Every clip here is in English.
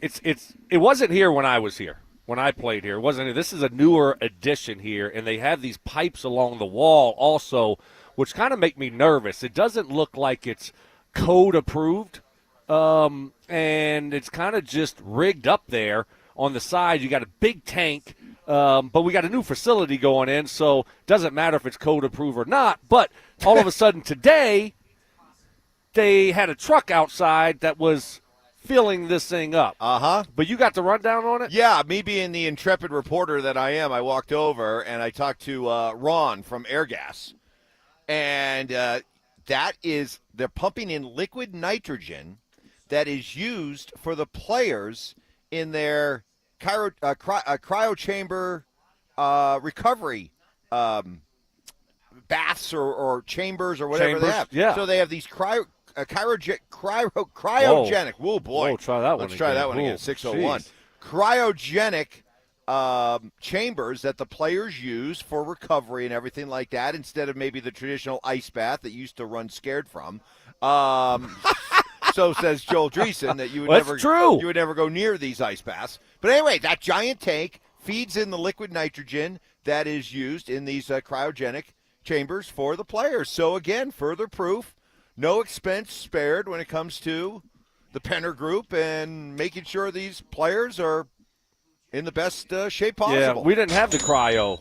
it wasn't here when I was here. When I played here, it wasn't. This is a newer addition here, and they have these pipes along the wall also, which kind of make me nervous. It doesn't look like it's code approved, and it's kind of just rigged up there on the side. You got a big tank, but we got a new facility going in, so it doesn't matter if it's code approved or not. But all of a sudden today, they had a truck outside that was filling this thing up. But you got the rundown on it? Yeah, me being the intrepid reporter that I am, I walked over and I talked to Ron from Airgas. And they're pumping in liquid nitrogen that is used for the players in their cryo chamber recovery baths or chambers or whatever they have. Yeah. So they have these cryogenic. Whoa, boy. Whoa, try that one. Let's try that one again. 601. Geez. Cryogenic chambers that the players use for recovery and everything like that, instead of maybe the traditional ice bath that you used to run scared from. So says Joel Dreesen that you would true. You would never go near these ice baths. But anyway, that giant tank feeds in the liquid nitrogen that is used in these cryogenic chambers for the players. So again, further proof. No expense spared when it comes to the Penner Group and making sure these players are in the best shape possible. Yeah, we didn't have the cryo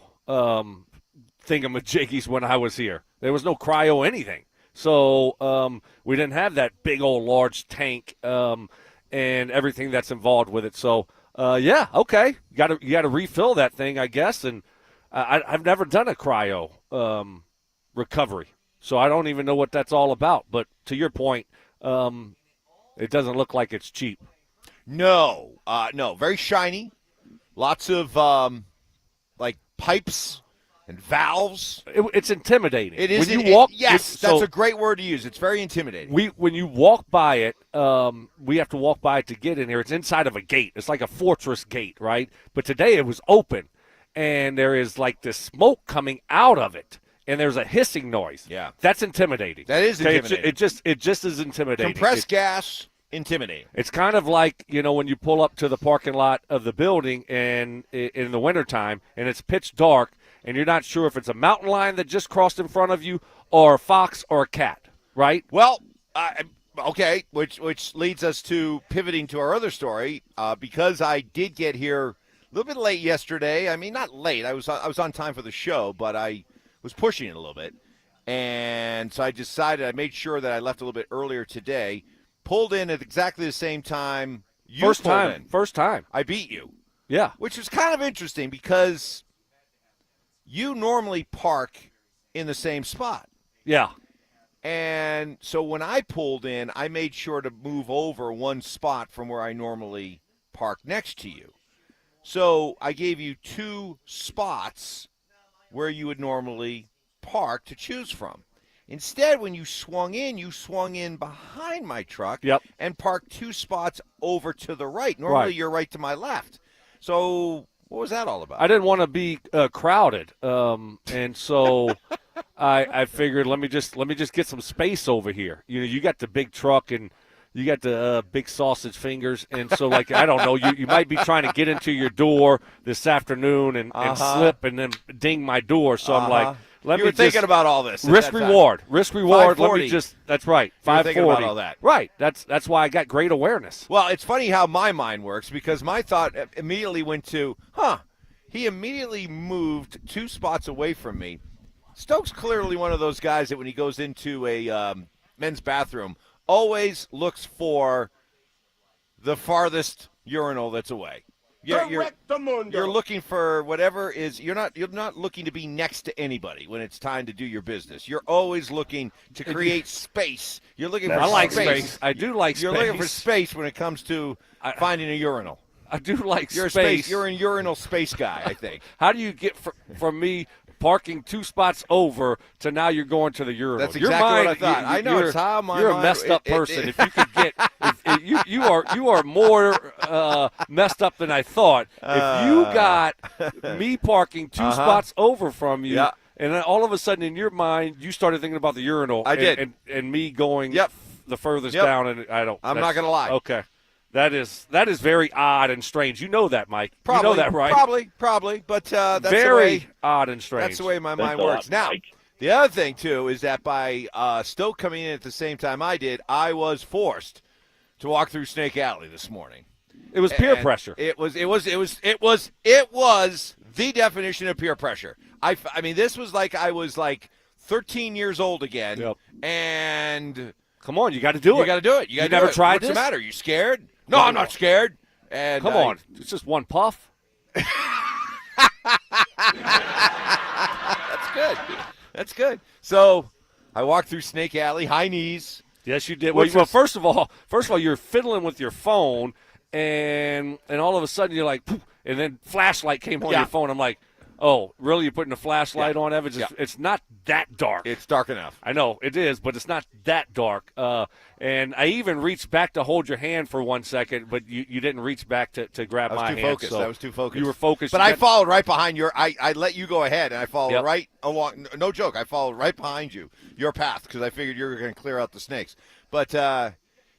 thingamajiggies when I was here. There was no cryo anything. So we didn't have that big old large tank and everything that's involved with it. So, yeah, okay. You got to refill that thing, I guess. And I've never done a cryo recovery. So I don't even know what that's all about. But to your point, it doesn't look like it's cheap. No. Very shiny. Lots of, like, pipes and valves. It's intimidating. It is. When you walk, that's a great word to use. It's very intimidating. When you walk by it, we have to walk by it to get in here. It's inside of a gate. It's like a fortress gate, right? But today it was open, and there is, like, this smoke coming out of it. And there's a hissing noise. Yeah. That's intimidating. That is intimidating. It just is intimidating. Compressed gas, intimidating. It's kind of like, when you pull up to the parking lot of the building and in the wintertime and it's pitch dark and you're not sure if it's a mountain lion that just crossed in front of you or a fox or a cat, right? Well, okay, which leads us to pivoting to our other story, because I did get here a little bit late yesterday. I mean, not late. I was on time for the show, but I was pushing it a little bit. And so I made sure that I left a little bit earlier today. Pulled in at exactly the same time you First pulled time. in. First time. I beat you. Yeah. Which was kind of interesting because you normally park in the same spot. Yeah. And so when I pulled in, I made sure to move over one spot from where I normally park next to you. So I gave you two spots where you would normally park to choose from. Instead, when you swung in behind my truck and parked two spots over to the right. Normally, you're right to my left. So what was that all about? I didn't want to be crowded, and so I figured let me just get some space over here. You got the big truck and you got the big sausage fingers, and so I don't know, you might be trying to get into your door this afternoon and slip and then ding my door. So I'm like, you were thinking about all this. Risk reward. Let me that's right. 540. Thinking about all that. Right. That's why I got great awareness. Well, it's funny how my mind works because my thought immediately went to, he immediately moved two spots away from me. Stokes clearly one of those guys that when he goes into a men's bathroom always looks for the farthest urinal that's away. You're looking for whatever is. You're not looking to be next to anybody when it's time to do your business. You're always looking to create space. You're looking for space. I do like space. You're looking for space when it comes to finding a urinal. I do like space. You're a urinal space guy, I think. How do you get from me parking two spots over to now you're going to the urinal? That's exactly what I thought. I know it's how my You're mind, a messed up person. If you could get, you are more messed up than I thought. If you got me parking two spots over from you, and then all of a sudden in your mind you started thinking about the urinal. I did, and me going the furthest down, and I'm not going to lie. Okay. That is very odd and strange. You know that, Mike. Probably, you know that, right? Probably. But that's very odd and strange. That's the way my mind works. Now, the other thing, too, is that by Stoke coming in at the same time I did, I was forced to walk through Snake Alley this morning. It was peer pressure. It was the definition of peer pressure. I mean, this was like I was like 13 years old again. Yep. And come on, you got to do it. You got to do it. You never tried What's this? the matter? You scared? No, I'm not scared. And come on, it's just one puff. That's good. That's good. So I walked through Snake Alley, high knees. Yes, you did. Well, first of all, you're fiddling with your phone, and all of a sudden you're like, poof, and then flashlight came on your phone. I'm like, oh, really? You're putting a flashlight on, Evans? It's not that dark. It's dark enough. I know it is, but it's not that dark. And I even reached back to hold your hand for 1 second, but you didn't reach back to grab my hand. I was too focused. You were focused. But I followed right behind I let you go ahead, and I followed right along. No joke. I followed right behind your path because I figured you were going to clear out the snakes. But,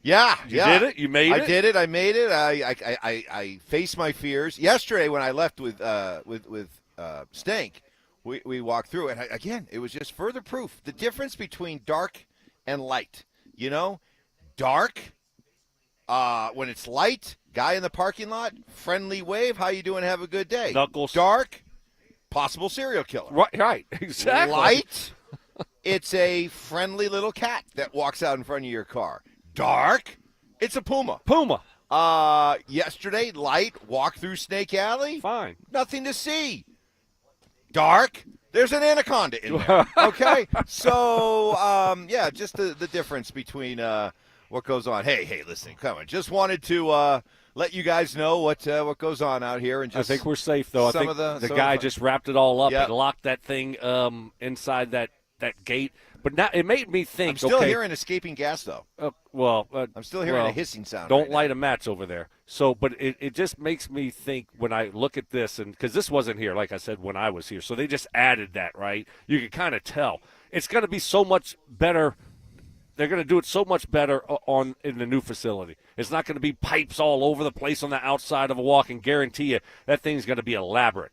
you did it? You made it? I did it. I made it. I faced my fears. Yesterday when I left with Stank, we walked through, and again, it was just further proof. The difference between dark and light. You know, dark, when it's light, guy in the parking lot, friendly wave, how you doing, have a good day. Knuckles. Dark, possible serial killer. Right, exactly. Light, it's a friendly little cat that walks out in front of your car. Dark, it's a puma. Yesterday, light, walked through Snake Alley. Fine. Nothing to see. Dark, there's an anaconda in there. Okay? So, just the difference between what goes on. Hey, listen, come on. Just wanted to let you guys know what goes on out here. And just I think we're safe, though. I think the guy just wrapped it all up and locked that thing inside that gate. But now it made me think. I'm still hearing escaping gas, though. I'm still hearing a hissing sound. Don't light a match over there. So, but it just makes me think when I look at this, and because this wasn't here, like I said, when I was here. So they just added that, right? You can kind of tell. It's going to be so much better. They're going to do it so much better in the new facility. It's not going to be pipes all over the place on the outside of a walk, and guarantee you that thing's going to be elaborate.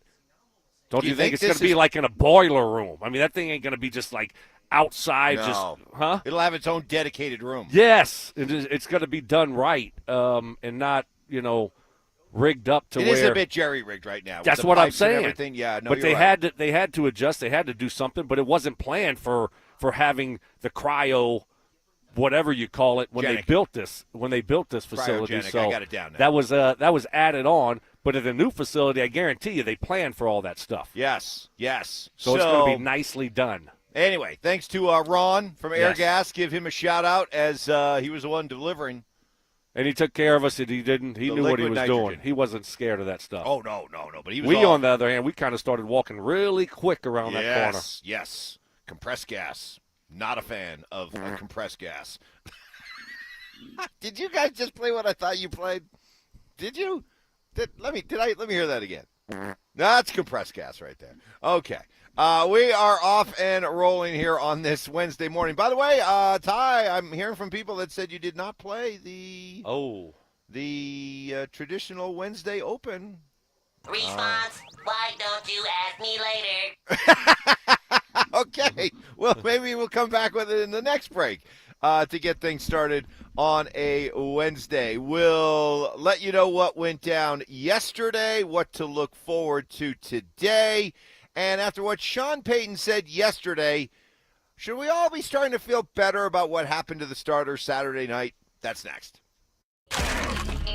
Don't you think it's going to be like in a boiler room? I mean, that thing ain't going to be just like outside. No. It'll have its own dedicated room. Yes, it's going to be done right and not, rigged up to where. It is a bit jerry-rigged right now. That's what I'm saying. Everything. Yeah, no, but they had to adjust. They had to do something, but it wasn't planned for having the cryo, whatever you call it, when they built this facility. Cryogenic. So I got it down now. that was added on. But at the new facility, I guarantee you, they planned for all that stuff. Yes. So it's going to be nicely done. Anyway, thanks to Ron from Airgas. Give him a shout-out as he was the one delivering. And he took care of us, and he knew what he was doing. He wasn't scared of that stuff. Oh, no. But he was on the other hand, we kind of started walking really quick around that corner. Yes. Compressed gas. Not a fan of compressed gas. Did you guys just play what I thought you played? Did you? Let me hear that again. That's compressed gas right there. Okay. We are off and rolling here on this Wednesday morning. By the way, Ty, I'm hearing from people that said you did not play the traditional Wednesday Open. Response, why don't you ask me later? Okay. Well, maybe we'll come back with it in the next break to get things started on a Wednesday. We'll let you know what went down yesterday, what to look forward to today. And after what Sean Payton said yesterday, should we all be starting to feel better about what happened to the starters Saturday night? That's next.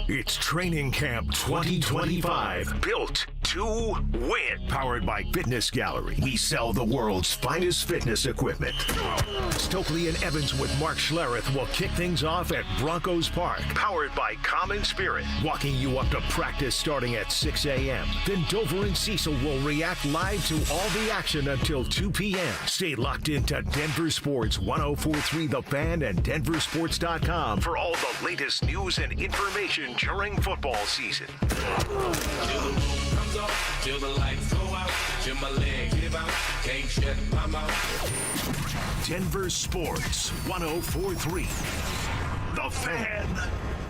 It's Training Camp 2025. Built to win. Powered by Fitness Gallery. We sell the world's finest fitness equipment. Stokley and Evans with Mark Schlereth will kick things off at Broncos Park. Powered by Common Spirit. Walking you up to practice starting at 6 a.m. Then Dover and Cecil will react live to all the action until 2 p.m. Stay locked into Denver Sports 104.3 The Fan and DenverSports.com for all the latest news and information during football season. Till the lights go out, till my legs give out, can't shut my mouth. Denver Sports 104.3 The Fan.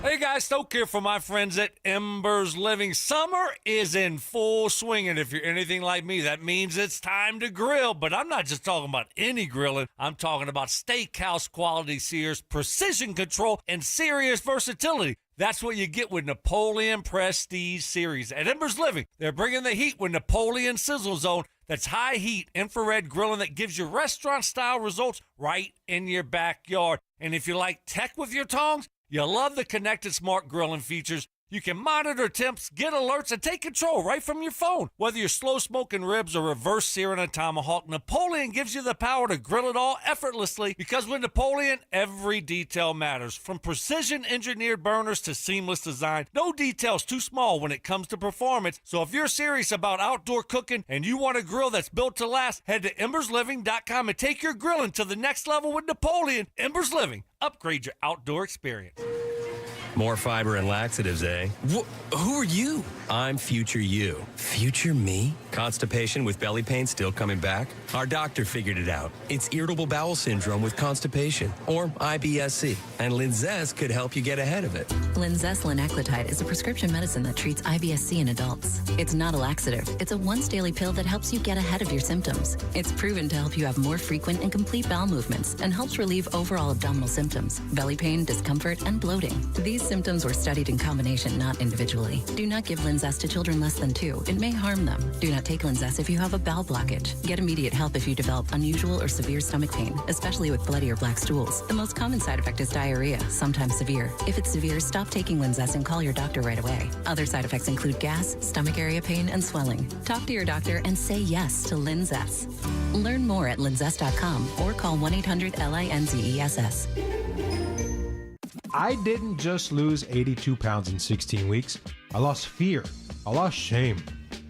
Hey guys, Stoke here for my friends at Embers Living. Summer is in full swing, and if you're anything like me, that means it's time to grill. But I'm not just talking about any grilling. I'm talking about steakhouse quality sears, precision control, and serious versatility. That's what you get with Napoleon Prestige Series. At Embers Living, they're bringing the heat with Napoleon Sizzle Zone. That's high heat infrared grilling that gives you restaurant style results right in your backyard. And if you like tech with your tongs, you'll love the connected smart grilling features. You can monitor temps, get alerts, and take control right from your phone. Whether you're slow smoking ribs or reverse searing a tomahawk, Napoleon gives you the power to grill it all effortlessly, because with Napoleon, every detail matters. From precision engineered burners to seamless design, no detail's too small when it comes to performance. So if you're serious about outdoor cooking and you want a grill that's built to last, head to embersliving.com and take your grilling to the next level with Napoleon. Embers Living. Upgrade your outdoor experience. More fiber and laxatives, eh? Who are you? I'm future you. Future me? Constipation with belly pain still coming back? Our doctor figured it out. It's irritable bowel syndrome with constipation, or IBS-C, and Linzess could help you get ahead of it. Linzess linaclotide is a prescription medicine that treats IBS-C in adults. It's not a laxative. It's a once-daily pill that helps you get ahead of your symptoms. It's proven to help you have more frequent and complete bowel movements and helps relieve overall abdominal symptoms, belly pain, discomfort, and bloating. These symptoms were studied in combination, not individually. Do not give Linzess to children less than 2. It may harm them. Do not take Linzess if you have a bowel blockage. Get immediate help if you develop unusual or severe stomach pain, especially with bloody or black stools. The most common side effect is diarrhea, sometimes severe. If it's severe, stop taking Linzess and call your doctor right away. Other side effects include gas, stomach area pain, and swelling. Talk to your doctor and say yes to Linzess. Learn more at linzess.com or call 1-800-LINZESS. I didn't just lose 82 pounds in 16 weeks. I lost fear. I lost shame.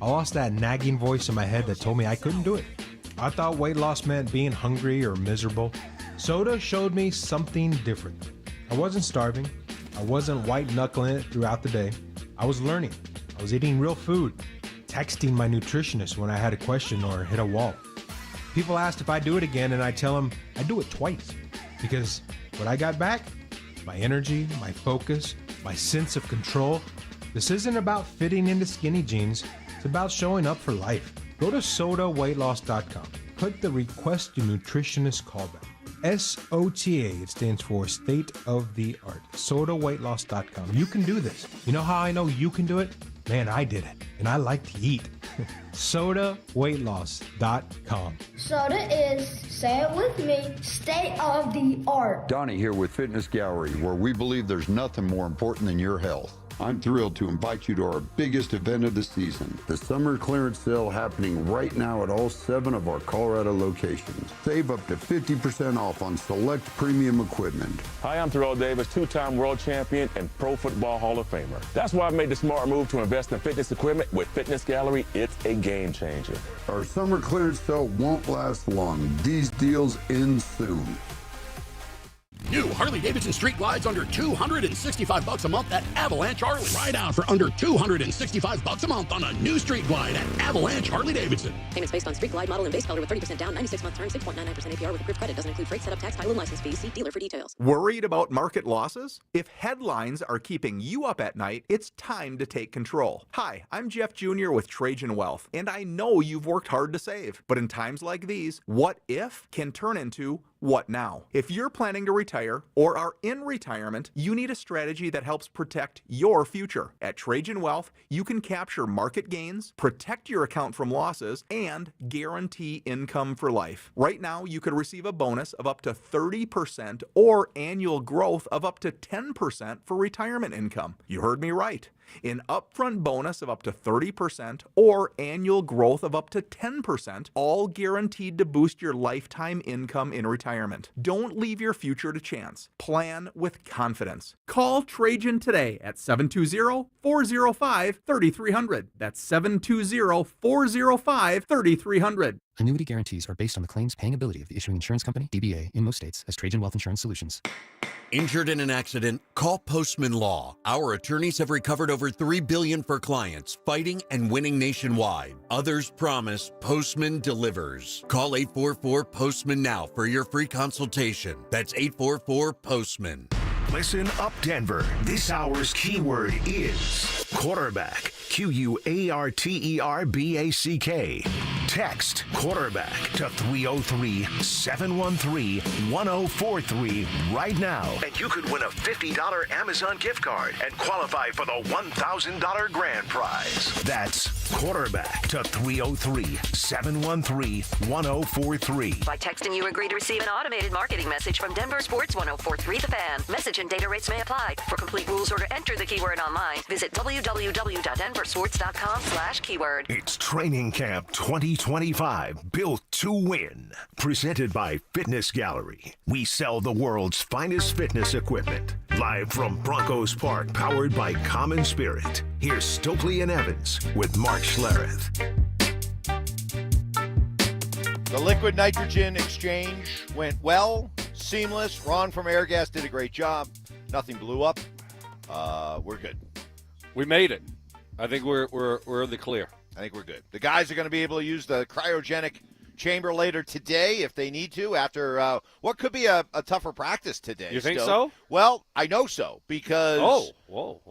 I lost that nagging voice in my head that told me I couldn't do it. I thought weight loss meant being hungry or miserable. Soda showed me something different. I wasn't starving. I wasn't white-knuckling it throughout the day. I was learning. I was eating real food, texting my nutritionist when I had a question or hit a wall. People asked if I do it again, and I tell them I do it twice. Because what I got back, my energy, my focus, my sense of control. This isn't about fitting into skinny jeans. It's about showing up for life. Go to sodaweightloss.com. Click the Request Your Nutritionist callback. SOTA, it stands for State of the Art. Sodaweightloss.com. You can do this. You know how I know you can do it? Man, I did it. And I like to eat. Sodaweightloss.com. Soda is, say it with me, state of the art. Donnie here with Fitness Gallery, where we believe there's nothing more important than your health. I'm thrilled to invite you to our biggest event of the season, the summer clearance sale happening right now at all 7 of our Colorado locations. Save up to 50% off on select premium equipment. Hi, I'm Terrell Davis, 2-time world champion and Pro Football Hall of Famer. That's why I've made the smart move to invest in fitness equipment. With Fitness Gallery, it's a game changer. Our summer clearance sale won't last long. These deals end soon. New Harley-Davidson Street Glides under $265 a month at Avalanche Harley. Ride out for under $265 a month on a new Street Glide at Avalanche Harley-Davidson. Payments based on Street Glide model and base color with 30% down, 96-month term, 6.99% APR with approved credit. Doesn't include freight, setup, tax, title, and license fees. See dealer for details. Worried about market losses? If headlines are keeping you up at night, it's time to take control. Hi, I'm Jeff Jr. with Trajan Wealth, and I know you've worked hard to save. But in times like these, what if can turn into what now? If you're planning to retire or are in retirement, you need a strategy that helps protect your future. At Trajan Wealth, you can capture market gains, protect your account from losses, and guarantee income for life. Right now, you could receive a bonus of up to 30% or annual growth of up to 10% for retirement income. You heard me right. An upfront bonus of up to 30% or annual growth of up to 10%, all guaranteed to boost your lifetime income in retirement. Don't leave your future to chance. Plan with confidence. Call Trajan today at 720-405-3300. That's 720-405-3300. Annuity guarantees are based on the claims paying ability of the issuing insurance company, DBA, in most states as Trajan Wealth Insurance Solutions. Injured in an accident? Call Postman Law. Our attorneys have recovered over $3 billion for clients, fighting and winning nationwide. Others promise, Postman delivers. Call 844-POSTMAN now for your free consultation. That's 844-POSTMAN. Listen up, Denver. This hour's keyword is quarterback. QUARTERBACK. Text quarterback to 303-713-1043 right now. And you could win a $50 Amazon gift card and qualify for the $1,000 grand prize. That's quarterback to 303-713-1043. By texting, you agree to receive an automated marketing message from Denver Sports 1043 The Fan. Message and data rates may apply. For complete rules or to enter the keyword online, visit www.denversports.com/keyword. It's Training Camp 2025, built to win. Presented by Fitness Gallery. We sell the world's finest fitness equipment. Live from Broncos Park, powered by Common Spirit. Here's Stokley and Evans with Mark Schlereth. The liquid nitrogen exchange went well, seamless. Ron from Airgas did a great job. Nothing blew up. We're good. We made it. I think we're in the clear. I think we're good. The guys are going to be able to use the cryogenic chamber later today if they need to after what could be a tougher practice today. You think so? Well, I know so because okay. Well,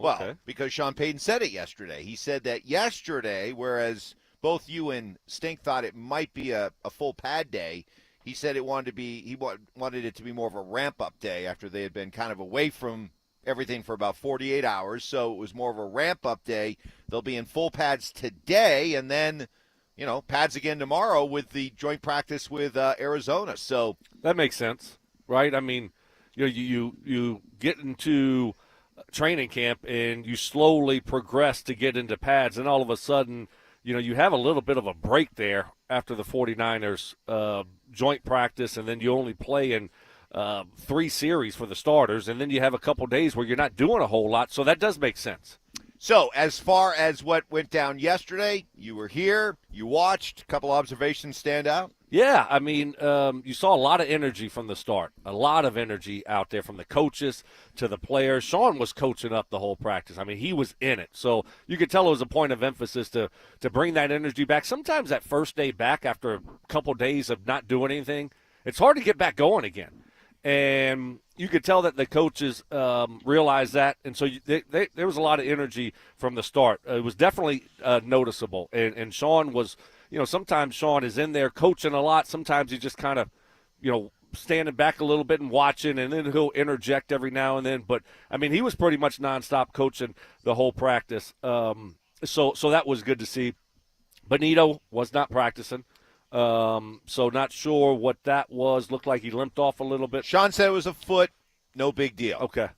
because Sean Payton said it yesterday. He said that yesterday, whereas both you and Stink thought it might be a full pad day, he said he wanted it to be more of a ramp-up day after they had been kind of away from everything for about 48 hours. So it was more of a ramp-up day. They'll be in full pads today, and then, pads again tomorrow with the joint practice with Arizona. So that makes sense, right? I mean, you get into training camp and you slowly progress to get into pads, and all of a sudden, you have a little bit of a break there after the 49ers joint practice, and then you only play in 3 series for the starters, and then you have a couple days where you're not doing a whole lot, so that does make sense. So as far as what went down yesterday, you were here, you watched, a couple observations stand out? Yeah, I mean, you saw a lot of energy from the start, a lot of energy out there from the coaches to the players. Sean was coaching up the whole practice. I mean, he was in it. So you could tell it was a point of emphasis to bring that energy back. Sometimes that first day back after a couple days of not doing anything, it's hard to get back going again. And you could tell that the coaches realized that, and so there was a lot of energy from the start. It was definitely noticeable, and Sean was, sometimes Sean is in there coaching a lot. Sometimes he's just kind of, standing back a little bit and watching, and then he'll interject every now and then. But, I mean, he was pretty much nonstop coaching the whole practice. So that was good to see. Benito was not practicing. So not sure what that was. Looked like he limped off a little bit. Sean said it was a foot. No big deal. Okay.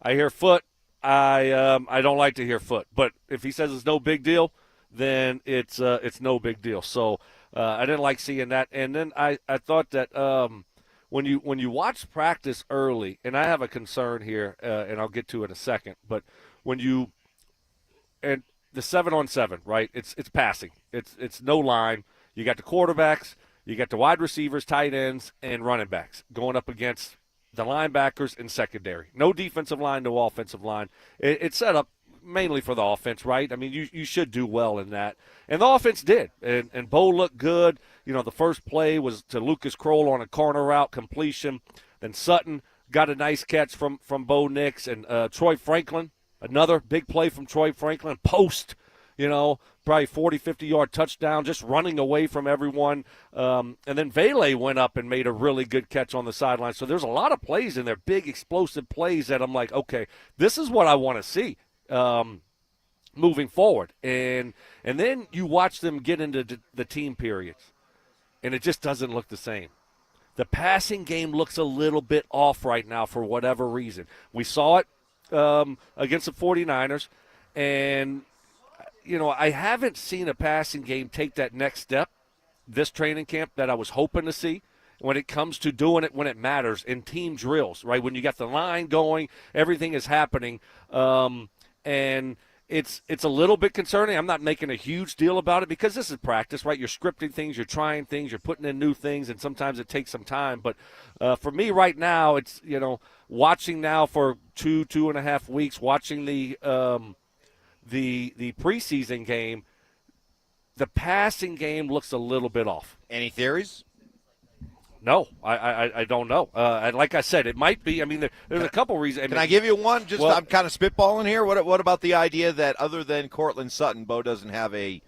I hear foot. I don't like to hear foot. But if he says it's no big deal, then it's no big deal. So I didn't like seeing that. And then I thought that when you watch practice early, and I have a concern here, and I'll get to it in a second, but when you – and the 7-on-7, right, it's passing. It's no line. You got the quarterbacks, you got the wide receivers, tight ends, and running backs going up against the linebackers and secondary. No defensive line, no offensive line. It's set up mainly for the offense, right? I mean, you should do well in that. And the offense did. And Bo looked good. The first play was to Lucas Kroll on a corner route completion. Then Sutton got a nice catch from Bo Nix. And Troy Franklin, another big play from Troy Franklin. Post, probably 40, 50-yard touchdown, just running away from everyone. And then Vele went up and made a really good catch on the sideline. So there's a lot of plays in there, big explosive plays that I'm like, okay, this is what I want to see moving forward. And then you watch them get into the team periods, and it just doesn't look the same. The passing game looks a little bit off right now for whatever reason. We saw it against the 49ers, and I haven't seen a passing game take that next step this training camp that I was hoping to see when it comes to doing it when it matters in team drills, right? When you got the line going, everything is happening, and it's a little bit concerning. I'm not making a huge deal about it because this is practice, right? You're scripting things, you're trying things, you're putting in new things, and sometimes it takes some time. But for me right now, it's, watching now for 2.5 weeks, watching the preseason game, the passing game looks a little bit off. Any theories? No, I don't know. Like I said, it might be. I mean, there's a couple reasons. Can I give you one? I'm kind of spitballing here. What about the idea that other than Cortland Sutton, Bo doesn't have a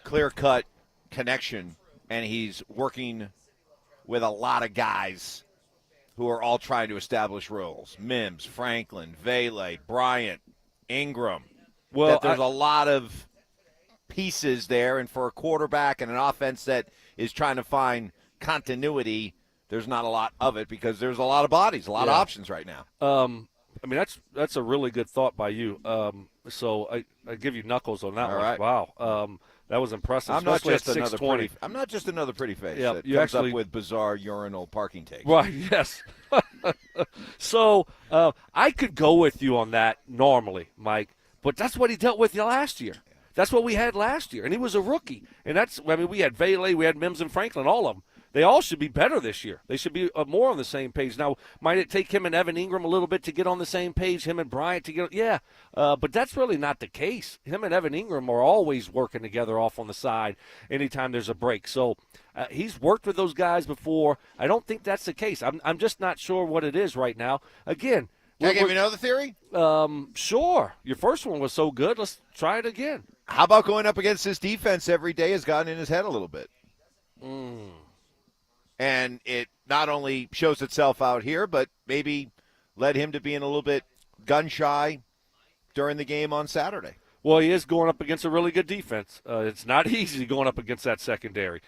clear-cut connection, and he's working with a lot of guys who are all trying to establish roles? Mims, Franklin, Vele, Bryant, Ingram. Well, that there's a lot of pieces there, and for a quarterback and an offense that is trying to find continuity, there's not a lot of it because there's a lot of bodies, a lot of options right now. I mean, that's a really good thought by you. So I give you knuckles on that one. Right. Wow. That was impressive. I'm not just another pretty face Yeah, that you comes actually up with bizarre urinal parking takes. Right, yes. So I could go with you on that normally, Mike, but that's what he dealt with last year. That's what we had last year, and he was a rookie. And we had Vele, we had Mims and Franklin, all of them. They all should be better this year. They should be more on the same page. Now, might it take him and Evan Ingram a little bit to get on the same page, him and Bryant to get – yeah. But that's really not the case. Him and Evan Ingram are always working together off on the side anytime there's a break. So he's worked with those guys before. I don't think that's the case. I'm just not sure what it is right now. Again – Can I give you another theory? Sure. Your first one was so good. Let's try it again. How about going up against this defense every day has gotten in his head a little bit? And it not only shows itself out here, but maybe led him to being a little bit gun-shy during the game on Saturday. Well, he is going up against a really good defense. It's not easy going up against that secondary.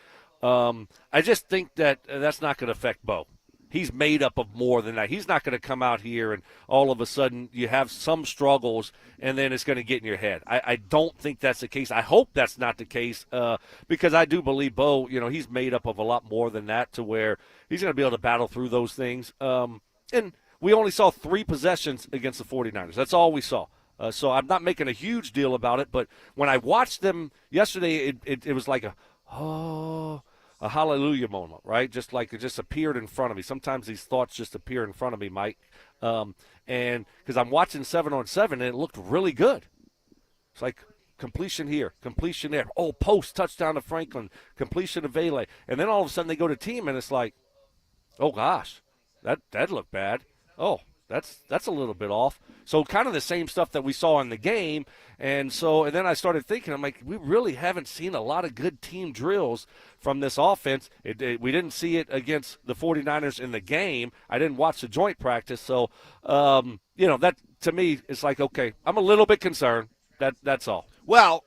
I just think that's not going to affect Bo. He's made up of more than that. He's not going to come out here and all of a sudden you have some struggles and then it's going to get in your head. I don't think that's the case. I hope that's not the case because I do believe Bo, he's made up of a lot more than that to where he's going to be able to battle through those things. And we only saw 3 possessions against the 49ers. That's all we saw. So I'm not making a huge deal about it, but when I watched them yesterday, it was like a hallelujah moment, right? Just like it just appeared in front of me. Sometimes these thoughts just appear in front of me, Mike. And because I'm watching 7-on-7, and it looked really good. It's like completion here, completion there. Oh, post, touchdown to Franklin, completion to Vele. And then all of a sudden they go to team, and it's like, oh, gosh, that looked bad. Oh, that's a little bit off. So kind of the same stuff that we saw in the game. And then I started thinking, I'm like, we really haven't seen a lot of good team drills from this offense. We didn't see it against the 49ers in the game. I didn't watch the joint practice. So, that to me is like, okay, I'm a little bit concerned. That's all. Well,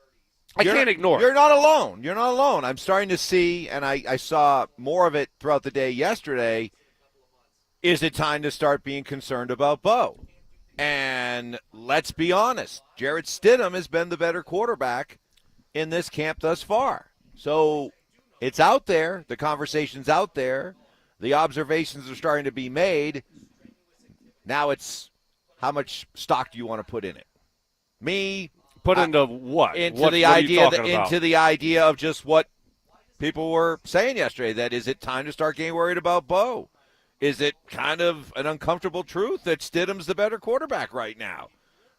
I can't ignore it. You're not alone. You're not alone. I'm starting to see, and I saw more of it throughout the day yesterday, is it time to start being concerned about Bo? And let's be honest, Jarrett Stidham has been the better quarterback in this camp thus far. So it's out there. The conversation's out there. The observations are starting to be made. Now it's how much stock do you want to put in it? Into what? Into the idea of just what people were saying yesterday. That is it time to start getting worried about Bo? Is it kind of an uncomfortable truth that Stidham's the better quarterback right now?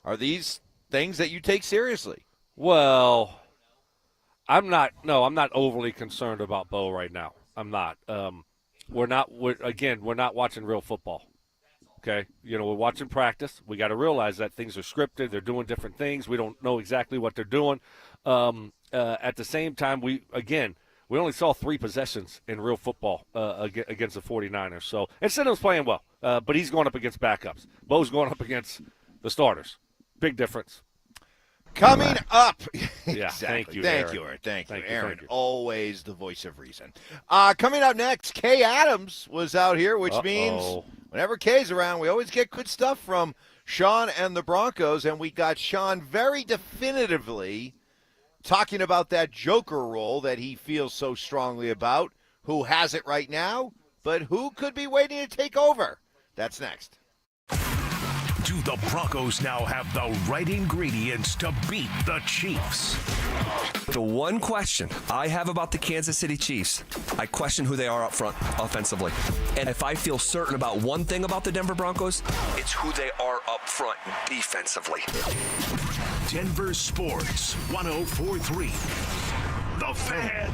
Are these things that you take seriously? Well, I'm not overly concerned about Bo right now. I'm not. We're not watching real football. Okay? We're watching practice. We got to realize that things are scripted. They're doing different things. We don't know exactly what they're doing. At the same time, we only saw 3 possessions in real football against the 49ers. So, and Stidham's playing well, but he's going up against backups. Bo's going up against the starters. Big difference. Coming up. Yeah, exactly. Thank you, Aaron. Thank you, Aaron. Always the voice of reason. Coming up next, Kay Adams was out here, which means whenever Kay's around, we always get good stuff from Sean and the Broncos, and we got Sean very definitively talking about that Joker role that he feels so strongly about, who has it right now, but who could be waiting to take over. That's next. Do the Broncos now have the right ingredients to beat the Chiefs? The one question I have about the Kansas City Chiefs, I question who they are up front offensively. And if I feel certain about one thing about the Denver Broncos, it's who they are up front defensively. Denver Sports 104.3. The Fan.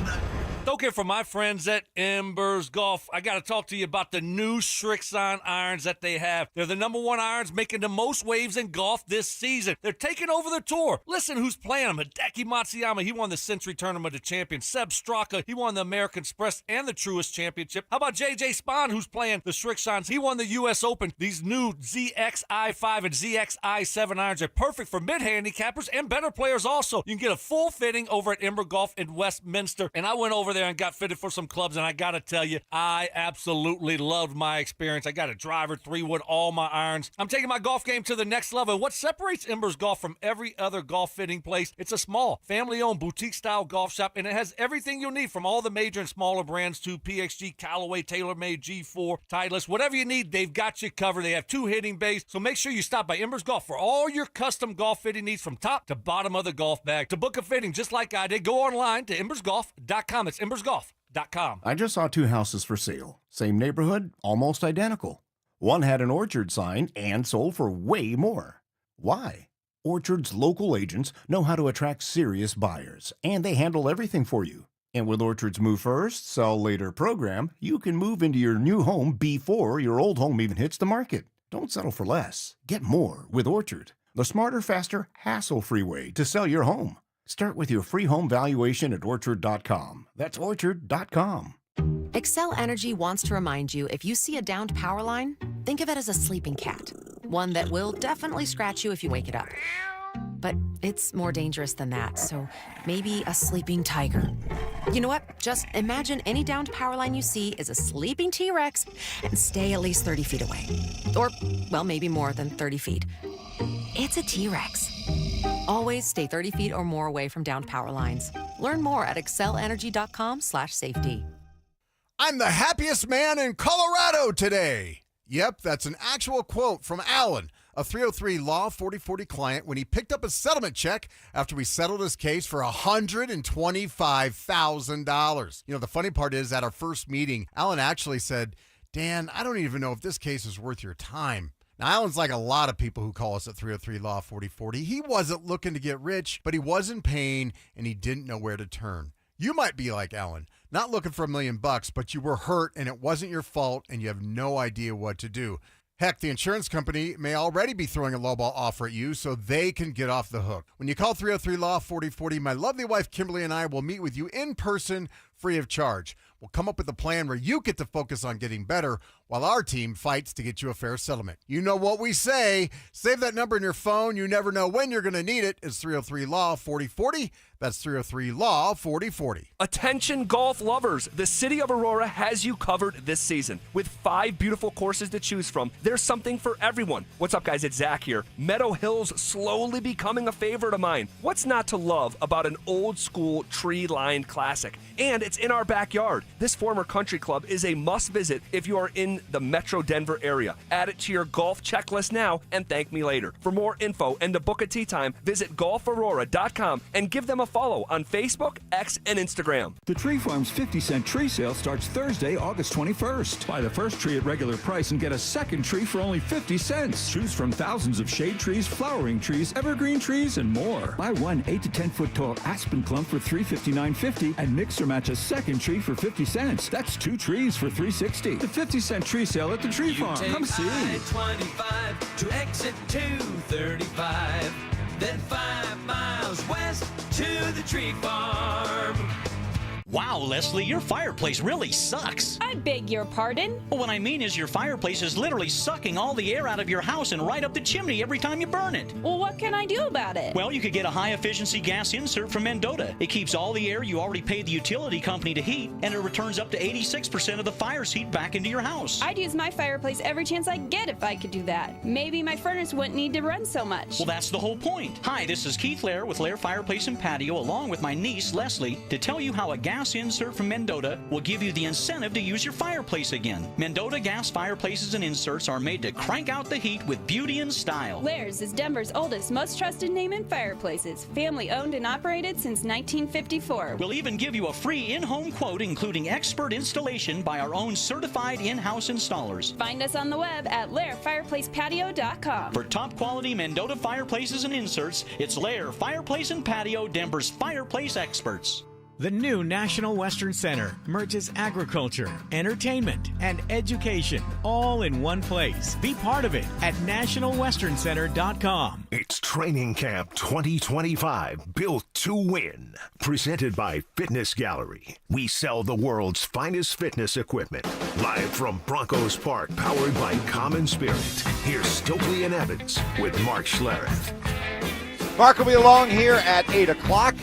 Okay, for my friends at Embers Golf, I got to talk to you about the new Srixon irons that they have. They're the #1 irons making the most waves in golf this season. They're taking over the tour. Listen who's playing them. Hideki Matsuyama, he won the Century Tournament of Champions. Seb Straka, he won the American Express and the Truist Championship. How about J.J. Spahn, who's playing the Srixons? He won the U.S. Open. These new ZXi5 and ZXi7 irons are perfect for mid-handicappers and better players also. You can get a full fitting over at Ember Golf in Westminster. And I went over there and got fitted for some clubs, and I got to tell you, I absolutely loved my experience. I got a driver, 3-wood, all my irons. I'm taking my golf game to the next level. And what separates Embers Golf from every other golf fitting place? It's a small, family-owned, boutique-style golf shop, and it has everything you'll need from all the major and smaller brands to PXG, Callaway, TaylorMade, G4, Titleist. Whatever you need, they've got you covered. They have 2 hitting bays, so make sure you stop by Embers Golf for all your custom golf fitting needs from top to bottom of the golf bag. To book a fitting just like I did, go online to embersgolf.com. It's embersgolf.com. I just saw 2 houses for sale. Same neighborhood, almost identical. One had an Orchard sign and sold for way more. Why? Orchard's local agents know how to attract serious buyers, and they handle everything for you. And with Orchard's Move First, Sell Later program, you can move into your new home before your old home even hits the market. Don't settle for less. Get more with Orchard, the smarter, faster, hassle-free way to sell your home. Start with your free home valuation at Orchard.com. That's Orchard.com. Xcel Energy wants to remind you, if you see a downed power line, think of it as a sleeping cat. One that will definitely scratch you if you wake it up. But it's more dangerous than that, so maybe a sleeping tiger. You know what? Just imagine any downed power line you see is a sleeping T-Rex and stay at least 30 feet away. Or, well, maybe more than 30 feet. It's a T-Rex. Always stay 30 feet or more away from downed power lines. Learn more at excelenergy.com/safety. I'm the happiest man in Colorado today. Yep, that's an actual quote from Alan, a 303 Law 4040 client, when he picked up a settlement check after we settled his case for $125,000. You know, the funny part is, at our first meeting, Alan actually said, Dan, I don't even know if this case is worth your time. Now, Alan's like a lot of people who call us at 303 Law 4040. He wasn't looking to get rich, but he was in pain, and he didn't know where to turn. You might be like Alan, not looking for $1 million, but you were hurt, and it wasn't your fault, and you have no idea what to do. Heck, the insurance company may already be throwing a lowball offer at you so they can get off the hook. When you call 303 Law 4040, my lovely wife Kimberly and I will meet with you in person, free of charge. We'll come up with a plan where you get to focus on getting better while our team fights to get you a fair settlement. You know what we say. Save that number in your phone. You never know when you're going to need it. It's 303 Law 4040. That's 303 Law 4040. Attention golf lovers, the city of Aurora has you covered this season. With 5 beautiful courses to choose from, there's something for everyone. What's up, guys? It's Zach here. Meadow Hill's slowly becoming a favorite of mine. What's not to love about an old school tree-lined classic? And it's in our backyard. This former country club is a must visit if you are in the Metro Denver area. Add it to your golf checklist now and thank me later. For more info and to book a tee time, visit golfaurora.com and give them a follow on Facebook, X, and Instagram. The Tree Farm's 50-cent tree sale starts Thursday, August 21st. Buy the first tree at regular price and get a second tree for only 50 cents. Choose from thousands of shade trees, flowering trees, evergreen trees, and more. Buy one 8 to 10 foot tall aspen clump for $359.50 and mix or match a second tree for 50 cents. That's 2 trees for $360. The 50-cent tree sale at the Tree Farm. Come see. I-25 to exit 235, then 5 miles west to the Tree Farm. Wow, Leslie, your fireplace really sucks. I beg your pardon? Well, what I mean is your fireplace is literally sucking all the air out of your house and right up the chimney every time you burn it. Well, what can I do about it? Well, you could get a high-efficiency gas insert from Mendota. It keeps all the air you already paid the utility company to heat, and it returns up to 86% of the fire's heat back into your house. I'd use my fireplace every chance I get if I could do that. Maybe my furnace wouldn't need to run so much. Well, that's the whole point. Hi, this is Keith Lair with Lair Fireplace and Patio, along with my niece, Leslie, to tell you how a gas insert from Mendota will give you the incentive to use your fireplace again. Mendota gas fireplaces and inserts are made to crank out the heat with beauty and style. Lair's is Denver's oldest, most trusted name in fireplaces. Family owned and operated since 1954. We'll even give you a free in-home quote, including expert installation by our own certified in-house installers. Find us on the web at lairfireplacepatio.com. For top quality Mendota fireplaces and inserts, it's Lair Fireplace and Patio, Denver's fireplace experts. The new National Western Center merges agriculture, entertainment, and education all in one place. Be part of it at nationalwesterncenter.com. It's Training Camp 2025, built to win. Presented by Fitness Gallery. We sell the world's finest fitness equipment. Live from Broncos Park, powered by Common Spirit. Here's Stokley and Evans with Mark Schlereth. Mark will be along here at 8 o'clock.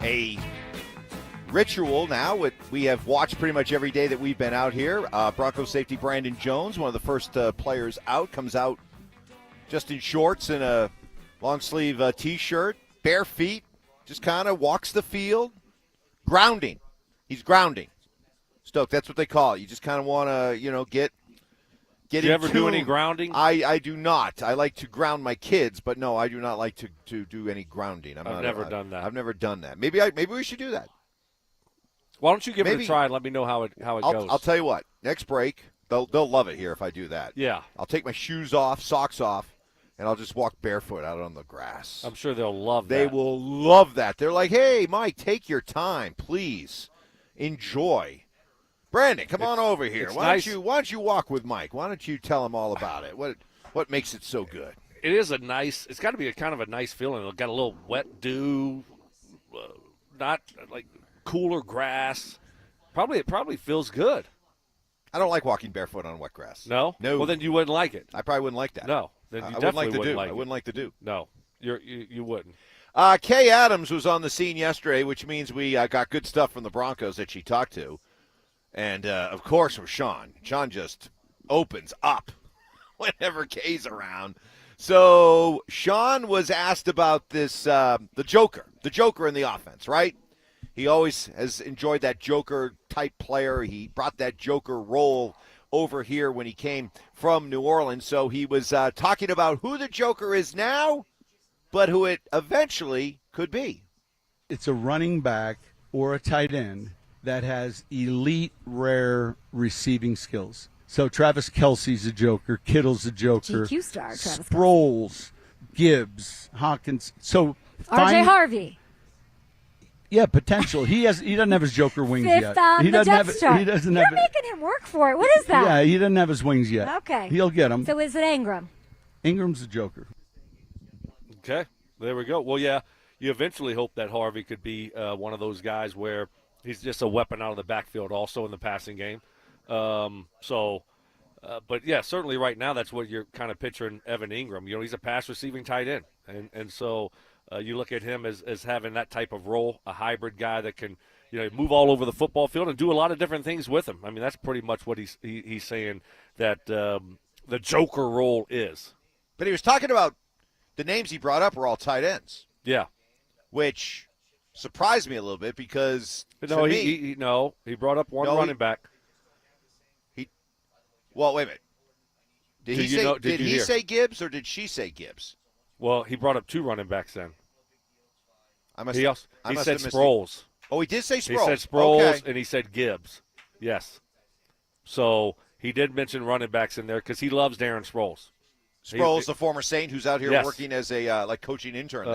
A ritual now. We have watched pretty much every day that we've been out here. Broncos safety Brandon Jones, one of the first players out, comes out just in shorts and a long-sleeve T-shirt, bare feet, just kind of walks the field. Grounding. He's grounding. Stoke, that's what they call it. You just kind of want to, get Do you ever do any grounding? I do not. I like to ground my kids, but no, I do not like to do any grounding. I've never done that. I've never done that. Maybe we should do that. Why don't you give it a try and let me know how it goes? I'll tell you what. Next break, they'll love it here if I do that. Yeah. I'll take my shoes off, socks off, and I'll just walk barefoot out on the grass. I'm sure they'll love that. They will love that. They're like, hey, Mike, take your time, please. Enjoy. Brandon, come on over here. Why don't you walk with Mike? Why don't you tell him all about it? What makes it so good? It is it's got to be kind of a nice feeling. It's got a little wet dew, not like cooler grass. It probably feels good. I don't like walking barefoot on wet grass. No? No. Well, then you wouldn't like it. I probably wouldn't like that. No. Then you I definitely wouldn't like I wouldn't like the dew. No. You wouldn't. Kay Adams was on the scene yesterday, which means we got good stuff from the Broncos that she talked to. And, of course, with Sean. Sean just opens up whenever Kay's around. So Sean was asked about this, the Joker in the offense, right? He always has enjoyed that Joker-type player. He brought that Joker role over here when he came from New Orleans. So he was talking about who the Joker is now, but who it eventually could be. It's a running back or a tight end that has elite, rare receiving skills. So Travis Kelce's a Joker, Kittle's a Joker, GQ star, Travis Sproles, Gibbs, Hawkins. So RJ Harvey. Yeah, potential. He doesn't have his Joker wings Fifth yet. on He the doesn't depth have. chart. He doesn't You're have. making him work for it. What is that? Yeah, he doesn't have his wings yet. Okay. He'll get them. So is it Ingram? Ingram's a Joker. Okay, there we go. Well, yeah, you eventually hope that Harvey could be one of those guys where he's just a weapon out of the backfield also in the passing game. But, yeah, certainly right now that's what you're kind of picturing Evan Ingram. He's a pass-receiving tight end. And so you look at him as having that type of role, a hybrid guy that can, move all over the football field and do a lot of different things with him. I mean, that's pretty much what he's saying that the Joker role is. But he was talking about the names he brought up were all tight ends. Yeah. Which surprised me a little bit because No, he brought up one running back. Well, wait a minute. Did he hear? say Gibbs or did she say Gibbs? Well, he brought up two running backs then. He said missed Sproles. Oh, he did say Sproles. He said Sproles, okay. and he said Gibbs. Yes. So he did mention running backs in there because he loves Darren Sproles. Sproles, the former Saint, who's out here Yes. working as a coaching intern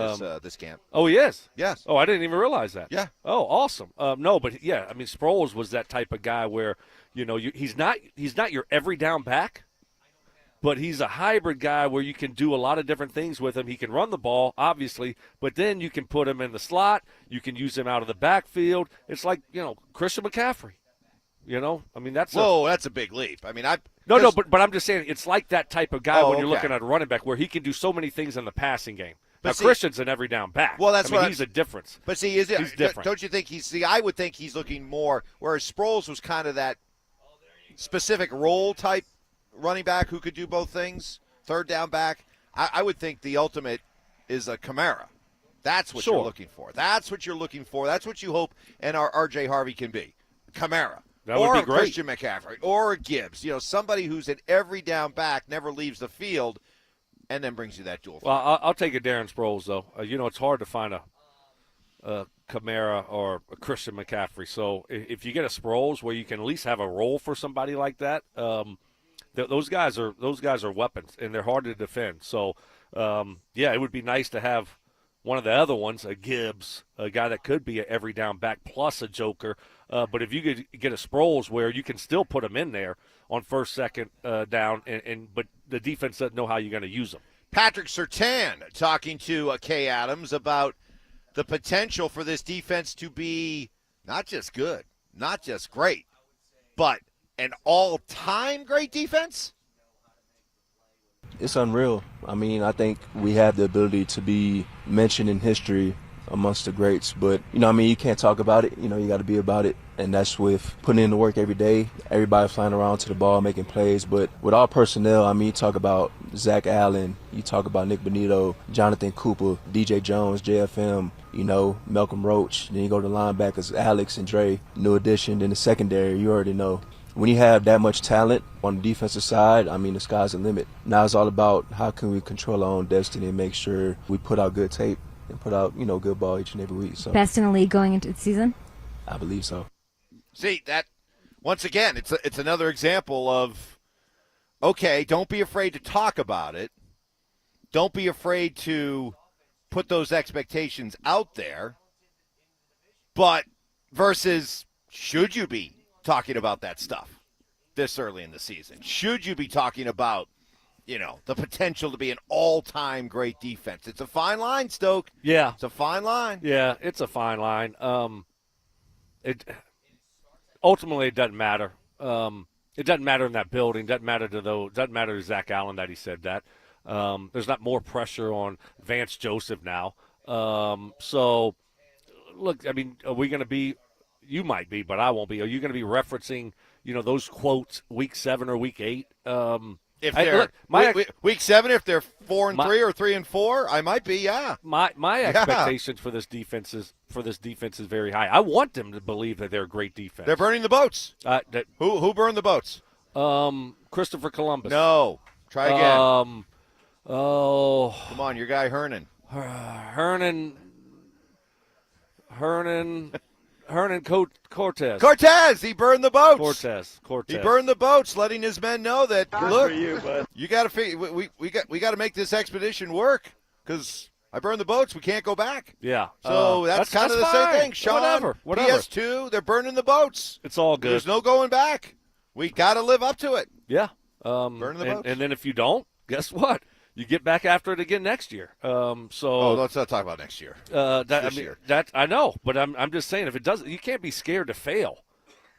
this camp. Oh, he is? Yes. Oh, I didn't even realize that. Yeah. Oh, awesome. No, but yeah, I mean, Sproles was that type of guy where he's not your every down back, but he's a hybrid guy where you can do a lot of different things with him. He can run the ball, obviously, but then you can put him in the slot. You can use him out of the backfield. It's like Christian McCaffrey. I mean that's a big leap. I mean but I'm just saying it's like that type of guy when you're okay. looking at a running back where he can do so many things in the passing game. But now, see, Christian's an every down back. Well, that's he's a difference. But see, he's different. Don't you think I would think he's looking more, whereas Sproles was kind of that specific role type running back who could do both things, third down back. I would think the ultimate is a Kamara. That's what you're looking for. That's what you're looking for. That's what you hope and our R.J. Harvey can be. Kamara. That would be great. Christian McCaffrey. Or Gibbs. Somebody who's an every down back, never leaves the field, and then brings you that dual. Well, I'll take a Darren Sproles, though. It's hard to find a Kamara or a Christian McCaffrey. So if you get a Sproles where you can at least have a role for somebody like that, those guys are weapons, and they're hard to defend. So, it would be nice to have one of the other ones, a Gibbs, a guy that could be an every down back plus a joker. But if you could get a Sproles where you can still put him in there on first, second down, but the defense doesn't know how you're going to use them. Patrick Surtain talking to Kay Adams about the potential for this defense to be not just good, not just great, but an all-time great defense? It's unreal. I mean, I think we have the ability to be mentioned in history amongst the greats, but, you can't talk about it. You got to be about it, and that's with putting in the work every day, everybody flying around to the ball, making plays. But with our personnel, you talk about Zach Allen, you talk about Nick Bonito, Jonathan Cooper, DJ Jones, JFM, Malcolm Roach. Then you go to linebackers, Alex and Dre, new addition. Then the secondary, you already know. When you have that much talent on the defensive side, the sky's the limit. Now it's all about how can we control our own destiny and make sure we put out good tape and put out, good ball each and every week. So Best in the league going into the season? I believe so. See, that, once again, it's another example of, okay, don't be afraid to talk about it. Don't be afraid to put those expectations out there. But versus, should you be talking about that stuff this early in the season? Should you be talking about, the potential to be an all-time great defense? It's a fine line, Stoke. Yeah. It's a fine line. Yeah, it's a fine line. Ultimately, it doesn't matter. It doesn't matter in that building. Doesn't matter to Zach Allen that he said that. There's not more pressure on Vance Joseph now. So, look, are we going to be – you might be, but I won't be. Are you going to be referencing, those quotes week 7 or week 8? If they're week 7, if they're 4-3 or 3-4, I might be. Yeah. My expectations for this defense is very high. I want them to believe that they're a great defense. They're burning the boats. Who burned the boats? Christopher Columbus. No. Try again. Come on, your guy Hernan. Hernan Cortez. Cortez, he burned the boats. Cortez. He burned the boats, letting his men know that look, you got to figure we got to make this expedition work because I burned the boats. We can't go back. Yeah. So that's kind of the fine. same thing. Sean, Whatever. PS2, they're burning the boats. It's all good. There's no going back. We got to live up to it. Yeah. Burning the boats. And then if you don't, guess what? You get back after it again next year. Let's not talk about next year. This year. That I know, but I'm just saying if it doesn't, you can't be scared to fail.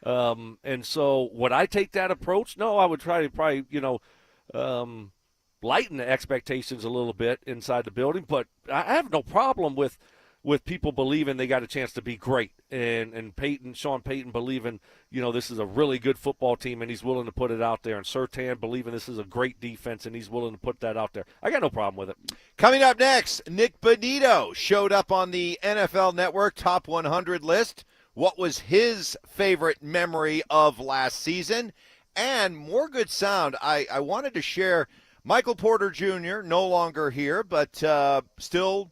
And so would I take that approach? No, I would try to probably lighten the expectations a little bit inside the building. But I have no problem with people believing they got a chance to be great, and Sean Payton believing, this is a really good football team and he's willing to put it out there, and Surtain believing this is a great defense and he's willing to put that out there. I got no problem with it. Coming up next, Nick Bonito showed up on the NFL Network Top 100 list. What was his favorite memory of last season? And more good sound. I wanted to share Michael Porter Jr., no longer here, but still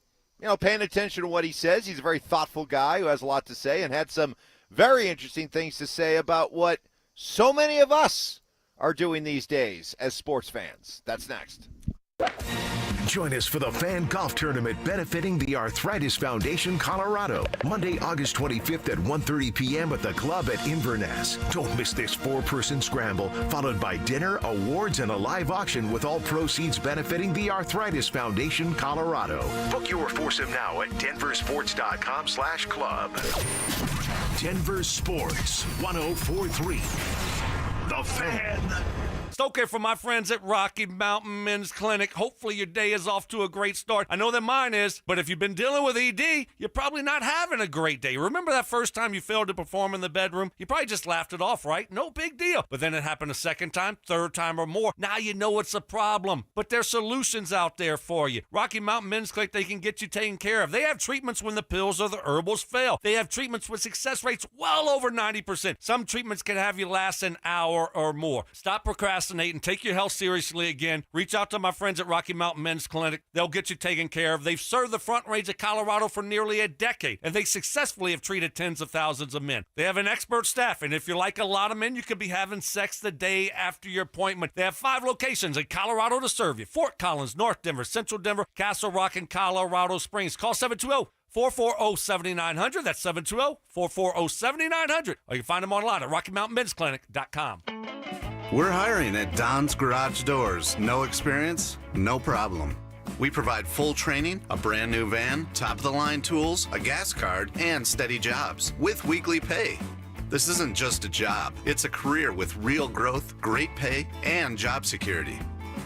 paying attention to what he says. He's a very thoughtful guy who has a lot to say and had some very interesting things to say about what so many of us are doing these days as sports fans. That's next. Join us for the Fan Golf Tournament benefiting the Arthritis Foundation Colorado. Monday, August 25th at 1:30 p.m. at the club at Inverness. Don't miss this 4-person scramble, followed by dinner, awards, and a live auction with all proceeds benefiting the Arthritis Foundation Colorado. Book your foursome now at DenverSports.com/club. Denver Sports 104.3. The Fan. It's okay for my friends at Rocky Mountain Men's Clinic. Hopefully your day is off to a great start. I know that mine is, but if you've been dealing with ED, you're probably not having a great day. Remember that first time you failed to perform in the bedroom? You probably just laughed it off, right? No big deal. But then it happened a second time, third time, or more. Now you know it's a problem. But there's solutions out there for you. Rocky Mountain Men's Clinic, they can get you taken care of. They have treatments when the pills or the herbals fail. They have treatments with success rates well over 90%. Some treatments can have you last an hour or more. Stop procrastinating. procrastinate and take your health seriously again, reach out to my friends at Rocky Mountain Men's Clinic. They'll get you taken care of. They've served the Front Range of Colorado for nearly a decade, and they successfully have treated tens of thousands of men. They have an expert staff, and if you're like a lot of men, you could be having sex the day after your appointment. They have 5 locations in Colorado to serve you: Fort Collins, North Denver, Central Denver, Castle Rock, and Colorado Springs. Call 720-440-7900. That's 720-440-7900. Or you can find them online at RockyMountainMen'sClinic.com. We're hiring at Don's Garage Doors. No experience? No problem. We provide full training, a brand new van, top-of-the-line tools, a gas card, and steady jobs with weekly pay. This isn't just a job. It's a career with real growth, great pay, and job security.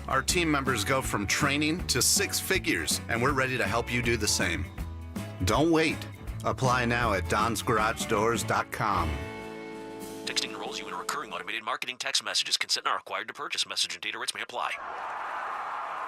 Our team members go from training to 6 figures, and we're ready to help you do the same. Don't wait. Apply now at donsgaragedoors.com. Texting enrolls you in recurring automated marketing text messages. Consent not required to purchase. Message and data rates may apply.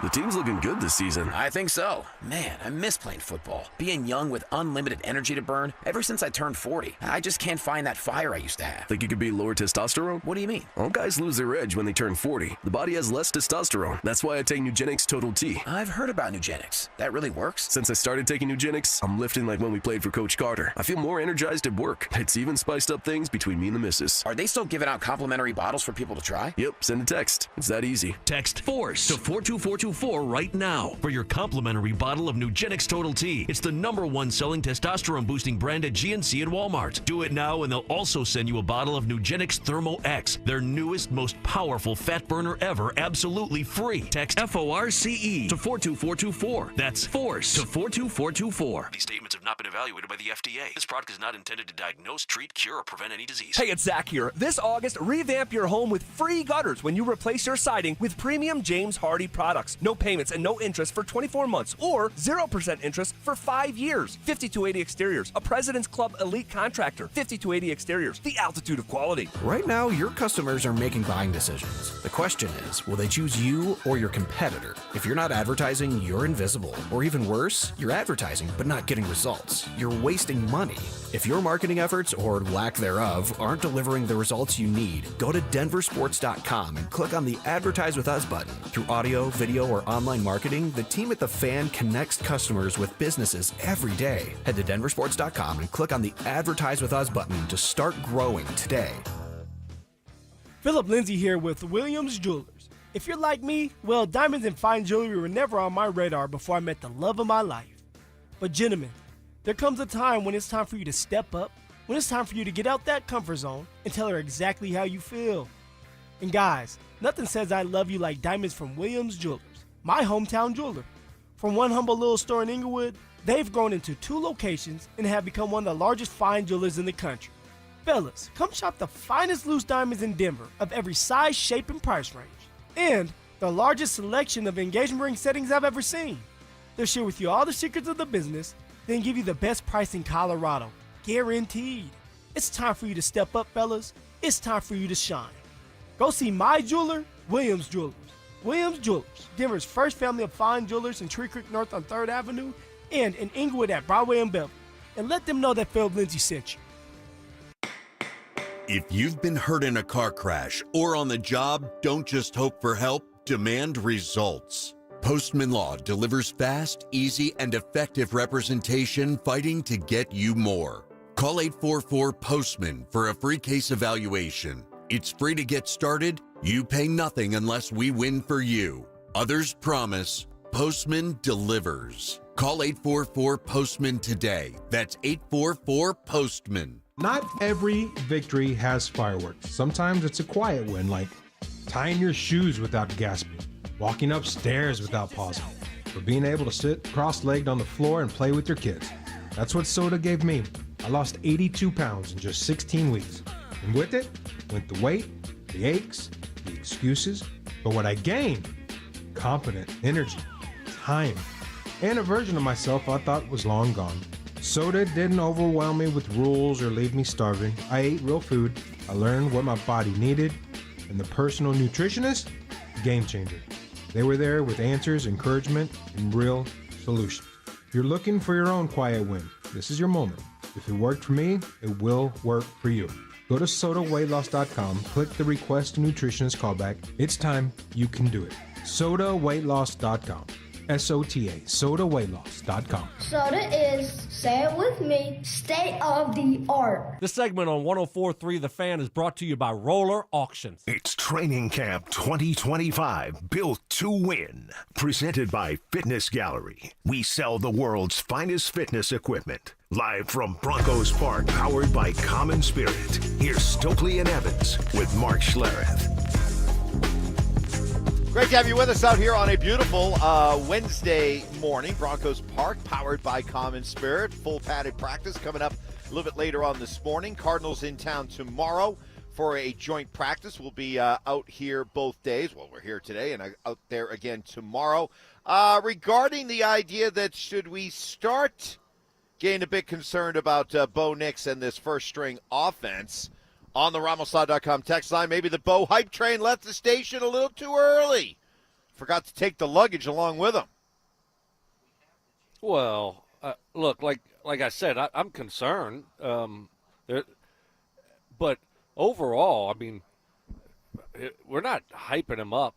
The team's looking good this season. I think so. Man, I miss playing football. Being young with unlimited energy to burn. Ever since I turned 40, I just can't find that fire I used to have. Think you could be lower testosterone? What do you mean? All guys lose their edge when they turn 40. The body has less testosterone. That's why I take Nugenix Total T. I've heard about Nugenix. That really works? Since I started taking Nugenix, I'm lifting like when we played for Coach Carter. I feel more energized at work. It's even spiced up things between me and the missus. Are they still giving out complimentary bottles for people to try? Yep, send a text. It's that easy. Text FORCE to 42424 right now for your complimentary bottle of Nugenix Total T. It's the #1 selling testosterone-boosting brand at GNC and Walmart. Do it now, and they'll also send you a bottle of Nugenix Thermo X, their newest, most powerful fat burner ever, absolutely free. Text FORCE to 42424. That's FORCE to 42424. These statements have not been evaluated by the FDA. This product is not intended to diagnose, treat, cure, or prevent any disease. Hey, it's Zach here. This August, revamp your home with free gutters when you replace your siding with premium James Hardie products. No payments and no interest for 24 months or 0% interest for 5 years. 5280 Exteriors, a President's Club elite contractor. 5280 Exteriors, the altitude of quality. Right now, your customers are making buying decisions. The question is, will they choose you or your competitor? If you're not advertising, you're invisible. Or even worse, you're advertising but not getting results. You're wasting money. If your marketing efforts, or lack thereof, aren't delivering the results you need, go to DenverSports.com and click on the Advertise With Us button. Through audio, video, or online marketing, the team at The Fan connects customers with businesses every day. Head to DenverSports.com and click on the Advertise With Us button to start growing today. Phillip Lindsay here with Williams Jewelers. If you're like me, well, diamonds and fine jewelry were never on my radar before I met the love of my life. But gentlemen, there comes a time when it's time for you to step up, when it's time for you to get out that comfort zone and tell her exactly how you feel. And guys, nothing says I love you like diamonds from Williams Jewelers, my hometown jeweler. From one humble little store in Inglewood, they've grown into 2 locations and have become one of the largest fine jewelers in the country. Fellas, come shop the finest loose diamonds in Denver of every size, shape, and price range. And the largest selection of engagement ring settings I've ever seen. They'll share with you all the secrets of the business, then give you the best price in Colorado. Guaranteed. It's time for you to step up, fellas. It's time for you to shine. Go see my jeweler, Williams Jewelers. Williams Jewelers, Denver's first family of fine jewelers in Tree Creek North on 3rd Avenue and in Inglewood at Broadway and Beverly. And let them know that Phillip Lindsay sent you. If you've been hurt in a car crash or on the job, don't just hope for help, demand results. Postman Law delivers fast, easy, and effective representation fighting to get you more. Call 844-POSTMAN for a free case evaluation. It's free to get started. You pay nothing unless we win for you. Others promise. Postman delivers. Call 844-POSTMAN today. That's 844-POSTMAN. Not every victory has fireworks. Sometimes it's a quiet win, like tying your shoes without gasping, walking upstairs without pausing, or being able to sit cross-legged on the floor and play with your kids. That's what soda gave me. I lost 82 pounds in just 16 weeks. And with it, went the weight, the aches, the excuses. But what I gained, confident, energy, time, and a version of myself I thought was long gone. Soda didn't overwhelm me with rules or leave me starving. I ate real food. I learned what my body needed. And the personal nutritionist, game changer. They were there with answers, encouragement, and real solutions. If you're looking for your own quiet win, this is your moment. If it worked for me, it will work for you. Go to sodaweightloss.com, click the Request a Nutritionist callback. It's time. You can do it. sodaweightloss.com. SOTA, sodaweightloss.com. Soda is, say it with me, state of the art. This segment on 104.3 The Fan is brought to you by Roller Auctions. It's Training Camp 2025, built to win. Presented by Fitness Gallery. We sell the world's finest fitness equipment. Live from Broncos Park, powered by Common Spirit. Here's Stokley and Evans with Mark Schlereth. Great to have you with us out here on a beautiful Wednesday morning. Broncos Park, powered by Common Spirit. Full padded practice coming up a little bit later on this morning. Cardinals in town tomorrow for a joint practice. We'll be out here both days. Well, we're here today and out there again tomorrow. Regarding the idea that should we start getting a bit concerned about Bo Nix and this first-string offense, on the RamosLaw.com text line, maybe the Bo hype train left the station a little too early. Forgot to take the luggage along with him. Well, look, like I said, I'm concerned. But overall, I mean, we're not hyping him up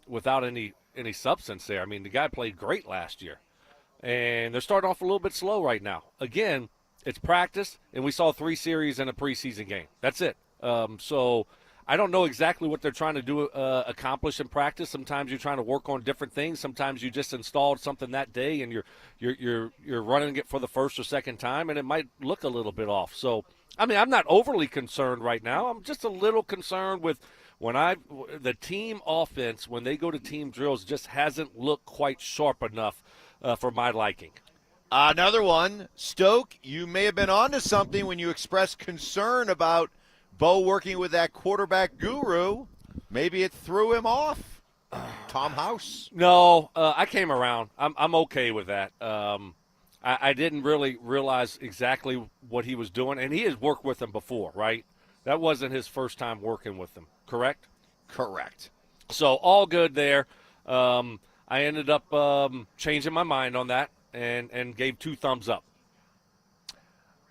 without any substance there. I mean, the guy played great last year. And they're starting off a little bit slow right now. Again, it's practice, and we saw 3 series in a preseason game. That's it. So I don't know exactly what they're trying to do, accomplish in practice. Sometimes you're trying to work on different things. Sometimes you just installed something that day, and you're running it for the first or second time, and it might look a little bit off. So, I mean, I'm not overly concerned right now. I'm just a little concerned with the team offense, when they go to team drills, just hasn't looked quite sharp enough for my liking. Another one, Stoke, you may have been onto something when you expressed concern about Bo working with that quarterback guru. Maybe it threw him off. Tom House. No, I came around. I'm okay with that. I didn't really realize exactly what he was doing, and he has worked with them before, right? That wasn't his first time working with them, correct? Correct. So all good there. I ended up changing my mind on that. And gave 2 thumbs up.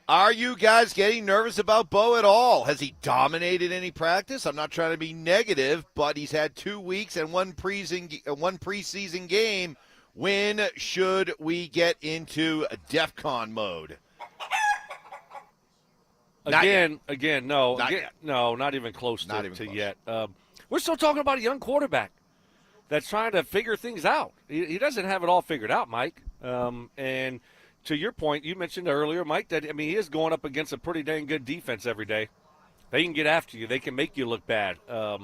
Are you guys getting nervous about Bo at all? Has he dominated any practice? I'm not trying to be negative, but he's had 2 weeks and one preseason game. When should we get into DEFCON mode? No. Not yet. No, not even close to yet. We're still talking about a young quarterback that's trying to figure things out. He doesn't have it all figured out, Mike. And to your point, you mentioned earlier, Mike, that, I mean, he is going up against a pretty dang good defense every day. They can get after you. They can make you look bad.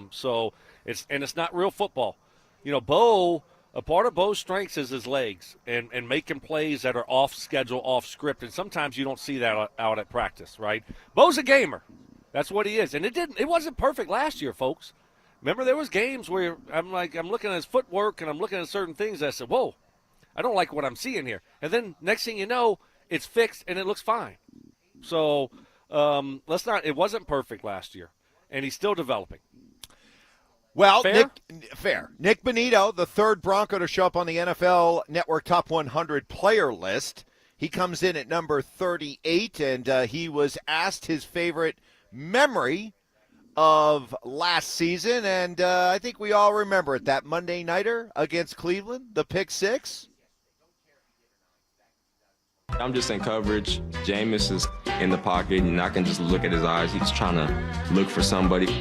So it's not real football. You know, Bo, a part of Bo's strengths is his legs and making plays that are off schedule, off script. And sometimes you don't see that out at practice, right? Bo's a gamer. That's what he is. And it wasn't perfect last year, folks. Remember, there was games where I'm looking at his footwork and I'm looking at certain things. I said, whoa, I don't like what I'm seeing here. And then next thing you know, it's fixed and it looks fine. So it wasn't perfect last year, and he's still developing. Well, Fair? Fair. Nick Bonito, the third Bronco to show up on the NFL Network Top 100 player list. He comes in at number 38, and he was asked his favorite memory of last season, and I think we all remember it, that Monday Nighter against Cleveland, the pick 6. I'm just in coverage. Jameis is in the pocket, and I can just look at his eyes. He's trying to look for somebody.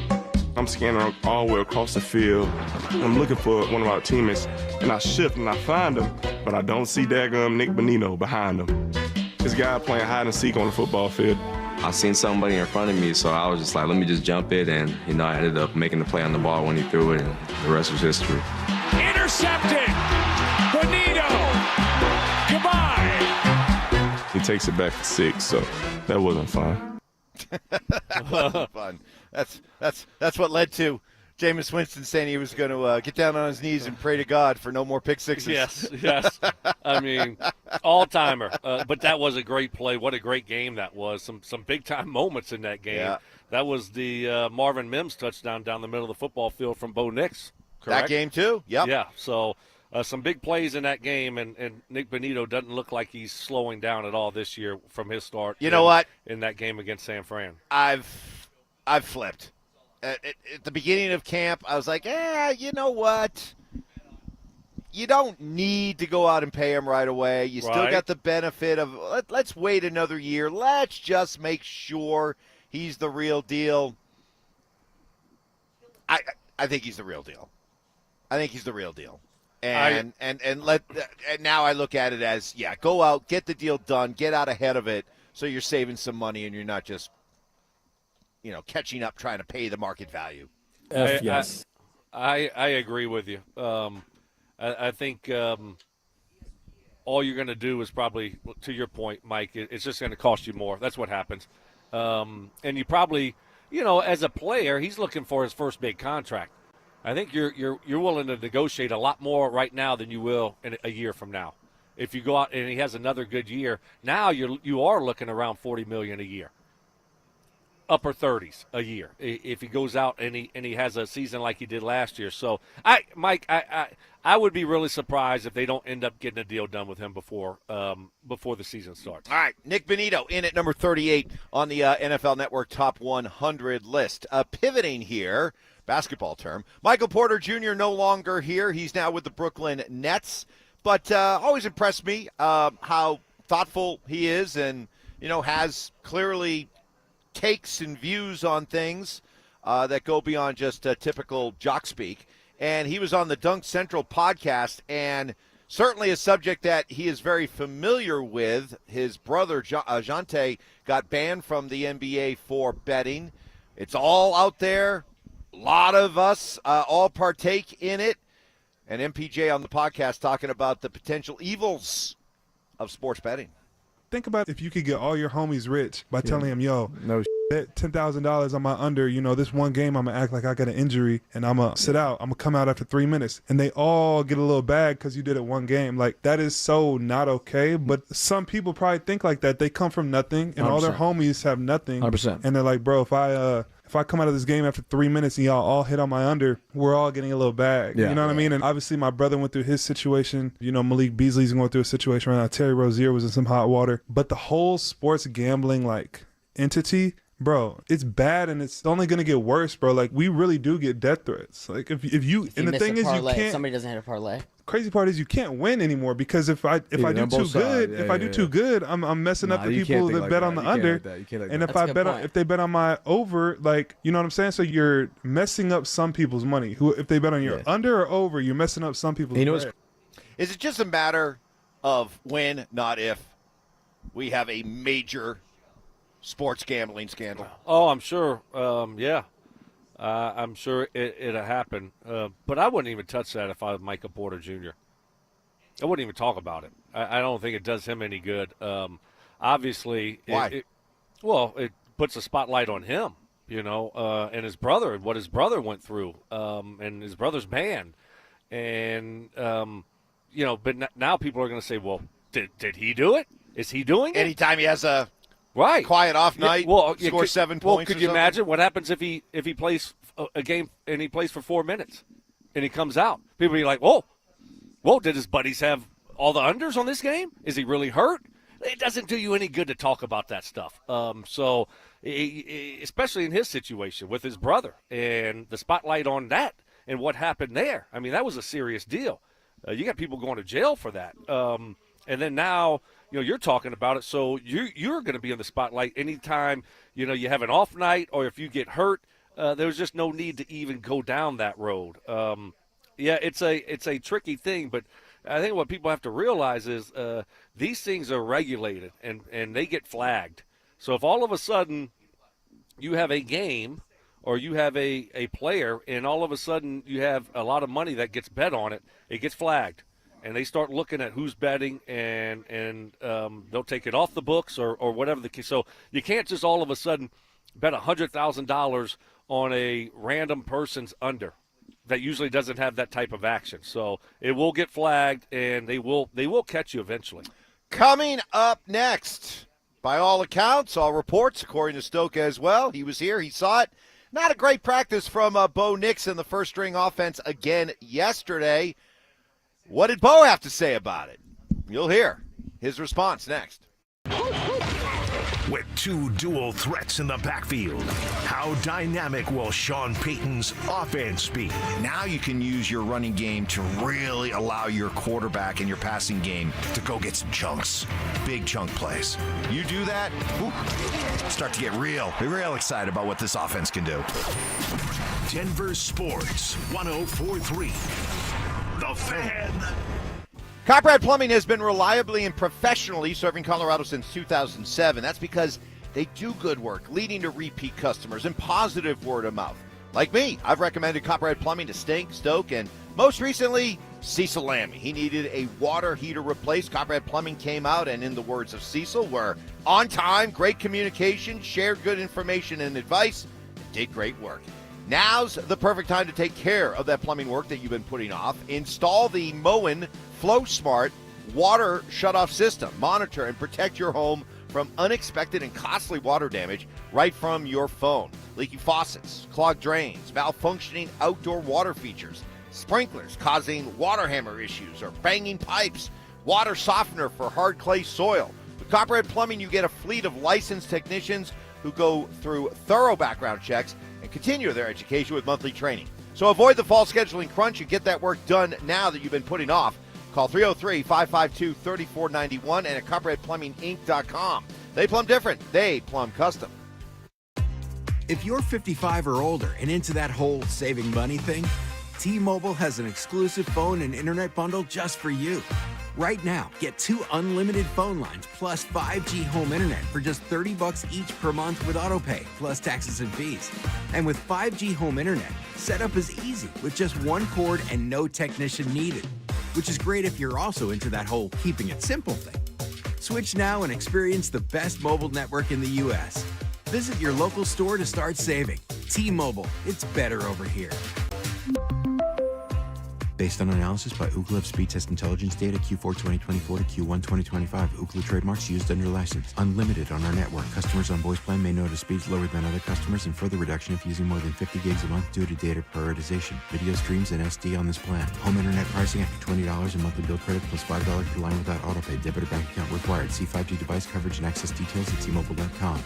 I'm scanning all the way across the field. I'm looking for one of our teammates, and I shift and I find him, but I don't see daggum Nick Bonito behind him. This guy playing hide and seek on the football field. I seen somebody in front of me, so I was just like, let me just jump it, and I ended up making the play on the ball when he threw it, and the rest was history. Intercepted! Bonito! Goodbye! He takes it back for 6, so that wasn't fun. That wasn't fun. That's what led to Jameis Winston saying he was going to get down on his knees and pray to God for no more pick 6s. Yes. I mean, all-timer. But that was a great play. What a great game that was. Some big-time moments in that game. Yeah. That was the Marvin Mims touchdown down the middle of the football field from Bo Nix, correct? That game too? Yep. Yeah, so some big plays in that game, and Nick Bonito doesn't look like he's slowing down at all this year from his start. You know what? In that game against San Fran. I've flipped. At the beginning of camp, I was like, you know what? You don't need to go out and pay him right away. You still got the benefit of let's wait another year. Let's just make sure he's the real deal. I think he's the real deal. I think he's the real deal. And now I look at it as, go out, get the deal done, get out ahead of it so you're saving some money and you're not just, catching up trying to pay the market value. Yes. I agree with you. I think all you're going to do is probably, to your point, Mike, it's just going to cost you more. That's what happens. And you probably, as a player, he's looking for his first big contract. I think you're willing to negotiate a lot more right now than you will in a year from now. If you go out and he has another good year, now you are looking around $40 million a year, upper 30s a year. If he goes out and he has a season like he did last year. So Mike, I would be really surprised if they don't end up getting a deal done with him before the season starts. All right, Nick Bonito in at number 38 on the NFL Network Top 100 list. Pivoting here. Basketball term. Michael Porter Jr. no longer here. He's now with the Brooklyn Nets. But always impressed me how thoughtful he is and, has clearly takes and views on things that go beyond just typical jock speak. And he was on the Dunk Central podcast, and certainly a subject that he is very familiar with. His brother, Jante, got banned from the NBA for betting. It's all out there. A lot of us all partake in it. And MPJ on the podcast talking about the potential evils of sports betting. Think about if you could get all your homies rich by telling them, bet $10,000 on my under, this one game I'm going to act like I got an injury and I'm going to sit out. I'm going to come out after 3 minutes. And they all get a little bag because you did it one game. Like, that is so not okay. But some people probably think like that. They come from nothing and 100%. All their homies have nothing. 100%. And they're like, bro, if I come out of this game after 3 minutes and y'all all hit on my under, we're all getting a little bag. Yeah. You know what I mean? And obviously my brother went through his situation. Malik Beasley's going through a situation right now. Terry Rozier was in some hot water. But the whole sports gambling, entity, bro, it's bad and it's only going to get worse, bro. Like, we really do get death threats. Like, if you and the thing is, you can't. If somebody doesn't hit a parlay. Crazy part is you can't win anymore because if I do too good, I'm messing up the people that bet on the under. And if they bet on my over, you know what I'm saying? So you're messing up some people's money. If they bet on your under or over, you're messing up some people's money. Is it just a matter of when, not if, we have a major sports gambling scandal? Oh, I'm sure. I'm sure it'll happen. But I wouldn't even touch that if I was Michael Porter Jr. I wouldn't even talk about it. I don't think it does him any good. Obviously, why? It puts a spotlight on him, and his brother, and what his brother went through, and his brother's banned. And, but now people are going to say, well, did he do it? Is he doing it? Anytime he has a quiet off night, score 7 points. Well, could you imagine what happens if he plays a game and he plays for 4 minutes and he comes out? People be like, whoa, did his buddies have all the unders on this game? Is he really hurt? It doesn't do you any good to talk about that stuff. So especially in his situation with his brother and the spotlight on that and what happened there. I mean, that was a serious deal. You got people going to jail for that. And then now, you're talking about it, so you're going to be in the spotlight anytime, you have an off night or if you get hurt. There's just no need to even go down that road. It's a tricky thing, but I think what people have to realize is these things are regulated and they get flagged. So if all of a sudden you have a game or you have a player and all of a sudden you have a lot of money that gets bet on it, it gets flagged. And they start looking at who's betting, and they'll take it off the books or whatever the case. So you can't just all of a sudden bet $100,000 on a random person's under. That usually doesn't have that type of action. So it will get flagged, and they will catch you eventually. Coming up next, by all accounts, all reports, according to Stoke as well, he was here, he saw it. Not a great practice from Bo Nix in the first-string offense again yesterday. What did Bo have to say about it? You'll hear his response next. With two dual threats in the backfield, how dynamic will Sean Payton's offense be? Now you can use your running game to really allow your quarterback and your passing game to go get some chunks, big chunk plays. You do that, start to get real excited about what this offense can do. Denver Sports 104.3. The Fan. Copperhead Plumbing has been reliably and professionally serving Colorado since 2007. That's because they do good work, leading to repeat customers and positive word of mouth. Like me, I've recommended Copperhead Plumbing to Stink, Stoke, and most recently, Cecil Lammy. He needed a water heater replaced. Copperhead Plumbing came out, and in the words of Cecil, were on time, great communication, shared good information and advice, and did great work. Now's the perfect time to take care of that plumbing work that you've been putting off. Install the Moen Flow Smart water shutoff system. Monitor and protect your home from unexpected and costly water damage right from your phone. Leaky faucets, clogged drains, malfunctioning outdoor water features, sprinklers causing water hammer issues or banging pipes, water softener for hard clay soil. With Copperhead Plumbing, you get a fleet of licensed technicians who go through thorough background checks and continue their education with monthly training. So avoid the fall scheduling crunch and get that work done now that you've been putting off. Call 303-552-3491 and at CopperheadPlumbingInc.com. They plumb different. They plumb custom. If you're 55 or older and into that whole saving money thing, T-Mobile has an exclusive phone and internet bundle just for you. Right now, get 2 unlimited phone lines plus 5G home internet for just $30 each per month with AutoPay, plus taxes and fees. And with 5G home internet, setup is easy with just one cord and no technician needed, which is great if you're also into that whole keeping it simple thing. Switch now and experience the best mobile network in the U.S. Visit your local store to start saving. T-Mobile, it's better over here. Based on analysis by Ookla of speed test intelligence data Q4 2024 to Q1 2025. Ookla trademarks used under license. Unlimited on our network. Customers on voice plan may notice speeds lower than other customers and further reduction if using more than 50 gigs a month due to data prioritization. Video streams and SD on this plan. Home internet pricing after $20 in monthly bill credit plus $5 per line without autopay. Debit or bank account required. See 5G device coverage and access details at T-Mobile.com.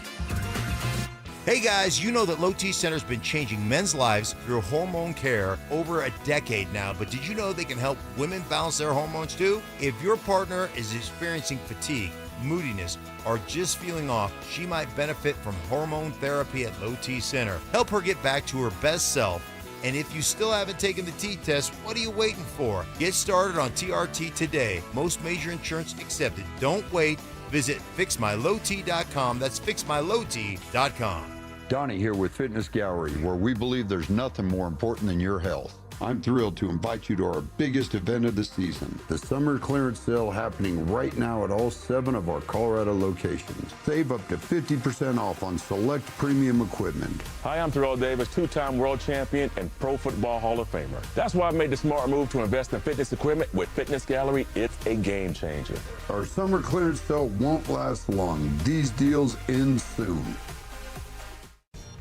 Hey guys, you know that Low T Center's been changing men's lives through hormone care over a decade now, but did you know they can help women balance their hormones too? If your partner is experiencing fatigue, moodiness, or just feeling off, she might benefit from hormone therapy at Low T Center. Help her get back to her best self. And if you still haven't taken the T-test, what are you waiting for? Get started on TRT today. Most major insurance accepted. Don't wait. Visit FixMyLowT.com. That's FixMyLowT.com. Donnie here with Fitness Gallery, where we believe there's nothing more important than your health. I'm thrilled to invite you to our biggest event of the season, the summer clearance sale happening right now at all 7 of our Colorado locations. Save up to 50% off on select premium equipment. Hi, I'm Terrell Davis, 2-time world champion and Pro Football Hall of Famer. That's why I made the smart move to invest in fitness equipment with Fitness Gallery. It's a game changer. Our summer clearance sale won't last long. These deals end soon.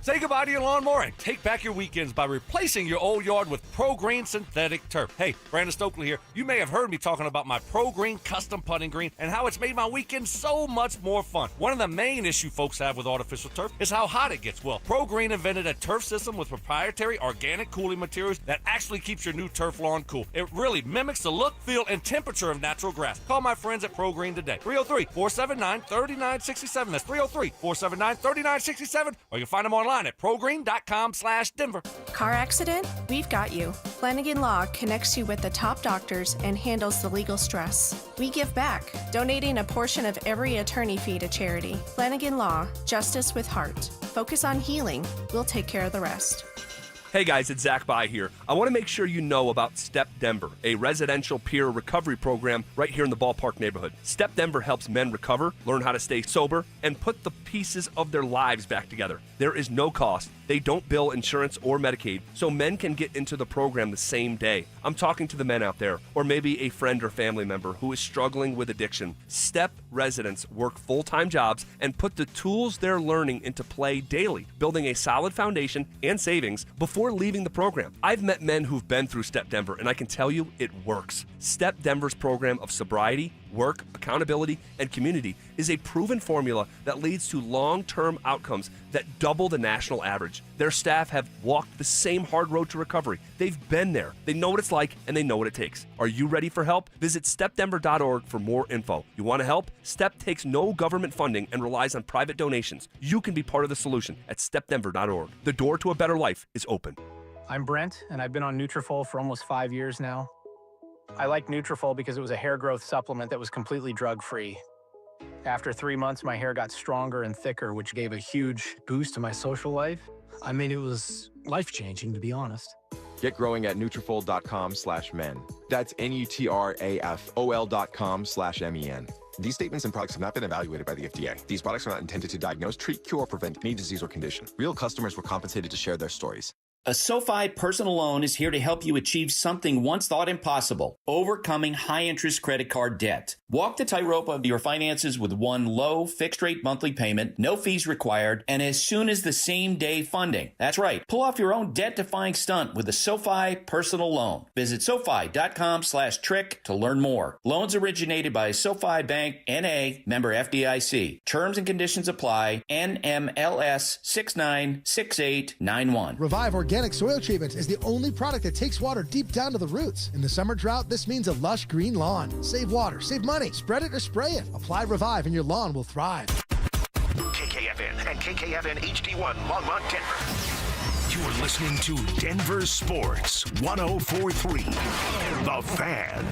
Say goodbye to your lawnmower and take back your weekends by replacing your old yard with Pro Green synthetic turf. Hey, Brandon Stokley here. You may have heard me talking about my Pro Green custom putting green and how it's made my weekend so much more fun. One of the main issues folks have with artificial turf is how hot it gets. Well, Pro Green invented a turf system with proprietary organic cooling materials that actually keeps your new turf lawn cool. It really mimics the look, feel, and temperature of natural grass. Call my friends at Pro Green today. 303-479-3967. That's 303-479-3967. Or you can find them online at progreen.com/Denver. Car accident? We've got you. Flanagan Law connects you with the top doctors and handles the legal stress. We give back, donating a portion of every attorney fee to charity. Flanagan Law, justice with heart. Focus on healing. We'll take care of the rest. Hey guys, it's Zach By here. I want to make sure you know about Step Denver, a residential peer recovery program right here in the Ballpark neighborhood. Step Denver helps men recover, learn how to stay sober, and put the pieces of their lives back together. There is no cost. They don't bill insurance or Medicaid, so men can get into the program the same day. I'm talking to the men out there, or maybe a friend or family member who is struggling with addiction. Step residents work full-time jobs and put the tools they're learning into play daily, building a solid foundation and savings before leaving the program. I've met met men who've been through Step Denver, and I can tell you it works. Step Denver's program of sobriety, work, accountability, and community is a proven formula that leads to long-term outcomes that double the national average. Their staff have walked the same hard road to recovery. They've been there. They know what it's like, and they know what it takes. Are you ready for help? Visit stepdenver.org for more info. You want to help? STEP takes no government funding and relies on private donations. You can be part of the solution at stepdenver.org. The door to a better life is open. I'm Brent, and I've been on Nutrafol for almost 5 years now. I like Nutrafol because it was a hair growth supplement that was completely drug-free. After 3 months, my hair got stronger and thicker, which gave a huge boost to my social life. I mean, it was life-changing, to be honest. Get growing at Nutrafol.com/men. That's Nutrafol.com/MEN. These statements and products have not been evaluated by the FDA. These products are not intended to diagnose, treat, cure, or prevent any disease or condition. Real customers were compensated to share their stories. A SoFi personal loan is here to help you achieve something once thought impossible, overcoming high-interest credit card debt. Walk the tightrope of your finances with one low, fixed-rate monthly payment, no fees required, and as soon as the same-day funding. That's right. Pull off your own debt-defying stunt with a SoFi personal loan. Visit SoFi.com/trick to learn more. Loans originated by SoFi Bank, N.A., member FDIC. Terms and conditions apply. NMLS 696891. Revive Organic Soil Treatment is the only product that takes water deep down to the roots. In the summer drought, this means a lush green lawn. Save water, save money, spread it or spray it. Apply Revive and your lawn will thrive. KKFN and KKFN HD1 Longmont, Denver. You're listening to Denver Sports 104.3. The Fan.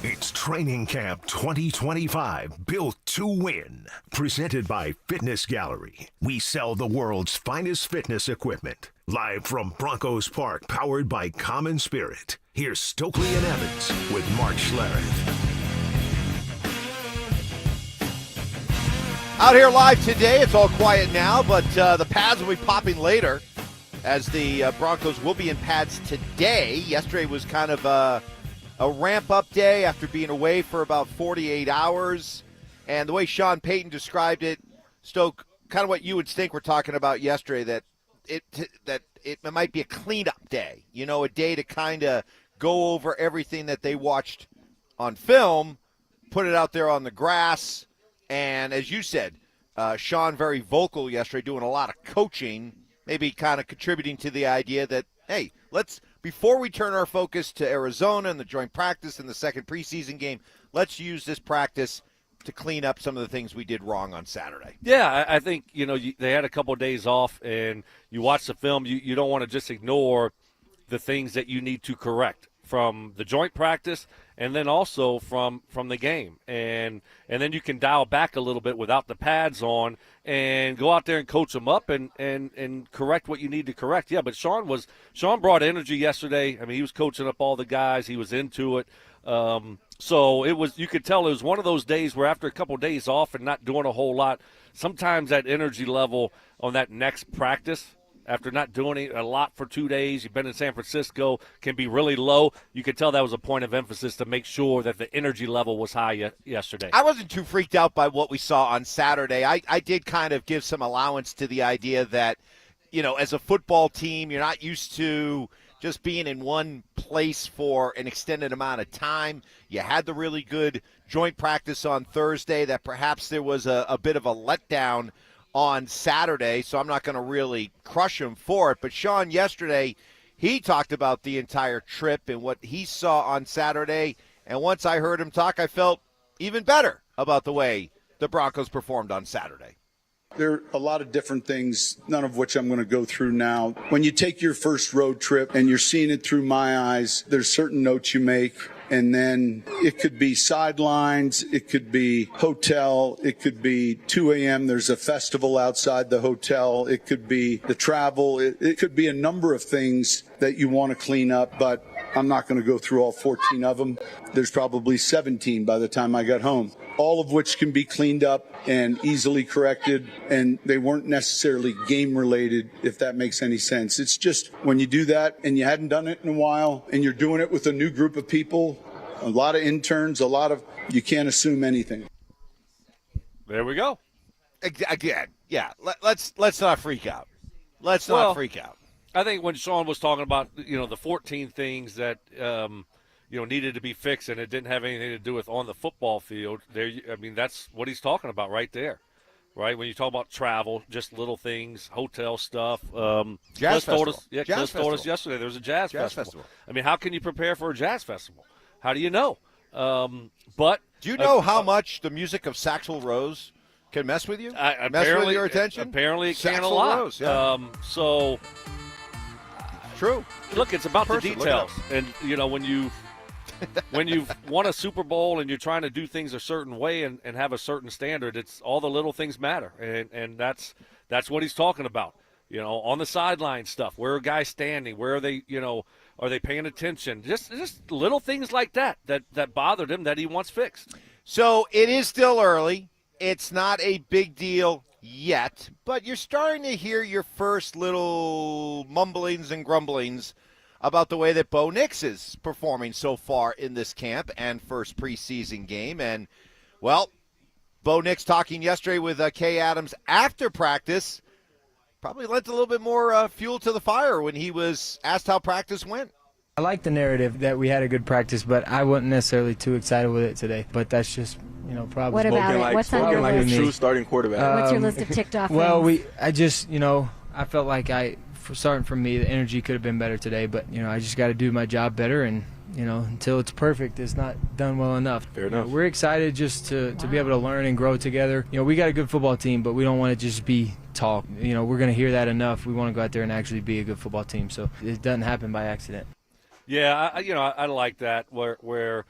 It's Training Camp 2025, built to win. Presented by Fitness Gallery. We sell the world's finest fitness equipment. Live from Broncos Park, powered by Common Spirit. Here's Stokley and Evans with Mark Schlereth. Out here live today, it's all quiet now, but the pads will be popping later as the Broncos will be in pads today. Yesterday was kind of a ramp-up day after being away for about 48 hours. And the way Sean Payton described it, Stoke, kind of what you would think we're talking about yesterday, that it might be a cleanup day, a day to kind of go over everything that they watched on film, put it out there on the grass. And as you said, Sean very vocal yesterday, doing a lot of coaching, maybe kind of contributing to the idea that, hey, before we turn our focus to Arizona and the joint practice and the second preseason game, let's use this practice to clean up some of the things we did wrong on Saturday. Yeah, I think, they had a couple of days off, and you watch the film, you don't want to just ignore the things that you need to correct from the joint practice and then also from the game. And then you can dial back a little bit without the pads on and go out there and coach them up and correct what you need to correct. Yeah, but Sean brought energy yesterday. I mean, he was coaching up all the guys. He was into it. So you could tell it was one of those days where after a couple of days off and not doing a whole lot, sometimes that energy level on that next practice, after not doing a lot for 2 days, you've been in San Francisco, can be really low. You could tell that was a point of emphasis to make sure that the energy level was high yesterday. I wasn't too freaked out by what we saw on Saturday. I did kind of give some allowance to the idea that, as a football team, you're not used to just being in one place for an extended amount of time. You had the really good joint practice on Thursday, that perhaps there was a bit of a letdown on Saturday, so I'm not going to really crush him for it. But Sean, yesterday, he talked about the entire trip and what he saw on Saturday. And once I heard him talk, I felt even better about the way the Broncos performed on Saturday. There are a lot of different things, none of which I'm going to go through now. When you take your first road trip and you're seeing it through my eyes, there's certain notes you make. And then it could be sidelines, it could be hotel, it could be 2 a.m. There's a festival outside the hotel, it could be the travel, it could be a number of things that you want to clean up, but I'm not going to go through all 14 of them. There's probably 17 by the time I got home, all of which can be cleaned up and easily corrected, and they weren't necessarily game related, if that makes any sense. It's just when you do that and you hadn't done it in a while and you're doing it with a new group of people, a lot of interns, you can't assume anything. There we go. Again, yeah, let's not freak out. Let's not freak out. I think when Sean was talking about, the 14 things that, needed to be fixed and it didn't have anything to do with on the football field, that's what he's talking about right there, right? When you talk about travel, just little things, hotel stuff. Jazz festival. Chris told us yesterday there was a jazz festival. I mean, how can you prepare for a jazz festival? How do you know? But do you know how much the music of Saxel Rose can mess with you? Mess with your attention? Apparently it can a Saxel lot. Rose, yeah. So true. Look, it's about the Person, details. And, when you've won a Super Bowl and you're trying to do things a certain way and have a certain standard, it's all the little things matter. And that's what he's talking about. On the sideline stuff, where are guys standing? Where are they, are they paying attention? Just little things like that bothered him that he wants fixed. So it is still early. It's not a big deal yet, but you're starting to hear your first little mumblings and grumblings about the way that Bo Nix is performing so far in this camp and first preseason game. And, well, Bo Nix talking yesterday with Kay Adams after practice probably lent a little bit more fuel to the fire when he was asked how practice went. I like the narrative that we had a good practice, but I wasn't necessarily too excited with it today. But that's just, probably. What about it? What's on your list? A true starting quarterback. What's your list of ticked off Well, things? I just, I felt like starting from me, the energy could have been better today. But, I just got to do my job better. And, until it's perfect, it's not done well enough. Fair enough. We're excited just to be able to learn and grow together. We got a good football team, but we don't want to just be talk. We're going to hear that enough. We want to go out there and actually be a good football team. So it doesn't happen by accident. Yeah, I like that where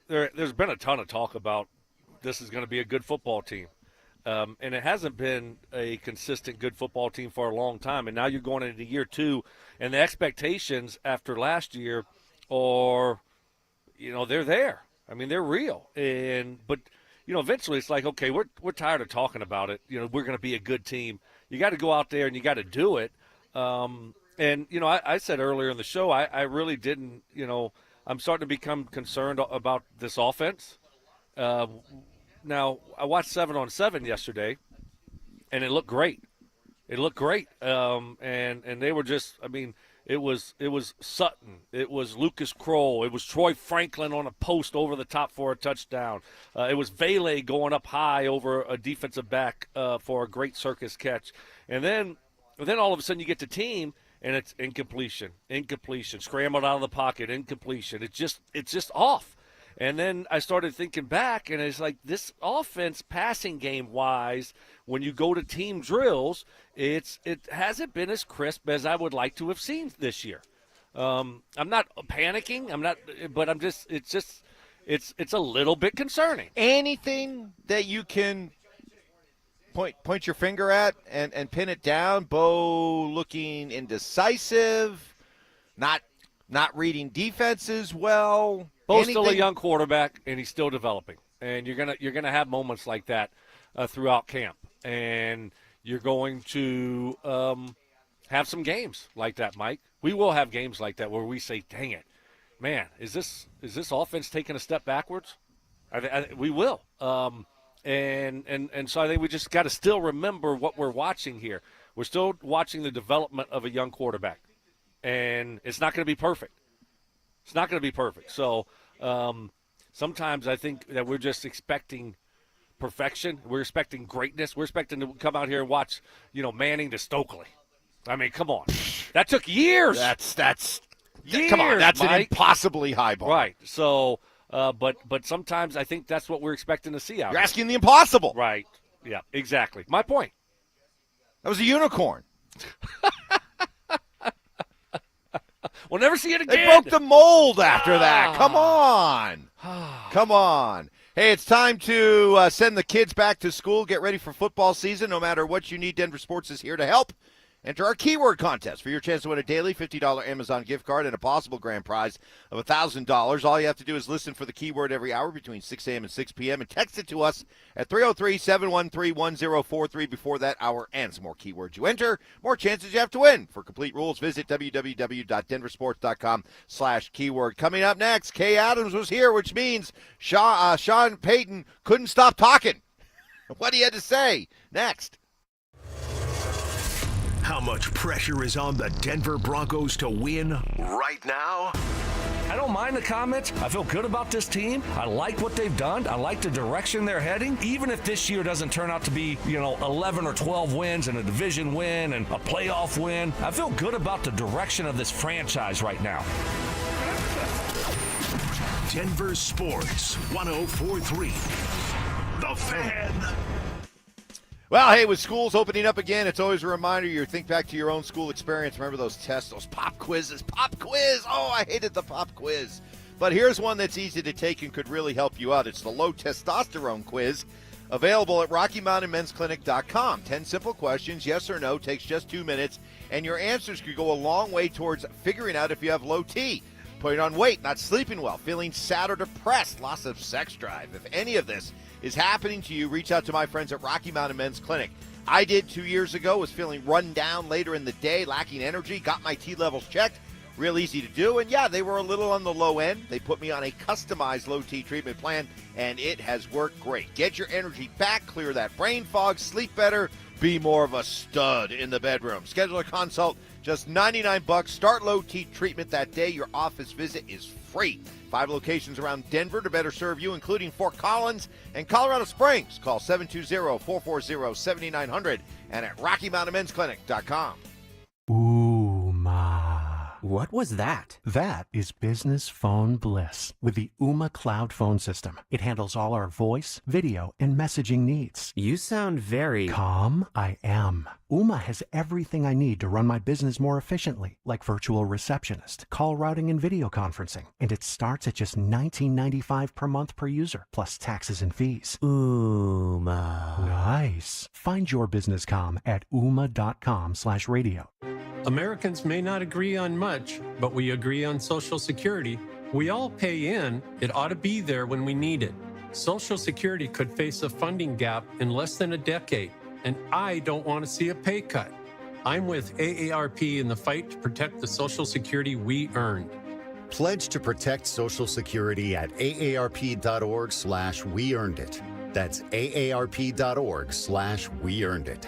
there's been a ton of talk about this is going to be a good football team. And it hasn't been a consistent good football team for a long time. And now you're going into year 2, and the expectations after last year are, they're there. I mean, they're real. But eventually it's like, okay, we're tired of talking about it. We're going to be a good team. You got to go out there and you got to do it. And, I said earlier in the show, I really didn't, I'm starting to become concerned about this offense. Now, I watched 7-on-7 yesterday, and it looked great. And they were just, it was Sutton. It was Lucas Kroll. It was Troy Franklin on a post over the top for a touchdown. It was Vele going up high over a defensive back for a great circus catch. And then all of a sudden you get to team, and it's incompletion, scrambled out of the pocket, incompletion. It's just off. And then I started thinking back, and it's like this offense passing game-wise, when you go to team drills, it hasn't been as crisp as I would like to have seen this year. I'm not panicking. It's a little bit concerning. Anything that you can point your finger at and pin it down? Bo looking indecisive, not reading defenses well. Bo's still a young quarterback, and he's still developing. And you're gonna have moments like that throughout camp, and you're going to have some games like that, Mike. We will have games like that where we say, "Dang it, man, is this offense taking a step backwards?" We will, and so I think we just got to still remember what we're watching here. We're still watching the development of a young quarterback, and it's not going to be perfect. It's not going to be perfect. So sometimes I think that we're just expecting perfection. We're expecting greatness. We're expecting to come out here and watch, Manning to Stokley. I mean, come on. That took years. That's years, come on. That's Mike. an impossibly high bar. Right. So, but sometimes I think that's what we're expecting to see out. You're asking the impossible. Right. Yeah. Exactly. My point. That was a unicorn. We'll never see it again. They broke the mold after that. Come on. Come on. Hey, it's time to send the kids back to school, get ready for football season. No matter what you need, Denver Sports is here to help. Enter our keyword contest for your chance to win a daily $50 Amazon gift card and a possible grand prize of $1,000. All you have to do is listen for the keyword every hour between 6 a.m. and 6 p.m. and text it to us at 303-713-1043 before that hour ends. The more keywords you enter, more chances you have to win. For complete rules, visit www.denversports.com/keyword. Coming up next, Kay Adams was here, which means Sean Payton couldn't stop talking. What he had to say next. How much pressure is on the Denver Broncos to win right now? I don't mind the comments. I feel good about this team. I like what they've done. I like the direction they're heading. Even if this year doesn't turn out to be, 11 or 12 wins and a division win and a playoff win, I feel good about the direction of this franchise right now. Denver Sports 104.3. The Fan. Well, hey, with schools opening up again, it's always a reminder you think back to your own school experience. Remember those tests, those pop quizzes. Pop quiz! Oh, I hated the pop quiz. But here's one that's easy to take and could really help you out. It's the low testosterone quiz, available at RockyMountainMen'sClinic.com. 10 simple questions, yes or no, takes just 2 minutes, and your answers could go a long way towards figuring out if you have low T. Putting on weight, not sleeping well, feeling sad or depressed, loss of sex drive. If any of this is happening to you, reach out to my friends at Rocky Mountain Men's Clinic. I did 2 years ago, was feeling run down later in the day, lacking energy, got my T levels checked. Real easy to do, and yeah, they were a little on the low end. They put me on a customized low T treatment plan, and it has worked great. Get your energy back, clear that brain fog, sleep better, be more of a stud in the bedroom. Schedule a consult, just $99. Start low T treatment that day. Your office visit is free. 5 locations around Denver to better serve you, including Fort Collins and Colorado Springs. Call 720-440-7900 and at RockyMountainMen'sClinic.com. Ooh, ma. What was that? That is business phone bliss with the Ooma Cloud phone system. It handles all our voice, video, and messaging needs. You sound very... Calm, I am. Ooma has everything I need to run my business more efficiently, like virtual receptionist, call routing, and video conferencing. And it starts at just $19.95 per month per user, plus taxes and fees. Ooma. Nice. Find your business comm at ooma.com/radio. Americans may not agree on much, but we agree on Social Security. We all pay in. It ought to be there when we need it. Social Security could face a funding gap in less than a decade, and I don't want to see a pay cut. I'm with AARP in the fight to protect the Social Security we earned. Pledge to protect Social Security at aarp.org/weearnedit. That's aarp.org/weearnedit.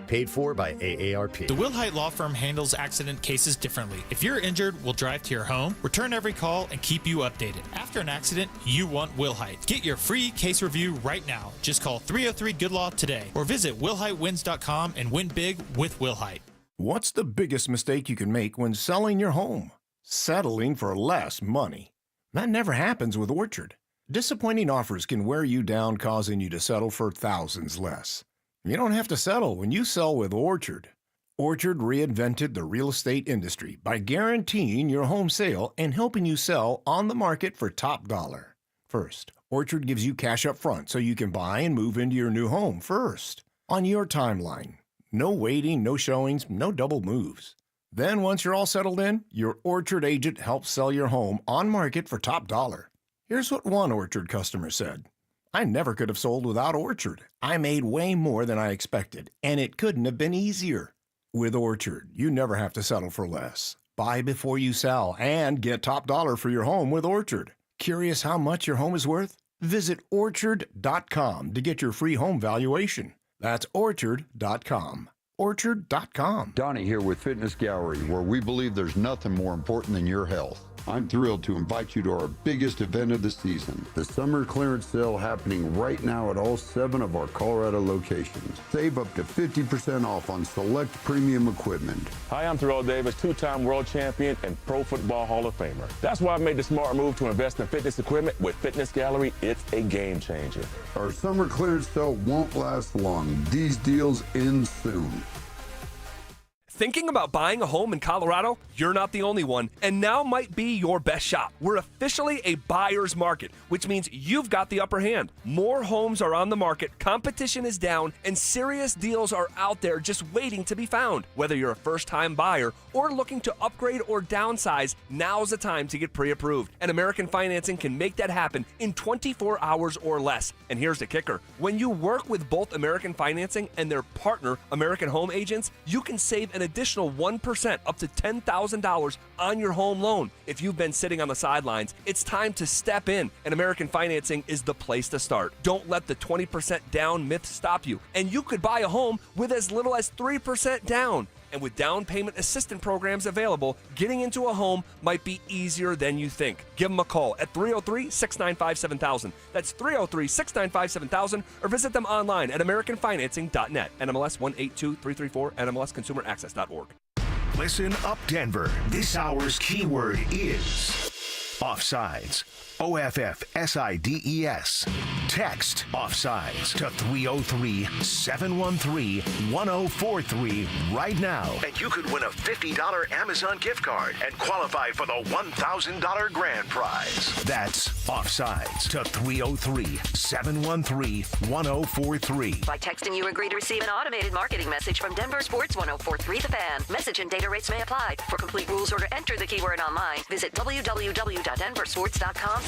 Paid for by AARP. The Wilhite Law Firm handles accident cases differently. If you're injured, we'll drive to your home, return every call, and keep you updated. After an accident, you want Wilhite. Get your free case review right now. Just call 303-GOOD-LAW today or visit WilhiteWins.com and win big with Wilhite. What's the biggest mistake you can make when selling your home? Settling for less money. That never happens with Orchard. Disappointing offers can wear you down, causing you to settle for thousands less. You don't have to settle when you sell with Orchard. Orchard reinvented the real estate industry by guaranteeing your home sale and helping you sell on the market for top dollar. First, Orchard gives you cash up front so you can buy and move into your new home first, on your timeline. No waiting, no showings, no double moves. Then once you're all settled in, your Orchard agent helps sell your home on market for top dollar. Here's what one Orchard customer said. I never could have sold without Orchard. I made way more than I expected, and it couldn't have been easier. With Orchard, you never have to settle for less. Buy before you sell and get top dollar for your home with Orchard. Curious how much your home is worth? Visit Orchard.com to get your free home valuation. That's Orchard.com. Orchard.com. Donnie here with Fitness Gallery, where we believe there's nothing more important than your health. I'm thrilled to invite you to our biggest event of the season, the summer clearance sale happening right now at all 7 of our Colorado locations. Save up to 50% off on select premium equipment. Hi, I'm Terrell Davis, 2-time world champion and Pro Football Hall of Famer. That's why I made the smart move to invest in fitness equipment with Fitness Gallery. It's a game changer. Our summer clearance sale won't last long. These deals end soon. Thinking about buying a home in Colorado? You're not the only one, and now might be your best shot. We're officially a buyer's market, which means you've got the upper hand. More homes are on the market, competition is down, and serious deals are out there just waiting to be found. Whether you're a first-time buyer or looking to upgrade or downsize, now's the time to get pre-approved. And American Financing can make that happen in 24 hours or less. And here's the kicker. When you work with both American Financing and their partner, American Home Agents, you can save an additional 1% up to $10,000 on your home loan. If you've been sitting on the sidelines, it's time to step in, and American Financing is the place to start. Don't let the 20% down myth stop you, and you could buy a home with as little as 3% down. And with down payment assistance programs available, getting into a home might be easier than you think. Give them a call at 303-695-7000. That's 303-695-7000, or visit them online at AmericanFinancing.net. NMLS 182334, NMLSConsumerAccess.org. Listen up, Denver. This hour's keyword is offsides. OFFSIDES. Text offsides to 303-713-1043 right now. And you could win a $50 Amazon gift card and qualify for the $1,000 grand prize. That's offsides to 303-713-1043. By texting, you agree to receive an automated marketing message from DenverSports 1043 The Fan. Message and data rates may apply. For complete rules or to enter the keyword online, visit www.denversports.com/keyword.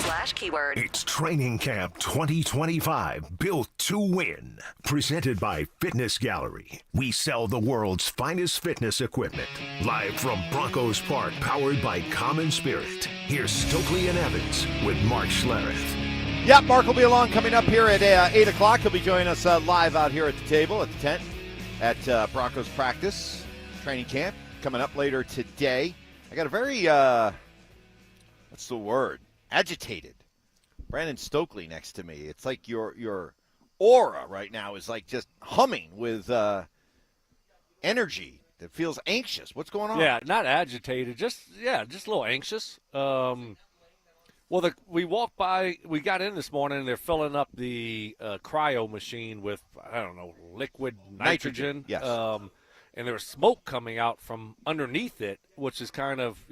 It's Training Camp 2025, built to win. Presented by Fitness Gallery. We sell the world's finest fitness equipment. Live from Broncos Park, powered by Common Spirit. Here's Stokley and Evans with Mark Schlereth. Yeah, Mark will be along coming up here at 8 o'clock. He'll be joining us live out here at the table, at the tent, at Broncos practice, training camp, coming up later today. I got a very, what's the word? Agitated Brandon Stokley next to me. It's like your aura right now is like just humming with energy that feels anxious. What's going on? Yeah, not agitated, just a little anxious. Well, we walked by, we got in this morning, and they're filling up the cryo machine with, I don't know, liquid nitrogen. Yes. And there was smoke coming out from underneath it, which is kind of,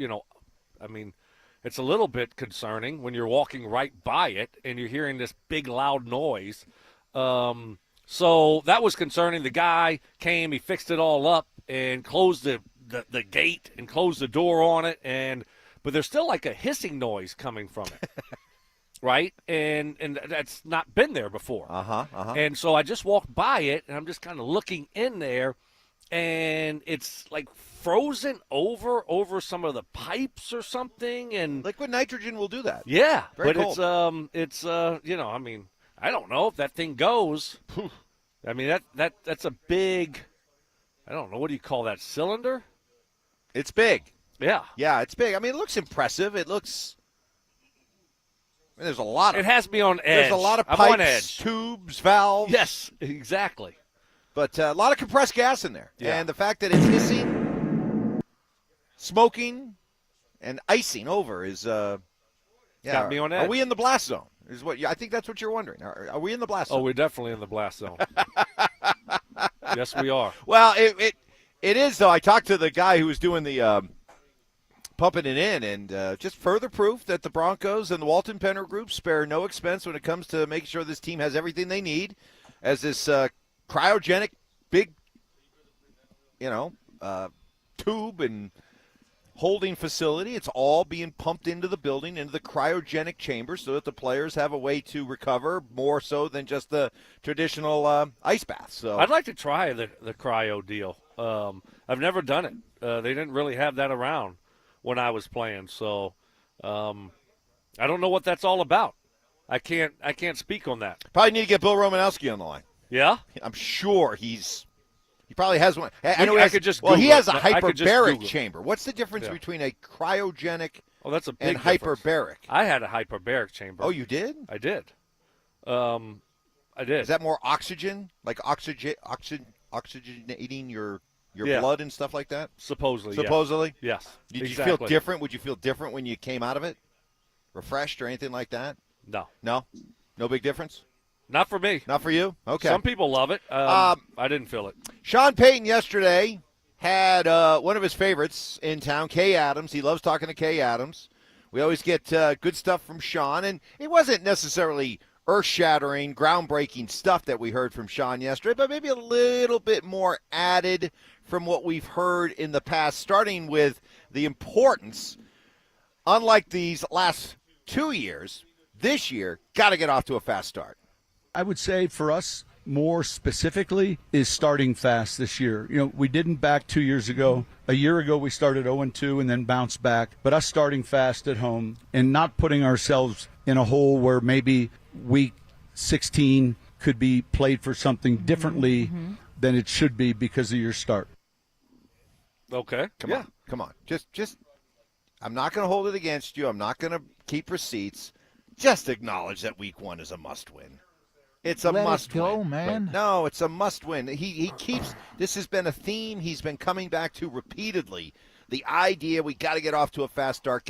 it's a little bit concerning when you're walking right by it and you're hearing this big, loud noise. So that was concerning. The guy came, he fixed it all up and closed the gate and closed the door on it, but there's still like a hissing noise coming from it, right? And that's not been there before. And so I just walked by it, and I'm just kind of looking in there, and it's like frozen over some of the pipes or something. And liquid nitrogen will do that. Yeah, Very but cold. it's I don't know if that thing goes. That's a big. I don't know. What do you call that? Cylinder? It's big. Yeah. Yeah, it's big. It looks impressive. It looks. There's a lot of. It has me on edge. There's a lot of I'm on pipes, edge. tubes, valves. Yes, exactly. But a lot of compressed gas in there. Yeah. And the fact that it's hissing, smoking, and icing over is. Got me on edge. Are we in the blast zone? I think that's what you're wondering. Are we in the blast zone? Oh, we're definitely in the blast zone. Yes, we are. Well, it is, though. I talked to the guy who was doing the pumping it in, and just further proof that the Broncos and the Walton Penner Group spare no expense when it comes to making sure this team has everything they need as this cryogenic big, tube and holding facility. It's all being pumped into the building, into the cryogenic chamber, so that the players have a way to recover more so than just the traditional ice bath. So I'd like to try the cryo deal. I've never done it. They didn't really have that around when I was playing, so I don't know what that's all about. I can't speak on that. Probably need to get Bill Romanowski on the line. Yeah? I'm sure he probably has one. I could just Google he has it. a hyperbaric chamber. What's the difference between a cryogenic that's a big and hyperbaric? I had a hyperbaric chamber. Oh, you did? I did. I did. Is that more oxygen? Like oxygenating your blood and stuff like that? Supposedly? Yes. Did exactly. you feel different? Would you feel different when you came out of it? Refreshed or anything like that? No. No big difference? Not for me. Not for you? Okay. Some people love it. I didn't feel it. Sean Payton yesterday had one of his favorites in town, Kay Adams. He loves talking to Kay Adams. We always get good stuff from Sean, and it wasn't necessarily earth-shattering, groundbreaking stuff that we heard from Sean yesterday, but maybe a little bit more added from what we've heard in the past, starting with the importance, unlike these last 2 years, this year, got to get off to a fast start. I would say for us, more specifically, is starting fast this year. We didn't back 2 years ago. A year ago, we started 0-2 and then bounced back. But us starting fast at home and not putting ourselves in a hole where maybe week 16 could be played for something differently than it should be because of your start. Okay. Come on. Just. I'm not going to hold it against you. I'm not going to keep receipts. Just acknowledge that Week 1 is a must-win. It's a must-win. Let it go, man. No, it's a must-win. He keeps. This has been a theme he's been coming back to repeatedly. The idea we got to get off to a fast start.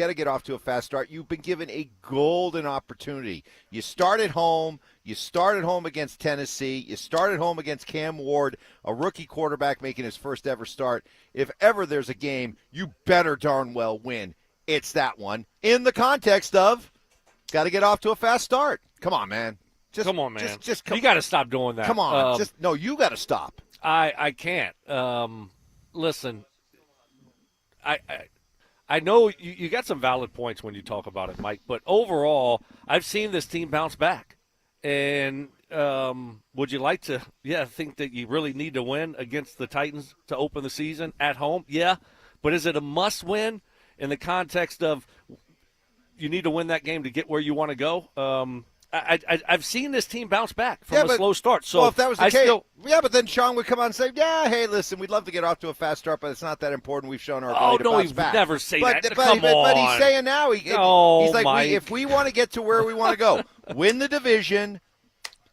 You've been given a golden opportunity. You start at home. You start at home against Tennessee. You start at home against Cam Ward, a rookie quarterback making his first ever start. If ever there's a game, you better darn well win. It's that one in the context of got to get off to a fast start. Come on, man. Come on, man. Just you got to stop doing that. Come on. You got to stop. I can't. Listen, I know you got some valid points when you talk about it, Mike, but overall, I've seen this team bounce back. And would you like to, think that you really need to win against the Titans to open the season at home? Yeah. But is it a must-win in the context of you need to win that game to get where you want to go? I've seen this team bounce back from a slow start. So if that was the case, but then Sean would come on and say, hey, listen, we'd love to get off to a fast start, but it's not that important. We've shown our ability to bounce back. Never say but, that. But he's saying now, he's like, if we want to get to where we want to go, win the division,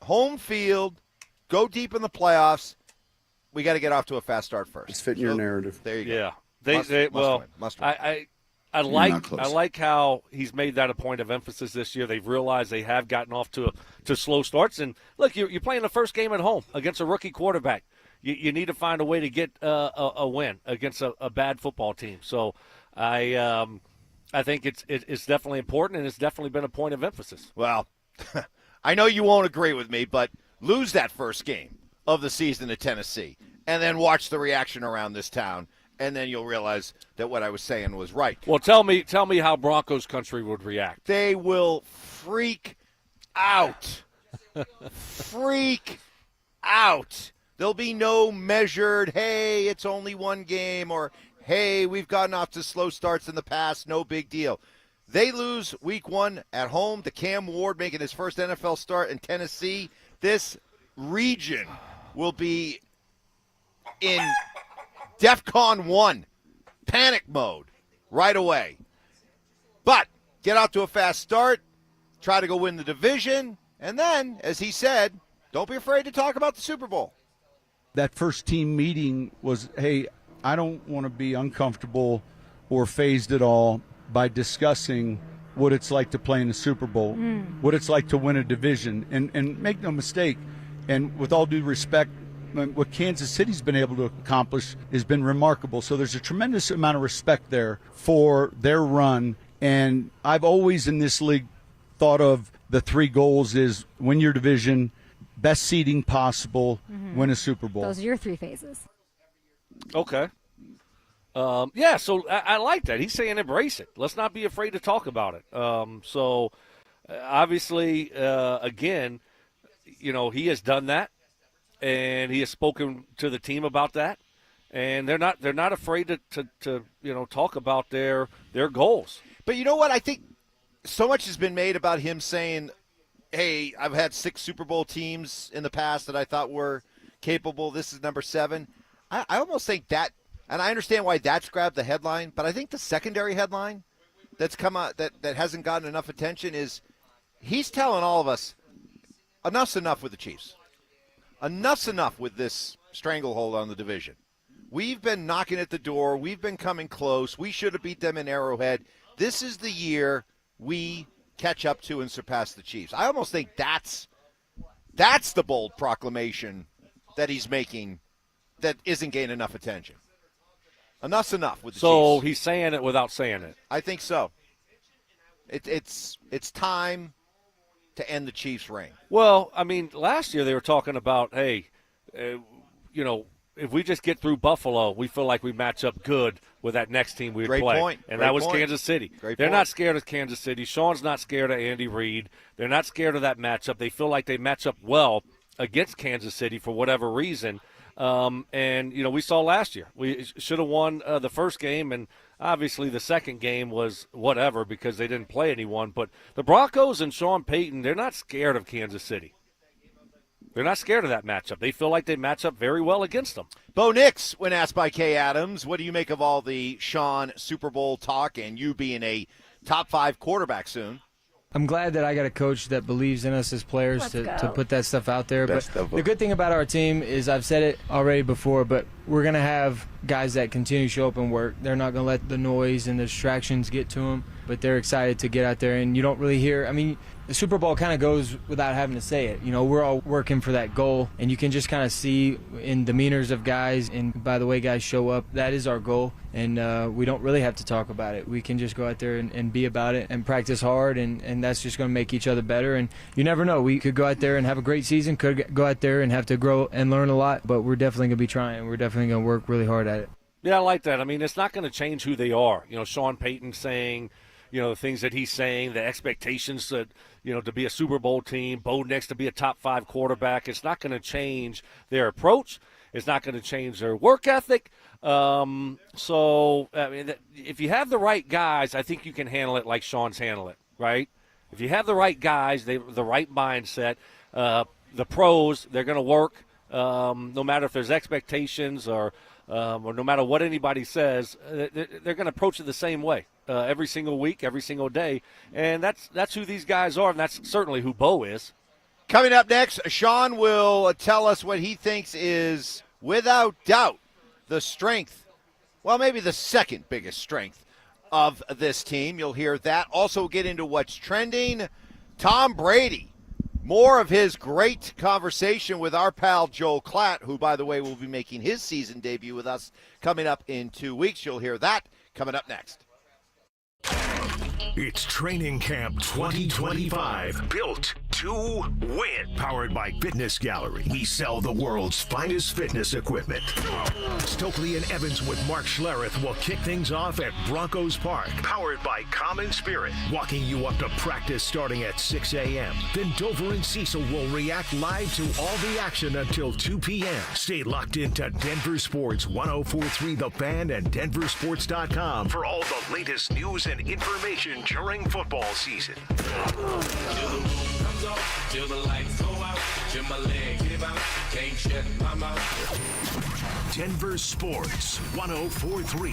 home field, go deep in the playoffs, we got to get off to a fast start first. It's fitting your narrative. There you go. Yeah. Must win. I like how he's made that a point of emphasis this year. They've realized they have gotten off to slow starts. And, look, you're playing the first game at home against a rookie quarterback. You need to find a way to get a win against a bad football team. So I think it's definitely important, and it's definitely been a point of emphasis. Well, I know you won't agree with me, but lose that first game of the season to Tennessee and then watch the reaction around this town. And then you'll realize that what I was saying was right. Well, tell me how Broncos country would react. They will freak out. Freak out. There'll be no measured, hey, it's only one game, or, hey, we've gotten off to slow starts in the past, no big deal. They lose Week 1 at home to Cam Ward making his first NFL start in Tennessee. This region will be in DEFCON 1, panic mode, right away. But get out to a fast start, try to go win the division, and then, as he said, don't be afraid to talk about the Super Bowl. That first team meeting was, hey, I don't want to be uncomfortable or phased at all by discussing what it's like to play in the Super Bowl, what it's like to win a division. And make no mistake, and with all due respect, what Kansas City's been able to accomplish has been remarkable. So there's a tremendous amount of respect there for their run. And I've always in this league thought of the three goals is win your division, best seeding possible, win a Super Bowl. Those are your three phases. Okay. So I like that. He's saying embrace it. Let's not be afraid to talk about it. Obviously, again, he has done that. And he has spoken to the team about that, and they're not afraid to talk about their goals. But you know what? I think so much has been made about him saying, "Hey, I've had 6 Super Bowl teams in the past that I thought were capable. This is number 7." I almost think that, and I understand why that's grabbed the headline, but I think the secondary headline that's come out that hasn't gotten enough attention is he's telling all of us, enough's enough with the Chiefs. Enough's enough with this stranglehold on the division. We've been knocking at the door. We've been coming close. We should have beat them in Arrowhead. This is the year we catch up to and surpass the Chiefs. I almost think that's the bold proclamation that he's making that isn't gaining enough attention. Enough's enough with the Chiefs. So he's saying it without saying it. I think so. It's time to end the Chiefs' reign. Well, I mean, last year they were talking about, hey, if we just get through Buffalo, we feel like we match up good with that next team we would play. Point. And Great that was point. Kansas City. Great They're point. not scared of Kansas City. Sean's not scared of Andy Reid. They're not scared of that matchup. They feel like they match up well against Kansas City for whatever reason. We saw last year. We should have won the first game, and obviously the second game was whatever because they didn't play anyone. But the Broncos and Sean Payton, they're not scared of Kansas City. They're not scared of that matchup. They feel like they match up very well against them. Bo Nix, when asked by Kay Adams, what do you make of all the Sean Super Bowl talk and you being a top 5 quarterback soon? I'm glad that I got a coach that believes in us as players to put that stuff out there. But the good thing about our team is, I've said it already before, but we're going to have guys that continue to show up and work. They're not going to let the noise and the distractions get to them, but they're excited to get out there. And you don't really hear, I mean, the Super Bowl kind of goes without having to say it. You know, we're all working for that goal, and you can just kind of see in demeanors of guys and by the way guys show up, that is our goal. And we don't really have to talk about it. We can just go out there and be about it and practice hard, and that's just going to make each other better. And you never know. We could go out there and have a great season, could go out there and have to grow and learn a lot, but we're definitely going to be trying. We're definitely going to work really hard at it. Yeah, I like that. I mean, it's not going to change who they are. You know, Sean Payton saying, you know, the things that he's saying, the expectations that, you know, to be a Super Bowl team, Bo Nix to be a top 5 quarterback. It's not going to change their approach. It's not going to change their work ethic. So, I mean, if you have the right guys, I think you can handle it like Sean's handle it, right? If you have the right guys, the right mindset, the pros, they're going to work no matter if there's expectations or no matter what anybody says, they're going to approach it the same way every single week, every single day. And that's who these guys are, and that's certainly who Bo is. Coming up next, Sean will tell us what he thinks is, without doubt, the strength, well, maybe the second biggest strength of this team. You'll hear that. Also get into what's trending. Tom Brady. More of his great conversation with our pal Joel Klatt, who, by the way, will be making his season debut with us coming up in 2 weeks. You'll hear that coming up next. It's Training Camp 2025. Built to win. Powered by Fitness Gallery. We sell the world's finest fitness equipment. Stokley and Evans with Mark Schlereth will kick things off at Broncos Park. Powered by Common Spirit. Walking you up to practice starting at 6 a.m. Then Dover and Cecil will react live to all the action until 2 p.m. Stay locked into Denver Sports 1043 The Fan and DenverSports.com for all the latest news and information during football season. Till the lights go out, till my legs give out, can't shut my mouth. Denver Sports 1043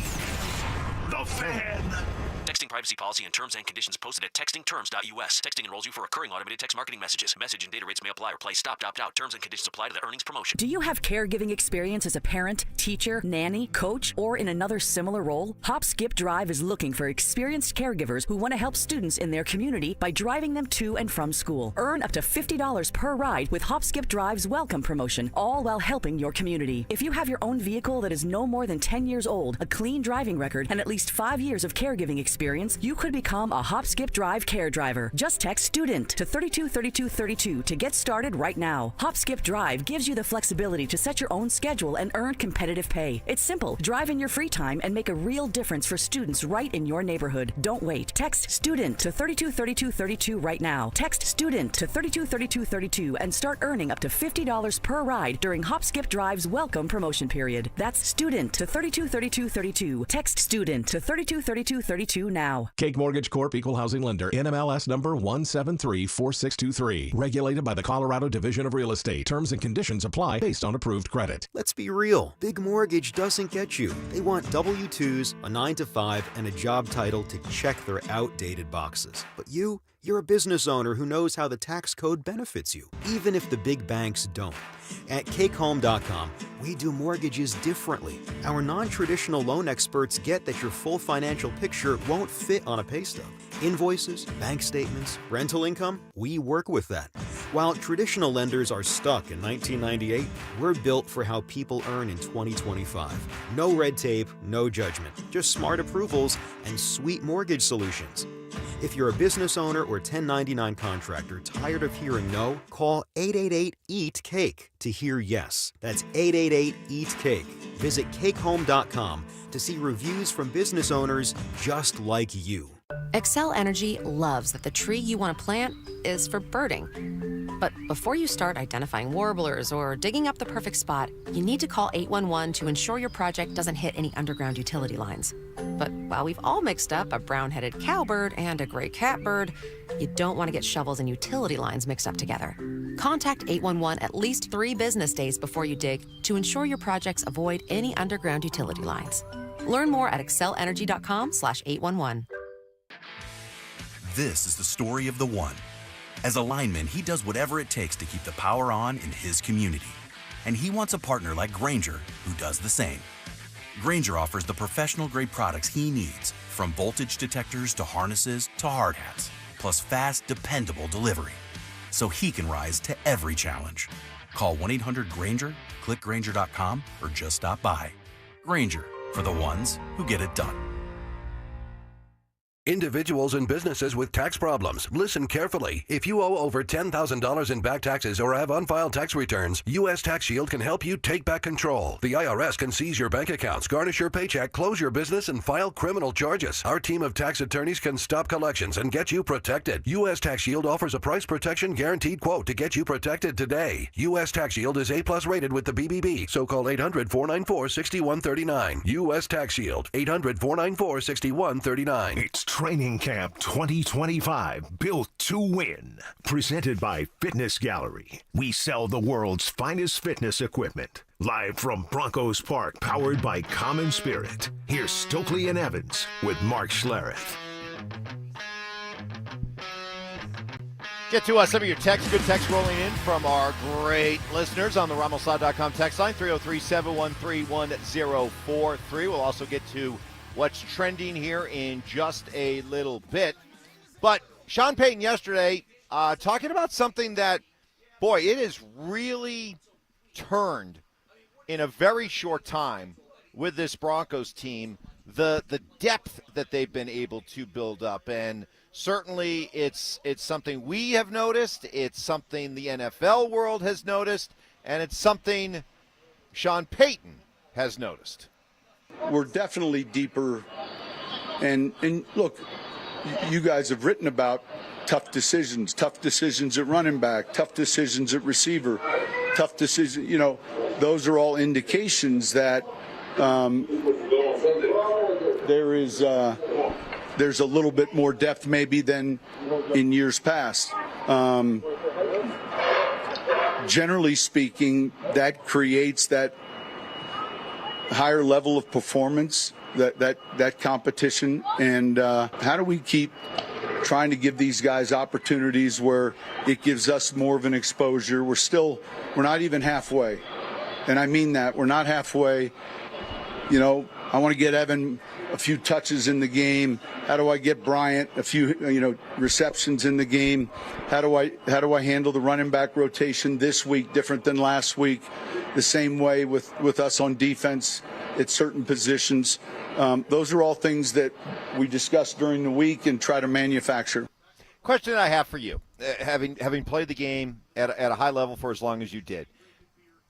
The Fan. Texting privacy policy and terms and conditions posted at textingterms.us. Texting enrolls you for recurring automated text marketing messages. Message and data rates may apply or play. Stop, opt out. Terms and conditions apply to the earnings promotion. Do you have caregiving experience as a parent, teacher, nanny, coach, or in another similar role? Hop Skip Drive is looking for experienced caregivers who want to help students in their community by driving them to and from school. Earn up to $50 per ride with Hop Skip Drive's welcome promotion, all while helping your community. If you have your own vehicle that is no more than 10 years old, a clean driving record, and at least 5 years of caregiving experience, you could become a Hop Skip Drive care driver. Just text STUDENT to 323232 to get started right now. Hop Skip Drive gives you the flexibility to set your own schedule and earn competitive pay. It's simple. Drive in your free time and make a real difference for students right in your neighborhood. Don't wait. Text STUDENT to 323232 right now. Text STUDENT to 323232 and start earning up to $50 per ride during Hop Skip Drive's welcome promotion period. That's STUDENT to 323232. Text STUDENT to 323232 now. Cake Mortgage Corp. Equal Housing Lender. NMLS number 1734623. Regulated by the Colorado Division of Real Estate. Terms and conditions apply based on approved credit. Let's be real. Big Mortgage doesn't get you. They want W-2s, a 9-to-5, and a job title to check their outdated boxes. But you're a business owner who knows how the tax code benefits you, even if the big banks don't. At CakeHome.com, we do mortgages differently. Our non-traditional loan experts get that your full financial picture won't fit on a pay stub. Invoices, bank statements, rental income, we work with that. While traditional lenders are stuck in 1998, we're built for how people earn in 2025. No red tape, no judgment, just smart approvals and sweet mortgage solutions. If you're a business owner or 1099 contractor tired of hearing no, call 888-EAT-CAKE to hear yes. That's 888-EAT-CAKE. Visit CakeHome.com to see reviews from business owners just like you. Xcel Energy loves that the tree you want to plant is for birding. But before you start identifying warblers or digging up the perfect spot, you need to call 811 to ensure your project doesn't hit any underground utility lines. But while we've all mixed up a brown-headed cowbird and a gray catbird, you don't want to get shovels and utility lines mixed up together. Contact 811 at least 3 business days before you dig to ensure your projects avoid any underground utility lines. Learn more at excelergy.com/811. This is the story of the one. As a lineman, he does whatever it takes to keep the power on in his community. And he wants a partner like Grainger who does the same. Grainger offers the professional-grade products he needs, from voltage detectors to harnesses to hard hats, plus fast, dependable delivery, so he can rise to every challenge. Call 1-800-GRAINGER, click Grainger.com, or just stop by. Grainger, for the ones who get it done. Individuals and businesses with tax problems, listen carefully. If you owe over $10,000 in back taxes or have unfiled tax returns, U.S. Tax Shield can help you take back control. The IRS can seize your bank accounts, garnish your paycheck, close your business, and file criminal charges. Our team of tax attorneys can stop collections and get you protected. U.S. Tax Shield offers a price protection guaranteed quote to get you protected today. U.S. Tax Shield is A+ rated with the BBB, so call 800-494-6139. U.S. Tax Shield, 800-494-6139. It's Training Camp 2025, built to win. Presented by Fitness Gallery. We sell the world's finest fitness equipment. Live from Broncos Park, powered by Common Spirit. Here's Stokley and Evans with Mark Schlereth. Get to us, some of your texts, good text rolling in from our great listeners on the RamosLaw.com text line, 303-713-1043. We'll also get to what's trending here in just a little bit. But Sean Payton yesterday talking about something that, boy, it has really turned in a very short time with this Broncos team, the depth that they've been able to build up. And certainly it's something we have noticed, it's something the NFL world has noticed, and it's something Sean Payton has noticed. We're definitely deeper, and look, you guys have written about tough decisions at running back, tough decisions at receiver, tough decisions, those are all indications that there's a little bit more depth maybe than in years past. Generally speaking, that creates that higher level of performance, that competition, and how do we keep trying to give these guys opportunities where it gives us more of an exposure? We're not even halfway, and I mean that. We're not halfway. I want to get Evan a few touches in the game. How do I get Bryant a few receptions in the game? How do I handle the running back rotation this week different than last week? The same way with us on defense at certain positions. Those are all things that we discuss during the week and try to manufacture. Question I have for you, having played the game at a high level for as long as you did,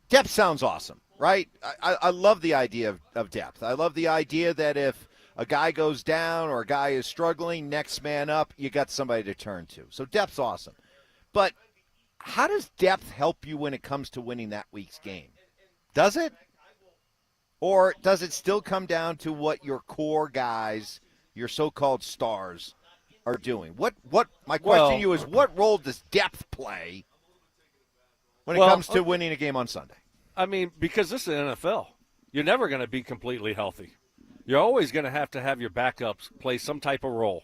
depth sounds awesome, right? I love the idea of depth. I love the idea that if a guy goes down or a guy is struggling, next man up, you got somebody to turn to. So depth's awesome. But how does depth help you when it comes to winning that week's game? Does it? Or does it still come down to what your core guys, your so-called stars, are doing? My question to you is, what role does depth play when it comes to winning a game on Sunday? I mean, because this is the NFL. You're never going to be completely healthy. You're always going to have your backups play some type of role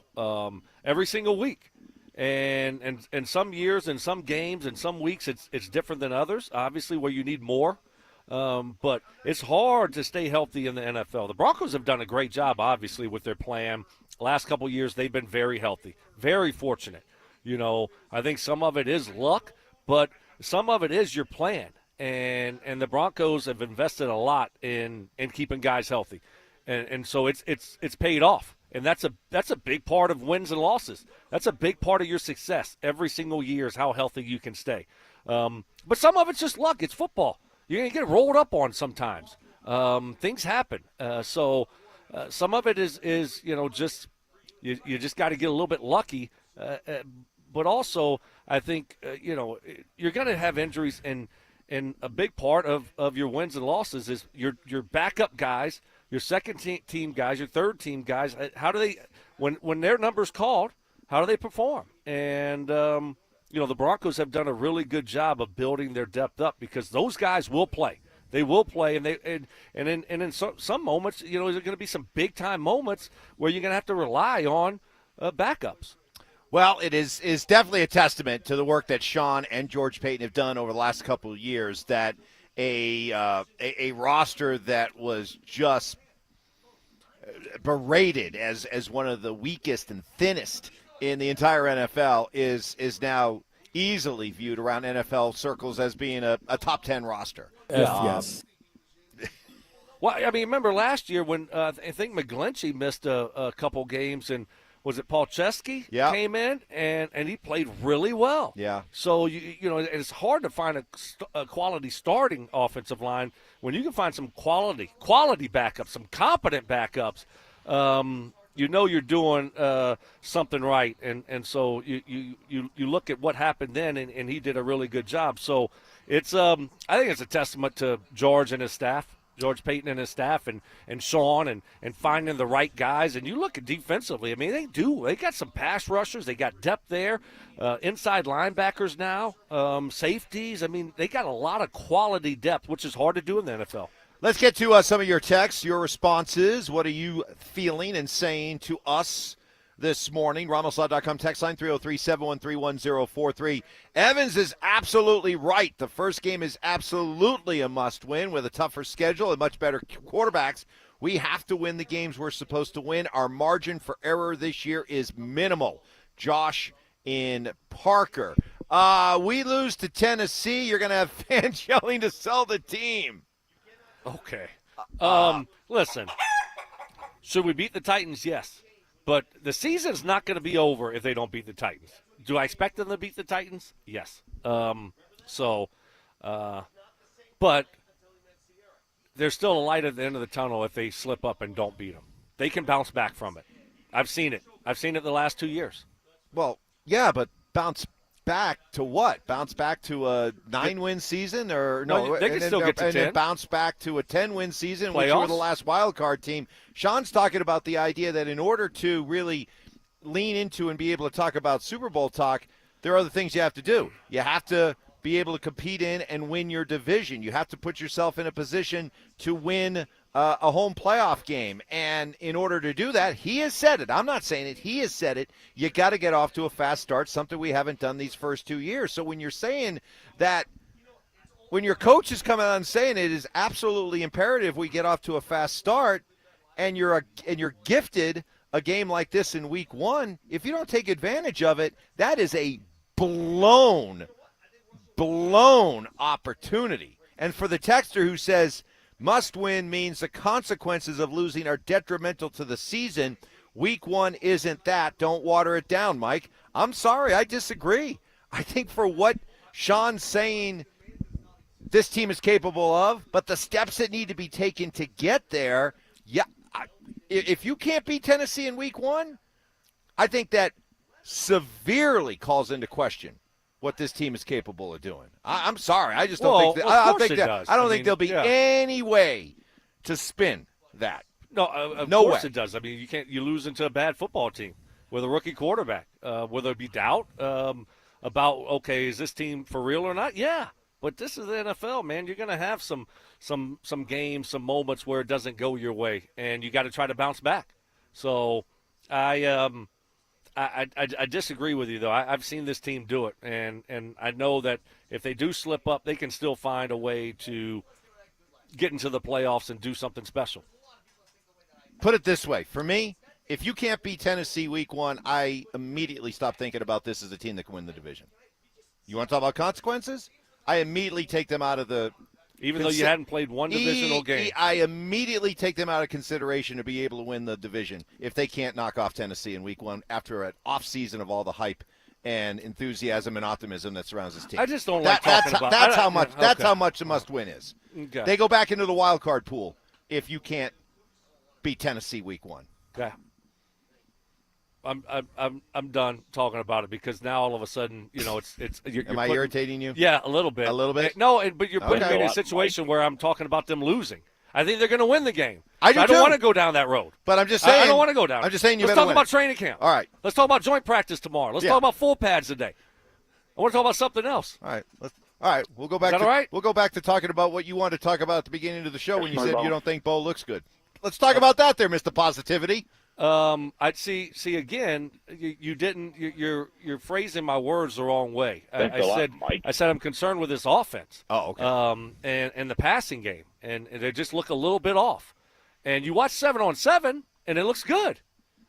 every single week. And some years and some games and some weeks it's different than others, obviously, where you need more. But it's hard to stay healthy in the NFL. The Broncos have done a great job, obviously, with their plan. Last couple of years, they've been very healthy, very fortunate. I think some of it is luck, but some of it is your plan. And the Broncos have invested a lot in keeping guys healthy. And so it's paid off. And that's a big part of wins and losses. That's a big part of your success every single year is how healthy you can stay. But some of it's just luck. It's football. You're going to get rolled up on sometimes. Things happen. So some of it is just you just got to get a little bit lucky. But also, I think, you're going to have injuries, and a big part of your wins and losses is your backup guys, your second team guys, your third team guys. How do they, when their number's called, how do they perform? And, the Broncos have done a really good job of building their depth up because those guys will play. They will play, and in some moments, there's going to be some big time moments where you're going to have to rely on backups. Well, it is definitely a testament to the work that Sean and George Payton have done over the last couple of years that a roster that was just berated as one of the weakest and thinnest in the entire NFL is now easily viewed around NFL circles as being a top 10 roster. Yes. Well, I mean, remember last year when I think McGlinchey missed a couple games, and was it Paul Chesky came in and he played really well. Yeah. So it's hard to find a quality starting offensive line when you can find some quality backups, some competent backups. You're doing something right, and so you look at what happened then, and he did a really good job. So it's I think it's a testament to George and his staff, George Payton and his staff, and Sean, and finding the right guys. And you look at defensively, I mean, they got some pass rushers, they got depth there, inside linebackers now, safeties. I mean, they got a lot of quality depth, which is hard to do in the NFL. Let's get to some of your texts, your responses. What are you feeling and saying to us this morning? RamosLaw.com text line 303-713-1043. Evans is absolutely right. The first game is absolutely a must-win with a tougher schedule and much better quarterbacks. We have to win the games we're supposed to win. Our margin for error this year is minimal. Josh in Parker. We lose to Tennessee. You're going to have fans yelling to sell the team. Okay. Listen, should we beat the Titans? Yes. But the season's not going to be over if they don't beat the Titans. Do I expect them to beat the Titans? Yes. But there's still a light at the end of the tunnel if they slip up and don't beat them. They can bounce back from it. I've seen it. I've seen it the last 2 years. Well, yeah, but bounce back to what? Bounce back to a 9-win season, or no? Well, they can still get to 10. And then bounce back to a 10-win season, which Playoffs? were the last wild card team. Sean's talking about the idea that in order to really lean into and be able to talk about Super Bowl talk, there are other things you have to do. You have to be able to compete in and win your division. You have to put yourself in a position to win a home playoff game. And in order to do that, he has said it. I'm not saying it. He has said it. You got to get off to a fast start, something we haven't done these first 2 years. So when you're saying that, when your coach is coming out and saying it is absolutely imperative we get off to a fast start, and you're gifted a game like this in week 1, if you don't take advantage of it, that is a blown opportunity. And for the texter who says must win means the consequences of losing are detrimental to the season, week 1 isn't that. Don't water it down, Mike. I'm sorry, I disagree. I think for what Sean's saying this team is capable of, but the steps that need to be taken to get there, if you can't beat Tennessee in week 1, I think that severely calls into question what this team is capable of doing. I'm sorry. I just don't think that. I don't think there'll be any way to spin that. No, of no course way. it does. I mean, you lose into a bad football team with a rookie quarterback. Will there be doubt about, okay, is this team for real or not? Yeah. But this is the NFL, man. You're going to have some games, some moments where it doesn't go your way, and you got to try to bounce back. So I disagree with you, though. I've seen this team do it, and I know that if they do slip up, they can still find a way to get into the playoffs and do something special. Put it this way. For me, if you can't beat Tennessee week 1, I immediately stop thinking about this as a team that can win the division. You want to talk about consequences? I immediately take them out of the – Even though you hadn't played one divisional game. I immediately take them out of consideration to be able to win the division if they can't knock off Tennessee in week 1 after an off-season of all the hype and enthusiasm and optimism that surrounds this team. I just don't like talking about – That's how much the must-win is. Okay. They go back into the wild card pool if you can't beat Tennessee week 1. Okay. I'm done talking about it because now all of a sudden, it's. Am I irritating you? Yeah, a little bit. A little bit? No, but you're putting me in a situation where I'm talking about them losing. I think they're going to win the game. I don't want to go down that road. But I'm just saying. I don't want to go down. I'm just saying you Let's better talk win. about training camp. All right. Let's talk about joint practice tomorrow. Let's talk about full pads today. I want to talk about something else. All right. We'll go back. Is that all right? We'll go back to talking about what you wanted to talk about at the beginning of the show when you said you don't think Bo looks good. Let's talk about that, there, Mr. Positivity. I'd see again. You didn't. You're phrasing my words the wrong way. I said I'm concerned with this offense. Oh, okay. And the passing game, and they just look a little bit off. And you watch 7-on-7, and it looks good.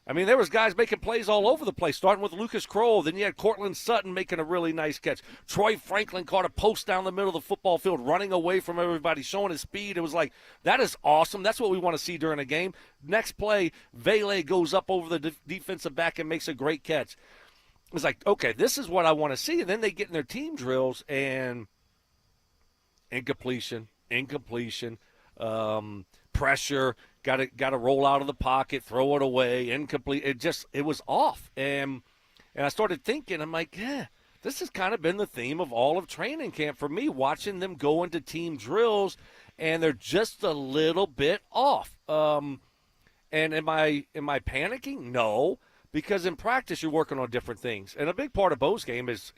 I mean, there was guys making plays all over the place, starting with Lucas Kroll. Then you had Cortland Sutton making a really nice catch. Troy Franklin caught a post down the middle of the football field, running away from everybody, showing his speed. It was like, that is awesome. That's what we want to see during a game. Next play, Vele goes up over the defensive back and makes a great catch. It's like, okay, this is what I want to see. And then they get in their team drills and incompletion, pressure, got to roll out of the pocket, throw it away, incomplete. It was off. And I started thinking, I'm like, this has kind of been the theme of all of training camp for me, watching them go into team drills, and they're just a little bit off. And am I panicking? No, because in practice you're working on different things. And a big part of Bo's game is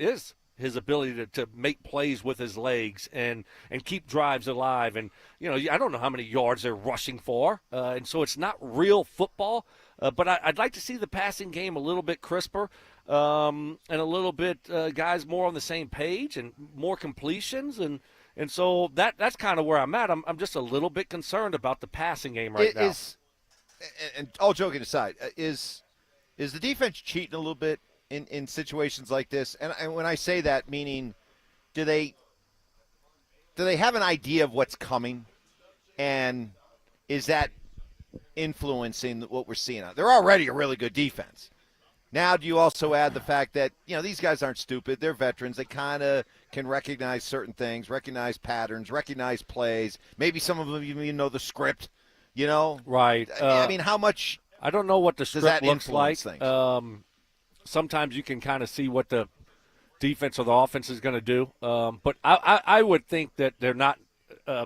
his ability to make plays with his legs and keep drives alive. And, I don't know how many yards they're rushing for. And so it's not real football. But I'd like to see the passing game a little bit crisper and a little bit guys more on the same page and more completions. And so that's kind of where I'm at. I'm just a little bit concerned about the passing game right now. And all joking aside, is the defense cheating a little bit in situations like this? And when I say that, meaning do they have an idea of what's coming, and is that influencing what we're seeing? They're already a really good defense. Now, do you also add the fact that these guys aren't stupid? They're veterans. They kind of can recognize certain things, recognize patterns, recognize plays. Maybe some of them even know the script. Right? I mean, how much? I don't know what the script looks like. Things? Sometimes you can kind of see what the defense or the offense is going to do. But I would think that they're not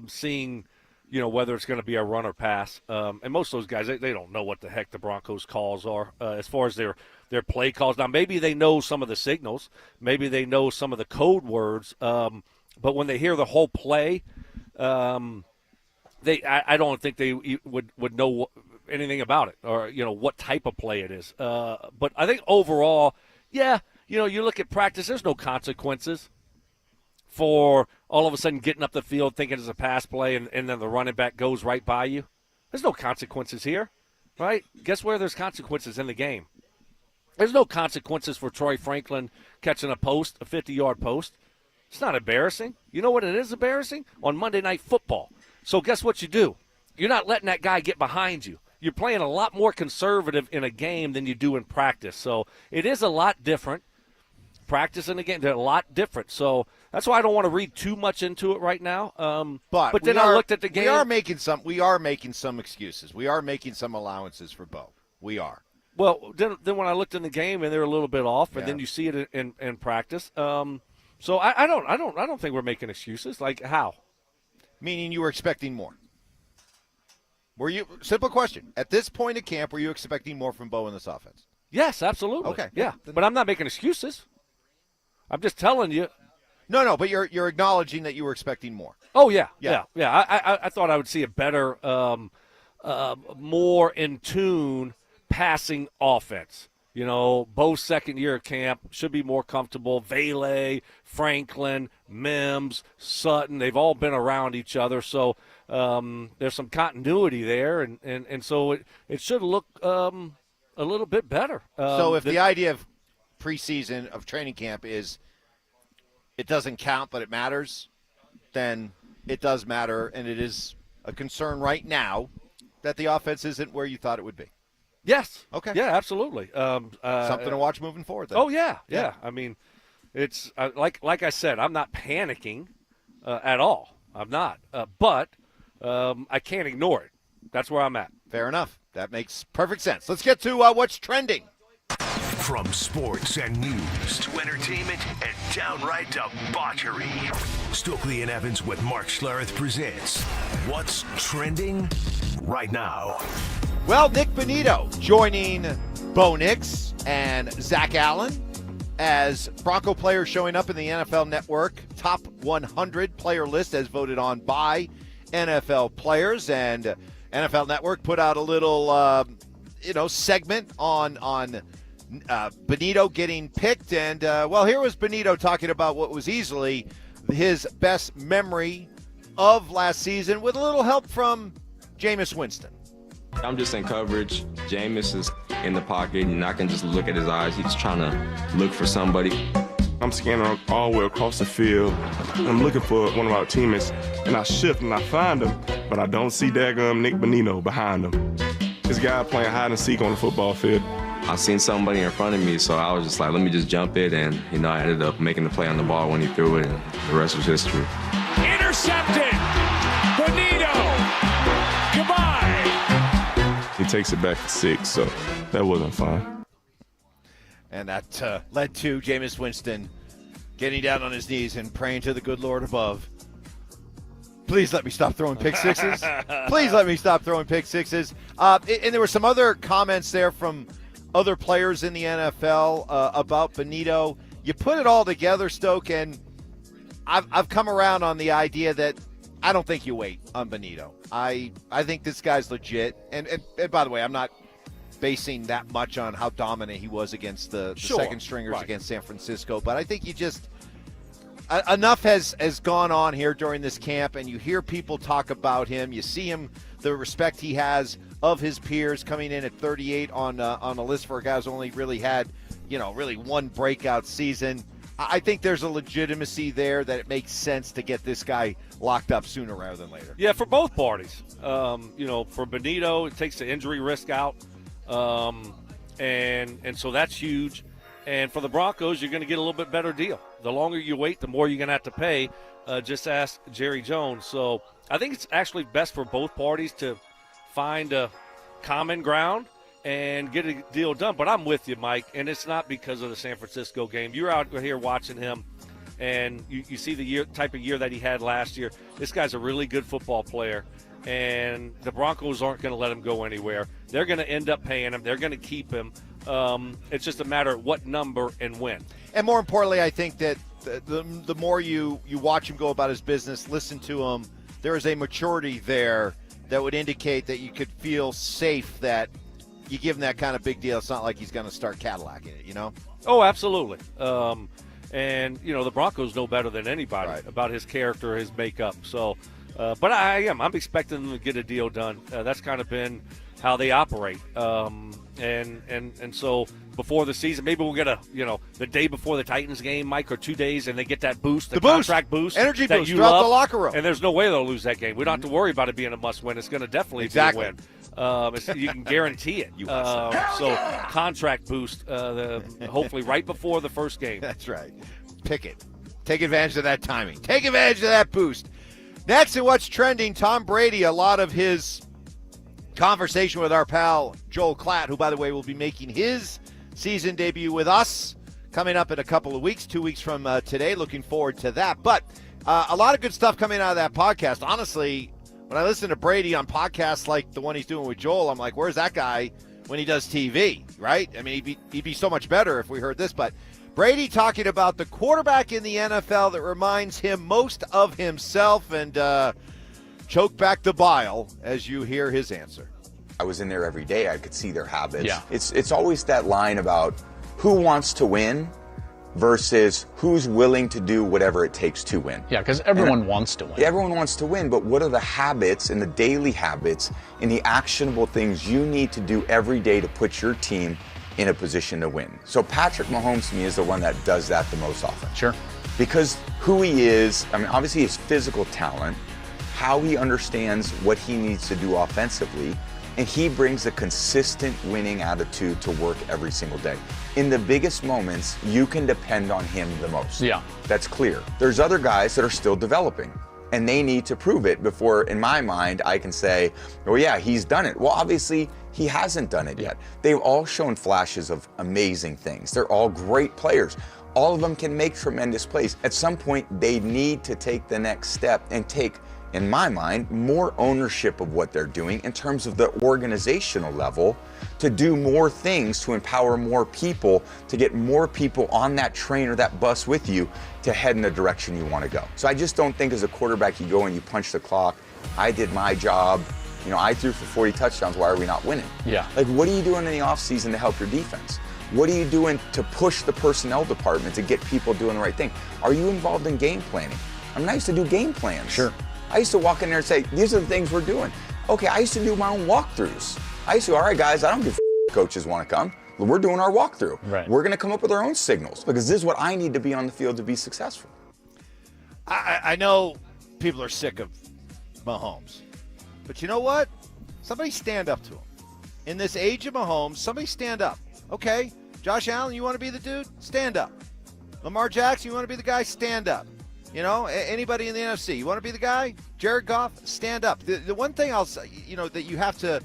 seeing, whether it's going to be a run or pass. And most of those guys, they don't know what the heck the Broncos' calls are as far as their play calls. Now, maybe they know some of the signals. Maybe they know some of the code words. But when they hear the whole play, I don't think they would know anything about it or what type of play it is, but I think overall, you look at practice, there's no consequences for all of a sudden getting up the field thinking it's a pass play and then the running back goes right by you. There's no consequences here, right? Guess where there's consequences in the game? There's no consequences for Troy Franklin catching a 50-yard post. It's not embarrassing. You know what it is embarrassing? On Monday Night Football. So guess what you do? You're not letting that guy get behind you. You're playing a lot more conservative in a game than you do in practice. So it is a lot different. Practice and a game, they're a lot different. So that's why I don't want to read too much into it right now. But then I looked at the game. We are making some excuses. We are making some allowances for Bo. We are. Well, then when I looked in the game and they're a little bit off, and then you see it in practice. So I don't think we're making excuses. Like how? Meaning you were expecting more. Were you? Simple question. At this point in camp, were you expecting more from Bo in this offense? Yes, absolutely. Okay. Yeah, but I'm not making excuses. I'm just telling you. No, but you're acknowledging that you were expecting more. Oh, yeah. I thought I would see a better, more in tune passing offense. Bo's second year at camp should be more comfortable. Vele, Franklin, Mims, Sutton, they've all been around each other. So there's some continuity there, and so it should look a little bit better. So if the idea of preseason, of training camp is it doesn't count but it matters, then it does matter, and it is a concern right now that the offense isn't where you thought it would be. Yes. Okay. Yeah, absolutely. Something to watch moving forward, then. Oh, yeah. I mean, it's like I said, I'm not panicking at all. I'm not. But I can't ignore it. That's where I'm at. Fair enough. That makes perfect sense. Let's get to what's trending. From sports and news to entertainment and downright debauchery, Stokley and Evans with Mark Schlereth presents What's Trending Right Now. Well, Nick Benito joining Bo Nix and Zach Allen as Bronco players showing up in the NFL Network top 100 player list as voted on by NFL players. And NFL Network put out a little, segment on Benito getting picked. And, here was Benito talking about what was easily his best memory of last season with a little help from Jameis Winston. I'm just in coverage. Jameis is in the pocket, and I can just look at his eyes. He's trying to look for somebody. I'm scanning all the way across the field. I'm looking for one of our teammates, and I shift and I find him, but I don't see daggum Nick Bonino behind him. This guy playing hide and seek on the football field. I seen somebody in front of me, so I was just like, let me just jump it, and I ended up making the play on the ball when he threw it, and the rest was history. Intercepted! Bonito! Goodbye! He takes it back to 6, so that wasn't fun. And that led to Jameis Winston getting down on his knees and praying to the good Lord above. Please let me stop throwing pick sixes. Please let me stop throwing pick sixes. And there were some other comments there from other players in the NFL about Bonito. You put it all together, Stoke, and I've come around on the idea that I don't think you wait on Bonito. I think this guy's legit. And by the way, I'm not basing that much on how dominant he was against the second stringers against San Francisco. But I think you just enough has gone on here during this camp, and you hear people talk about him. You see him, the respect he has of his peers, coming in at 38 on a list for a guy who's only really had, really one breakout season. I think there's a legitimacy there that it makes sense to get this guy locked up sooner rather than later. Yeah, for both parties. For Bonito, it takes the injury risk out, and so that's huge. And for the Broncos, you're going to get a little bit better deal. The longer you wait, the more you're going to have to pay. Just ask Jerry Jones. So I think it's actually best for both parties to find a common ground and get a deal done. But I'm with you, Mike, and it's not because of the San Francisco game. You're out here watching him, and you see the type of year that he had last year. This guy's a really good football player, and the Broncos aren't going to let him go anywhere. They're going to end up paying him. They're going to keep him. It's just a matter of what number and when. And more importantly, I think that the more you watch him go about his business, listen to him, there is a maturity there that would indicate that you could feel safe that you give him that kind of big deal. It's not like he's going to start Cadillacing it, Oh, absolutely. And the Broncos know better than anybody about his character, his makeup. So, but I'm expecting them to get a deal done. That's kind of been how they operate. And so before the season, maybe we'll get the day before the Titans game, Mike, or 2 days, and they get that boost, the contract boost, energy that boost you throughout love, the locker room. And there's no way they'll lose that game. We don't have to worry about it being a must-win. It's going to definitely be a win. You can guarantee it. So contract boost, hopefully right before the first game. That's right. Pick it. Take advantage of that timing. Take advantage of that boost. Next to what's trending, Tom Brady, a lot of his conversation with our pal Joel Klatt, who, by the way, will be making his season debut with us coming up in a couple of weeks, 2 weeks from today. Looking forward to that. But a lot of good stuff coming out of that podcast. Honestly, when I listen to Brady on podcasts like the one he's doing with Joel, I'm like, where's that guy when he does TV, right? I mean, he'd be so much better if we heard this. But Brady talking about the quarterback in the NFL that reminds him most of himself, and choke back the bile as you hear his answer. I was in there every day. I could see their habits. Yeah. It's always that line about who wants to win versus who's willing to do whatever it takes to win. Yeah, because everyone wants to win. Yeah, everyone wants to win, but what are the habits and the daily habits and the actionable things you need to do every day to put your team in a position to win? So Patrick Mahomes, to me, is the one that does that the most often. Sure. Because who he is, I mean, obviously his physical talent, how he understands what he needs to do offensively, and he brings a consistent winning attitude to work every single day. In the biggest moments, you can depend on him the most. Yeah. That's clear. There's other guys that are still developing, and they need to prove it before, in my mind, I can say, oh yeah, he's done it. Well, obviously, he hasn't done it yet. They've all shown flashes of amazing things. They're all great players. All of them can make tremendous plays. At some point, they need to take the next step and take in my mind, more ownership of what they're doing in terms of the organizational level to do more things, to empower more people, to get more people on that train or that bus with you to head in the direction you want to go. So I just don't think as a quarterback you go and you punch the clock. I did my job. I threw for 40 touchdowns. Why are we not winning? Yeah. Like, what are you doing in the offseason to help your defense? What are you doing to push the personnel department to get people doing the right thing? Are you involved in game planning? I mean, I used to do game plans. Sure. I used to walk in there and say, these are the things we're doing. Okay, I used to do my own walkthroughs. I used to, all right, guys, I don't give coaches want to come. We're doing our walkthrough. Right. We're going to come up with our own signals because this is what I need to be on the field to be successful. I know people are sick of Mahomes, but you know what? Somebody stand up to him. In this age of Mahomes, somebody stand up. Okay, Josh Allen, you want to be the dude? Stand up. Lamar Jackson, you want to be the guy? Stand up. Anybody in the NFC, you want to be the guy? Jared Goff, stand up. The one thing I'll say, that you have to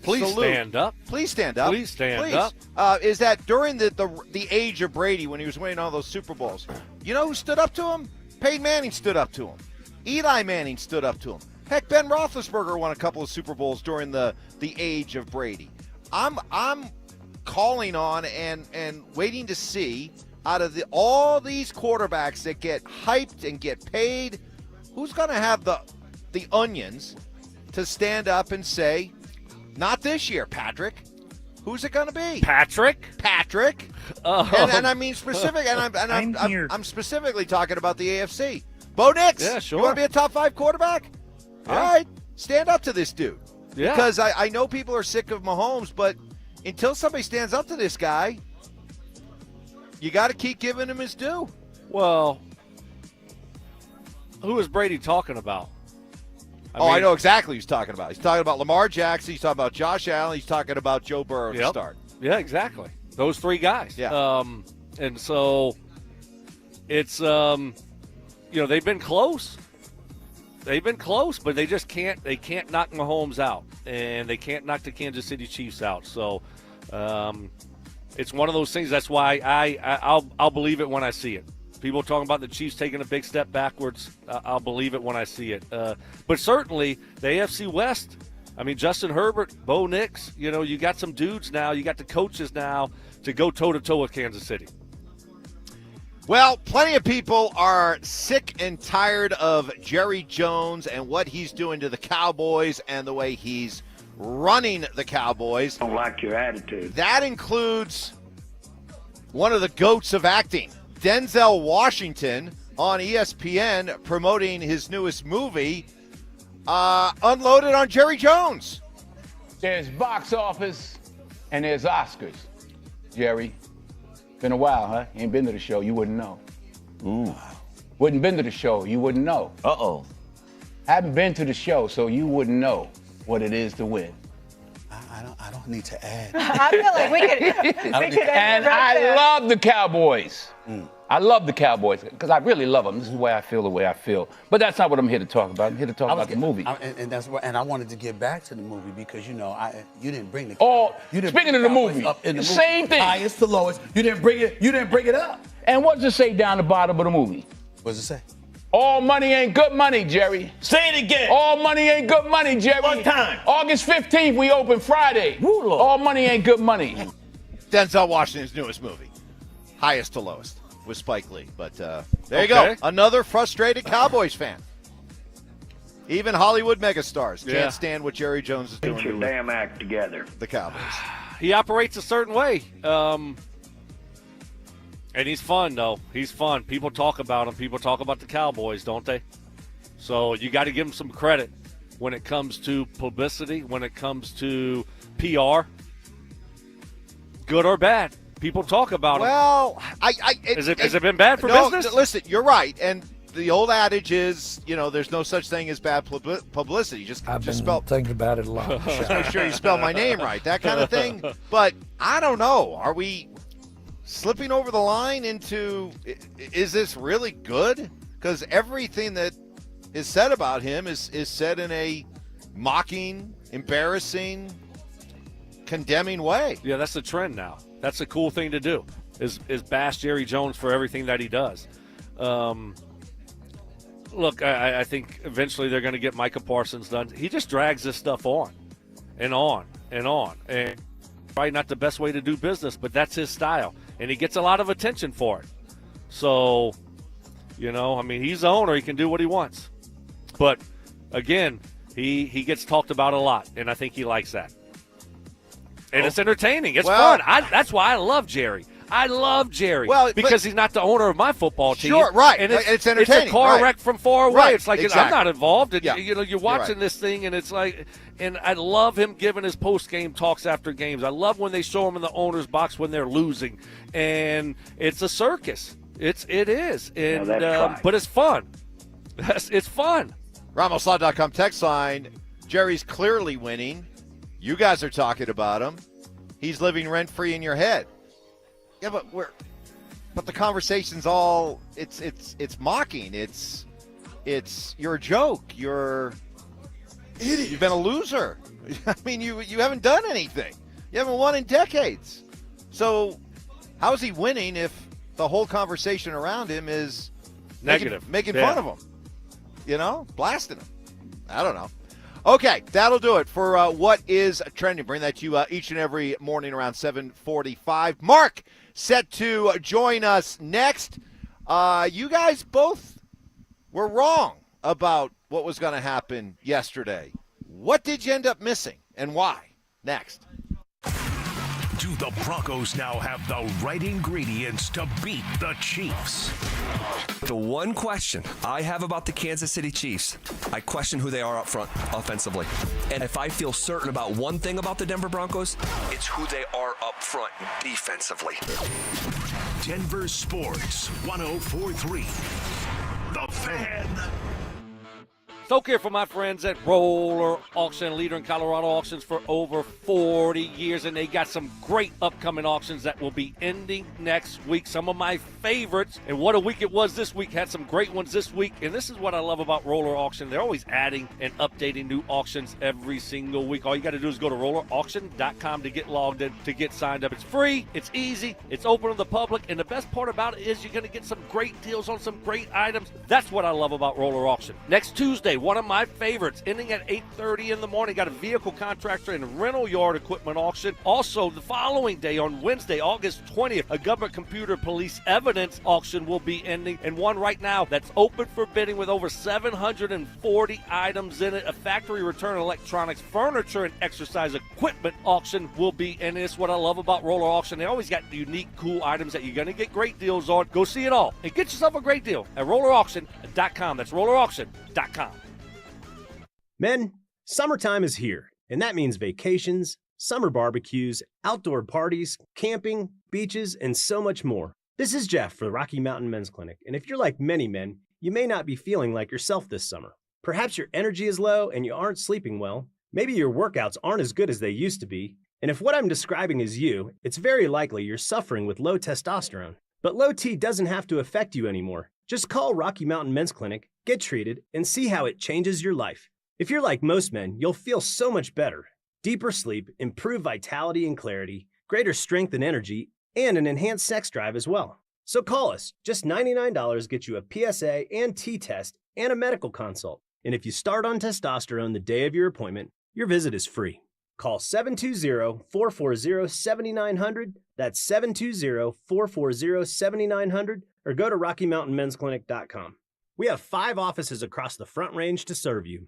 Please salute, stand up. Please stand up. Please stand up. Is that during the age of Brady when he was winning all those Super Bowls, you know who stood up to him? Peyton Manning stood up to him. Eli Manning stood up to him. Heck, Ben Roethlisberger won a couple of Super Bowls during the age of Brady. I'm calling on and waiting to see out of all these quarterbacks that get hyped and get paid, who's going to have the onions to stand up and say, not this year, Patrick. Who's it going to be? Patrick. And I mean specific, and I'm specifically talking about the AFC. Bo Nix. Yeah, sure. You want to be a top 5 quarterback? Yeah. All right, stand up to this dude. Yeah. Because I know people are sick of Mahomes, but until somebody stands up to this guy, you got to keep giving him his due. Well, who is Brady talking about? I know exactly who he's talking about. He's talking about Lamar Jackson. He's talking about Josh Allen. He's talking about Joe Burrow to start. Yeah, exactly. Those 3 guys. Yeah. And so it's, they've been close. They've been close, but they just can't. They can't knock Mahomes out, and they can't knock the Kansas City Chiefs out. So it's one of those things. That's why I'll believe it when I see it. People talking about the Chiefs taking a big step backwards. I'll believe it when I see it. But certainly the AFC West. I mean, Justin Herbert, Bo Nix. You got some dudes now. You got the coaches now to go toe to toe with Kansas City. Well, plenty of people are sick and tired of Jerry Jones and what he's doing to the Cowboys and the way he's running the Cowboys. I don't like your attitude. That includes one of the GOATs of acting, Denzel Washington, on ESPN promoting his newest movie, unloaded on Jerry Jones. There's box office and there's Oscars, Jerry. Been a while, huh? You ain't been to the show, you wouldn't know. Ooh. Wouldn't been to the show, you wouldn't know. Uh-oh. Haven't been to the show, so you wouldn't know what it is to win. I don't need to add. I feel like we could And I love the Cowboys. I love the Cowboys because I really love them. This is why I feel the way I feel. But that's not what I'm here to talk about. I'm here to talk about the movie. And I wanted to get back to the movie because you didn't bring the. Oh, you didn't speaking bring of the Cowboys movie, up in the same thing. Highest to lowest. You didn't bring it up. And what does it say down the bottom of the movie? What does it say? All money ain't good money, Jerry. Say it again. All money ain't good money, Jerry. One time. August 15th, we open Friday. Ooh, Lord. All money ain't good money. Denzel Washington's newest movie, highest to lowest, with Spike Lee. But there you go. Another frustrated Cowboys fan. Even Hollywood megastars can't stand what Jerry Jones is doing. Get your damn act together. The Cowboys. He operates a certain way. And he's fun, though. He's fun. People talk about him. People talk about the Cowboys, don't they? So you got to give him some credit when it comes to publicity, when it comes to PR. Good or bad. People talk about him. Well, has it been bad for business? Listen, you're right. And the old adage is, there's no such thing as bad publicity. I've been spell thinking about it a lot. Just make sure you spell my name right, that kind of thing. But I don't know. Are we slipping over the line into, is this really good? Because everything that is said about him is said in a mocking, embarrassing, condemning way. Yeah, that's the trend now. That's a cool thing to do, is bash Jerry Jones for everything that he does. Look, I think eventually they're going to get Micah Parsons done. He just drags this stuff on and on and on. And probably not the best way to do business, but that's his style. And he gets a lot of attention for it. So, he's the owner. He can do what he wants. But, again, he gets talked about a lot, and I think he likes that. And it's entertaining. It's fun. That's why I love Jerry. I love Jerry because he's not the owner of my football team. Sure, right. And it's entertaining. It's a car wreck from far away. Right. It's like exactly. I'm not involved. And, yeah. You're watching this thing, and it's like – and I love him giving his post-game talks after games. I love when they show him in the owner's box when they're losing. And it's a circus. It is. And but it's fun. It's fun. RamosLaw.com text line, Jerry's clearly winning. You guys are talking about him. He's living rent-free in your head. Yeah, but the conversation's all it's mocking. It's you're a joke. You've been a loser. I mean, you haven't done anything. You haven't won in decades. So how's he winning if the whole conversation around him is negative, making fun of him? Blasting him. I don't know. Okay, that'll do it for What is Trending. Bring that to you each and every morning around 7:45. Mark, set to join us next. You guys both were wrong about what was going to happen yesterday. What did you end up missing and why? Next. Do the Broncos now have the right ingredients to beat the Chiefs? The one question I have about the Kansas City Chiefs, I question who they are up front offensively. And if I feel certain about one thing about the Denver Broncos, it's who they are up front defensively. Denver Sports 104.3. The Fan. Stoke here for my friends at Roller Auction, leader in Colorado auctions for over 40 years, and they got some great upcoming auctions that will be ending next week. Some of my favorites, and what a week it was this week. Had some great ones this week, and this is what I love about Roller Auction. They're always adding and updating new auctions every single week. All you got to do is go to rollerauction.com to get logged in, to get signed up. It's free, it's easy, it's open to the public, and the best part about it is you're going to get some great deals on some great items. That's what I love about Roller Auction. Next Tuesday, one of my favorites, ending at 8:30 in the morning. Got a vehicle contractor and rental yard equipment auction. Also, the following day on Wednesday, August 20th, a government computer police evidence auction will be ending, and one right now that's open for bidding with over 740 items in it. A factory return electronics, furniture, and exercise equipment auction will be ending. It's what I love about Roller Auction. They always got unique, cool items that you're going to get great deals on. Go see it all and get yourself a great deal at rollerauction.com. That's rollerauction.com. Men, summertime is here, and that means vacations, summer barbecues, outdoor parties, camping, beaches, and so much more. This is Jeff for the Rocky Mountain Men's Clinic, and if you're like many men, you may not be feeling like yourself this summer. Perhaps your energy is low and you aren't sleeping well. Maybe your workouts aren't as good as they used to be. And if what I'm describing is you, it's very likely you're suffering with low testosterone. But low T doesn't have to affect you anymore. Just call Rocky Mountain Men's Clinic, get treated, and see how it changes your life. If you're like most men, you'll feel so much better. Deeper sleep, improved vitality and clarity, greater strength and energy, and an enhanced sex drive as well. So call us. Just $99 gets you a PSA and T-test and a medical consult. And if you start on testosterone the day of your appointment, your visit is free. Call 720-440-7900. That's 720-440-7900. Or go to RockyMountainMen'sClinic.com. We have 5 offices across the Front Range to serve you.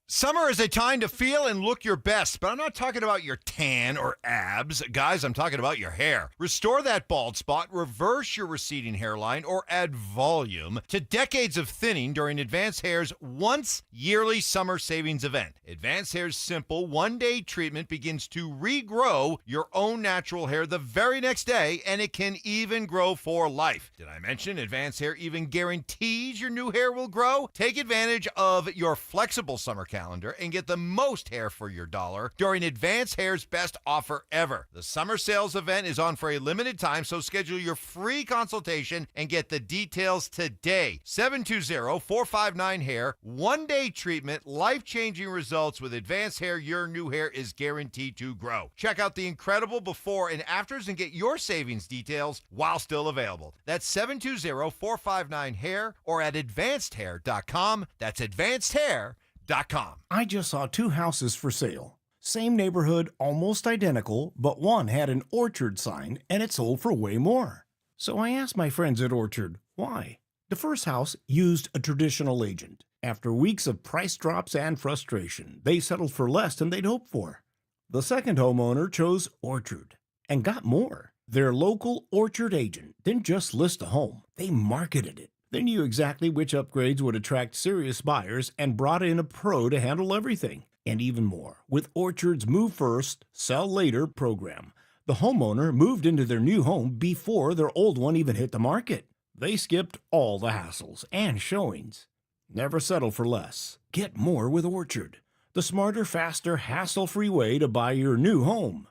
Summer is a time to feel and look your best, but I'm not talking about your tan or abs. Guys, I'm talking about your hair. Restore that bald spot, reverse your receding hairline, or add volume to decades of thinning during Advanced Hair's once-yearly summer savings event. Advanced Hair's simple one-day treatment begins to regrow your own natural hair the very next day, and it can even grow for life. Did I mention Advanced Hair even guarantees your new hair will grow? Take advantage of your flexible summer cap calendar and get the most hair for your dollar during Advanced Hair's best offer ever. The summer sales event is on for a limited time, so schedule your free consultation and get the details today. 720-459-HAIR. One-day treatment, life-changing results with Advanced Hair. Your new hair is guaranteed to grow. Check out the incredible before and afters and get your savings details while still available. That's 720-459-HAIR or at advancedhair.com. That's advancedhair.com. I just saw 2 houses for sale. Same neighborhood, almost identical, but one had an Orchard sign and it sold for way more. So I asked my friends at Orchard, why? The first house used a traditional agent. After weeks of price drops and frustration, they settled for less than they'd hoped for. The second homeowner chose Orchard and got more. Their local Orchard agent didn't just list a home, they marketed it. They knew exactly which upgrades would attract serious buyers and brought in a pro to handle everything. And even more, with Orchard's Move First, Sell Later program, the homeowner moved into their new home before their old one even hit the market. They skipped all the hassles and showings. Never settle for less. Get more with Orchard, the smarter, faster, hassle-free way to buy your new home,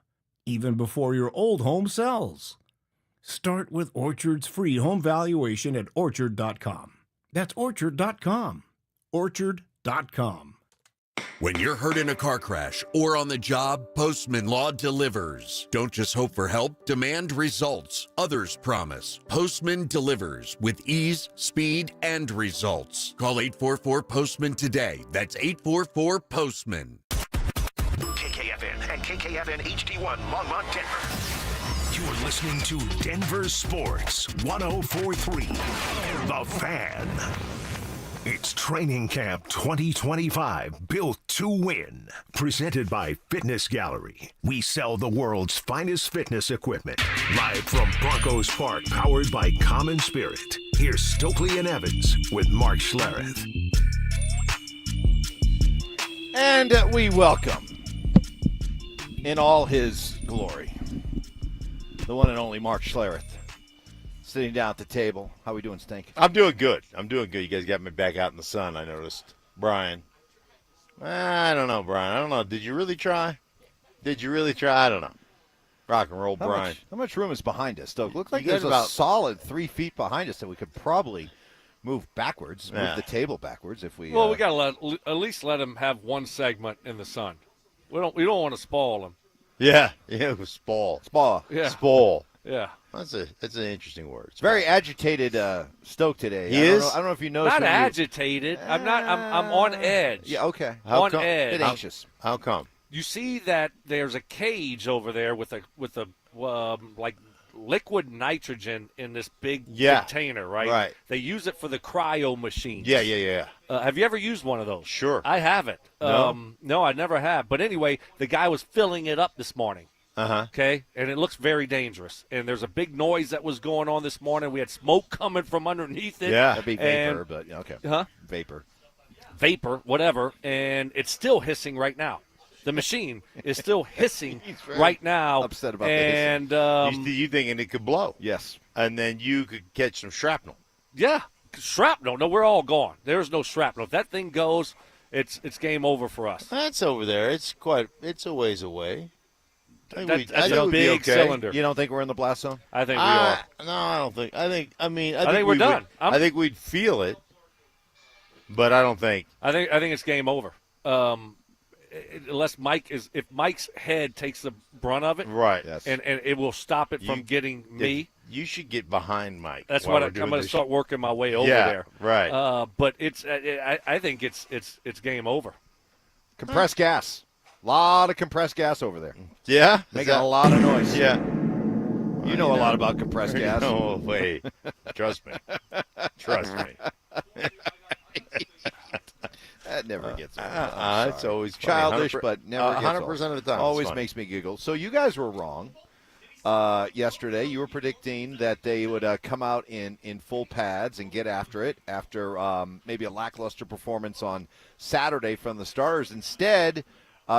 even before your old home sells. Start with Orchard's free home valuation at Orchard.com. That's Orchard.com. Orchard.com. When you're hurt in a car crash or on the job, Postman Law delivers. Don't just hope for help, demand results. Others promise. Postman delivers with ease, speed, and results. Call 844-POSTMAN today. That's 844-POSTMAN. KKFN and KKFN HD1 Longmont, Denver. You're listening to Denver Sports 104.3. The Fan. It's Training Camp 2025, built to win. Presented by Fitness Gallery. We sell the world's finest fitness equipment. Live from Broncos Park, powered by Common Spirit. Here's Stokley and Evans with Mark Schlereth. And we welcome, in all his glory, the one and only Mark Schlereth. Sitting down at the table. How we doing, Stink? I'm doing good. You guys got me back out in the sun, I noticed. Brian. I don't know, Brian. I don't know. Did you really try? I don't know. Rock and roll, Brian. How much room is behind us, Stoke? Looks like You there's got a about solid 3 feet behind us that we could probably move backwards, move the table backwards if we. Well, we got to at least let him have one segment in the sun. We don't want to spoil him. Yeah, it was spoil. Yeah. Spoil. Yeah. That's an interesting word. It's very agitated Stoke today. He is? I don't know if you noticed. Not agitated. I'm not. I'm on edge. Yeah, okay. On edge. A bit anxious. How come? You see that there's a cage over there with a like liquid nitrogen in this big container, right? Right. They use it for the cryo machines. Yeah. Have you ever used one of those? Sure. I haven't. No, I never have. But anyway, the guy was filling it up this morning. Okay, and it looks very dangerous. And there's a big noise that was going on this morning. We had smoke coming from underneath it. Yeah. That'd be vapor, but okay. Huh? Vapor, whatever. And it's still hissing right now. The machine is still hissing right now. Upset about and, that. You thinking it could blow? Yes. And then you could catch some shrapnel. Yeah, shrapnel. No, we're all gone. There's no shrapnel. If that thing goes, it's game over for us. That's over there. It's a ways away. That's a big cylinder. You don't think we're in the blast zone? I think we are. No, I don't think. I think we're done. I think we'd feel it, but I don't think. I think it's game over. Unless if Mike's head takes the brunt of it, right? Yes. And it will stop it from getting me. You should get behind Mike. That's what I'm going to start working my way over there. Right. But it's. I think it's game over. Compressed gas. A lot of compressed gas over there. Yeah? Making a lot of noise. Yeah. You know a lot about compressed gas. No, wait. Trust me. That never gets old. It's always funny. childish, but never gets 100% old. of the time. Always makes me giggle. So you guys were wrong yesterday. You were predicting that they would come out in full pads and get after it after maybe a lackluster performance on Saturday from the starters. Instead,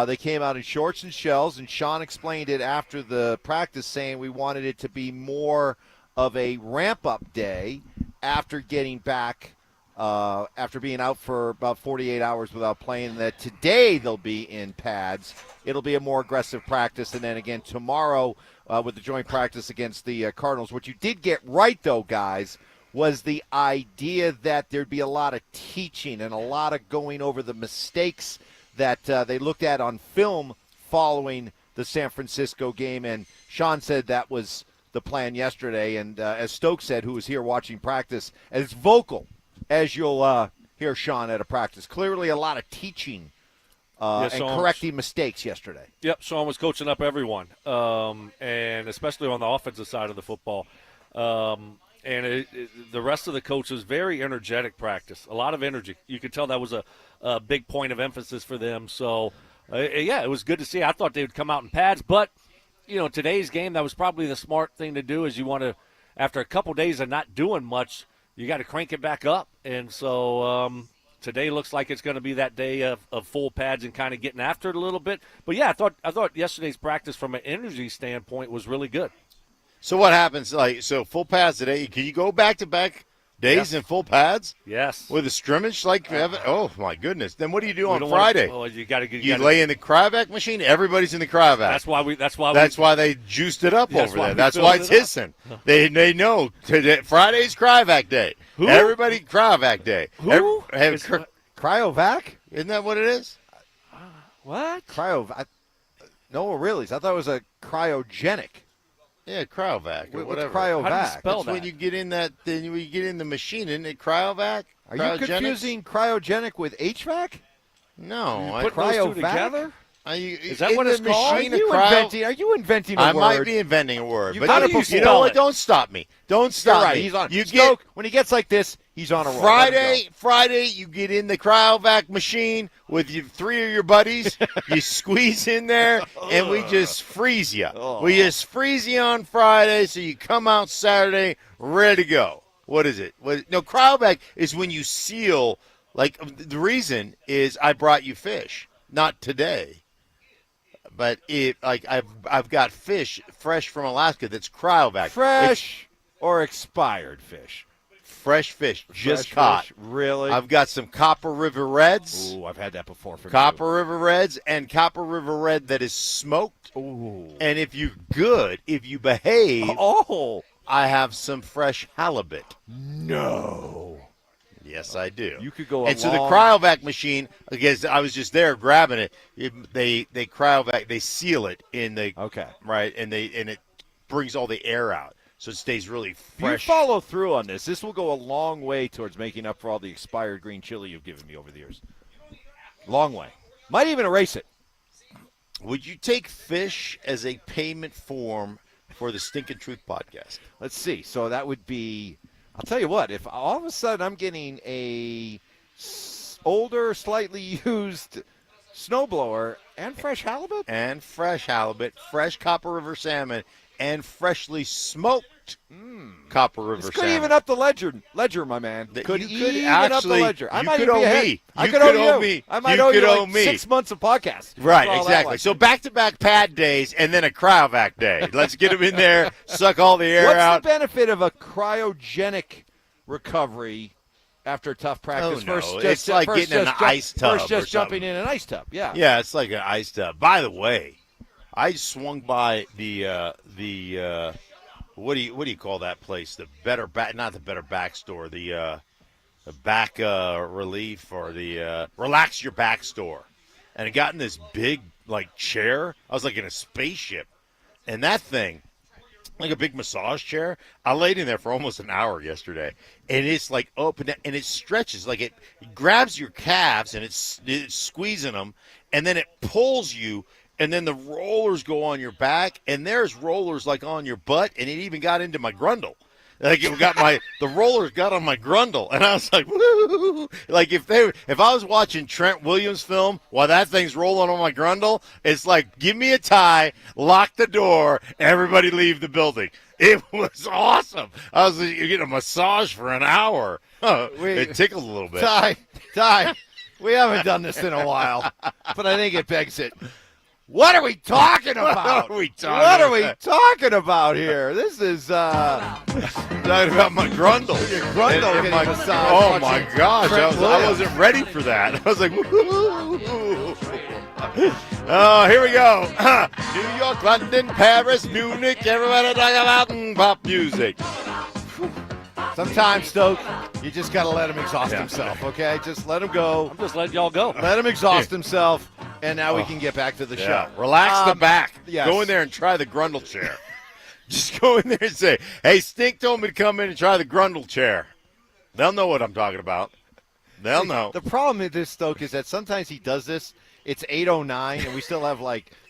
they came out in shorts and shells, and Sean explained it after the practice, saying we wanted it to be more of a ramp-up day after getting back after being out for about 48 hours without playing, that today they'll be in pads. It'll be a more aggressive practice, and then again tomorrow with the joint practice against the Cardinals. What you did get right, though, guys, was the idea that there'd be a lot of teaching and a lot of going over the mistakes that they looked at on film following the San Francisco game. And Sean said that was the plan yesterday. And as Stokes said, who was here watching practice, as vocal as you'll hear Sean at a practice. Clearly a lot of teaching and correcting mistakes yesterday. Yep, Sean was coaching up everyone, and especially on the offensive side of the football. And the rest of the coaches, very energetic practice, a lot of energy. You could tell that was a big point of emphasis for them. So, it was good to see. I thought they would come out in pads. But, today's game, that was probably the smart thing to do is you want to, after a couple days of not doing much, you got to crank it back up. And so today looks like it's going to be that day of full pads and kind of getting after it a little bit. But, yeah, I thought yesterday's practice from an energy standpoint was really good. So what happens? Full pads today. Can you go back-to-back days in full pads? Yes. With a scrimmage oh my goodness! Then what do you do on Friday? You lay in the cryovac machine. Everybody's in the cryovac. That's why they juiced it up over there. That's why it's hissing. They know today, Friday's cryovac day. Who? Everybody cryovac day. Who? Cryovac? Isn't that what it is? What? Cryovac? No, really. I thought it was a cryogenic. Yeah, cryovac or whatever. Cryovac? How do you spell That's that? when you get in that. Then you get in the machine, isn't it? Cryovac. Are you confusing cryogenic with HVAC? No, Put those two together? Is that what it's called? Are you inventing a word? I might be inventing a word. But you know what? Don't stop me. Don't stop right. me. He's on. Get when he gets like this, he's on a roll. Friday, you get in the cryovac machine with three of your buddies. You squeeze in there, and we just freeze you. We just freeze you on Friday, so you come out Saturday ready to go. What is it? No, cryovac is when you seal. Like the reason is I brought you fish, not today. But I've got fish fresh from Alaska that's cryovac. Fresh or expired fish? Fresh fish, just Fresh caught. Fish, really? I've got some Copper River Reds. Ooh, I've had that before. Copper River Reds and Copper River Red that is smoked. Ooh. And if you're good, if you behave, I have some fresh halibut. No. Yes, I do. You could go. And so the cryovac machine, because I was just there grabbing it. They cryovac, they seal it in the right, and it brings all the air out, so it stays really fresh. If you follow through on this, this will go a long way towards making up for all the expired green chili you've given me over the years. Long way. Might even erase it. Would you take fish as a payment form for the Stinkin' Truth podcast? Let's see. So that would be. I'll tell you what, if all of a sudden I'm getting a older, slightly used snowblower and fresh halibut? And fresh halibut, fresh Copper River salmon, and freshly smoked Copper River this salmon. could even up the ledger, my man. Could even up the ledger. I you might could even be owe ahead. me. I You could could owe owe me. I might You owe could you owe like me. 6 months of podcast. Right, For all that exactly. ledger. So back-to-back pad days and then a cryovac day. Let's get them in there, suck all the air out. What's the benefit of a cryogenic recovery after a tough practice? Oh, no. It's like getting in an ice tub. First, just or jumping something. in an ice tub. Yeah. Yeah, it's like an ice tub. By the way, I swung by the what do you call that place? The Better Back, not the Better Back store. The back relief or the relax your back store, and I got in this big chair. I was like in a spaceship, and that thing. Like a big massage chair. I laid in there for almost an hour yesterday, and it's like open and it stretches, like it grabs your calves and it's squeezing them, and then it pulls you, and then the rollers go on your back, and there's rollers like on your butt, and it even got into my grundle. Like it got the rollers got on my grundle, and I was like, woo! Like if I was watching Trent Williams film while that thing's rolling on my grundle, it's like, give me a tie, lock the door, everybody leave the building. It was awesome. I was like, you're getting a massage for an hour. It tickled a little bit. Ty, we haven't done this in a while, but I think it begs it. What are we talking about? What are we talking about here? This is talking about my grundle. Your grundle And getting my, massaged oh watching my gosh, Trent I Williams. wasn't ready for that. I was like, woo. Oh, here we go. New York, London, Paris, Munich, everybody talking about pop music. Sometimes, Stoke, you just got to let him exhaust himself, okay? Just let him go. I'm just letting y'all go. Let him exhaust himself, and now we can get back to the show. Relax the back. Yes. Go in there and try the Grundle chair. Just go in there and say, hey, Stink told me to come in and try the Grundle chair. They'll know what I'm talking about. They'll know. The problem with this, Stoke, is that sometimes he does this. It's 8:09, and we still have,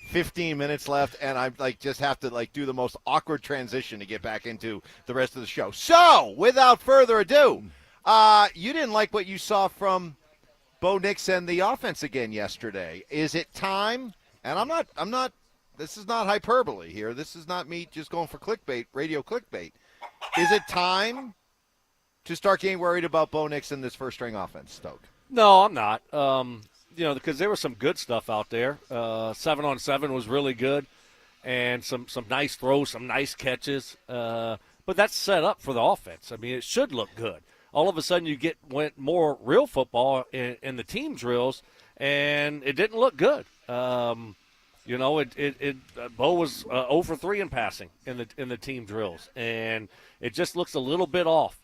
15 minutes left, and I just have to do the most awkward transition to get back into the rest of the show. So, without further ado, you didn't like what you saw from Bo Nix and the offense again yesterday. Is it time? And I'm not. This is not hyperbole here. This is not me just going for clickbait, radio clickbait. Is it time to start getting worried about Bo Nix and this first-string offense, Stoke? No, I'm not. Because there was some good stuff out there. 7-on-7 was really good, and some nice throws, some nice catches. But that's set up for the offense. I mean, it should look good. All of a sudden, you went more real football in the team drills, and it didn't look good. Bo was 0 for 3 in passing in the team drills, and it just looks a little bit off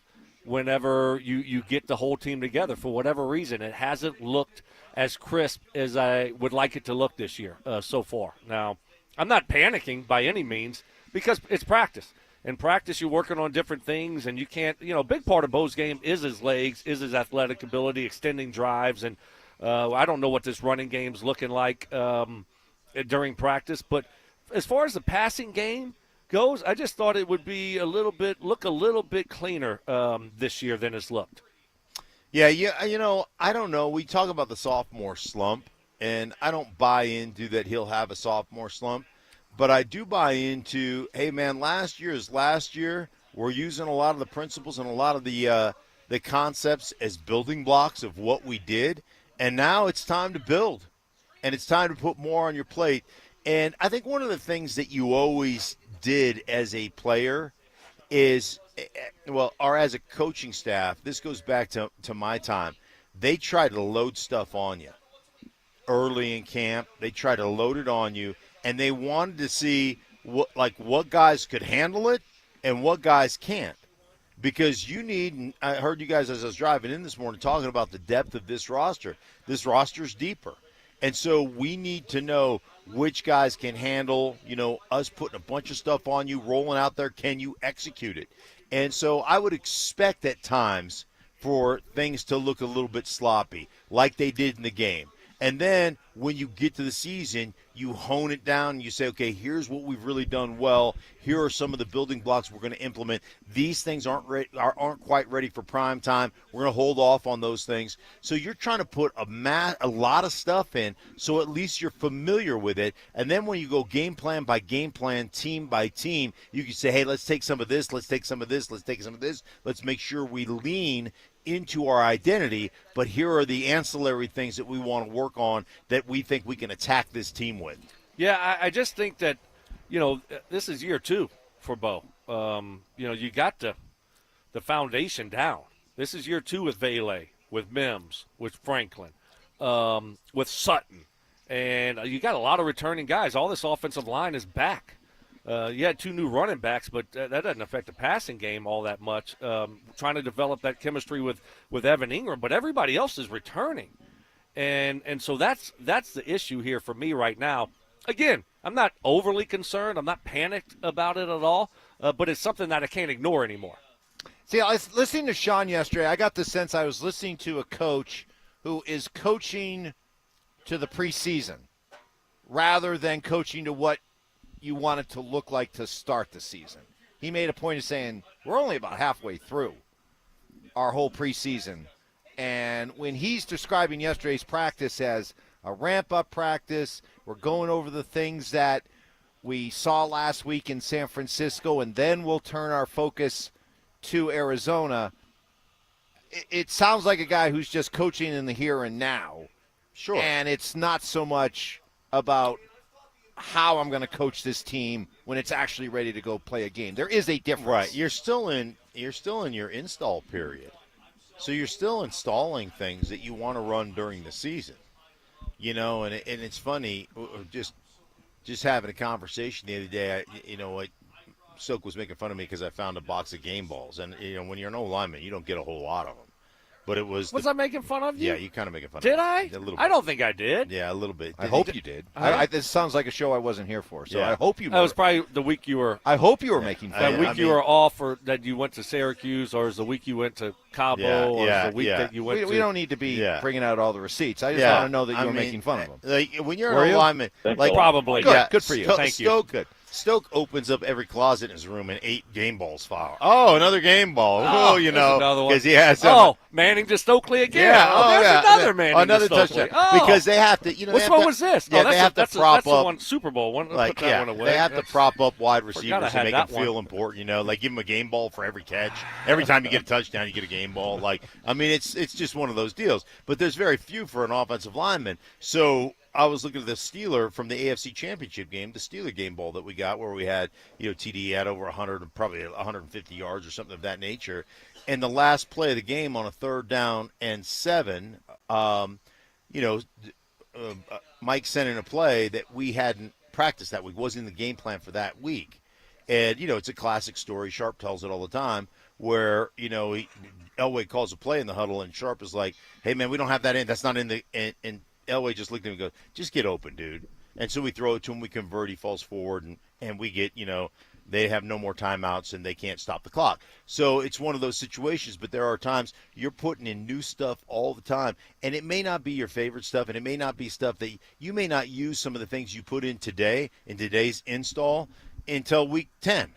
whenever you get the whole team together. For whatever reason, it hasn't looked as crisp as I would like it to look this year so far. Now, I'm not panicking by any means because it's practice. In practice, you're working on different things, and you can't – a big part of Bo's game is his legs, is his athletic ability, extending drives, and I don't know what this running game's looking like during practice. But as far as the passing game goes, I just thought it would be look a little bit cleaner this year than it's looked. Yeah, I don't know. We talk about the sophomore slump, and I don't buy into that he'll have a sophomore slump. But I do buy into, hey, man, last year is last year. We're using a lot of the principles and a lot of the concepts as building blocks of what we did. And now it's time to build, and it's time to put more on your plate. And I think one of the things that you always did as a player is – or as a coaching staff, this goes back to my time. They try to load stuff on you early in camp. They try to load it on you, and they wanted to see what guys could handle it and what guys can't. Because you need, and I heard you guys as I was driving in this morning talking about the depth of this roster. This roster's deeper. And so we need to know which guys can handle, us putting a bunch of stuff on you, rolling out there. Can you execute it? And so I would expect at times for things to look a little bit sloppy, like they did in the game. And then when you get to the season, you hone it down and you say, okay, here's what we've really done well. Here are some of the building blocks we're going to implement. These things aren't quite ready for prime time. We're going to hold off on those things. So you're trying to put a lot of stuff in so at least you're familiar with it. And then when you go game plan by game plan, team by team, you can say, hey, let's take some of this, let's take some of this, let's take some of this. Let's make sure we lean into our identity, but here are the ancillary things that we want to work on that we think we can attack this team with. Yeah, I just think that, this is year 2 for Bo. You got the foundation down. This is year 2 with Vele, with Mims, with Franklin, with Sutton. And you got a lot of returning guys. All this offensive line is back. You had 2 new running backs, but that doesn't affect the passing game all that much. Trying to develop that chemistry with Evan Ingram, but everybody else is returning. And so that's the issue here for me right now. Again, I'm not overly concerned. I'm not panicked about it at all, but it's something that I can't ignore anymore. See, I was listening to Sean yesterday. I got the sense I was listening to a coach who is coaching to the preseason rather than coaching to what you want it to look like to start the season. He made a point of saying, we're only about halfway through our whole preseason. And when he's describing yesterday's practice as a ramp-up practice, we're going over the things that we saw last week in San Francisco, and then we'll turn our focus to Arizona. It sounds like a guy who's just coaching in the here and now. Sure. And it's not so much about how I'm going to coach this team when it's actually ready to go play a game. There is a difference. Right. You're still in your install period. So you're still installing things that you want to run during the season. And it's funny, just having a conversation the other day, Silk was making fun of me because I found a box of game balls. And, when you're an old lineman, you don't get a whole lot of them. But it was. Was I making fun of you? Yeah, you kind of making fun did of me. I? A little bit. I don't think I did. Yeah, a little bit. I hope you did. This sounds like a show I wasn't here for, so Yeah. I hope you were. That was probably the week you were. I hope you were making fun That of week you were off, or that you went to Syracuse, or is the week you went to Cabo, or is the week that you went to. We don't need to be bringing out all the receipts. I just Yeah. want to know that you were making fun of them. Like, when you're Were an you? lineman, like Probably. Good for you. Thank you. Good. Stoke opens up every closet in his room and 8 game balls fall. Oh, another game ball. Oh, There's another one. because he has some. Oh, Manning to Stokely again. There's another Manning another to Stokely. touchdown. Oh. Because they have to. Which one was this? Yeah, Oh, they have to prop that's up. the one Super Bowl one. Like, Put that one away. they have to prop up wide receivers I to make had them that feel one. important. Like give them a game ball for every catch. Every time you get a touchdown, you get a game ball. It's just one of those deals. But there's very few for an offensive lineman. So I was looking at the Steeler from the AFC Championship game, the Steeler game ball that we got, where we had, TD had over 100, probably 150 yards or something of that nature. And the last play of the game on a 3rd down and 7, Mike sent in a play that we hadn't practiced that week, wasn't in the game plan for that week. And, it's a classic story. Sharp tells it all the time where, Elway calls a play in the huddle and Sharp is like, hey, man, we don't have that in. That's not in the and Elway just looked at him and goes, just get open, dude. And so we throw it to him, we convert, he falls forward, and we get, they have no more timeouts and they can't stop the clock. So it's one of those situations, but there are times you're putting in new stuff all the time, and it may not be your favorite stuff, and it may not be stuff that you may not use some of the things you put in today's install, until week 10.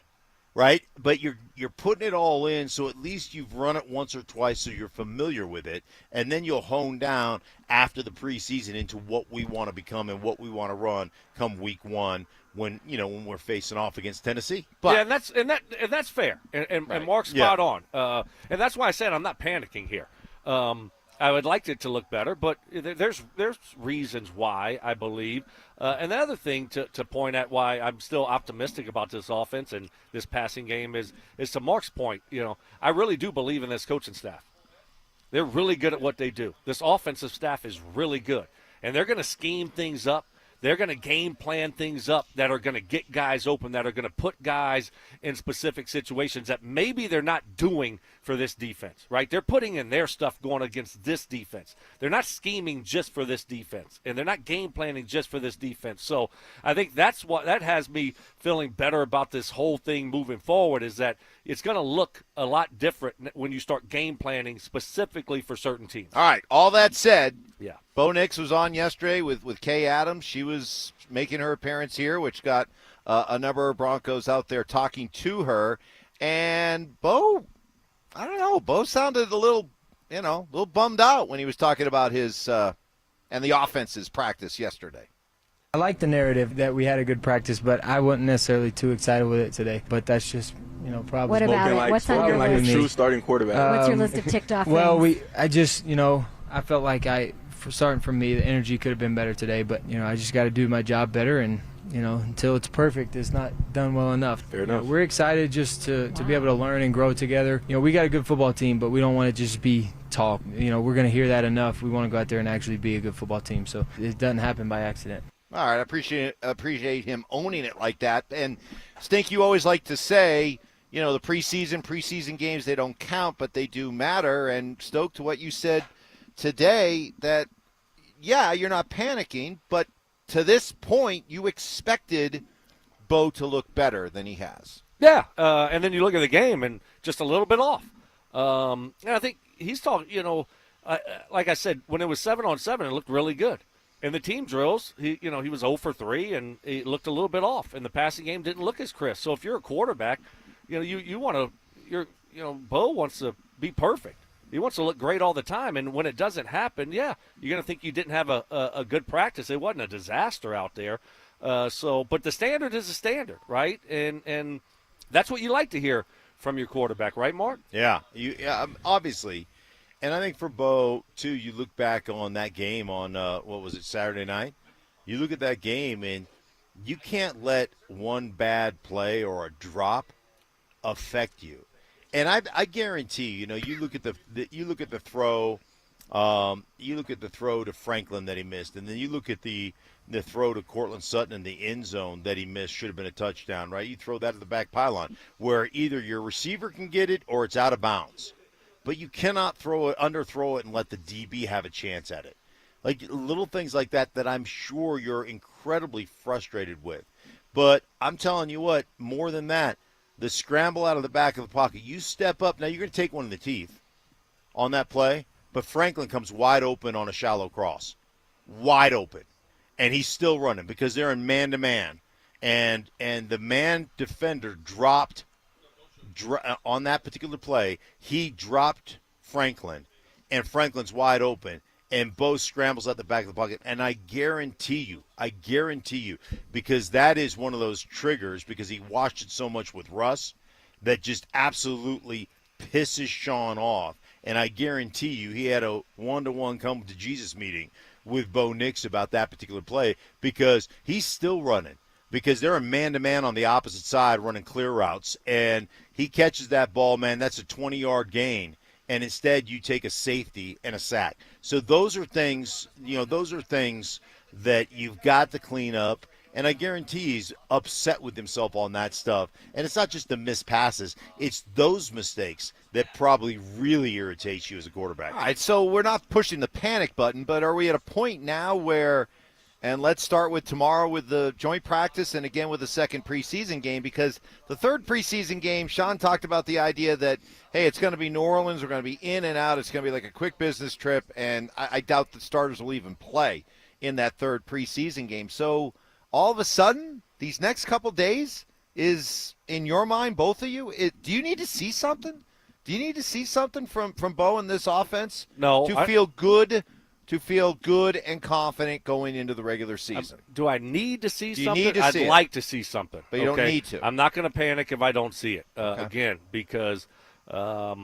Right? But you're putting it all in, so at least you've run it once or twice so you're familiar with it, and then you'll hone down after the preseason into what we want to become and what we want to run come week 1 when we're facing off against Tennessee. But and that's fair. And Mark's spot on. And that's why I said I'm not panicking here. I would like it to look better, but there's reasons why, I believe. And the other thing to point at why I'm still optimistic about this offense and this passing game is to Mark's point. I really do believe in this coaching staff. They're really good at what they do. This offensive staff is really good, and they're going to scheme things up. They're going to game plan things up that are going to get guys open, that are going to put guys in specific situations that maybe they're not doing for this defense, right? They're putting in their stuff going against this defense. They're not scheming just for this defense, and they're not game planning just for this defense. So I think that has me feeling better about this whole thing moving forward, is that it's going to look a lot different when you start game planning specifically for certain teams. All right, all that said, yeah, Bo Nix was on yesterday with Kay Adams. She was making her appearance here, which got a number of Broncos out there talking to her. And Bo, I don't know, Bo sounded a little bummed out when he was talking about his and the offense's practice yesterday. I like the narrative that we had a good practice, but I wasn't necessarily too excited with it today. But that's just, probably. What about it? What's on your list? True starting quarterback. What's your list of ticked off Well, things? I just, I felt like starting from me, the energy could have been better today. But, I just got to do my job better. And, until it's perfect, it's not done well enough. Fair enough. We're excited just to be able to learn and grow together. We got a good football team, but we don't want to just be talk. We're going to hear that enough. We want to go out there and actually be a good football team. So it doesn't happen by accident. All right, I appreciate him owning it like that. And Stink, you always like to say, the preseason games, they don't count, but they do matter. And Stoke, to what you said today, that, yeah, you're not panicking, but to this point, you expected Bo to look better than he has. Yeah, and then you look at the game and just a little bit off. And I think he's talking, like I said, when it was 7-on-7, it looked really good. In the team drills, he was 0 for 3, and he looked a little bit off. And the passing game didn't look as crisp. So if you're a quarterback, you want to, Bo wants to be perfect. He wants to look great all the time. And when it doesn't happen, yeah, you're going to think you didn't have a good practice. It wasn't a disaster out there. But the standard is a standard, right? And that's what you like to hear from your quarterback, right, Mark? Yeah, obviously. And I think for Bo, too, you look back on that game on, Saturday night? You look at that game, and you can't let one bad play or a drop affect you. And I guarantee you look at the throw, you look at the throw to Franklin that he missed, and then you look at the throw to Cortland Sutton in the end zone that he missed, should have been a touchdown, right? You throw that at the back pylon where either your receiver can get it or it's out of bounds. But you cannot underthrow it and let the DB have a chance at it. Like little things like that I'm sure you're incredibly frustrated with. But I'm telling you what, more than that, the scramble out of the back of the pocket, you step up. Now you're going to take one in the teeth on that play, but Franklin comes wide open on a shallow cross. Wide open. And he's still running because they're in man-to-man. And the man defender dropped on that particular play. He dropped Franklin, and Franklin's wide open. And Bo scrambles at the back of the pocket. And I guarantee you, because that is one of those triggers, because he watched it so much with Russ, that just absolutely pisses Sean off. And I guarantee you he had a one-to-one come to Jesus meeting with Bo Nix about that particular play, because he's still running. Because they're a man-to-man on the opposite side running clear routes. And he catches that ball, man, that's a 20-yard gain. And instead you take a safety and a sack. So those are things, that you've got to clean up. And I guarantee he's upset with himself on that stuff. And it's not just the missed passes. It's those mistakes that probably really irritates you as a quarterback. All right, so we're not pushing the panic button, but are we at a point now where, and let's start with tomorrow with the joint practice and again with the second preseason game, because the third preseason game, Sean talked about the idea that, hey, it's going to be New Orleans. We're going to be in and out. It's going to be like a quick business trip, and I doubt the starters will even play in that third preseason game. So all of a sudden, these next couple days is, in your mind, both of you, do you need to see something? Do you need to see something from Bo in this offense? No. To feel good and confident going into the regular season. Do I need to see something? Need to I'd see like to see something. But you don't need to. I'm not going to panic if I don't see it, Okay. again, because, I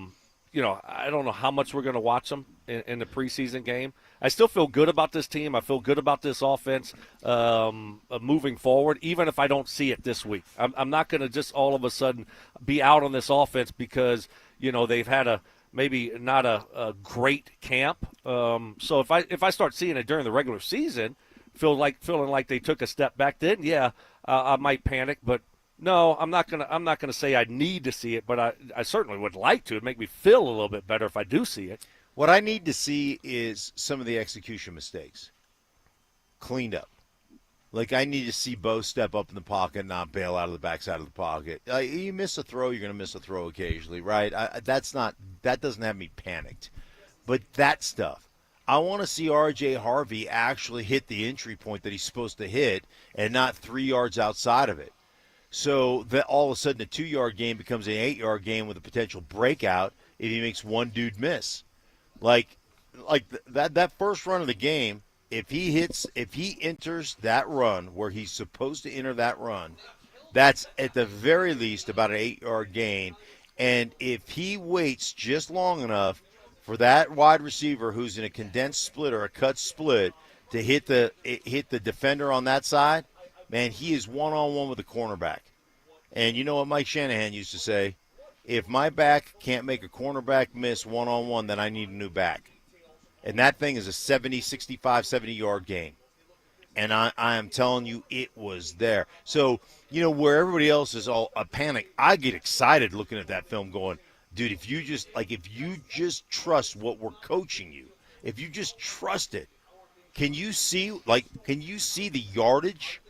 don't know how much we're going to watch them in the preseason game. I still feel good about this team. I feel good about this offense moving forward, even if I don't see it this week. I'm not going to just all of a sudden be out on this offense because, they've had maybe not a great camp. So if I start seeing it during the regular season, feeling like they took a step back, then I might panic. But no, I'm not gonna say I need to see it, but I certainly would like to. It'd make me feel a little bit better if I do see it. What I need to see is some of the execution mistakes cleaned up. Like, I need to see Bo step up in the pocket, not bail out of the backside of the pocket. You miss a throw, you're going to miss a throw occasionally, right? That doesn't have me panicked. But that stuff, I want to see R.J. Harvey actually hit the entry point that he's supposed to hit and not 3 yards outside of it. So that all of a sudden a 2-yard game becomes an 8-yard game with a potential breakout if he makes one dude miss. Like that first run of the game, if he enters that run where he's supposed to enter that run, that's at the very least about an 8-yard gain. And if he waits just long enough for that wide receiver who's in a condensed split or a cut split to hit the defender on that side, man, he is one-on-one with the cornerback. And you know what Mike Shanahan used to say? If my back can't make a cornerback miss one-on-one, then I need a new back. And that thing is a 70-yard gain. And I am telling you, it was there. So, where everybody else is all a panic, I get excited looking at that film going, dude, if you just trust what we're coaching you, if you just trust it, can you see the yardage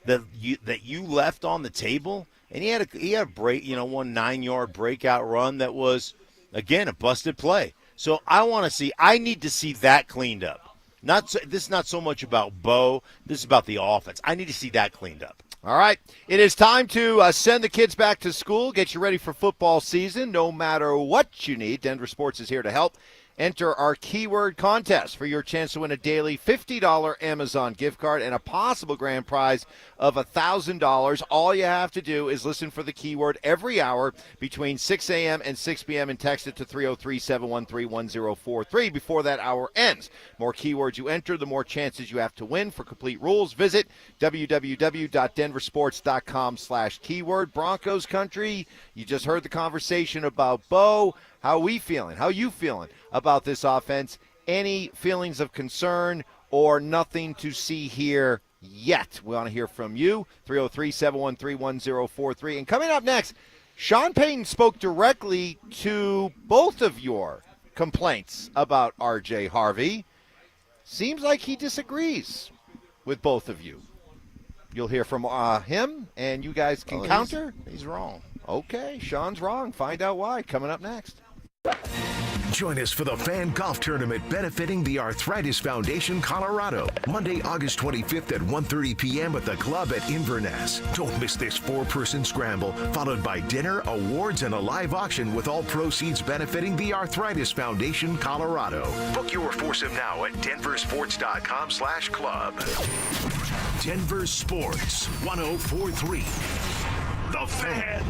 that you left on the table? And he had a break, one 9-yard breakout run that was, again, a busted play. So I need to see that cleaned up. This is not so much about Bo. This is about the offense. I need to see that cleaned up. All right. It is time to send the kids back to school, get you ready for football season. No matter what you need, DenverSports is here to help. enter our keyword contest for your chance to win a daily $50 Amazon gift card and a possible grand prize of $1,000. All you have to do is listen for the keyword every hour between 6 a.m. and 6 p.m. and text it to 303-713-1043 before that hour ends. More keywords you enter, the more chances you have to win. For complete rules, visit www.denversports.com/keyword. Broncos country, you just heard the conversation about Bo. How are we feeling? How are you feeling about this offense? Any feelings of concern or nothing to see here yet? We want to hear from you. 303-713-1043. And coming up next, Sean Payton spoke directly to both of your complaints about R.J. Harvey. Seems like he disagrees with both of you. You'll hear from him, and you guys can counter. He's wrong. Okay, Sean's wrong. Find out why. Coming up next. Join us for the Fan Golf Tournament benefiting the Arthritis Foundation Colorado, Monday, August 25th at 1:30 p.m. at the club at Inverness. Don't miss this 4-person scramble, followed by dinner, awards, and a live auction with all proceeds benefiting the Arthritis Foundation Colorado. Book your foursome now at DenverSports.com/club. Denver Sports 104.3. The Fan.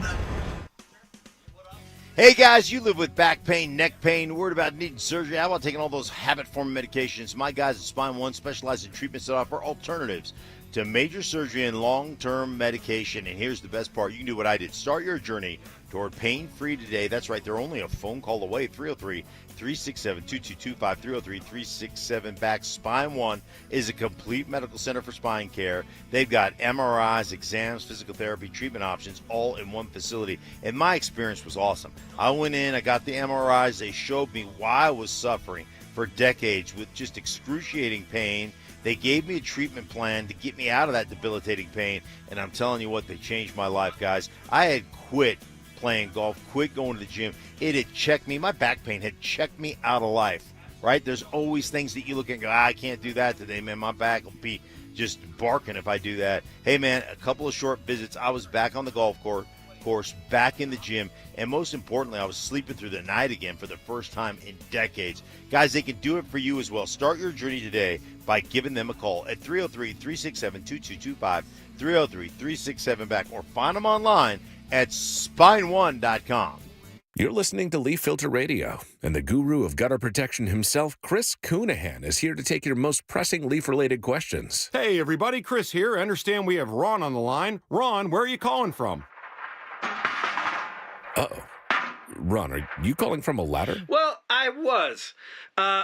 Hey guys, you live with back pain, neck pain, worried about needing surgery. How about taking all those habit-forming medications? My guys at Spine One specialize in treatments that offer alternatives to major surgery and long-term medication. And here's the best part. You can do what I did. Start your journey toward pain-free today. That's right. They're only a phone call away. 303-367-2225, 303-367-BACK. Spine One is a complete medical center for spine care. They've got MRIs, exams, physical therapy, treatment options, all in one facility. And my experience was awesome. I went in, I got the MRIs. They showed me why I was suffering for decades with just excruciating pain. They gave me a treatment plan to get me out of that debilitating pain, and I'm telling you what, they changed my life, guys. I had quit playing golf, quit going to the gym. It had checked me. My back pain had checked me out of life, right? There's always things that you look at and go, I can't do that today, man. My back will be just barking if I do that. Hey, man, a couple of short visits. I was back on the golf course, back in the gym, and most importantly, I was sleeping through the night again for the first time in decades. Guys, they can do it for you as well. Start your journey today by giving them a call at 303-367-2225, 303-367-BACK, or find them online at spineone.com. You're listening to Leaf Filter Radio, and the guru of gutter protection himself, Chris Coonahan, is here to take your most pressing leaf-related questions. Hey, everybody, Chris here. I understand we have Ron on the line. Ron, where are you calling from? Uh-oh. Ron, are you calling from a ladder? Well, I was.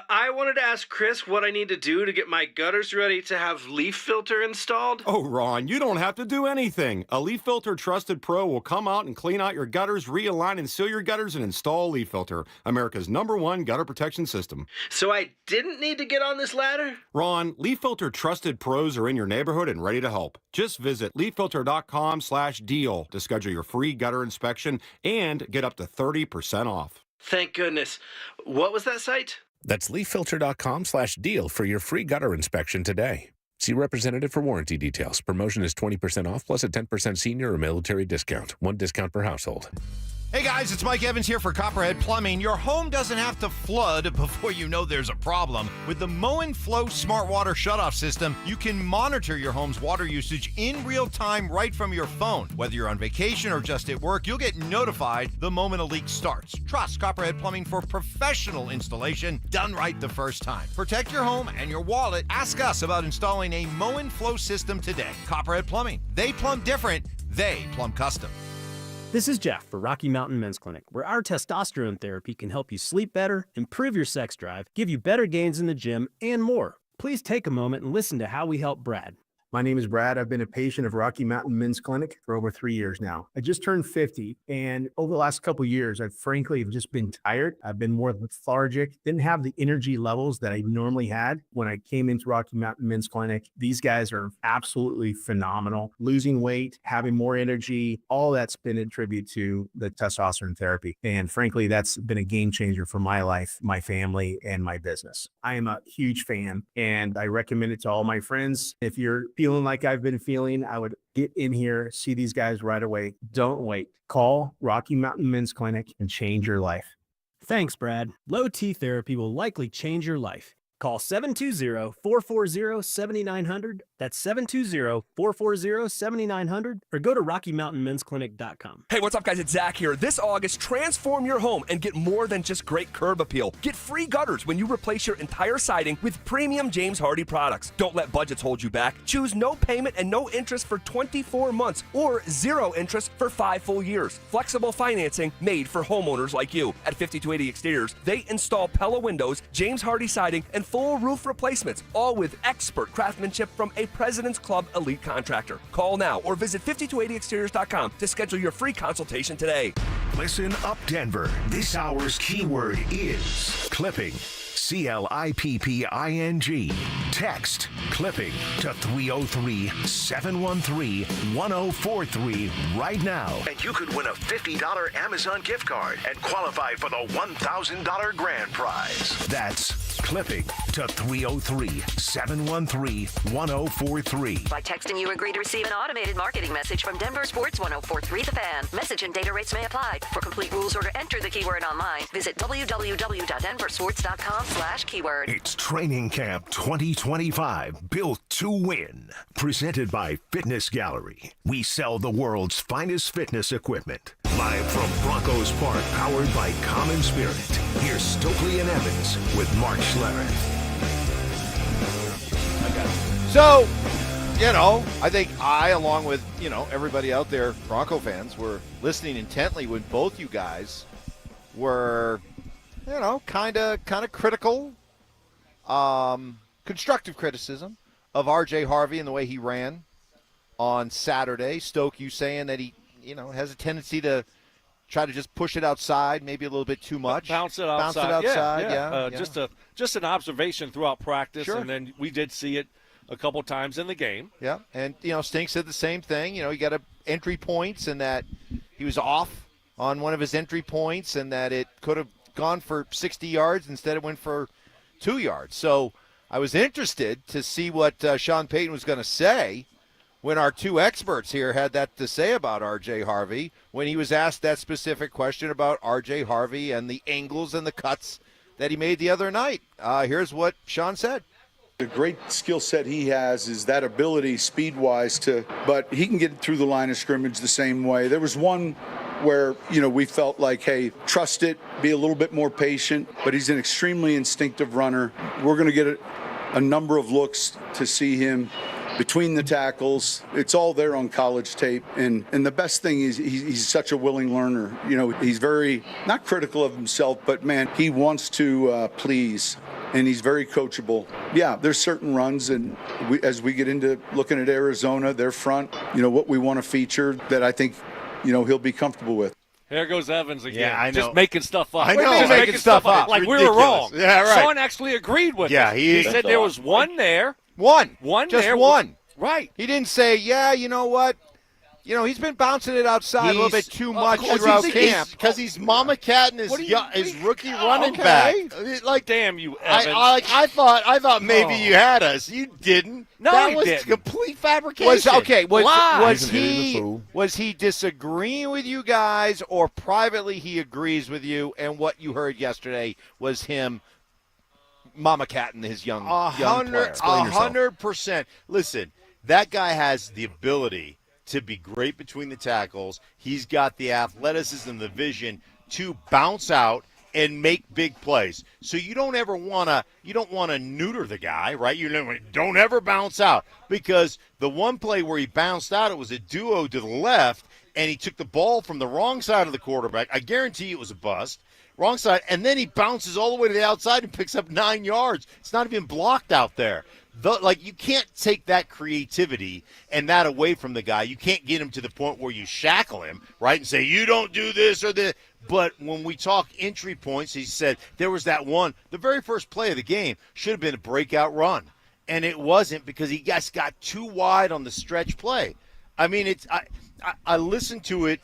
I wanted to ask Chris what I need to do to get my gutters ready to have leaf filter installed. Oh, Ron, you don't have to do anything. A Leaf Filter Trusted Pro will come out and clean out your gutters, realign and seal your gutters, and install Leaf Filter, America's #1 gutter protection system. So I didn't need to get on this ladder? Ron, Leaf Filter Trusted Pros are in your neighborhood and ready to help. Just visit leaffilter.com/deal to schedule your free gutter inspection and get up to 30% off. Thank goodness. What was that site? That's leaffilter.com/deal for your free gutter inspection today. See representative for warranty details. Promotion is 20% off plus a 10% senior or military discount. One discount per household. Hey guys, it's Mike Evans here for Copperhead Plumbing. Your home doesn't have to flood before you know there's a problem. With the Mow & Flow Smart Water Shutoff System, you can monitor your home's water usage in real time right from your phone. Whether you're on vacation or just at work, you'll get notified the moment a leak starts. Trust Copperhead Plumbing for professional installation done right the first time. Protect your home and your wallet. Ask us about installing a Mow & Flow system today. Copperhead Plumbing. They plumb different. They plumb custom. This is Jeff for Rocky Mountain Men's Clinic, where our testosterone therapy can help you sleep better, improve your sex drive, give you better gains in the gym, and more. Please take a moment and listen to how we help Brad. My name is Brad. I've been a patient of Rocky Mountain Men's Clinic for over 3 years now. I just turned 50, and over the last couple of years, I've frankly just been tired. I've been more lethargic, didn't have the energy levels that I normally had when I came into Rocky Mountain Men's Clinic. These guys are absolutely phenomenal. Losing weight, having more energy, all that's been a tribute to the testosterone therapy. And frankly, that's been a game changer for my life, my family, and my business. I am a huge fan, and I recommend it to all my friends. If you're feeling like I've been feeling, I would get in here, see these guys right away. Don't wait. Call Rocky Mountain Men's Clinic and change your life. Thanks, Brad. Low T therapy will likely change your life. Call 720-440-7900. That's 720-440-7900. Or go to RockyMountainMen'sClinic.com. Hey, what's up, guys? It's Zach here. This August, transform your home and get more than just great curb appeal. Get free gutters when you replace your entire siding with premium James Hardie products. Don't let budgets hold you back. Choose no payment and no interest for 24 months or 0 interest for 5 full years. Flexible financing made for homeowners like you. At 5280 Exteriors, they install Pella windows, James Hardie siding, and full roof replacements, all with expert craftsmanship from a President's Club elite contractor. Call now or visit 5280exteriors.com to schedule your free consultation today. Listen up, Denver. This hour's keyword is clipping. CLIPPING. Text clipping to 303-713-1043 right now. And you could win a $50 Amazon gift card and qualify for the $1,000 grand prize. That's clipping to 303-713-1043. By texting, you agree to receive an automated marketing message from DenverSports 1043 The Fan. Message and data rates may apply. For complete rules or to enter the keyword online, visit www.denversports.com/keyword. It's Training Camp 2025, built to win. Presented by Fitness Gallery. We sell the world's finest fitness equipment. Live from Broncos Park, powered by Common Spirit. Here's Stokley and Evans with Mark Schlereth. So, I think along with, everybody out there, Bronco fans, were listening intently when both you guys were, kind of critical, constructive criticism of R.J. Harvey and the way he ran on Saturday. Stoke, you saying that he, has a tendency to try to just push it outside, maybe a little bit too much. Bounce it outside. Yeah. Just an observation throughout practice, Sure. and then we did see it a couple times in the game. Yeah, and, Stink said the same thing. He got entry points and that he was off on one of his entry points and that it could have gone for 60 yards instead it went for 2 yards. So I was interested to see what Sean Payton was going to say when our two experts here had that to say about R.J. Harvey, when he was asked that specific question about R.J. Harvey and the angles and the cuts that he made the other night. Here's what Sean said. The great skill set he has is that ability speed-wise but he can get through the line of scrimmage the same way. There was one where, we felt like, hey, trust it, be a little bit more patient, but he's an extremely instinctive runner. We're going to get a number of looks to see him between the tackles. It's all there on college tape. And the best thing is he's such a willing learner. He's very, not critical of himself, but, man, he wants to please. And he's very coachable. Yeah, there's certain runs, and as we get into looking at Arizona, their front, what we want to feature that I think, he'll be comfortable with. Here goes Evans again. Yeah, I know. Just making stuff up. I know. Just making stuff up. Like Ridiculous. we were wrong. Yeah, right. Sean actually agreed with Yeah, us. he said there was one there. One just there. one. Right. He didn't say, you know what? He's been bouncing it outside a little bit too much throughout camp. Because he's Mama Cat and his rookie running back. Damn you, Evans. I thought maybe you had us. You didn't. No, that he was didn't. complete fabrication. Was he disagreeing with you guys, or privately he agrees with you, and what you heard yesterday was him Mama Cat and his young player? 100%. Listen, that guy has the ability to be great between the tackles. He's got the athleticism, the vision to bounce out and make big plays. So you don't want to neuter the guy, right? You don't ever bounce out, because the one play where he bounced out, it was a duo to the left, and he took the ball from the wrong side of the quarterback. I guarantee it was a bust. Wrong side, and then he bounces all the way to the outside and picks up 9 yards. It's not even blocked out there. You can't take that creativity and that away from the guy. You can't get him to the point where you shackle him, right, and say, you don't do this or this. But when we talk entry points, he said there was that one, the very first play of the game should have been a breakout run. And it wasn't, because he just got too wide on the stretch play. I mean, I listened to it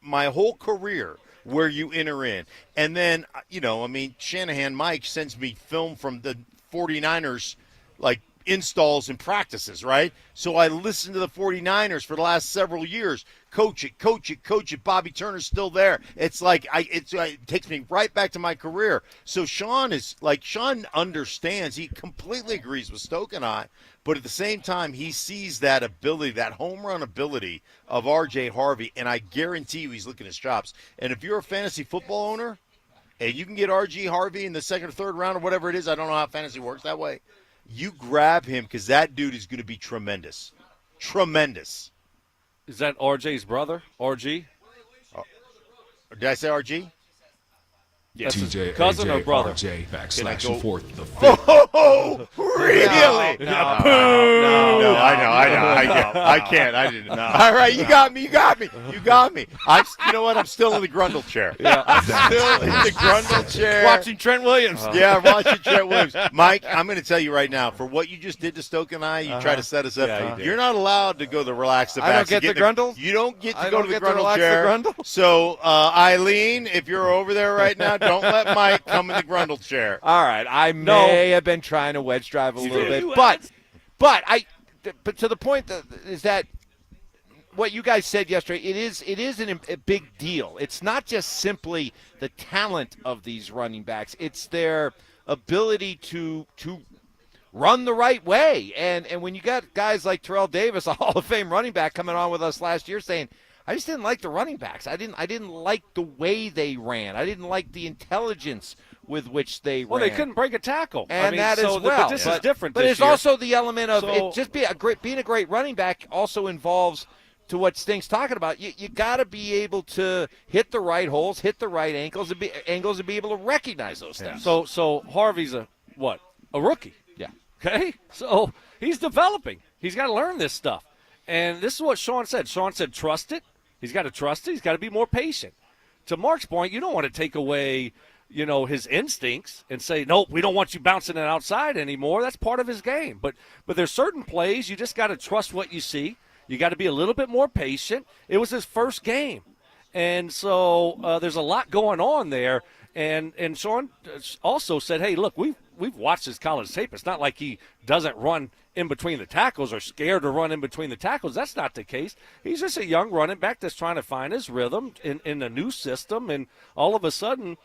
my whole career, where you enter in. And then, Shanahan Mike sends me film from the 49ers, installs and practices, right? So I listened to the 49ers for the last several years. Coach it. Bobby Turner's still there. It's like it takes me right back to my career. So Sean understands. He completely agrees with Stoke and I, but at the same time, he sees that ability, that home run ability of R.J. Harvey, and I guarantee you he's looking at his chops. And if you're a fantasy football owner and you can get R.J. Harvey in the second or third round or whatever it is, I don't know how fantasy works that way, you grab him because that dude is going to be tremendous. Tremendous. Is that RJ's brother, RG? Did I say RG? Yes. TJ, cousin AJ, or brother? RJ, backslash go- and forth the fifth. Oh, really? No, I can't. I didn't. All right, you got me. You got me. You know what? I'm still in the Grundle chair. Yeah. I'm still in the Grundle chair. Watching Trent Williams. Yeah, watching Trent Williams. Mike, I'm going to tell you right now, for what you just did to Stoke and I, you try to set us up. Yeah, you You're not allowed to go the relax the I don't backs. get You the Grundle? You don't get to I go don't to the get to Grundle relax the chair. Grundle? So, Eileen, if you're over there right now, don't let Mike come in the Grundle chair. All right, I may have been trying to wedge drive a little bit, but to the point is that what you guys said yesterday, it is a big deal. It's not just simply the talent of these running backs; it's their ability to run the right way. And when you got guys like Terrell Davis, a Hall of Fame running back, coming on with us last year saying, I just didn't like the running backs. I didn't like the way they ran. I didn't like the intelligence with which they ran. Well, they couldn't break a tackle. And that as well. But this is different. But this it's year. also the element of So- it just being a great running back also involves, to what Sting's talking about, you got to be able to hit the right holes, hit the right angles, and be able to recognize those things. So Harvey's a rookie. Yeah. Okay? So he's developing. He's got to learn this stuff. And this is what Sean said. Sean said trust it. He's got to trust it. He's got to be more patient. To Mark's point, you don't want to take away, his instincts and say, nope, we don't want you bouncing it outside anymore. That's part of his game. But there's certain plays you just got to trust what you see. You got to be a little bit more patient. It was his first game. And so there's a lot going on there. And Sean also said, hey, look, we've watched his college tape. It's not like he doesn't run in between the tackles or scared to run in between the tackles. That's not the case. He's just a young running back that's trying to find his rhythm in a new system, and all of a sudden,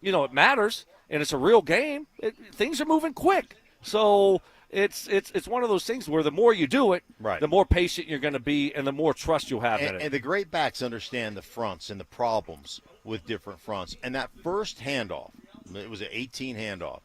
it matters, and it's a real game. Things are moving quick. So it's one of those things where the more you do it, Right. the more patient you're going to be and the more trust you'll have in it. And the great backs understand the fronts and the problems with different fronts. And that first handoff, it was an 18 handoff.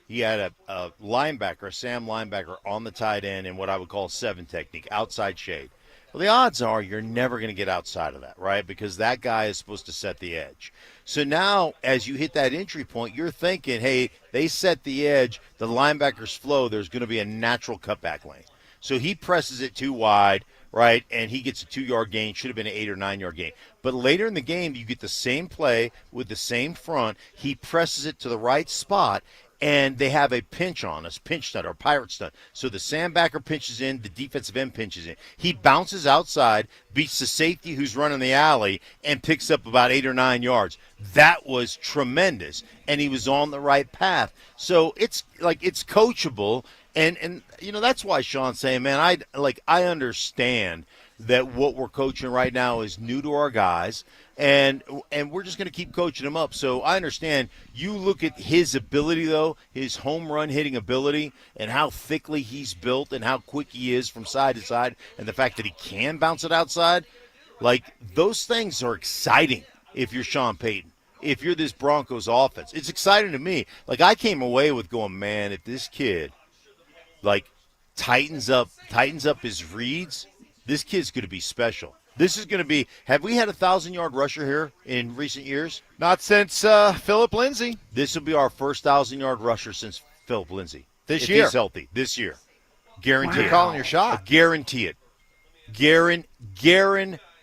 He had a linebacker, a Sam linebacker, on the tight end in what I would call a 7 technique, outside shade. Well, the odds are you're never going to get outside of that, right? Because that guy is supposed to set the edge. So now, as you hit that entry point, you're thinking, hey, they set the edge, the linebackers flow, there's going to be a natural cutback lane. So he presses it too wide, right, and he gets a 2-yard gain. Should have been an 8 or 9-yard gain. But later in the game, you get the same play with the same front. He presses it to the right spot, and they have a pinch on, a pinch stunt or pirate stunt. So the sandbacker pinches in, the defensive end pinches in. He bounces outside, beats the safety who's running the alley, and picks up about 8 or 9 yards. That was tremendous, and he was on the right path. So it's coachable, and that's why Sean's saying, man, I understand that what we're coaching right now is new to our guys, and we're just going to keep coaching them up. So I understand. You look at his ability, though, his home run hitting ability, and how thickly he's built and how quick he is from side to side, and the fact that he can bounce it outside, those things are exciting if you're Sean Payton. If you're this Broncos offense, it's exciting to me. I came away with going, man, if this kid, tightens up his reads, this kid's going to be special. This is going to be – have we had a 1,000-yard rusher here in recent years? Not since Phillip Lindsay. This will be our first 1,000-yard rusher since Phillip Lindsay. If he's healthy. This year. Guarantee You're it. calling your shot. Guarantee it.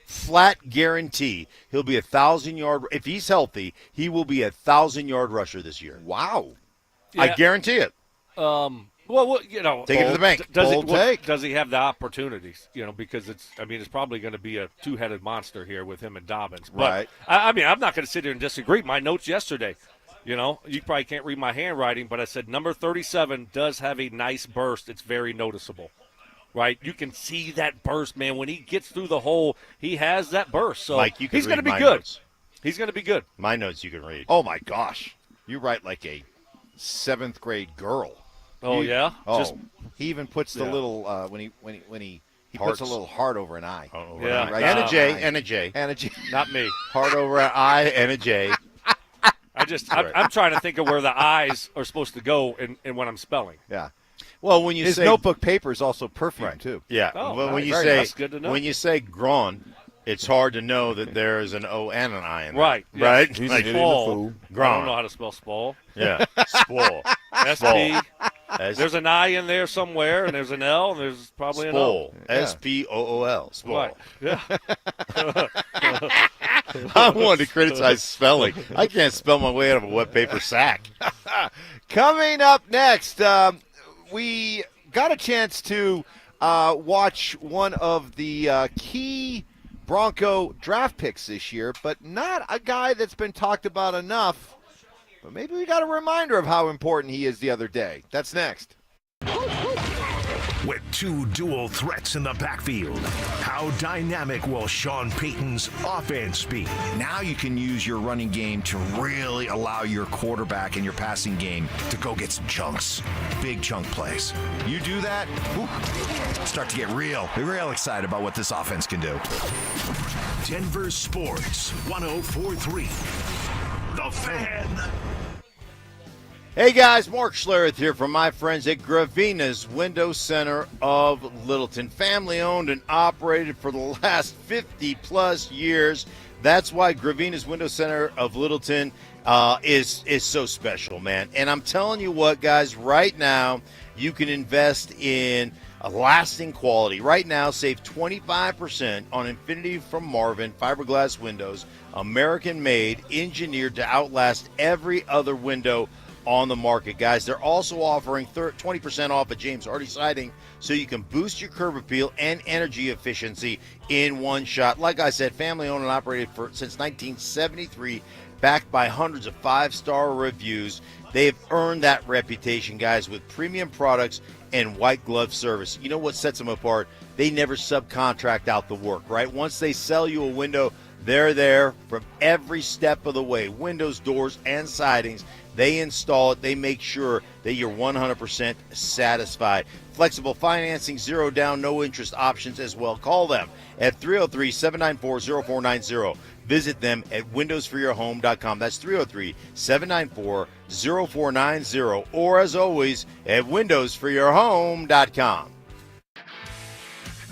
Flat guarantee he'll be 1,000-yard – if he's healthy, he will be a 1,000-yard rusher this year. Wow. I guarantee it. Well, take it to the bank. Does he have the opportunities? Because it's probably going to be a two-headed monster here with him and Dobbins. But, Right. I'm not going to sit here and disagree. My notes yesterday, You know, you probably can't read my handwriting, but I said number 37 does have a nice burst. It's very noticeable, right? You can see that burst, man. When he gets through the hole, he has that burst. So Mike, you can he's going to read be my good. notes. He's going to be good. My notes you can read. Oh, my gosh. You write like a 7th grade girl. Oh, yeah? Oh, he even puts the Yeah. little, when he puts a little heart over an eye. Yeah. Right? And a J, and a J. And a J. Not me. Heart over an I and a J. I'm trying to think of where the eyes are supposed to go and when I'm spelling. Yeah. Well, when you His say notebook paper is also perfume too. Yeah. Oh, well, when you nice. say That's good to know. when you say Gron, it's hard to know that there is an O and an I in there. Right. Yes. Right. He's Like, Spall. I Gron. don't know how to spell Spall. Yeah. Spall. S-P. There's an I in there somewhere, and there's an L, and there's probably an O. Spool. S-P-O-O-L. Spool. Right. Yeah. I wanted to criticize spelling. I can't spell my way out of a wet paper sack. Coming up next, we got a chance to watch one of the key Bronco draft picks this year, but not a guy that's been talked about enough. But maybe we got a reminder of how important he is the other day. That's next. With two dual threats in the backfield, how dynamic will Sean Payton's offense be? Now you can use your running game to really allow your quarterback and your passing game to go get some chunks, big chunk plays. You do that, start to get real excited about what this offense can do. Denver Sports 104.3. The Fan. Hey guys, Mark Schlereth here from my friends at Gravina's Window Center of Littleton. Family owned and operated for the last 50 plus years. That's why Gravina's Window Center of Littleton is so special, man. And I'm telling you what, guys, right now you can invest in a lasting quality. Right now, save 25% on Infinity from Marvin fiberglass windows, American-made, engineered to outlast every other window on the market, guys. They're also offering 20% off at James Hardy Siding, so you can boost your curb appeal and energy efficiency in one shot. Like I said, family owned and operated since 1973, backed by hundreds of 5-star reviews. They've earned that reputation, guys, with premium products and white glove service. You know what sets them apart? They never subcontract out the work, right? Once they sell you a window, they're there from every step of the way. Windows, doors, and sidings. They install it. They make sure that you're 100% satisfied. Flexible financing, 0 down, no interest options as well. Call them at 303-794-0490. Visit them at windowsforyourhome.com. That's 303-794-0490. Or, as always, at windowsforyourhome.com.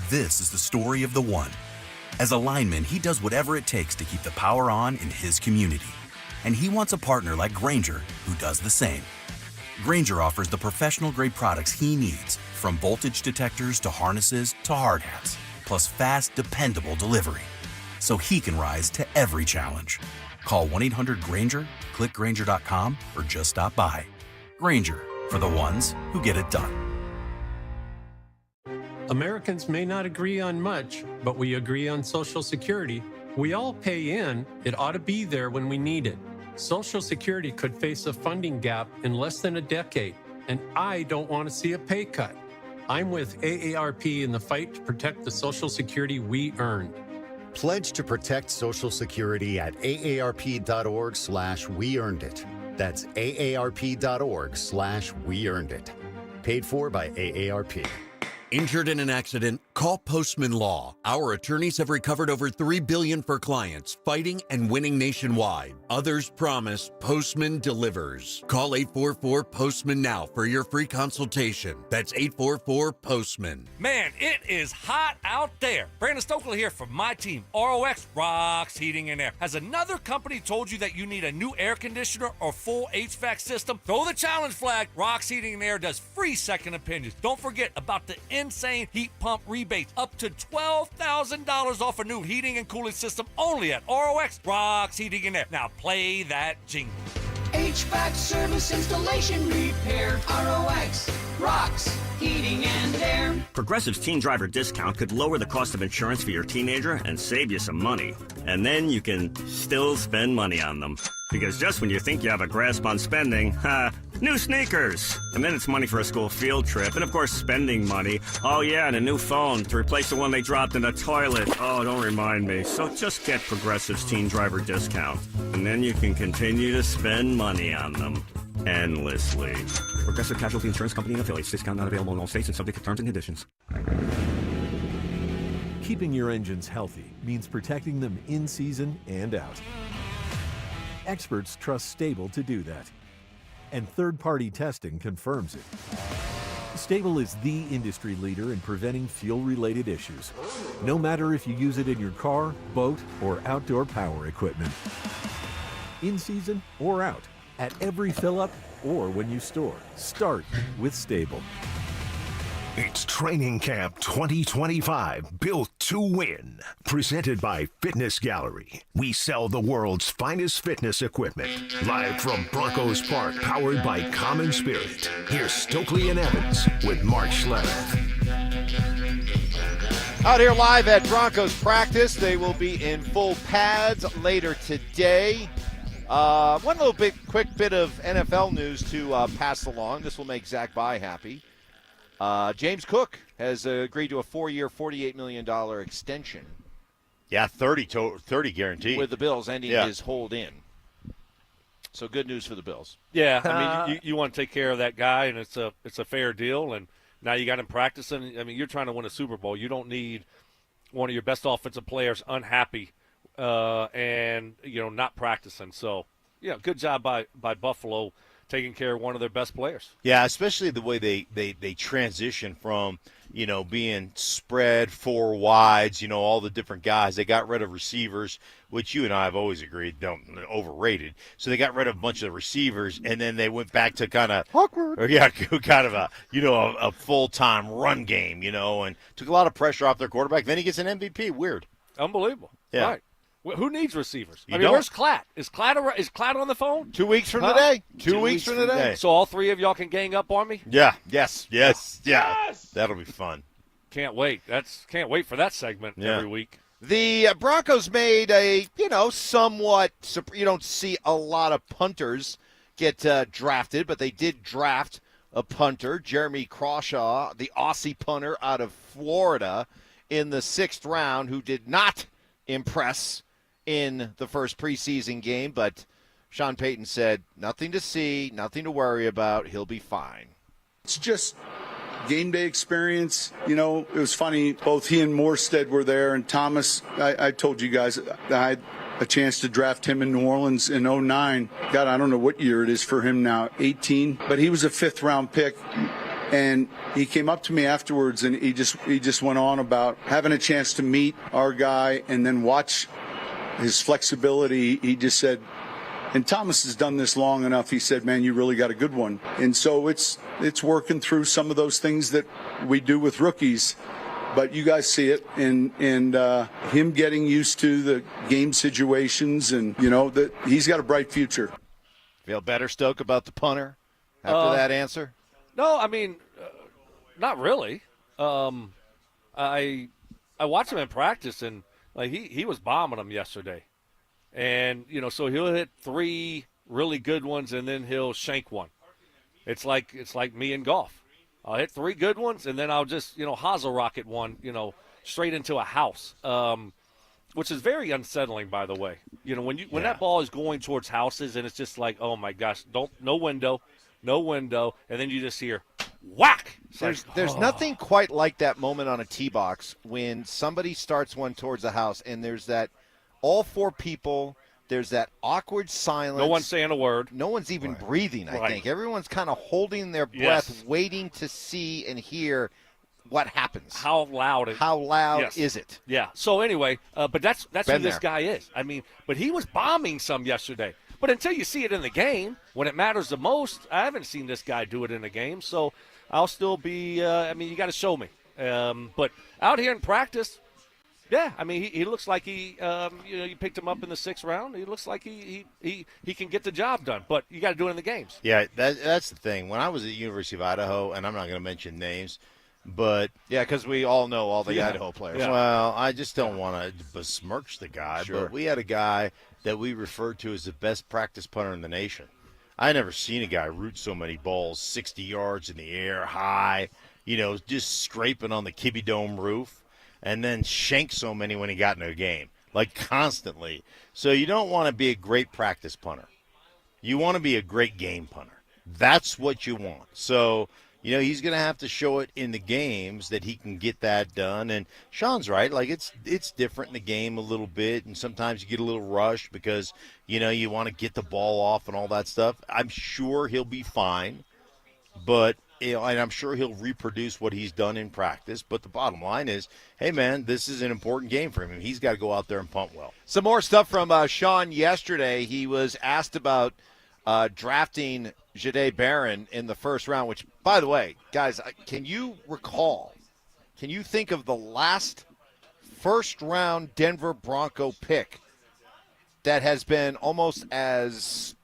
This is the story of the one. As a lineman, he does whatever it takes to keep the power on in his community. And he wants a partner like Grainger who does the same. Grainger offers the professional-grade products he needs, from voltage detectors to harnesses to hard hats, plus fast, dependable delivery, so he can rise to every challenge. Call 1-800-GRAINGER, click Grainger.com, or just stop by. Grainger, for the ones who get it done. Americans may not agree on much, but we agree on Social Security. We all pay in. It ought to be there when we need it. Social Security could face a funding gap in less than a decade, and I don't want to see a pay cut. I'm with AARP in the fight to protect the Social Security we earned. Pledge to protect Social Security at aarp.org/weearnedit. That's aarp.org/weearnedit. Paid for by AARP. Injured in an accident? Call Postman Law. Our attorneys have recovered over $3 billion for clients, fighting and winning nationwide. Others promise, Postman delivers. Call 844-POSTMAN now for your free consultation. That's 844-POSTMAN. Man, it is hot out there. Brandon Stokley here from my team, ROX Rocks Heating and Air. Has another company told you that you need a new air conditioner or full HVAC system? Throw the challenge flag. Rocks Heating and Air does free second opinions. Don't forget about the insane heat pump rebates, up to $12,000 off a new heating and cooling system only at ROX Rocks Heating and Air. Now play that jingle. HVAC service, installation, repair. ROX Rocks Heating and Air. Progressive's teen driver discount could lower the cost of insurance for your teenager and save you some money. And then you can still spend money on them. Because just when you think you have a grasp on spending, new sneakers. And then it's money for a school field trip. And of course, spending money. Oh yeah, and a new phone to replace the one they dropped in the toilet. Oh, don't remind me. So just get Progressive's teen driver discount. And then you can continue to spend money on them endlessly. Progressive Casualty Insurance Company and affiliates. Discount not available in all states and subject to terms and conditions. Keeping your engines healthy means protecting them in season and out. Experts trust Stable to do that. And third-party testing confirms it. Stable is the industry leader in preventing fuel-related issues, no matter if you use it in your car, boat, or outdoor power equipment. In season or out, at every fill-up or when you store, start with Stable. It's Training Camp 2025, built to win. Presented by Fitness Gallery. We sell the world's finest fitness equipment. Live from Broncos Park, powered by Common Spirit. Here's Stokley and Evans with Mark Schlereth. Out here live at Broncos practice. They will be in full pads later today. One little quick bit of NFL news to pass along. This will make Zach Bye happy. James Cook has agreed to a 4-year, $48 million extension. Yeah, 30 guaranteed. With the Bills ending his hold in. So good news for the Bills. Yeah, I mean, you want to take care of that guy, and it's a fair deal. And now you got him practicing. I mean, you're trying to win a Super Bowl. You don't need one of your best offensive players unhappy and not practicing. So yeah, good job by Buffalo taking care of one of their best players. Yeah, especially the way they transition from, being spread 4 wides, all the different guys. They got rid of receivers, which you and I have always agreed overrated. So they got rid of a bunch of receivers, and then they went back to kind of a full-time run game, and took a lot of pressure off their quarterback. Then he gets an MVP. Weird. Unbelievable. Yeah. Right. Who needs receivers? You don't. Where's Klatt? Is Klatt on the phone? 2 weeks from today. 2 weeks from today. So all three of y'all can gang up on me? Yeah. Yes. That'll be fun. Can't wait. Can't wait for that segment every week. The Broncos made a, somewhat, you don't see a lot of punters get drafted, but they did draft a punter, Jeremy Crawshaw, the Aussie punter out of Florida, in the 6th round, who did not impress in the first preseason game, but Sean Payton said, nothing to see, nothing to worry about. He'll be fine. It's just game day experience. It was funny. Both he and Morstead were there, and Thomas, I told you guys, I had a chance to draft him in New Orleans in 2009. God, I don't know what year it is for him now, 18. But he was a 5th-round pick. And he came up to me afterwards, and he just went on about having a chance to meet our guy and then watch his flexibility. He just said, and Thomas has done this long enough, he said, man, you really got a good one. And so it's working through some of those things that we do with rookies. But you guys see it, and him getting used to the game situations, and, that he's got a bright future. Feel better, Stoke, about the punter after that answer? No, I mean, not really. I watched him in practice, and he was bombing them yesterday, and so he'll hit 3 really good ones, and then he'll shank one. It's like me in golf. I'll hit 3 good ones, and then I'll just hosel rocket one straight into a house, which is very unsettling, by the way. When that ball is going towards houses, and it's just like, oh my gosh, no window, and then you just hear whack. There's nothing quite like that moment on a tee box when somebody starts one towards the house, and there's that all 4 people, there's that awkward silence. No one's saying a word. No one's even breathing, I think. Everyone's kind of holding their breath, waiting to see and hear what happens. How loud is it? Yeah. So anyway, but that's who this guy is. I mean, but he was bombing some yesterday. But until you see it in the game, when it matters the most, I haven't seen this guy do it in a game. So I'll still be you got to show me. But out here in practice, yeah, I mean, he looks like you picked him up in the 6th round. He looks like he can get the job done. But you got to do it in the games. Yeah, that's the thing. When I was at the University of Idaho, and I'm not going to mention names, But yeah, because we all know all the Yeah. Idaho players. Well, I just don't want to besmirch the guy, Sure. but we had a guy that we referred to as the best practice punter in the nation. I never seen a guy root so many balls 60 yards in the air, high, just scraping on the Kibbe Dome roof, and then shank so many when he got into a game, like constantly. So you don't want to be a great practice punter. You want to be a great game punter. That's what you want. So, he's going to have to show it in the games that he can get that done. And Sean's right. Like, it's different in the game a little bit, and sometimes you get a little rushed because, you want to get the ball off and all that stuff. I'm sure he'll be fine, but, and I'm sure he'll reproduce what he's done in practice. But the bottom line is, hey, man, this is an important game for him. He's got to go out there and punt well. Some more stuff from Sean yesterday. He was asked about drafting Jahdae Barron in the first round, which, by the way, guys, can you think of the last first-round Denver Bronco pick that has been almost as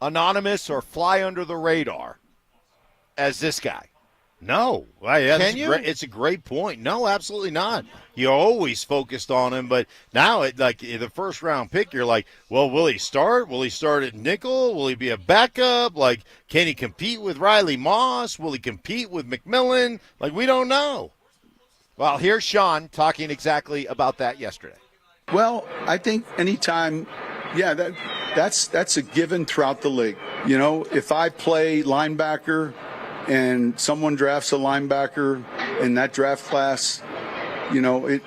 anonymous or fly under the radar as this guy? No. Can you? It's a great point. No, absolutely not. You're always focused on him, but now, the first-round pick, you're like, well, will he start? Will he start at nickel? Will he be a backup? Can he compete with Riley Moss? Will he compete with McMillan? We don't know. Well, here's Sean talking exactly about that yesterday. Well, I think anytime, that's a given throughout the league. If I play linebacker and someone drafts a linebacker in that draft class, it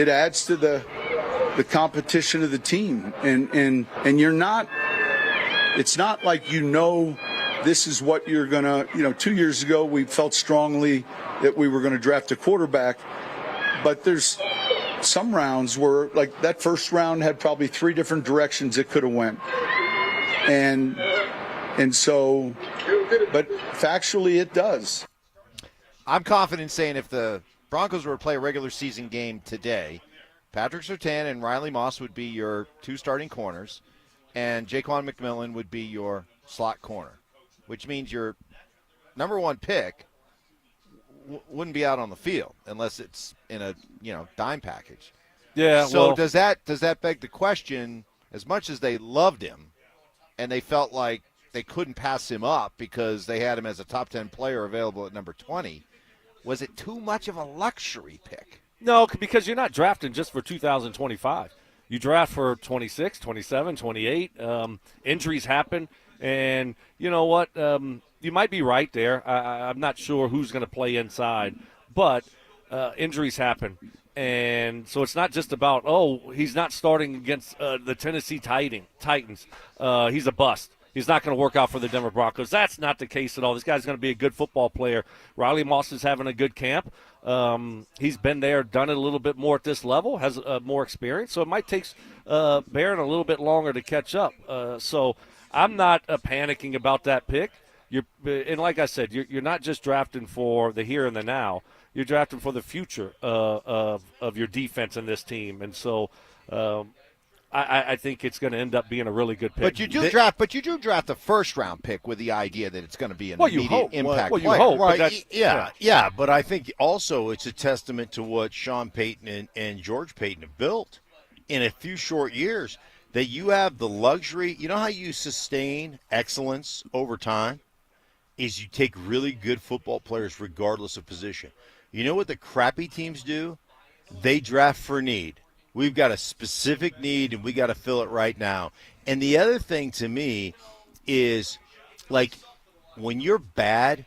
adds to the competition of the team. And it's not like this is what you're going to, 2 years ago we felt strongly that we were going to draft a quarterback, but there's some rounds where, that first round had probably 3 different directions it could have went. And so, but factually it does. I'm confident saying if the Broncos were to play a regular season game today, Patrick Surtain and Riley Moss would be your 2 starting corners, and Jaquan McMillan would be your slot corner, which means your number 1 pick wouldn't be out on the field unless it's in a dime package. Yeah. So does that beg the question? As much as they loved him, and they felt like they couldn't pass him up because they had him as a top 10 player available at number 20, was it too much of a luxury pick? No, because you're not drafting just for 2025. You draft for 26, 27, 28. Injuries happen, and you know what? You might be right there. I'm not sure who's going to play inside, but injuries happen. And so it's not just about, he's not starting against the Tennessee Titans. He's a bust. He's not going to work out for the Denver Broncos. That's not the case at all. This guy's going to be a good football player. Riley Moss is having a good camp. He's been there, done it a little bit more at this level, has more experience. So it might take Barron a little bit longer to catch up. So I'm not panicking about that pick. And like I said, you're not just drafting for the here and the now. You're drafting for the future of your defense in this team. And so I think it's going to end up being a really good pick. But you do draft the first round pick with the idea that it's going to be an immediate impact player. You hope, right? Yeah, but I think also it's a testament to what Sean Payton and George Payton have built in a few short years, that you have the luxury. You know how you sustain excellence over time is you take really good football players regardless of position. You know what the crappy teams do? They draft for need. We've got a specific need, and we got to fill it right now. And the other thing to me is, when you're bad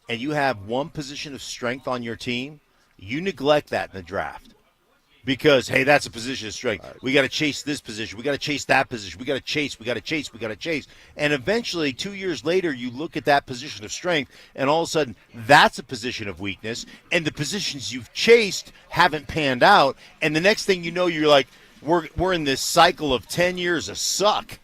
and you have one position of strength on your team, you neglect that in the draft. Because, hey, that's a position of strength. We got to chase this position. We got to chase that position. We got to chase. And eventually, 2 years later, you look at that position of strength, and all of a sudden, that's a position of weakness. And the positions you've chased haven't panned out. And the next thing you know, you're like, we're in this cycle of 10 years of suck.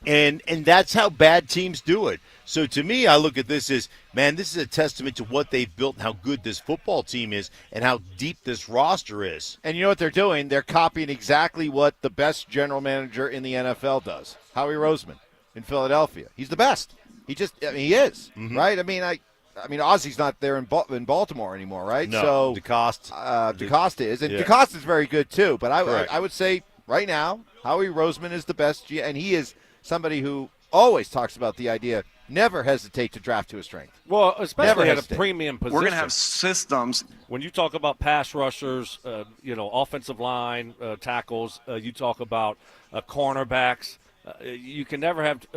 And that's how bad teams do it. So to me, I look at this as, man, this is a testament to what they've built and how good this football team is and how deep this roster is. And you know what they're doing? They're copying exactly what the best general manager in the NFL does. Howie Roseman in Philadelphia. He's the best. He is, right? I mean, Ozzy's not there in Baltimore anymore, right? No, so DeCosta is, and yeah. DeCosta's very good too. But I would say right now, Howie Roseman is the best, and he is somebody who always talks about the idea. Never hesitate to draft to a strength. Well, especially at a premium position. We're going to have systems. When you talk about pass rushers, offensive line, tackles, you talk about cornerbacks, you can never have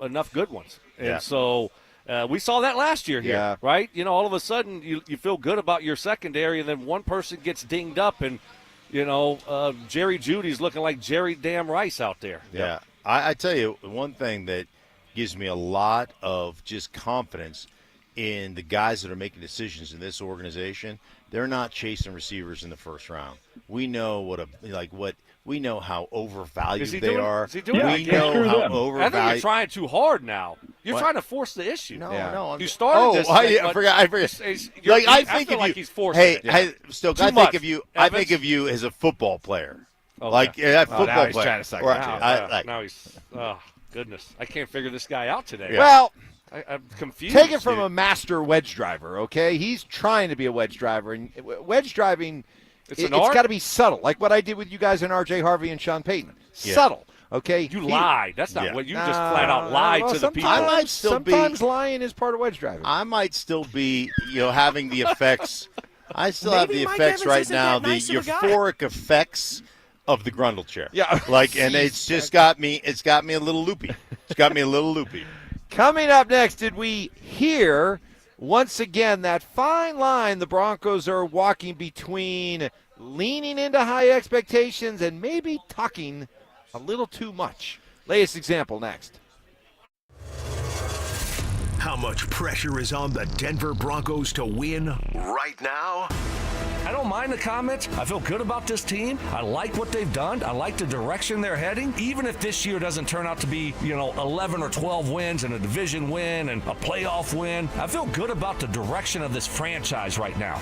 enough good ones. And so we saw that last year here, right? All of a sudden you feel good about your secondary, and then one person gets dinged up, and, Jerry Jeudy's looking like Jerry Damn Rice out there. Yeah. I tell you, one thing that gives me a lot of just confidence in the guys that are making decisions in this organization. They're not chasing receivers in the first round. We know we know how overvalued they are. Is he doing we know how overvalued. I think you're trying too hard now. You're trying to force the issue. No. You started this. I forgot. I feel like he's forcing it. I think of you as a football player. Okay. Football he's player. trying to suck it. Now he's. Oh goodness, I can't figure this guy out today. Yeah. Well, I'm confused. Take it from a master wedge driver. Okay, he's trying to be a wedge driver, and wedge driving. It's got to be subtle, like what I did with you guys and R.J. Harvey and Sean Payton. Subtle. Okay, you lied. That's not what you just flat out lied to the people. Sometimes lying is part of wedge driving. I might still be, having the effects. I still have the effects right now. The euphoric effects of the Grundle chair. Yeah. And it's just got me. It's got me a little loopy. Coming up next, did we hear once again that fine line the Broncos are walking between leaning into high expectations and maybe talking a little too much? Latest example next. How much pressure is on the Denver Broncos to win right now? I don't mind the comments. I feel good about this team. I like what they've done. I like the direction they're heading. Even if this year doesn't turn out to be, 11 or 12 wins and a division win and a playoff win, I feel good about the direction of this franchise right now.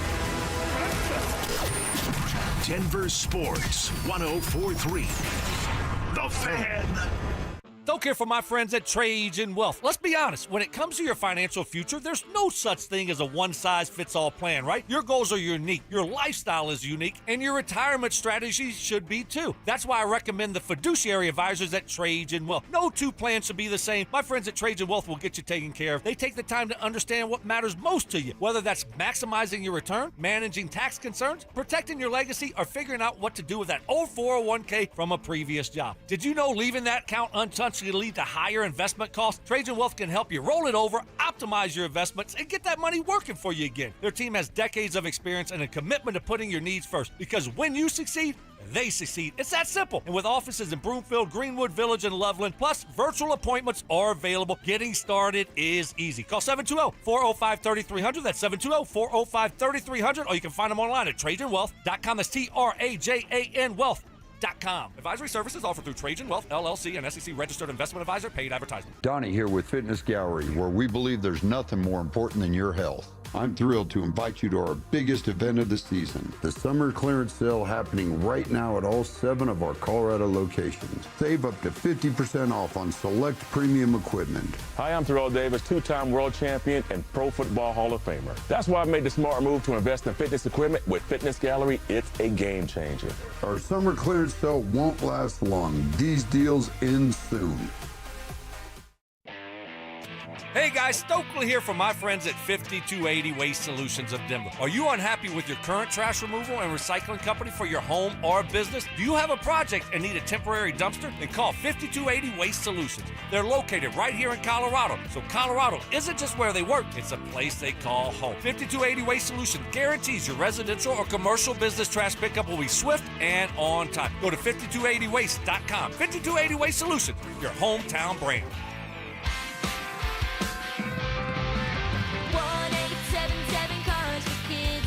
Denver Sports 104.3. The Fan. Don't care for my friends at Trajan Wealth. Let's be honest, when it comes to your financial future, there's no such thing as a one-size-fits-all plan, right? Your goals are unique, your lifestyle is unique, and your retirement strategy should be too. That's why I recommend the fiduciary advisors at Trajan Wealth. No two plans should be the same. My friends at Trajan Wealth will get you taken care of. They take the time to understand what matters most to you, whether that's maximizing your return, managing tax concerns, protecting your legacy, or figuring out what to do with that old 401k from a previous job. Did you know leaving that account untouched can lead to higher investment costs? Trajan Wealth can help you roll it over, optimize your investments, and get that money working for you again. Their team has decades of experience and a commitment to putting your needs first, because when you succeed, they succeed. It's that simple. And with offices in Broomfield, Greenwood Village, and Loveland, plus virtual appointments are available. Getting started is easy. Call 720-405-3300. That's 720-405-3300. Or you can find them online at TrajanWealth.com. That's TRAJAN Wealth.com. Advisory services offered through Trajan Wealth, LLC, and SEC registered investment advisor. Paid advertisement. Donnie here with Fitness Gallery, where we believe there's nothing more important than your health. I'm thrilled to invite you to our biggest event of the season, the summer clearance sale happening right now at all 7 of our Colorado locations. Save up to 50% off on select premium equipment. Hi, I'm Terrell Davis, 2-time world champion and Pro Football Hall of Famer. That's why I made the smart move to invest in fitness equipment with Fitness Gallery. It's a game changer. Our summer clearance sale won't last long. These deals end soon. Hey guys, Stokley here from my friends at 5280 Waste Solutions of Denver. Are you unhappy with your current trash removal and recycling company for your home or business? Do you have a project and need a temporary dumpster? Then call 5280 Waste Solutions. They're located right here in Colorado. So Colorado isn't just where they work, it's a place they call home. 5280 Waste Solutions guarantees your residential or commercial business trash pickup will be swift and on time. Go to 5280waste.com. 5280 Waste Solutions, your hometown brand. 1-877 Cars for Kids,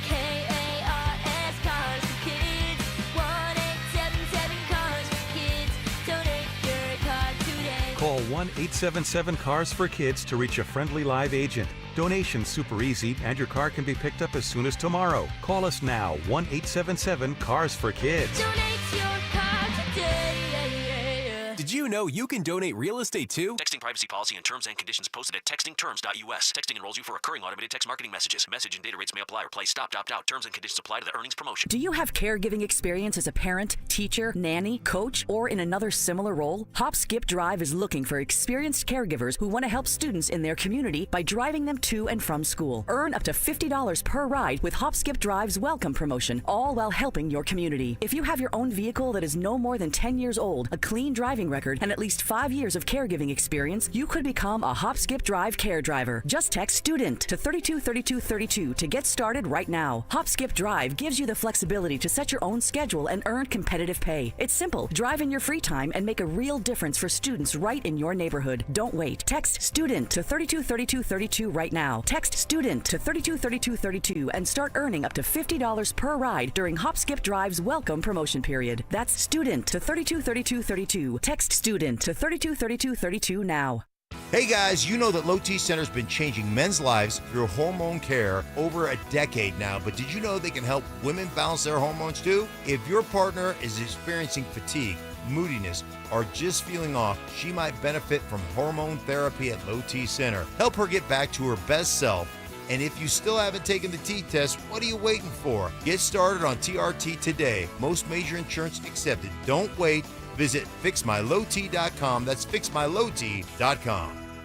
K-A-R-S, Cars for Kids. 1-877 Cars for Kids, donate your car today. Call 1-877-CARS-FOR-KIDS to reach a friendly live agent. Donation's super easy, and your car can be picked up as soon as tomorrow. Call us now, 1-877-CARS-FOR-KIDS. Donate your car today. Did Did you know you can donate real estate too? Texting privacy policy and terms and conditions posted at textingterms.us. Texting enrolls you for recurring automated text marketing messages. Message and data rates may apply. Replace stop, opt out. Terms and conditions apply to the earnings promotion. Do you have caregiving experience as a parent, teacher, nanny, coach, or in another similar role? Hop Skip Drive is looking for experienced caregivers who want to help students in their community by driving them to and from school. Earn up to $50 per ride with Hop Skip Drive's welcome promotion, all while helping your community. If you have your own vehicle that is no more than 10 years old, a clean driving record, and at least 5 years of caregiving experience, you could become a Hop Skip Drive care driver. Just text STUDENT to 323232 to get started right now. Hop Skip Drive gives you the flexibility to set your own schedule and earn competitive pay. It's simple. Drive in your free time and make a real difference for students right in your neighborhood. Don't wait. Text STUDENT to 323232 right now. Text STUDENT to 323232 and start earning up to $50 per ride during Hop Skip Drive's welcome promotion period. That's STUDENT to 323232. Text STUDENT to 323232 now. Hey guys, you know that Low T Center's been changing men's lives through hormone care over a decade now, but did you know they can help women balance their hormones too? If your partner is experiencing fatigue, moodiness, or just feeling off, she might benefit from hormone therapy at Low T Center. Help her get back to her best self. And if you still haven't taken the T test, what are you waiting for? Get started on TRT today. Most major insurance accepted. Don't wait. Visit fixmylowt.com. That's fixmylowt.com.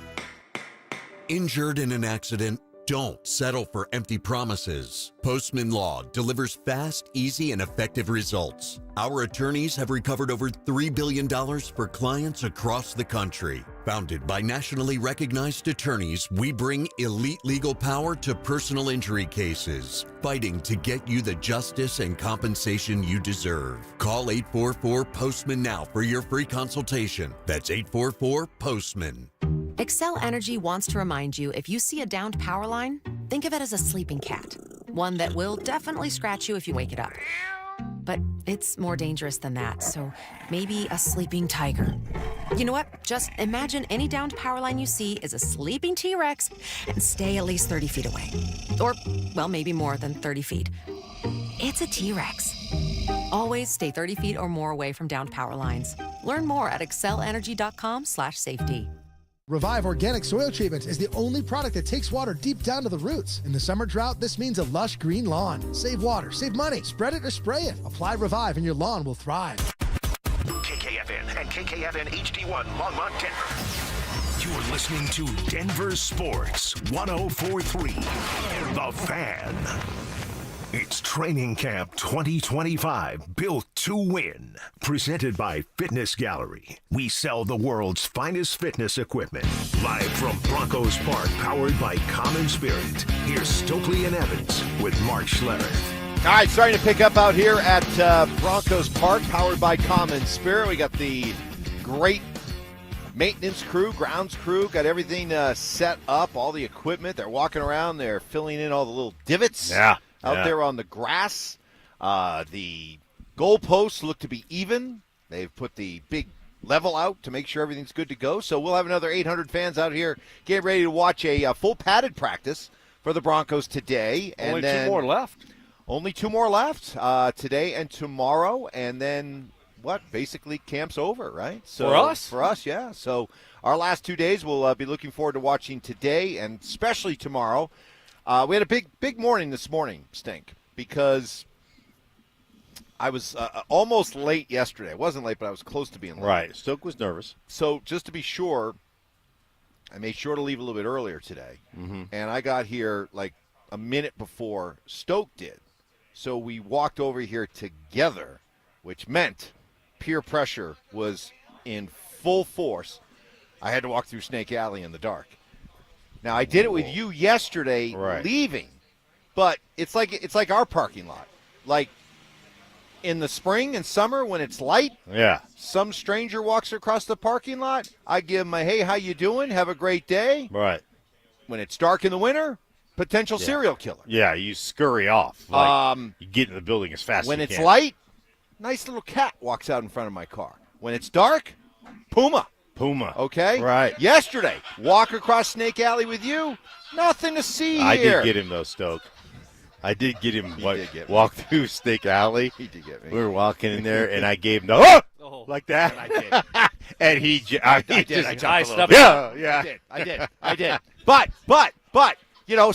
Injured in an accident? Don't settle for empty promises. Postman Law delivers fast, easy, and effective results. Our attorneys have recovered over $3 billion for clients across the country. Founded by nationally recognized attorneys, we bring elite legal power to personal injury cases, fighting to get you the justice and compensation you deserve. Call 844-POSTMAN now for your free consultation. That's 844-POSTMAN. Xcel Energy wants to remind you, if you see a downed power line, think of it as a sleeping cat. One that will definitely scratch you if you wake it up. But it's more dangerous than that, so maybe a sleeping tiger. You know what? Just imagine any downed power line you see is a sleeping T-Rex and stay at least 30 feet away. Or, well, maybe more than 30 feet. It's a T-Rex. Always stay 30 feet or more away from downed power lines. Learn more at excelenergy.com/safety. Revive Organic Soil Treatment is the only product that takes water deep down to the roots. In the summer drought, this means a lush green lawn. Save water, save money, spread it or spray it. Apply Revive and your lawn will thrive. KKFN and KKFN HD1 Longmont, Denver. You're listening to Denver Sports 104.3. The Fan. It's Training Camp 2025, built to win. Presented by Fitness Gallery. We sell the world's finest fitness equipment. Live from Broncos Park, powered by Common Spirit. Here's Stokley and Evans with Mark Schlereth. All right, starting to pick up out here at Broncos Park, powered by Common Spirit. We got the great maintenance crew, grounds crew, got everything set up, all the equipment. They're walking around, they're filling in all the little divots. Out there on the grass. The goalposts look to be even. They've put the big level out to make sure everything's good to go. So we'll have another 800 fans out here getting ready to watch a full padded practice for the Broncos today. Only two more left. Only two more left today and tomorrow. And then, basically camp's over, right? So, for us? For us, yeah. So our last 2 days we'll be looking forward to watching today and especially tomorrow. We had a big morning this morning, Stink, because I was almost late yesterday. I wasn't late, but I was close to being late. Right. Stoke was nervous. So just to be sure, I made sure to leave a little bit earlier today. Mm-hmm. And I got here like a minute before Stoke did. So we walked over here together, which meant peer pressure was in full force. I had to walk through Snake Alley in the dark. Now, I did it with you yesterday leaving, but it's like our parking lot. Like in the spring and summer when it's light, some stranger walks across the parking lot, I give him a, hey, how you doing? Have a great day. Right. When it's dark in the winter, potential serial killer. Yeah, you scurry off. Like, you get in the building as fast as you can. When it's light, nice little cat walks out in front of my car. When it's dark, Puma. Okay? Right. Yesterday, walk across Snake Alley with you, nothing to see here. I did get him, though, Stoke. I did get him. Walk through Snake Alley. He did get me. We were walking in there, and I gave him the like that. And I did. and I did. I jumped a little bit. Yeah. I did. But,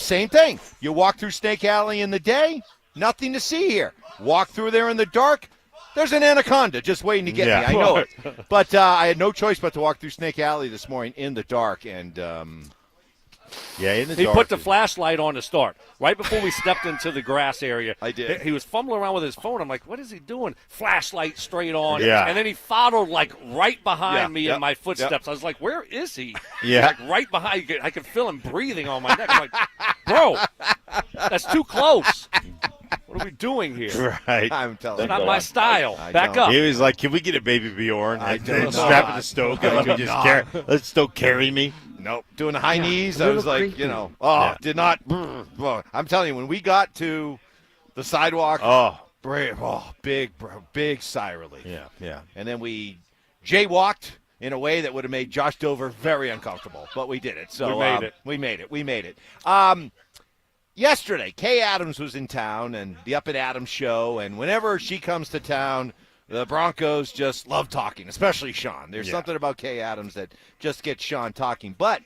same thing. You walk through Snake Alley in the day, nothing to see here. Walk through there in the dark, there's an anaconda just waiting to get me. I know it. But I had no choice but to walk through Snake Alley this morning in the dark, and in the dark. He put the flashlight on to start. Right before we stepped into the grass area, I did. He was fumbling around with his phone. I'm like, what is he doing? Flashlight straight on. Yeah. And then he followed, right behind me in my footsteps. I was like, where is he? Yeah. Right behind. I could feel him breathing on my neck. I'm like, bro, that's too close. What are we doing here? Right. I'm telling you. It's not my style. Back up. He was like, can we get a baby Bjorn and strap it to Stoke and let Stoke carry me? Nope. Doing the high knees, I was like, did not. I'm telling you, when we got to the sidewalk, big sigh of relief. Yeah. And then we jaywalked in a way that would have made Josh Dover very uncomfortable, but we did it. So we made it. Yesterday, Kay Adams was in town and the Up and Adams show, and whenever she comes to town, the Broncos just love talking, especially Sean. There's something about Kay Adams that just gets Sean talking. But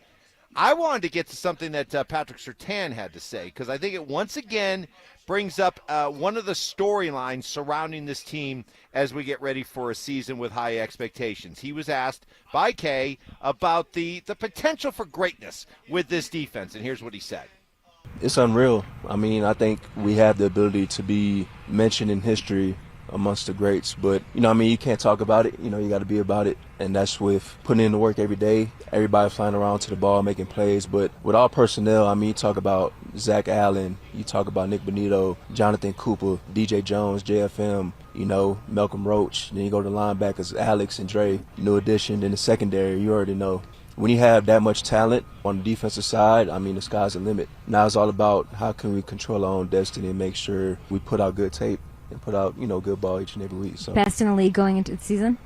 I wanted to get to something that Patrick Surtain had to say, because I think it once again brings up one of the storylines surrounding this team as we get ready for a season with high expectations. He was asked by Kay about the potential for greatness with this defense, and here's what he said. It's unreal. I mean, I think we have the ability to be mentioned in history amongst the greats, but you can't talk about it. You got to be about it, and that's with putting in the work every day. Everybody flying around to the ball, making plays, but with all personnel, you talk about Zach Allen, you talk about Nick Bonito, Jonathan Cooper, DJ Jones, JFM, Malcolm Roach. Then you go to the linebackers, Alex and Dre, new addition. In the secondary, you already know. When you have that much talent on the defensive side, the sky's the limit. Now it's all about how can we control our own destiny and make sure we put out good tape and put out, good ball each and every week. So best in the league going into the season?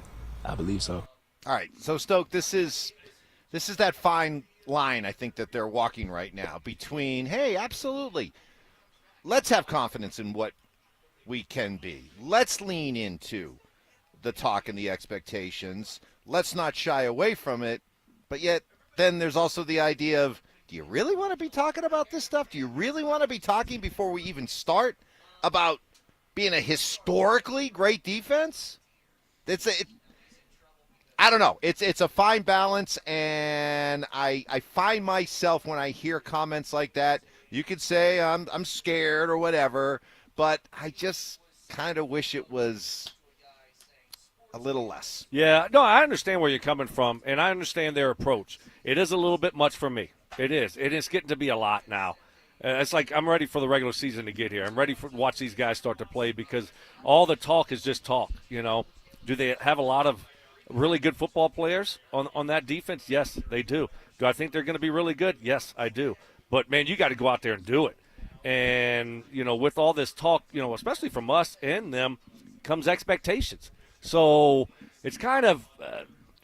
I believe so. All right, so Stoke, this is that fine line I think that they're walking right now between, hey, absolutely, let's have confidence in what we can be. Let's lean into the talk and the expectations. Let's not shy away from it. But yet, then there's also the idea of, do you really want to be talking about this stuff? Do you really want to be talking before we even start about being a historically great defense? I don't know. It's a fine balance, and I find myself when I hear comments like that, you could say I'm scared or whatever, but I just kind of wish it was a little less. Yeah, no, I understand where you're coming from, and I understand their approach. It is a little bit much for me. It is. It is getting to be a lot now. It's like I'm ready for the regular season to get here. I'm ready to watch these guys start to play because all the talk is just talk, Do they have a lot of really good football players on that defense? Yes, they do. Do I think they're going to be really good? Yes, I do. But, man, you got to go out there and do it. And, with all this talk, especially from us and them, comes expectations. So it's kind of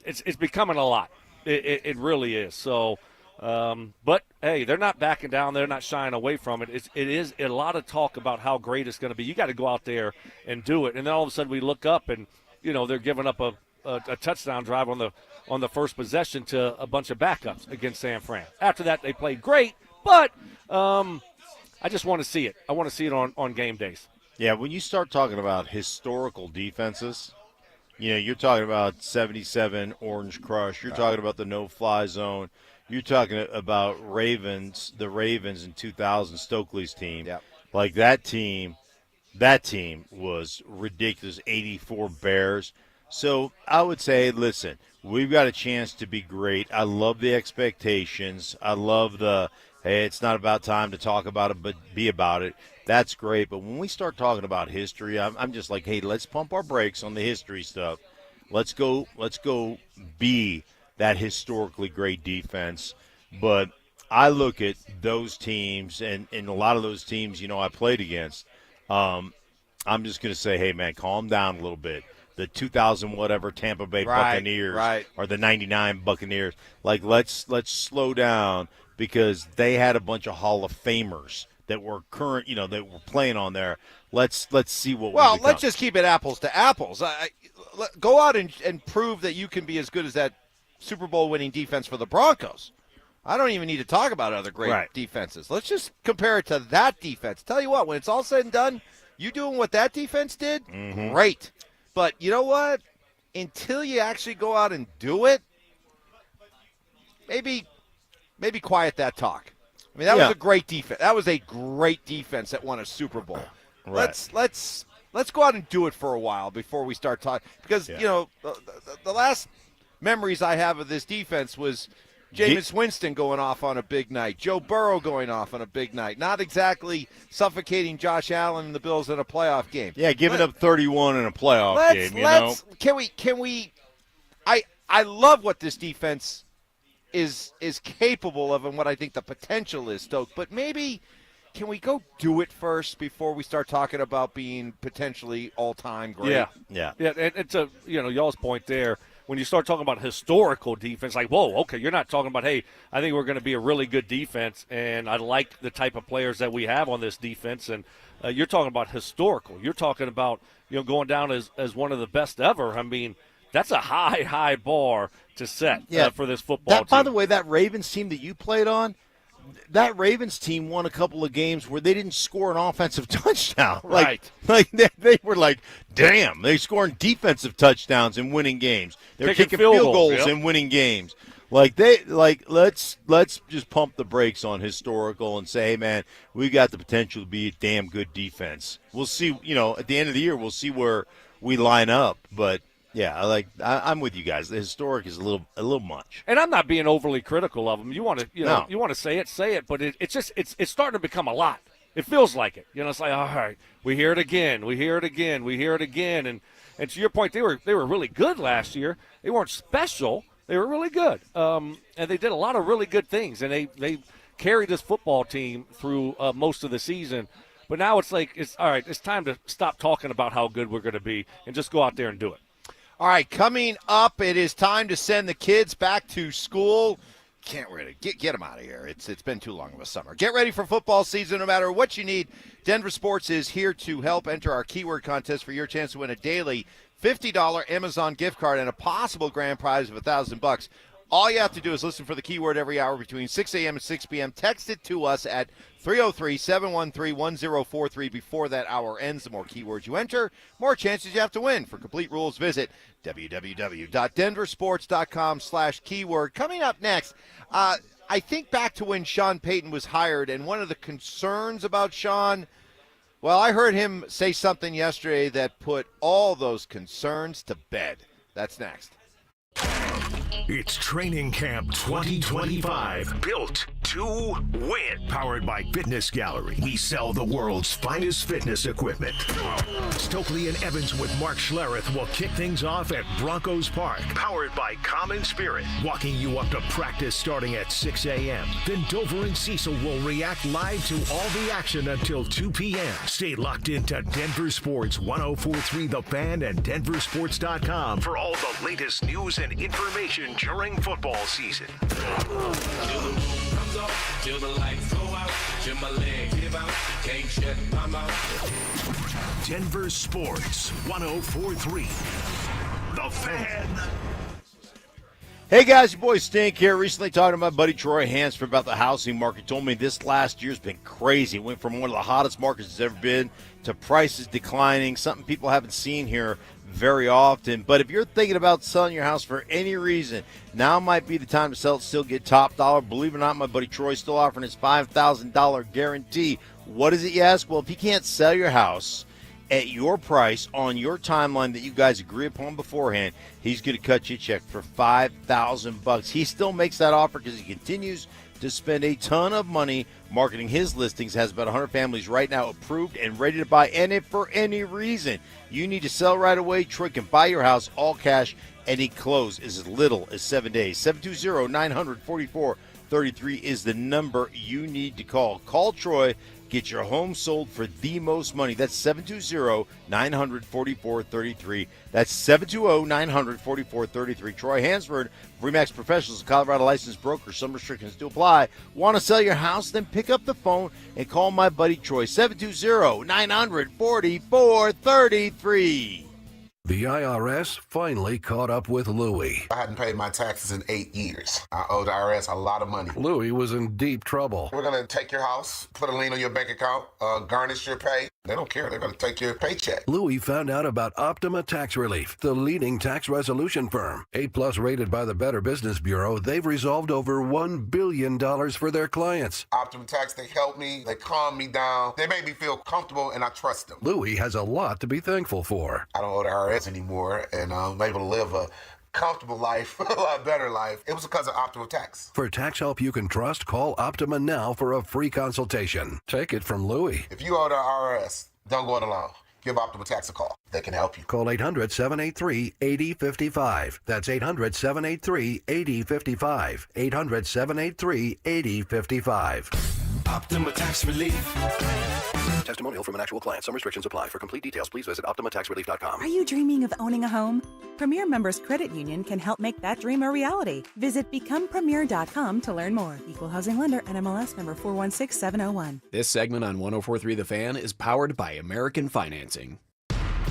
it's becoming a lot. It really is. So, but, hey, they're not backing down. They're not shying away from it. It is a lot of talk about how great it's going to be. You got to go out there and do it. And then all of a sudden we look up and, they're giving up a touchdown drive on the first possession to a bunch of backups against San Fran. After that, they played great, but I just want to see it. I want to see it on game days. Yeah, when you start talking about historical defenses, you're talking about 77 Orange Crush. You're talking about the no-fly zone. You're talking about the Ravens in 2000, Stokley's team. Yep. Like that team was ridiculous, 84 Bears. So I would say, listen, we've got a chance to be great. I love the expectations. I love hey, it's not about time to talk about it, but be about it. That's great. But when we start talking about history, I'm just like, hey, let's pump our brakes on the history stuff. Let's go be that historically great defense. But I look at those teams, and a lot of those teams, I played against, I'm just going to say, hey, man, calm down a little bit. The 2000 whatever Tampa Bay Buccaneers or the 99 Buccaneers. Like, let's slow down because they had a bunch of Hall of Famers that were current, that were playing on there. Let's see what. Well, let's just keep it apples to apples. go out and prove that you can be as good as that Super Bowl winning defense for the Broncos. I don't even need to talk about other great defenses. Let's just compare it to that defense. Tell you what, when it's all said and done, you doing what that defense did, great. But you know what? Until you actually go out and do it, maybe quiet that talk. I mean, that was a great defense. That was a great defense that won a Super Bowl. Right. Let's go out and do it for a while before we start talking. Because, you know, the last memories I have of this defense was Jameis Winston going off on a big night, Joe Burrow going off on a big night, not exactly suffocating Josh Allen and the Bills in a playoff game. Yeah, giving up 31 in a playoff game, you know. Can we I love what this defense is capable of and what I think the potential is, Stoke, but maybe can we go do it first before we start talking about being potentially all-time great? Yeah. And to y'all's point there, when you start talking about historical defense, like, whoa, okay, you're not talking about, hey, I think we're going to be a really good defense, and I like the type of players that we have on this defense, and you're talking about historical. You're talking about, going down as one of the best ever. I mean, that's a high bar to set for this football team. By the way, that Ravens team that you played on, that Ravens team won a couple of games where they didn't score an offensive touchdown. Right. Like they were like, damn, they're scoring defensive touchdowns and winning games. They're kicking field goals and winning games. Let's just pump the brakes on historical and say, hey, man, we got the potential to be a damn good defense. We'll see, at the end of the year, we'll see where we line up. But, yeah, I'm with you guys. The historic is a little much. And I'm not being overly critical of them. You want to, you want to say it, but it's starting to become a lot. It feels like it. It's like, all right, we hear it again. And to your point, they were really good last year. They weren't special. They were really good. And they did a lot of really good things. And they carried this football team through most of the season. But now it's like, all right, it's time to stop talking about how good we're going to be and just go out there and do it. All right, coming up, it is time to send the kids back to school. Can't really get them out of here. It's been too long of a summer. Get ready for football season no matter what you need. Denver Sports is here to help. Enter our keyword contest for your chance to win a daily $50 Amazon gift card and a possible grand prize of $1,000. All you have to do is listen for the keyword every hour between 6 a.m. and 6 p.m. Text it to us at 303-713-1043 before that hour ends. The more keywords you enter, more chances you have to win. For complete rules, visit www.denversports.com/keyword. Coming up next, I think back to when Sean Payton was hired, and one of the concerns about Sean, well, I heard him say something yesterday that put all those concerns to bed. That's next. It's Training Camp 2025. Built to win. Powered by Fitness Gallery. We sell the world's finest fitness equipment. Stokley and Evans with Mark Schlereth will kick things off at Broncos Park. Powered by Common Spirit. Walking you up to practice starting at 6 a.m. Then Dover and Cecil will react live to all the action until 2 p.m. Stay locked into Denver Sports 104.3 The Fan and DenverSports.com for all the latest news and information during football season. Denver Sports 104.3 The Fan. Hey guys, your boy Stink here. Recently talking to my buddy Troy Hansford about the housing market. Told me this last year's been crazy. It went from one of the hottest markets it's ever been to prices declining, something people haven't seen here very often. But if you're thinking about selling your house for any reason, now might be the time to sell it, still get top dollar. Believe it or not, my buddy Troy's still offering his $5,000 guarantee. What is it, you ask? Well, if he can't sell your house at your price on your timeline that you guys agree upon beforehand, he's going to cut you a check for $5,000. He still makes that offer because he continues to spend a ton of money marketing his listings. Has about 100 families right now approved and ready to buy. And if for any reason you need to sell right away, Troy can buy your house all cash, and he close as little as 7 days. 720-944-33 is the number you need to call. Call Troy. Get your home sold for the most money. That's 720-944-33. That's 720-944-33. Troy Hansford, Remax Professionals, Colorado licensed broker. Some restrictions do apply. Want to sell your house? Then pick up the phone and call my buddy Troy. 720-944-33. The IRS finally caught up with Louie. I hadn't paid my taxes in 8 years. I owed the IRS a lot of money. Louie was in deep trouble. We're going to take your house, put a lien on your bank account, garnish your pay. They don't care. They're going to take your paycheck. Louie found out about Optima Tax Relief, the leading tax resolution firm. 8+ rated by the Better Business Bureau, they've resolved over $1 billion for their clients. Optima Tax, they helped me. They calmed me down. They made me feel comfortable, and I trust them. Louie has a lot to be thankful for. I don't owe the IRS anymore, and I'm able to live a comfortable life, a lot better life. It was because of Optima Tax. For tax help you can trust, call Optima now for a free consultation. Take it from Louie. If you owe the IRS, don't go it alone. Give Optima Tax a call. They can help you. Call 800-783-8055. That's 800-783-8055. 800-783-8055. Optima Tax Relief. Testimonial from an actual client. Some restrictions apply. For complete details, please visit OptimaTaxRelief.com. Are you dreaming of owning a home? Premier Members Credit Union can help make that dream a reality. Visit becomepremier.com to learn more. Equal housing lender, NMLS number 416701. This segment on 104.3 The Fan is powered by American Financing.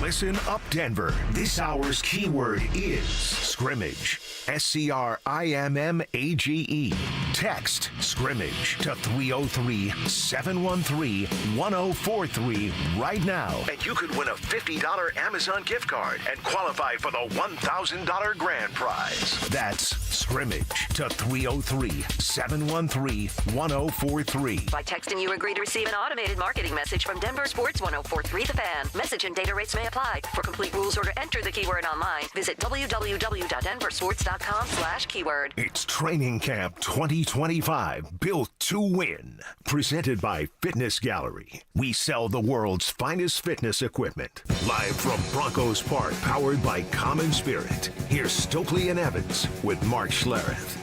Listen up, Denver. This hour's keyword is scrimmage. SCRIMMAGE. Text scrimmage to 303-713-1043 right now. And you could win a $50 Amazon gift card and qualify for the $1,000 grand prize. That's scrimmage to 303-713-1043. By texting, you agree to receive an automated marketing message from Denver Sports 104.3 The Fan. Message and data rates may apply. For complete rules or to enter the keyword online, visit www.denversports.com/keyword. It's Training Camp 2025, built to win. Presented by Fitness Gallery. We sell the world's finest fitness equipment. Live from Broncos Park, powered by Common Spirit. Here's Stokley and Evans with Mark Schlereth.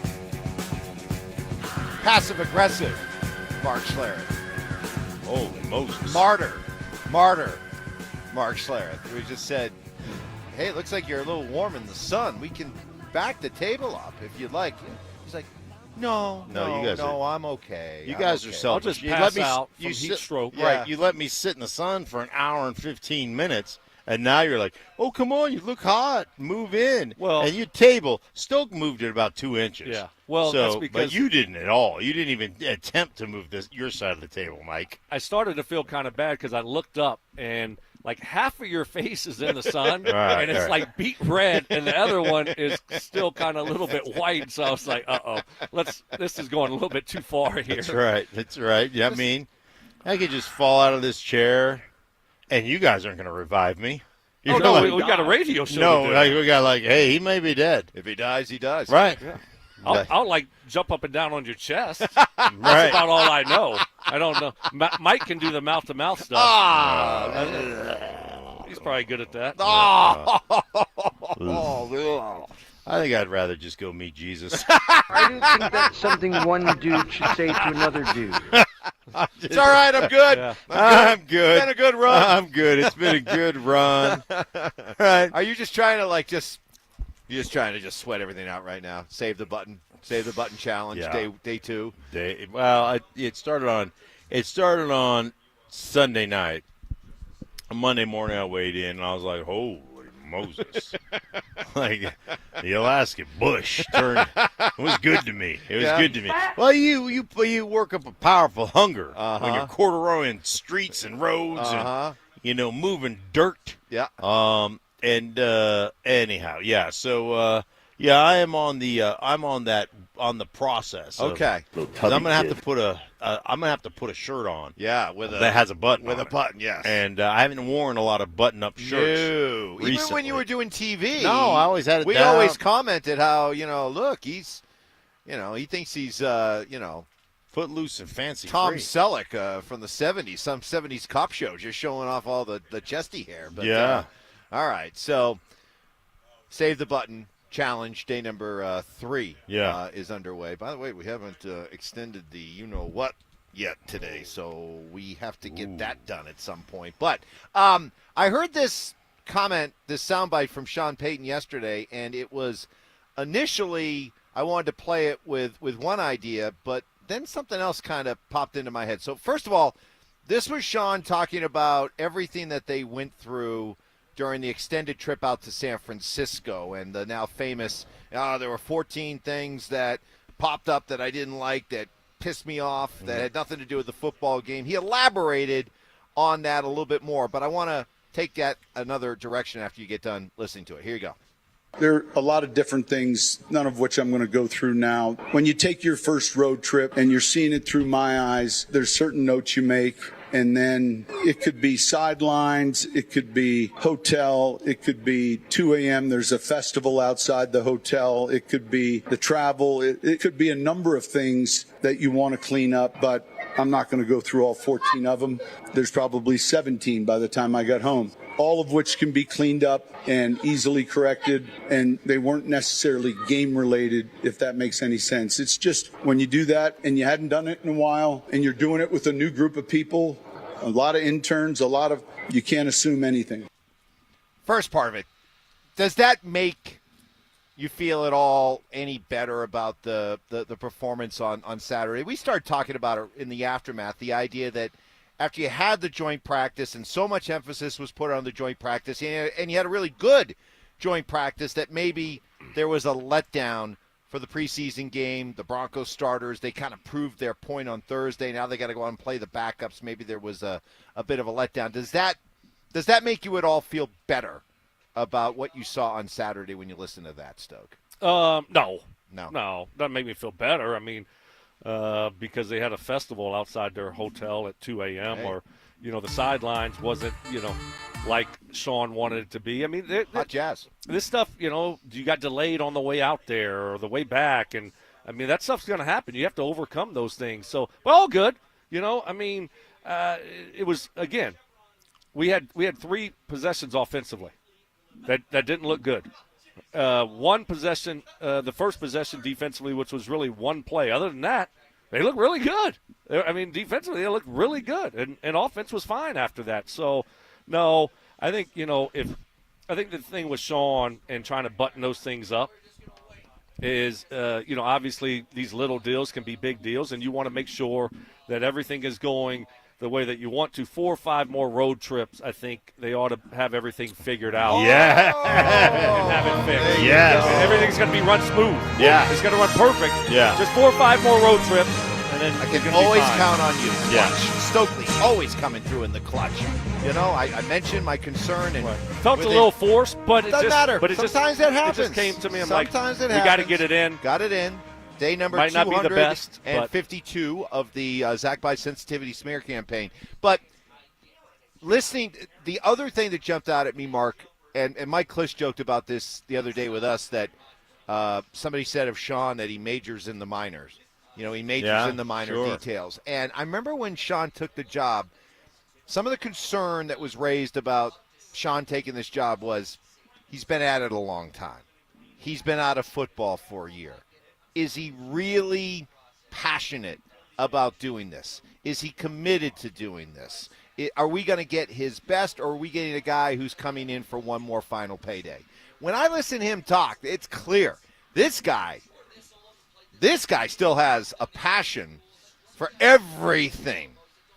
Passive-aggressive Mark Schlereth. Holy Moses. Martyr. Mark Schlereth. We just said, hey, it looks like you're a little warm in the sun. We can back the table up if you'd like. He's like, no, I'm okay. You guys are selfish. I'll just You pass let me, out you from sit- heat stroke. Right. Yeah. You let me sit in the sun for an hour and 15 minutes, and now you're like, oh, come on, you look hot. Move in. Well- and your table, Stoke moved it about 2 inches. Yeah. Well, so, that's because but you didn't at all. You didn't even attempt to move your side of the table, Mike. I started to feel kind of bad because I looked up and like half of your face is in the sun, Right, and it's right. like beet red, and the other one is still kind of a little bit white. So I was like, this is going a little bit too far here. That's right. Yeah, I mean, I could just fall out of this chair, and you guys aren't going to revive me. Oh, no, we got a radio show. No, to do. like, we got hey, he may be dead. If he dies, he dies. Right. Yeah. I'll like jump up and down on your chest. Right. That's about all I know. I don't know. Mike can do the mouth-to-mouth stuff. He's probably good at that. I think I'd rather just go meet Jesus. I do think that's something one dude should say to another dude. It's all right. I'm good. Yeah. I'm good. It's been a good run. I'm good. It's been a good run. Right. Are you just trying to you're just trying to just sweat everything out right now? Save the button challenge. Yeah. Day 2. It started on Sunday night. Monday morning I weighed in and I was like, holy Moses. Like the Alaskan bush turned. It was good to me. It was good to me. Well, you work up a powerful hunger when you're corduroying streets and roads and moving dirt. Yeah. Anyhow, yeah. So I am on the process. Okay. I'm gonna have to put a shirt on. Yeah, that has a button. With on a it. button, yes. And I haven't worn a lot of button-up shirts. No. Even when recently. you were doing TV. No, I always had it We down. always commented how, look, he's, he thinks he's, footloose and fancy. Tom free. Selleck from the 70s, some 70s cop show, just showing off all the chesty hair. But, Yeah. All right, so Save the Button Challenge, day number 3 is underway. By the way, we haven't extended the you-know-what yet today, so we have to get that done at some point. But I heard this comment, this soundbite from Sean Payton yesterday, and it was initially I wanted to play it with one idea, but then something else kind of popped into my head. So first of all, this was Sean talking about everything that they went through during the extended trip out to San Francisco and the now famous, there were 14 things that popped up that I didn't like that pissed me off, that had nothing to do with the football game. He elaborated on that a little bit more, but I want to take that another direction after you get done listening to it. Here you go. There are a lot of different things, none of which I'm going to go through now. When you take your first road trip and you're seeing it through my eyes, there's certain notes you make. And then it could be sidelines, it could be hotel, it could be 2 a.m. There's a festival outside the hotel, it could be the travel, it could be a number of things that you want to clean up, but I'm not going to go through all 14 of them. There's probably 17 by the time I got home, all of which can be cleaned up and easily corrected, and they weren't necessarily game related, if that makes any sense. It's just when you do that and you hadn't done it in a while and you're doing it with a new group of people, a lot of interns, you can't assume anything. First part of it, does that make you feel at all any better about the performance on Saturday? We started talking about it in the aftermath, the idea that after you had the joint practice and so much emphasis was put on the joint practice, and you had a really good joint practice, that maybe there was a letdown for the preseason game. The Broncos starters, they kind of proved their point on Thursday. Now they got to go out and play the backups. Maybe there was a bit of a letdown. Does that make you at all feel better about what you saw on Saturday when you listen to that, Stoke? No. Doesn't make me feel better. I mean, because they had a festival outside their hotel at 2 a.m. Hey. Or, the sidelines wasn't, like Sean wanted it to be. I mean, hot jazz. This stuff, you got delayed on the way out there or the way back. And, I mean, that stuff's going to happen. You have to overcome those things. So, but all good. I mean, it was, again, we had 3 possessions offensively that didn't look good. One possession, the first possession defensively, which was really one play. Other than that, they look really good. I mean, defensively, they look really good. And offense was fine after that. So, no, I think, I think the thing with Sean and trying to button those things up is, obviously these little deals can be big deals, and you want to make sure that everything is going the way that you want to. 4 or 5 more road trips, I think they ought to have everything figured out. Yeah. And have it fixed. Yes. Everything's going to be run smooth. Yeah. It's going to run perfect. Yeah. Just 4 or 5 more road trips, and then I can you're gonna always be fine. count on you. Yeah. Clutch. Stokely always coming through in the clutch. I mentioned my concern and felt a little forced, but it doesn't just matter. But it Sometimes just, that happens. It just came to me. I'm Sometimes like, it we got to happens. get it in. Got it in. Day number Might not be the best, but 252 of the Zach by Sensitivity smear campaign. But listening, the other thing that jumped out at me, Mark, and Mike Klisch joked about this the other day with us, that somebody said of Sean that he majors in the minors. He majors in the minor details. And I remember when Sean took the job, some of the concern that was raised about Sean taking this job was he's been at it a long time. He's been out of football for a year. Is he really passionate about doing this? Is he committed to doing this? Are we going to get his best, or are we getting a guy who's coming in for one more final payday? When I listen to him talk, it's clear. This guy still has a passion for everything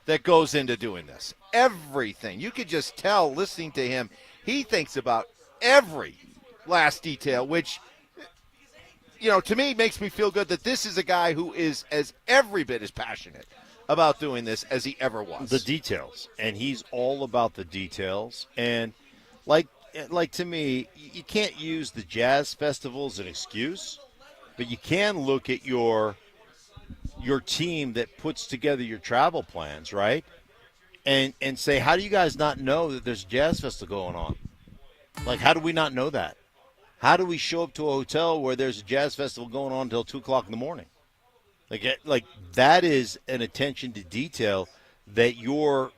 that goes into doing this. Everything. You could just tell listening to him. He thinks about every last detail, which, to me makes me feel good that this is a guy who is as every bit as passionate about doing this as he ever was. The details. And he's all about the details. And like to me, you can't use the Jazz Festival as an excuse, but you can look at your team that puts together your travel plans, right? And say, how do you guys not know that there's a Jazz Festival going on? Like, how do we not know that? How do we show up to a hotel where there's a Jazz Festival going on until 2 o'clock in the morning? Like that is an attention to detail that your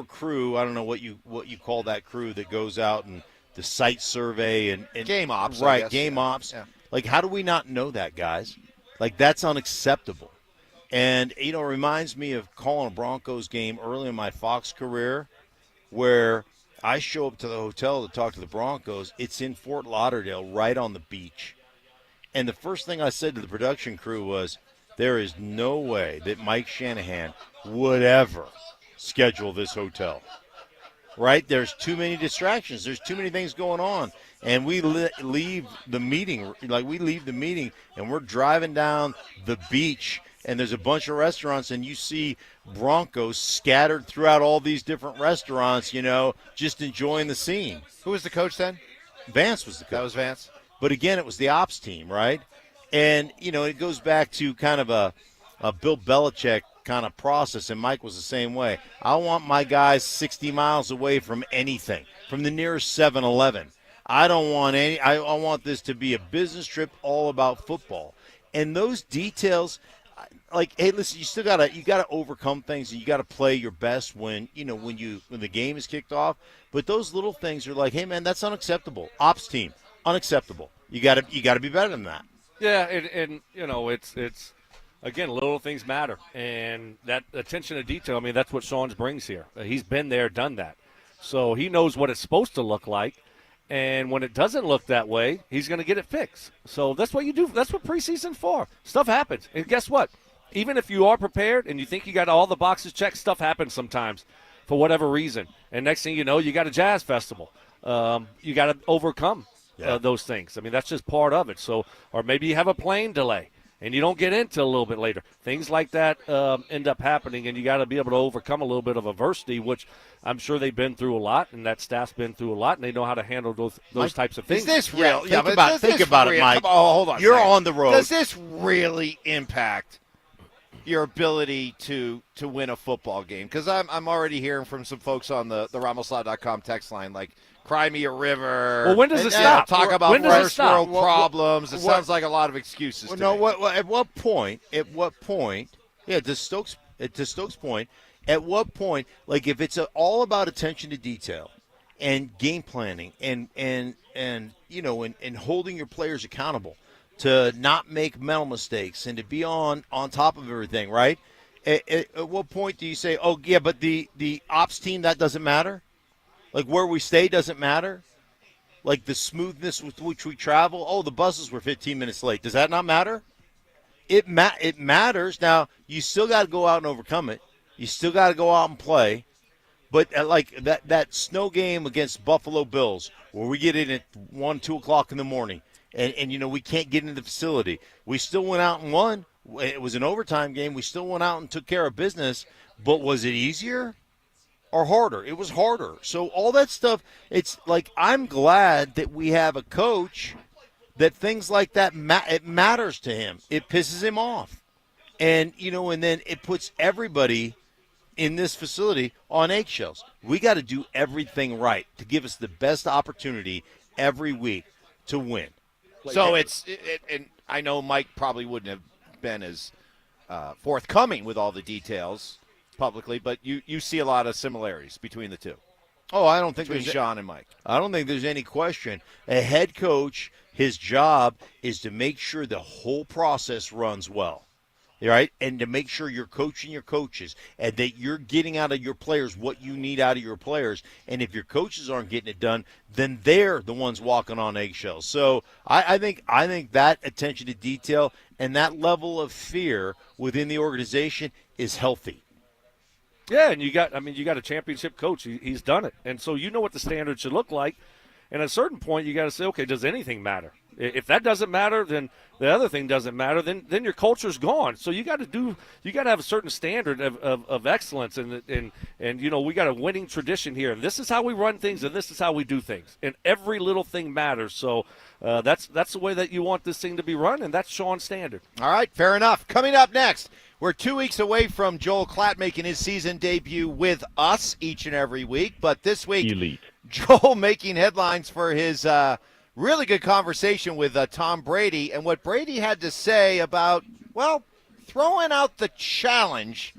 crew, I don't know what you call that crew that goes out and the site survey and game ops, right? Game ops. Yeah. Like, how do we not know that, guys? Like, that's unacceptable. And it reminds me of calling a Broncos game early in my Fox career, where I show up to the hotel to talk to the Broncos. It's in Fort Lauderdale, right on the beach. And the first thing I said to the production crew was, there is no way that Mike Shanahan would ever schedule this hotel. right? There's too many distractions. There's too many things going on. And we leave the meeting, and we're driving down the beach, and there's a bunch of restaurants, and you see Broncos scattered throughout all these different restaurants, just enjoying the scene. Who was the coach then? Vance was the coach. That was Vance. But again, it was the ops team, right? And, it goes back to kind of a Bill Belichick kind of process, and Mike was the same way. I want my guys 60 miles away from anything, from the nearest 7-Eleven. I don't want any. I want this to be a business trip all about football. And those details, like, hey, listen, you gotta overcome things, and you gotta play your best when the game is kicked off. But those little things are like, hey man, that's unacceptable. Ops team, unacceptable. You gotta be better than that. Yeah, and it's again, little things matter, and that attention to detail. I mean, that's what Sean brings here. He's been there, done that, so he knows what it's supposed to look like. And when it doesn't look that way, he's going to get it fixed. So that's what you do. That's what preseason's for. Stuff happens. And guess what? Even if you are prepared and you think you got all the boxes checked, stuff happens sometimes for whatever reason. And next thing you know, you got a jazz festival. You got to overcome those things. I mean, that's just part of it. So, or maybe you have a plane delay and you don't get into a little bit later. Things like that end up happening, and you got to be able to overcome a little bit of adversity, which I'm sure they've been through a lot, and that staff's been through a lot, and they know how to handle those types of things. Is this real? Think about it, Mike. Hold on. You're on the road. Does this really impact your ability to win a football game? Because I'm already hearing from some folks on the RamosLaw.com text line, like, cry me a river. Well, when does it stop? Talk about when does first world problems. It sounds like a lot of excuses. At what point? Yeah, to Stokes' point, at what point? Like, if it's all about attention to detail and game planning and holding your players accountable to not make mental mistakes and to be on top of everything, right? At what point do you say, oh yeah, but the ops team, that doesn't matter? Like, where we stay doesn't matter? Like, the smoothness with which we travel? Oh, the buses were 15 minutes late. Does that not matter? It matters. Now, you still got to go out and overcome it. You still got to go out and play. But, like, that snow game against Buffalo Bills, where we get in at 1, 2 o'clock in the morning, and we can't get into the facility. We still went out and won. It was an overtime game. We still went out and took care of business. But was it easier? Or harder? It was harder. So all that stuff, it's like, I'm glad that we have a coach that things like that, it matters to him. It pisses him off. And, and then it puts everybody in this facility on eggshells. We got to do everything right to give us the best opportunity every week to win. So and I know Mike probably wouldn't have been as forthcoming with all the details publicly, but you see a lot of similarities between the two. Oh, I don't think between Sean and Mike. I don't think there's any question. A head coach, his job is to make sure the whole process runs well, right? And to make sure you're coaching your coaches and that you're getting out of your players what you need out of your players. And if your coaches aren't getting it done, then they're the ones walking on eggshells. So I think that attention to detail and that level of fear within the organization is healthy. Yeah, and you got a championship coach. He's done it. And so you know what the standard should look like. And at a certain point, you got to say, okay, does anything matter? If that doesn't matter, then the other thing doesn't matter. Then your culture's gone. So you got to have a certain standard of excellence. And we got a winning tradition here. And this is how we run things, and this is how we do things. And every little thing matters. So that's the way that you want this thing to be run, and that's Sean's standard. All right, fair enough. Coming up next, we're 2 weeks away from Joel Klatt making his season debut with us each and every week. But this week, Elite. Joel making headlines for his really good conversation with Tom Brady and what Brady had to say about, well, throwing out the challenge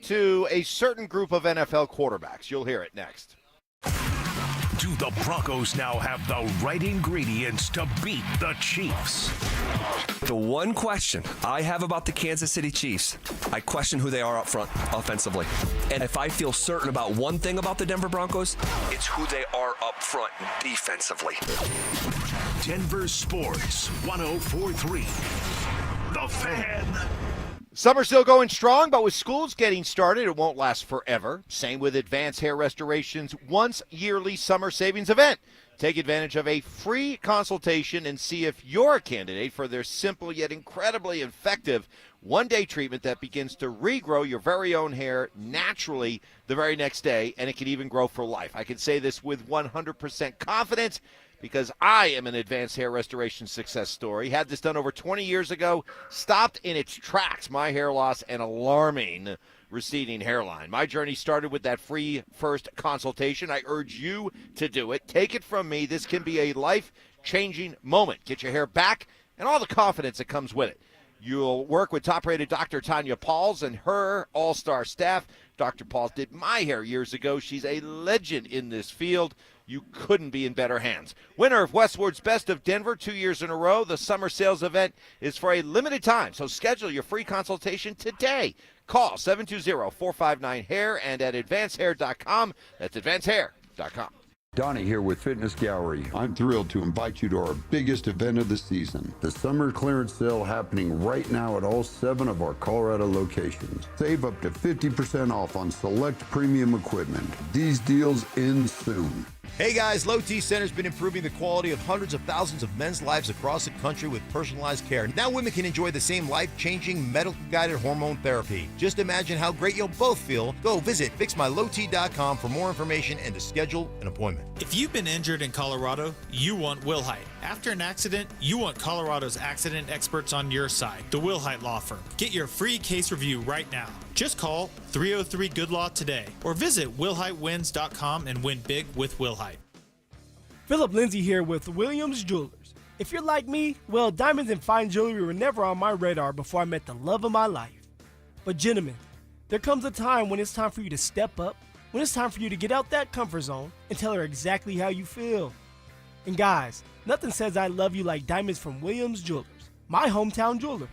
to a certain group of NFL quarterbacks. You'll hear it next. Do the Broncos now have the right ingredients to beat the Chiefs? The one question I have about the Kansas City Chiefs, I question who they are up front offensively. And if I feel certain about one thing about the Denver Broncos, it's who they are up front defensively. Denver Sports 104.3. The Fan. Summer's still going strong, but with schools getting started, it won't last forever. Same with Advanced Hair Restoration's once-yearly summer savings event. Take advantage of a free consultation and see if you're a candidate for their simple yet incredibly effective one-day treatment that begins to regrow your very own hair naturally the very next day, and it can even grow for life. I can say this with 100% confidence because I am an Advanced Hair Restoration success story. Had this done over 20 years ago, stopped in its tracks my hair loss and alarming receding hairline. My journey started with that free first consultation. I urge you to do it. Take it from me. This can be a life-changing moment. Get your hair back and all the confidence that comes with it. You'll work with top-rated Dr. Tanya Pauls and her all-star staff. Dr. Pauls did my hair years ago. She's a legend in this field. You couldn't be in better hands. Winner of Westward's Best of Denver 2 years in a row. The summer sales event is for a limited time, so schedule your free consultation today. Call 720-459-HAIR and at advancehair.com. That's advancehair.com. Donnie here with Fitness Gallery. I'm thrilled to invite you to our biggest event of the season, the summer clearance sale happening right now at all 7 of our Colorado locations. Save up to 50% off on select premium equipment. These deals end soon. Hey guys, Low T Center's been improving the quality of hundreds of thousands of men's lives across the country with personalized care. Now women can enjoy the same life-changing medical-guided hormone therapy. Just imagine how great you'll both feel. Go visit FixMyLowT.com for more information and to schedule an appointment. If you've been injured in Colorado, you want Wilhite. After an accident, you want Colorado's accident experts on your side, the Wilhite Law Firm. Get your free case review right now. Just call 303-GOOD-LAW today or visit WilhiteWins.com and win big with Wilhite. Phillip Lindsay here with Williams Jewelers. If you're like me, well, diamonds and fine jewelry were never on my radar before I met the love of my life. But gentlemen, there comes a time when it's time for you to step up, when it's time for you to get out that comfort zone and tell her exactly how you feel. And guys, nothing says I love you like diamonds from Williams Jewelers, my hometown jeweler.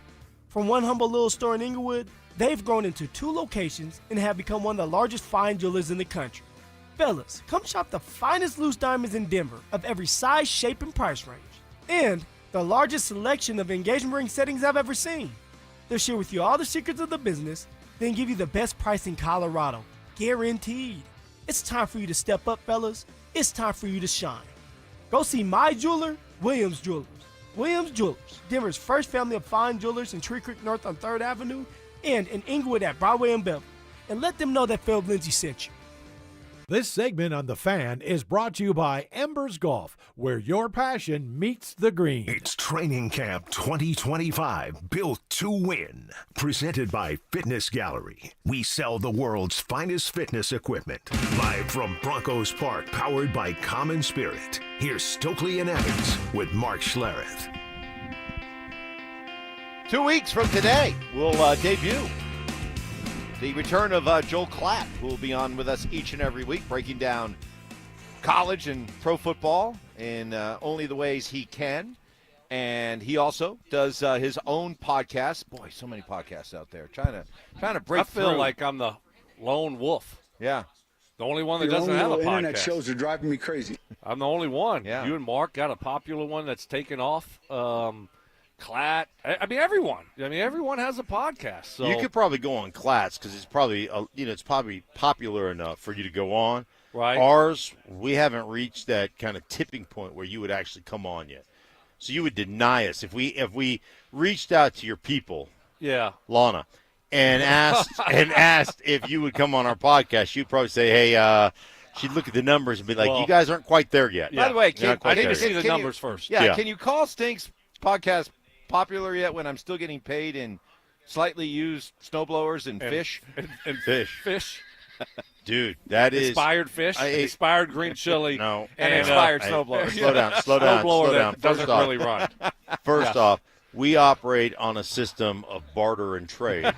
From one humble little store in Inglewood, they've grown into 2 locations and have become one of the largest fine jewelers in the country. Fellas, come shop the finest loose diamonds in Denver of every size, shape, and price range. And the largest selection of engagement ring settings I've ever seen. They'll share with you all the secrets of the business, then give you the best price in Colorado. Guaranteed. It's time for you to step up, fellas. It's time for you to shine. Go see my jeweler, Williams Jewelers. Williams Jewelers, Denver's first family of fine jewelers in Tree Creek North on 3rd Avenue and in Inglewood at Broadway and Beverly. And let them know that Phillip Lindsay sent you. This segment on The Fan is brought to you by Embers Golf, where your passion meets the green. It's Training Camp 2025, built to win. Presented by Fitness Gallery. We sell the world's finest fitness equipment. Live from Broncos Park, powered by Common Spirit. Here's Stokley and Evans with Mark Schlereth. 2 weeks from today, we'll debut the return of Joel Klatt, who will be on with us each and every week, breaking down college and pro football in only the ways he can. And he also does his own podcast. Boy, so many podcasts out there. Trying to break through. I feel like I'm the lone wolf. Yeah. The only one that doesn't have a podcast. Internet shows are driving me crazy. I'm the only one. Yeah. You and Mark got a popular one that's taken off. Klatt. I mean, everyone. Everyone has a podcast. So you could probably go on Klatt's because it's probably it's probably popular enough for you to go on. Right. Ours, we haven't reached that kind of tipping point where you would actually come on yet. So you would deny us if we reached out to your people. Yeah. Lana, and asked if you would come on our podcast. You'd probably say, "Hey." She'd look at the numbers and be like, "You guys aren't quite there yet." By the way, I need to see the numbers first. Yeah. Can you call Stink's podcast popular yet when I'm still getting paid in slightly used snowblowers and fish? And fish. Fish. Dude, that is expired fish, expired green chili, no, and expired snowblower. Slow down. Snowblower doesn't really run. First off, we operate on a system of barter and trade.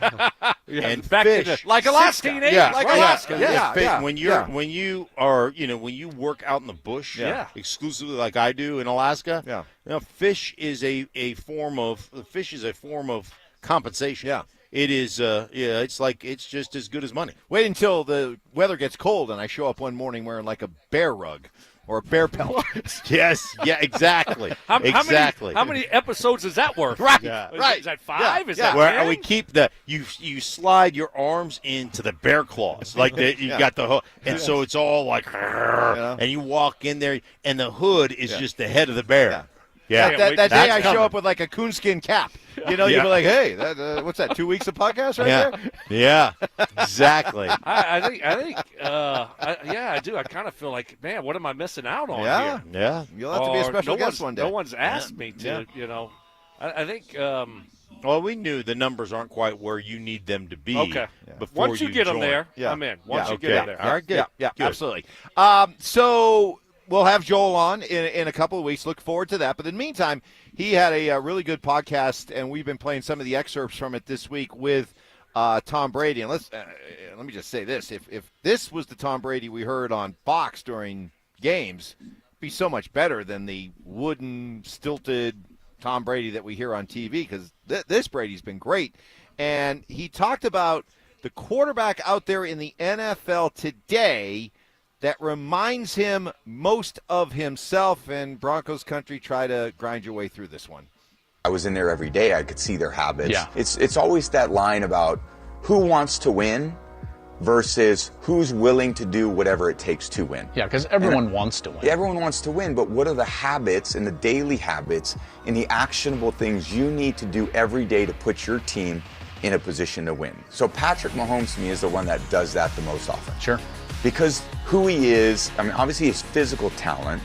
And back fish, like Alaska, like Alaska. Yeah. When you work out in the bush, exclusively like I do in Alaska, fish is a form of compensation. Yeah. It is, it's just as good as money. Wait until the weather gets cold and I show up one morning wearing like a bear rug or a bear pelt. Yes, yeah, exactly. Exactly. How many episodes is that worth? Right, Yeah. right. Is that 5? Is that Where 10? we keep you slide your arms into the bear claws, like you got the hook, and so it's all like, and you walk in there, and the hood is just the head of the bear. Yeah. That day I show up with like a coonskin cap. You'd be like, hey, what's that? 2 weeks of podcast right there? Yeah, exactly. I think, I do. I kind of feel like, man, what am I missing out on here? Yeah. You'll have to be a special guest one day. No one's asked me to, I think. Well, we knew the numbers aren't quite where you need them to be. Okay. Before Once you get them join. there, I'm in. Once you get them there. All right, good. Yeah, Good. absolutely. So we'll have Joel on in a couple of weeks. Look forward to that. But in the meantime, he had a really good podcast, and we've been playing some of the excerpts from it this week with Tom Brady. And let me just say this. If this was the Tom Brady we heard on Fox during games, it'd be so much better than the wooden, stilted Tom Brady that we hear on TV, because this Brady's been great. And he talked about the quarterback out there in the NFL today that reminds him most of himself. And Broncos country, try to grind your way through this one. I was in there every day. I could see their habits. Yeah. It's always that line about who wants to win versus who's willing to do whatever it takes to win. Yeah, because everyone wants to win. Yeah, everyone wants to win, but what are the habits and the daily habits and the actionable things you need to do every day to put your team in a position to win? So Patrick Mahomes, to me, is the one that does that the most often. Sure. Because who he is, obviously his physical talent,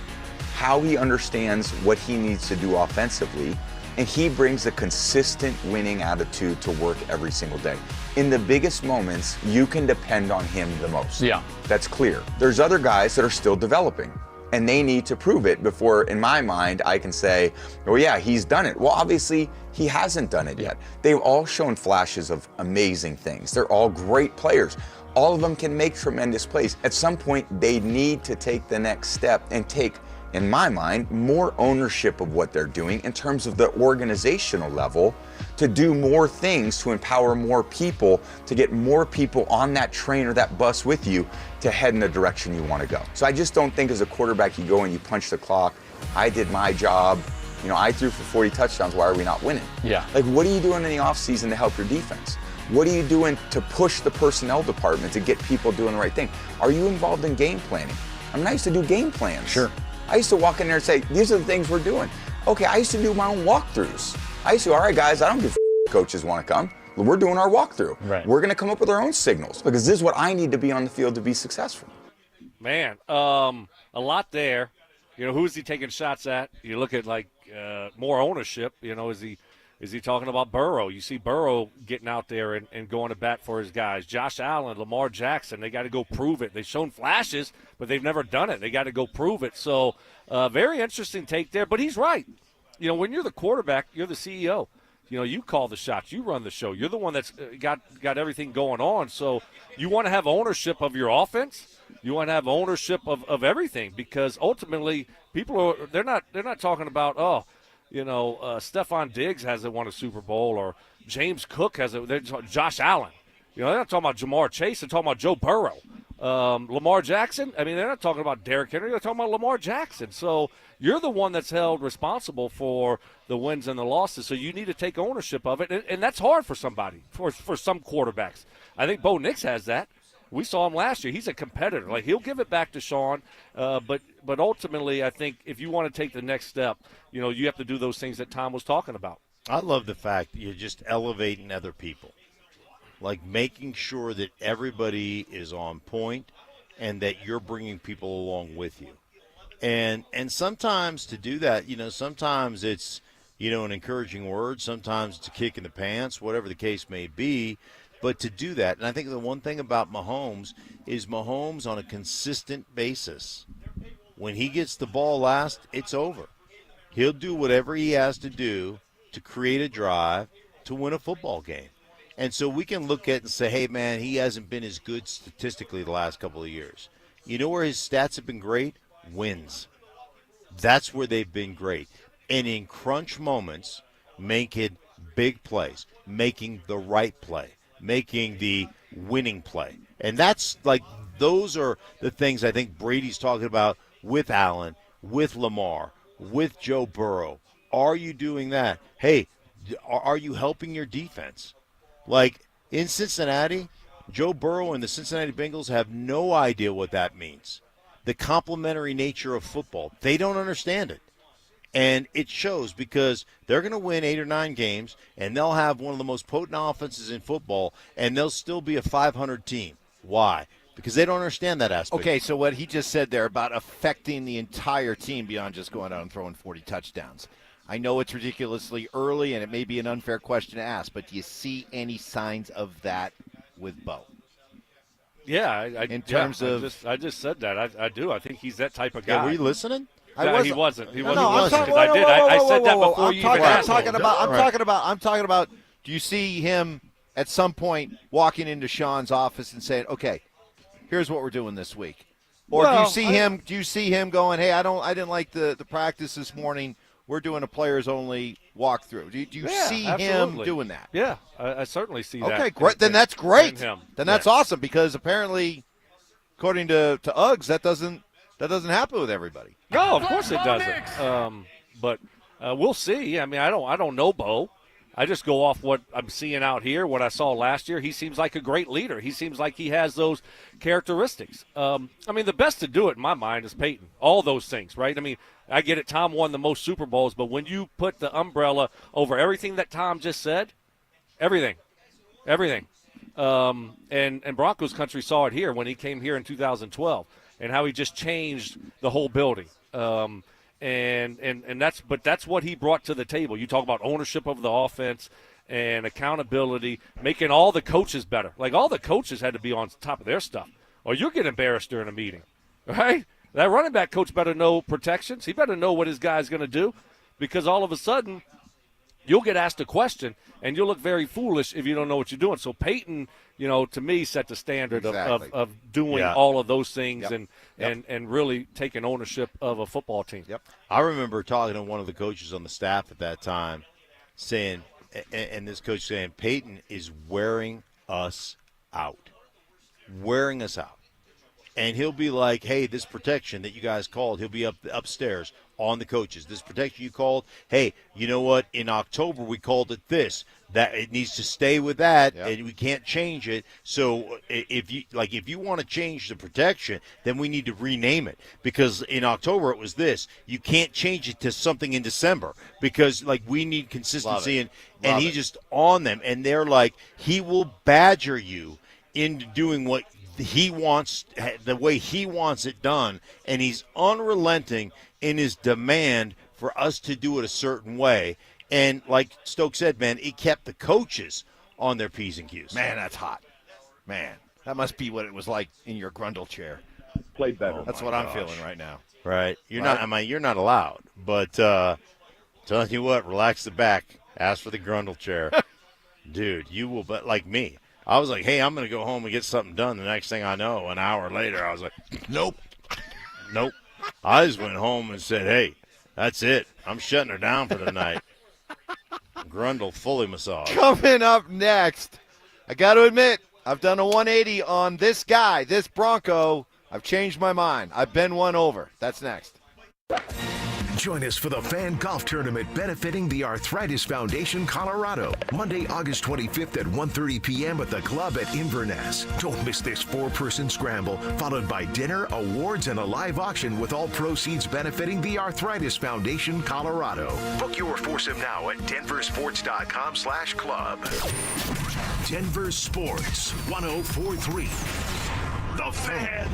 how he understands what he needs to do offensively, and he brings a consistent winning attitude to work every single day. In the biggest moments, you can depend on him the most. Yeah. That's clear. There's other guys that are still developing, and they need to prove it before, in my mind, I can say, oh yeah, he's done it. Well, obviously, he hasn't done it yet. They've all shown flashes of amazing things. They're all great players. All of them can make tremendous plays. At some point, they need to take the next step and take, in my mind, more ownership of what they're doing in terms of the organizational level, to do more things, to empower more people, to get more people on that train or that bus with you to head in the direction you want to go. So I just don't think as a quarterback you go and you punch the clock. I did my job. I threw for 40 touchdowns. Why are we not winning? Yeah. Like, what are you doing in the offseason to help your defense? What are you doing to push the personnel department to get people doing the right thing? Are you involved in game planning? I used to do game plans. Sure. I used to walk in there and say, these are the things we're doing. Okay, I used to do my own walkthroughs. I used to, all right, guys, I don't give a coaches want to come. We're doing our walkthrough. Right. We're going to come up with our own signals because this is what I need to be on the field to be successful. Man, a lot there. Who is he taking shots at? You look at more ownership. Is he talking about Burrow? You see Burrow getting out there and going to bat for his guys. Josh Allen, Lamar Jackson, they got to go prove it. They've shown flashes, but they've never done it. They got to go prove it. So very interesting take there. But he's right. When you're the quarterback, you're the CEO. You call the shots. You run the show. You're the one that's got everything going on. So you want to have ownership of your offense. You want to have ownership of everything, because ultimately they're not talking about, Stephon Diggs hasn't won a Super Bowl, or James Cook hasn't. Josh Allen. They're not talking about Jamar Chase. They're talking about Joe Burrow. Lamar Jackson. They're not talking about Derrick Henry. They're talking about Lamar Jackson. So you're the one that's held responsible for the wins and the losses. So you need to take ownership of it, and that's hard for somebody, for some quarterbacks. I think Bo Nix has that. We saw him last year. He's a competitor. He'll give it back to Sean, but ultimately, I think if you want to take the next step, you have to do those things that Tom was talking about. I love the fact that you're just elevating other people, like making sure that everybody is on point and that you're bringing people along with you. And sometimes to do that, sometimes it's, an encouraging word, sometimes it's a kick in the pants, whatever the case may be. But to do that, and I think the one thing about Mahomes is Mahomes on a consistent basis, when he gets the ball last, it's over. He'll do whatever he has to do to create a drive to win a football game. And so we can look at it and say, hey, man, he hasn't been as good statistically the last couple of years. You know where his stats have been great? Wins. That's where they've been great. And in crunch moments, making big plays, making the right play, making the winning play. And that's those are the things I think Brady's talking about with Allen, with Lamar, with Joe Burrow? Are you doing that? Hey, are you helping your defense? Like in Cincinnati, Joe Burrow and the Cincinnati Bengals have no idea what that means. The complementary nature of football. They don't understand it. And it shows because they're going to win 8 or 9 games, and they'll have one of the most potent offenses in football, and they'll still be a 500 team. Why? Because they don't understand that aspect. Okay, so what he just said there about affecting the entire team beyond just going out and throwing 40 touchdowns. I know it's ridiculously early, and it may be an unfair question to ask, but do you see any signs of that with Bo? Yeah, in terms of, I just said that. I do. I think he's that type of guy. Yeah, were you listening? He wasn't. He wasn't. No, I said that before you even asked. I'm talking about. Do you see him at some point walking into Sean's office and saying, "Okay, here's what we're doing this week," or do you see him going, "Hey, I didn't like the practice this morning. We're doing a players only walkthrough." Do you see him doing that? Yeah, I certainly see that. Okay, great. Then that's great. Then that's awesome because apparently, according to Uggs, that doesn't happen with everybody. No, of course it doesn't. But we'll see. I mean, I don't know Bo. I just go off what I'm seeing out here, what I saw last year. He seems like a great leader. He seems like he has those characteristics. I mean, the best to do it in my mind is Payton. All those things, right? I mean, I get it. Tom won the most Super Bowls, but when you put the umbrella over everything that Tom just said, everything. And Broncos country saw it here when he came here in 2012, and how he just changed the whole building. And that's what he brought to the table. You talk about ownership of the offense and accountability, making all the coaches better. Like, all the coaches had to be on top of their stuff, or you'll get embarrassed during a meeting, right? That running back coach better know protections. He better know what his guy's going to do, because all of a sudden you'll get asked a question and you'll look very foolish if you don't know what you're doing. So Payton, to me, set the standard of doing all of those things and really taking ownership of a football team. Yep. I remember talking to one of the coaches on the staff at that time saying, and this coach saying, Payton is wearing us out. And he'll be like, hey, this protection that you guys called, he'll be upstairs on the coaches. This protection you called, hey, you know what? In October we called it this. That it needs to stay with that, and we can't change it. So if you want to change the protection, then we need to rename it, because in October it was this. You can't change it to something in December, because we need consistency, and he's just on them, and they're like, he will badger you into doing what he wants, the way he wants it done, and he's unrelenting in his demand for us to do it a certain way. And like Stokes said, man, he kept the coaches on their P's and Q's. Man, that's hot. Man, that must be what it was like in your Grundle chair. Played better. That's what I'm feeling right now. Right. You're not allowed. But telling you what, relax the back. Ask for the Grundle chair. Dude, you will, but like me. I was like, hey, I'm going to go home and get something done. The next thing I know, an hour later, I was like, nope. I just went home and said, hey, that's it. I'm shutting her down for the night. Grundle fully massaged. Coming up next, I got to admit, I've done a 180 on this guy, this Bronco. I've changed my mind. I've been won over. That's next. Join us for the Fan Golf Tournament benefiting the Arthritis Foundation Colorado. Monday, August 25th at 1:30 p.m. at the club at Inverness. Don't miss this 4-person scramble, followed by dinner, awards, and a live auction with all proceeds benefiting the Arthritis Foundation Colorado. Book your foursome now at DenverSports.com/club. Denver Sports 104.3. The Fan.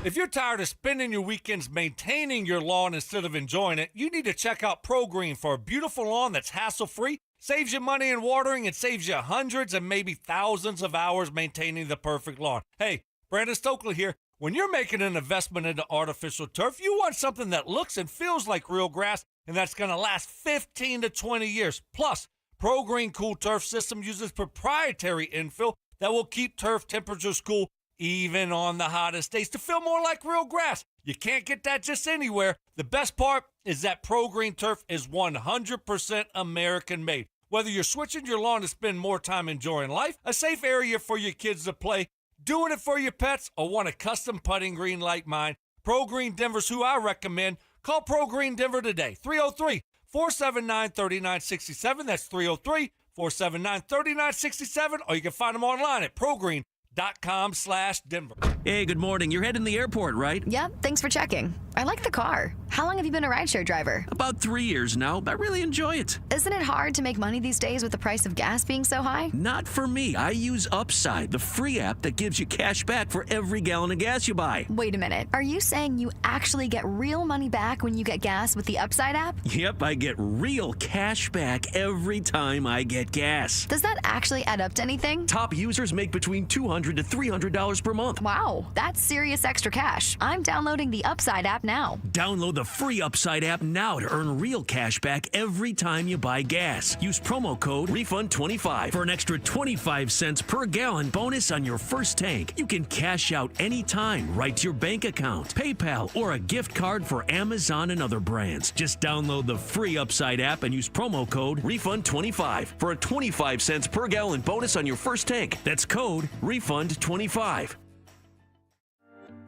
If you're tired of spending your weekends maintaining your lawn instead of enjoying it, you need to check out Pro Green for a beautiful lawn that's hassle-free, saves you money in watering, and saves you hundreds and maybe thousands of hours maintaining the perfect lawn. Hey, Brandon Stokley here. When you're making an investment into artificial turf, you want something that looks and feels like real grass, and that's going to last 15 to 20 years. Plus, Pro Green Cool Turf System uses proprietary infill that will keep turf temperatures cool even on the hottest days to feel more like real grass. You can't get that just anywhere. The best part is that Pro Green Turf is 100% American made. Whether you're switching your lawn to spend more time enjoying life, a safe area for your kids to play, doing it for your pets, or want a custom putting green like mine, Pro Green Denver's who I recommend. Call Pro Green Denver today, 303-479-3967. That's 303-479-3967. Or you can find them online at progreen.com/Denver. Hey, good morning. You're heading to the airport, right? Yep, thanks for checking. I like the car. How long have you been a rideshare driver? About 3 years now. I really enjoy it. Isn't it hard to make money these days with the price of gas being so high? Not for me. I use Upside, the free app that gives you cash back for every gallon of gas you buy. Wait a minute. Are you saying you actually get real money back when you get gas with the Upside app? Yep, I get real cash back every time I get gas. Does that actually add up to anything? Top users make between $200 to $300 per month. Wow, that's serious extra cash. I'm downloading the Upside app now. Download the free Upside app now to earn real cash back every time you buy gas. Use promo code REFUND25 for an extra 25 cents per gallon bonus on your first tank. You can cash out anytime right to your bank account, PayPal, or a gift card for Amazon and other brands. Just download the free Upside app and use promo code REFUND25 for a 25 cents per gallon bonus on your first tank. That's code REFUND25.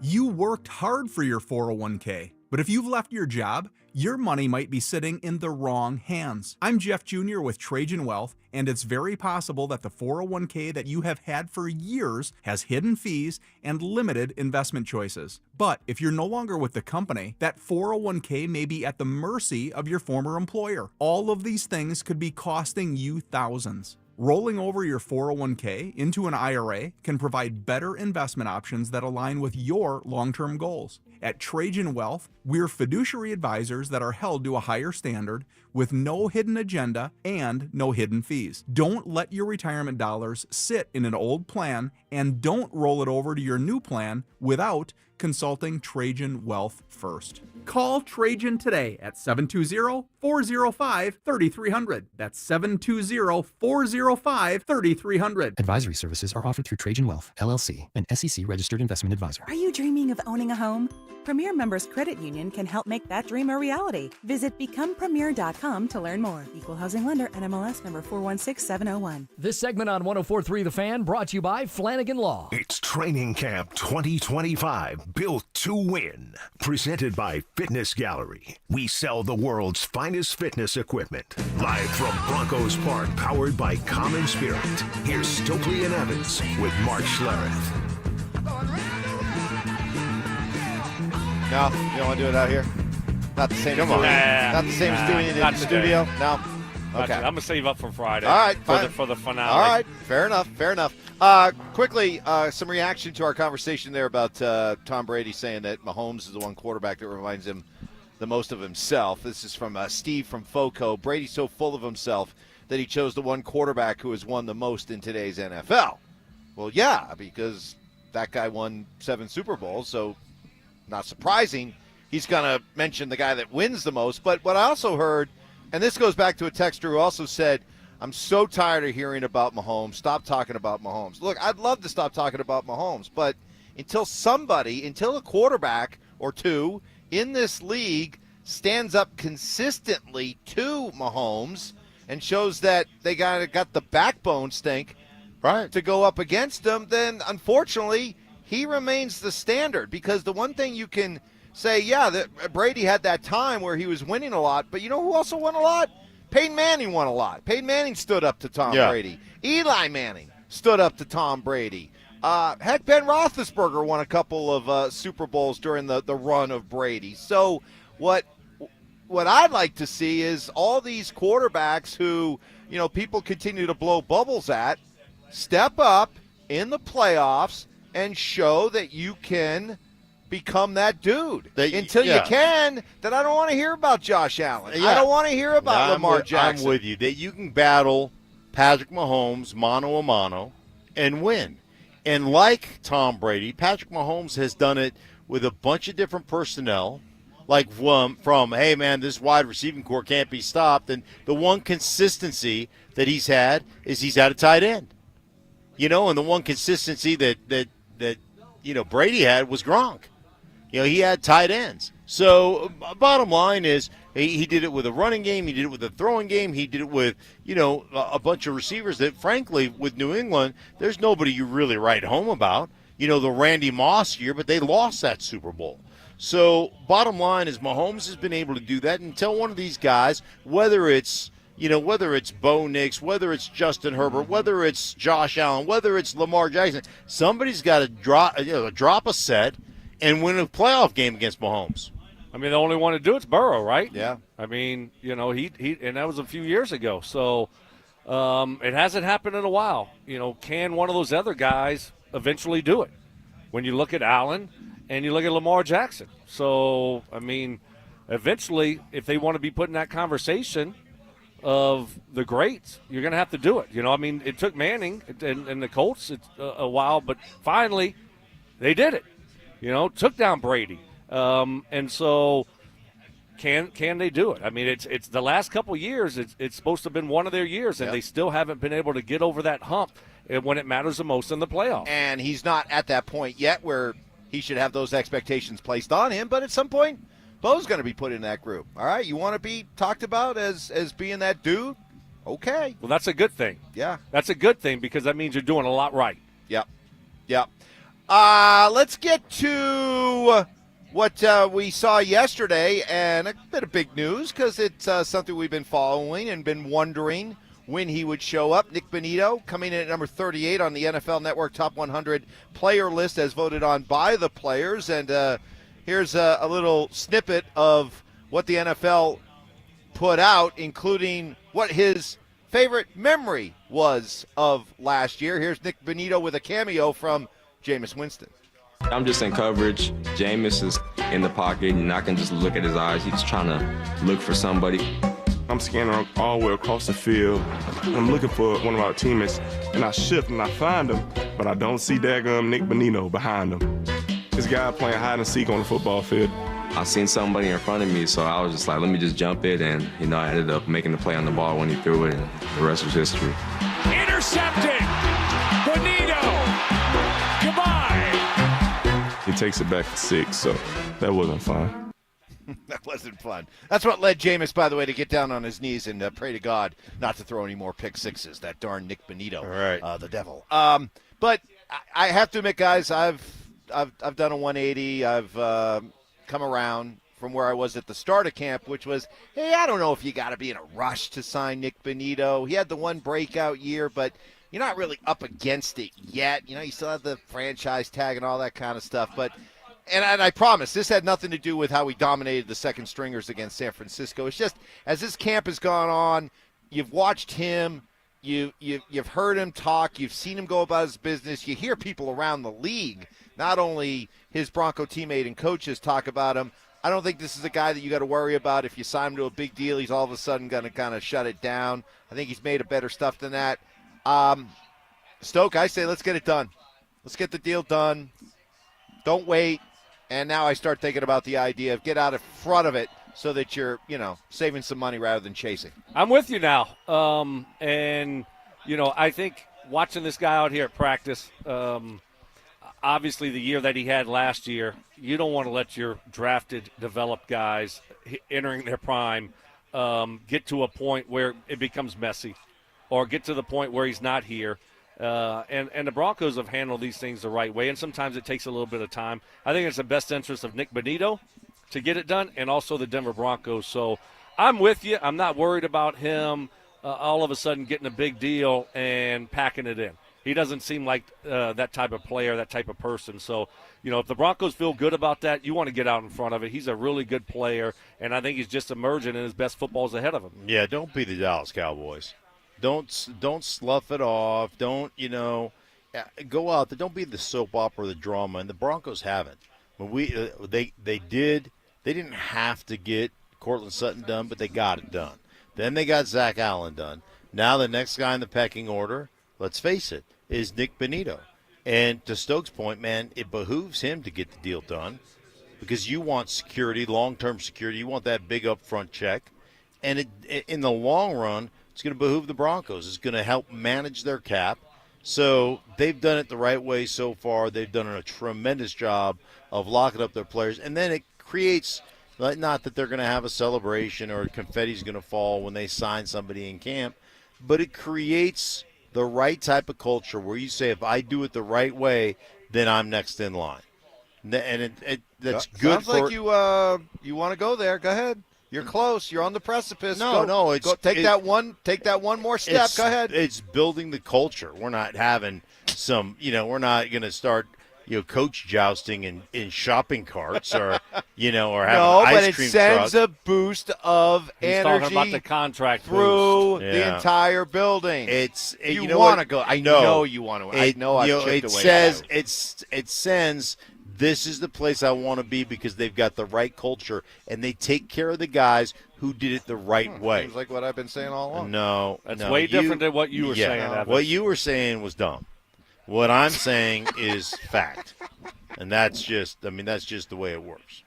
You worked hard for your 401k, but if you've left your job, your money might be sitting in the wrong hands. I'm Jeff Jr. with Trajan Wealth, and it's very possible that the 401k that you have had for years has hidden fees and limited investment choices. But if you're no longer with the company, that 401k may be at the mercy of your former employer. All of these things could be costing you thousands. Rolling over your 401k into an IRA can provide better investment options that align with your long-term goals. At Trajan Wealth, we're fiduciary advisors that are held to a higher standard with no hidden agenda and no hidden fees. Don't let your retirement dollars sit in an old plan, and don't roll it over to your new plan without consulting Trajan Wealth first. Call Trajan today at 720-405-3300. That's 720-405-3300. Advisory services are offered through Trajan Wealth, LLC, an SEC-registered investment advisor. Are you dreaming of owning a home? Premier Members Credit Union can help make that dream a reality. Visit becomepremier.com to learn more. Equal housing lender, NMLS number 416701. This segment on 104.3 The Fan brought to you by Flanagan Law. It's Training Camp 2025, built to win. Presented by Fitness Gallery. We sell the world's finest fitness equipment. Live from Broncos Park, powered by Common Spirit. Here's Stokley and Evans with Mark Schlereth. No, you don't want to do it out here? Not the same. Come on. Not the same as doing it in the studio? No? Okay. I'm going to save up for Friday. All right, for the finale. All right, fair enough. Quickly, some reaction to our conversation there about Tom Brady saying that Mahomes is the one quarterback that reminds him the most of himself. This is from Steve from FOCO. Brady's so full of himself that he chose the one quarterback who has won the most in today's NFL. Well, yeah, because that guy won 7 Super Bowls, so not surprising he's going to mention the guy that wins the most. But what I also heard, and this goes back to a texter who also said, I'm so tired of hearing about Mahomes. Stop talking about Mahomes. Look, I'd love to stop talking about Mahomes, but until a quarterback or two in this league stands up consistently to Mahomes and shows that they got the backbone to go up against him, then unfortunately he remains the standard. Because the one thing you can say, yeah, that Brady had that time where he was winning a lot, but you know who also won a lot? Peyton Manning won a lot. Peyton Manning stood up to Tom Brady. Eli Manning stood up to Tom Brady. Heck, Ben Roethlisberger won a couple of Super Bowls during the run of Brady. So what I'd like to see is all these quarterbacks who, people continue to blow bubbles at, step up in the playoffs and show that you can become that dude. Until you can, then I don't want to hear about Josh Allen. I don't want to hear about Lamar Jackson. I'm with you. That you can battle Patrick Mahomes mano a mano and win. And like Tom Brady, Patrick Mahomes has done it with a bunch of different personnel, like from hey, man, this wide receiving core can't be stopped. And the one consistency that he's had is he's had a tight end. And the one consistency that Brady had was Gronk. He had tight ends. So bottom line is he did it with a running game. He did it with a throwing game. He did it with, a bunch of receivers that, frankly, with New England, there's nobody you really write home about. The Randy Moss year, but they lost that Super Bowl. So bottom line is Mahomes has been able to do that and tell one of these guys, whether it's Bo Nix, whether it's Justin Herbert, whether it's Josh Allen, whether it's Lamar Jackson, somebody's got to drop a set and win a playoff game against Mahomes. I mean, the only one to do it's Burrow, right? Yeah. I mean, he and that was a few years ago. So it hasn't happened in a while. Can one of those other guys eventually do it? When you look at Allen and you look at Lamar Jackson. So, I mean, eventually, if they want to be put in that conversation of the greats, you're going to have to do it. I mean, it took Manning and the Colts a while, but finally they did it. Took down Brady. And so can they do it? I mean, it's the last couple of years, it's supposed to have been one of their years, and they still haven't been able to get over that hump when it matters the most in the playoffs. And he's not at that point yet where he should have those expectations placed on him, but at some point, Bo's going to be put in that group. All right, you want to be talked about as being that dude? Okay. Well, that's a good thing. Yeah. That's a good thing because that means you're doing a lot right. Yep. Let's get to what we saw yesterday, and a bit of big news because it's something we've been following and been wondering when he would show up. Nick Bonito coming in at number 38 on the NFL Network Top 100 player list as voted on by the players. And here's a little snippet of what the NFL put out, including what his favorite memory was of last year. Here's Nick Bonito with a cameo from Jameis Winston. I'm just in coverage. Jameis is in the pocket, and I can just look at his eyes. He's trying to look for somebody. I'm scanning all the way across the field. I'm looking for one of our teammates, and I shift and I find him, but I don't see daggum Nick Bonito behind him. This guy playing hide and seek on the football field. I seen somebody in front of me, so I was just like, let me just jump it, and I ended up making the play on the ball when he threw it, and the rest was history. Intercepted! Bonito! Goodbye! He takes it back to 6, so that wasn't fun. That wasn't fun. That's what led Jameis, by the way, to get down on his knees and pray to God not to throw any more pick sixes. That darn Nick Bonito, all right. The devil. But I have to admit, guys, I've done a 180. I've come around from where I was at the start of camp, which was, hey, I don't know if you got to be in a rush to sign Nick Bonito. He had the one breakout year, but you're not really up against it yet. You still have the franchise tag and all that kind of stuff, but. And I promise, this had nothing to do with how we dominated the second stringers against San Francisco. It's just, as this camp has gone on, you've watched him, you've heard him talk, you've seen him go about his business, you hear people around the league, not only his Bronco teammate and coaches talk about him. I don't think this is a guy that you got to worry about. If you sign him to a big deal, he's all of a sudden going to kind of shut it down. I think he's made a better stuff than that. Stoke, I say let's get it done. Let's get the deal done. Don't wait. And now I start thinking about the idea of get out in front of it so that you're, saving some money rather than chasing. I'm with you now. I think watching this guy out here at practice, obviously the year that he had last year, you don't want to let your drafted, developed guys entering their prime get to a point where it becomes messy or get to the point where he's not here. And the Broncos have handled these things the right way, and sometimes it takes a little bit of time. I think it's the best interest of Nick Bonito to get it done and also the Denver Broncos. So I'm with you. I'm not worried about him all of a sudden getting a big deal and packing it in. He doesn't seem like that type of player, that type of person. So, if the Broncos feel good about that, you want to get out in front of it. He's a really good player, and I think he's just emerging, and his best football's ahead of him. Yeah, don't be the Dallas Cowboys. Don't slough it off. Don't, go out there. Don't be the soap opera, the drama. And the Broncos haven't. They didn't have to get Cortland Sutton done, but they got it done. Then they got Zach Allen done. Now the next guy in the pecking order, let's face it, is Nick Bonito. And to Stokes' point, man, it behooves him to get the deal done because you want security, long-term security. You want that big upfront check. And in the long run, it's going to behoove the Broncos. It's going to help manage their cap. So they've done it the right way so far. They've done a tremendous job of locking up their players. And then it creates, not that they're going to have a celebration or confetti's going to fall when they sign somebody in camp, but it creates the right type of culture where you say, if I do it the right way, then I'm next in line. And that's good. Sounds like you want to go there. Go ahead. You're close. You're on the precipice. Take that one more step. Go ahead. It's building the culture. We're not having we're not going to start coach jousting in shopping carts or having ice cream it sends truck. a boost of He's energy talking about the contract through boost. the entire building. You want to go. I know you want to. I know I've chipped away. It sends. This is the place I want to be because they've got the right culture and they take care of the guys who did it the right way. Seems like what I've been saying all along. No, That's way different than what you were saying, Evans. What you were saying was dumb. What I'm saying is fact. And that's just the way it works.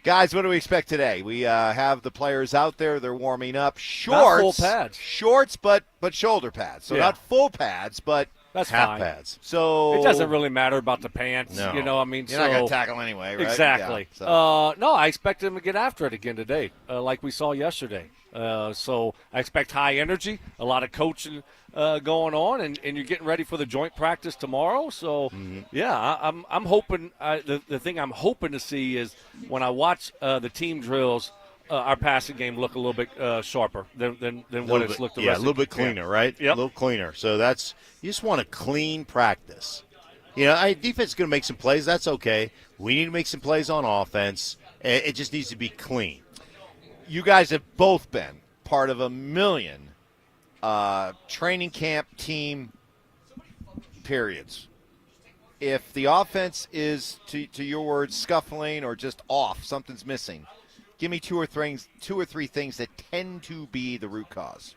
Guys, what do we expect today? We have the players out there. They're warming up. Not full pads. Shorts, but shoulder pads. So not full pads, but that's half fine. pads. So it doesn't really matter about the pants. No. you're not going to tackle anyway, right? Exactly. Yeah, no, I expect them to get after it again today, like we saw yesterday. So I expect high energy, a lot of coaching going on, and you're getting ready for the joint practice tomorrow. So, I'm hoping the thing I'm hoping to see is when I watch the team drills, our passing game look a little bit sharper than what it's looked the rest a little bit cleaner, right? Yep. A little cleaner. So you just want a clean practice. Defense is going to make some plays. That's okay. We need to make some plays on offense. It just needs to be clean. You guys have both been part of a million training camp team periods. If the offense is, to your words, scuffling or just off, something's missing, give me two or three things that tend to be the root cause.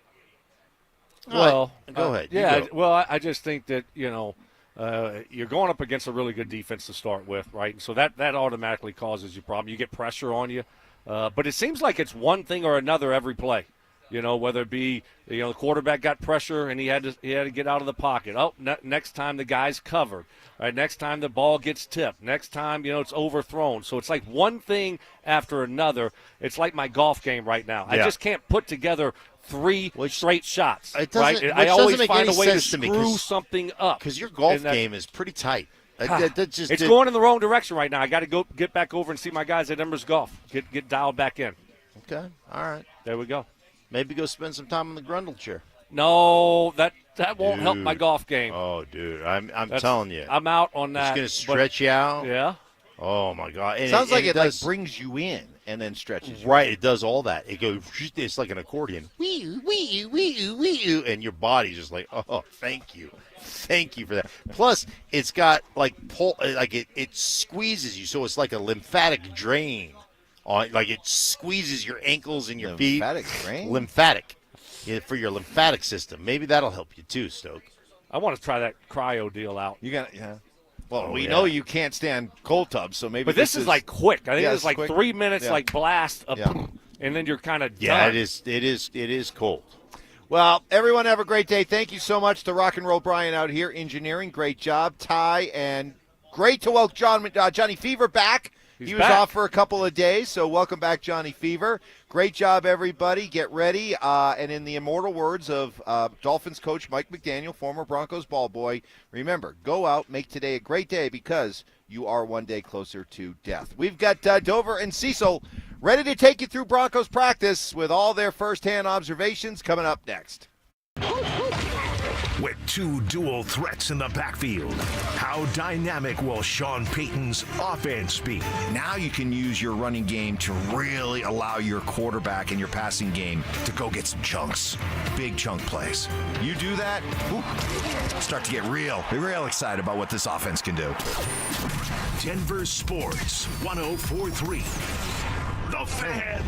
Well, go ahead. Yeah, well, I just think that, you're going up against a really good defense to start with, right? And so that automatically causes you a problem. You get pressure on you. But it seems like it's one thing or another every play. Whether it be, the quarterback got pressure and he had to get out of the pocket. Oh, next time the guy's covered. Right, next time the ball gets tipped. Next time, it's overthrown. So it's like one thing after another. It's like my golf game right now. Yeah. I just can't put together three straight shots. Right? I always make find any a way to sense to me, screw something up. Because your golf game is pretty tight. It's going in the wrong direction right now. I got to get back over and see my guys at Embers Golf. Get dialed back in. Okay, all right. There we go. Maybe go spend some time in the Grundle chair. No, that won't help my golf game. Oh, dude, I'm telling you. I'm out on that. It's going to stretch you out. Yeah. Oh, my God. And Sounds like it does, brings you in and then stretches you. Right, it does all that. It goes, it's like an accordion. Wee-oo, wee-oo, wee-oo, wee-oo. And your body's just like, oh, thank you. Thank you for that. Plus, it's got it squeezes you, so it's like a lymphatic drain. It squeezes your ankles and your feet. Lymphatic drain? Lymphatic. Yeah, for your lymphatic system. Maybe that'll help you too, Stoke. I want to try that cryo deal out. You got Well, we know you can't stand cold tubs, so maybe. But this is like quick. I think it's like quick. 3 minutes, like blast, and then you're kind of done. Yeah, it is cold. Well, everyone have a great day. Thank you so much to Rock and Roll Brian out here, engineering. Great job, Ty, and great to welcome Johnny Fever back. He was off for a couple of days, so welcome back, Johnny Fever. Great job, everybody. Get ready. And in the immortal words of Dolphins coach Mike McDaniel, former Broncos ball boy, remember, go out, make today a great day because you are one day closer to death. We've got Dover and Cecil ready to take you through Broncos practice with all their firsthand observations coming up next. With two dual threats in the backfield, how dynamic will Sean Payton's offense be? Now you can use your running game to really allow your quarterback and your passing game to go get some chunks, big chunk plays. You do that, start to get real excited about what this offense can do. Denver Sports 104.3. The Fan.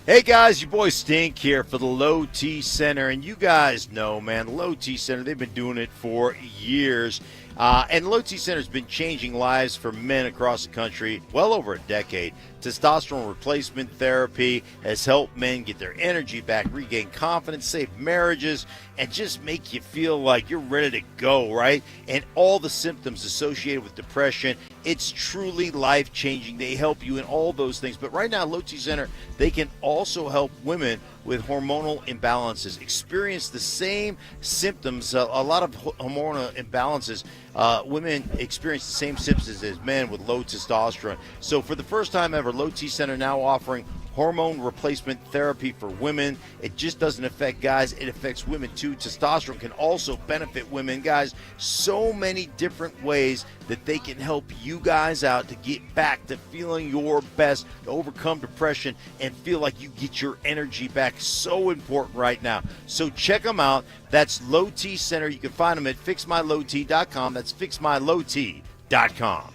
Hey guys, your boy Stink here for the Low T Center, and you guys know, man, Low T Center, they've been doing it for years, and Low T Center has been changing lives for men across the country well over a decade. Testosterone replacement therapy has helped men get their energy back, regain confidence, save marriages, and just make you feel like you're ready to go, right? And all the symptoms associated with depression, it's truly life-changing. They help you in all those things. But right now, Low T Center, they can also help women with hormonal imbalances experience the same symptoms, a lot of hormonal imbalances women experience the same symptoms as men with low testosterone. So for the first time ever, Low T Center now offering hormone replacement therapy for women. It just doesn't affect guys, it affects women too. Testosterone can also benefit women. Guys, so many different ways that they can help you guys out to get back to feeling your best, to overcome depression and feel like you get your energy back. So important right now. So check them out. That's Low T Center. You can find them at fixmylowt.com. That's fixmylowt.com.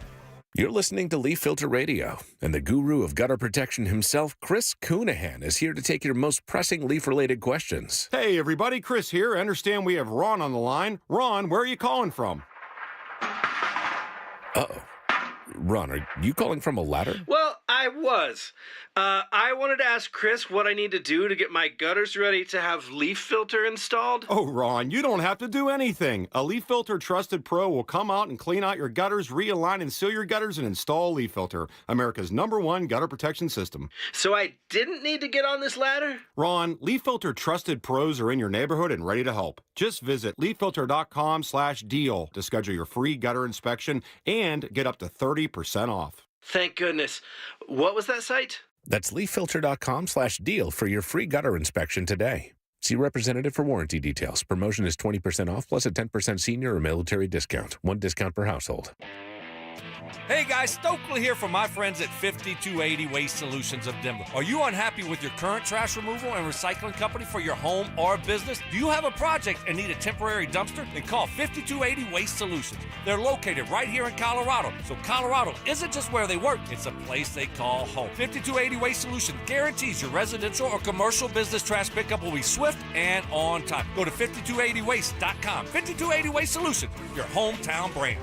You're listening to Leaf Filter Radio, and the guru of gutter protection himself, Chris Coonahan, is here to take your most pressing leaf-related questions. Hey, everybody, Chris here. I understand we have Ron on the line. Ron, where are you calling from? Uh-oh. Ron, are you calling from a ladder? Well, I was. I wanted to ask Chris what I need to do to get my gutters ready to have Leaf Filter installed. Oh, Ron, you don't have to do anything. A Leaf Filter Trusted Pro will come out and clean out your gutters, realign and seal your gutters, and install Leaf Filter, America's #1 gutter protection system. So I didn't need to get on this ladder? Ron, Leaf Filter Trusted Pros are in your neighborhood and ready to help. Just visit leaffilter.com/deal to schedule your free gutter inspection and get up to 30% off. Thank goodness. What was that site? That's leaffilter.com/deal for your free gutter inspection today. See representative for warranty details. Promotion is 20% off plus a 10% senior or military discount. One discount per household. Hey guys, Stokley here from my friends at 5280 Waste Solutions of Denver. Are you unhappy with your current trash removal and recycling company for your home or business? Do you have a project and need a temporary dumpster? Then call 5280 Waste Solutions. They're located right here in Colorado. So Colorado isn't just where they work, it's a place they call home. 5280 Waste Solutions guarantees your residential or commercial business trash pickup will be swift and on time. Go to 5280waste.com. 5280 Waste Solutions, your hometown brand.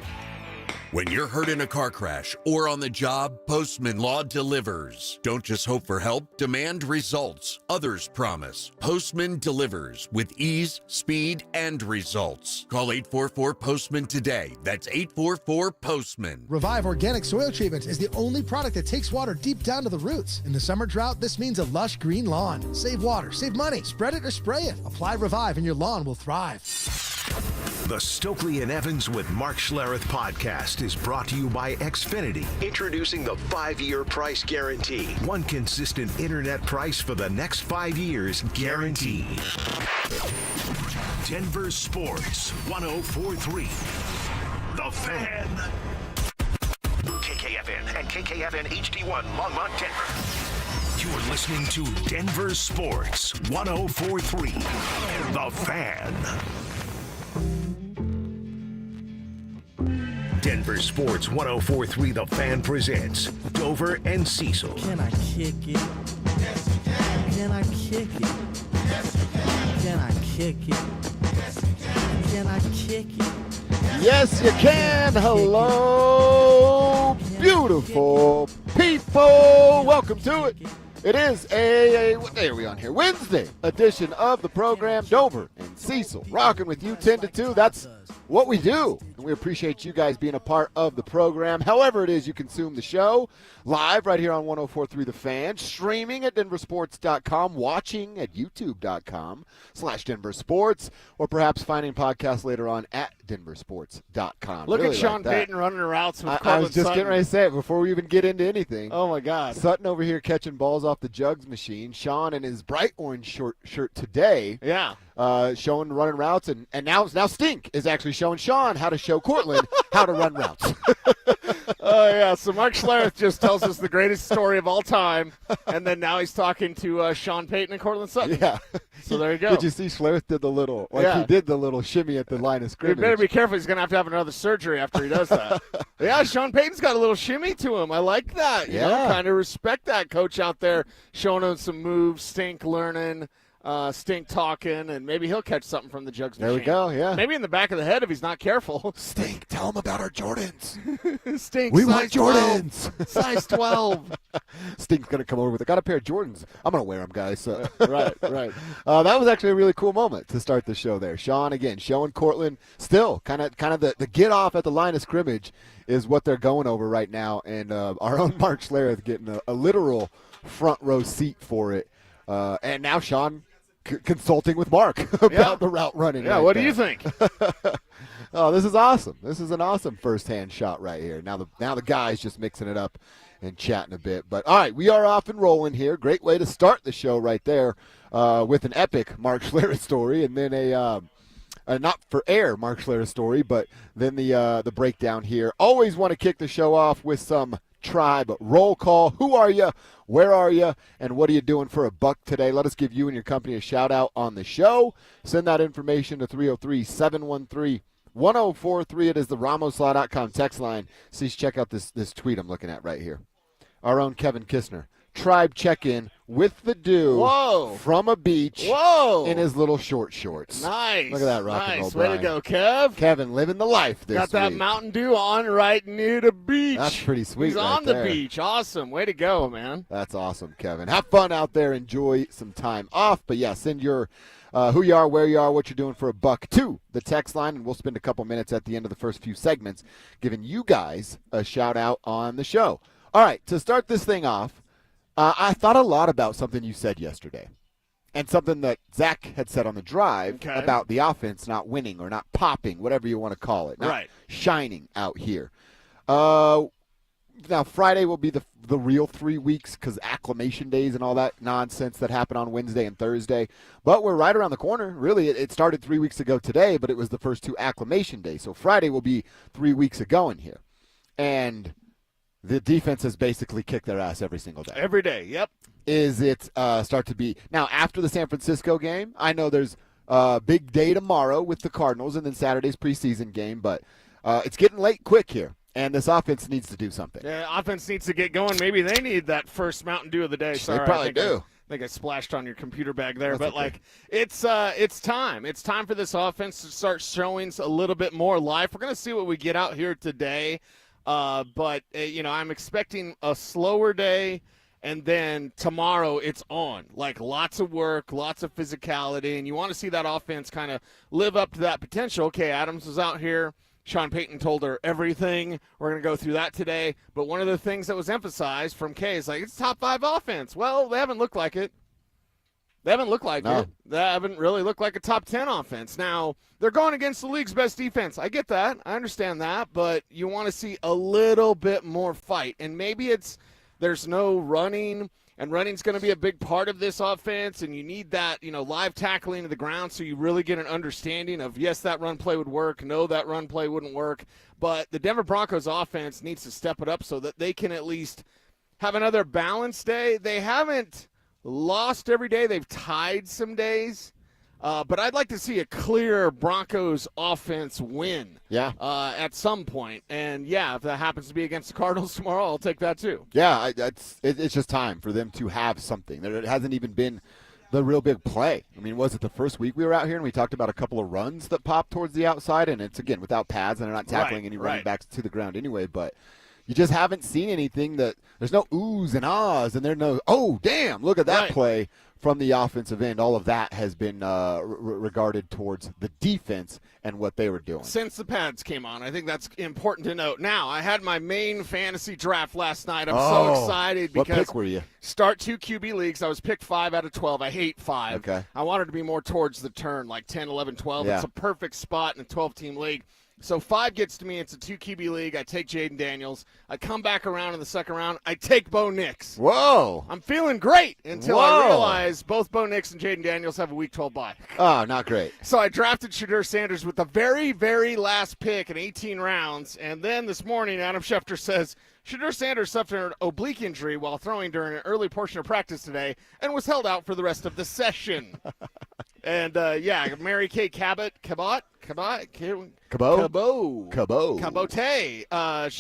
When you're hurt in a car crash or on the job, Postman Law delivers. Don't just hope for help, demand results. Others promise. Postman delivers with ease, speed, and results. Call 844-POSTMAN today. That's 844-POSTMAN. Revive Organic Soil Treatment is the only product that takes water deep down to the roots. In the summer drought, this means a lush green lawn. Save water, save money, spread it or spray it. Apply Revive and your lawn will thrive. The Stokley and Evans with Mark Schlereth podcast is brought to you by Xfinity. Introducing the 5-year price guarantee. One consistent internet price for the next 5 years guaranteed. Denver Sports 104.3. The Fan. KKFN and KKFN HD1 Longmont, Denver. You're listening to Denver Sports 104.3. The Fan. Denver Sports 104.3 The Fan presents Dover and Cecil. Can I kick it? Yes, you can. Can I kick it? Yes, you can. Can I kick it? Yes, you can. Can I kick it? Yes, you can. Hello, beautiful people. Welcome to it. It is what day are we on here? Wednesday edition of the program. Dover and Cecil rocking with you 10 to 2. That's what we do. And we appreciate you guys being a part of the program. However it is you consume the show, live right here on 104.3 The Fan, streaming at DenverSports.com, watching at YouTube.com/DenverSports, or perhaps finding podcasts later on at DenverSports.com. Look really at Sean like Payton running routes with I was just getting ready to say it before we even get into anything. Oh, my God. Sutton over here catching balls off the jugs machine. Sean in his bright orange shirt today. Yeah. Showing running routes, and now Stink is actually showing Sean how to show Cortland how to run routes. Oh, yeah. So Mark Schlereth just tells us the greatest story of all time, and then now he's talking to Sean Payton and Cortland Sutton. Yeah. So there you go. Did you see Schlereth did the little, he did the little shimmy at the line of scrimmage. You better be careful. He's going to have another surgery after he does that. Yeah, Sean Payton's got a little shimmy to him. I like that. You know, kind of respect that coach out there showing him some moves, Stink learning. Stink talking, and maybe he'll catch something from the jugs machine. There we go, yeah. Maybe in the back of the head if he's not careful. Stink, tell him about our Jordans. Stink, we size want Jordans. 12. Size 12. Stink's going to come over with, I got a pair of Jordans. I'm going to wear them, guys. So. Right. That was actually a really cool moment to start the show there. Sean, again, showing Cortland still kind of the get off at the line of scrimmage is what they're going over right now, and our own Mark Schlereth getting a literal front row seat for it. And now Sean consulting with Mark about the route running. Yeah, right what there. do you think? Oh, this is awesome. This is an awesome first-hand shot right here. Now the guy's just mixing it up and chatting a bit. But, all right, we are off and rolling here. Great way to start the show right there with an epic Mark Schlereth story and then a not for air Mark Schlereth story, but then the breakdown here. Always want to kick the show off with some Tribe roll call. Who are you? Where are you? And what are you doing for a buck today? Let us give you and your company a shout-out on the show. Send that information to 303-713-1043. It is the RamosLaw.com text line. Please check out this tweet I'm looking at right here. Our own Kevin Kistner. Tribe check-in with the dude from a beach in his little short shorts. Nice. Look at that rock and roll, Way Brian. to go, Kev. Kevin living the life this Got that week. Mountain Dew on right near the beach. That's pretty sweet. He's right on there. the beach. Awesome. Way to go, man. That's awesome, Kevin. Have fun out there. Enjoy some time off. But, yeah, send your who you are, where you are, what you're doing for a buck to the text line, and we'll spend a couple minutes at the end of the first few segments giving you guys a shout-out on the show. All right, to start this thing off, I thought a lot about something you said yesterday and something that Zach had said on the drive about the offense not winning or not popping, whatever you want to call it, not shining out here. Now, Friday will be the real 3 weeks because acclimation days and all that nonsense that happened on Wednesday and Thursday. But we're right around the corner. Really, it started 3 weeks ago today, but it was the first 2 acclimation days. So Friday will be 3 weeks ago in here. And the defense has basically kicked their ass every single day. Every day, yep. Is it start to be – now, after the San Francisco game, I know there's a big day tomorrow with the Cardinals and then Saturday's preseason game, but it's getting late quick here, and this offense needs to do something. Yeah, offense needs to get going. Maybe they need that first Mountain Dew of the day. Sorry, They probably do. I think I splashed on your computer bag there, That's but okay. it's time. It's time for this offense to start showing a little bit more life. We're going to see what we get out here today. But I'm expecting a slower day, and then tomorrow it's on. Like lots of work, lots of physicality, and you want to see that offense kind of live up to that potential. Okay, Adams was out here. Sean Payton told her everything. We're going to go through that today. But one of the things that was emphasized from Kay is like, it's top 5 offense. Well, they haven't looked like it. They haven't looked like it. They haven't really looked like a top 10 offense. Now, they're going against the league's best defense. I get that. I understand that. But you want to see a little bit more fight. And maybe there's no running, and running's going to be a big part of this offense, and you need that, live tackling to the ground so you really get an understanding of, yes, that run play would work, no, that run play wouldn't work. But the Denver Broncos offense needs to step it up so that they can at least have another balanced day. They haven't lost every day. They've tied some days. But I'd like to see a clear Broncos offense win at some point. And, if that happens to be against the Cardinals tomorrow, I'll take that too. Yeah, it's just time for them to have something. There hasn't even been the real big play. I mean, was it the first week we were out here and we talked about a couple of runs that popped towards the outside, and it's, again, without pads, and they're not tackling any running backs to the ground anyway, but you just haven't seen anything that – there's no oohs and ahs, and there's no, oh, damn, look at that play from the offensive end. All of that has been regarded towards the defense and what they were doing. Since the pads came on, I think that's important to note. Now, I had my main fantasy draft last night. I'm so excited because what pick were you? Start 2 QB leagues. I was picked 5 out of 12. I hate 5. Okay. I wanted to be more towards the turn, like 10, 11, 12. Yeah. It's a perfect spot in a 12-team league. So 5 gets to me. It's a 2 QB league. I take Jaden Daniels. I come back around in the second round. I take Bo Nix. Whoa. I'm feeling great until I realize both Bo Nix and Jaden Daniels have a Week 12 bye. Oh, not great. So I drafted Shedeur Sanders with the very, very last pick in 18 rounds. And then this morning, Adam Schefter says, Shedeur Sanders suffered an oblique injury while throwing during an early portion of practice today and was held out for the rest of the session. And, Mary Kay Cabot, she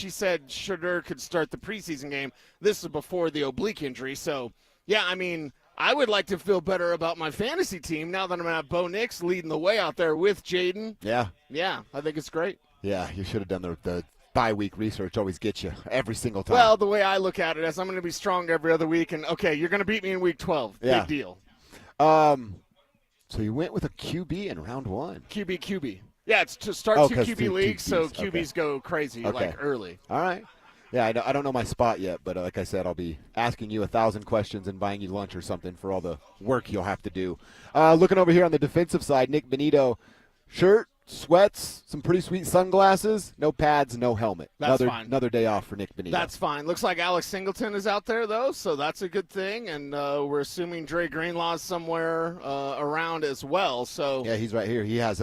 said Shedeur could start the preseason game. This is before the oblique injury. So, I would like to feel better about my fantasy team now that I'm going to have Bo Nix leading the way out there with Jaden. Yeah. Yeah, I think it's great. Yeah, you should have done the bye-week research. Always gets you every single time. Well, the way I look at it is I'm going to be strong every other week, and, okay, you're going to beat me in Week 12. Yeah. Big deal. So you went with a QB in round 1. QB. Yeah, it's to start 2 QB leagues, so QBs go crazy, early. All right. Yeah, I don't know my spot yet, but like I said, I'll be asking you 1,000 questions and buying you lunch or something for all the work you'll have to do. Looking over here on the defensive side, Nick Benito, shirt, sweats, some pretty sweet sunglasses, no pads, no helmet. That's fine. Another day off for Nick Bonito. That's fine. Looks like Alex Singleton is out there, though, so that's a good thing. And we're assuming Dre Greenlaw's somewhere around as well. So yeah, he's right here. He has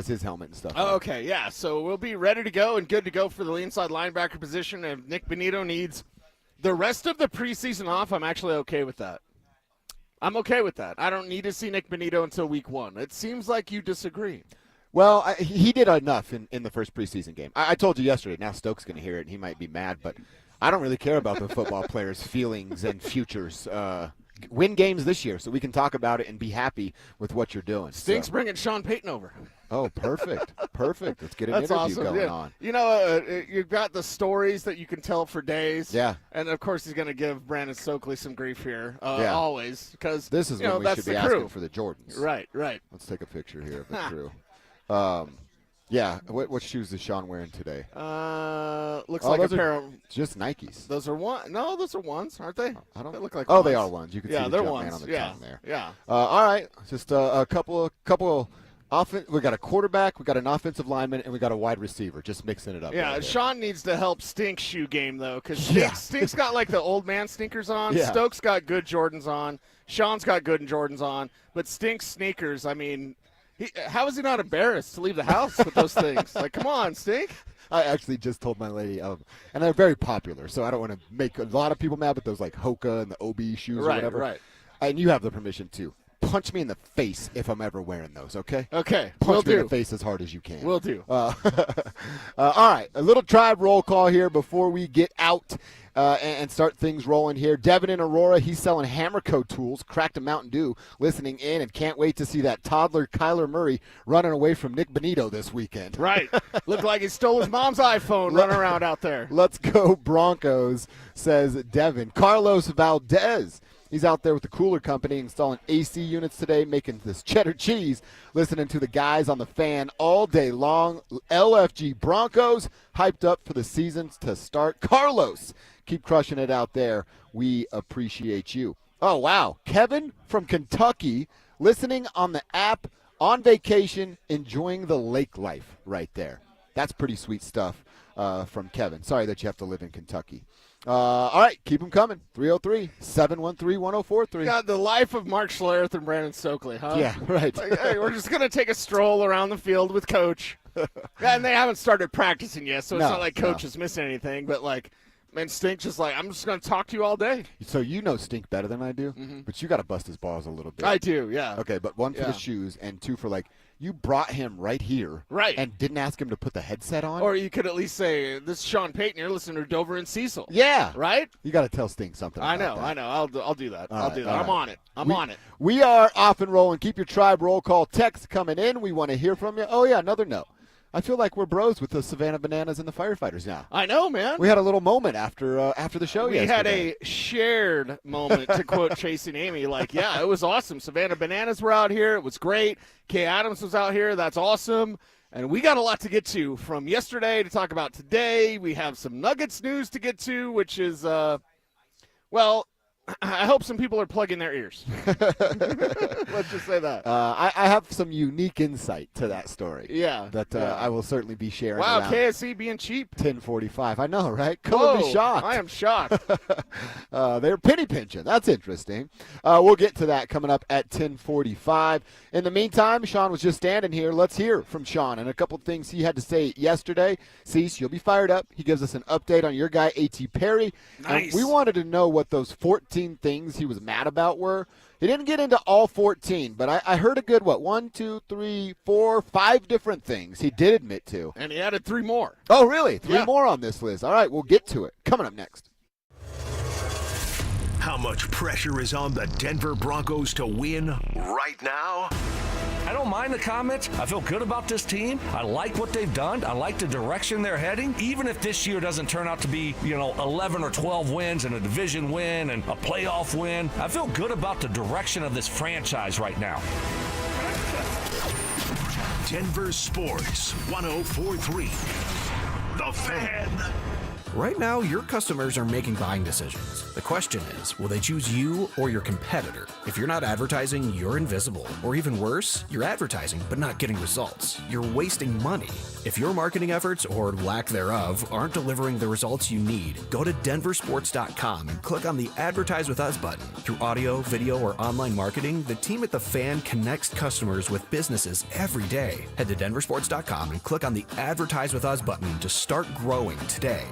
his helmet and stuff. Oh, okay, yeah. So we'll be ready to go and good to go for the inside linebacker position. If Nick Bonito needs the rest of the preseason off, I'm actually okay with that. I'm okay with that. I don't need to see Nick Bonito until week 1. It seems like you disagree. Well, he did enough in the first preseason game. I told you yesterday. Now Stokes going to hear it, and he might be mad, but I don't really care about the football players' feelings and futures. Win games this year so we can talk about it and be happy with what you're doing. Stinks bringing Sean Payton over. Oh, perfect. Perfect. Let's get an That's interview awesome. going on. You know, you've got the stories that you can tell for days. Yeah. And, of course, he's going to give Brandon Stokley some grief here, Yeah. always. Because This is when we should be asking for the Jordans. Right. Let's take a picture here of the crew. Yeah. What shoes is Sean wearing today? Looks like a pair of just Nikes. Those are one. No, those are ones, aren't they? I don't. They look like. Oh, ones. they are ones. You can see the they're jump ones. man on the tongue there. Yeah. All right. Just a couple of we got a quarterback, we got an offensive lineman, and we got a wide receiver. Just mixing it up. Yeah, right Sean needs to help Stink's shoe game, though, because Yeah. Stink's got, like, the old man sneakers on. Yeah. Stokes got good Jordans on. Sean's got good Jordans on. But Stink's sneakers, I mean, how is he not embarrassed to leave the house with those things? Like, come on, Stink. I actually just told my lady, and they're very popular, so I don't want to make a lot of people mad, but those like Hoka and the OB shoes or whatever. Right. And you have the permission to punch me in the face if I'm ever wearing those, okay? Okay, Punch me in the face as hard as you can. Will do. All right, a little tribe roll call here before we get out and start things rolling here. Devin in Aurora, he's selling Hammerco tools, cracked a Mountain Dew, listening in, and can't wait to see that toddler Kyler Murray running away from Nick Bonito this weekend. Right. Looked like he stole his mom's iPhone running around out there. Let's go Broncos, says Devin. Carlos Valdez. He's out there with the Cooler Company installing AC units today, making this cheddar cheese, listening to the guys on the fan all day long. LFG Broncos, hyped up for the seasons to start. Carlos, keep crushing it out there. We appreciate you. Oh, wow. Kevin from Kentucky, listening on the app, on vacation, enjoying the lake life right there. That's pretty sweet stuff from Kevin. Sorry that you have to live in Kentucky. All right, keep them coming. 303-713-1043. Got the life of Mark Schlereth and Brandon Stokley, huh? Yeah, right. Like, hey, we're just going to take a stroll around the field with Coach. Yeah, and they haven't started practicing yet, so it's not like Coach is missing anything. But, like, man, Stink just like, I'm just going to talk to you all day. So you know Stink better than I do, but you got to bust his balls a little bit. I do, yeah. Okay, but one for the shoes and two for, like, you brought him right here. Right. And didn't ask him to put the headset on. Or you could at least say, this is Sean Payton. You're listening to Dover and Cecil. Yeah. Right? You got to tell Stink something I about know. that. I'll do that. All I'll right, do that. all I'm right. on it. I'm on it. We are off and rolling. Keep your tribe roll call text coming in. We want to hear from you. Oh, yeah, another note. I feel like we're bros with the Savannah Bananas and the firefighters now. I know, man. We had a little moment after the show We yesterday. had a shared moment, to quote Chasing Amy. Like, yeah, it was awesome. Savannah Bananas were out here. It was great. Kay Adams was out here. That's awesome. And we got a lot to get to from yesterday to talk about today. We have some Nuggets news to get to, which is, well, I hope some people are plugging their ears. Let's just say that. I have some unique insight to that story. Yeah. That I will certainly be sharing. Wow, around KSC being cheap. 10:45. I know, right? Come be shocked. I am shocked. They're penny pinching. That's interesting. We'll get to that coming up at 10:45. In the meantime, Sean was just standing here. Let's hear from Sean and a couple of things he had to say yesterday. Cease, you'll be fired up. He gives us an update on your guy, A.T. Perry. Nice. And we wanted to know what those 14 things he was mad about were. He didn't get into all 14, but I heard a good, 1, 2, 3, 4, 5 different things he did admit to. And he added 3 more. Oh, really? 3 more on this list. All right, we'll get to it. Coming up next. How much pressure is on the Denver Broncos to win right now? I don't mind the comments. I feel good about this team. I like what they've done. I like the direction they're heading. Even if this year doesn't turn out to be, 11 or 12 wins and a division win and a playoff win, I feel good about the direction of this franchise right now. Denver Sports 104.3. The Fan. Right now, your customers are making buying decisions. The question is, will they choose you or your competitor? If you're not advertising, you're invisible. Or even worse, you're advertising but not getting results. You're wasting money. If your marketing efforts, or lack thereof, aren't delivering the results you need, go to DenverSports.com and click on the Advertise with Us button. Through audio, video, or online marketing, the team at The Fan connects customers with businesses every day. Head to DenverSports.com and click on the Advertise with Us button to start growing today.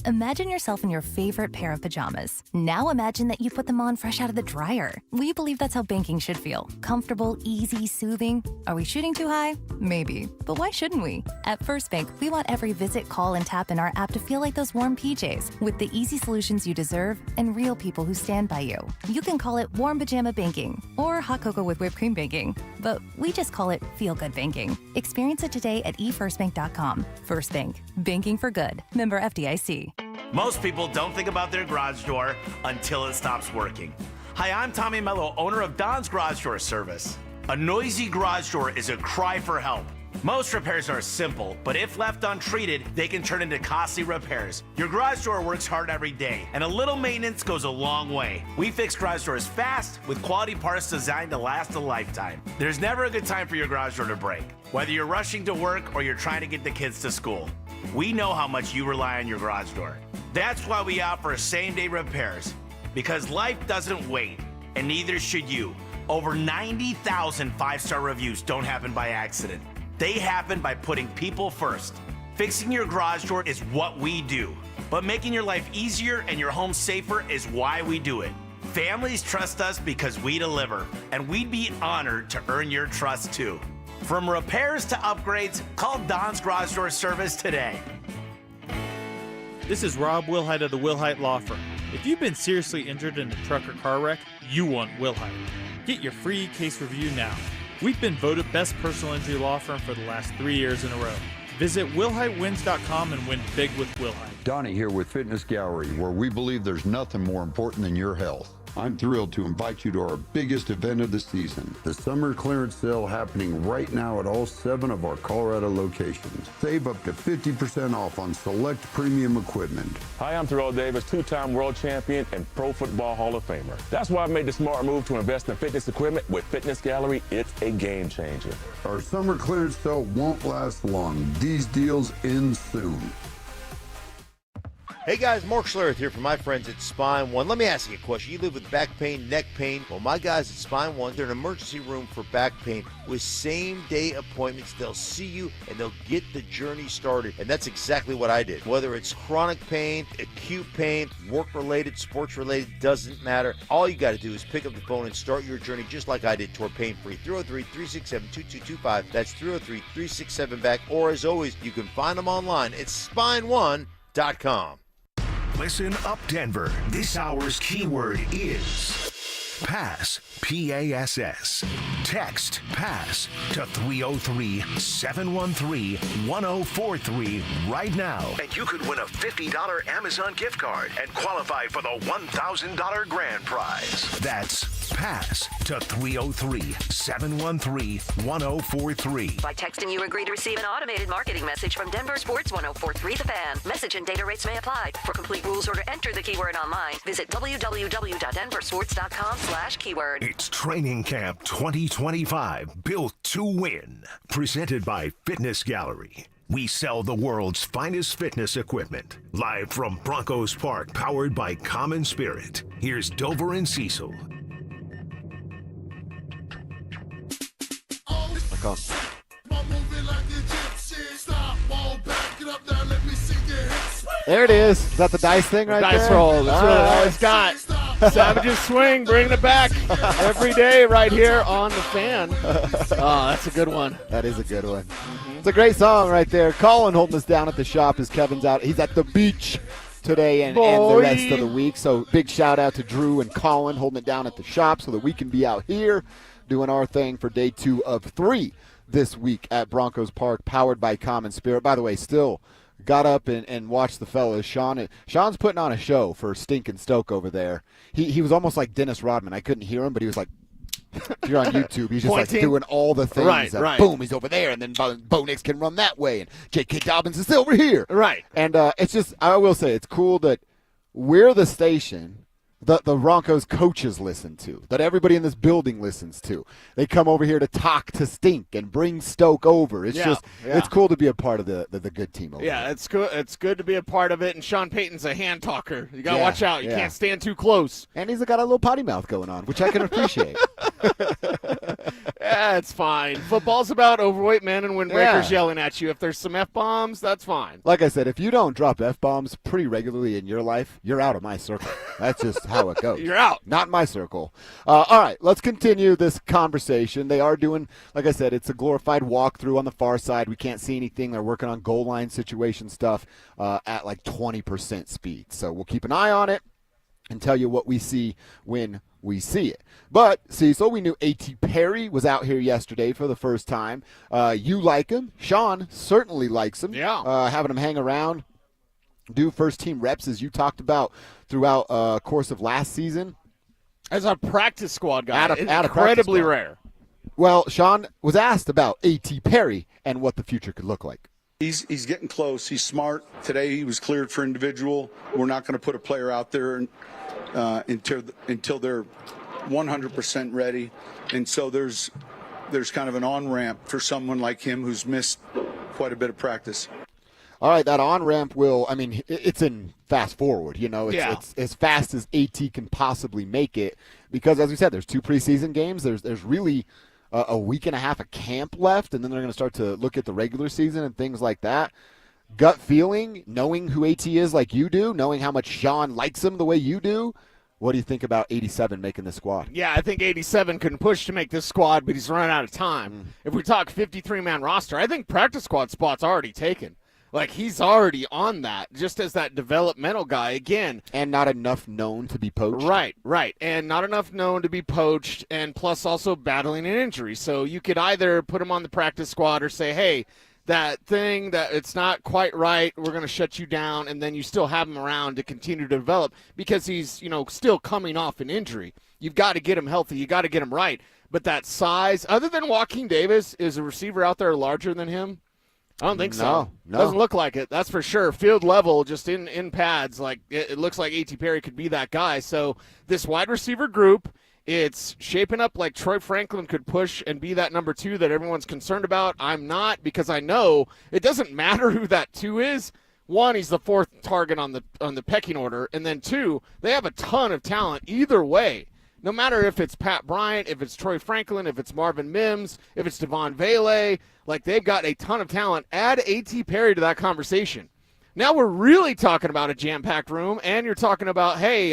Imagine yourself in your favorite pair of pajamas. Now imagine that you put them on fresh out of the dryer. We believe that's how banking should feel. Comfortable, easy, soothing. Are we shooting too high? Maybe. But why shouldn't we? At First Bank, we want every visit, call, and tap in our app to feel like those warm PJs, with the easy solutions you deserve and real people who stand by you. You can call it warm pajama banking or hot cocoa with whipped cream banking, but we just call it feel-good banking. Experience it today at efirstbank.com. First Bank. Banking for good. Member FDIC. Most people don't think about their garage door until it stops working. Hi, I'm Tommy Mello, owner of Don's Garage Door Service. A noisy garage door is a cry for help. Most repairs are simple, but if left untreated, they can turn into costly repairs. Your garage door works hard every day, and a little maintenance goes a long way. We fix garage doors fast with quality parts designed to last a lifetime. There's never a good time for your garage door to break, whether you're rushing to work or you're trying to get the kids to school. We know how much you rely on your garage door. That's why we offer same-day repairs, because life doesn't wait, and neither should you. Over 90,000 five-star reviews don't happen by accident. They happen by putting people first. Fixing your garage door is what we do, but making your life easier and your home safer is why we do it. Families trust us because we deliver, and we'd be honored to earn your trust too. From repairs to upgrades, call Don's Garage Door Service today. This is Rob Wilhite of the Wilhite Law Firm. If you've been seriously injured in a truck or car wreck, you want Wilhite. Get your free case review now. We've been voted best personal injury law firm for the last 3 years in a row. Visit WilhiteWins.com and win big with Wilhite. Donnie here with Fitness Gallery, where we believe there's nothing more important than your health. I'm thrilled to invite you to our biggest event of the season, the summer clearance sale happening right now at all 7 of our Colorado locations. Save up to 50% off on select premium equipment. Hi, I'm Terrell Davis, 2-time world champion and Pro Football Hall of Famer. That's why I made the smart move to invest in fitness equipment with Fitness Gallery. It's a game changer. Our summer clearance sale won't last long. These deals end soon. Hey guys, Mark Schlereth here from my friends at Spine One. Let me ask you a question. You live with back pain, neck pain. Well, my guys at Spine One, they're an emergency room for back pain with same-day appointments. They'll see you and they'll get the journey started. And that's exactly what I did. Whether it's chronic pain, acute pain, work-related, sports-related, doesn't matter. All you got to do is pick up the phone and start your journey just like I did toward pain-free. 303-367-2225. That's 303-367-BACK. Or as always, you can find them online at spineone.com. Listen up, Denver. This hour's keyword is PASS, P-A-S-S. Text PASS to 303-713-1043 right now. And you could win a $50 Amazon gift card and qualify for the $1,000 grand prize. That's PASS to 303-713-1043. By texting, you agree to receive an automated marketing message from Denver Sports 1043 The Fan. Message and data rates may apply. For complete rules or to enter the keyword online, visit www.denversports.com/keyword. It's Training Camp 2025, built to win. Presented by Fitness Gallery. We sell the world's finest fitness equipment. Live from Broncos Park, powered by Common Spirit. Here's Dover and Cecil. There it is. Is that the dice thing right there? Dice roll. That's really all it's got. Savages swing, bringing it back every day right here on the Fan. Oh, that's a good one. That is a good one. Mm-hmm. It's a great song right there. Colin holding us down at the shop as Kevin's out. He's at the beach today and the rest of the week. So big shout out to Drew and Colin holding it down at the shop so that we can be out here doing our thing for day 2 of 3 this week at Broncos Park, powered by Common Spirit. By the way, still got up and watched the fellas. Sean's putting on a show for Stinkin' Stoke over there. He was almost like Dennis Rodman. I couldn't hear him, but he was like If you're on YouTube, he's just Pointing. like doing all the things. Right. Boom, he's over there, and then Bo Nix can run that way, and J.K. Dobbins is over here. Right. And it's just, I will say, it's cool that we're the station that the Broncos coaches listen to, that everybody in this building listens to. They come over here to talk to Stink and bring Stoke over. It's it's cool to be a part of the good team over Yeah, here. it's good. It's good to be a part of it. And Sean Payton's a hand talker. You got to watch out. You can't stand too close. And he's got a little potty mouth going on, which I can appreciate. Yeah, it's fine. Football's about overweight men and windbreakers yelling at you. If there's some F-bombs, that's fine. Like I said, if you don't drop F-bombs pretty regularly in your life, you're out of my circle. That's just how it goes. You're out. Not in my circle. All right, let's continue this conversation. They are doing, like I said, it's a glorified walkthrough on the far side. We can't see anything. They're working on goal line situation stuff at like 20% speed. So we'll keep an eye on it and tell you what we see when we see it. But, Cecil, we knew A.T. Perry was out here yesterday for the first time. You like him. Sean certainly likes him. Yeah. Having him hang around, do first-team reps, as you talked about throughout course of last season. As a practice squad guy, incredibly rare. Well, Sean was asked about A.T. Perry and what the future could look like. He's getting close. He's smart. Today he was cleared for individual. We're not going to put a player out there until they're 100% ready. And so there's kind of an on-ramp for someone like him who's missed quite a bit of practice. All right, that on-ramp it's in fast forward. It's as fast as AT can possibly make it because, as we said, there's 2 preseason games. There's really a week and a half of camp left, and then they're going to start to look at the regular season and things like that. Gut feeling, knowing who AT is like you do, knowing how much Sean likes him the way you do, what do you think about 87 making the squad? Yeah, I think 87 can push to make this squad, but he's running out of time. If we talk 53-man roster, I think practice squad spot's already taken. Like, he's already on that, just as that developmental guy, again. And not enough known to be poached. Right. And not enough known to be poached, and plus also battling an injury. So you could either put him on the practice squad or say, hey, that thing that it's not quite right, we're going to shut you down, and then you still have him around to continue to develop because he's, still coming off an injury. You've got to get him healthy. You got to get him right. But that size, other than Joaquin Davis, is a receiver out there larger than him? I don't think so. No. Doesn't look like it. That's for sure. Field level, just in pads, like it looks like A.T. Perry could be that guy. So this wide receiver group, it's shaping up like Troy Franklin could push and be that number 2 that everyone's concerned about. I'm not, because I know it doesn't matter who that 2 is. 1, he's the 4th target on the pecking order, and then 2, they have a ton of talent either way. No matter if it's Pat Bryant, if it's Troy Franklin, if it's Marvin Mims, if it's Devon Vele, like they've got a ton of talent. Add A.T. Perry to that conversation. Now we're really talking about a jam-packed room, and you're talking about, hey,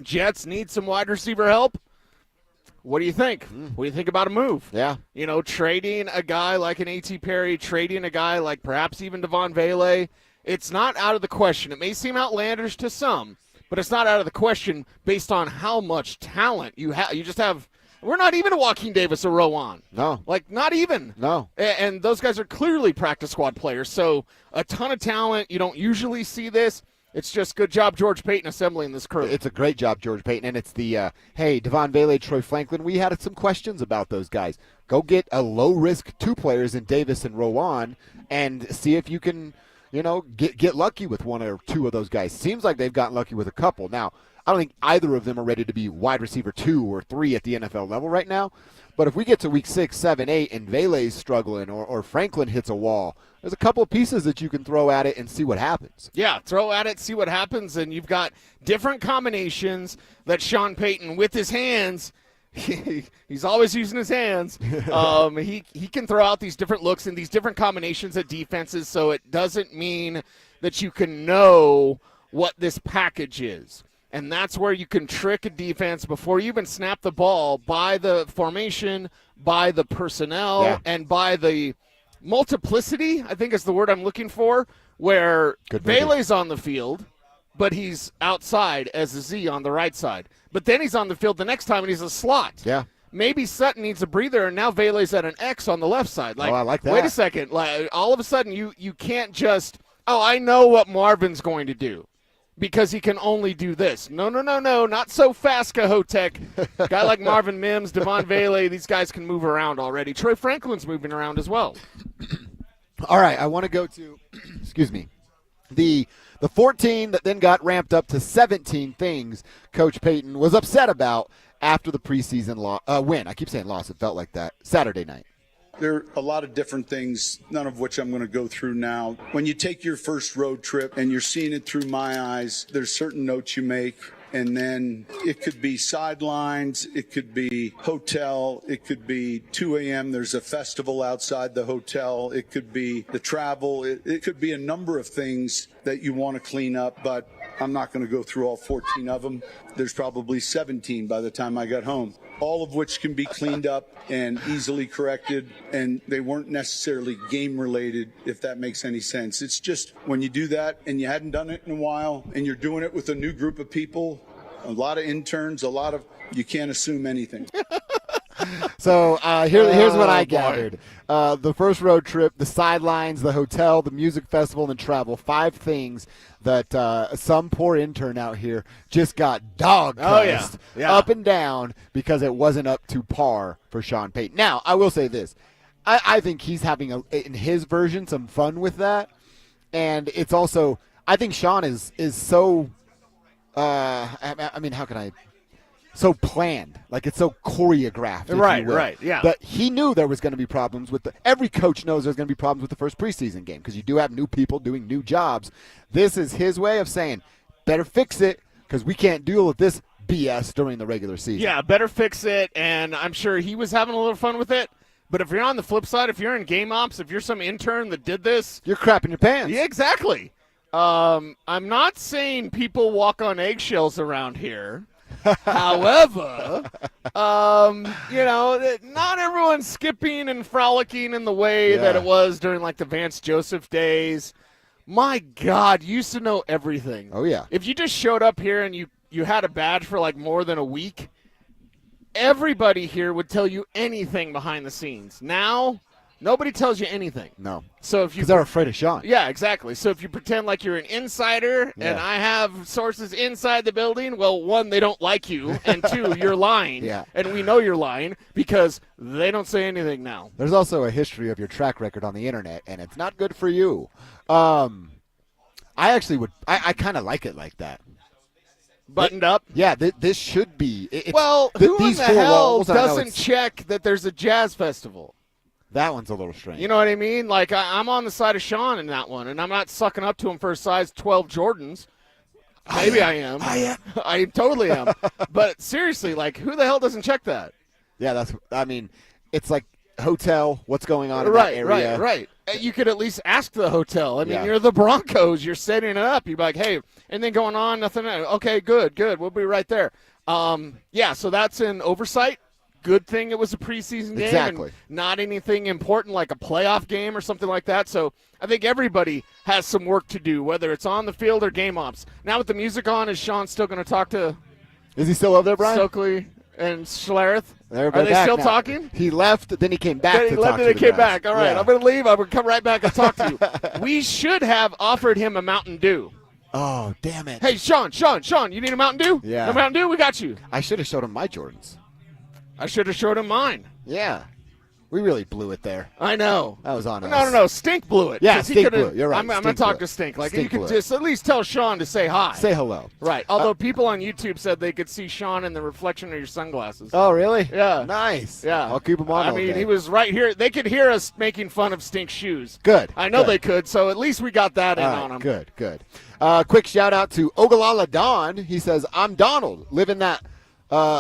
Jets need some wide receiver help. What do you think? What do you think about a move? Yeah. Trading a guy like an A.T. Perry, trading a guy like perhaps even Devon Vele, it's not out of the question. It may seem outlandish to some, but it's not out of the question based on how much talent you have. You just have – we're not even a Joaquin Davis or Rowan. No. Like, not even. No. And those guys are clearly practice squad players. So a ton of talent. You don't usually see this. It's just good job, George Payton, assembling this crew. It's a great job, George Payton. And it's the, hey, Devon Vele, Troy Franklin, we had some questions about those guys. Go get a low-risk 2 players in Davis and Rowan and see if you can – get lucky with 1 or 2 of those guys. Seems like they've gotten lucky with a couple. Now, I don't think either of them are ready to be wide receiver 2 or 3 at the NFL level right now. But if we get to week 6, 7, 8, and Vele's struggling or Franklin hits a wall, there's a couple of pieces that you can throw at it and see what happens. Yeah, throw at it, see what happens, and you've got different combinations that Sean Payton, with his hands, he's always using his hands. He can throw out these different looks and these different combinations at defenses, so it doesn't mean that you can know what this package is. And that's where you can trick a defense before you even snap the ball by the formation, by the personnel, and by the multiplicity, I think is the word I'm looking for, where Vele's on the field, but he's outside as a Z on the right side. But then he's on the field the next time, and he's a slot. Yeah. Maybe Sutton needs a breather, and now Vele's at an X on the left side. I like that. Wait a second. Like, all of a sudden, you can't just, I know what Marvin's going to do. because he can only do this. No, not so fast, Cahotek. Guy like Marvin Mims, Devon Vele, these guys can move around already. Troy Franklin's moving around as well. All right, I want to go to, excuse me, the 14 that then got ramped up to 17 things Coach Payton was upset about after the preseason win. I keep saying loss. It felt like that. Saturday night. There are a lot of different things, none of which I'm going to go through now. When you take your first road trip and you're seeing it through my eyes, there's certain notes you make. And then it could be sidelines, it could be hotel, it could be 2 a.m. There's a festival outside the hotel, it could be the travel, it could be a number of things that you want to clean up, but I'm not going to go through all 14 of them. There's probably 17 by the time I got home, all of which can be cleaned up and easily corrected, and they weren't necessarily game related, if that makes any sense. It's just when you do that and you hadn't done it in a while and you're doing it with a new group of people, a lot of interns, you can't assume anything. So here's what I gathered. The first road trip, the sidelines, the hotel, the music festival, and travel. 5 things that some poor intern out here just got dog-cussed up and down because it wasn't up to par for Sean Payton. Now, I will say this. I think he's having, in his version, some fun with that. And it's also, I think Sean is so, I mean, how can I, so planned, like it's so choreographed. Right, yeah. But he knew there was going to be problems with every coach knows there's going to be problems with the first preseason game because you do have new people doing new jobs. This is his way of saying, better fix it because we can't deal with this BS during the regular season. Yeah, better fix it, and I'm sure he was having a little fun with it. But if you're on the flip side, if you're in game ops, if you're some intern that did this, you're crapping your pants. Yeah, exactly. I'm not saying people walk on eggshells around here. However, not everyone's skipping and frolicking in the way that it was during like the Vance Joseph days. My God, you used to know everything. Oh, yeah. If you just showed up here and you had a badge for like more than a week, everybody here would tell you anything behind the scenes. Now, nobody tells you anything. No. So if because they're afraid of Sean. Yeah, exactly. So if you pretend like you're an insider and I have sources inside the building, well, 1, they don't like you, and 2, you're lying. Yeah. And we know you're lying because they don't say anything now. There's also a history of your track record on the internet, and it's not good for you. I kind of like it like that. Buttoned up? Yeah, this should be. Who in the hell doesn't check that there's a jazz festival? That one's a little strange. You know what I mean? Like, I'm on the side of Sean in that one, and I'm not sucking up to him for a size 12 Jordans. Maybe I am. I totally am. But seriously, like, who the hell doesn't check that? Yeah, it's like hotel, what's going on in that area. Right. You could at least ask the hotel. I mean, you're the Broncos. You're setting it up. You're like, hey, anything going on? Nothing. Okay, good. We'll be right there. So that's an oversight. Good thing it was a preseason game. Exactly. And not anything important like a playoff game or something like that. So I think everybody has some work to do, whether it's on the field or game ops. Now with the music on, is Sean still going to talk to Is he still over there, Brian? Stokley and Schlereth? Are they still talking? He left, then he came back Then he left and he came back. All right, Yeah. I'm going to leave. I'm going to come right back and talk to you. We should have offered him a Mountain Dew. Oh, damn it. Hey, Sean, you need a Mountain Dew? Yeah. No Mountain Dew? We got you. I should have showed him my Jordans. I should have showed him mine. Yeah. We really blew it there. I know. That was on us. No. Stink blew it. Yeah, 'Cause he Stink could've- blew it. You're right. I'm going to Stink talk blew to it. Stink. Like, Stink you could blew it. just at least tell Sean to say hi. Say hello. Right. Although people on YouTube said they could see Sean in the reflection of your sunglasses. Oh, really? Yeah. Nice. Yeah. I'll keep him on I all mean, day. he was right here. They could hear us making fun of Stink's shoes. Good. I know Good. they could, so at least we got that in All right, on him. Good. Quick shout out to Ogallala Don. He says, I'm Donald, living that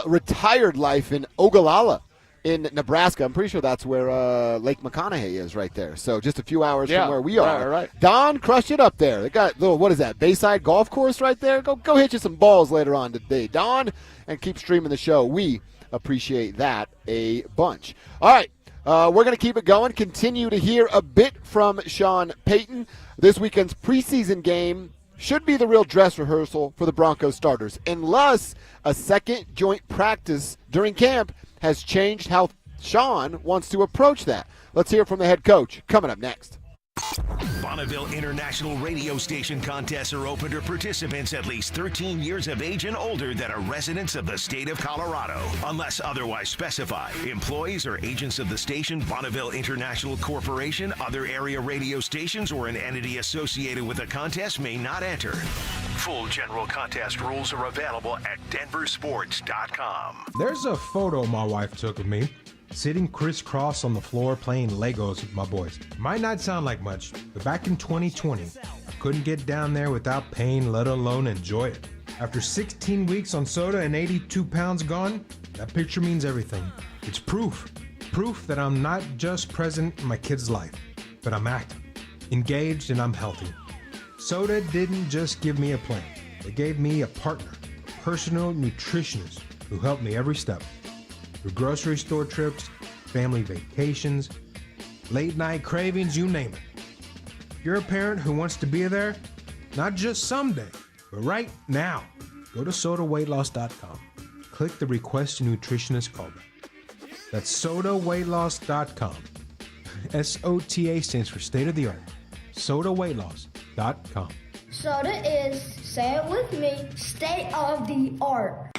retired life in Ogallala in Nebraska. I'm pretty sure that's where Lake McConaughey is right there. So just a few hours from where we are. Right. Don crushed it up there. They got little, what is that, Bayside Golf Course right there? Go hit you some balls later on today, Don, and keep streaming the show. We appreciate that a bunch. All right. We're going to keep it going, continue to hear a bit from Sean Payton. This weekend's preseason game should be the real dress rehearsal for the Broncos starters, unless a second joint practice during camp has changed how Sean wants to approach that. Let's hear from the head coach coming up next. Bonneville International Radio Station contests are open to participants at least 13 years of age and older that are residents of the state of Colorado. Unless otherwise specified, employees or agents of the station, Bonneville International Corporation, other area radio stations, or an entity associated with the contest may not enter. Full general contest rules are available at DenverSports.com. There's a photo my wife took of me, sitting crisscross on the floor playing Legos with my boys. Might not sound like much, but back in 2020, I couldn't get down there without pain, let alone enjoy it. After 16 weeks on soda and 82 pounds gone, that picture means everything. It's proof that I'm not just present in my kid's life, but I'm active, engaged, and I'm healthy. Soda didn't just give me a plan. It gave me a partner, a personal nutritionist who helped me every step. Through grocery store trips, family vacations, late night cravings, you name it. If you're a parent who wants to be there, not just someday, but right now, go to sodaweightloss.com. Click the Request a Nutritionist callback. That's sodaweightloss.com. SOTA stands for state of the art. sodaweightloss.com. Soda is, say it with me, state of the art.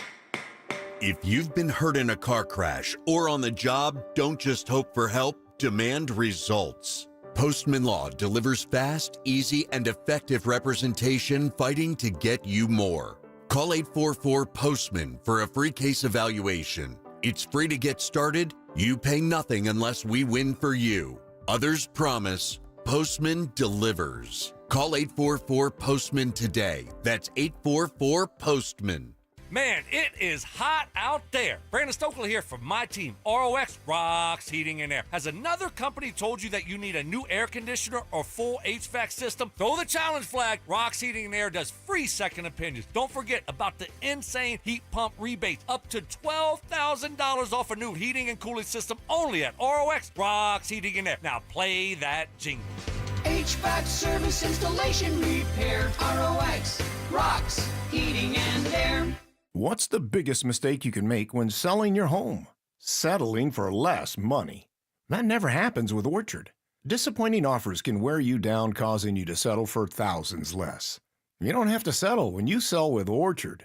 If you've been hurt in a car crash or on the job, don't just hope for help, demand results. Postman Law delivers fast, easy, and effective representation fighting to get you more. Call 844-POSTMAN for a free case evaluation. It's free to get started. You pay nothing unless we win for you. Others promise. Postman delivers. Call 844-POSTMAN today. That's 844-POSTMAN. Man, it is hot out there. Brandon Stokley here from my team, ROX Rocks Heating and Air. Has another company told you that you need a new air conditioner or full HVAC system? Throw the challenge flag. Rocks Heating and Air does free second opinions. Don't forget about the insane heat pump rebates, up to $12,000 off a new heating and cooling system only at ROX Rocks Heating and Air. Now play that jingle. HVAC service, installation, repair. ROX Rocks Heating and Air. What's the biggest mistake you can make when selling your home? Settling for less money. That never happens with Orchard. Disappointing offers can wear you down, causing you to settle for thousands less. You don't have to settle when you sell with Orchard.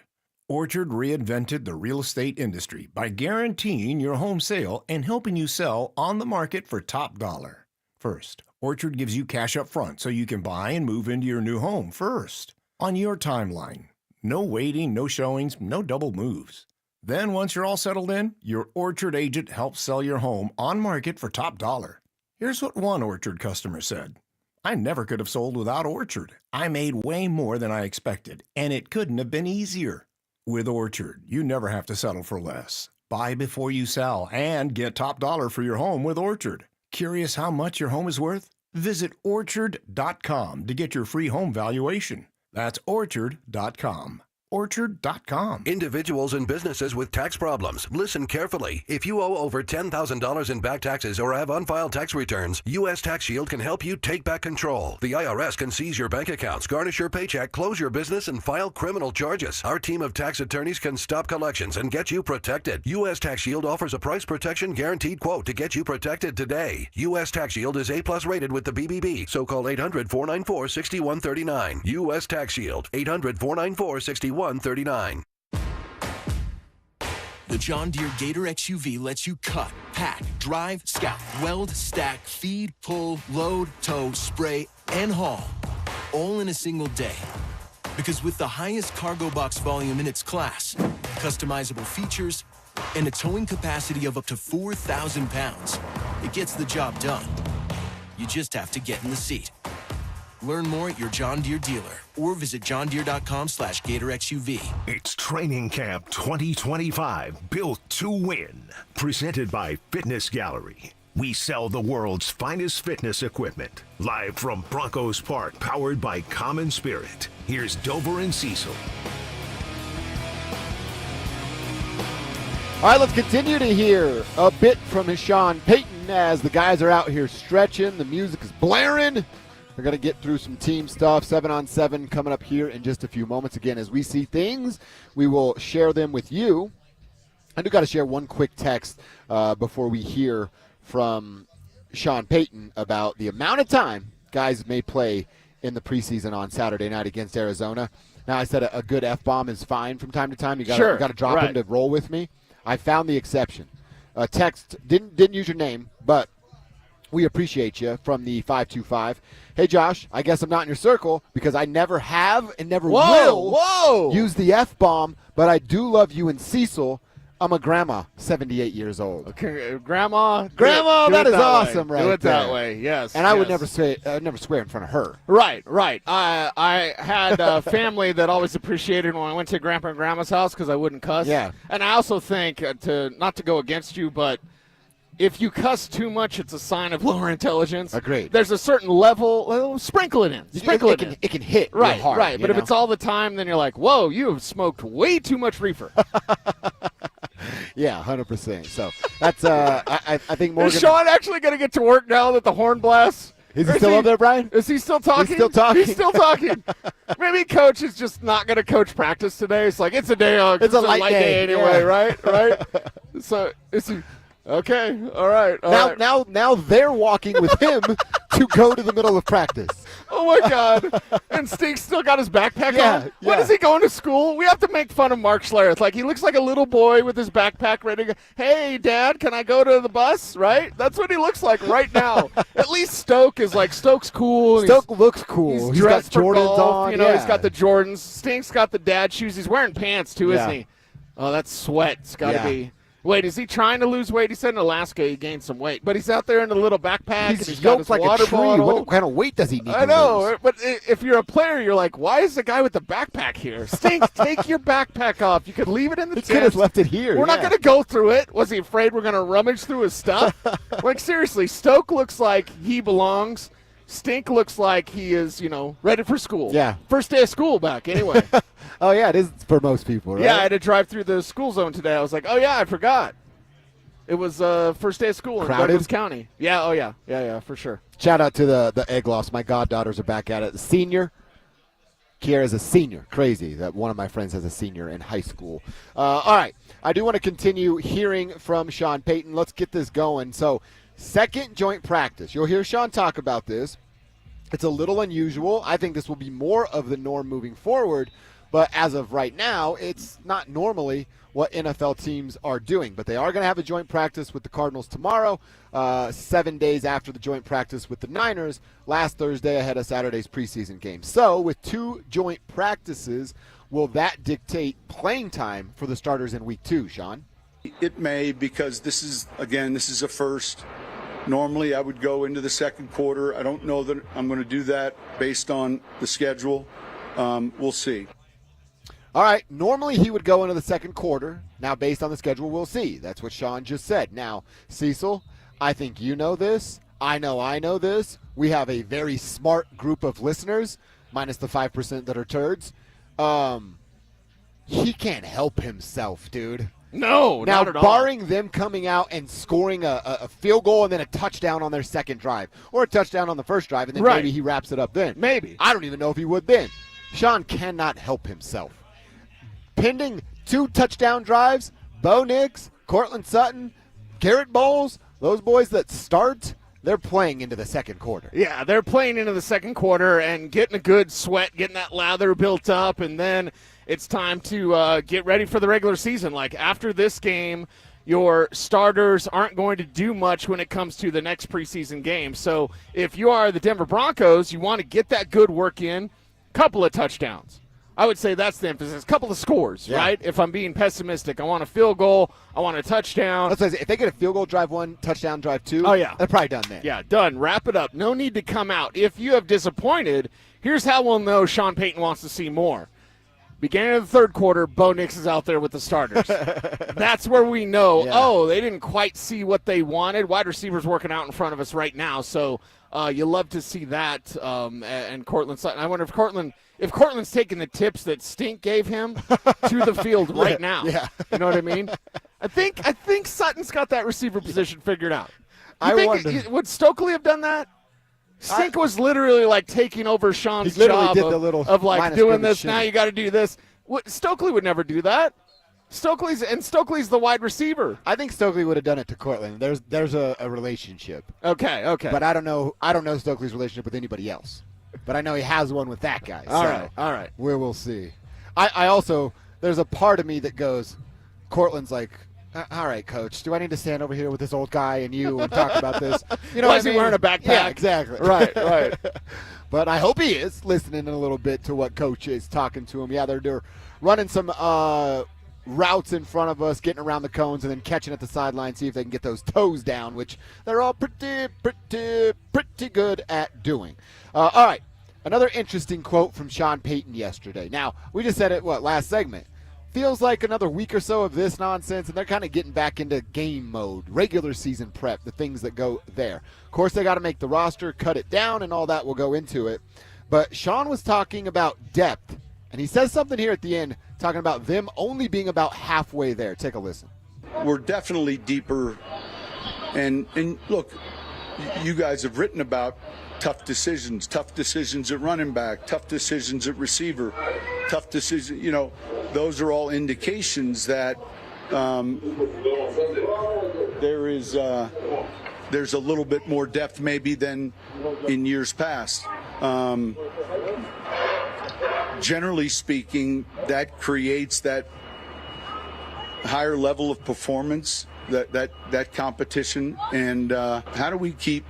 Orchard reinvented the real estate industry by guaranteeing your home sale and helping you sell on the market for top dollar. First, Orchard gives you cash up front so you can buy and move into your new home first, on your timeline. No waiting, no showings, no double moves. Then once you're all settled in, your Orchard agent helps sell your home on market for top dollar. Here's what one Orchard customer said. I never could have sold without Orchard. I made way more than I expected, and it couldn't have been easier. With Orchard, you never have to settle for less. Buy before you sell and get top dollar for your home with Orchard. Curious how much your home is worth? Visit Orchard.com to get your free home valuation. That's Orchard.com. Orchard.com. Individuals and businesses with tax problems, listen carefully. If you owe over $10,000 in back taxes or have unfiled tax returns, U.S. Tax Shield can help you take back control. The IRS can seize your bank accounts, garnish your paycheck, close your business, and file criminal charges. Our team of tax attorneys can stop collections and get you protected. U.S. Tax Shield offers a price protection guaranteed quote to get you protected today. U.S. Tax Shield is A+ rated with the BBB, so call 800-494-6139. U.S. Tax Shield, 800-494-6139. The John Deere Gator XUV lets you cut, pack, drive, scout, weld, stack, feed, pull, load, tow, spray, and haul, all in a single day. Because with the highest cargo box volume in its class, customizable features, and a towing capacity of up to 4,000 pounds, it gets the job done. You just have to get in the seat. Learn more at your John Deere dealer or visit johndeere.com/GatorXUV. It's Training Camp 2025, built to win. Presented by Fitness Gallery. We sell the world's finest fitness equipment. Live from Broncos Park, powered by Common Spirit. Here's Dover and Cecil. All right, let's continue to hear a bit from Sean Payton as the guys are out here stretching. The music is blaring. We're going to get through some team stuff, 7-on-7 coming up here in just a few moments. Again, as we see things, we will share them with you. I do got to share one quick text before we hear from Sean Payton about the amount of time guys may play in the preseason on Saturday night against Arizona. Now, I said a good F-bomb is fine from time to time. You got to drop them to roll with me. I found the exception. Text, didn't use your name, but we appreciate you from the 525. Hey, Josh, I guess I'm not in your circle because I never have and never will use the F-bomb, but I do love you and Cecil. I'm a grandma, 78 years old. Okay, Grandma, that is awesome, right? Do it there. that way, yes. And I would never swear in front of her. Right. I had a family that always appreciated when I went to Grandpa and Grandma's house because I wouldn't cuss. Yeah. And I also think, not to go against you, but if you cuss too much, it's a sign of lower intelligence. Agreed. There's a certain level. Sprinkle it in. It can hit right, real hard. Right. But if it's all the time, then you're like, whoa, you have smoked way too much reefer. Yeah, 100%. So that's I think Morgan. Is Sean actually going to get to work now that the horn blasts? Is he still up there, Brian? Is he still talking? He's still talking. He's still talking. Maybe coach is just not going to coach practice today. It's like it's a day off. It's a light day anyway, yeah. right? So is he? Okay, all right. Now they're walking with him to go to the middle of practice. Oh my God! And Stink's still got his backpack on. When is he going to school? We have to make fun of Mark Schlereth. Like he looks like a little boy with his backpack ready to go. Hey, Dad, can I go to the bus? Right? That's what he looks like right now. At least Stokes cool. Stoke looks cool. He's dressed got Jordans for golf. on. You know, he's got the Jordans. Stink's got the dad shoes. He's wearing pants too, isn't he? Oh, that's sweat. It's got to be. Wait, is he trying to lose weight? He said in Alaska he gained some weight, but he's out there in a little backpack. He's got his like water a tree. bottle. What kind of weight does he need? I know, but if you're a player, you're like, why is the guy with the backpack here? Stink, take your backpack off. You could leave it in the tent. He could have left it here. We're not going to go through it. Was he afraid we're going to rummage through his stuff? Like, seriously, Stoke looks like he belongs. Stink looks like he is, ready for school. Yeah. First day of school back, anyway. Oh, yeah, it is for most people, right? Yeah, I had to drive through the school zone today. I was like, oh, yeah, I forgot. It was first day of school in Douglas County. Yeah, oh, yeah. Yeah, for sure. Shout out to the egg loss. My goddaughters are back at it. Senior. Kiara's a senior. Crazy that one of my friends has a senior in high school. All right. I do want to continue hearing from Sean Payton. Let's get this going. So, second joint practice. You'll hear Sean talk about this. It's a little unusual. I think this will be more of the norm moving forward. But as of right now, it's not normally what NFL teams are doing. But they are going to have a joint practice with the Cardinals tomorrow, 7 days after the joint practice with the Niners last Thursday ahead of Saturday's preseason game. So with two joint practices, will that dictate playing time for the starters in week 2, Sean? It may, because this is a first. Normally I would go into the second quarter. I don't know that I'm going to do that based on the schedule. We'll see. All right, normally he would go into the second quarter. Now, based on the schedule, we'll see. That's what Sean just said. Now, Cecil, I think you know this. I know this. We have a very smart group of listeners, minus the 5% that are turds. He can't help himself, dude. No, now, not at all. Barring them coming out and scoring a field goal and then a touchdown on their second drive, or a touchdown on the first drive, and then maybe he wraps it up then. Maybe. I don't even know if he would then. Sean cannot help himself. Pending 2 touchdown drives, Bo Nix, Cortland Sutton, Garrett Bowles, those boys that start, they're playing into the second quarter. Yeah, they're playing into the second quarter and getting a good sweat, getting that lather built up, and then it's time to get ready for the regular season. Like, after this game, your starters aren't going to do much when it comes to the next preseason game. So if you are the Denver Broncos, you want to get that good work in, couple of touchdowns. I would say that's the emphasis. Couple of scores, right? If I'm being pessimistic, I want a field goal. I want a touchdown. Let's say if they get a field goal, drive 1, touchdown, drive 2, they're probably done then. Yeah, done. Wrap it up. No need to come out. If you have disappointed, here's how we'll know Sean Payton wants to see more. Beginning of the third quarter, Bo Nix is out there with the starters. That's where we know, they didn't quite see what they wanted. Wide receivers working out in front of us right now, so you love to see that. And Cortland Sutton. I wonder if Cortland's taking the tips that Stink gave him to the field right now. Yeah. You know what I mean? I think Sutton's got that receiver position figured out. Would Stokley have done that? Stink was literally like taking over Sean's job of like doing this. Now you got to do this. Stokely would never do that. Stokley's the wide receiver. I think Stokley would have done it to Cortland. There's a relationship. Okay. But I don't know Stokley's relationship with anybody else. But I know he has one with that guy. All right. We'll see. I also, there's a part of me that goes, Cortland's like, all right, Coach, do I need to stand over here with this old guy and you and talk about this? You know, why is he wearing a backpack? Yeah, exactly. Right. But I hope he is listening a little bit to what Coach is talking to him. Yeah, they're running some routes in front of us, getting around the cones, and then catching at the sideline, see if they can get those toes down, which they're all pretty good at doing. All right, another interesting quote from Sean Payton yesterday. Now, we just said it, last segment. Feels like another week or so of this nonsense, and they're kind of getting back into game mode, regular season prep, the things that go there. Of course, they got to make the roster, cut it down, and all that will go into it. But Sean was talking about depth, and he says something here at the end, talking about them only being about halfway there. Take a listen. We're definitely deeper. And look, you guys have written about tough decisions at running back, tough decisions at receiver, tough decisions, those are all indications that there's a little bit more depth maybe than in years past. Generally speaking, that creates that higher level of performance, that competition, and how do we keep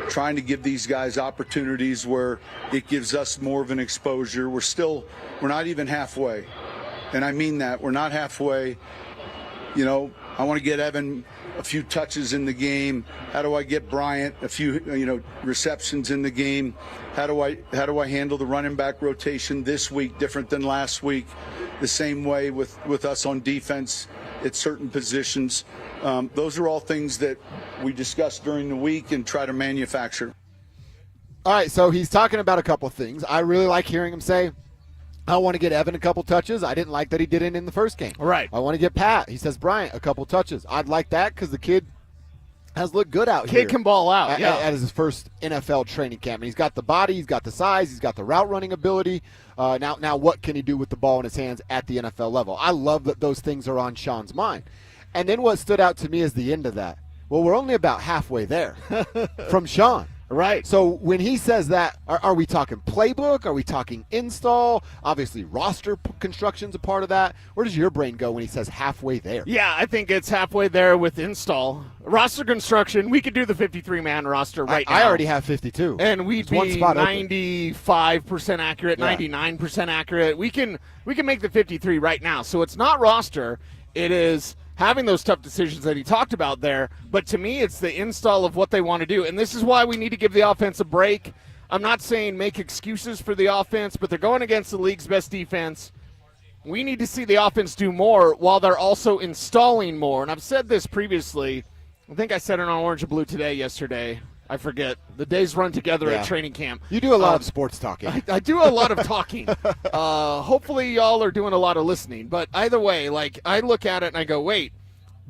trying to give these guys opportunities where it gives us more of an exposure? We're not even halfway, and I mean that. We're not halfway. I want to get Evan a few touches in the game. How do I get Bryant a few receptions in the game? How do I handle the running back rotation this week different than last week? The same way with us on defense at certain positions. Those are all things that we discuss during the week and try to manufacture. All right, so he's talking about a couple things. I really like hearing him say, I want to get Evan a couple touches. I didn't like that he didn't in the first game. Right. I want to get Pat. He says Bryant a couple touches. I'd like that because the kid has looked good out here. Kid can ball out, at his first NFL training camp. And he's got the body, he's got the size, he's got the route running ability. Now what can he do with the ball in his hands at the NFL level? I love that those things are on Sean's mind. And then what stood out to me is the end of that. Well, we're only about halfway there from Sean. Right. So when he says that, are we talking playbook? Are we talking install? Obviously, roster construction's a part of that. Where does your brain go when he says halfway there? Yeah, I think it's halfway there with install. Roster construction, we could do the 53-man roster right now. I already have 52. And we'd be 95% accurate, 99% accurate. We can make the 53 right now. So it's not roster. It is having those tough decisions that he talked about there. But to me, it's the install of what they want to do. And this is why we need to give the offense a break. I'm not saying make excuses for the offense, but they're going against the league's best defense. We need to see the offense do more while they're also installing more. And I've said this previously. I think I said it on Orange and Blue Today yesterday. I forget. The days run together at training camp. You do a lot of sports talking. I do a lot of talking. Hopefully y'all are doing a lot of listening. But either way, I look at it and I go, wait,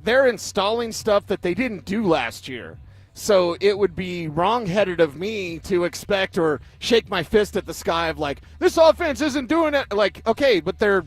they're installing stuff that they didn't do last year. So it would be wrong-headed of me to expect or shake my fist at the sky of this offense isn't doing it. Okay, but they're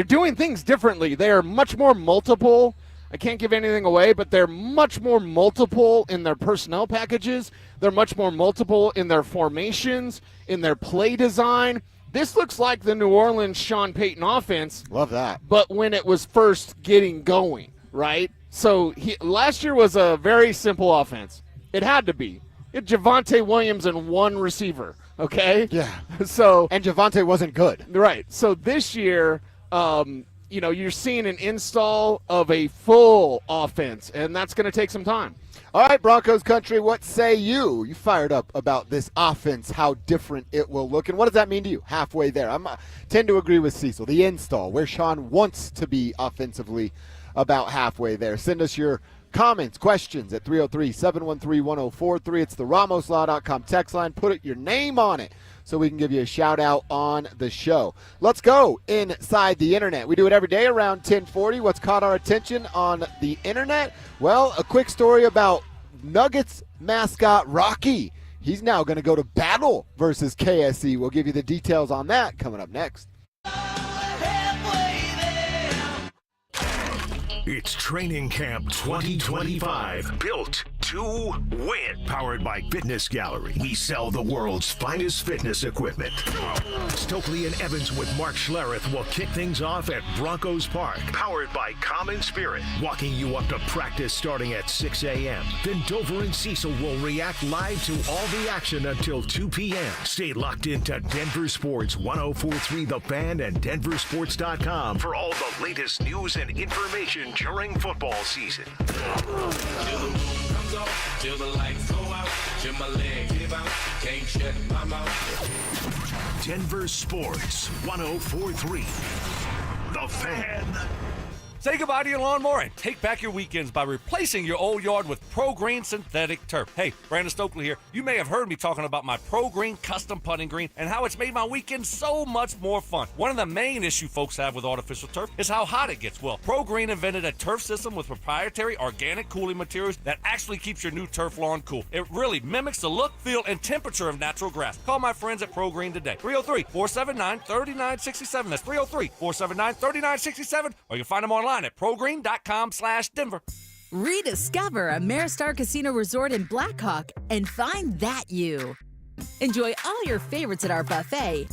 doing things differently. They are much more multiple. I can't give anything away, but they're much more multiple in their personnel packages. They're much more multiple in their formations, in their play design. This looks like the New Orleans Sean Payton offense. Love that. But when it was first getting going, right? So last year was a very simple offense. It had to be. It Javonte Williams and one receiver, okay? Yeah. So and Javonte wasn't good. Right. So this year, you're seeing an install of a full offense, and that's going to take some time. All right, Broncos country, what say you? You fired up about this offense, how different it will look, and what does that mean to you? Halfway there. I tend to agree with Cecil. The install, where Sean wants to be offensively, about halfway there. Send us your comments, questions at 303-713-1043. It's the RamosLaw.com text line. Put your name on it so we can give you a shout-out on the show. Let's go inside the internet. We do it every day around 1040. What's caught our attention on the internet? Well, a quick story about Nuggets mascot Rocky. He's now going to go to battle versus KSE. We'll give you the details on that coming up next. It's Training Camp 2025. Built to win. Powered by Fitness Gallery. We sell the world's finest fitness equipment. Stokley and Evans with Mark Schlereth will kick things off at Broncos Park. Powered by Common Spirit. Walking you up to practice starting at 6 a.m. Then Dover and Cecil will react live to all the action until 2 p.m. Stay locked into Denver Sports 1043 The Fan and DenverSports.com for all the latest news and information during football season. Till the lights go out, till my leg give out, can't shut my mouth. Denver Sports 1043 The Fan. Say goodbye to your lawnmower and take back your weekends by replacing your old yard with Pro Green synthetic turf. Hey, Brandon Stokley here. You may have heard me talking about my Pro Green custom putting green and how it's made my weekend so much more fun. One of the main issues folks have with artificial turf is how hot it gets. Well, Pro Green invented a turf system with proprietary organic cooling materials that actually keeps your new turf lawn cool. It really mimics the look, feel, and temperature of natural grass. Call my friends at Pro Green today. 303-479-3967. That's 303-479-3967. Or you can find them online at progreen.com/Denver. Rediscover Ameristar Casino Resort in Blackhawk and find that you. Enjoy all your favorites at our buffet.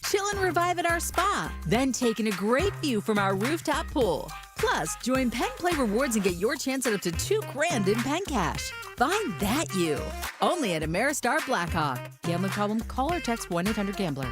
Chill and revive at our spa. Then take in a great view from our rooftop pool. Plus, join Pen Play Rewards and get your chance at up to $2,000 in Pen Cash. Find that you. Only at Ameristar Blackhawk. Gambling problem? Call or text 1-800-GAMBLER.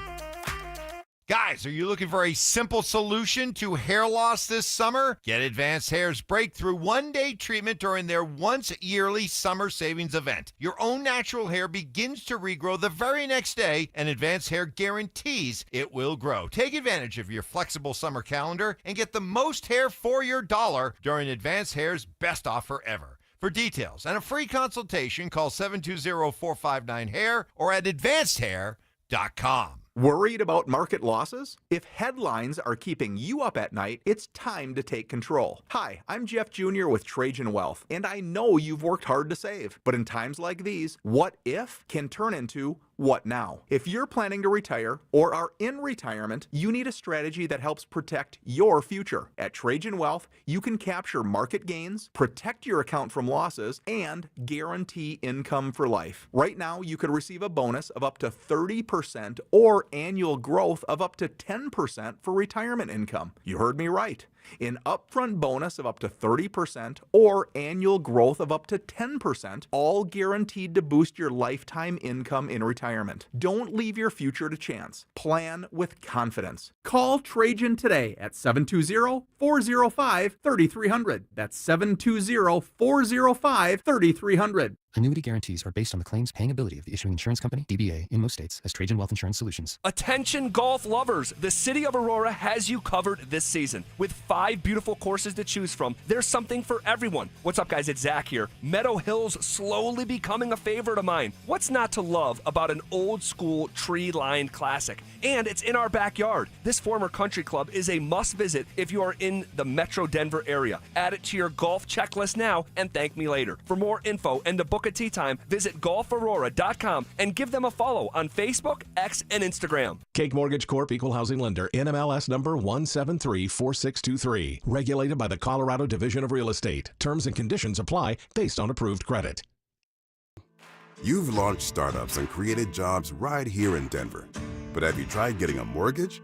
Guys, are you looking for a simple solution to hair loss this summer? Get Advanced Hair's breakthrough one-day treatment during their once-yearly summer savings event. Your own natural hair begins to regrow the very next day, and Advanced Hair guarantees it will grow. Take advantage of your flexible summer calendar and get the most hair for your dollar during Advanced Hair's best offer ever. For details and a free consultation, call 720-459-HAIR or at advancedhair.com. Worried about market losses? If headlines are keeping you up at night, it's time to take control. Hi, I'm Jeff Jr. with Trajan Wealth, and I know you've worked hard to save. But in times like these, what if can turn into what now? If you're planning to retire or are in retirement, you need a strategy that helps protect your future. At Trajan Wealth, you can capture market gains, protect your account from losses, and guarantee income for life. Right now, you could receive a bonus of up to 30% or annual growth of up to 10% for retirement income. You heard me right. An upfront bonus of up to 30% or annual growth of up to 10%, all guaranteed to boost your lifetime income in retirement. Don't leave your future to chance. Plan with confidence. Call Trajan today at 720-405-3300. That's 720-405-3300. Annuity guarantees are based on the claims paying ability of the issuing insurance company, DBA, in most states, as Trajan Wealth Insurance Solutions. Attention golf lovers! The city of Aurora has you covered this season. With 5 beautiful courses to choose from, there's something for everyone. What's up, guys? It's Zach here. Meadow Hill's slowly becoming a favorite of mine. What's not to love about an old-school, tree-lined classic? And it's in our backyard. This former country club is a must-visit if you are in the Metro Denver area. Add it to your golf checklist now and thank me later. For more info and to book a tee time, visit golfaurora.com and give them a follow on Facebook, X, and Instagram. Cake Mortgage Corp. Equal Housing Lender. NMLS number 1734623. Regulated by the Colorado Division of Real Estate. Terms and conditions apply based on approved credit. You've launched startups and created jobs right here in Denver. But have you tried getting a mortgage?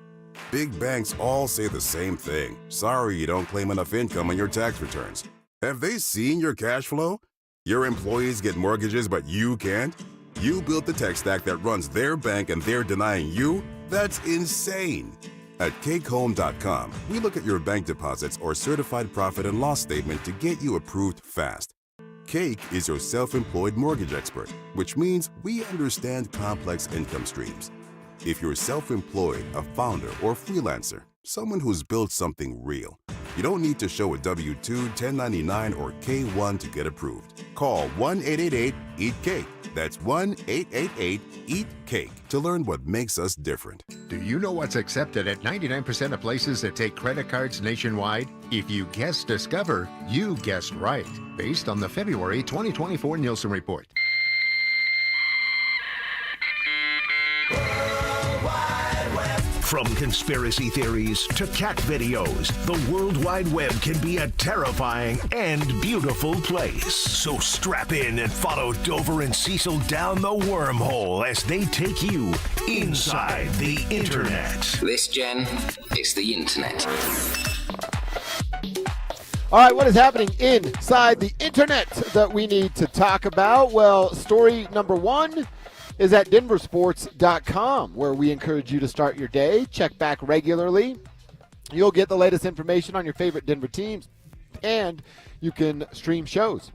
Big banks all say the same thing. Sorry you don't claim enough income on your tax returns. Have they seen your cash flow? Your employees get mortgages, but you can't? You built the tech stack that runs their bank and they're denying you? That's insane. At CakeHome.com, we look at your bank deposits or certified profit and loss statement to get you approved fast. Cake is your self-employed mortgage expert, which means we understand complex income streams. If you're self-employed, a founder, or freelancer, someone who's built something real, you don't need to show a W-2, 1099, or K-1 to get approved. Call 1-888-EAT-CAKE. That's 1-888-EAT-CAKE to learn what makes us different. Do you know what's accepted at 99% of places that take credit cards nationwide? If you guessed Discover, you guessed right, based on the February 2024 Nielsen report. World Wide West. From conspiracy theories to cat videos, the World Wide Web can be a terrifying and beautiful place. So strap in and follow Dover and Cecil down the wormhole as they take you inside the Internet. This, Jen, is the Internet. All right, what is happening inside the Internet that we need to talk about? Well, story number one is at DenverSports.com, where we encourage you to start your day. Check back regularly. You'll get the latest information on your favorite Denver teams, and you can stream shows,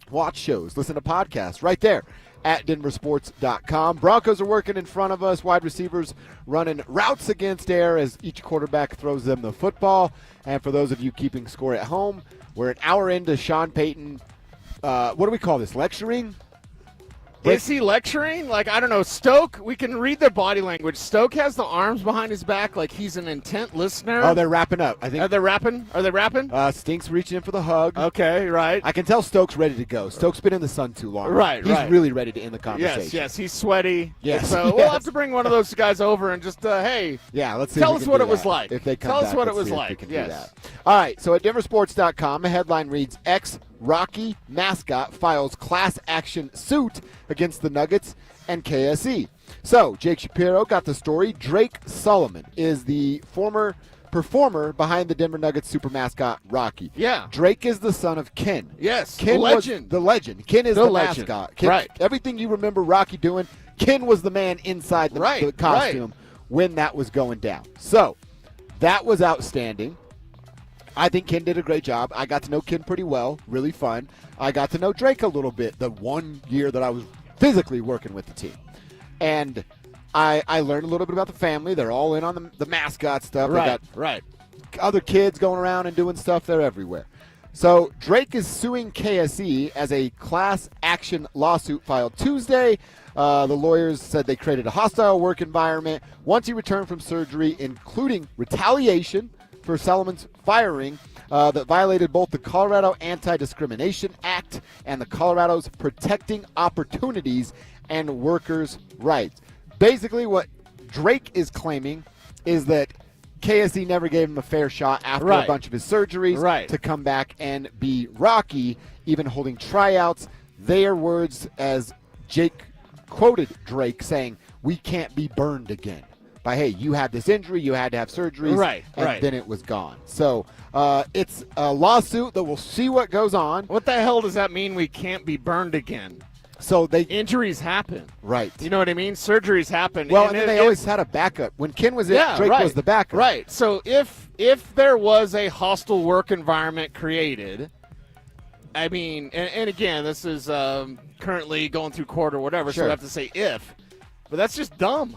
watch shows, listen to podcasts right there at DenverSports.com. Broncos are working in front of us. Wide receivers running routes against air as each quarterback throws them the football. And for those of you keeping score at home, we're an hour into Sean Payton. What do we call this? Lecturing? Is he lecturing? Like, I don't know. Stoke, we can read their body language. Stoke has the arms behind his back like he's an intent listener. Oh, they're wrapping up. I think. Are they wrapping? Stink's reaching in for the hug. Okay, right. I can tell Stoke's ready to go. Stoke's been in the sun too long. Right. He's really ready to end the conversation. Yes, he's sweaty. Yes. So we'll have to bring one of those guys over and just, hey. Yeah, let's see. Tell us what it was like. If they come Tell back, us what it let's was see if like. we can do Yes. that. All right, so at DenverSports.com, a headline reads, Rocky mascot files class action suit against the Nuggets and KSE. So, Jake Shapiro got the story. Drake Solomon is the former performer behind the Denver Nuggets super mascot, Rocky. Yeah. Drake is the son of Ken. Yes, Ken legend. Was the legend. Ken is the legend. mascot. Ken, right. Everything you remember Rocky doing, Ken was the man inside the costume when that was going down. So, that was outstanding. I think Ken did a great job. I got to know Ken pretty well. Really fun. I got to know Drake a little bit the 1 year that I was physically working with the team. And I learned a little bit about the family. They're all in on the mascot stuff. Right, they got other kids going around and doing stuff. They're everywhere. So Drake is suing KSE as a class action lawsuit filed Tuesday. The lawyers said they created a hostile work environment once he returned from surgery, including retaliation for Solomon's firing that violated both the Colorado Anti-Discrimination Act and the Colorado's Protecting Opportunities and Workers' Rights. Basically, what Drake is claiming is that KSE never gave him a fair shot after a bunch of his surgeries to come back and be Rocky, even holding tryouts. Their words, as Jake quoted Drake saying, "We can't be burned again." By, hey, you had this injury, you had to have surgeries, and then it was gone. So it's a lawsuit that we'll see what goes on. What the hell does that mean, we can't be burned again? So injuries happen. Right. You know what I mean? Surgeries happen. Well, and then they always had a backup. When Ken was Drake was the backup. Right. So if there was a hostile work environment created, I mean, and again, this is currently going through court or whatever, so I have to say if. But that's just dumb.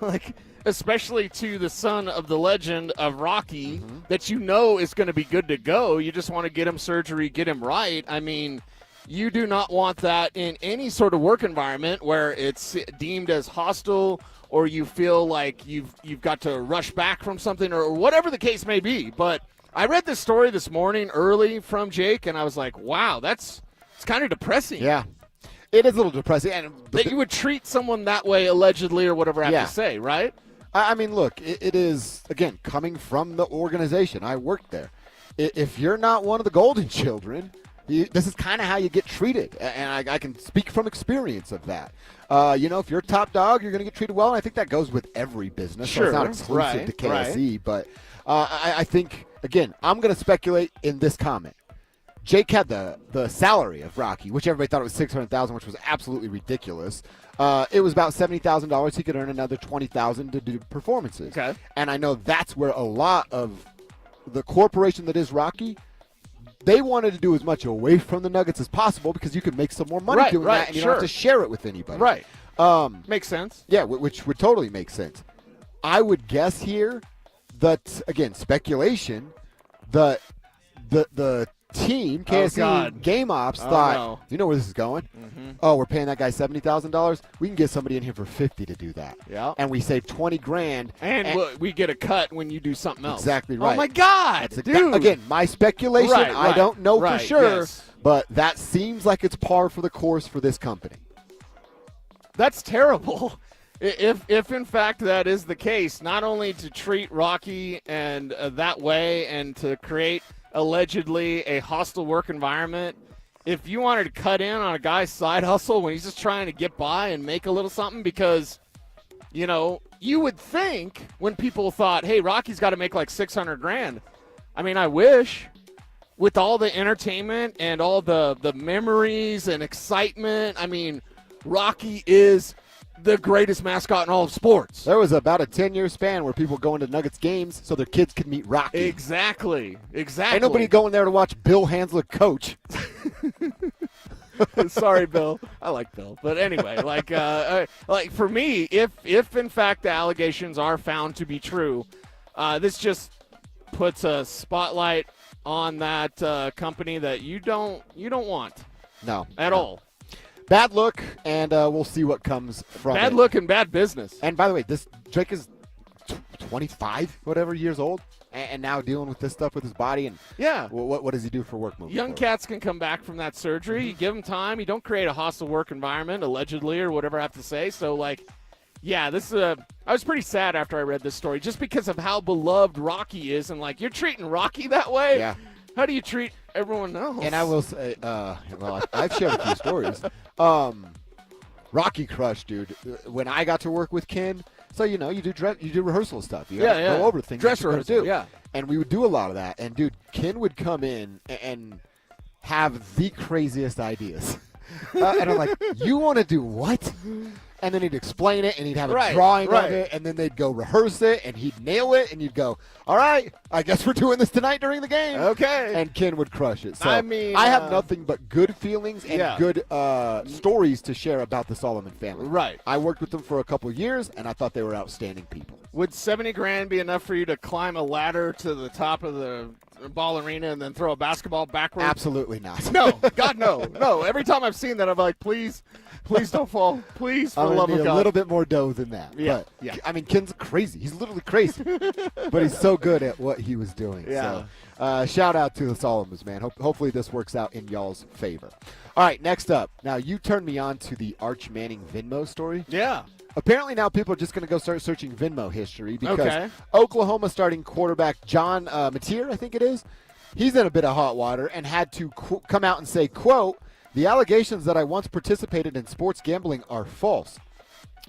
Like, especially to the son of the legend of Rocky that you know is going to be good to go. You just want to get him surgery, get him right. I mean, you do not want that in any sort of work environment where it's deemed as hostile or you feel like you've got to rush back from something or whatever the case may be. But I read this story this morning early from Jake, and I was like, wow, it's kind of depressing. Yeah. It is a little depressing. And that you would treat someone that way, allegedly, or whatever I have to say, right? I mean, look, it is, again, coming from the organization. I worked there. If you're not one of the golden children, this is kind of how you get treated. And I can speak from experience of that. If you're top dog, you're going to get treated well. And I think that goes with every business. Sure. So it's not exclusive to KSE. But I think, again, I'm going to speculate in this comment. Jake had the salary of Rocky, which everybody thought it was $600,000, which was absolutely ridiculous. It was about $70,000. He could earn another $20,000 to do performances. Okay. And I know that's where a lot of the corporation that is Rocky, they wanted to do as much away from the Nuggets as possible because you could make some more money doing that, and you don't have to share it with anybody. Right. Makes sense. Yeah, which would totally make sense. I would guess here that, again, speculation, the team, KSE Game Ops, thought, you know where this is going? Oh, we're paying that guy $70,000? We can get somebody in here for $50 to do that. Yeah. And we save $20,000. And we get a cut when you do something else. Exactly right. Oh, my God, dude. Again, my speculation, I don't know for sure, but that seems like it's par for the course for this company. That's terrible. If in fact that is the case, not only to treat Rocky and that way and to create allegedly a hostile work environment, if you wanted to cut in on a guy's side hustle when he's just trying to get by and make a little something, because, you know, you would think when people thought, hey, Rocky's got to make like $600,000. I mean, I wish, with all the entertainment and all the memories and excitement. I mean, Rocky is the greatest mascot in all of sports. There was about a 10-year span where people go into Nuggets games so their kids could meet Rocky. Exactly. Ain't nobody going there to watch Bill Hanslick coach. Sorry, Bill. I like Bill. But anyway, like for me, if in fact the allegations are found to be true, this just puts a spotlight on that company that you don't want. No. At all. Bad look, and we'll see what comes from it. Bad look and bad business. And by the way, this Drake is 25, whatever, years old, and now dealing with this stuff with his body. And yeah, what does he do for work moving Young forward? cats can come back from that surgery. You give them time. You don't create a hostile work environment, allegedly, or whatever I have to say. So, like, yeah, this is I was pretty sad after I read this story, just because of how beloved Rocky is, and like, you're treating Rocky that way. Yeah. How do you treat everyone else? And I will say, well, I've shared a few stories. Rocky Crush, dude. When I got to work with Ken, so you know, you do rehearsal stuff. You gotta go over things. Dress that you're gonna rehearsal, do. yeah. And we would do a lot of that. And dude, Ken would come in and have the craziest ideas. And I'm like, you want to do what? And then he'd explain it, and he'd have a drawing of it, and then they'd go rehearse it, and he'd nail it, and you'd go, all right, I guess we're doing this tonight during the game. Okay. And Ken would crush it. So I mean, I have nothing but good feelings and good stories to share about the Solomon family. Right. I worked with them for a couple of years, and I thought they were outstanding people. Would $70,000 be enough for you to climb a ladder to the top of the ball arena and then throw a basketball backwards? Absolutely not. No, God, no. No, every time I've seen that, I'm like, please don't fall. Please, for the love of God. A little bit more dough than that. Yeah, but, yeah. I mean, Ken's crazy. He's literally crazy. But he's so good at what he was doing. Yeah. So, shout out to the Solomons, man. Hopefully this works out in y'all's favor. All right, next up. Now, you turned me on to the Arch Manning Venmo story. Yeah. Apparently now people are just going to go start searching Venmo history because Oklahoma starting quarterback John Mateer, I think it is, he's in a bit of hot water and had to come out and say, quote, "The allegations that I once participated in sports gambling are false.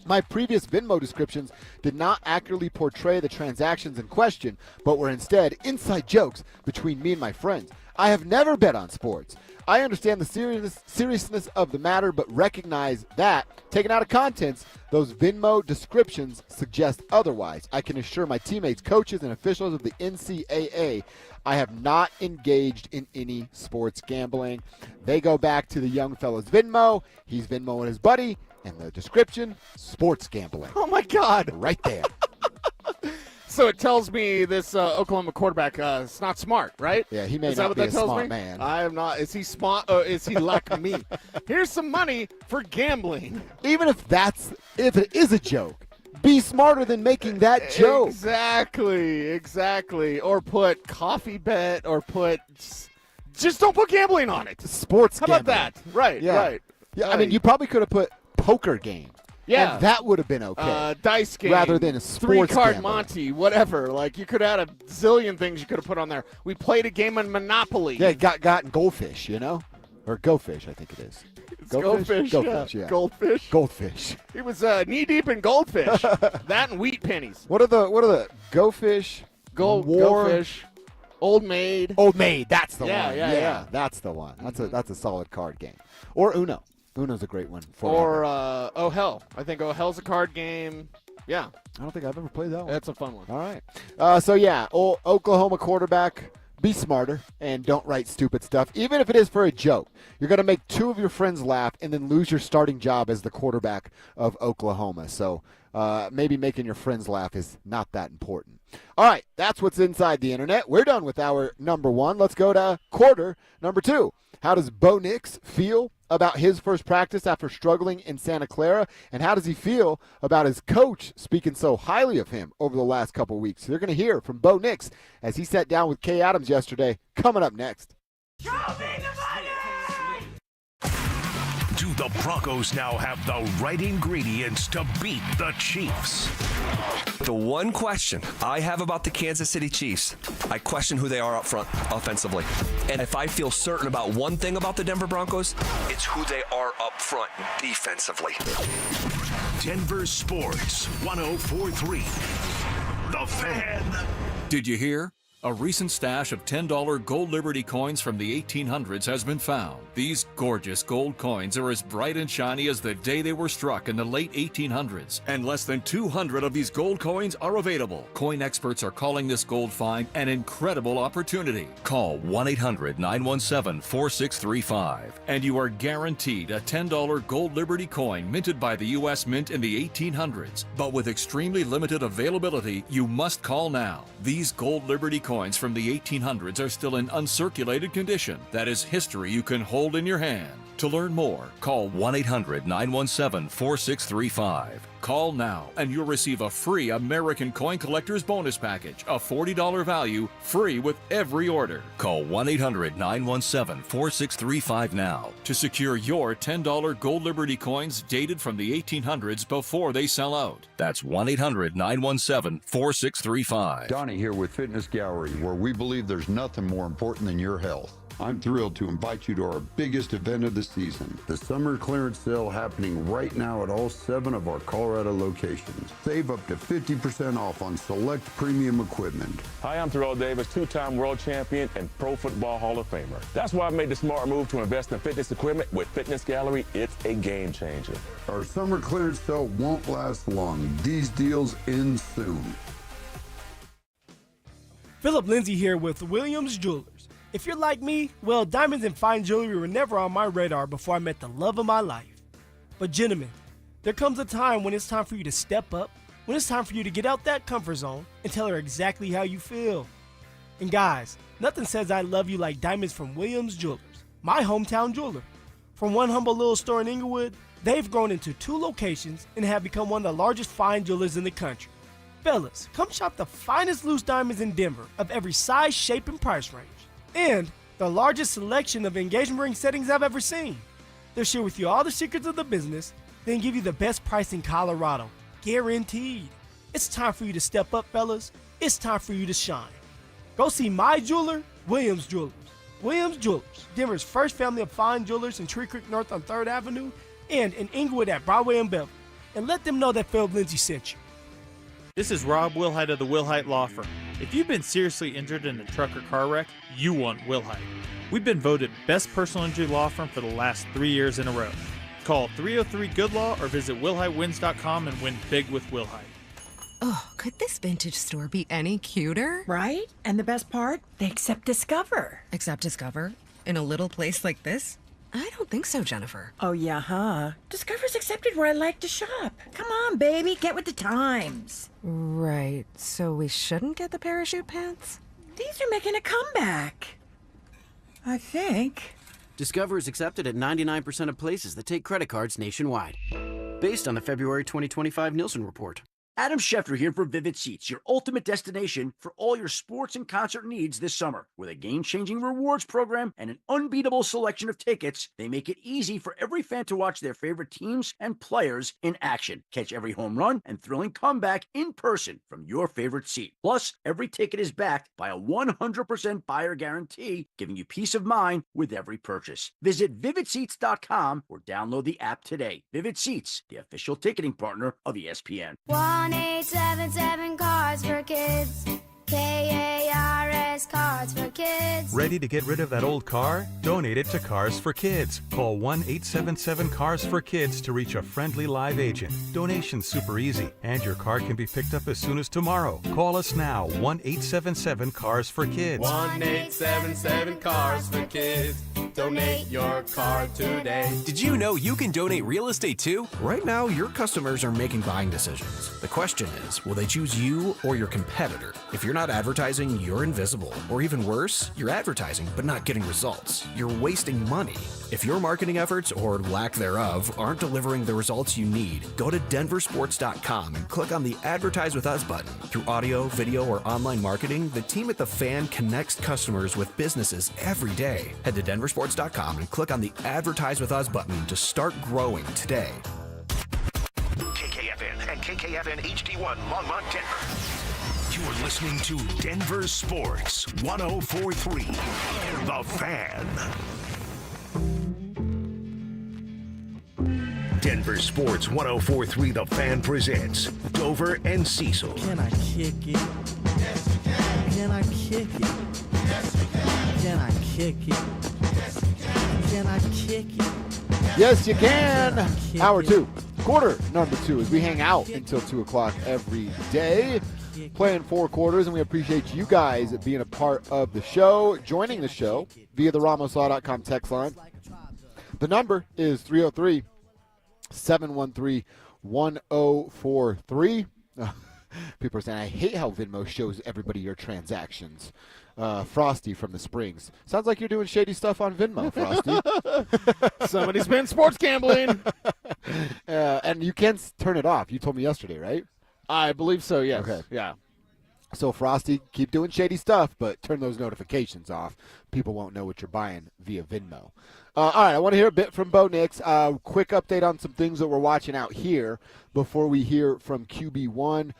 My previous Venmo descriptions did not accurately portray the transactions in question, but were instead inside jokes between me and my friends. I have never bet on sports. I understand the seriousness of the matter, but recognize that, taken out of context, those Venmo descriptions suggest otherwise. I can assure my teammates, coaches, and officials of the NCAA I have not engaged in any sports gambling." They go back to the young fella's Venmo. He's Venmoing his buddy, and the description, sports gambling. Oh, my God. Right there. So it tells me this Oklahoma quarterback is not smart, right? Yeah, he may is that not what be that a tells smart me? man. I am not. Is he smart? Is he like me? Here's some money for gambling. Even if it is a joke, be smarter than making that joke. Exactly. Or put coffee bet, or put just don't put gambling on it. Sports gambling. How gambling. about that? Right. Yeah. Right. Yeah. I mean, you probably could have put poker game. Yeah. And that would have been okay. Dice game. Rather than a sports 3-card gambling. Monty, whatever. Like, you could have had a zillion things you could have put on there. We played a game of Monopoly. Yeah, got goldfish, you know? Or go fish, I think it is. Goldfish, yeah. Goldfish. He was knee deep in goldfish. That and wheat pennies. What are the go fish? Goldfish. Old Maid. Old Maid, that's the one. Yeah. That's the one. That's a solid card game. Or Uno. Uno's a great one. Or Oh Hell. I think Oh Hell's a card game. Yeah. I don't think I've ever played that one. That's a fun one. All right. So yeah, Oklahoma quarterback, be smarter and don't write stupid stuff, even if it is for a joke. You're going to make two of your friends laugh and then lose your starting job as the quarterback of Oklahoma. So maybe making your friends laugh is not that important. All right, that's what's inside the internet. We're done with our number one. Let's go to quarter number two. How does Bo Nix feel about his first practice after struggling in Santa Clara? And how does he feel about his coach speaking so highly of him over the last couple of weeks? You're going to hear from Bo Nix as he sat down with Kay Adams yesterday, coming up next. Do the Broncos now have the right ingredients to beat the Chiefs? The one question I have about the Kansas City Chiefs, I question who they are up front offensively. And if I feel certain about one thing about the Denver Broncos, it's who they are up front defensively. Denver Sports 104.3. The Fan. Did you hear? A recent stash of $10 gold Liberty coins from the 1800s has been found. These gorgeous gold coins are as bright and shiny as the day they were struck in the late 1800s, and less than 200 of these gold coins are available. Coin experts are calling this gold find an incredible opportunity. Call 1-800-917-4635, and you are guaranteed a $10 gold Liberty coin minted by the U.S. Mint in the 1800s. But with extremely limited availability, you must call now. These gold Liberty coins from the 1800s are still in uncirculated condition. That is history you can hold in your hand. To learn more, call 1-800-917-4635. Call now and you'll receive a free American Coin Collector's Bonus Package, a $40 value, free with every order. Call 1-800-917-4635 now to secure your $10 gold Liberty coins dated from the 1800s before they sell out. That's 1-800-917-4635. Donnie here with Fitness Gallery, where we believe there's nothing more important than your health. I'm thrilled to invite you to our biggest event of the season, the summer clearance sale happening right now at all 7 of our Colorado locations. Save up to 50% off on select premium equipment. Hi, I'm Terrell Davis, 2-time world champion and Pro Football Hall of Famer. That's why I made the smart move to invest in fitness equipment with Fitness Gallery. It's a game changer. Our summer clearance sale won't last long. These deals end soon. Phillip Lindsay here with Williams Jewelers. If you're like me, well, diamonds and fine jewelry were never on my radar before I met the love of my life. But gentlemen, there comes a time when it's time for you to step up, when it's time for you to get out that comfort zone and tell her exactly how you feel. And guys, nothing says I love you like diamonds from Williams Jewelers, my hometown jeweler. From one humble little store in Inglewood, they've grown into 2 locations and have become one of the largest fine jewelers in the country. Fellas, come shop the finest loose diamonds in Denver of every size, shape, and price range. And the largest selection of engagement ring settings I've ever seen. They'll share with you all the secrets of the business, then give you the best price in Colorado. Guaranteed. It's time for you to step up, fellas. It's time for you to shine. Go see my jeweler, Williams Jewelers. Williams Jewelers, Denver's first family of fine jewelers in Tree Creek North on 3rd Avenue and in Inglewood at Broadway and Beverly. And let them know that Phillip Lindsay sent you. This is Rob Wilhite of the Wilhite Law Firm. If you've been seriously injured in a truck or car wreck, you want Wilhite. We've been voted Best Personal Injury Law Firm for the last 3 years in a row. Call 303-GOOD-LAW or visit WilhiteWins.com and win big with Wilhite. Oh, could this vintage store be any cuter? Right? And the best part? They accept Discover. Accept Discover? In a little place like this? I don't think so, Jennifer. Oh, yeah, huh? Discover's accepted where I like to shop. Come on, baby, get with the times. Right, so we shouldn't get the parachute pants? These are making a comeback. I think. Discover is accepted at 99% of places that take credit cards nationwide. Based on the February 2025 Nielsen report. Adam Schefter here for Vivid Seats, your ultimate destination for all your sports and concert needs this summer. With a game-changing rewards program and an unbeatable selection of tickets, they make it easy for every fan to watch their favorite teams and players in action. Catch every home run and thrilling comeback in person from your favorite seat. Plus, every ticket is backed by a 100% buyer guarantee, giving you peace of mind with every purchase. Visit VividSeats.com or download the app today. Vivid Seats, the official ticketing partner of ESPN. 1-877 Cards for Kids. KARS Cards for Kids. Ready to get rid of that old car? Donate it to Cars for Kids. Call 1-877-CARS-FOR-KIDS to reach a friendly live agent. Donation's super easy, and your car can be picked up as soon as tomorrow. Call us now, 1-877-CARS-FOR-KIDS. 1-877 Cars for Kids. Donate your car today. Did you know you can donate real estate too? Right now, your customers are making buying decisions. The question is, will they choose you or your competitor? If you're not advertising, you're invisible. Or even worse, you're advertising but not getting results. You're wasting money. If your marketing efforts, or lack thereof, aren't delivering the results you need, go to DenverSports.com and click on the Advertise with Us button. Through audio, video, or online marketing, the team at The Fan connects customers with businesses every day. Head to DenverSports.com denversports.com and click on the Advertise with Us button to start growing today. KKFN and KKFN HD1 Longmont, Denver. You're listening to Denver Sports 104.3. The Fan. Denver Sports 104.3 The Fan presents Dover and Cecil. Can I kick it? Yes, you can. Can I kick it? Yes, you can. Can I kick it? Yes, you can. Can I kick it? Yes, you can. Hour 2, quarter number 2, as we hang out until 2 o'clock every day, playing 4 quarters, and we appreciate you guys being a part of the show, joining the show via the RamosLaw.com text line. The number is 303-713-1043. People are saying, I hate how Venmo shows everybody your transactions. Frosty from the Springs. Sounds like you're doing shady stuff on Venmo, Frosty. Somebody's been sports gambling. And you can turn it off. You told me yesterday, right? I believe so, yes. Okay. Yeah. So, Frosty, keep doing shady stuff, but turn those notifications off. People won't know what you're buying via Venmo. All right, I want to hear a bit from Bo Nix. Quick update on some things that we're watching out here before we hear from QB1.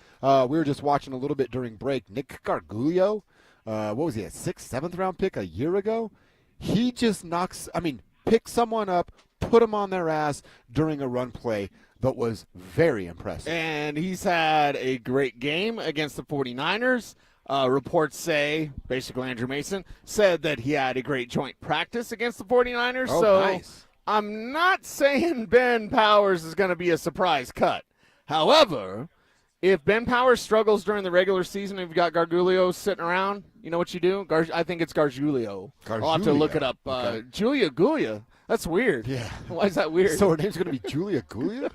We were just watching a little bit during break. Nick Gargiulo, what was he, a 6th, 7th round pick a year ago? He just picks someone up, put them on their ass during a run play that was very impressive. And he's had a great game against the 49ers. Reports say, basically Andrew Mason, said that he had a great joint practice against the 49ers. Oh, so nice. I'm not saying Ben Powers is going to be a surprise cut. However, if Ben Powers struggles during the regular season and you've got Gargiulo sitting around, you know what you do? I think it's Gargiulo. I'll have to look it up. Okay. Julia Gulia. That's weird. Yeah. Why is that weird? So her name's going to be Julia Gulia?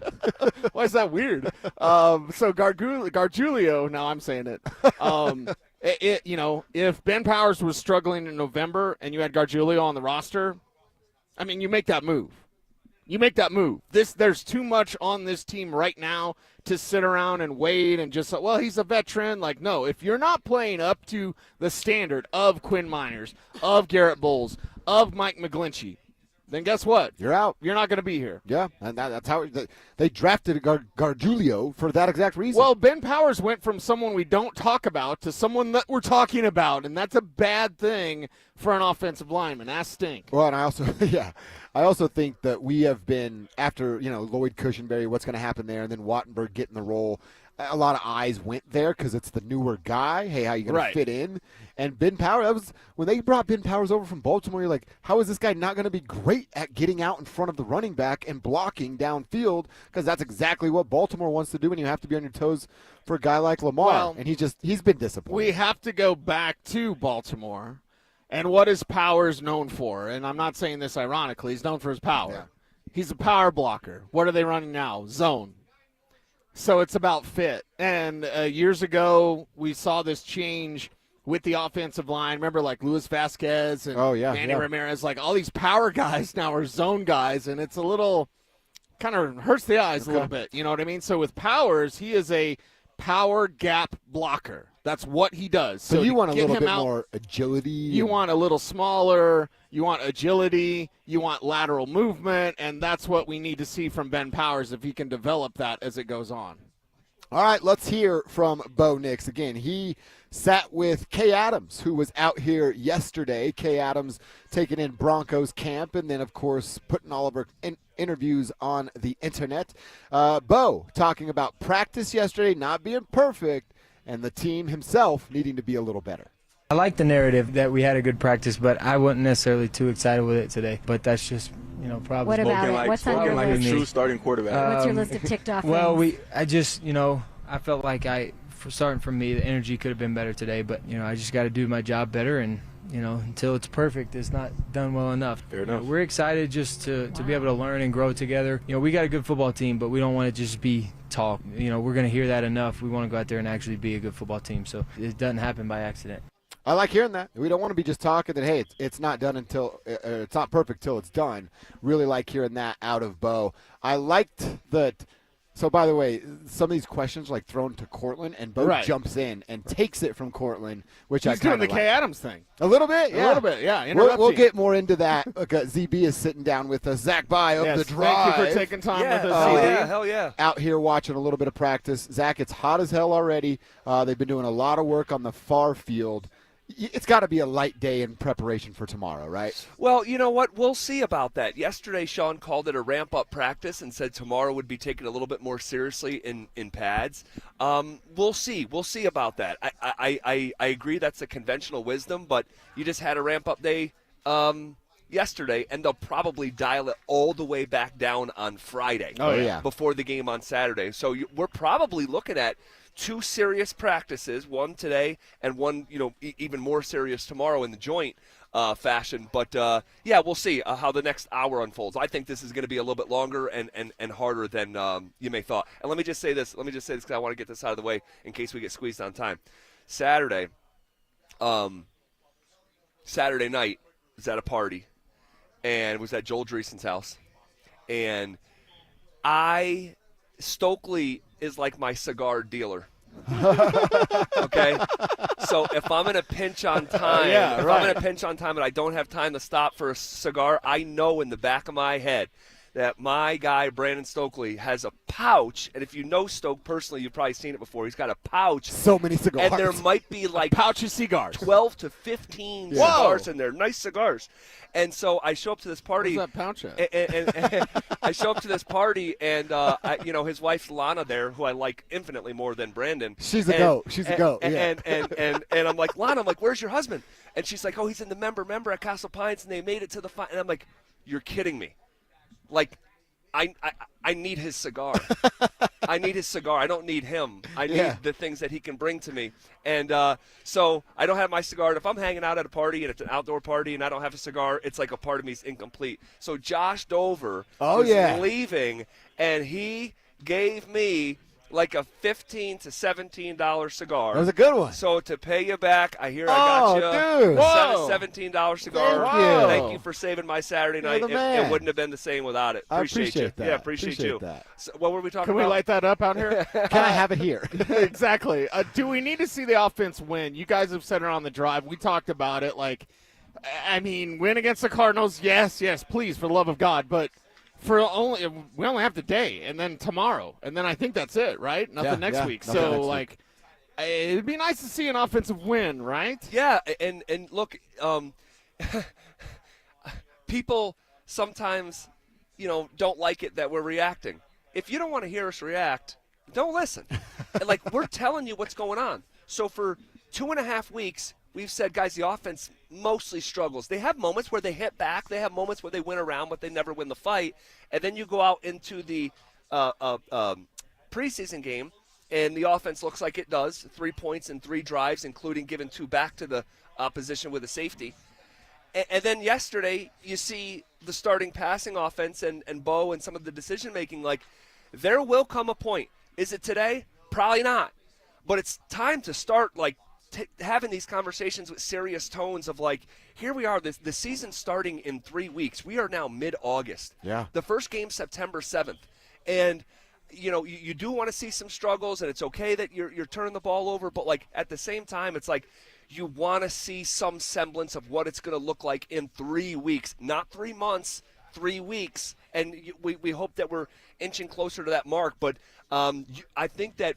Why is that weird? So Gargiulo, now I'm saying it. If Ben Powers was struggling in November and you had Gargiulo on the roster, you make that move. There's too much on this team right now to sit around and wait and just, well, he's a veteran. Like, no, if you're not playing up to the standard of Quinn Miners, of Garrett Bowles, of Mike McGlinchey, then guess what? You're out. You're not going to be here. Yeah, and that's how they drafted Gargiulo for that exact reason. Well, Ben Powers went from someone we don't talk about to someone that we're talking about, and that's a bad thing for an offensive lineman. That stink. Well, and I also think that we have been, after, Lloyd Cushenberry, what's going to happen there, and then Wattenberg getting the role, a lot of eyes went there because it's the newer guy. Hey, how you going to fit in? And Ben Powers, when they brought Ben Powers over from Baltimore, you're like, how is this guy not going to be great at getting out in front of the running back and blocking downfield? Because that's exactly what Baltimore wants to do, and you have to be on your toes for a guy like Lamar. Well, and he's been disappointed. We have to go back to Baltimore. And what is Powers known for? And I'm not saying this ironically. He's known for his power. Yeah. He's a power blocker. What are they running now? Zone. So it's about fit. And years ago, we saw this change with the offensive line. Remember, like Luis Vasquez and Manny Ramirez, like all these power guys now are zone guys, and it's a little kind of hurts the eyes a little bit. You know what I mean? So with Powers, he is a power gap blocker. That's what he does. So you want a little bit more agility. You want a little smaller. You want agility. You want lateral movement, and that's what we need to see from Ben Powers if he can develop that as it goes on. All right, let's hear from Bo Nix. Again, he sat with Kay Adams, who was out here yesterday. Kay Adams taking in Broncos camp and then, of course, putting all of her interviews on the internet. Bo talking about practice yesterday not being perfect and the team himself needing to be a little better. I like the narrative that we had a good practice, but I wasn't necessarily too excited with it today. But that's just, probably. What about it? What's on your list? A true starting quarterback. What's your list of ticked off Well, things? I felt like starting from me, the energy could have been better today. But, I just got to do my job better. And, until it's perfect, it's not done well enough. Fair enough. We're excited just to be able to learn and grow together. We got a good football team, but we don't want to just be talk. We're going to hear that enough. We want to go out there and actually be a good football team. So it doesn't happen by accident. I like hearing that. We don't want to be just talking that, hey, it's not done until it's not perfect till it's done. Really like hearing that out of Bo. I liked that So, by the way, some of these questions are like thrown to Cortland, and Bo jumps in and takes it from Cortland, which He's doing the Kay Adams thing. A little bit, yeah. A little bit, yeah. We'll get more into that. ZB is sitting down with us. Zach By of the Drive. Thank you for taking time with us, Oh, yeah, hell yeah. Out here watching a little bit of practice. Zach, it's hot as hell already. They've been doing a lot of work on the far field. It's got to be a light day in preparation for tomorrow, right? Well, you know what? We'll see about that. Yesterday, Sean called it a ramp-up practice and said tomorrow would be taken a little bit more seriously in pads. We'll see. We'll see about that. I agree that's a conventional wisdom, but you just had a ramp-up day yesterday, and they'll probably dial it all the way back down on Friday before the game on Saturday. So we're probably looking at 2 serious practices, one today and one, even more serious tomorrow in the joint fashion. But, we'll see how the next hour unfolds. I think this is going to be a little bit longer and harder than you may thought. And let me just say this because I want to get this out of the way in case we get squeezed on time. Saturday night was at a party and was at Joel Dreesen's house. And Stokley is like my cigar dealer. Okay? So if I'm in a pinch on time, I'm in a pinch on time and I don't have time to stop for a cigar, I know in the back of my head that my guy, Brandon Stokley, has a pouch. And if you know Stoke personally, you've probably seen it before. He's got a pouch. So many cigars. And there might be like pouch of cigars. 12 to 15 cigars in there. Nice cigars. And so I show up to this party. Where's that pouch at? And I show up to this party, and his wife's Lana there, who I like infinitely more than Brandon. She's a goat. She's a goat. And I'm like, Lana, where's your husband? And she's like, oh, he's in the member at Castle Pines, and they made it to the final. And I'm like, you're kidding me. Like, I need his cigar. I need his cigar. I don't need him. I need the things that he can bring to me. And so I don't have my cigar. And if I'm hanging out at a party and it's an outdoor party and I don't have a cigar, it's like a part of me is incomplete. So Josh Dover was leaving, and he gave me like a $15 to $17 cigar. That was a good one. So to pay you back, I got you. Dude. $17 cigar. Thank you for saving my Saturday night. You're the man. It wouldn't have been the same without it. I appreciate that. Yeah, appreciate you. that. So what were we talking Can about? we light that up out here? Can I have it here? Exactly. Do we need to see the offense win? You guys have said it on the drive. We talked about it. Win against the Cardinals, yes, please, for the love of God. But we only have the day, and then tomorrow, and then I think that's it, right? Nothing next week. So, it'd be nice to see an offensive win, right? Yeah, and look, people sometimes, don't like it that we're reacting. If you don't want to hear us react, don't listen. And, we're telling you what's going on. So for 2.5 weeks, we've said, guys, the offense mostly struggles. They have moments where they hit back. They have moments where they win around, but they never win the fight. And then you go out into the preseason game, and the offense looks like it does. 3 points and 3 drives, including giving 2 back to the opposition with a safety. And then yesterday, you see the starting passing offense and Bo and some of the decision-making. There will come a point. Is it today? Probably not. But it's time to start, having these conversations with serious tones of here we are, the season's starting in 3 weeks. We are now mid-August. Yeah. The first game September 7th. And, you do want to see some struggles, and it's okay that you're turning the ball over, but at the same time, it's you want to see some semblance of what it's going to look like in 3 weeks, not 3 months, 3 weeks. And we hope that we're inching closer to that mark. But I think that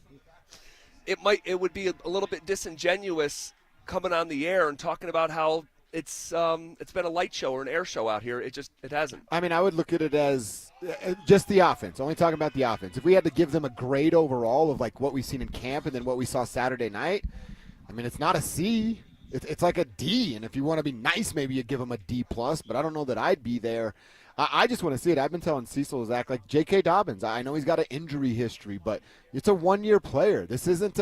it would be a little bit disingenuous coming on the air and talking about how it's been a light show or an air show out here. It hasn't. I would look at it as just the offense. Only talking about the offense. If we had to give them a grade overall of what we've seen in camp and then what we saw Saturday night, it's not a C. It's like a D. And if you want to be nice, maybe you give them a D+. But I don't know that I'd be there. I just want to see it. I've been telling Cecil, Zach, J.K. Dobbins. I know he's got an injury history, but it's a one-year player. This isn't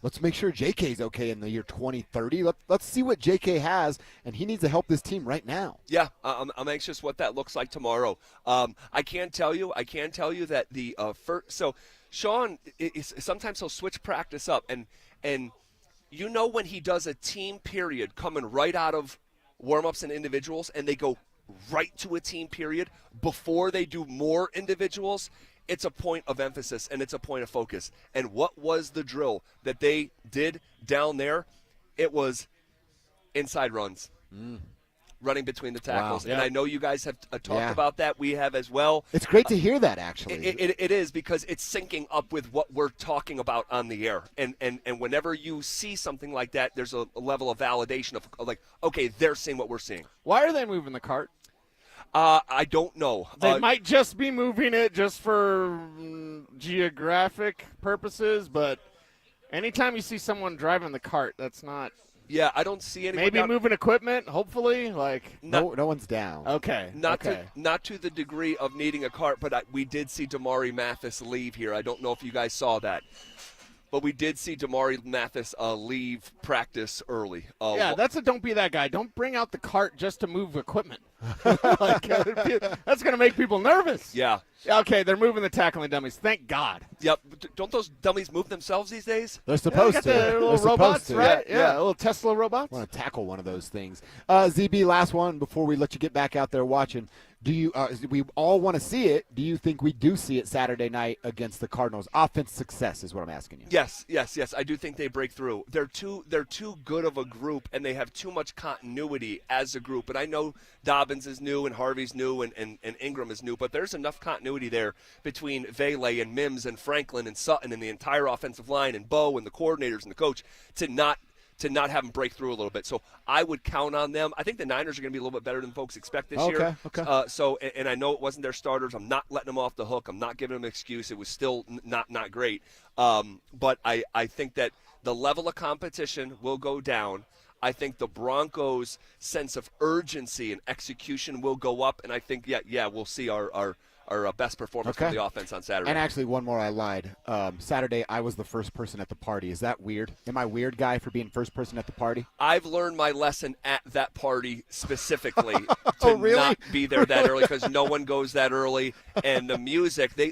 let's make sure J.K.'s okay in the year 2030. Let's see what J.K. has, and he needs to help this team right now. Yeah, I'm anxious what that looks like tomorrow. I can tell you that the first. So Sean, sometimes he'll switch practice up, and when he does a team period coming right out of warm-ups and individuals, and they go right to a team period before they do more individuals, it's a point of emphasis and it's a point of focus. And what was the drill that they did down there? It was inside runs. Running between the tackles. Wow. And I know you guys have talked about that. We have as well. It's great to hear that, actually. It is, because it's syncing up with what we're talking about on the air. And whenever you see something like that, there's a level of validation of like, okay, they're seeing what we're seeing. Why are they moving the cart? I don't know. They might just be moving it just for geographic purposes, but anytime you see someone driving the cart, that's not... Yeah, I don't see anyone. Maybe moving equipment, hopefully. No one's down. Okay. Not to the degree of needing a cart, but we did see Damari Mathis leave here. I don't know if you guys saw that. But we did see Damari Mathis leave practice early. Yeah, don't be that guy. Don't bring out the cart just to move equipment. That's going to make people nervous. Yeah. Okay, they're moving the tackling dummies. Thank God. Yep. Don't those dummies move themselves these days? They're supposed to. They're little robots, right? Yeah, little Tesla robots. I want to tackle one of those things. ZB, last one before we let you get back out there watching. Do you? We all want to see it. Do you think we do see it Saturday night against the Cardinals? Offense success is what I'm asking you. Yes. I do think they break through. They're too good of a group, and they have too much continuity as a group. And I know Dobbins is new, and Harvey's new, and Ingram is new, but there's enough continuity there between Vele and Mims and Franklin and Sutton and the entire offensive line and Bo and the coordinators and the coach to not have them break through a little bit. So I would count on them. I think the Niners are going to be a little bit better than folks expect this year. Okay. And I know it wasn't their starters. I'm not letting them off the hook. I'm not giving them an excuse. It was still not great. But I think that the level of competition will go down. I think the Broncos' sense of urgency and execution will go up. And I think, we'll see our best performance from the offense on Saturday. And actually, one more, I lied. Saturday, I was the first person at the party. Is that weird? Am I weird guy for being first person at the party? I've learned my lesson at that party specifically to not be there that early, because no one goes that early. And the music, they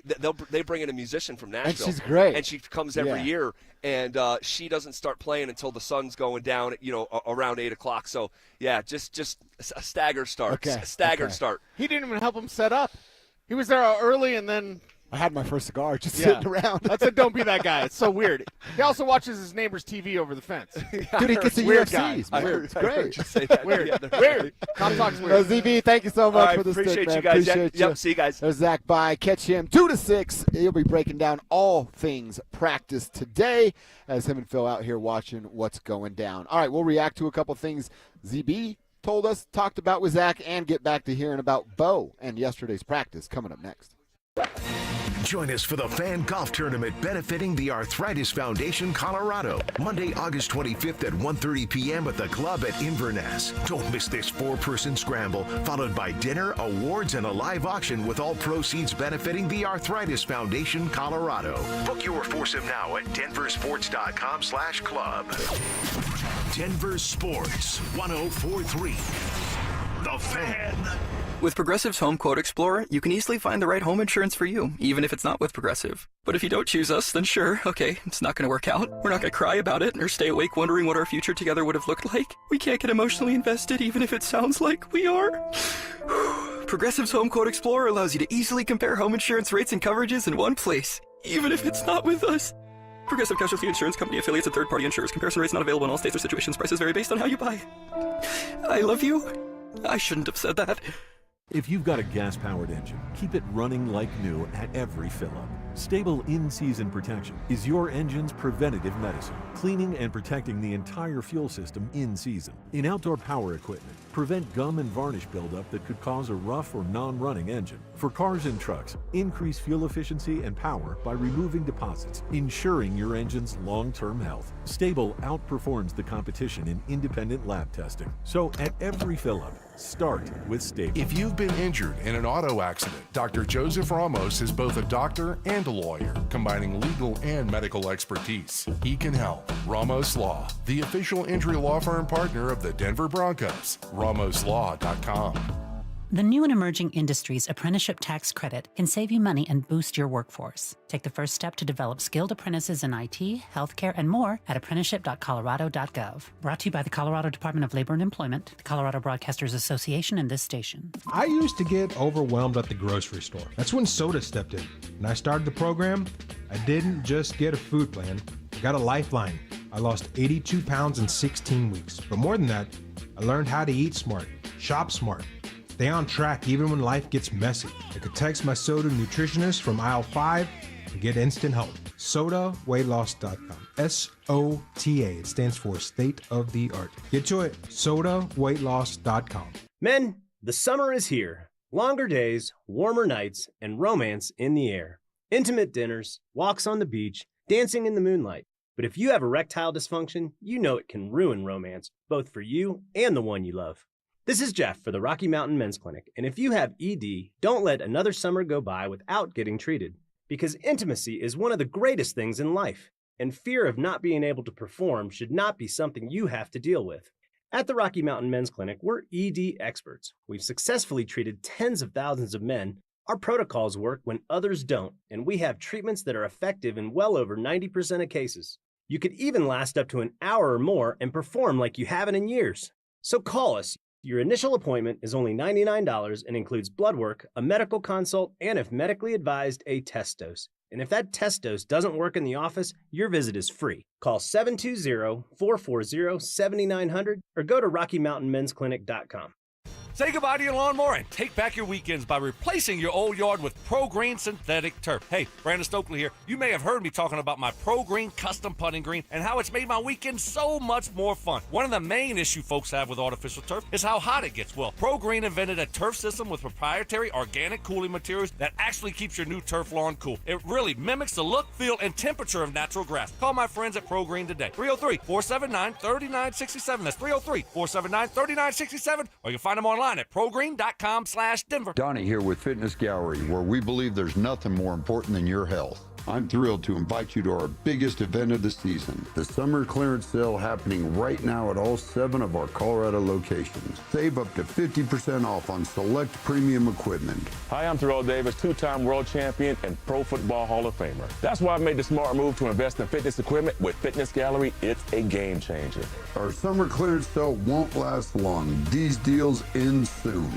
bring in a musician from Nashville. And she's great. And she comes every year. And she doesn't start playing until the sun's going down, around 8 o'clock. So, just a staggered start. Okay. A staggered start. He didn't even help him set up. He was there early, and then I had my first cigar just sitting around. That's a don't be that guy. It's so weird. He also watches his neighbor's TV over the fence. Dude, he gets the UFCs. Weird. It's great. You say that. Weird. Cop talks weird. ZB, thank you so much for this. Appreciate you guys. Yep, see you guys. There's Zach By. Catch him 2 to 6. He'll be breaking down all things practice today as him and Phil out here watching what's going down. All right, we'll react to a couple things ZB talked about with Zach, and get back to hearing about Bo and yesterday's practice coming up next. Join us for the Fan Golf Tournament benefiting the Arthritis Foundation Colorado, Monday, August 25th at 1:30 p.m. at the club at Inverness. Don't miss this 4-person scramble, followed by dinner, awards, and a live auction with all proceeds benefiting the Arthritis Foundation Colorado. Book your foursome now at DenverSports.com/club. Denver Sports 104.3. The Fan. With Progressive's Home Quote Explorer, you can easily find the right home insurance for you, even if it's not with Progressive. But if you don't choose us, then sure, okay, it's not going to work out. We're not going to cry about it or stay awake wondering what our future together would have looked like. We can't get emotionally invested, even if it sounds like we are. Progressive's Home Quote Explorer allows you to easily compare home insurance rates and coverages in one place, even if it's not with us. Progressive Casualty Insurance Company affiliates and third-party insurers. Comparison rates not available in all states or situations. Prices vary based on how you buy. I love you. I shouldn't have said that. If you've got a gas-powered engine, keep it running like new at every fill-up. Stable in-season protection is your engine's preventative medicine, cleaning and protecting the entire fuel system in season. In outdoor power equipment, prevent gum and varnish buildup that could cause a rough or non-running engine. For cars and trucks, increase fuel efficiency and power by removing deposits, ensuring your engine's long-term health. Stable outperforms the competition in independent lab testing. So at every fill-up, start with Stable. If you've been injured in an auto accident, Dr. Joseph Ramos is both a doctor and a lawyer, combining legal and medical expertise. He can help. Ramos Law, the official injury law firm partner of the Denver Broncos. RamosLaw.com. The new and emerging industries apprenticeship tax credit can save you money and boost your workforce. Take the first step to develop skilled apprentices in IT, healthcare, and more at apprenticeship.colorado.gov. Brought to you by the Colorado Department of Labor and Employment, the Colorado Broadcasters Association, and this station. I used to get overwhelmed at the grocery store. That's when Soda stepped in. When I started the program, I didn't just get a food plan, I got a lifeline. I lost 82 pounds in 16 weeks. But more than that, I learned how to eat smart, shop smart, stay on track even when life gets messy. I could text my Soda nutritionist from aisle 5 and get instant help. SodaWeightLoss.com. SOTA. It stands for State of the Art. Get to it. SodaWeightLoss.com. Men, the summer is here. Longer days, warmer nights, and romance in the air. Intimate dinners, walks on the beach, dancing in the moonlight. But if you have erectile dysfunction, you know it can ruin romance, both for you and the one you love. This is Jeff for the Rocky Mountain Men's Clinic, and if you have ED, don't let another summer go by without getting treated. Because intimacy is one of the greatest things in life, and fear of not being able to perform should not be something you have to deal with. At the Rocky Mountain Men's Clinic, we're ED experts. We've successfully treated tens of thousands of men. Our protocols work when others don't, and we have treatments that are effective in well over 90% of cases. You could even last up to an hour or more and perform like you haven't in years. So call us. Your initial appointment is only $99 and includes blood work, a medical consult, and if medically advised, a test dose. And if that test dose doesn't work in the office, your visit is free. Call 720-440-7900 or go to RockyMountainMen'sClinic.com. Say goodbye to your lawnmower and take back your weekends by replacing your old yard with Pro Green synthetic turf. Hey, Brandon Stokley here. You may have heard me talking about my Pro Green custom putting green and how it's made my weekend so much more fun. One of the main issues folks have with artificial turf is how hot it gets. Well, Pro Green invented a turf system with proprietary organic cooling materials that actually keeps your new turf lawn cool. It really mimics the look, feel, and temperature of natural grass. Call my friends at Pro Green today. 303-479-3967. That's 303-479-3967. Or you can find them online at progreen.com/Denver. Donnie here with Fitness Gallery, where we believe there's nothing more important than your health. I'm thrilled to invite you to our biggest event of the season, the summer clearance sale happening right now at all 7 of our Colorado locations. Save up to 50% off on select premium equipment. Hi, I'm Terrell Davis, 2-time world champion and Pro Football Hall of Famer. That's why I made the smart move to invest in fitness equipment with Fitness Gallery. It's a game changer. Our summer clearance sale won't last long. These deals end soon.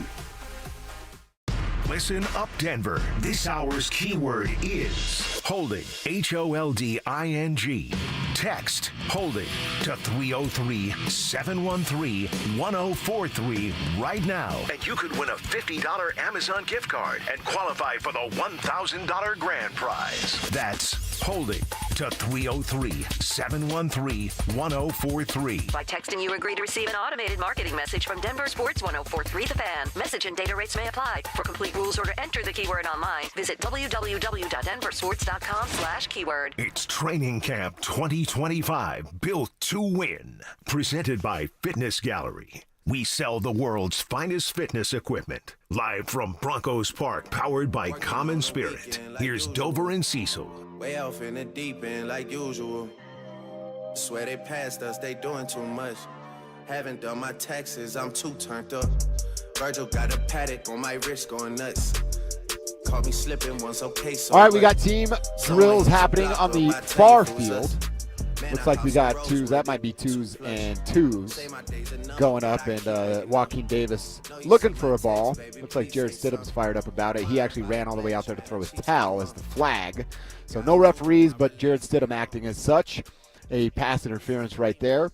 Listen up, Denver. This hour's keyword is holding. HOLDING. Text holding to 303-713-1043 right now. And you could win a $50 Amazon gift card and qualify for the $1,000 grand prize. That's holding to 303-713-1043. By texting, you agree to receive an automated marketing message from DenverSports 1043 The Fan. Message and data rates may apply. For complete rules or to enter the keyword online, visit www.denversports.com/keyword. It's Training Camp 2025, built to win. Presented by Fitness Gallery. We sell the world's finest fitness equipment. Live from Broncos Park, powered by Common Spirit. Here's Dover and Cecil. Way off in the deep end like usual. Swear they passed us, they doing too much. Haven't done my taxes, I'm too turned up. Virgil got a paddock on my wrist going nuts. Caught me slipping once, okay, so. All right, we got team drills happening on the far field. Looks like we got twos. That might be 2s and 2s going up, and Joaquin Davis looking for a ball. Looks like Jared Stidham's fired up about it. He actually ran all the way out there to throw his towel as the flag. So no referees, but Jared Stidham acting as such. A pass interference right there.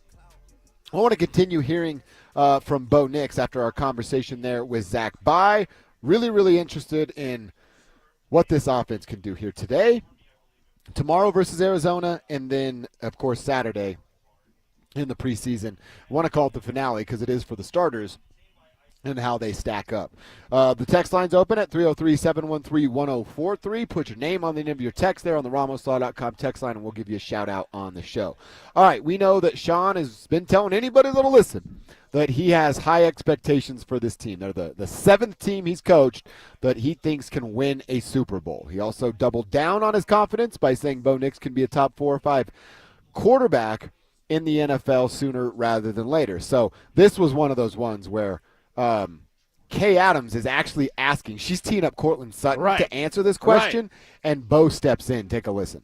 I want to continue hearing from Bo Nix after our conversation there with Zach Bye. Really, really interested in what this offense can do here today, tomorrow versus Arizona, and then, of course, Saturday in the preseason. I want to call it the finale because it is for the starters and how they stack up. The text line's open at 303-713-1043. Put your name on the end of your text there on the RamosLaw.com text line, and we'll give you a shout-out on the show. All right, we know that Sean has been telling anybody that'll listen that he has high expectations for this team. They're the 7th team he's coached that he thinks can win a Super Bowl. He also doubled down on his confidence by saying Bo Nix can be a top 4 or 5 quarterback in the NFL sooner rather than later. So this was one of those ones where Kay Adams is actually asking. She's teeing up Cortland Sutton Right. to answer this question, and Bo steps in. Take a listen.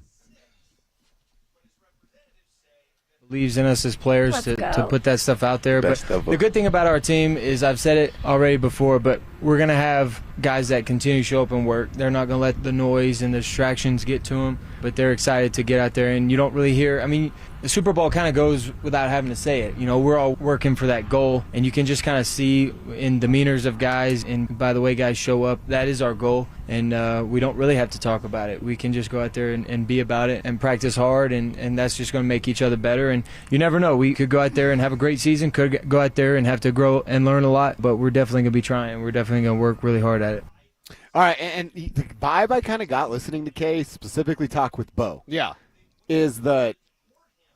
Believes in us as players to put that stuff out there. Best But of the them. good thing about our team is, I've said it already before, but we're going to have guys that continue to show up and work. They're not going to let the noise and the distractions get to them, but they're excited to get out there. And you don't really hear, I mean, the Super Bowl kind of goes without having to say it. You know, we're all working for that goal, and you can just kind of see in demeanors of guys and by the way guys show up, that is our goal. And we don't really have to talk about it. We can just go out there and be about it and practice hard, and that's just going to make each other better. And you never know. We could go out there and have a great season, could go out there and have to grow and learn a lot, but we're definitely going to be trying. We're definitely going to work really hard at it. All right, and the vibe I kind of got listening to Kay specifically talk with Bo is that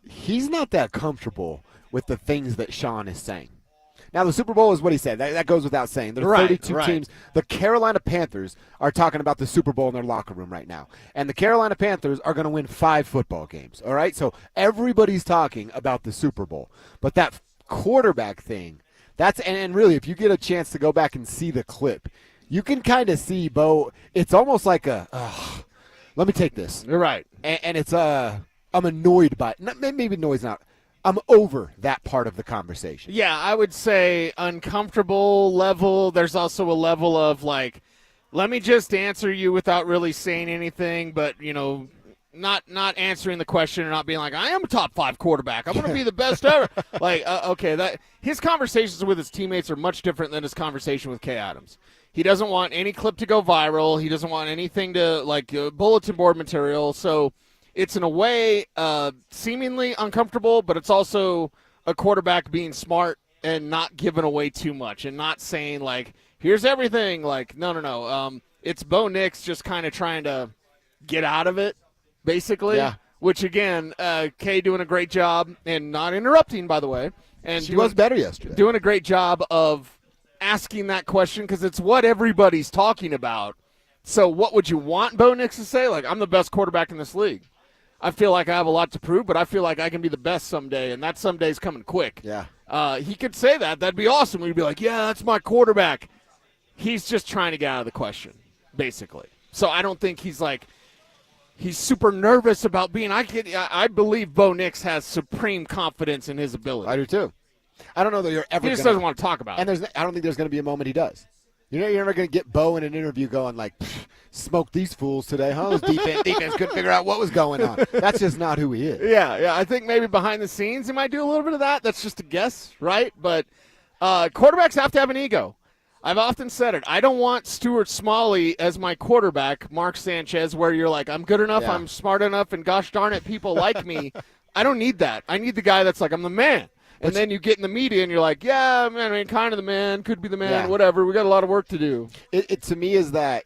he's not that comfortable with the things that Sean is saying. Now, the Super Bowl is what he said. That goes without saying. There are 32 teams. The Carolina Panthers are talking about the Super Bowl in their locker room right now. And the Carolina Panthers are going to win 5 football games, all right? So everybody's talking about the Super Bowl. But that quarterback thing, and really, if you get a chance to go back and see the clip, you can kind of see, Bo, it's almost like let me take this. You're right. And it's I'm annoyed by it. Maybe annoyed's not. I'm over that part of the conversation. Yeah, I would say uncomfortable level. There's also a level of like, let me just answer you without really saying anything, but, you know, not answering the question or not being like, I am a top 5 quarterback. I'm going to be the best ever. Like, okay, that his conversations with his teammates are much different than his conversation with Kay Adams. He doesn't want any clip to go viral. He doesn't want anything to, like, bulletin board material. So it's, in a way, seemingly uncomfortable, but it's also a quarterback being smart and not giving away too much and not saying, like, here's everything. Like, no. It's Bo Nix just kind of trying to get out of it, basically. Yeah. Which, again, Kay doing a great job and not interrupting, by the way. And she was better yesterday. Doing a great job of asking that question because it's what everybody's talking about. So what would you want Bo Nix to say? Like, I'm the best quarterback in this league. I feel like I have a lot to prove, but I feel like I can be the best someday, and that someday's coming quick. Yeah. He could say that. That'd be awesome. We'd be like, yeah, that's my quarterback. He's just trying to get out of the question, basically. So I don't think he's super nervous about being. I believe Bo Nix has supreme confidence in his ability. I do too. I don't know that you're ever. He just doesn't want to talk about it. And I don't think there's going to be a moment he does. You know, you're never going to get Bo in an interview going like, "Smoke these fools today, huh?" Defense couldn't figure out what was going on. That's just not who he is. Yeah. I think maybe behind the scenes he might do a little bit of that. That's just a guess, right? But quarterbacks have to have an ego. I've often said it. I don't want Stuart Smalley as my quarterback, Mark Sanchez, where you're like, I'm good enough, I'm smart enough, and gosh darn it, people like me. I don't need that. I need the guy that's like, I'm the man. And then you get in the media and you're like, yeah, man, I mean, kind of the man, could be the man, whatever. We got a lot of work to do. It to me is that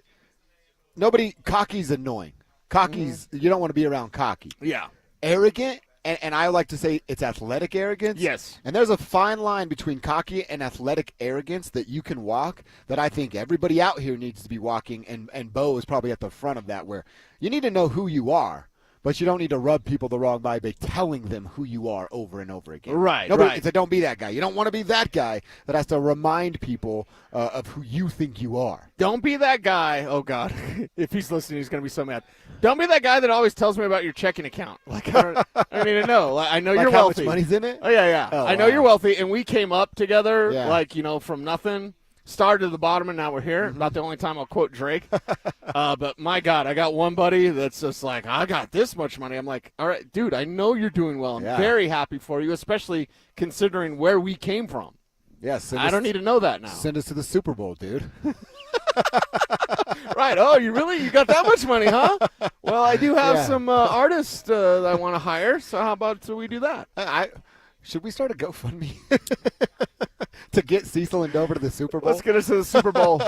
cocky's annoying. Cocky's, you don't want to be around cocky. Yeah. Arrogant, and I like to say it's athletic arrogance. Yes. And there's a fine line between cocky and athletic arrogance that you can walk that I think everybody out here needs to be walking, and Bo is probably at the front of that, where you need to know who you are. But you don't need to rub people the wrong way by telling them who you are over and over again. Right. So don't be that guy. You don't want to be that guy that has to remind people of who you think you are. Don't be that guy. Oh, God. If he's listening, he's going to be so mad. Don't be that guy that always tells me about your checking account. Like, I don't need to know. Like, I know you're how wealthy. Much money's in it? Oh, yeah. Oh, I know you're wealthy, and we came up together, from nothing. Started at the bottom, and now we're here. About the only time I'll quote Drake. But, my God, I got one buddy that's just like, I got this much money. I'm like, all right, dude, I know you're doing well. I'm very happy for you, especially considering where we came from. Yes. I don't need to know that now. Send us to the Super Bowl, dude. Right. Oh, you got that much money, huh? Well, I do have some artists that I want to hire, so how about we do that? Should we start a GoFundMe to get Cecil and Dover to the Super Bowl? Let's get us to the Super Bowl.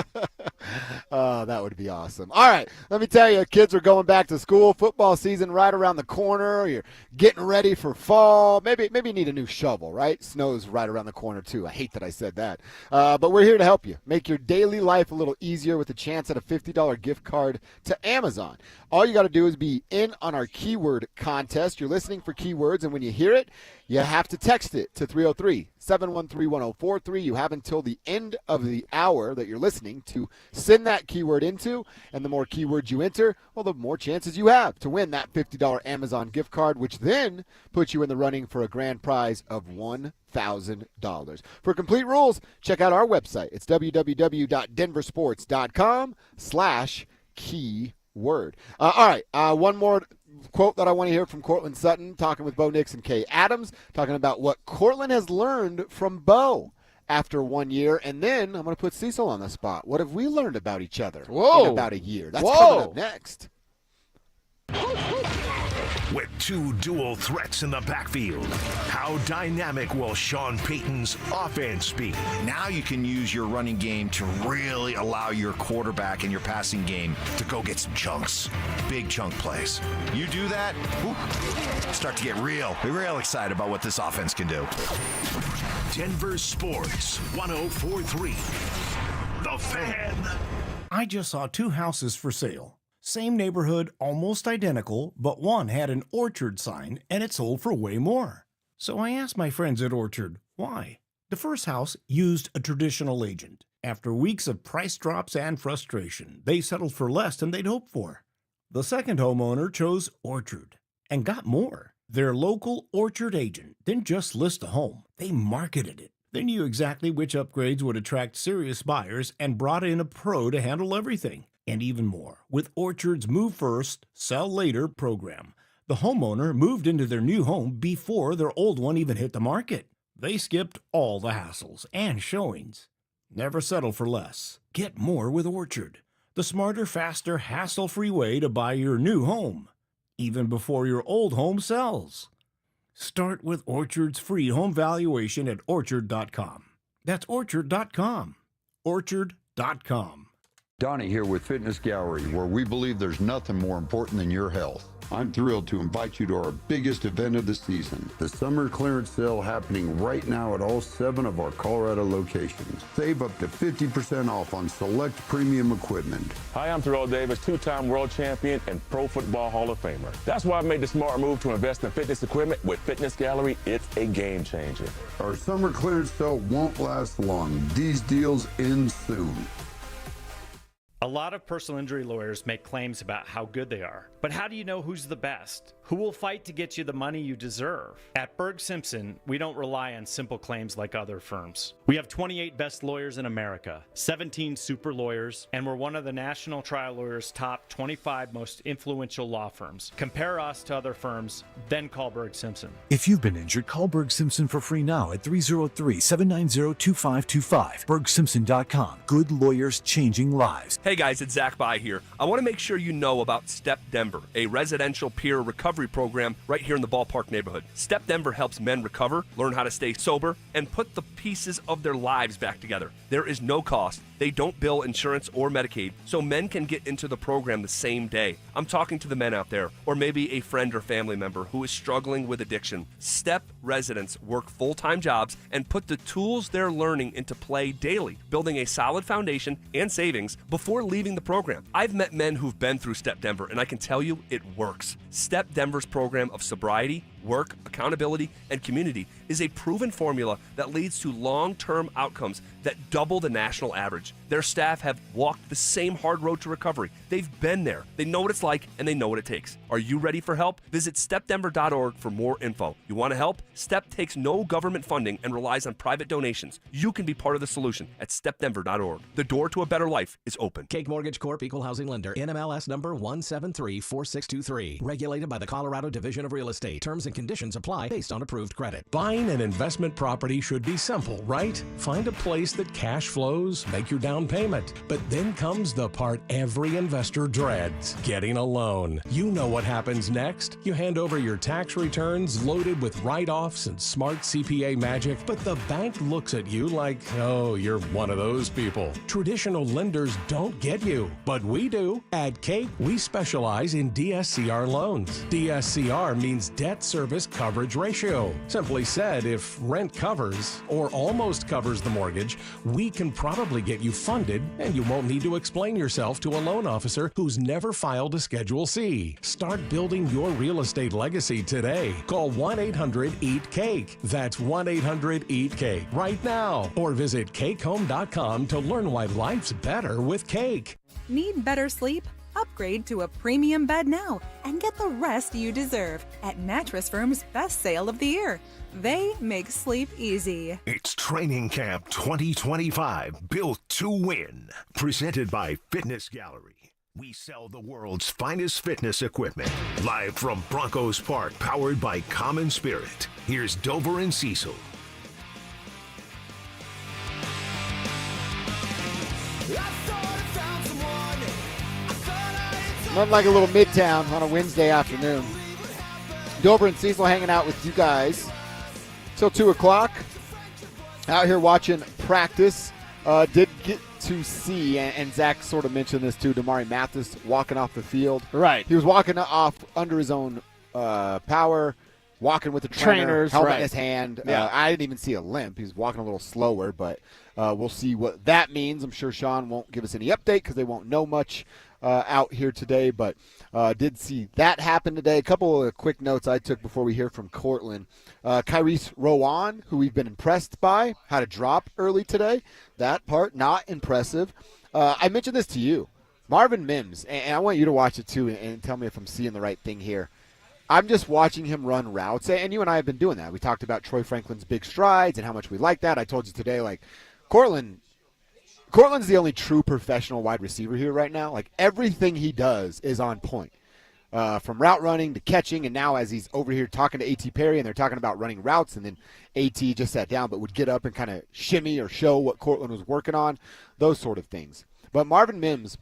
That would be awesome. All right, let me tell you, kids are going back to school. Football season right around the corner. You're getting ready for fall. Maybe you need a new shovel, right? Snow's right around the corner, too. I hate that I said that. But we're here to help you. Make your daily life a little easier with a chance at a $50 gift card to Amazon. All you got to do is be in on our keyword contest. You're listening for keywords, and when you hear it, you have to text it to 303-713-104, 304-790-2443. You have until the end of the hour that you're listening to send that keyword into, and the more keywords you enter, well, the more chances you have to win that $50 Amazon gift card, which then puts you in the running for a grand prize of $1,000. For complete rules, check out our website. It's www.denversports.com/keyword. All right, one more quote that I want to hear from Cortland Sutton, talking with Bo Nix and Kay Adams, talking about what Cortland has learned from Bo after 1 year. And then I'm going to put Cecil on the spot. What have we learned about each other in about a year? That's coming up next. With two dual threats in the backfield, how dynamic will Sean Payton's offense be? Now you can use your running game to really allow your quarterback and your passing game to go get some chunks, big chunk plays. You do that, start to get real excited about what this offense can do. Denver Sports 104.3. The Fan. I just saw 2 houses for sale. Same neighborhood, almost identical, but one had an Orchard sign and it sold for way more. So I asked my friends at Orchard, why? The first house used a traditional agent. After weeks of price drops and frustration, they settled for less than they'd hoped for. The second homeowner chose Orchard and got more. Their local Orchard agent didn't just list a home, they marketed it. They knew exactly which upgrades would attract serious buyers and brought in a pro to handle everything. And even more, with Orchard's Move First, Sell Later program, the homeowner moved into their new home before their old one even hit the market. They skipped all the hassles and showings. Never settle for less. Get more with Orchard, the smarter, faster, hassle-free way to buy your new home, even before your old home sells. Start with Orchard's free home valuation at Orchard.com. That's Orchard.com. Orchard.com. Donnie here with Fitness Gallery, where we believe there's nothing more important than your health. I'm thrilled to invite you to our biggest event of the season, the summer clearance sale happening right now at all 7 of our Colorado locations. Save up to 50% off on select premium equipment. Hi, I'm Terrell Davis, 2-time world champion and Pro Football Hall of Famer. That's why I made the smart move to invest in fitness equipment with Fitness Gallery. It's a game changer. Our summer clearance sale won't last long. These deals end soon. A lot of personal injury lawyers make claims about how good they are. But how do you know who's the best? Who will fight to get you the money you deserve? At Berg Simpson, we don't rely on simple claims like other firms. We have 28 best lawyers in America, 17 super lawyers, and we're one of the National Trial Lawyers' top 25 most influential law firms. Compare us to other firms, then call Berg Simpson. If you've been injured, call Berg Simpson for free now at 303-790-2525. BergSimpson.com. Good lawyers changing lives. Hey guys, it's Zach By here. I want to make sure you know about Step Denver, a residential peer recovery program right here in the ballpark neighborhood. Step Denver helps men recover, learn how to stay sober, and put the pieces of their lives back together. There is no cost. They don't bill insurance or Medicaid, so men can get into the program the same day. I'm talking to the men out there, or maybe a friend or family member who is struggling with addiction. Step residents work full-time jobs and put the tools they're learning into play daily, building a solid foundation and savings before leaving the program. I've met men who've been through Step Denver, and I can tell you it works. Step Denver's program of sobriety, work, accountability, and community is a proven formula that leads to long-term outcomes that double the national average. Their staff have walked the same hard road to recovery. They've been there. They know what it's like, and they know what it takes. Are you ready for help? Visit stepdenver.org for more info. You want to help? Step takes no government funding and relies on private donations. You can be part of the solution at stepdenver.org. The door to a better life is open. Cake Mortgage Corp. Equal Housing Lender. NMLS number 1734623. Regulated by the Colorado Division of Real Estate. Terms and conditions apply based on approved credit. Buying an investment property should be simple, right? Find a place that cash flows, make your down payment. But then comes the part every investor dreads, getting a loan. You know what happens next. You hand over your tax returns loaded with write-offs and smart CPA magic, but the bank looks at you like, oh, you're one of those people. Traditional lenders don't get you, but we do. At Cake, we specialize in DSCR loans. DSCR means debt service coverage ratio. Simply said, if rent covers or almost covers the mortgage, we can probably get you funded, and you won't need to explain yourself to a loan officer who's never filed a Schedule C. Start building your real estate legacy today. Call 1-800-EAT-CAKE. That's 1-800-EAT-CAKE right now. Or visit cakehome.com to learn why life's better with Cake. Need better sleep? Upgrade to a premium bed now and get the rest you deserve at Mattress Firm's best sale of the year. They make sleep easy. It's Training Camp 2025, built to win. Presented by Fitness Gallery. We sell the world's finest fitness equipment. Live from Broncos Park, powered by Common Spirit. Here's Dover and Cecil. Nothing like a little Midtown on a Wednesday afternoon. Dover and Cecil hanging out with you guys till 2 o'clock. Out here watching practice. Did get to see, and Zach sort of mentioned this too, Damari Mathis walking off the field. Right. He was walking off under his own power, walking with the trainers, helmet in his hand. Yeah. I didn't even see a limp. He was walking a little slower, but we'll see what that means. I'm sure Sean won't give us any update because they won't know much out here today, but did see that happen today. A couple of quick notes I took before we hear from Cortland. Kyrese Rowan, who we've been impressed by, had a drop early today. That part, not impressive. I mentioned this to you. Marvin Mims, and I want you to watch it too and tell me if I'm seeing the right thing here. I'm just watching him run routes, and you and I have been doing that. We talked about Troy Franklin's big strides and how much we like that. I told you today, like, Cortland's the only true professional wide receiver here right now. Like, everything he does is on point. From route running to catching, and now as he's over here talking to A.T. Perry, and they're talking about running routes, and then A.T. just sat down but would get up and kind of shimmy or show what Cortland was working on, those sort of things. But Marvin Mims,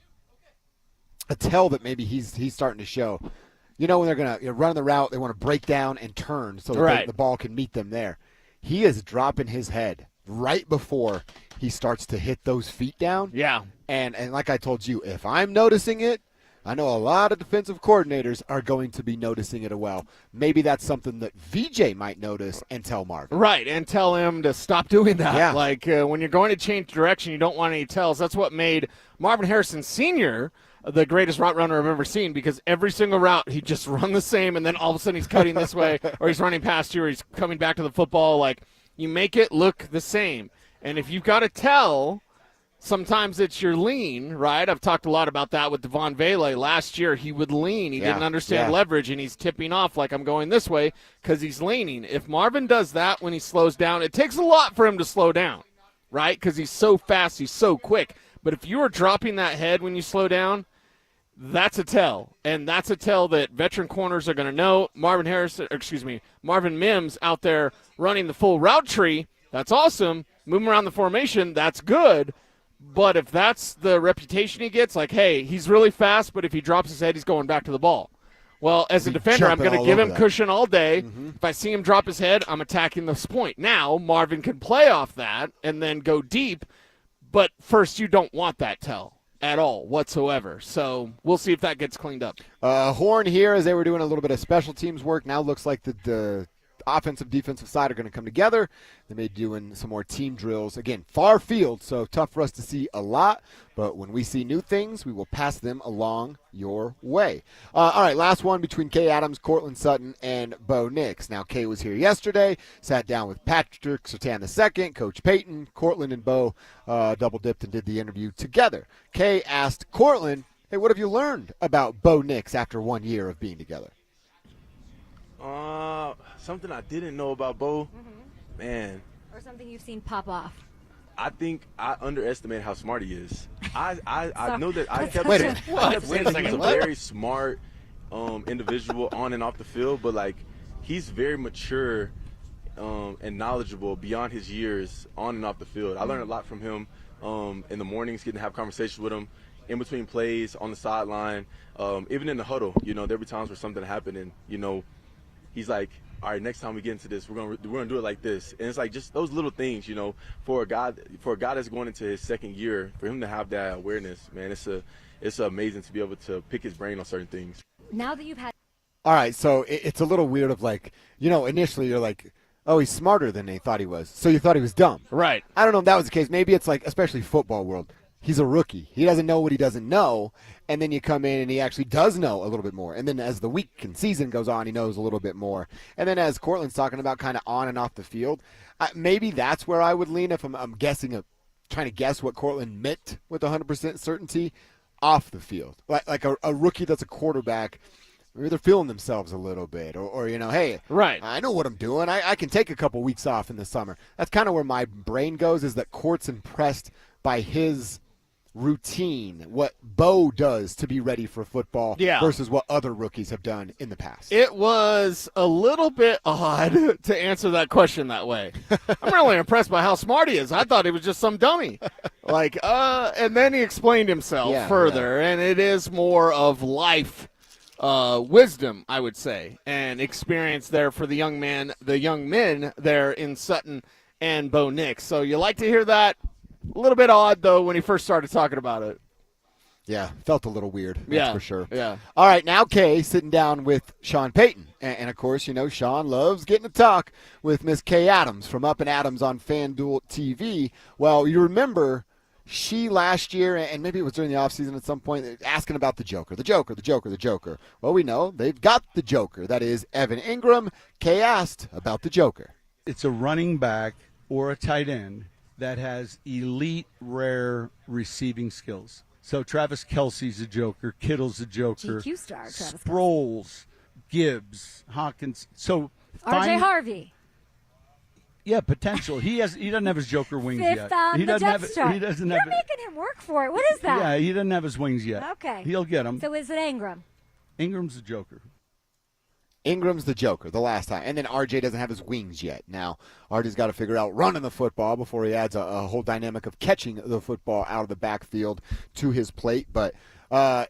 a tell that maybe he's starting to show. You know, when they're going to run the route, they want to break down and turn so that the ball can meet them there. He is dropping his head right before he starts to hit those feet down. Yeah. And like I told you, if I'm noticing it, I know a lot of defensive coordinators are going to be noticing it as well. Maybe that's something that VJ might notice and tell Marvin. Right, and tell him to stop doing that. Yeah. Like, when you're going to change direction, you don't want any tells. That's what made Marvin Harrison Sr. the greatest route runner I've ever seen, because every single route he just run the same, and then all of a sudden he's cutting this way, or he's running past you, or he's coming back to the football. Like, you make it look the same. And if you've got to tell, sometimes it's your lean, right? I've talked a lot about that with Devon Vele. Last year he would lean. He didn't understand leverage, and he's tipping off like I'm going this way because he's leaning. If Marvin does that when he slows down, it takes a lot for him to slow down, right? Because he's so fast, he's so quick. But if you are dropping that head when you slow down, that's a tell. And that's a tell that veteran corners are going to know. Marvin Mims out there running the full route tree, that's awesome. Moving around the formation, that's good. But if that's the reputation he gets, like, hey, he's really fast, but if he drops his head, he's going back to the ball. Well, as a defender, I'm going to give him cushion all day. Mm-hmm. If I see him drop his head, I'm attacking this point. Now, Marvin can play off that and then go deep, but first you don't want that tell at all whatsoever. So we'll see if that gets cleaned up. Horn here, as they were doing a little bit of special teams work, now looks like the offensive, defensive side are going to come together. They may be doing some more team drills. Again, far field, so tough for us to see a lot. But when we see new things, we will pass them along your way. All right, last one between Kay Adams, Cortland Sutton, and Bo Nix. Now, Kay was here yesterday, sat down with Patrick Surtain II, Coach Payton. Cortland and Bo double-dipped and did the interview together. Kay asked Cortland, hey, what have you learned about Bo Nix after 1 year of being together? Something I didn't know about Bo, man. Or something you've seen pop off. I think I underestimated how smart he is. I know that I kept Wait saying he was a what? very smart individual on and off the field, but like he's very mature and knowledgeable beyond his years on and off the field. I learned a lot from him in the mornings, getting to have conversations with him in between plays, on the sideline, even in the huddle. You know, there'll be times where something happened and, you know, he's like, all right, next time we get into this, we're gonna do it like this. And it's like just those little things, you know, for a guy that's going into his second year, for him to have that awareness, man, it's amazing to be able to pick his brain on certain things. Now that you've had. All right, so it's a little weird of like, you know, initially you're like, oh, he's smarter than they thought he was. So you thought he was dumb. Right. I don't know if that was the case. Maybe it's like, especially football world, he's a rookie. He doesn't know what he doesn't know. And then you come in and he actually does know a little bit more. And then as the week and season goes on, he knows a little bit more. And then as Cortland's talking about kind of on and off the field, maybe that's where I would lean if I'm guessing, trying to guess what Cortland meant with 100% certainty off the field. Like a rookie that's a quarterback, maybe they're feeling themselves a little bit. Or hey, right. I know what I'm doing. I can take a couple weeks off in the summer. That's kind of where my brain goes, is that Court's impressed by his routine, what Bo does to be ready for football versus what other rookies have done in the past. It was a little bit odd to answer that question that way. I'm really impressed by how smart he is. I thought he was just some dummy. And then he explained himself further, and it is more of life wisdom, I would say, and experience there for the young men there in Sutton and Bo Nix. So you like to hear that. A little bit odd, though, when he first started talking about it. Yeah, felt a little weird, that's for sure. Yeah. All right, now Kay sitting down with Sean Payton. And of course, Sean loves getting to talk with Miss Kay Adams from Up and Adams on FanDuel TV. Well, you remember she last year, and maybe it was during the offseason at some point, asking about the Joker. Well, we know they've got the Joker. That is Evan Ingram. Kay asked about the Joker. It's a running back or a tight end that has elite, rare receiving skills. So Travis Kelce's a joker, Kittle's a joker, GQ star, Travis Sproles, Gibbs, Hawkins. So RJ Harvey. Yeah, potential. He doesn't have his joker wings Fifth yet. on He the doesn't have. depth chart. He doesn't You're have. making him work for it. What is that? Yeah, he doesn't have his wings yet. Okay. He'll get them. So is it Ingram? Ingram's a joker. Ingram's the Joker the last time. And then RJ doesn't have his wings yet. Now, RJ's got to figure out running the football before he adds a whole dynamic of catching the football out of the backfield to his plate. But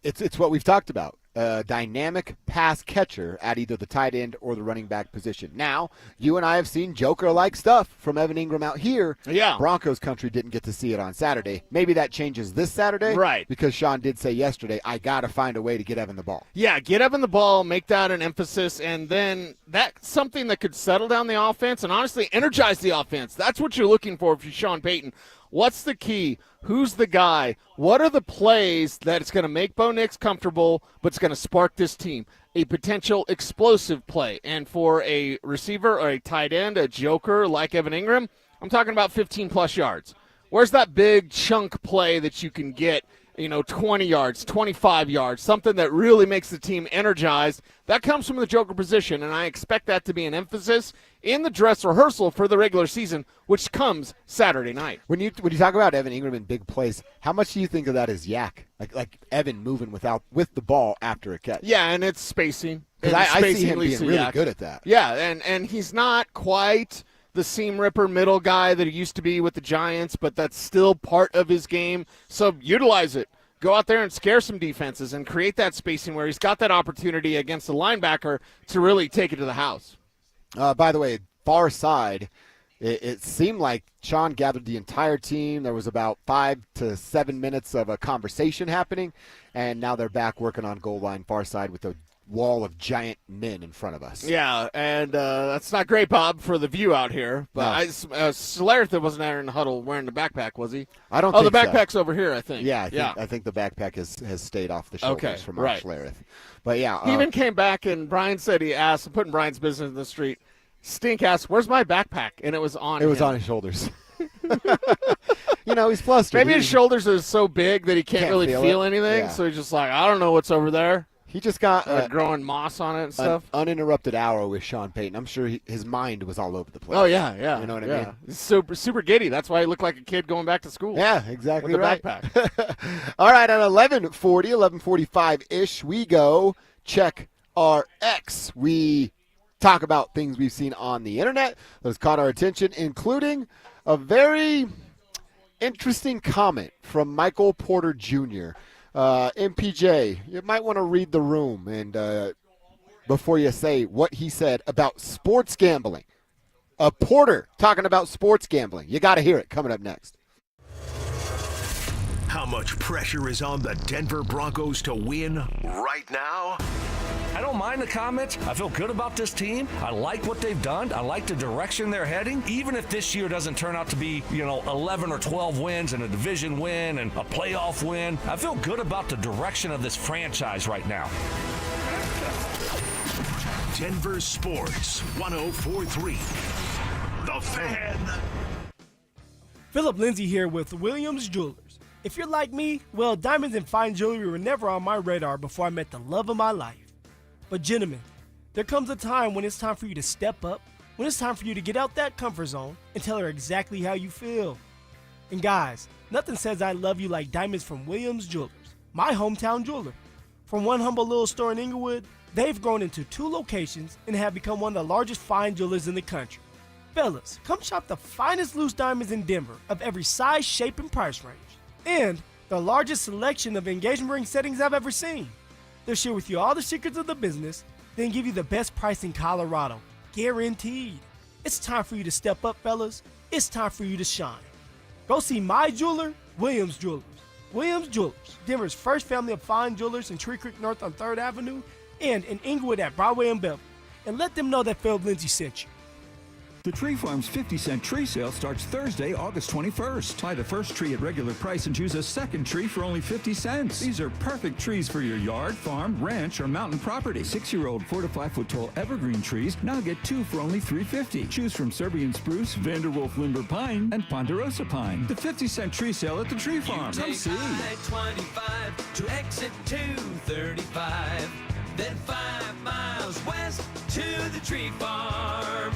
it's what we've talked about. A dynamic pass catcher at either the tight end or the running back position. Now, you and I have seen Joker-like stuff from Evan Ingram out here. Yeah. Broncos country didn't get to see it on Saturday. Maybe that changes this Saturday. Right. Because Sean did say yesterday, I got to find a way to get Evan the ball. Yeah, get Evan the ball, make that an emphasis, and then that's something that could settle down the offense and honestly energize the offense. That's what you're looking for if you're Sean Payton. What's the key? Who's the guy? What are the plays that it's going to make Bo Nix comfortable, but it's going to spark this team? A potential explosive play. And for a receiver or a tight end, a joker like Evan Ingram, I'm talking about 15-plus yards. Where's that big chunk play that you can get, 20 yards, 25 yards, something that really makes the team energized? That comes from the joker position, and I expect that to be an emphasis in the dress rehearsal for the regular season, which comes Saturday night. When you talk about Evan Ingram in big plays, how much do you think of that as yak? Like Evan moving with the ball after a catch? Yeah, and it's spacing. Because I see him being really good at that. Yeah, and he's not quite the seam ripper middle guy that he used to be with the Giants, but that's still part of his game. So utilize it. Go out there and scare some defenses and create that spacing where he's got that opportunity against the linebacker to really take it to the house. By the way, far side, it seemed like Sean gathered the entire team. There was about 5 to 7 minutes of a conversation happening, and now they're back working on goal line far side with a wall of giant men in front of us. Yeah, and that's not great, Bob, for the view out here. But Schlereth wasn't there in the huddle wearing the backpack, was he? I don't think so. the backpack's over here, I think. Yeah, I think the backpack has stayed off the shoulders from Mark Schlereth. But, yeah. He even came back, and Brian said he asked, I'm putting Brian's business in the street, Stink asked, where's my backpack? And it was on him. It was on his shoulders. He's flustered. Maybe his shoulders are so big that he can't really feel anything, yeah. so he's just like, I don't know what's over there. He just got growing moss on it and stuff. An uninterrupted hour with Sean Payton. I'm sure his mind was all over the place. Oh, yeah. You know what I mean? He's super giddy. That's why he looked like a kid going back to school. Yeah, exactly with right. the backpack. All right, at 11:45-ish, we go check our X. We talk about things we've seen on the internet that has caught our attention, including a very interesting comment from Michael Porter Jr., MPJ, you might want to read the room and before you say what he said about sports gambling. A Porter talking about sports gambling. You got to hear it coming up next. How much pressure is on the Denver Broncos to win right now? I don't mind the comments. I feel good about this team. I like what they've done. I like the direction they're heading. Even if this year doesn't turn out to be, 11 or 12 wins and a division win and a playoff win, I feel good about the direction of this franchise right now. Denver Sports 104.3. The Fan. Phillip Lindsay here with Williams Jewelers. If you're like me, well, diamonds and fine jewelry were never on my radar before I met the love of my life. But gentlemen, there comes a time when it's time for you to step up, when it's time for you to get out that comfort zone and tell her exactly how you feel. And guys, nothing says I love you like diamonds from Williams Jewelers, my hometown jeweler. From one humble little store in Inglewood, they've grown into 2 locations and have become one of the largest fine jewelers in the country. Fellas, come shop the finest loose diamonds in Denver of every size, shape, and price range. And the largest selection of engagement ring settings I've ever seen. They'll share with you all the secrets of the business, then give you the best price in Colorado. Guaranteed. It's time for you to step up, fellas. It's time for you to shine. Go see my jeweler, Williams Jewelers. Williams Jewelers, Denver's first family of fine jewelers in Tree Creek North on 3rd Avenue and in Inglewood at Broadway and Beverly. And let them know that Phillip Lindsay sent you. The Tree Farm's 50-cent tree sale starts Thursday, August 21st. Buy the first tree at regular price and choose a second tree for only 50 cents. These are perfect trees for your yard, farm, ranch, or mountain property. 6-year-old 4 to 5 foot tall evergreen trees now get 2 for only $3.50. Choose from Serbian spruce, Vanderwolf limber pine, and ponderosa pine. The 50-cent tree sale at the Tree Farm. Come see. I-25 to exit 235, then 5 miles west to the Tree Farm.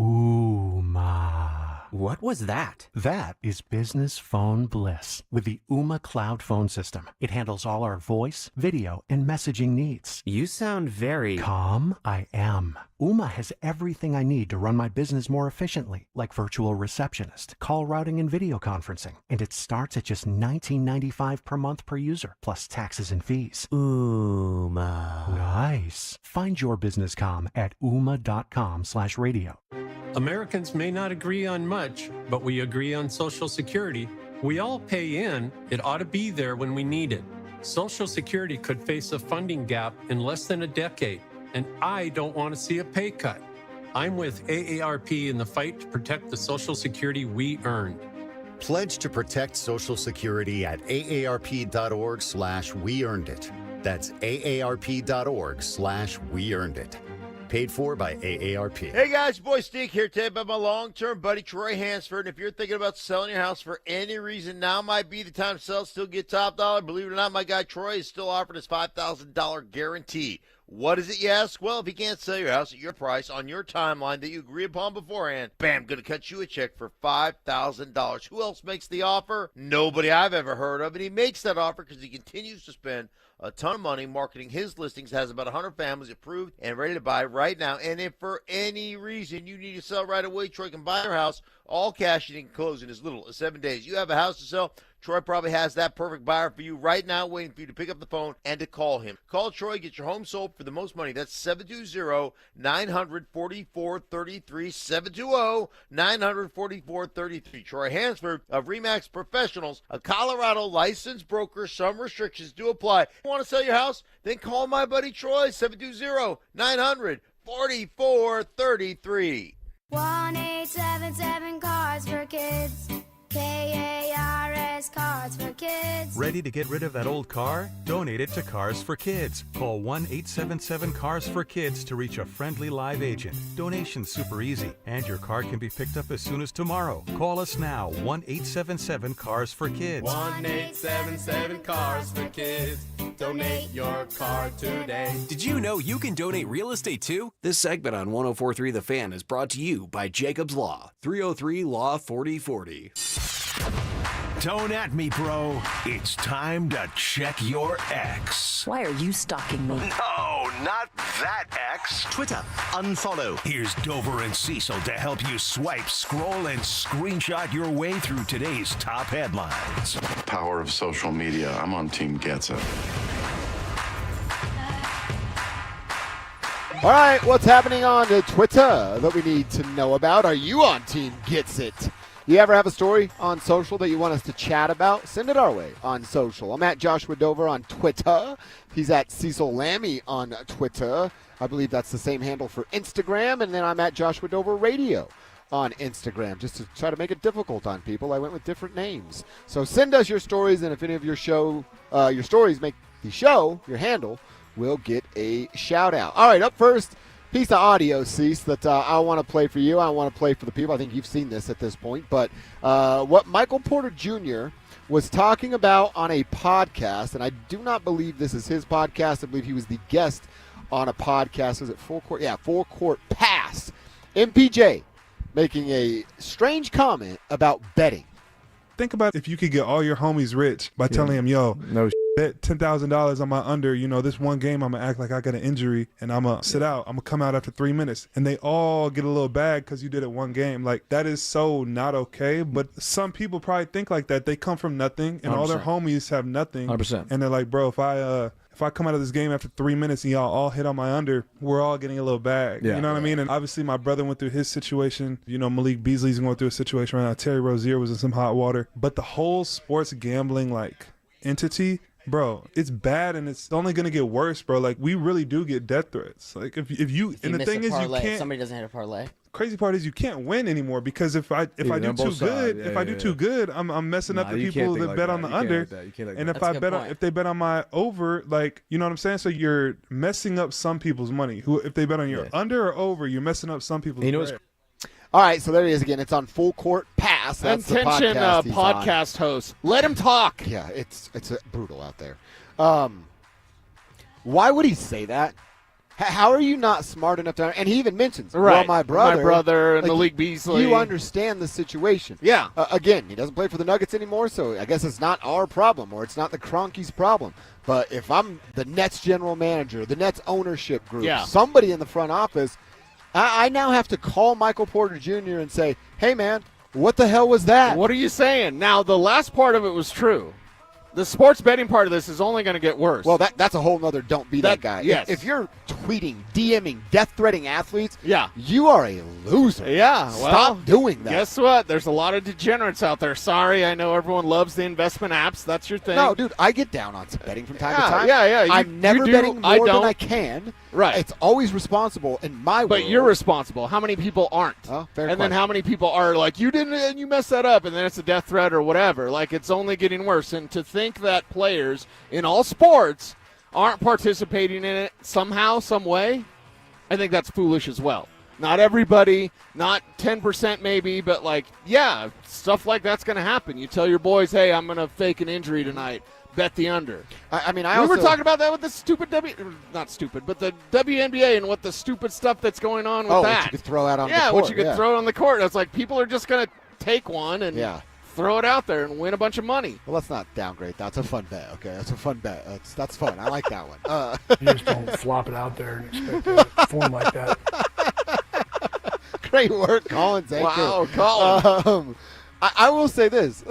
Ooh, ma. What was that? That is business phone bliss with the Ooma Cloud phone system. It handles all our voice, video, and messaging needs. You sound very... Calm? I am. Ooma has everything I need to run my business more efficiently, like virtual receptionist, call routing, and video conferencing. And it starts at just $19.95 per month per user, plus taxes and fees. Ooma. Nice. Find your business comm at ooma.com/radio. Americans may not agree on much, but we agree on Social Security. We all pay in. It ought to be there when we need it. Social Security could face a funding gap in less than a decade, and I don't want to see a pay cut. I'm with AARP in the fight to protect the Social Security we earned. Pledge to protect Social Security at aarp.org/weearnedit. That's aarp.org/weearnedit. Paid for by AARP. Hey guys, boy Steve here today about my long-term buddy Troy Hansford. And if you're thinking about selling your house for any reason, now might be the time to sell, still get top dollar. Believe it or not, my guy Troy is still offering his $5,000 guarantee. What is it, you ask? Well, if he can't sell your house at your price on your timeline that you agree upon beforehand, bam, going to cut you a check for $5,000. Who else makes the offer? Nobody I've ever heard of. And he makes that offer because he continues to spend a ton of money marketing his listings, has about 100 families approved and ready to buy right now. And if for any reason you need to sell right away, Troy can buy your house all cash and he can close in as little as 7 days. You have a house to sell, Troy probably has that perfect buyer for you right now, waiting for you to pick up the phone and to call him. Call Troy, get your home sold for the most money. That's 720-900-4433, 720-900-4433. Troy Hansford of RE/MAX Professionals, a Colorado licensed broker. Some restrictions do apply. Want to sell your house? Then call my buddy Troy, 720-900-4433. 1-877 Cars for Kids. KARS Cars for Kids. Ready to get rid of that old car? Donate it to Cars for Kids. Call 1-877 for Kids to reach a friendly live agent. Donation's super easy, and your car can be picked up as soon as tomorrow. Call us now, 1-877 for Kids. 1-877 Cars for Kids. Donate your car today. Did you know you can donate real estate too? This segment on 104.3 The Fan is brought to you by Jacob's Law, 303 Law 4040. Don't at me, bro. It's time to check your ex. Why are you stalking me? No, not that ex. Twitter, unfollow. Here's Dover and Cecil to help you swipe, scroll, and screenshot your way through today's top headlines. Power of social media. I'm on Team Gets It. All right, what's happening on Twitter that we need to know about? Are you on Team Gets It? You ever have a story on social that you want us to chat about? Send it our way on social. I'm at Joshua Dover on Twitter. He's at Cecil Lammy on Twitter. I believe that's the same handle for Instagram. And then I'm at Joshua Dover Radio on Instagram, just to try to make it difficult on people. I went with different names. So send us your stories, and if any of your stories make the show, your handle, will get a shout-out. All right, up first, piece of audio, Cease, that I want to play for you. I want to play for the people. I think you've seen this at this point. But what Michael Porter Jr. was talking about on a podcast, and I do not believe this is his podcast. I believe he was the guest on a podcast. Was it Full Court? Yeah, Full Court Pass. MPJ making a strange comment about betting. Think about if you could get all your homies rich by telling them, yo, bet $10,000 on my under. This one game I'm going to act like I got an injury and I'm going to sit out. I'm going to come out after 3 minutes. And they all get a little bag because you did it one game. Like, that is so not okay. But some people probably think like that. They come from nothing and 100%. All their homies have nothing. 100%. And they're like, bro, if I come out of this game after 3 minutes and y'all all hit on my under, we're all getting a little bag. Yeah. You know what I mean? And obviously my brother went through his situation. Malik Beasley's going through a situation right now. Terry Rozier was in some hot water. But the whole sports gambling, entity, bro, it's bad and it's only going to get worse, bro. Like, we really do get death threats. Like, if you and the thing is, you can't. Somebody doesn't hit a parlay. Crazy part is you can't win anymore because if I do too good, I'm messing up the people that bet on the under. And if they bet on my over, you know what I'm saying? So you're messing up some people's money. If they bet on your under or over, you're messing up some people's money. All right, so there he is again. It's on Full Court Pass. That's Attention, the podcast host. Let him talk. Yeah, it's brutal out there. Why would he say that? How are you not smart enough to? And he even mentions, well, my brother, and Malik Beasley. You understand the situation. Yeah. Again, he doesn't play for the Nuggets anymore, so I guess it's not our problem, or it's not the Kroenkes' problem. But if I'm the Nets general manager, the Nets ownership group, somebody in the front office, I now have to call Michael Porter Jr. and say, hey, man, what the hell was that? What are you saying? Now, the last part of it was true. The sports betting part of this is only going to get worse. Well, that's a whole nother don't be that guy. Yes. If you're tweeting, DMing, death-threatening athletes, you are a loser. Yeah. Stop doing that. Guess what? There's a lot of degenerates out there. Sorry, I know everyone loves the investment apps. That's your thing. No, dude, I get down on some betting from time to time. Yeah. I'm never betting more than I can. Right. It's always responsible in my world. But you're responsible. How many people aren't? Oh, fair And then how many people are like, you didn't, and you messed that up, and then it's a death threat or whatever. Like, it's only getting worse. And to think that players in all sports aren't participating in it somehow, some way, I think that's foolish as well. Not everybody, not 10% maybe, but stuff like that's going to happen. You tell your boys, hey, I'm going to fake an injury tonight. Bet the under. We were talking about that with the stupid not stupid, but the WNBA and what the stupid stuff that's going on with that. What you could throw out on the court. Yeah, what you could throw on the court. It's like people are just going to take one and throw it out there and win a bunch of money. Well, let's not downgrade. That's a fun bet. Okay, that's a fun bet. That's fun. I like that one. You just don't flop it out there and expect it to perform like that. Great work, Collins. Wow, Collins. I will say this,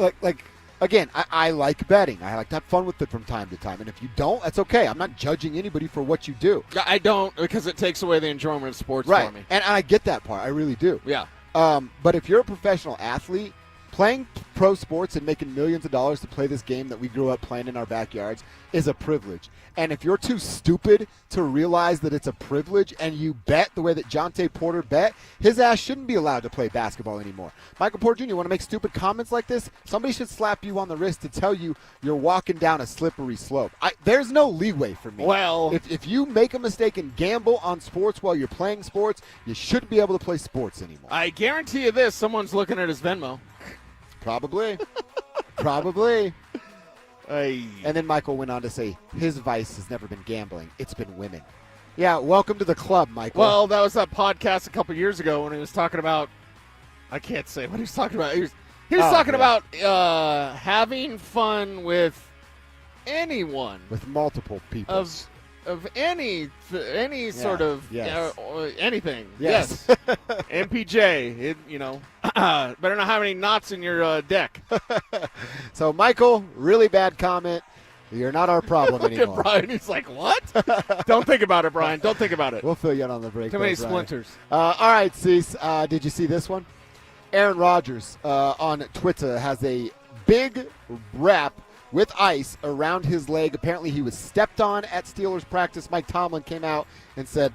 again, I like betting. I like to have fun with it from time to time. And if you don't, that's okay. I'm not judging anybody for what you do. I don't, because it takes away the enjoyment of sports for me. And I get that part. I really do. Yeah. But if you're a professional athlete, playing pro sports and making millions of dollars to play this game that we grew up playing in our backyards is a privilege. And if you're too stupid to realize that it's a privilege and you bet the way that Jonte Porter bet, his ass shouldn't be allowed to play basketball anymore. Michael Porter Jr., you want to make stupid comments like this? Somebody should slap you on the wrist to tell you you're walking down a slippery slope. There's no leeway for me. Well, if you make a mistake and gamble on sports while you're playing sports, you shouldn't be able to play sports anymore. I guarantee you this, someone's looking at his Venmo. Probably. Probably. Aye. And then Michael went on to say, his vice has never been gambling. It's been women. Yeah, welcome to the club, Michael. Well, that was that podcast a couple years ago when he was talking about, I can't say what he was talking about. He was talking about having fun with anyone. With multiple people. Of any sort of anything. Yes. MPJ, better not have any knots in your deck. So, Michael, really bad comment. You're not our problem anymore. Look at Brian. He's like, what? Don't think about it, Brian. Don't think about it. We'll fill you in on the break. Too many splinters. All right, Cease. Did you see this one? Aaron Rodgers on Twitter has a big wrap with ice around his leg. Apparently he was stepped on at Steelers practice. Mike Tomlin came out and said,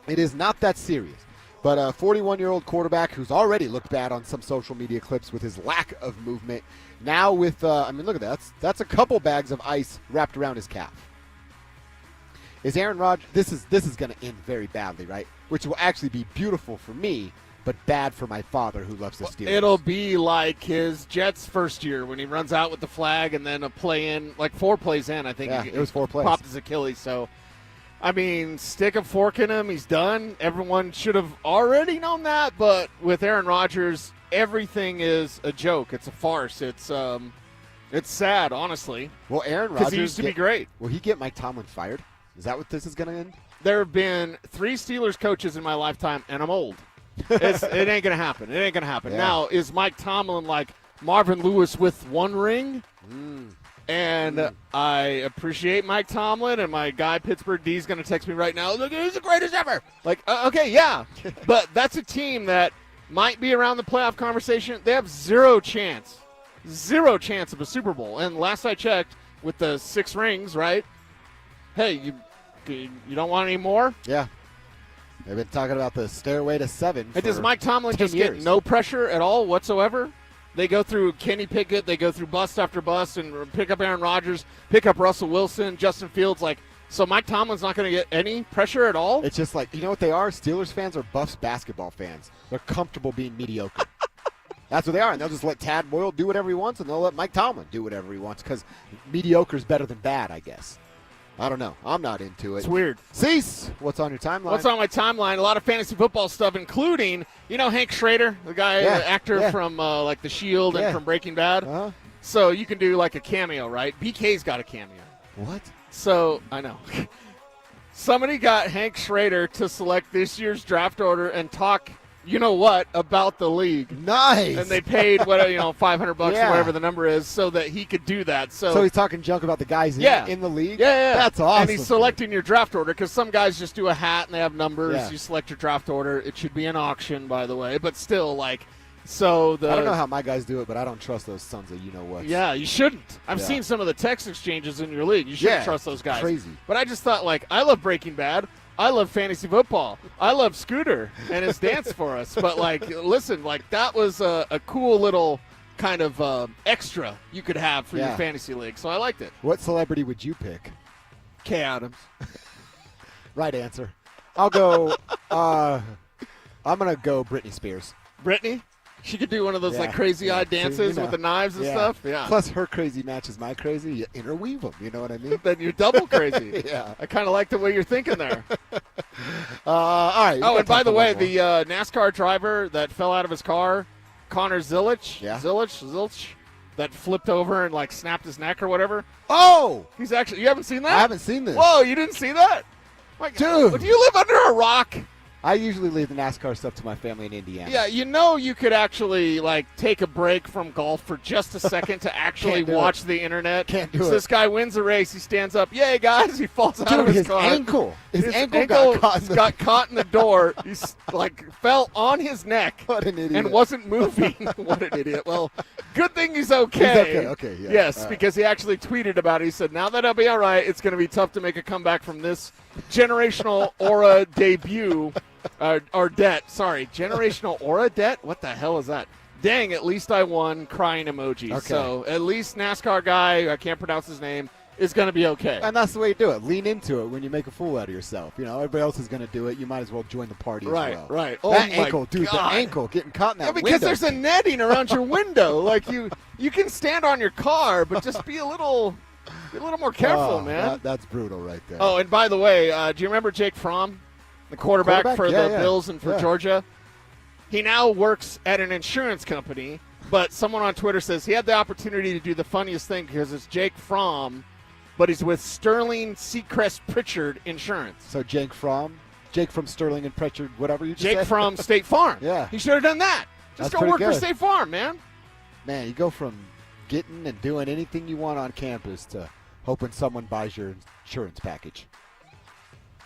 it is not that serious. But a 41-year-old quarterback who's already looked bad on some social media clips with his lack of movement. Now with, look at that. That's a couple bags of ice wrapped around his calf. Is Aaron Rodgers, this is going to end very badly, right? Which will actually be beautiful for me, but bad for my father who loves the Steelers. It'll be like his Jets' first year when he runs out with the flag and then a play in, like 4 plays in, I think. Yeah, it was 4 plays. Popped his Achilles, so... I mean, stick a fork in him. He's done. Everyone should have already known that. But with Aaron Rodgers, everything is a joke. It's a farce. It's sad, honestly. Will Aaron Rodgers because he used to be great. Will he get Mike Tomlin fired? Is that what this is going to end? There have been 3 Steelers coaches in my lifetime, and I'm old. It ain't going to happen. It ain't going to happen. Yeah. Now, is Mike Tomlin like Marvin Lewis with 1 ring? And I appreciate Mike Tomlin, and my guy Pittsburgh D is going to text me right now. Look, he's the greatest ever. Like, okay, yeah, but that's a team that might be around the playoff conversation. They have zero chance of a Super Bowl. And last I checked, with the 6 rings, right? Hey, you don't want any more? Yeah, they've been talking about the stairway to 7. And does Mike Tomlin just years. get no pressure at all whatsoever? They go through Kenny Pickett. They go through bust after bust and pick up Aaron Rodgers, pick up Russell Wilson, Justin Fields. So Mike Tomlin's not going to get any pressure at all? It's just like, you know what they are? Steelers fans are Buffs basketball fans. They're comfortable being mediocre. That's what they are. And they'll just let Tad Boyle do whatever he wants, and they'll let Mike Tomlin do whatever he wants because mediocre is better than bad, I guess. I don't know. I'm not into it. It's weird. Cease. What's on your timeline? What's on my timeline? A lot of fantasy football stuff, including, Hank Schrader, the guy, the actor from like The Shield and from Breaking Bad. Uh-huh. So you can do like a cameo, right? BK's got a cameo. What? So, I know. Somebody got Hank Schrader to select this year's draft order and talk, about the league. Nice. And they paid $500 or whatever the number is so that he could do that. So he's talking junk about the guys in the league? Yeah. That's awesome. And he's selecting your draft order because some guys just do a hat and they have numbers. Yeah. You select your draft order. It should be an auction, by the way. But still, I don't know how my guys do it, but I don't trust those sons of you-know-what. Yeah, you shouldn't. I've seen some of the text exchanges in your league. You shouldn't trust those guys. Crazy. But I just thought, I love Breaking Bad. I love fantasy football. I love Scooter and his dance for us. But, listen, that was a cool little kind of extra you could have for your fantasy league. So I liked it. What celebrity would you pick? Kay Adams. Right answer. I'll go I'm going to go Britney Spears. Britney? She could do one of those crazy-eyed dances with the knives and stuff. Yeah. Plus, her crazy matches my crazy. You interweave them. You know what I mean? Then you're double crazy. Yeah. I kind of like the way you're thinking there. All right. Oh, and by the way, the NASCAR driver that fell out of his car, Connor Zilch, that flipped over and snapped his neck or whatever. Oh, he's actually. You haven't seen that? I haven't seen this. Whoa, you didn't see that? Dude, do you live under a rock? I usually leave the NASCAR stuff to my family in Indiana. Yeah, you could actually take a break from golf for just a second to actually watch the internet. Can't do it. This guy wins a race. He stands up. Yay, guys! He falls out of his car. His ankle got caught in the door. He fell on his neck. What an idiot! And wasn't moving. What an idiot! Well, good thing he's okay. He's okay. Okay. Yeah. Yes, because he actually tweeted about it. He said, "Now that I'll be all right, it's going to be tough to make a comeback from this generational aura debut." Generational aura debt? What the hell is that? Dang, at least I won, crying emoji. Okay. So at least NASCAR guy, I can't pronounce his name, is going to be okay. And that's the way you do it. Lean into it when you make a fool out of yourself. Everybody else is going to do it. You might as well join the party as well. Right. That ankle, dude, the ankle getting caught in that window. Because there's a netting around your window. You can stand on your car, but just be a little more careful, man. That's brutal right there. Oh, and by the way, do you remember Jake Fromm? The quarterback for the Bills and for Georgia. He now works at an insurance company, but someone on Twitter says he had the opportunity to do the funniest thing because it's Jake Fromm, but he's with Sterling Seacrest Pritchard Insurance. So Jake from Sterling and Pritchard, whatever you just said? said? From State Farm. Yeah. He should have done that. Just go work for State Farm, man. Man, you go from getting and doing anything you want on campus to hoping someone buys your insurance package.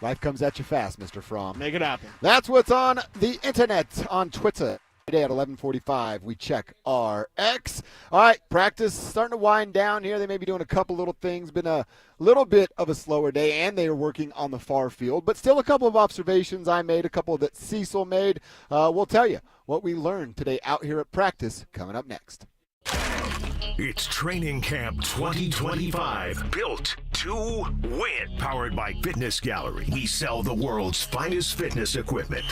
Life comes at you fast, Mr. Fromm. Make it happen. That's what's on the internet, on Twitter. Today at 11:45, we check RX. All right, practice starting to wind down here. They may be doing a couple little things. Been a little bit of a slower day, and they are working on the far field. But still a couple of observations I made, a couple that Cecil made. We'll tell you what we learned today out here at practice coming up next. It's Training Camp 2025, built to win. Powered by Fitness Gallery. We sell the world's finest fitness equipment.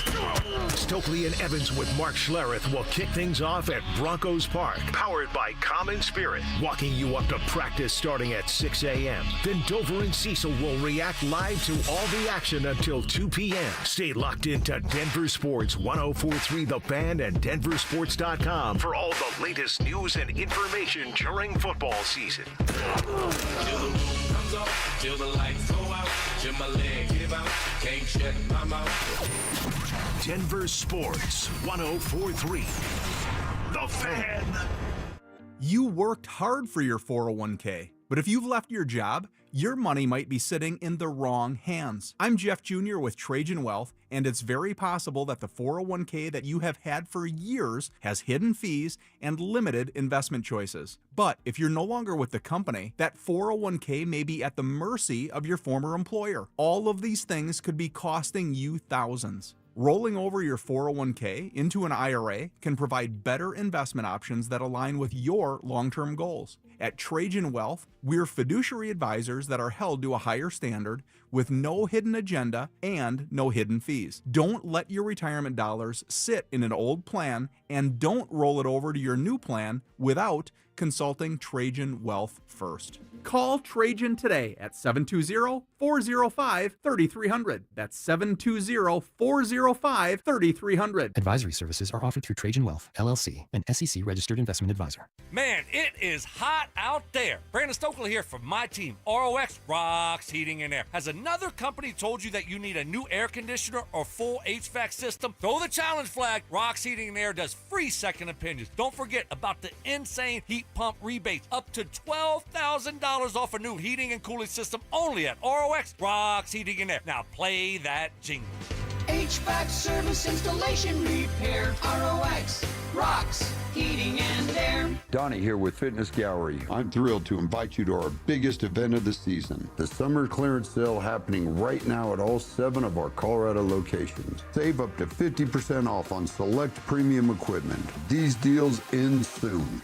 Stokley and Evans with Mark Schlereth will kick things off at Broncos Park. Powered by Common Spirit. Walking you up to practice starting at 6 a.m. Then Dover and Cecil will react live to all the action until 2 p.m. Stay locked into Denver Sports 1043 The Fan and DenverSports.com for all the latest news and information during football season. Till the lights go out, till my leg give out, can't shut my mouth. Denver Sports 1043 The Fan. You worked hard for your 401k, but if you've left your job, your money might be sitting in the wrong hands. I'm Jeff Jr. with Trajan Wealth, and it's very possible that the 401k that you have had for years has hidden fees and limited investment choices. But if you're no longer with the company, that 401k may be at the mercy of your former employer. All of these things could be costing you thousands. Rolling over your 401k into an IRA can provide better investment options that align with your long-term goals. At Trajan Wealth, we're fiduciary advisors that are held to a higher standard with no hidden agenda and no hidden fees. Don't let your retirement dollars sit in an old plan, and don't roll it over to your new plan without consulting Trajan Wealth first. Call Trajan today at 720-405-3300. That's 720-405-3300. Advisory services are offered through Trajan Wealth, LLC, an SEC-registered investment advisor. Man, it is hot out there. Brandon Stokley here from my team, ROX Rocks Heating and Air. Has another company told you that you need a new air conditioner or full HVAC system? Throw the challenge flag. Rocks Heating and Air does free second opinions. Don't forget about the insane heat pump rebates, up to $12,000 off a new heating and cooling system only at ROX Rocks Heating and Air. Now play that jingle. HVAC service, installation, repair, ROX Rocks Heating and Air. Donnie here with Fitness Gallery. I'm thrilled to invite you to our biggest event of the season, the summer clearance sale happening right now at all 7 of our Colorado locations. Save up to 50% off on select premium equipment. These deals end soon.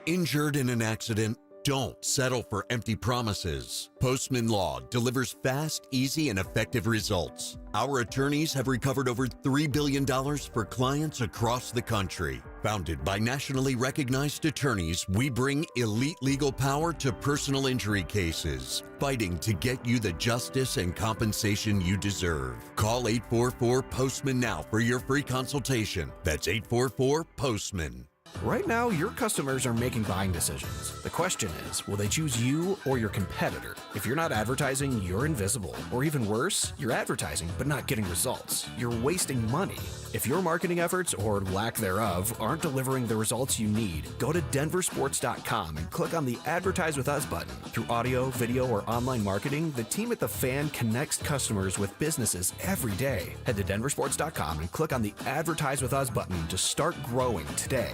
Injured in an accident? Don't settle for empty promises. Postman Law delivers fast, easy, and effective results. Our attorneys have recovered over $3 billion for clients across the country. Founded by nationally recognized attorneys, we bring elite legal power to personal injury cases, fighting to get you the justice and compensation you deserve. Call 844-POSTMAN now for your free consultation. That's 844-POSTMAN. Right now, your customers are making buying decisions. The question is, will they choose you or your competitor? If you're not advertising, you're invisible. Or even worse, you're advertising but not getting results. You're wasting money. If your marketing efforts, or lack thereof, aren't delivering the results you need, go to DenverSports.com and click on the Advertise With Us button. Through audio, video, or online marketing, the team at The Fan connects customers with businesses every day. Head to DenverSports.com and click on the Advertise With Us button to start growing today.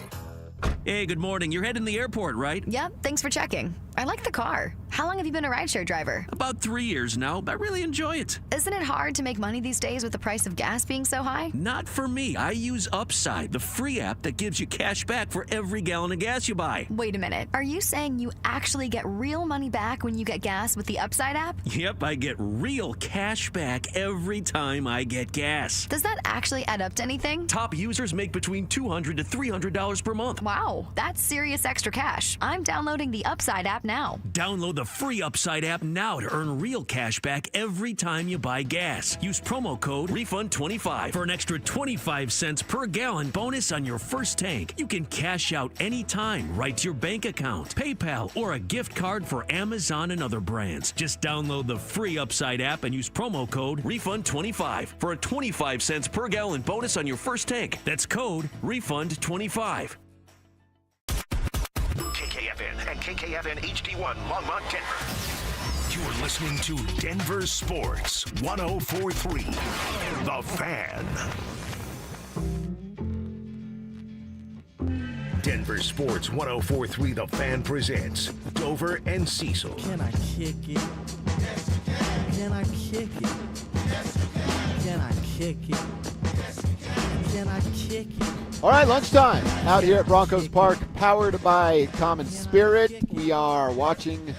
Hey, good morning. You're heading to the airport, right? Yep, thanks for checking. I like the car. How long have you been a rideshare driver? About 3 years now. I really enjoy it. Isn't it hard to make money these days with the price of gas being so high? Not for me. I use Upside, the free app that gives you cash back for every gallon of gas you buy. Wait a minute. Are you saying you actually get real money back when you get gas with the Upside app? Yep, I get real cash back every time I get gas. Does that actually add up to anything? Top users make between $200 to $300 per month. Wow, that's serious extra cash. I'm downloading the Upside app now. Download the free Upside app now to earn real cash back every time you buy gas. Use promo code REFUND25 for an extra 25 cents per gallon bonus on your first tank. You can cash out anytime right to your bank account, PayPal, or a gift card for Amazon and other brands. Just download the free Upside app and use promo code REFUND25 for a 25 cents per gallon bonus on your first tank. That's code REFUND25. KKFN and KKFN HD1 Longmont, Denver. You're listening to Denver Sports 1043 The Fan. Denver Sports 104.3 The Fan presents Dover and Cecil. Can I kick it? Yes, you can. Can I kick it? Yes, you can. Can I kick it? Yes, you can. Can I kick it? All right, lunchtime out here at Broncos Park, powered by Common Spirit. We are watching,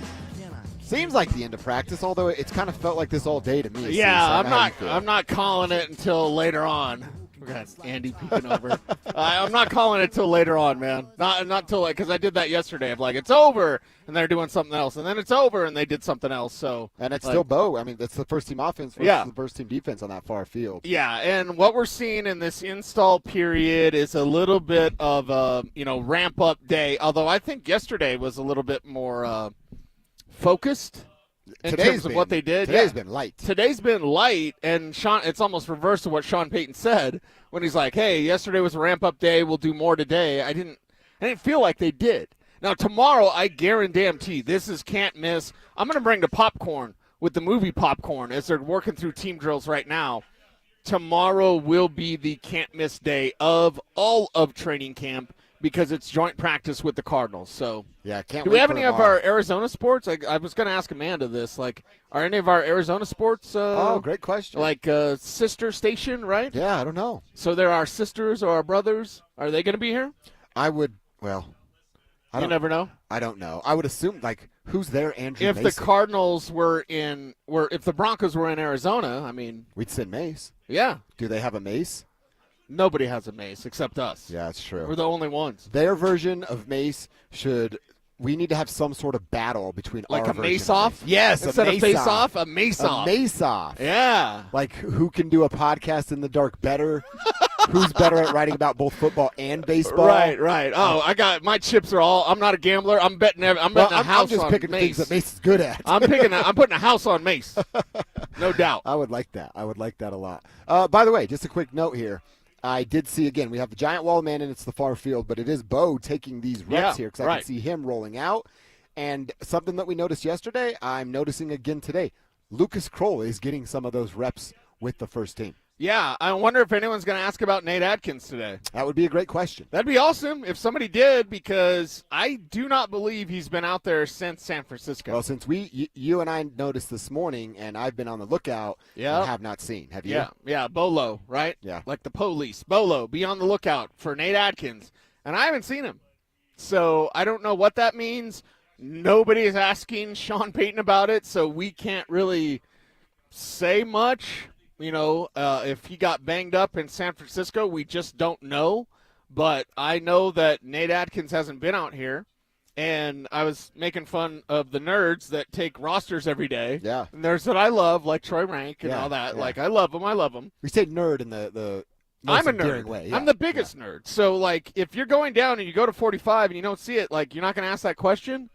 seems like the end of practice, although it's kind of felt like this all day to me. Yeah, I'm not calling it until later on. We got Andy peeking over. I'm not calling it till later on, man. Not till because I did that yesterday. I'm like, it's over, and they're doing something else, and then it's over, and they did something else. So and it's still Bo. I mean, that's the first team offense versus the first team defense on that far field. Yeah, and what we're seeing in this install period is a little bit of a ramp up day. Although I think yesterday was a little bit more focused. In terms of what they did. Today's been light. Today's been light, and it's almost reverse of what Sean Payton said when he's like, hey, yesterday was a ramp-up day, we'll do more today. I didn't feel like they did. Now, tomorrow, I guarantee this is can't miss. I'm going to bring the popcorn with the movie popcorn as they're working through team drills right now. Tomorrow will be the can't miss day of all of training camp, because it's joint practice with the Cardinals. So, yeah, can't. Do we have any of our Arizona sports? I was going to ask Amanda this. Like, are any of our Arizona sports? Great question. Like sister station, right? Yeah, I don't know. So there are sisters or our brothers. Are they going to be here? I would. Well, you never know. I don't know. I would assume who's there? Andrew. If Mason. the Cardinals if the Broncos were in Arizona, I mean, we'd send Mace. Yeah. Do they have a Mace? Nobody has a Mace except us. Yeah, that's true. We're the only ones. Their version of Mace we need to have some sort of battle between like our a mace-off? Yes, instead of face-off, a mace-off. A mace-off. Yeah. Like, who can do a podcast in the dark better? Who's better at writing about both football and baseball? Right. Oh, I got my chips are all. I'm not a gambler. I'm betting. I'm betting a house I'm just on picking Mace. things that Mace is good at. I'm putting a house on Mace. No doubt. I would like that. I would like that a lot. By the way, just a quick note here. I did see, again, we have the giant wall man, and it's the far field, but it is Bo taking these reps here because I can see him rolling out. And something that we noticed yesterday, I'm noticing again today. Lucas Kroll is getting some of those reps with the first team. Yeah, I wonder if anyone's going to ask about Nate Adkins today. That would be a great question. That'd be awesome if somebody did, because I do not believe he's been out there since San Francisco. Well, since you and I noticed this morning, and I've been on the lookout, and have not seen. Have you? Yeah, Bolo, right? Yeah. Like the police. Bolo, be on the lookout for Nate Adkins. And I haven't seen him. So I don't know what that means. Nobody is asking Sean Payton about it, so we can't really say much. If he got banged up in San Francisco, we just don't know. But I know that Nate Adkins hasn't been out here, and I was making fun of the nerds that take rosters every day. Yeah. And nerds that I love, like Troy Rank and all that. Yeah. Like, I love them. We say nerd in the I'm a nerd. Way. Yeah. I'm the biggest nerd. So, like, if you're going down and you go to 45 and you don't see it, like, you're not going to ask that question.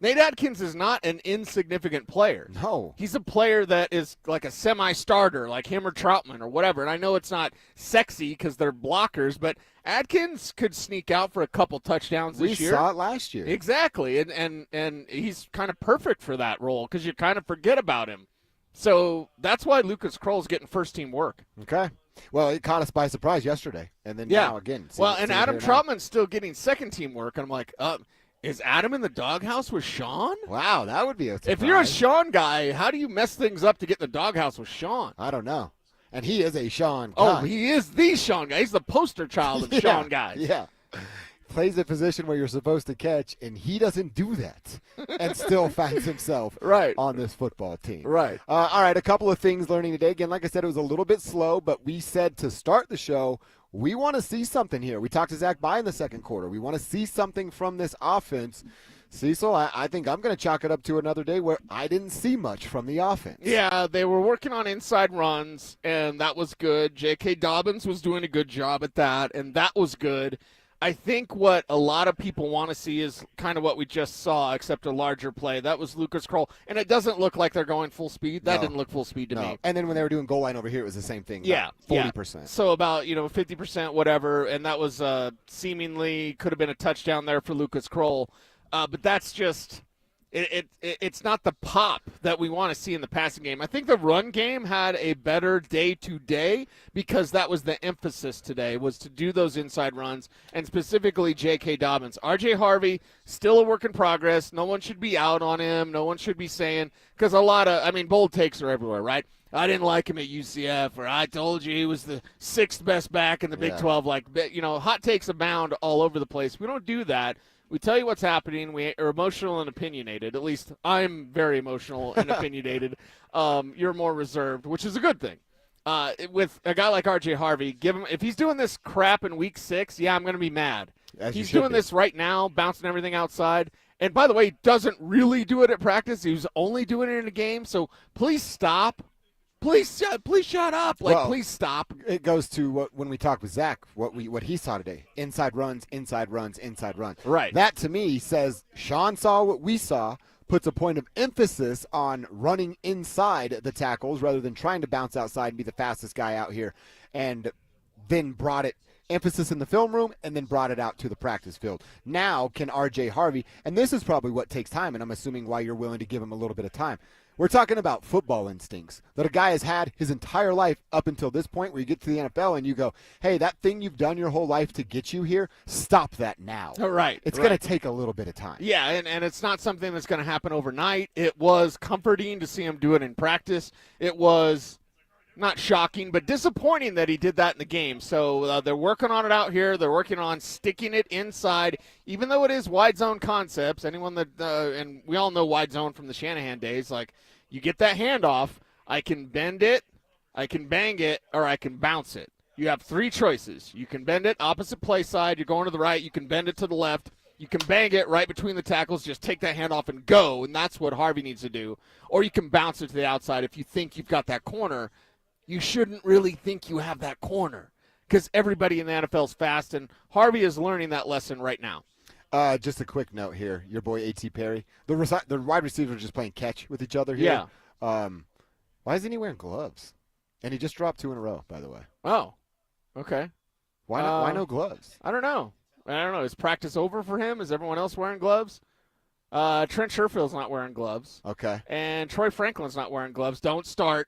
Nate Adkins is not an insignificant player. No. He's a player that is like a semi-starter, like him or Troutman or whatever. And I know it's not sexy because they're blockers, but Adkins could sneak out for a couple touchdowns this year. We saw it last year. Exactly. And he's kind of perfect for that role because you kind of forget about him. So that's why Lucas Kroll's getting first-team work. Okay. Well, it caught us by surprise yesterday. And then now again. And Adam Troutman's still getting second-team work. And I'm like, is Adam in the doghouse with Sean? Wow, that would be a surprise. If you're a Sean guy, how do you mess things up to get in the doghouse with Sean? I don't know. And he is a Sean guy. Oh, he is the Sean guy. He's the poster child of Sean guys. Yeah. Plays a position where you're supposed to catch, and he doesn't do that and still finds himself on this football team. Right. All right, a couple of things learning today. Again, like I said, it was a little bit slow, but we said to start the show, we want to see something here. We talked to Zach By in the second quarter. We want to see something from this offense. Cecil, I think I'm going to chalk it up to another day where I didn't see much from the offense. Yeah, they were working on inside runs, and that was good. J.K. Dobbins was doing a good job at that, and that was good. I think what a lot of people want to see is kind of what we just saw, except a larger play. That was Lucas Kroll. And it doesn't look like they're going full speed. That didn't look full speed to me. And then when they were doing goal line over here, it was the same thing. Yeah. 40%. Yeah. So about, 50%, whatever. And that was seemingly could have been a touchdown there for Lucas Kroll. But that's just it's not the pop that we want to see in the passing game. I think the run game had a better day-to-day because that was the emphasis today, was to do those inside runs, and specifically J.K. Dobbins. R.J. Harvey, still a work in progress. No one should be out on him. No one should be saying, because bold takes are everywhere, right? I didn't like him at UCF, or I told you he was the 6th best back in the Big 12. Hot takes abound all over the place. We don't do that. We tell you what's happening. We are emotional and opinionated. At least I'm very emotional and opinionated. You're more reserved, which is a good thing. With a guy like R.J. Harvey, if he's doing this crap in week 6, I'm going to be mad. He's doing this right now, bouncing everything outside. And by the way, he doesn't really do it at practice. He was only doing it in a game. So please stop. Please shut up. Please stop. It goes to when we talked with Zach, what he saw today. Inside runs, inside runs, inside runs. Right. That, to me, says Sean saw what we saw, puts a point of emphasis on running inside the tackles rather than trying to bounce outside and be the fastest guy out here, and then brought it emphasis in the film room and then brought it out to the practice field. Now can R.J. Harvey, and this is probably what takes time, and I'm assuming why you're willing to give him a little bit of time. We're talking about football instincts that a guy has had his entire life up until this point where you get to the NFL and you go, hey, that thing you've done your whole life to get you here, stop that now. Right. It's going to take a little bit of time. Yeah, and it's not something that's going to happen overnight. It was comforting to see him do it in practice. It was not shocking, but disappointing that he did that in the game. So they're working on it out here. They're working on sticking it inside, even though it is wide zone concepts. Anyone that and we all know wide zone from the Shanahan days. Like, you get that handoff, I can bend it, I can bang it, or I can bounce it. You have 3 choices. You can bend it opposite play side. You're going to the right. You can bend it to the left. You can bang it right between the tackles. Just take that handoff and go, and that's what Harvey needs to do. Or you can bounce it to the outside if you think you've got that corner. You shouldn't really think you have that corner because everybody in the NFL is fast, and Harvey is learning that lesson right now. Just a quick note here. Your boy A.T. Perry. The wide receivers are just playing catch with each other here. Yeah. Why isn't he wearing gloves? And he just dropped 2 in a row, by the way. Oh, okay. Why no gloves? I don't know. Is practice over for him? Is everyone else wearing gloves? Trent Sherfield's not wearing gloves. Okay. And Troy Franklin's not wearing gloves. Don't start.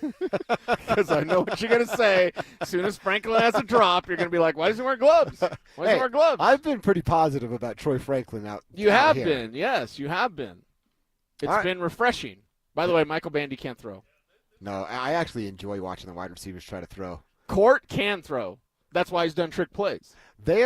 Because I know what you're going to say. As soon as Franklin has a drop, you're going to be like, why doesn't he wear gloves? Why doesn't he wear gloves? I've been pretty positive about Troy Franklin out You have here. been. Yes, you have been. It's been refreshing. By the way, Michael Bandy can't throw. No, I actually enjoy watching the wide receivers try to throw. Court can throw. That's why he's done trick plays. They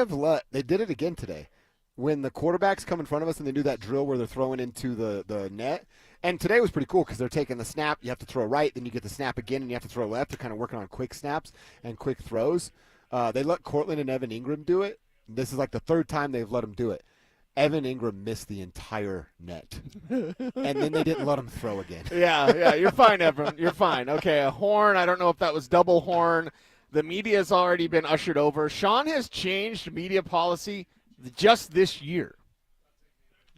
did it again today. When the quarterbacks come in front of us and they do that drill where they're throwing into the net. And today was pretty cool because they're taking the snap. You have to throw right, then you get the snap again, and you have to throw left. They're kind of working on quick snaps and quick throws. They let Cortland and Evan Ingram do it. This is like the 3rd time they've let them do it. Evan Ingram missed the entire net. And then they didn't let him throw again. Yeah, you're fine, Evan. You're fine. Okay, a horn. I don't know if that was double horn. The media has already been ushered over. Sean has changed media policy just this year.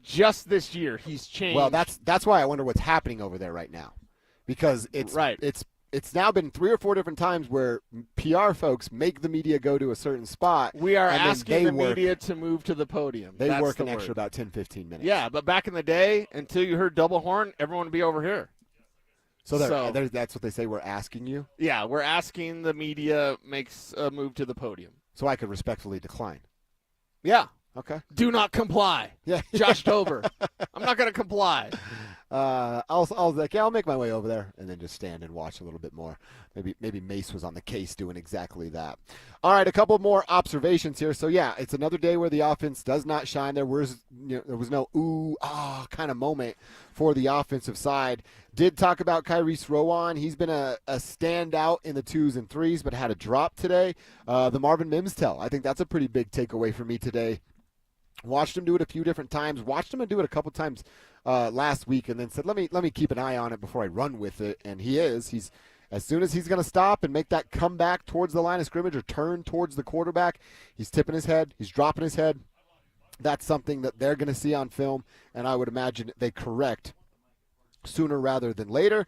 Just this year, he's changed. Well, that's why I wonder what's happening over there right now, because it's now been 3 or 4 different times where PR folks make the media go to a certain spot. We are asking the media to move to the podium. They work an extra about 10, 15 minutes. Yeah, but back in the day, until you heard double horn, everyone would be over here. So that's what they say. We're asking you. Yeah, we're asking the media makes a move to the podium. So I could respectfully decline. Yeah. Okay. Do not comply. Yeah. Josh Dover. I'm not going to comply. I'll make my way over there and then just stand and watch a little bit more. Maybe Mace was on the case doing exactly that. All right, a couple more observations here. So yeah, it's another day where the offense does not shine. There was no ooh ah kind of moment for the offensive side. Did talk about Kyrese Rowan. He's been a standout in the 2s and 3s, but had a drop today. The Marvin Mims tell. I think that's a pretty big takeaway for me today. Watched him do it a few different times. Watched him do it a couple times last week, and then said, "Let me keep an eye on it before I run with it." And he's as soon as he's going to stop and make that comeback towards the line of scrimmage or turn towards the quarterback, he's tipping his head, he's dropping his head. That's something that they're going to see on film, and I would imagine they correct sooner rather than later.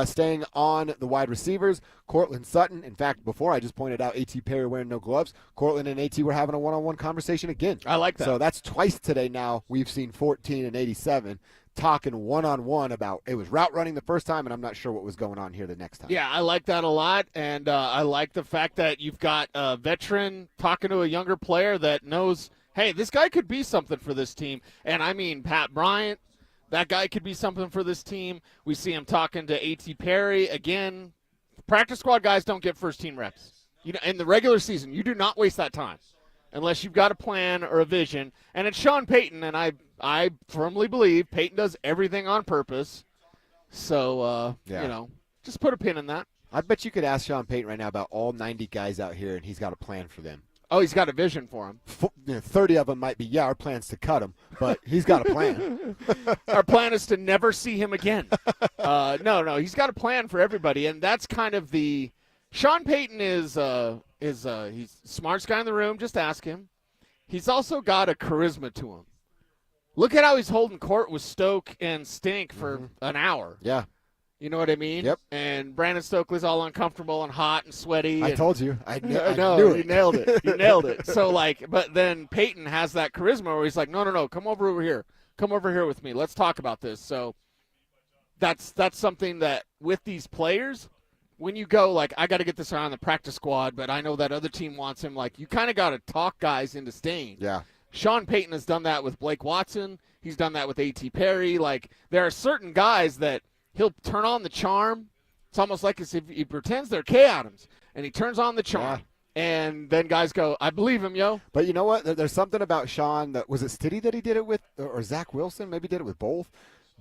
Staying on the wide receivers, Cortland Sutton. In fact, before I just pointed out A.T. Perry wearing no gloves. Cortland and A.T. were having a one-on-one conversation again. I like that. So that's twice today now. We've seen 14 and 87. talking one-on-one about it was route running the first time, and I'm not sure what was going on here the next time. Yeah, I like that a lot, and I like the fact that you've got a veteran talking to a younger player that knows, hey, this guy could be something for this team. And I mean, Pat Bryant, that guy could be something for this team. We see him talking to A.T. Perry. Again, practice squad guys don't get first-team reps. In the regular season, you do not waste that time unless you've got a plan or a vision. And it's Sean Payton, and I firmly believe Payton does everything on purpose. So, just put a pin in that. I bet you could ask Sean Payton right now about all 90 guys out here, and he's got a plan for them. Oh, he's got a vision for them. 30 of them might be, our plan's to cut him, but he's got a plan. Our plan is to never see him again. No, he's got a plan for everybody, and that's kind of the – Sean Payton is he's the smartest guy in the room. Just ask him. He's also got a charisma to him. Look at how he's holding court with Stoke and Stink for an hour. Yeah. You know what I mean? Yep. And Brandon Stokley's all uncomfortable and hot and sweaty. I told you. I knew you it. nailed it. You nailed it. So, but then Payton has that charisma where he's like, no, come over here. Come over here with me. Let's talk about this. So that's something that with these players, when you go, I got to get this on the practice squad, but I know that other team wants him, you kind of got to talk guys into staying. Yeah. Sean Payton has done that with Blake Watson. He's done that with A.T. Perry. There are certain guys that he'll turn on the charm. It's almost like as if he pretends they're Kay Adams, and he turns on the charm. Yeah. And then guys go, I believe him, yo. But you know what? There's something about Sean that – was it Stiddy that he did it with, or Zach Wilson maybe did it with both?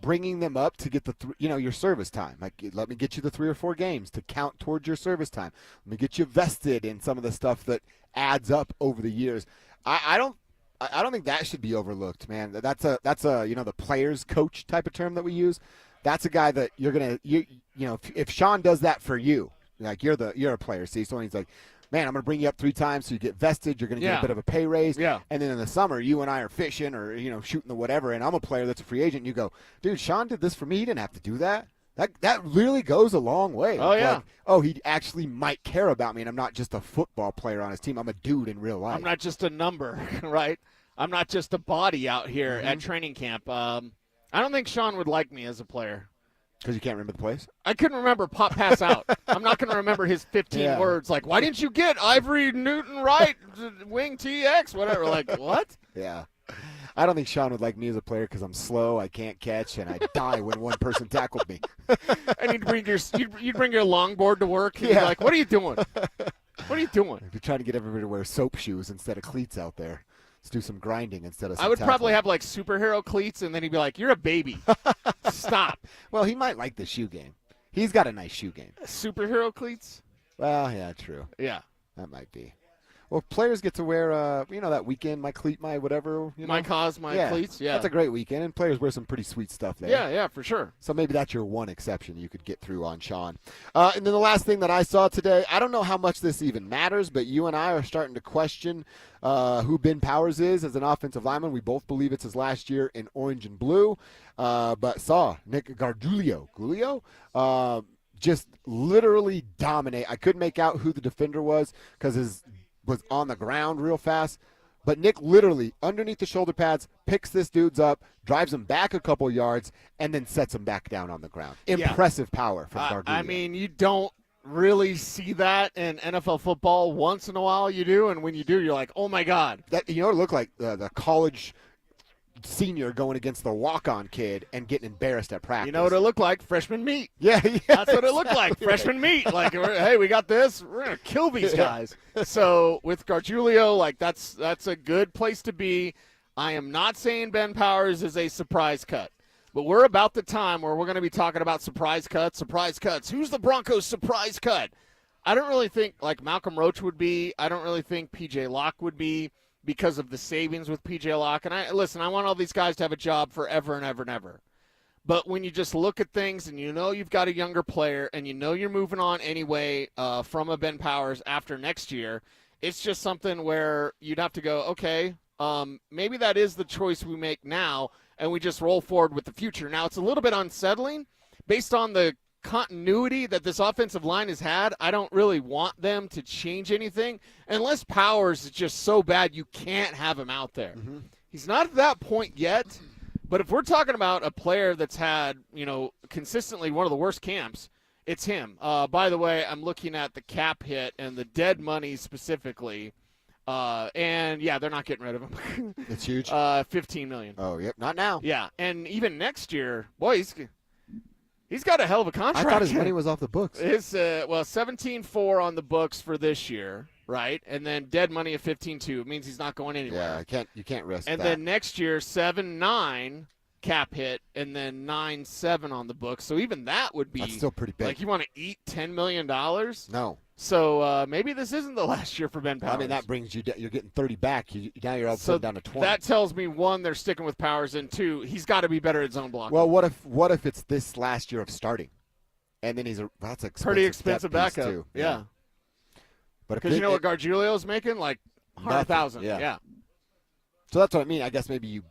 Bringing them up to get your service time. Let me get you the 3 or 4 games to count towards your service time. Let me get you vested in some of the stuff that adds up over the years. I don't think that should be overlooked, man. That's a the players coach type of term that we use. That's a guy that you're gonna if Sean does that for you, you're a player, Cecil, and he's like, man, I'm gonna bring you up 3 times so you get vested. You're gonna get a bit of a pay raise. Yeah. And then in the summer, you and I are fishing or shooting the whatever, and I'm a player that's a free agent. And you go, dude, Sean did this for me. He didn't have to do that. That really goes a long way. Oh, yeah. He actually might care about me, and I'm not just a football player on his team. I'm a dude in real life. I'm not just a number, right? I'm not just a body out here at training camp. I don't think Sean would like me as a player. Because you can't remember the plays? I couldn't remember pass out. I'm not going to remember his 15 words. Why didn't you get Ivory Newton Wright, wing TX, whatever. What? Yeah. I don't think Sean would like me as a player because I'm slow, I can't catch, and I die when one person tackled me. And you'd bring your longboard to work, and you'd be like, what are you doing? What are you doing? You're trying to get everybody to wear soap shoes instead of cleats out there. Let's do some grinding instead of some I would tackling. probably have superhero cleats, and then he'd be like, you're a baby. Stop. Well, he might like the shoe game. He's got a nice shoe game. Superhero cleats? Well, yeah, true. Yeah. That might be. Well, players get to wear, that weekend, my cleat, my whatever. My cause, my cleats, yeah. That's a great weekend, and players wear some pretty sweet stuff there. Yeah, for sure. So maybe that's your one exception you could get through on Sean. And then the last thing that I saw today, I don't know how much this even matters, but you and I are starting to question who Ben Powers is as an offensive lineman. We both believe it's his last year in orange and blue, but saw Nick Gargiulo just literally dominate. I couldn't make out who the defender was because his was on the ground real fast, but Nick literally underneath the shoulder pads picks this dude's up, drives him back a couple yards, and then sets him back down on the ground. Impressive power from Gargiulo. I mean, you don't really see that in NFL football. Once in a while you do, and when you do, you're like, oh my God. That it looked like the college senior going against the walk-on kid and getting embarrassed at practice. You know what it looked like? Freshman meat. Yeah. That's what it looked like. Freshman meat. Hey, we got this. We're going to kill these guys. So with Gargiulo, that's a good place to be. I am not saying Ben Powers is a surprise cut, but we're about the time where we're going to be talking about surprise cuts. Who's the Broncos' surprise cut? I don't really think Malcolm Roach would be. I don't really think P.J. Locke would be, because of the savings with P.J. Locke. And I want all these guys to have a job forever and ever and ever. But when you just look at things and you've got a younger player and you're moving on anyway from a Ben Powers after next year, it's just something where you'd have to go, okay, maybe that is the choice we make now, and we just roll forward with the future. Now, it's a little bit unsettling based on the continuity that this offensive line has had. I don't really want them to change anything unless Powers is just so bad you can't have him out there. He's not at that point yet, But if we're talking about a player that's had, consistently one of the worst camps, it's him. By the way, I'm looking at the cap hit and the dead money specifically. And, yeah, they're not getting rid of him. It's huge. $15 million. Oh, yep. Not now. Yeah, and even next year, boy, he's got a hell of a contract. I thought his money was off the books. It's, 17.4 on the books for this year, right? And then dead money of 15.2. It means he's not going anywhere. Yeah, you can't risk and that. then next year, 7.9 cap hit, and then 9.7 on the books. So even that would be. That's still pretty big. Like, you want to eat $10 million? No. So maybe this isn't the last year for Ben Powers. I mean, that brings you. You're getting 30 back. Now you're all of a sudden down to 20. That tells me, one, they're sticking with Powers, and two, he's got to be better at zone blocking. Well, what if it's this last year of starting, and then that's expensive. Pretty expensive backup too. Yeah. But because you know what Gargiulo's making, like $100,000. Yeah. So that's what I mean. I guess maybe you,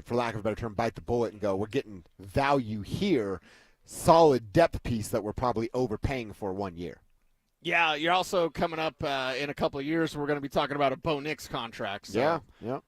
for lack of a better term, bite the bullet and go, we're getting value here, solid depth piece that we're probably overpaying for 1 year. Yeah, you're also coming up in a couple of years. We're going to be talking about a Bo Nix contract. So, yeah.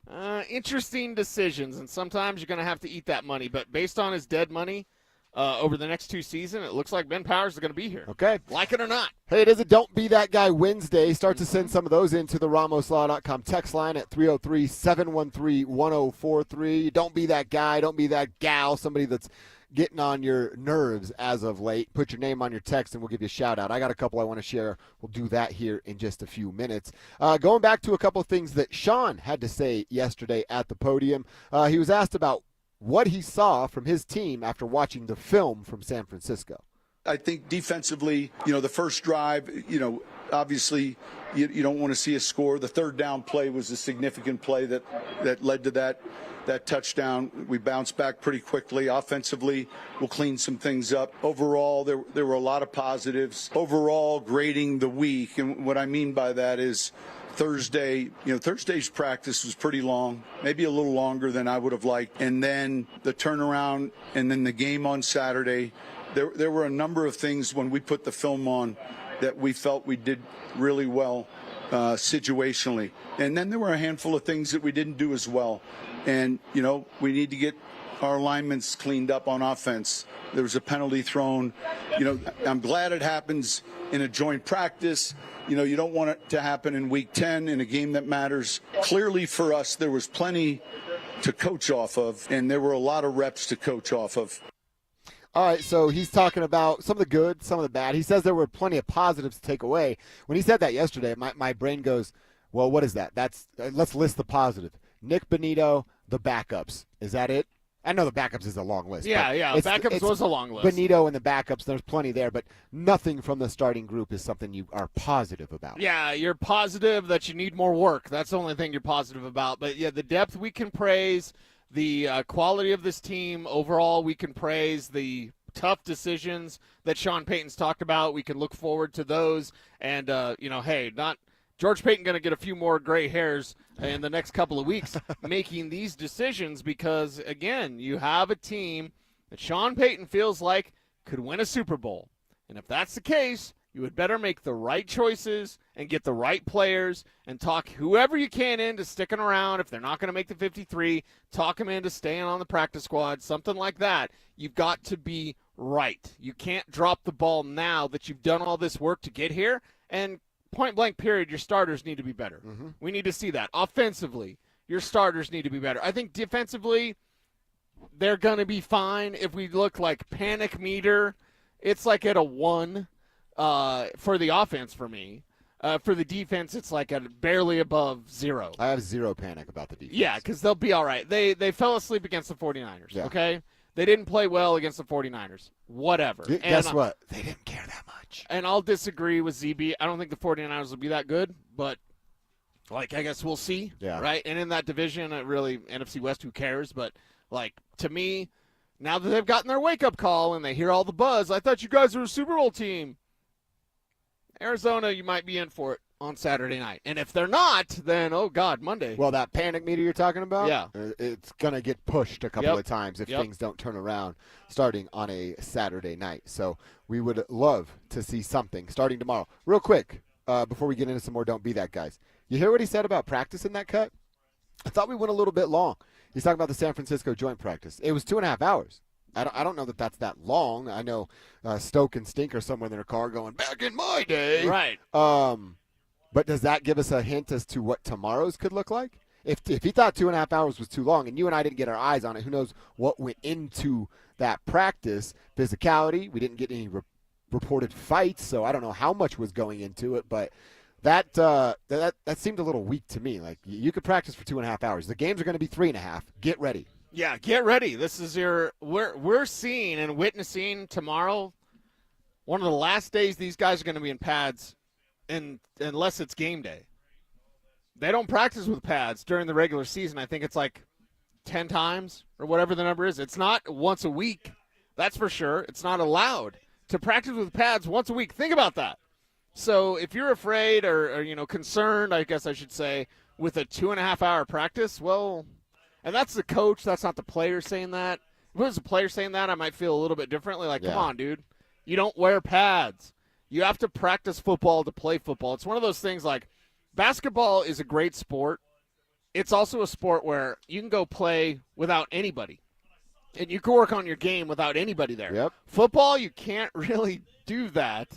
Interesting decisions, and sometimes you're going to have to eat that money. But based on his dead money over the next 2 seasons, it looks like Ben Powers is going to be here. Okay. Like it or not. Hey, it is a Don't Be That Guy Wednesday. Start to send some of those into the RamosLaw.com text line at 303-713-1043. Don't be that guy. Don't be that gal. Somebody that's getting on your nerves as of late. Put your name on your text and we'll give you a shout out. I got a couple I want to share. We'll do that here in just a few minutes. Going back to a couple of things that Sean had to say yesterday at the podium. He was asked about what he saw from his team after watching the film from San Francisco. I think defensively, the first drive, obviously you don't want to see a score. The third down play was a significant play that led to that touchdown. We bounced back pretty quickly. Offensively, we'll clean some things up. Overall, there were a lot of positives. Overall, grading the week, and what I mean by that is Thursday's practice was pretty long, maybe a little longer than I would have liked. And then the turnaround and then the game on Saturday, there were a number of things when we put the film on that we felt we did really well situationally. And then there were a handful of things that we didn't do as well. And, we need to get our alignments cleaned up on offense. There was a penalty thrown. I'm glad it happens in a joint practice. You don't want it to happen in week 10 in a game that matters. Clearly for us, there was plenty to coach off of, and there were a lot of reps to coach off of. All right, so he's talking about some of the good, some of the bad. He says there were plenty of positives to take away. When he said that yesterday, my brain goes, well, what is that? Let's list the positive. Nick Bonito, the backups. Is that it? I know the backups is a long list. Yeah. Backups was a long list. Bonito and the backups, there's plenty there, but nothing from the starting group is something you are positive about. Yeah, you're positive that you need more work. That's the only thing you're positive about. But, yeah, the depth we can praise. The quality of this team overall, we can praise. The tough decisions that Sean Payton's talked about, we can look forward to those. And, not George Payton going to get a few more gray hairs in the next couple of weeks making these decisions because, again, you have a team that Sean Payton feels like could win a Super Bowl. And if that's the case, you would better make the right choices and get the right players and talk whoever you can into sticking around. If they're not going to make the 53, talk them into staying on the practice squad, something like that. You've got to be right. You can't drop the ball now that you've done all this work to get here. And point blank period, your starters need to be better. Mm-hmm. We need to see that. Offensively, your starters need to be better. I think defensively, they're going to be fine. If we look like panic meter, it's like at a 1 for the offense for me. For the defense, it's like at barely above 0. I have 0 panic about the defense. Yeah, because they'll be all right. They fell asleep against the 49ers, okay? They didn't play well against the 49ers. Whatever. Guess what? They didn't care that much. And I'll disagree with ZB. I don't think the 49ers will be that good, but, I guess we'll see, right? And in that division, really, NFC West, who cares? But, to me, now that they've gotten their wake-up call and they hear all the buzz, I thought you guys were a Super Bowl team. Arizona, you might be in for it on Saturday night. And if they're not, then, oh, God, Monday. Well, that panic meter you're talking about? Yeah. It's going to get pushed a couple of times if things don't turn around starting on a Saturday night. So we would love to see something starting tomorrow. Real quick, before we get into some more Don't Be That Guys. You hear what he said about practice in that cut? I thought we went a little bit long. He's talking about the San Francisco joint practice. It was 2.5 hours. I don't know that that's that long. I know Stoke and Stink are somewhere in their car going, back in my day. Right. But does that give us a hint as to what tomorrow's could look like? If he thought 2.5 hours was too long, and you and I didn't get our eyes on it, who knows what went into that practice? Physicality. We didn't get any reported fights, so I don't know how much was going into it. But that seemed a little weak to me. Like, you could practice for 2.5 hours. The games are going to be 3.5. Get ready. Yeah, get ready. This is we're seeing and witnessing tomorrow one of the last days these guys are going to be in pads, unless it's game day. They don't practice with pads during the regular season. I think it's like 10 times or whatever the number is. It's not once a week. That's for sure. It's not allowed to practice with pads once a week. Think about that. So if you're afraid or concerned, I guess I should say, with a 2.5-hour practice, well, and that's the coach. That's not the player saying that. If it was a player saying that, I might feel a little bit differently. Like, come on, dude. You don't wear pads. You have to practice football to play football. It's one of those things like basketball is a great sport. It's also a sport where you can go play without anybody. And you can work on your game without anybody there. Yep. Football, you can't really do that.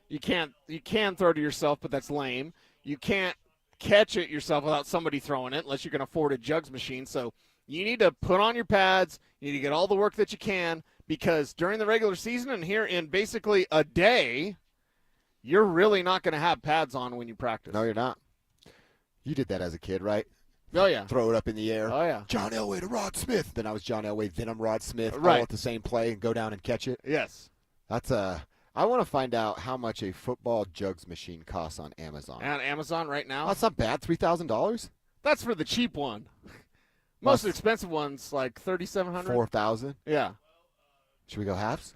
You can throw to yourself, but that's lame. You can't catch it yourself without somebody throwing it unless you can afford a jugs machine. So you need to put on your pads. You need to get all the work that you can, because during the regular season and here in basically a day, you're really not going to have pads on when you practice. No, you're not. You did that as a kid, right? Oh, yeah. Throw it up in the air. Oh, yeah. John Elway to Rod Smith. Then I was John Elway, then I'm Rod Smith. Right. All at the same play and go down and catch it. Yes. That's I want to find out how much a football jugs machine costs on Amazon. On Amazon right now? That's not bad. $3,000? That's for the cheap one. Most expensive one's like $3,700. $4,000? Yeah. Should we go halves?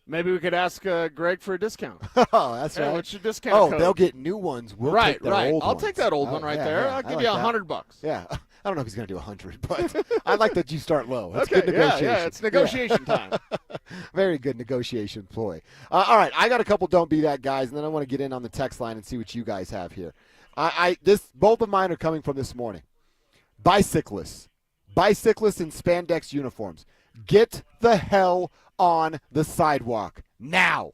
Maybe we could ask Greg for a discount. Oh, that's right. What's your discount code? They'll get new ones. We'll take their old I'll ones. take that old one right there. Yeah, I'll give you $100. Yeah. I don't know if he's going to do 100, but I like that you start low. That's okay, good negotiation. Yeah, it's negotiation time. Very good negotiation ploy. All right, I got a couple don't be that guys, and then I want to get in on the text line and see what you guys have here. Both of mine are coming from this morning. Bicyclists in spandex uniforms. Get the hell on the sidewalk now.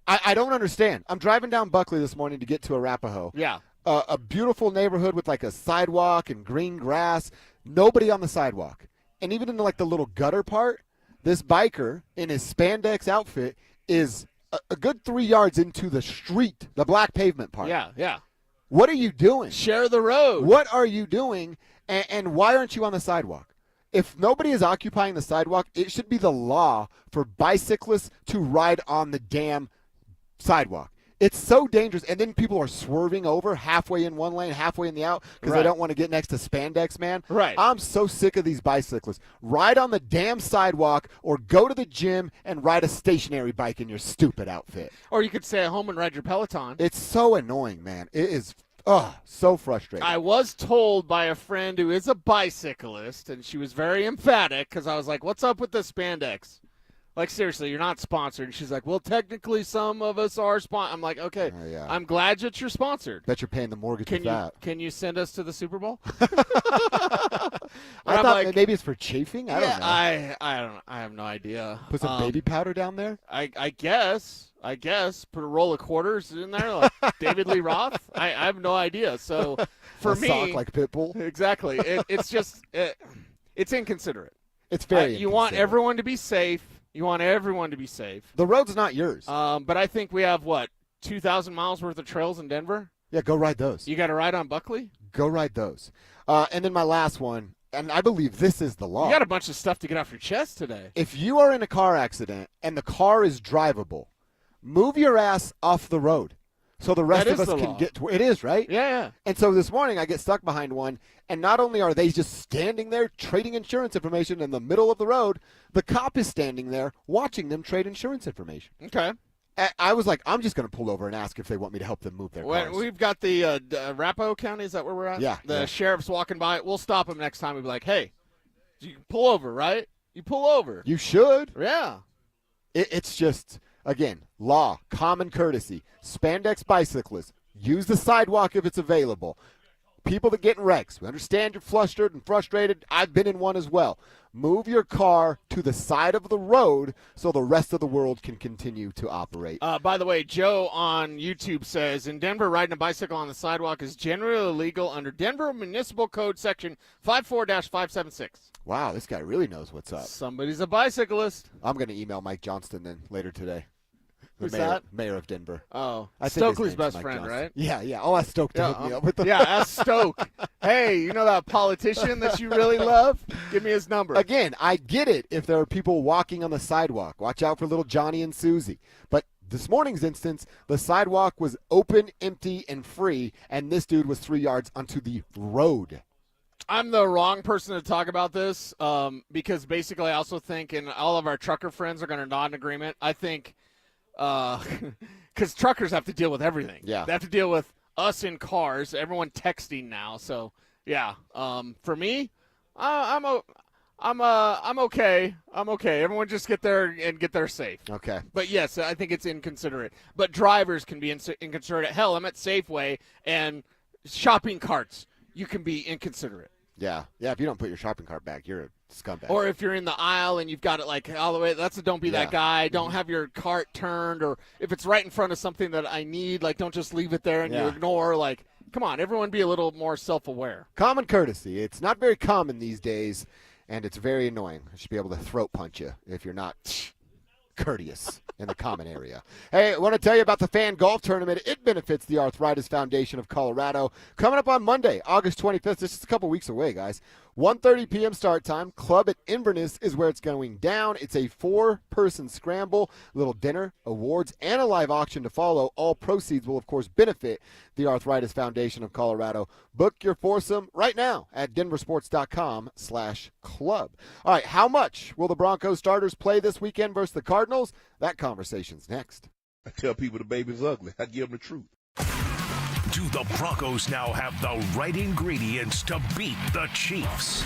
I don't understand. I'm driving down Buckley this morning to get to Arapahoe. Yeah. A beautiful neighborhood with like a sidewalk and green grass. Nobody on the sidewalk. And even in the little gutter part, this biker in his spandex outfit is a good 3 yards into the street, the black pavement part. Yeah, yeah. What are you doing? Share the road. What are you doing? And why aren't you on the sidewalk? If nobody is occupying the sidewalk, it should be the law for bicyclists to ride on the damn sidewalk. It's so dangerous. And then people are swerving over halfway in one lane, halfway in the out because they don't want to get next to spandex, man. Right. I'm so sick of these bicyclists. Ride on the damn sidewalk or go to the gym and ride a stationary bike in your stupid outfit. Or you could stay at home and ride your Peloton. It's so annoying, man. It is so frustrating. I was told by a friend who is a bicyclist, and she was very emphatic because I was like, what's up with the spandex? Like, seriously, you're not sponsored. And she's like, well, technically some of us are sponsored. I'm like, okay, I'm glad that you're sponsored. Bet you're paying the mortgage with that. Can you send us to the Super Bowl? I thought maybe it's for chafing. I don't know. I don't know. I have no idea. Put some baby powder down there? I guess. Put a roll of quarters in there like David Lee Roth. I have no idea. So for me, sock like Pitbull. Exactly. It's just it's inconsiderate. It's very You want everyone to be safe. You want everyone to be safe. The road's not yours. But I think we have, 2,000 miles worth of trails in Denver? Yeah, go ride those. You got to ride on Buckley? Go ride those. And then my last one, and I believe this is the law. You got a bunch of stuff to get off your chest today. If you are in a car accident and the car is drivable, move your ass off the road so the rest of us can get to where it is, right? Yeah. And so this morning I get stuck behind one, and not only are they just standing there trading insurance information in the middle of the road, the cop is standing there watching them trade insurance information. Okay. I was like, I'm just going to pull over and ask if they want me to help them move their cars. We've got the Arapahoe County. Is that where we're at? Yeah. The sheriff's walking by. We'll stop him next time. We'll be like, hey, you pull over, right? You pull over. You should. Yeah. It's just, again, law, common courtesy. Spandex bicyclists, use the sidewalk if it's available. people that get in wrecks, we understand you're flustered and frustrated. I've been in one as well. Move your car to the side of the road so the rest of the world can continue to operate. By the way, Joe on YouTube says, in Denver, riding a bicycle on the sidewalk is generally illegal under Denver Municipal Code Section 54-576. Wow, this guy really knows what's up. Somebody's a bicyclist. I'm going to email Mike Johnston then later today. Who's that? Mayor of Denver. Oh, I think Stokely's best Mike friend, Johnston. right? Yeah. I'll ask Stoke to hook me up with Yeah, ask Stoke. Hey, you know that politician that you really love? Give me his number. Again, I get it if there are people walking on the sidewalk. Watch out for little Johnny and Susie. But this morning's instance, the sidewalk was open, empty, and free, and this dude was 3 yards onto the road. I'm the wrong person to talk about this because basically I also think, and all of our trucker friends are going to nod in agreement, I think because truckers have to deal with everything. Yeah. They have to deal with us in cars, everyone texting now. So, yeah, for me, I'm okay. I'm okay. Everyone just get there and get there safe. Okay. But, yes, I think it's inconsiderate. But drivers can be inconsiderate. Hell, I'm at Safeway and shopping carts. You can be inconsiderate. Yeah, if you don't put your shopping cart back, you're a scumbag. Or if you're in the aisle and you've got it like all the way, don't be that guy. Don't have your cart turned, or if it's right in front of something that I need, like don't just leave it there and you ignore. Like, come on, everyone be a little more self-aware. Common courtesy. It's not very common these days, and it's very annoying. I should be able to throat punch you if you're not courteous in the common area. Hey, I want to tell you about the Fan Golf Tournament. It benefits the Arthritis Foundation of Colorado. Coming up on Monday, August 25th. This is a couple weeks away, guys. 1:30 p.m. start time. Club at Inverness is where it's going down. It's a 4-person scramble, little dinner, awards, and a live auction to follow. All proceeds will, of course, benefit the Arthritis Foundation of Colorado. Book your foursome right now at DenverSports.com/club. All right, how much will the Broncos starters play this weekend versus the Cardinals? That conversation's next. I tell people the baby's ugly. I give them the truth. Do the Broncos now have the right ingredients to beat the Chiefs?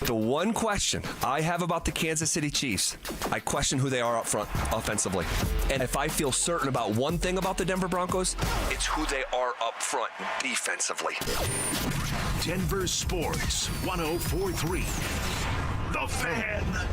The one question I have about the Kansas City Chiefs, I question who they are up front offensively. And if I feel certain about one thing about the Denver Broncos, it's who they are up front defensively. Denver Sports 104.3. The Fan.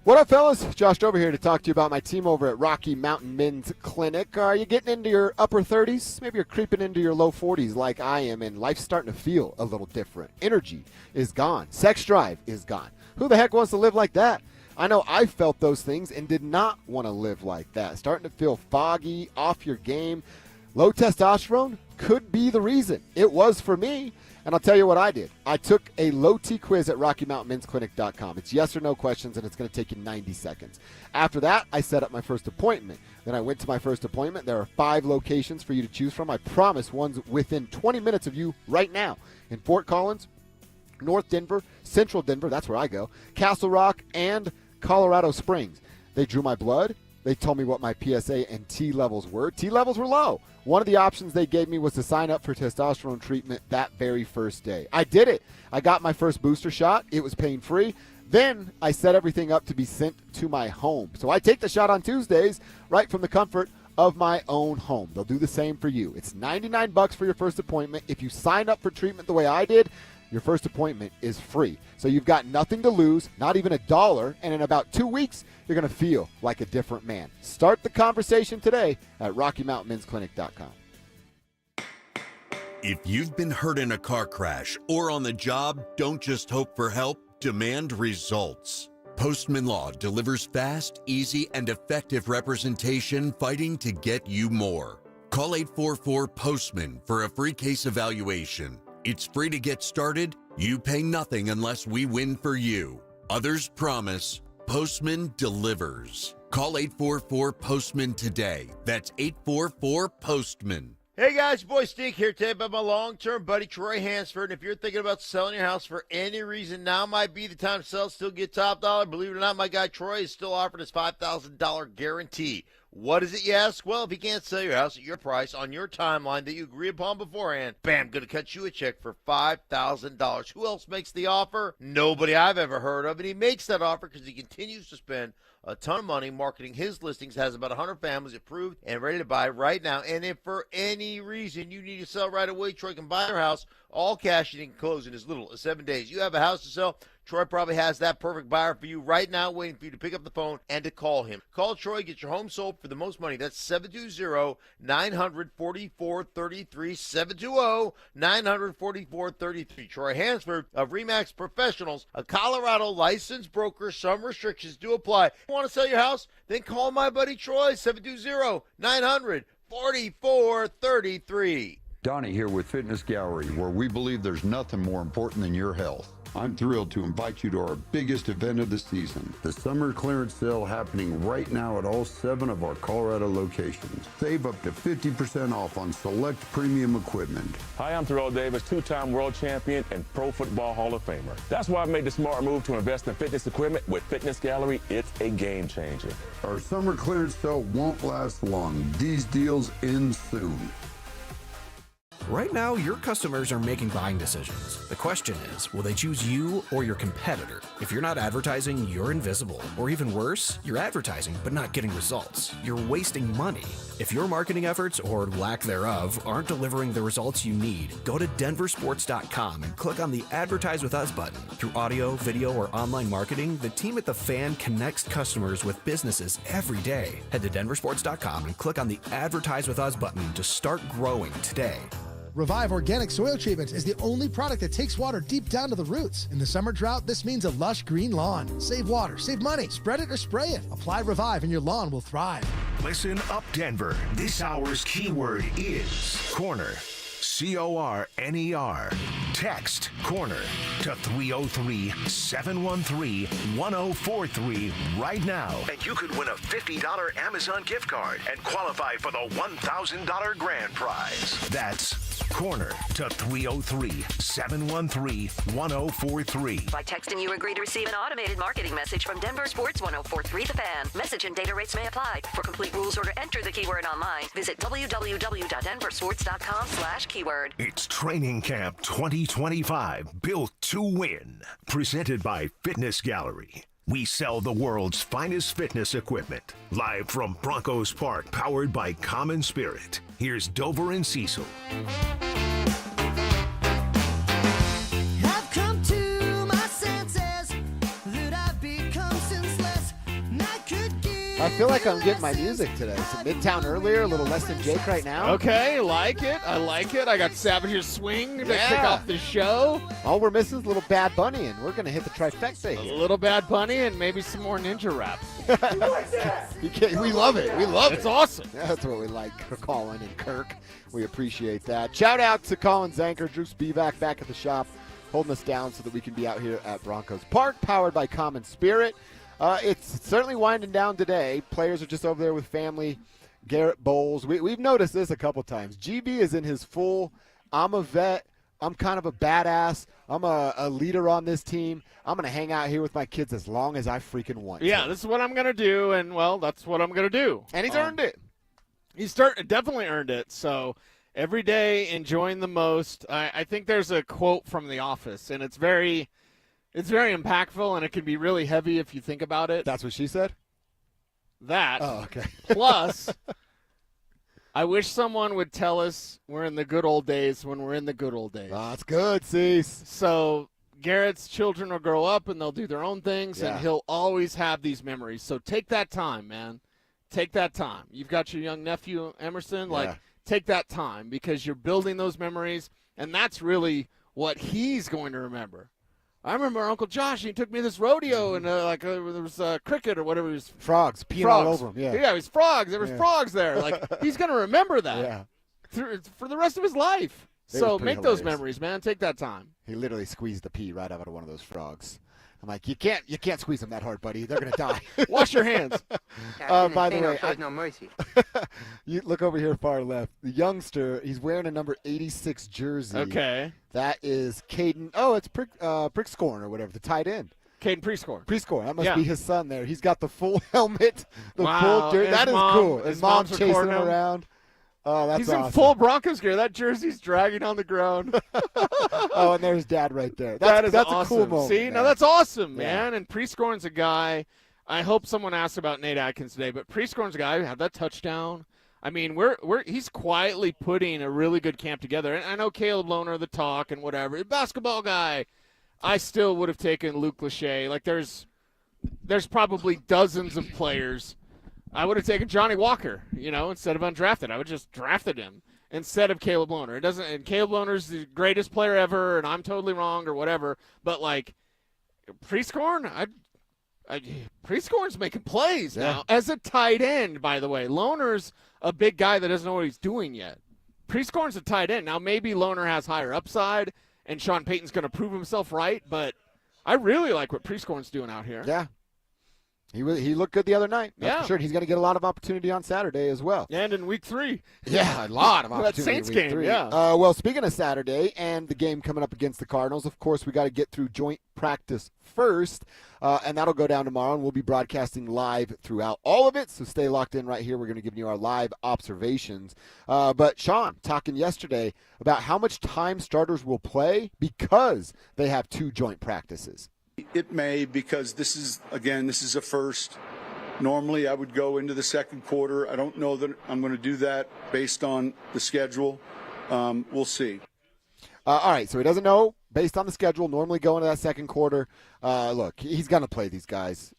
What up, fellas? Josh Dover here to talk to you about my team over at Rocky Mountain Men's Clinic. Are you getting into your upper 30s? Maybe you're creeping into your low 40s like I am, and life's starting to feel a little different. Energy is gone. Sex drive is gone. Who the heck wants to live like that? I know I felt those things and did not want to live like that. Starting to feel foggy, off your game. Low testosterone could be the reason. It was for me. And I'll tell you what I did. I took a low-T quiz at RockyMountainMen'sClinic.com. It's yes or no questions, and it's going to take you 90 seconds. After that, I set up my first appointment. Then I went to my first appointment. There are 5 locations for you to choose from. I promise one's within 20 minutes of you right now. In Fort Collins, North Denver, Central Denver, that's where I go, Castle Rock, and Colorado Springs. They drew my blood. They told me what my PSA and T levels were. T levels were low. One of the options they gave me was to sign up for testosterone treatment that very first day. I did it. I got my first booster shot. It was pain-free. Then I set everything up to be sent to my home. So I take the shot on Tuesdays right from the comfort of my own home. They'll do the same for you. It's $99 for your first appointment. If you sign up for treatment the way I did, your first appointment is free. So you've got nothing to lose, not even $1, and in about 2 weeks, you're going to feel like a different man. Start the conversation today at RockyMountainMen'sClinic.com. If you've been hurt in a car crash or on the job, don't just hope for help, demand results. Postman Law delivers fast, easy, and effective representation fighting to get you more. Call 844-POSTMAN for a free case evaluation. It's free to get started. You pay nothing unless we win for you. Others promise. Postman delivers. Call 844-POSTMAN today. That's 844-POSTMAN. Hey guys, your boy Stink here today about my long-term buddy Troy Hansford. And if you're thinking about selling your house for any reason, now might be the time to sell, still get top dollar. Believe it or not, my guy Troy is still offering his $5,000 guarantee. What is it, you ask? Well, if he can't sell your house at your price on your timeline that you agree upon beforehand, bam, going to cut you a check for $5,000. Who else makes the offer? Nobody I've ever heard of, and he makes that offer because he continues to spend a ton of money marketing his listings, has about 100 families approved and ready to buy right now. And if for any reason you need to sell right away, Troy can buy your house, all cash, and he can close in as little as 7 days. You have a house to sell, Troy probably has that perfect buyer for you right now, waiting for you to pick up the phone and to call him. Call Troy, get your home sold for the most money. That's 720-900-4433, 720-900-4433. Troy Hansford of RE/MAX Professionals, a Colorado licensed broker. Some restrictions do apply. Want to sell your house? Then call my buddy Troy, 720-900-4433. Donnie here with Fitness Gallery, where we believe there's nothing more important than your health. I'm thrilled to invite you to our biggest event of the season, the summer clearance sale happening right now at all 7 of our Colorado locations. Save up to 50% off on select premium equipment. Hi, I'm Terrell Davis, 2-time world champion and Pro Football Hall of Famer. That's why I made the smart move to invest in fitness equipment with Fitness Gallery. It's a game changer. Our summer clearance sale won't last long. These deals end soon. Right now, your customers are making buying decisions. The question is, will they choose you or your competitor? If you're not advertising, you're invisible. Or even worse, you're advertising but not getting results. You're wasting money. If your marketing efforts, or lack thereof, aren't delivering the results you need, go to DenverSports.com and click on the Advertise With Us button. Through audio, video, or online marketing, the team at The Fan connects customers with businesses every day. Head to DenverSports.com and click on the Advertise With Us button to start growing today. Revive Organic Soil Treatment is the only product that takes water deep down to the roots. In the summer drought, this means a lush green lawn. Save water, save money, spread it or spray it. Apply Revive and your lawn will thrive. Listen up, Denver. This hour's keyword is corner. CORNER. Text corner to 303-713-1043 right now. And you could win a $50 Amazon gift card and qualify for the $1,000 grand prize. That's corner to 303-713-1043. By texting, you agree to receive an automated marketing message from Denver Sports 1043 The Fan. Message and data rates may apply. For complete rules or to enter the keyword online, visit www.denversports.com/keyword. It's Training Camp 2025, built to win. Presented by Fitness Gallery. We sell the world's finest fitness equipment. Live from Broncos Park, powered by Common Spirit. Here's Dover and Cecil. I've come to my senses that I've become senseless. I feel like I'm getting my music today. Some Midtown earlier, a little less than Jake right now. Okay, like it. I like it. I got Savage's Swing to kick off the show. All we're missing is a little Bad Bunny, and we're going to hit the trifecta here. A little Bad Bunny and maybe some more ninja rap. Like that. We love it. We love it. It's awesome. That's what we like, Colin and Kirk. We appreciate that. Shout out to Colin Zanker, Drew Spivak back at the shop, holding us down so that we can be out here at Broncos Park, powered by Common Spirit. It's certainly winding down today. Players are just over there with family. Garrett Bowles. We've noticed this a couple times. GB is in his full, I'm a vet, I'm kind of a badass, I'm a leader on this team. I'm going to hang out here with my kids as long as I freaking want to. Yeah, this is what I'm going to do, and, well, that's what I'm going to do. And he's earned it. He's definitely earned it. So every day enjoying the most. I think there's a quote from The Office, and it's very impactful, and it can be really heavy if you think about it. That's what she said? That. Oh, okay. Plus, I wish someone would tell us we're in the good old days when we're in the good old days. Oh, that's good, Cease. So Garrett's children will grow up, and they'll do their own things, and he'll always have these memories. So take that time, man. Take that time. You've got your young nephew, Emerson. Take that time because you're building those memories, and that's really what he's going to remember. I remember Uncle Josh, he took me to this rodeo, and there was cricket or whatever. It was frogs peeing all over him. Yeah, it was frogs. There was frogs there. He's going to remember that for the rest of his life. So make those memories, man. Take that time. He literally squeezed the pee right out of one of those frogs. I'm like, you can't squeeze them that hard, buddy. They're going to die. Wash your hands. By the way, no mercy. You look over here far left. The youngster, he's wearing a number 86 jersey. Okay. That is Caden. Oh, it's Prickscorn or whatever, the tight end. Caden Prescore. Prescore. That must be his son there. He's got the full helmet, the full jersey. His That is mom, cool. his His mom's mom's chasing recording him him. around. Oh, that's He's awesome. in full Broncos gear. That jersey's dragging on the ground. Oh, and there's Dad right there. That's awesome. a cool moment. See, man. now that's awesome, Yeah. man. And Prescorn's a guy. I hope someone asked about Nate Atkins today, but Prescorn's a guy who had that touchdown. I mean, he's quietly putting a really good camp together. And I know Caleb Lohner, the talk and whatever, basketball guy. I still would have taken Luke Lachey. Like there's probably dozens of players. I would have taken Johnny Walker, instead of undrafted. I would just drafted him instead of Caleb Lohner. And Caleb Lohner's the greatest player ever, and I'm totally wrong or whatever. But like Prescorn, Prescorn's making plays now as a tight end. By the way, Lohner's a big guy that doesn't know what he's doing yet. Prescorn's a tight end now. Maybe Lohner has higher upside, and Sean Payton's going to prove himself right. But I really like what Prescorn's doing out here. Yeah. He looked good the other night. That's for sure. He's going to get a lot of opportunity on Saturday as well. And in week 3. Yeah, a lot of opportunity. That Saints in week game, 3. yeah. Well, speaking of Saturday and the game coming up against the Cardinals, of course, we got to get through joint practice first, and that'll go down tomorrow, and we'll be broadcasting live throughout all of it, so stay locked in right here. We're going to give you our live observations. But, Sean, talking yesterday about how much time starters will play because they have 2 joint practices. It may, because this is a first. Normally, I would go into the second quarter. I don't know that I'm going to do that based on the schedule. We'll see. All right, so he doesn't know based on the schedule. Normally go into that second quarter. Look, he's going to play these guys.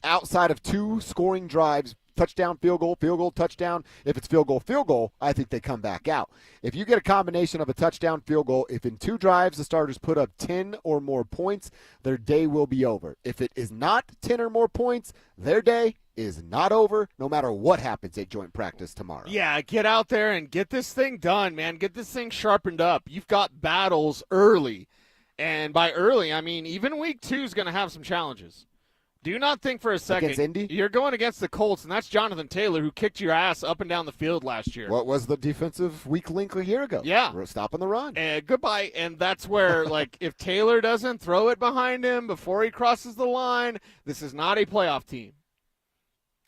Outside of 2 scoring drives, touchdown, field goal, touchdown. If it's field goal, I think they come back out. If you get a combination of a touchdown, field goal, if in 2 drives the starters put up 10 or more points, their day will be over. If it is not 10 or more points, their day is not over, no matter what happens at joint practice tomorrow. Yeah, get out there and get this thing done, man. Get this thing sharpened up. You've got battles early. And by early, I mean even week 2 is going to have some challenges. Do not think for a second. Against Indy? You're going against the Colts, and that's Jonathan Taylor, who kicked your ass up and down the field last year. What was the defensive weak link a year ago? Yeah. We're stopping the run. Goodbye. And that's where, if Taylor doesn't throw it behind him before he crosses the line, this is not a playoff team.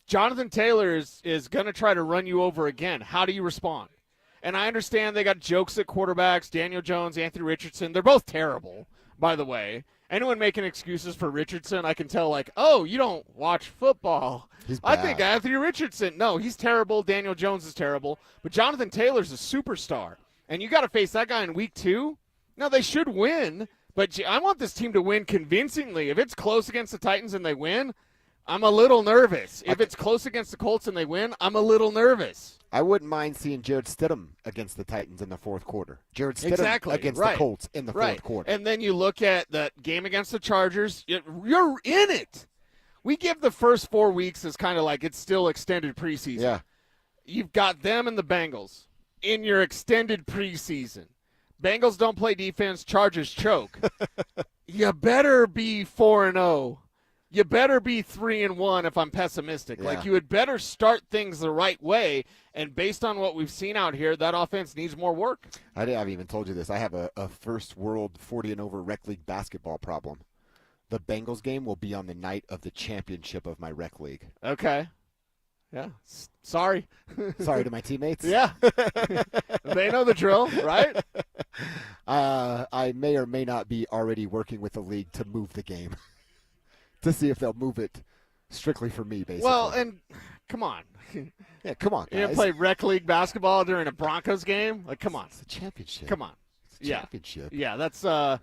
Jonathan Taylor is going to try to run you over again. How do you respond? And I understand they got jokes at quarterbacks, Daniel Jones, Anthony Richardson. They're both terrible, by the way. Anyone making excuses for Richardson, I can tell, oh, you don't watch football. I think Anthony Richardson, no, he's terrible. Daniel Jones is terrible. But Jonathan Taylor's a superstar. And you got to face that guy in week 2. Now, they should win, but I want this team to win convincingly. If it's close against the Titans and they win, I'm a little nervous. If it's close against the Colts and they win, I'm a little nervous. I wouldn't mind seeing Jared Stidham against the Titans in the fourth quarter. Jared Stidham against the Colts in the fourth quarter. And then you look at that game against the Chargers. You're in it. We give the first 4 weeks as kind of like it's still extended preseason. Yeah. You've got them and the Bengals in your extended preseason. Bengals don't play defense. Chargers choke. You better be 4-0. You better be 3-1 if I'm pessimistic. Yeah. You had better start things the right way. And based on what we've seen out here, that offense needs more work. I haven't even told you this. I have a first world 40 and over rec league basketball problem. The Bengals game will be on the night of the championship of my rec league. Okay. Yeah. Sorry. Sorry to my teammates. Yeah. They know the drill, right? I may or may not be already working with the league to move the game. To see if they'll move it strictly for me, basically. Well, and come on. Yeah, come on, guys. You're going to play rec league basketball during a Broncos game? Come on. It's a championship. Come on. It's a championship. Yeah, that's so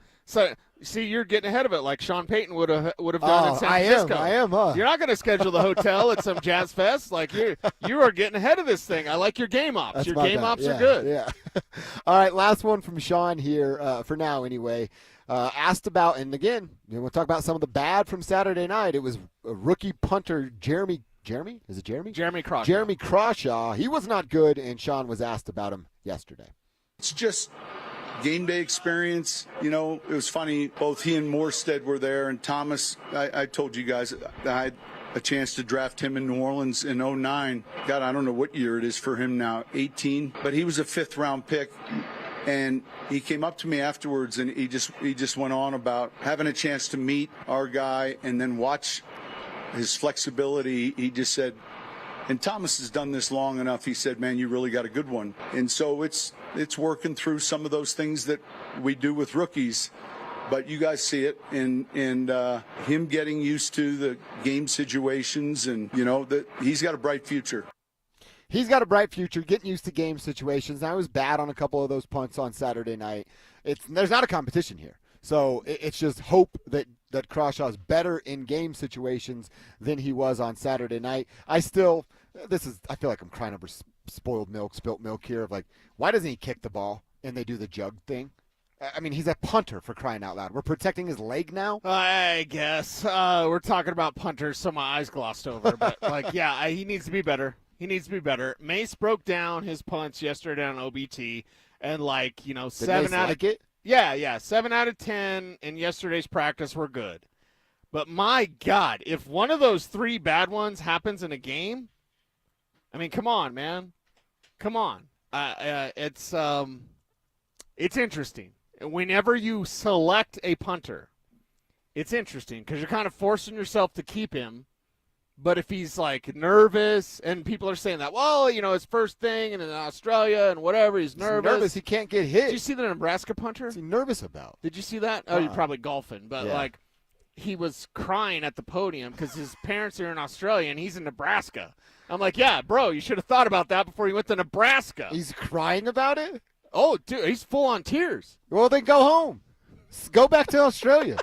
see, you're getting ahead of it like Sean Payton would have done in San Francisco. I am. You're not going to schedule the hotel at some jazz fest. You are getting ahead of this thing. I like your game ops. That's your game ops are good. Yeah. All right, last one from Sean here, for now anyway. Asked about, and again, we'll talk about some of the bad from Saturday night. It was a rookie punter, Jeremy? Is it Jeremy? Jeremy Crawshaw. Jeremy Crawshaw. He was not good, and Sean was asked about him yesterday. It's just game day experience. It was funny. Both he and Morstead were there, and Thomas, I told you guys, I had a chance to draft him in New Orleans in 2009. God, I don't know what year it is for him now, 18. But he was a 5th-round pick. And he came up to me afterwards, and he just went on about having a chance to meet our guy and then watch his flexibility. He just said, and Thomas has done this long enough, he said, man, you really got a good one. And so it's working through some of those things that we do with rookies. But you guys see it in him getting used to the game situations, and, that he's got a bright future. He's got a bright future, getting used to game situations. I was bad on a couple of those punts on Saturday night. There's not a competition here. So it's just hope that Crawshaw's better in game situations than he was on Saturday night. I feel like I'm crying over spoiled milk, spilt milk here of like, why doesn't he kick the ball and they do the jug thing? I mean, he's a punter, for crying out loud. We're protecting his leg now? I guess. We're talking about punters, so my eyes glossed over. But, he needs to be better. He needs to be better. Mace broke down his punts yesterday on OBT, and, 7 out of it? Yeah, 7 out of 10 in yesterday's practice were good. But, my God, if one of those 3 bad ones happens in a game, I mean, come on, man. Come on. It's interesting. Whenever you select a punter, it's interesting because you're kind of forcing yourself to keep him. But if he's nervous, and people are saying that, well, his first thing and in Australia and whatever, he's nervous. He can't get hit. Did you see the Nebraska punter? What's he nervous about? Did you see that? Oh, you're probably golfing. But, he was crying at the podium because his parents are in Australia and he's in Nebraska. I'm like, yeah, bro, you should have thought about that before you went to Nebraska. He's crying about it? Oh, dude, he's full on tears. Well, then go home. Go back to Australia.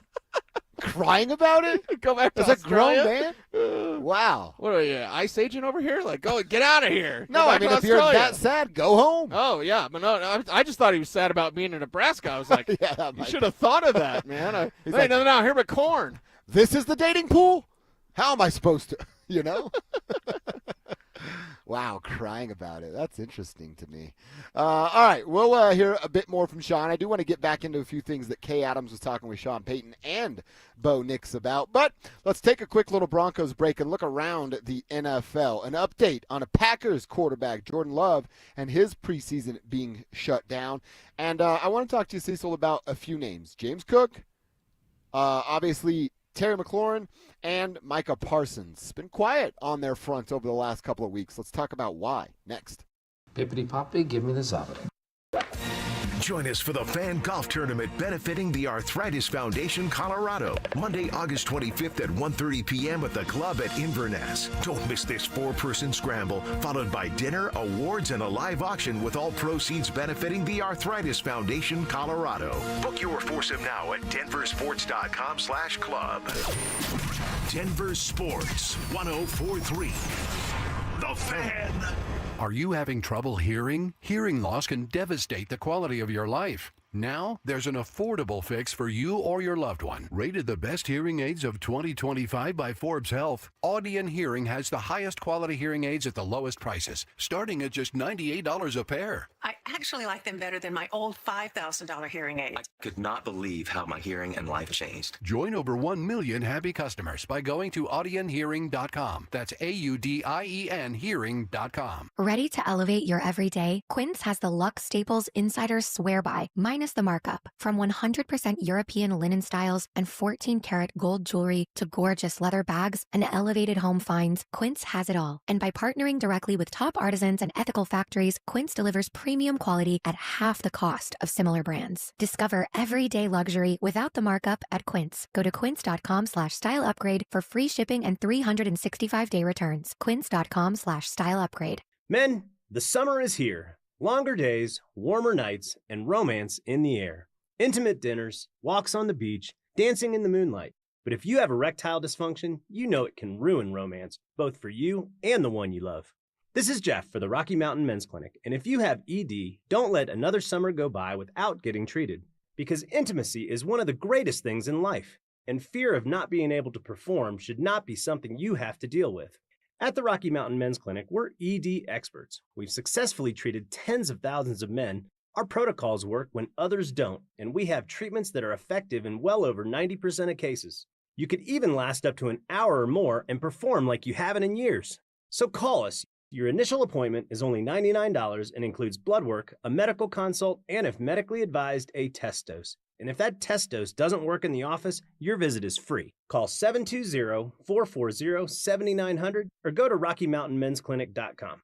Crying about it? Go back to As Australia? a grown man? Wow. What are you, ICE agent over here? Go get out of here. No, I mean, if you're that sad, go home. Oh, yeah. But no, I just thought he was sad about being in Nebraska. I was like, you should have thought of that, man. No, here but corn. This is the dating pool? How am I supposed to, Wow, crying about it. That's interesting to me. All right, we'll hear a bit more from Sean. I do want to get back into a few things that Kay Adams was talking with Sean Payton and Bo Nix about. But let's take a quick little Broncos break and look around the NFL. An update on a Packers quarterback, Jordan Love, and his preseason being shut down. And I want to talk to you, Cecil, about a few names. James Cook, obviously Terry McLaurin, and Micah Parsons. It's been quiet on their front over the last couple of weeks. Let's talk about why next. Pippity Poppy, give me the zobbity. Join us for the Fan Golf Tournament benefiting the Arthritis Foundation Colorado, Monday, August 25th at 1:30 p.m. at the club at Inverness. Don't miss this 4-person scramble, followed by dinner, awards, and a live auction with all proceeds benefiting the Arthritis Foundation Colorado. Book your foursome now at DenverSports.com/club. Denver Sports 104.3. The Fan. Are you having trouble hearing? Hearing loss can devastate the quality of your life. Now, there's an affordable fix for you or your loved one. Rated the best hearing aids of 2025 by Forbes Health, Audion Hearing has the highest quality hearing aids at the lowest prices, starting at just $98 a pair. I actually like them better than my old $5,000 hearing aids. I could not believe how my hearing and life changed. Join over 1 million happy customers by going to audionhearing.com. That's AUDIEN hearing.com. Ready to elevate your everyday? Quince has the Luxe Staples Insider Swear By, minus the markup. From 100% European linen styles and 14-karat gold jewelry to gorgeous leather bags and elevated home finds, Quince has it all. And by partnering directly with top artisans and ethical factories, Quince delivers premium quality at half the cost of similar brands. Discover everyday luxury without the markup at Quince. Go to quince.com/style upgrade for free shipping and 365-day returns. Quince.com/style upgrade. Men, the summer is here. Longer days, warmer nights, and romance in the air. Intimate dinners, walks on the beach, dancing in the moonlight. But if you have erectile dysfunction, you know it can ruin romance, both for you and the one you love. This is Jeff for the Rocky Mountain Men's Clinic, and if you have ED, don't let another summer go by without getting treated. Because intimacy is one of the greatest things in life, and fear of not being able to perform should not be something you have to deal with. At the Rocky Mountain Men's Clinic, we're ED experts. We've successfully treated tens of thousands of men. Our protocols work when others don't, and we have treatments that are effective in well over 90% of cases. You could even last up to an hour or more and perform like you haven't in years. So call us. Your initial appointment is only $99 and includes blood work, a medical consult, and if medically advised, a test dose. And if that test dose doesn't work in the office, your visit is free. Call 720-440-7900 or go to RockyMountainMen'sClinic.com.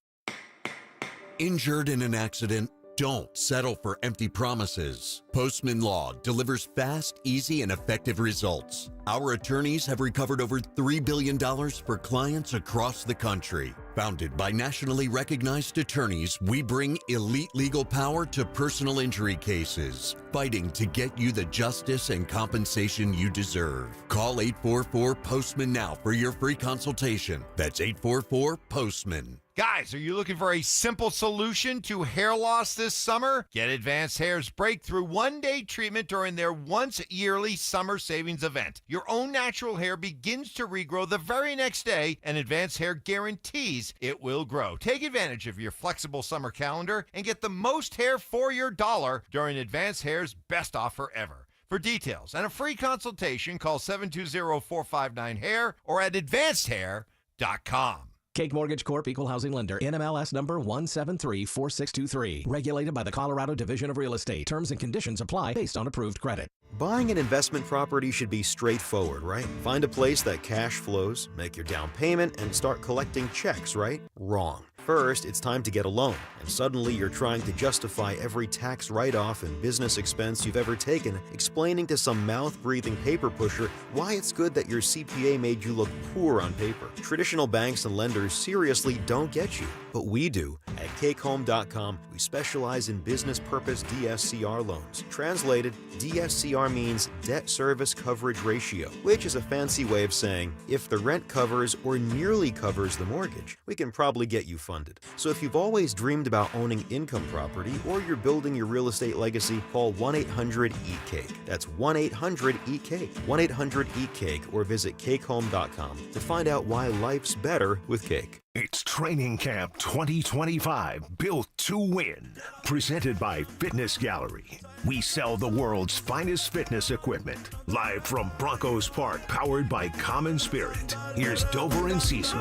Injured in an accident? Don't settle for empty promises. Postman Law delivers fast, easy, and effective results. Our attorneys have recovered over $3 billion for clients across the country. Founded by nationally recognized attorneys, we bring elite legal power to personal injury cases, fighting to get you the justice and compensation you deserve. Call 844-POSTMAN now for your free consultation. That's 844-POSTMAN. Guys, are you looking for a simple solution to hair loss this summer? Get Advanced Hair's breakthrough one-day treatment during their once-yearly summer savings event. Your own natural hair begins to regrow the very next day, and Advanced Hair guarantees it will grow. Take advantage of your flexible summer calendar and get the most hair for your dollar during Advanced Hair's best offer ever. For details and a free consultation, call 720-459-HAIR or at advancedhair.com. Cake Mortgage Corp. Equal Housing Lender. NMLS number 1734623. Regulated by the Colorado Division of Real Estate. Terms and conditions apply based on approved credit. Buying an investment property should be straightforward, right? Find a place that cash flows, make your down payment, and start collecting checks, right? Wrong. First, it's time to get a loan, and suddenly you're trying to justify every tax write-off and business expense you've ever taken, explaining to some mouth-breathing paper pusher why it's good that your CPA made you look poor on paper. Traditional banks and lenders seriously don't get you, but we do. At CakeHome.com, we specialize in business purpose DSCR loans. Translated, DSCR means Debt Service Coverage Ratio, which is a fancy way of saying if the rent covers or nearly covers the mortgage, we can probably get you funded. So if you've always dreamed about owning income property or you're building your real estate legacy, call 1-800-EAT-CAKE. That's 1-800-EAT-CAKE. 1-800-EAT-CAKE or visit CakeHome.com to find out why life's better with cake. It's Training Camp 2025, built to win. Presented by Fitness Gallery. We sell the world's finest fitness equipment. Live from Broncos Park, powered by Common Spirit. Here's Dover and Cecil.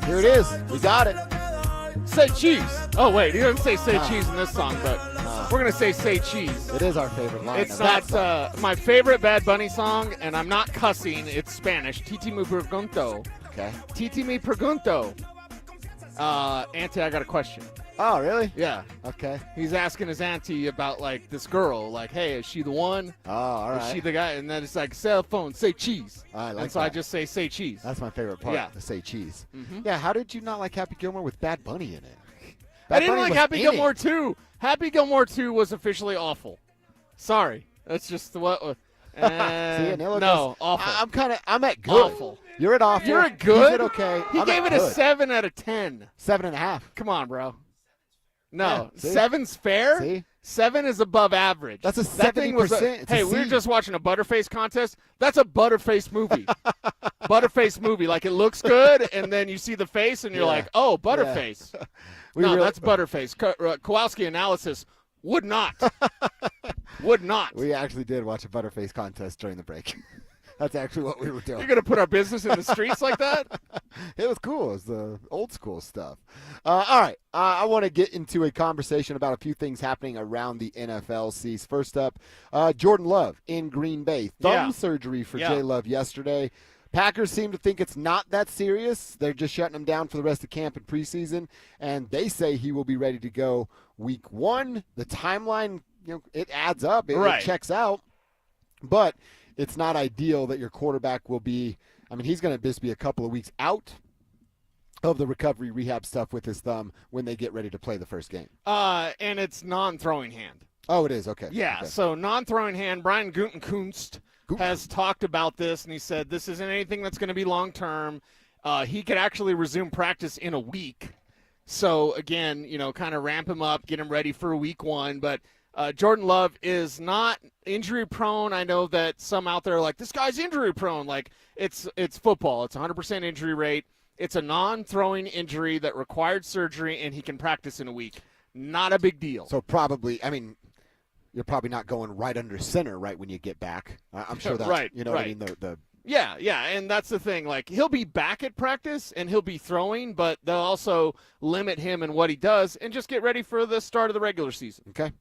Here it is. We got it. Say cheese. Oh, wait. He doesn't say cheese in this song, but we're going to say cheese. It is our favorite line. It's not my favorite Bad Bunny song, and I'm not cussing. It's Spanish. Titi me pregunto. Okay. Titi me pregunto. Auntie, I got a question. Oh, really? Yeah. Okay. He's asking his auntie about, like, this girl. Like, hey, is she the one? Oh, all right. Is she the guy? And then it's like, cell phone, say cheese. I like and so that. I just say cheese. That's my favorite part, Yeah. to say cheese. Mhm. Yeah, how did you not like Happy Gilmore with Bad Bunny in it? I didn't like Happy Gilmore 2. Happy Gilmore 2 was officially awful. Sorry. That's just what. See, Anilo no, goes, awful. I'm at good. Awful. You're at awful. You're at good? He's at okay. He I'm gave at it a good. 7 out of 10. 7.5. Come on, bro. No, Yeah, see? 7's fair. See? 7 is above average. That's a That thing was 70%. It's a hey, we were C. just watching a Butterface contest. That's a Butterface movie. Butterface movie. Like, it looks good, and then you see the face, and you're Yeah. like, oh, Butterface. Yeah. That's Butterface. Kowalski analysis would not. Would not. We actually did watch a Butterface contest during the break. That's actually what we were doing. You're going to put our business in the streets like that? It was cool. It was the old school stuff. All right. I want to get into a conversation about a few things happening around the NFL seas. First up, Jordan Love in Green Bay. Thumb surgery for Jay Love yesterday. Packers seem to think it's not that serious. They're just shutting him down for the rest of camp and preseason, and they say he will be ready to go week 1. The timeline, it adds up. It checks out. But it's not ideal that your quarterback will be – he's going to just be a couple of weeks out of the recovery rehab stuff with his thumb when they get ready to play the first game. And it's non-throwing hand. Oh, it is? Okay. Yeah, Okay. so non-throwing hand. Brian Gutekunst has talked about this, and he said this isn't anything that's going to be long-term. He could actually resume practice in a week. So, again, kind of ramp him up, get him ready for week 1. But Jordan Love is not injury-prone. I know that some out there are like, this guy's injury-prone. Like, it's football. It's 100% injury rate. It's a non-throwing injury that required surgery, and he can practice in a week. Not a big deal. So probably, you're probably not going right under center right when you get back. I'm sure that, Right, what I mean? The Yeah, and that's the thing. Like, he'll be back at practice and he'll be throwing, but they'll also limit him in what he does and just get ready for the start of the regular season. Okay.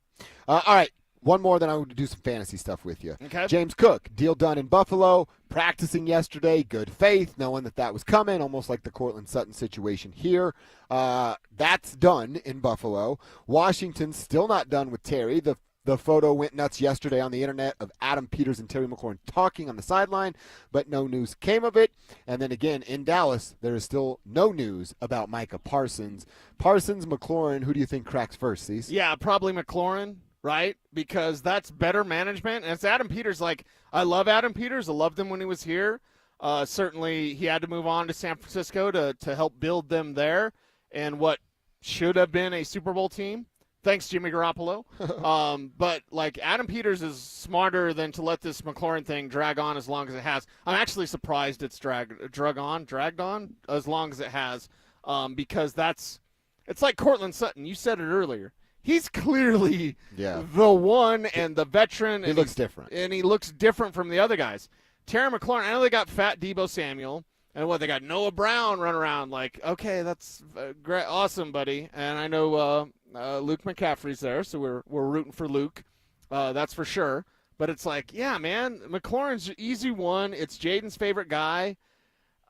All right. One more, then I want to do some fantasy stuff with you. Okay. James Cook, deal done in Buffalo, practicing yesterday, good faith, knowing that was coming, almost like the Cortland Sutton situation here. That's done in Buffalo. Washington's still not done with Terry. The photo went nuts yesterday on the internet of Adam Peters and Terry McLaurin talking on the sideline, but no news came of it. And then again, in Dallas, there is still no news about Micah Parsons. Parsons, McLaurin, who do you think cracks first, Cease? Yeah, probably McLaurin. Right? Because that's better management. And it's Adam Peters. Like, I love Adam Peters. I loved him when he was here. Certainly, he had to move on to San Francisco to help build them there and what should have been a Super Bowl team. Thanks, Jimmy Garoppolo. But, like, Adam Peters is smarter than to let this McLaurin thing drag on as long as it has. I'm actually surprised it's dragged on as long as it has because it's like Cortland Sutton. You said it earlier. He's clearly the one and the veteran. He looks different. And he looks different from the other guys. Terry McLaurin, I know they got fat Deebo Samuel. And they got Noah Brown run around. Like, okay, that's great, awesome, buddy. And I know Luke McCaffrey's there, so we're rooting for Luke. That's for sure. But it's like, yeah, man, McLaurin's an easy one. It's Jaden's favorite guy.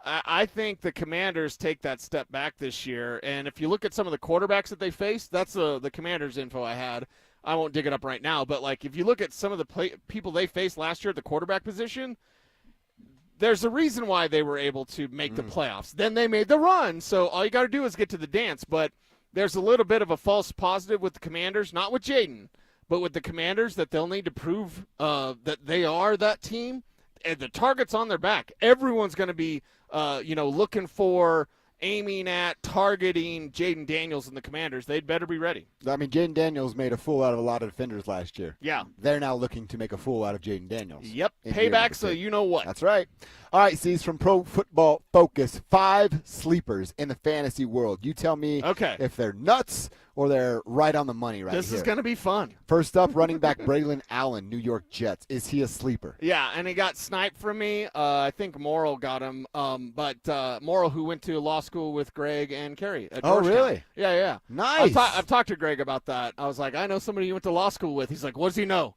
I think the Commanders take that step back this year. And if you look at some of the quarterbacks that they faced, that's the Commanders info I had. I won't dig it up right now. But, like, if you look at some of the people they faced last year at the quarterback position, there's a reason why they were able to make the playoffs. Then they made the run. So all you got to do is get to the dance. But there's a little bit of a false positive with the Commanders, not with Jaden, but with the Commanders that they'll need to prove that they are that team. And the target's on their back. Everyone's going to be looking for, aiming at, targeting Jaden Daniels and the Commanders. They'd better be ready. I mean, Jaden Daniels made a fool out of a lot of defenders last year. Yeah. They're now looking to make a fool out of Jaden Daniels. Yep. Payback, so you know what. That's right. All right, C's from Pro Football Focus. 5 sleepers in the fantasy world. You tell me if they're nuts or they're right on the money right This here. is going to be fun. First up, running back Braylon Allen, New York Jets. Is he a sleeper? Yeah, and he got sniped from me. I think Morrill got him. But Morrill, who went to law school with Greg and Kerry at Georgetown. Really? Yeah. Nice. I've talked to Greg about that. I was like, I know somebody you went to law school with. He's like, what does he know?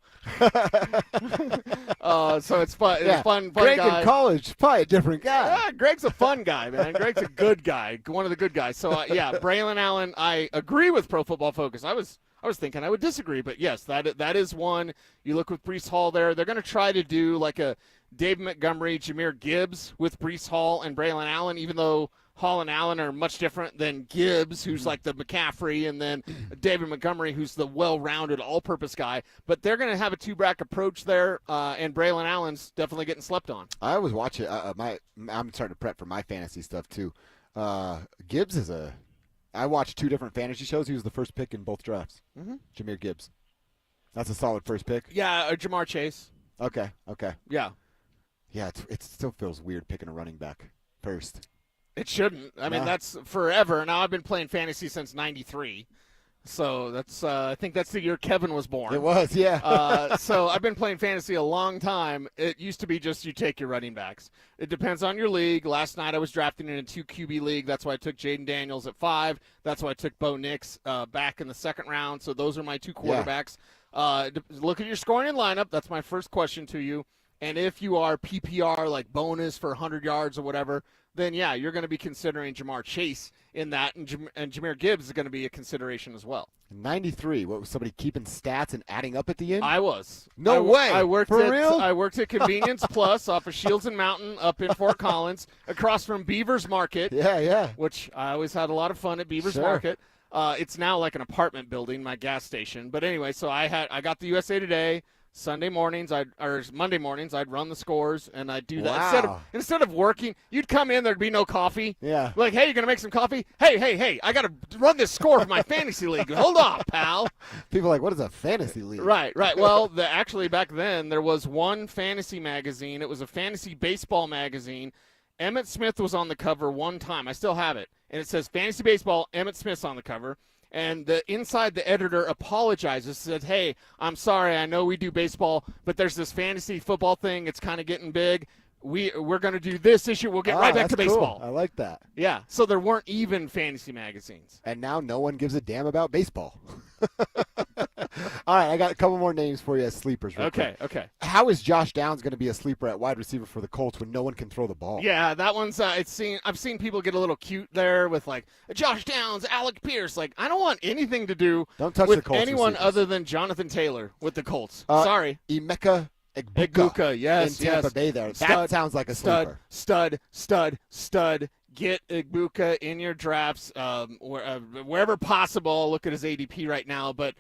So it's fun. Yeah. It's fun Greg guy. in college, probably a different guy. Yeah, Greg's a fun guy, man. Greg's a good guy, one of the good guys. So, Braylon Allen, I agree with Pro Football Focus. I was thinking I would disagree, but yes, that is one. You look with Breece Hall there. They're going to try to do like a David Montgomery, Jahmyr Gibbs with Breece Hall and Braylon Allen, even though Hall and Allen are much different than Gibbs, who's like the McCaffrey, and then David Montgomery, who's the well-rounded all-purpose guy. But they're going to have a two-back approach there, and Braylon Allen's definitely getting slept on. I was watching I'm starting to prep for my fantasy stuff too. Gibbs is I watched 2 different fantasy shows. He was the first pick in both drafts. Jahmyr Gibbs. That's a solid first pick. Yeah, Jamar Chase. Okay. Yeah. Yeah, it still feels weird picking a running back first. It shouldn't. I mean, that's forever. Now, I've been playing fantasy since 93. So that's I think that's the year Kevin was born. It was, yeah. So I've been playing fantasy a long time. It used to be just you take your running backs. It depends on your league. Last night I was drafting in a 2 QB league. That's why I took Jaden Daniels at 5. That's why I took Bo Nix back in the second round. So those are my 2 quarterbacks. Look at your scoring and lineup. That's my first question to you. And if you are PPR, like bonus for 100 yards or whatever, then, yeah, you're going to be considering Jamar Chase in that, and Jahmyr Gibbs is going to be a consideration as well. 93. What, was somebody keeping stats and adding up at the end? I was. No way. I worked For at, real? I worked at Convenience Plus off of Shields and Mountain up in Fort Collins, across from Beavers Market. Yeah. Which I always had a lot of fun at Beavers Market. It's now like an apartment building, my gas station. But anyway, so I got the USA Today. Monday mornings, I'd run the scores, and I'd do that. Wow. Instead of working, you'd come in, there'd be no coffee. Yeah. Like, hey, you going to make some coffee? Hey, I got to run this score for my fantasy league. Hold on, pal. People are like, what is a fantasy league? Right. Well, actually, back then, there was one fantasy magazine. It was a fantasy baseball magazine. Emmitt Smith was on the cover one time. I still have it. And it says Fantasy Baseball, Emmitt Smith's on the cover. And the editor apologizes, says, hey, I'm sorry, I know we do baseball, but there's this fantasy football thing. It's kind of getting big. we're going to do this issue. We'll get right back to baseball. Cool. I like that. Yeah, so there weren't even fantasy magazines. And now no one gives a damn about baseball. All right, I got a couple more names for you as sleepers. Okay. How is Josh Downs going to be a sleeper at wide receiver for the Colts when no one can throw the ball? Yeah, that one's. I've seen people get a little cute there with like Josh Downs, Alec Pierce. Like, I don't want anything to do with the Colts anyone receivers. Other than Jonathan Taylor with the Colts. Sorry, Emeka Egbuka, yes, in Tampa Bay. There, that sounds like a sleeper. Stud. Get Egbuka in your drafts wherever possible. Look at his ADP right now, but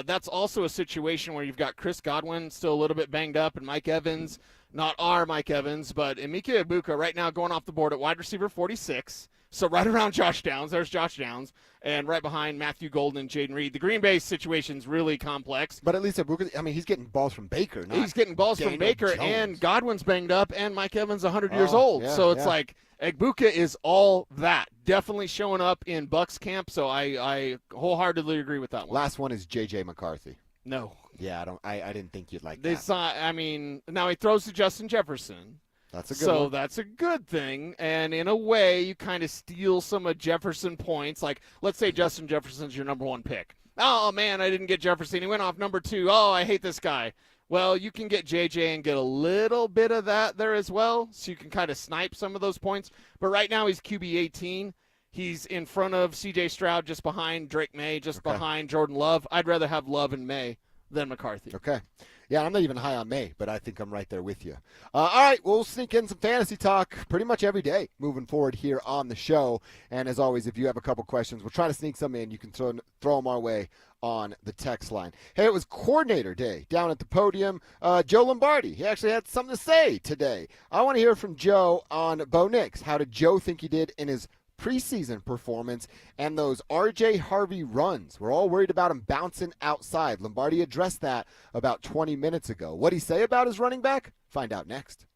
that's also a situation where you've got Chris Godwin still a little bit banged up, and Mike Evans, not our Mike Evans, but Emeka Egbuka right now going off the board at wide receiver 46. So right around Josh Downs. There's Josh Downs. And right behind Matthew Golden and Jaden Reed. The Green Bay situation's really complex. But at least Egbuka, he's getting balls from Baker. He's getting balls from Baker, Jones. And Godwin's banged up, and Mike Evans 100 years old. Yeah, so it's like Egbuka is all that. Definitely showing up in Bucs camp, so I wholeheartedly agree with that one. Last one is J.J. McCarthy. No. Yeah, I didn't think you'd like that. Now he throws to Justin Jefferson. That's a good one. So that's a good thing. And in a way, you kind of steal some of Jefferson points. Like, let's say Justin Jefferson's your number one pick. Oh, man, I didn't get Jefferson. He went off number 2. Oh, I hate this guy. Well, you can get JJ and get a little bit of that there as well, so you can kind of snipe some of those points. But right now he's QB 18. He's in front of C.J. Stroud, just behind Drake May, just behind Jordan Love. I'd rather have Love and May than McCarthy. Okay. Yeah, I'm not even high on May, but I think I'm right there with you. All right, we'll sneak in some fantasy talk pretty much every day moving forward here on the show. And as always, if you have a couple questions, we'll try to sneak some in. You can throw them our way on the text line. Hey, it was coordinator day down at the podium. Joe Lombardi, he actually had something to say today. I want to hear from Joe on Bo Nix. How did Joe think he did in his preseason performance and those R.J. Harvey runs? We're all worried about him bouncing outside. Lombardi addressed that about 20 minutes ago. What'd he say about his running back? Find out next.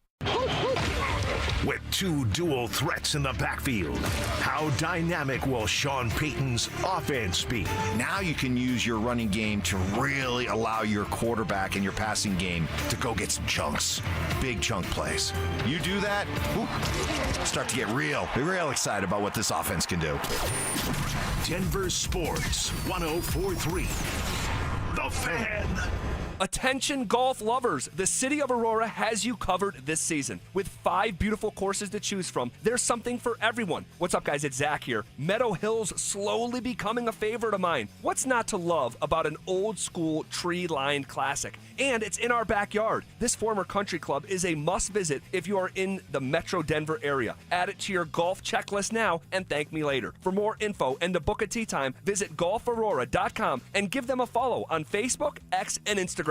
With 2 dual threats in the backfield, how dynamic will Sean Payton's offense be? Now you can use your running game to really allow your quarterback and your passing game to go get some chunks, big chunk plays. You do that, start to get real excited about what this offense can do. Denver Sports 104.3. The Fan. Attention golf lovers, the city of Aurora has you covered this season. With 5 beautiful courses to choose from, there's something for everyone. What's up, guys? It's Zach here. Meadow Hill's slowly becoming a favorite of mine. What's not to love about an old school tree-lined classic? And it's in our backyard. This former country club is a must visit if you are in the Metro Denver area. Add it to your golf checklist now and thank me later. For more info and to book a tee time, visit golfaurora.com and give them a follow on Facebook, X, and Instagram.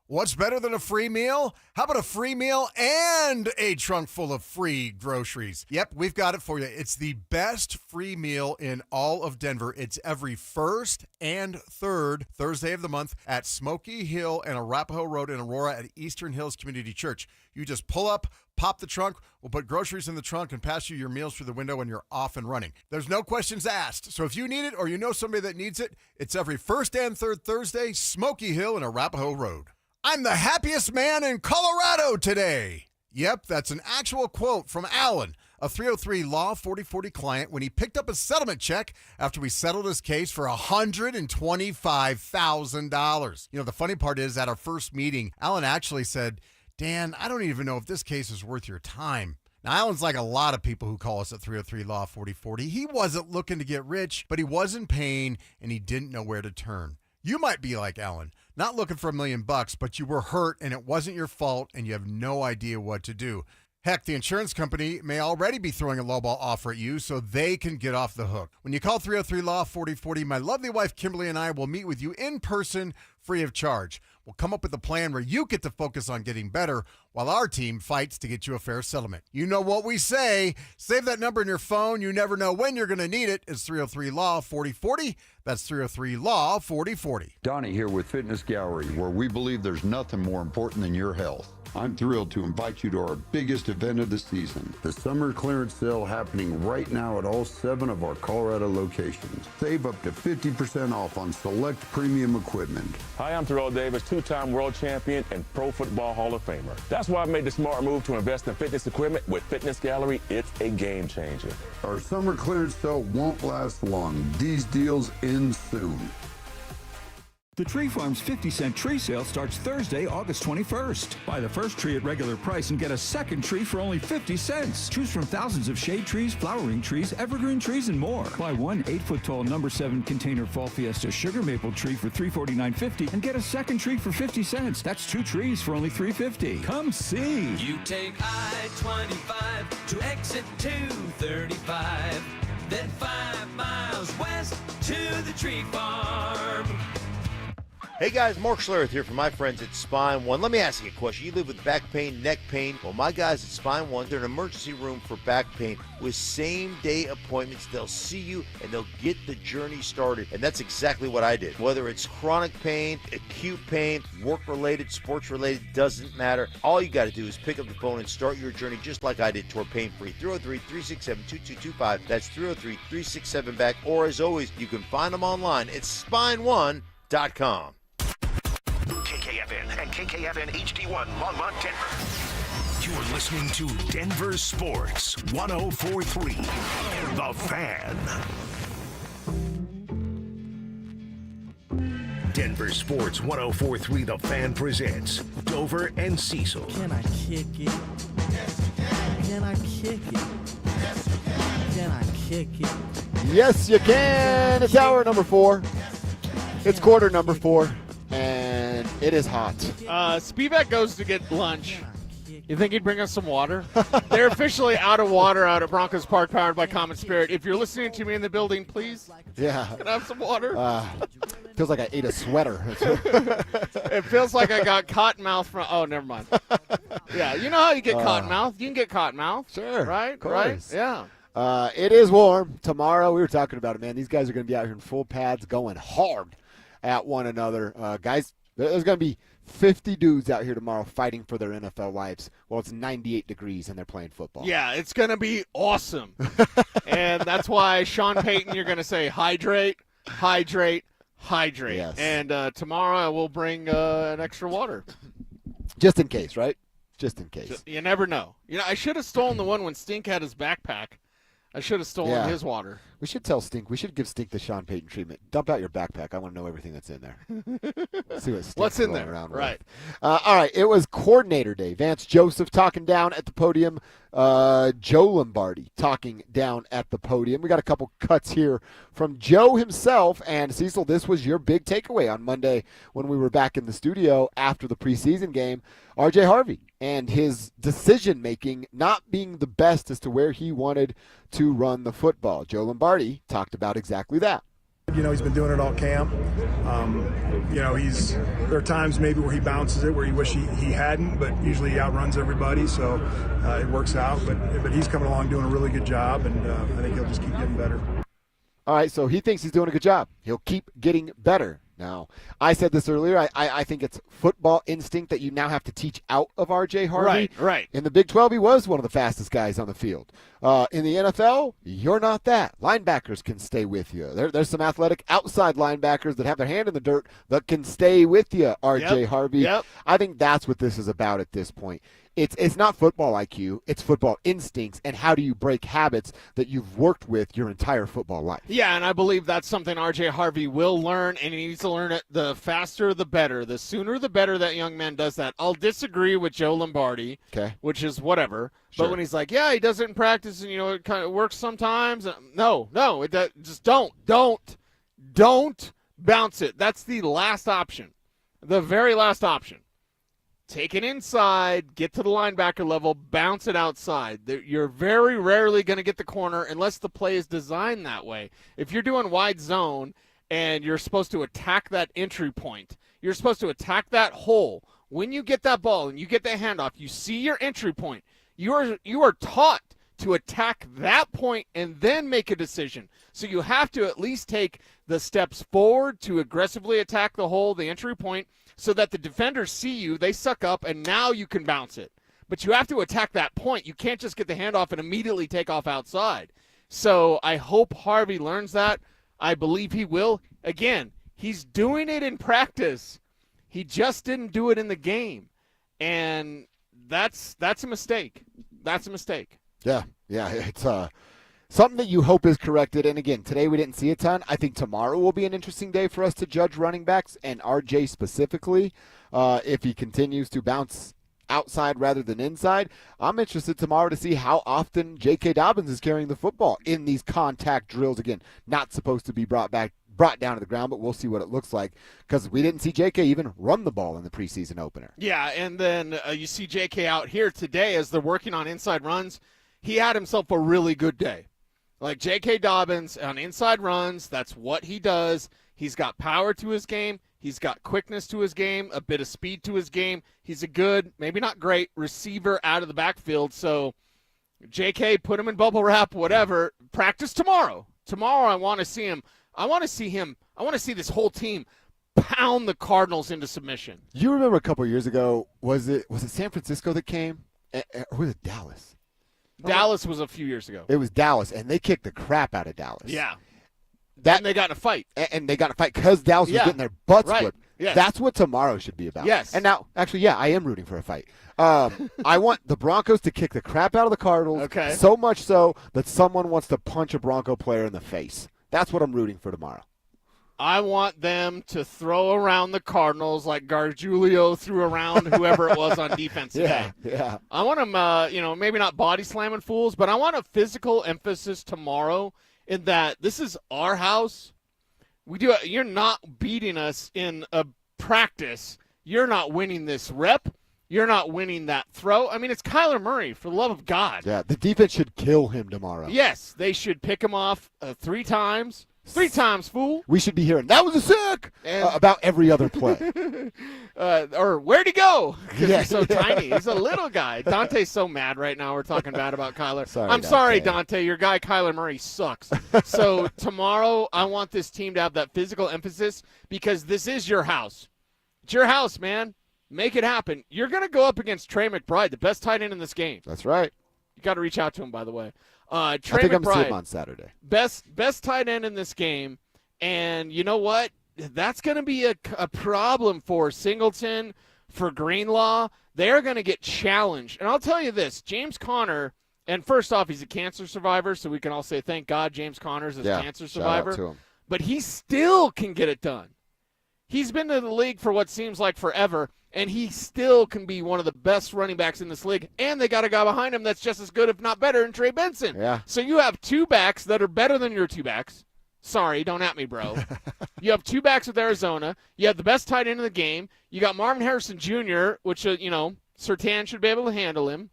What's better than a free meal? How about a free meal and a trunk full of free groceries? Yep, we've got it for you. It's the best free meal in all of Denver. It's every first and third Thursday of the month at Smoky Hill and Arapahoe Road in Aurora at Eastern Hills Community Church. You just pull up, pop the trunk, we'll put groceries in the trunk and pass you your meals through the window and you're off and running. There's no questions asked. So if you need it or you know somebody that needs it, it's every first and third Thursday, Smoky Hill and Arapahoe Road. I'm the happiest man in Colorado today. Yep, that's an actual quote from Alan, a 303 Law 4040 client, when he picked up a settlement check after we settled his case for $125,000. You know, the funny part is, at our first meeting, Alan actually said, Dan, I don't even know if this case is worth your time. Now, Alan's like a lot of people who call us at 303 Law 4040. He wasn't looking to get rich, but he was in pain, and he didn't know where to turn. You might be like Alan, not looking for $1 million, but you were hurt and it wasn't your fault and you have no idea what to do. Heck, the insurance company may already be throwing a lowball offer at you so they can get off the hook. When you call 303 Law 4040, my lovely wife Kimberly and I will meet with you in person free of charge. We'll come up with a plan where you get to focus on getting better while our team fights to get you a fair settlement. You know what we say. Save that number in your phone. You never know when you're going to need it. It's 303 Law 4040. That's 303 Law 4040. Donnie here with Fitness Gallery, where we believe there's nothing more important than your health. I'm thrilled to invite you to our biggest event of the season, the summer clearance sale happening right now at all 7 of our Colorado locations. Save up to 50% off on select premium equipment. Hi, I'm Terrell Davis, 2-time world champion and Pro Football Hall of Famer. That's why I made the smart move to invest in fitness equipment with Fitness Gallery. It's a game changer. Our summer clearance sale won't last long. These deals end soon. The Tree Farm's 50-cent tree sale starts Thursday, August 21st. Buy the first tree at regular price and get a second tree for only 50 cents. Choose from thousands of shade trees, flowering trees, evergreen trees, and more. Buy one 8-foot-tall No. 7 container Fall Fiesta sugar maple tree for $349.50 and get a second tree for 50 cents. That's 2 trees for only $350. Come see. You take I-25 to exit 235, then 5 miles west to the Tree Farm. Hey guys, Mark Schlereth here from my friends at Spine One. Let me ask you a question. You live with back pain, neck pain? Well, my guys at Spine One, they're an emergency room for back pain with same-day appointments. They'll see you and they'll get the journey started. And that's exactly what I did. Whether it's chronic pain, acute pain, work-related, sports-related, doesn't matter. All you got to do is pick up the phone and start your journey just like I did toward pain-free. 303-367-2225. That's 303-367-BACK. Or as always, you can find them online at spine1.com. KKFN and KKFN HD1 Longmont, Denver. You're listening to Denver Sports 104.3 The Fan. Denver Sports 104.3 The Fan presents Dover and Cecil. Can I kick it? Yes, you can. Can I kick it? Yes, you can. Can I kick it? Yes, you can. It's hour number 4. It's quarter number 4. And it is hot. Spivak goes to get lunch. You think he'd bring us some water? They're officially out of water out at Broncos Park, powered by Common Spirit. If you're listening to me in the building, please. Yeah. Can I have some water? Feels like I ate a sweater. It feels like I got cotton mouth from. Oh, never mind. Yeah, you know how you get cotton mouth. You can get cotton mouth. Sure. Right? Of course. Right? Yeah. It is warm. Tomorrow, we were talking about it, man. These guys are going to be out here in full pads going hard at one another. Guys, there's going to be 50 dudes out here tomorrow fighting for their NFL lives. Well, it's 98 degrees and they're playing football. Yeah, it's going to be awesome. And that's why, Sean Payton, you're going to say hydrate, hydrate, hydrate. Yes. And tomorrow I will bring an extra water. Just in case, right? Just in case. You never know. You know, I should have stolen the one when Stink had his backpack. I should have stolen his water. We should tell Stink. We should give Stink the Sean Payton treatment. Dump out your backpack. I want to know everything that's in there. See what's in there. Right. All right. It was coordinator day. Vance Joseph talking down at the podium. Joe Lombardi talking down at the podium. We got a couple cuts here from Joe himself. And Cecil, this was your big takeaway on Monday when we were back in the studio after the preseason game. R.J. Harvey and his decision-making not being the best as to where he wanted to run the football. Joe Lombardi talked about exactly that. You know, he's been doing it all camp. You know, there are times maybe where he bounces it, where he wish he hadn't, but usually he outruns everybody, so it works out. But he's coming along doing a really good job, and I think he'll just keep getting better. All right, so he thinks he's doing a good job. He'll keep getting better. Now, I said this earlier. I think it's football instinct that you now have to teach out of R.J. Harvey. Right. In the Big 12, he was one of the fastest guys on the field. In the NFL, you're not that. Linebackers can stay with you. There's some athletic outside linebackers that have their hand in the dirt that can stay with you, R.J. Harvey. Yep. I think that's what this is about at this point. It's not football IQ. It's football instincts, and how do you break habits that you've worked with your entire football life. Yeah, and I believe that's something R.J. Harvey will learn, and he needs to learn it the faster the better. The sooner the better that young man does that. I'll disagree with Joe Lombardi, which is whatever. Sure. But when he's like, yeah, he does it in practice, and, you know, it kind of works sometimes. No, just don't bounce it. That's the last option, the very last option. Take it inside, get to the linebacker level, bounce it outside. You're very rarely going to get the corner unless the play is designed that way. If you're doing wide zone and you're supposed to attack that entry point, you're supposed to attack that hole. When you get that ball and you get that handoff, you see your entry point. You are taught to attack that point and then make a decision. So you have to at least take the steps forward to aggressively attack the hole, the entry point, so that the defenders see you, they suck up, and now you can bounce it. But you have to attack that point. You can't just get the handoff and immediately take off outside. So I hope Harvey learns that. I believe he will. Again, he's doing it in practice. He just didn't do it in the game. And that's a mistake. That's a mistake. Yeah, it's something that you hope is corrected. And again, today we didn't see a ton. I think tomorrow will be an interesting day for us to judge running backs and RJ specifically. If he continues to bounce outside rather than inside, I'm interested tomorrow to see how often J.K. Dobbins is carrying the football in these contact drills. Again, not supposed to be brought down to the ground, but we'll see what it looks like because we didn't see J.K. even run the ball in the preseason opener. Yeah, and then you see J.K. out here today as they're working on inside runs. He had himself a really good day. Like J.K. Dobbins on inside runs, that's what he does. He's got power to his game. He's got quickness to his game, a bit of speed to his game. He's a good, maybe not great, receiver out of the backfield. So, J.K., put him in bubble wrap, whatever. Practice tomorrow. Tomorrow I want to see him. I want to see this whole team pound the Cardinals into submission. You remember a couple of years ago, was it San Francisco that came? Or was it Dallas? Dallas was a few years ago. It was Dallas, and they kicked the crap out of Dallas. Yeah. And they got in a fight. And they got in a fight because Dallas was getting their butts whipped. Yes. That's what tomorrow should be about. Yes. And now, actually, yeah, I am rooting for a fight. I want the Broncos to kick the crap out of the Cardinals, so much so that someone wants to punch a Bronco player in the face. That's what I'm rooting for tomorrow. I want them to throw around the Cardinals like Gargiulio threw around whoever it was on defense today. Yeah. I want them, maybe not body slamming fools, but I want a physical emphasis tomorrow in that this is our house. You're not beating us in a practice. You're not winning this rep. You're not winning that throw. I mean, it's Kyler Murray, for the love of God. Yeah, the defense should kill him tomorrow. Yes, they should pick him off 3 times. 3 times, fool. We should be hearing, that was a sick, about every other play. Or where'd he go? Because Yeah. he's so tiny. He's a little guy. Dante's so mad right now we're talking bad about Kyler. Sorry, Sorry, Dante. Your guy Kyler Murray sucks. So tomorrow I want this team to have that physical emphasis because this is your house. It's your house, man. Make it happen. You're going to go up against Trey McBride, the best tight end in this game. That's right. You got to reach out to him, by the way. Trey I think McBride, I'm going to see him on Saturday. Best tight end in this game. And you know what? That's going to be a problem for Singleton, for Greenlaw. They're going to get challenged. And I'll tell you this, James Conner, and first off, he's a cancer survivor, so we can all say thank God James Conner's a cancer survivor. Shout out to him. But he still can get it done. He's been to the league for what seems like forever, and he still can be one of the best running backs in this league. And they got a guy behind him that's just as good, if not better, than Trey Benson. Yeah. So you have 2 backs that are better than your 2 backs. Sorry, don't at me, bro. You have 2 backs with Arizona. You have the best tight end in the game. You got Marvin Harrison Jr., which, Surtain should be able to handle him.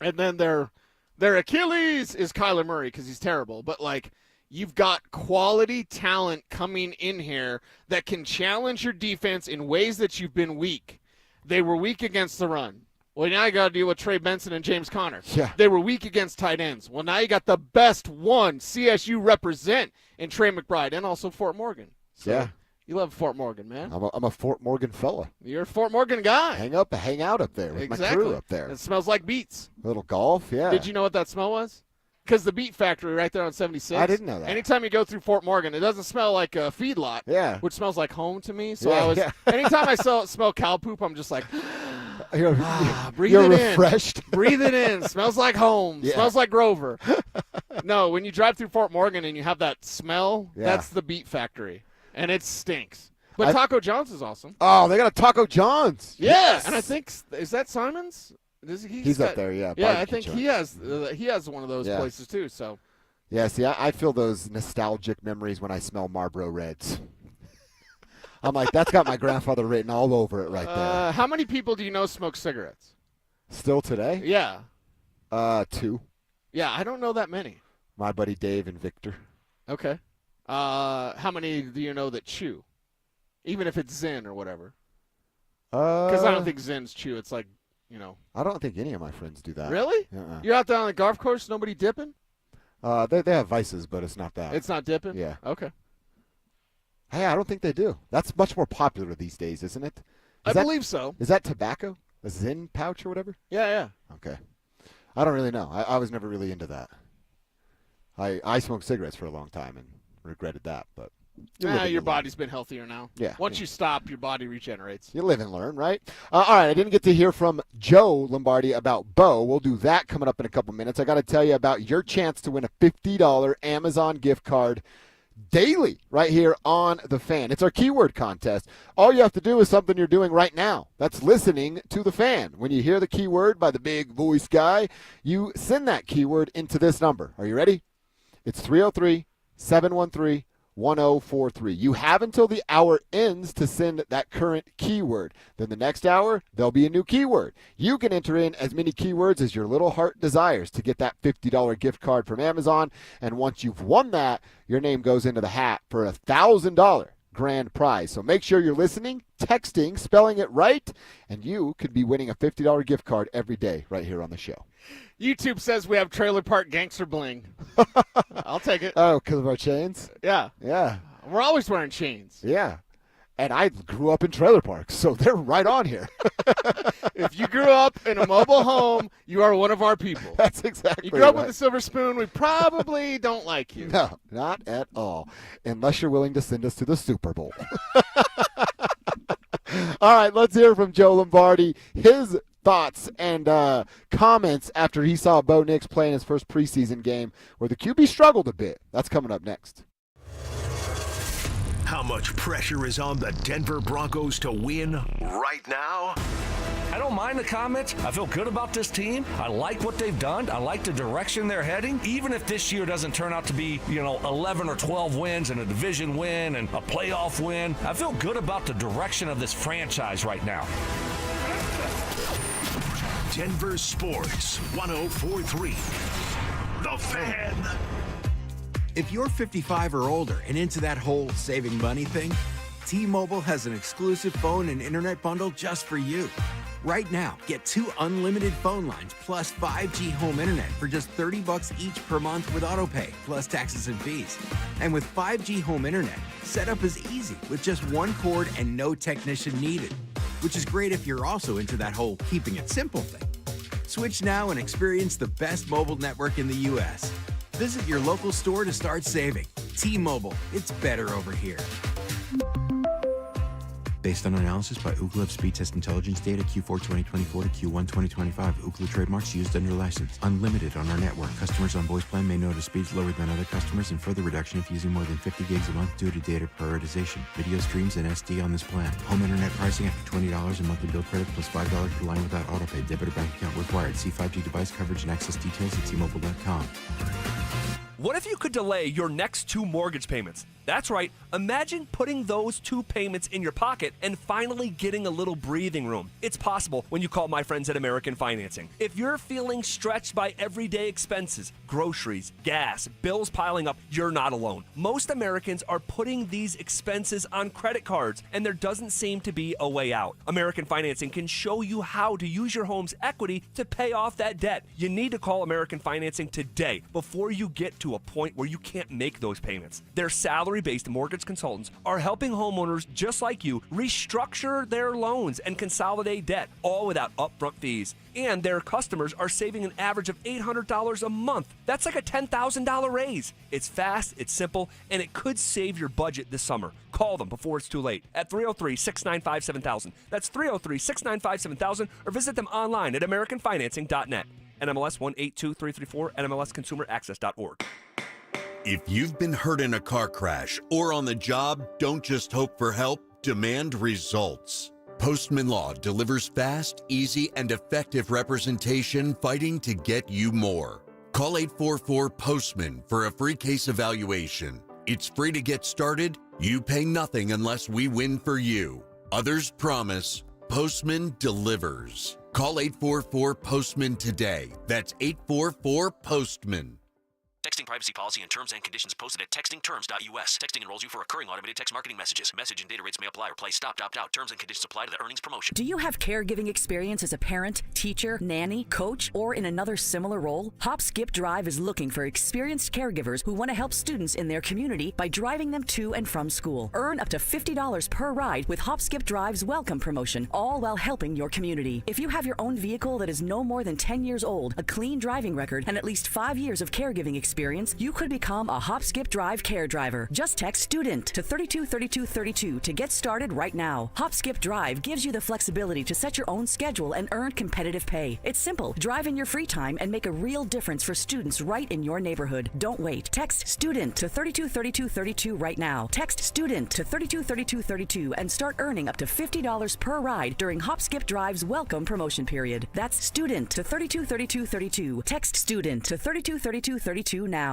And then their Achilles is Kyler Murray because he's terrible. But, you've got quality talent coming in here that can challenge your defense in ways that you've been weak. They were weak against the run. Well, now you got to deal with Trey Benson and James Conner. Yeah. They were weak against tight ends. Well, now you got the best one CSU represent in Trey McBride and also Fort Morgan. So Yeah. You love Fort Morgan, man. I'm a Fort Morgan fella. You're a Fort Morgan guy. Hang out up there with my crew up there. It smells like beets. A little golf, yeah. Did you know what that smell was? Because the beet factory right there on 76. I didn't know that. Anytime you go through Fort Morgan, it doesn't smell like a feedlot. Yeah. Which smells like home to me. So anytime I smell cow poop, I'm just like, breathe you're it refreshed. in. Breathe it in. Smells like home. Yeah. Smells like Grover. No, when you drive through Fort Morgan and you have that smell, that's the beet factory. And it stinks. But Taco John's is awesome. Oh, they got a Taco John's. Yeah. Yes. And I think, is that Simon's? He's up there, yeah. Yeah, I barbecue think he has one of those places too. So, yeah. See, I feel those nostalgic memories when I smell Marlboro Reds. I'm like, that's got my grandfather written all over it right there. How many people do you know smoke cigarettes? Still today? Yeah. 2. Yeah, I don't know that many. My buddy Dave and Victor. Okay. How many do you know that chew? Even if it's Zen or whatever. Because I don't think Zens chew. It's like I don't think any of my friends do that. Really? Uh-uh. You're out there on the golf course, nobody dipping? They have vices, but it's not that. It's not dipping? Yeah. Okay. Hey, I don't think they do. That's much more popular these days, isn't it? I believe so. Is that tobacco? A Zyn pouch or whatever? Yeah. Okay. I don't really know. I was never really into that. I smoked cigarettes for a long time and regretted that, but Your body's been healthier now. Yeah. Once you stop, your body regenerates. you live and learn, right? All right, I didn't get to hear from Joe Lombardi about Bo. We'll do that coming up in a couple minutes. I got to tell you about your chance to win a $50 Amazon gift card daily right here on The Fan. It's our keyword contest. All you have to do is something you're doing right now. That's listening to The Fan. When you hear the keyword by the big voice guy, you send that keyword into this number. Are you ready? It's 303-713-1043. You have until the hour ends to send that current keyword. Then the next hour, there'll be a new keyword. You can enter in as many keywords as your little heart desires to get that $50 gift card from Amazon. And once you've won that, your name goes into the hat for a $1,000 grand prize. So make sure you're listening, texting, spelling it right, and you could be winning a $50 gift card every day right here on the show. YouTube says we have Trailer Park Gangster Bling. I'll take it. Oh, because of our chains? Yeah. Yeah. We're always wearing chains. Yeah. And I grew up in trailer parks, so they're right on here. If you grew up in a mobile home, you are one of our people. That's exactly You grew up right. with a silver spoon, we probably don't like you. No, not at all. Unless you're willing to send us to the Super Bowl. All right, let's hear from Joe Lombardi. His thoughts and comments after he saw Bo Nix play in his first preseason game where the QB struggled a bit. That's coming up next. How much pressure is on the Denver Broncos to win right now? I don't mind the comments. I feel good about this team. I like what they've done. I like the direction they're heading. Even if this year doesn't turn out to be, 11 or 12 wins and a division win and a playoff win, I feel good about the direction of this franchise right now. Denver Sports 104.3. The Fan. If you're 55 or older and into that whole saving money thing, T-Mobile has an exclusive phone and internet bundle just for you. Right now, get 2 unlimited phone lines plus 5G home internet for just $30 each per month with autopay, plus taxes and fees. And with 5G home internet, setup is easy with just one cord and no technician needed, which is great if you're also into that whole keeping it simple thing. Switch now and experience the best mobile network in the U.S. Visit your local store to start saving. T-Mobile, it's better over here. Based on analysis by Ookla of speed test intelligence data Q4 2024 to Q1 2025, Ookla trademarks used under license. Unlimited on our network. Customers on voice plan may notice speeds lower than other customers and further reduction if using more than 50 gigs a month due to data prioritization. Video streams and SD on this plan. Home internet pricing after $20 in monthly bill credit plus $5 per line without autopay. Debit or bank account required. See 5G device coverage and access details at T-Mobile.com. What if you could delay your next 2 mortgage payments? That's right. Imagine putting those 2 payments in your pocket and finally getting a little breathing room. It's possible when you call my friends at American Financing. If you're feeling stretched by everyday expenses, groceries, gas, bills piling up, you're not alone. Most Americans are putting these expenses on credit cards, and there doesn't seem to be a way out. American Financing can show you how to use your home's equity to pay off that debt. You need to call American Financing today before you get to a point where you can't make those payments. Their salary-based mortgage consultants are helping homeowners just like you restructure their loans and consolidate debt, all without upfront fees. And their customers are saving an average of $800 a month. That's like a $10,000 raise. It's fast, it's simple, and it could save your budget this summer. Call them before it's too late at 303-695-7000. That's 303-695-7000, or visit them online at AmericanFinancing.net. NMLS 182334, NMLSConsumerAccess.org. If you've been hurt in a car crash or on the job, don't just hope for help, demand results. Postman Law delivers fast, easy, and effective representation fighting to get you more. Call 844-POSTMAN for a free case evaluation. It's free to get started. You pay nothing unless we win for you. Others promise. Postman delivers. Call 844-POSTMAN today. That's 844-POSTMAN. Texting privacy policy and terms and conditions posted at textingterms.us. Texting enrolls you for recurring automated text marketing messages. Message and data rates may apply. Reply stop, opt out. Terms and conditions apply to the earnings promotion. Do you have caregiving experience as a parent, teacher, nanny, coach, or in another similar role? Hop Skip Drive is looking for experienced caregivers who want to help students in their community by driving them to and from school. Earn up to $50 per ride with Hop Skip Drive's welcome promotion, all while helping your community. If you have your own vehicle that is no more than 10 years old, a clean driving record, and at least 5 years of caregiving experience, you could become a Hop Skip Drive care driver. Just text STUDENT to 323232 to get started right now. Hop Skip Drive gives you the flexibility to set your own schedule and earn competitive pay. It's simple. Drive in your free time and make a real difference for students right in your neighborhood. Don't wait. Text STUDENT to 323232 right now. Text STUDENT to 323232 and start earning up to $50 per ride during Hop Skip Drive's welcome promotion period. That's STUDENT to 323232. Text STUDENT to 323232 now.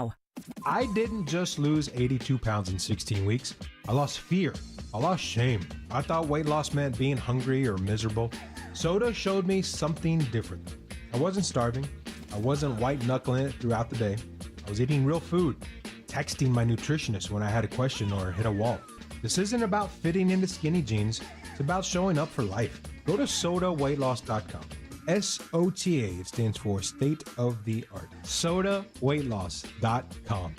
I didn't just lose 82 pounds in 16 weeks. I lost fear. I lost shame. I thought weight loss meant being hungry or miserable. Soda showed me something different. I wasn't starving. I wasn't white-knuckling it throughout the day. I was eating real food, texting my nutritionist when I had a question or hit a wall. This isn't about fitting into skinny jeans. It's about showing up for life. Go to sodaweightloss.com. SOTA, it stands for State of the Art. SodaWeightLoss.com.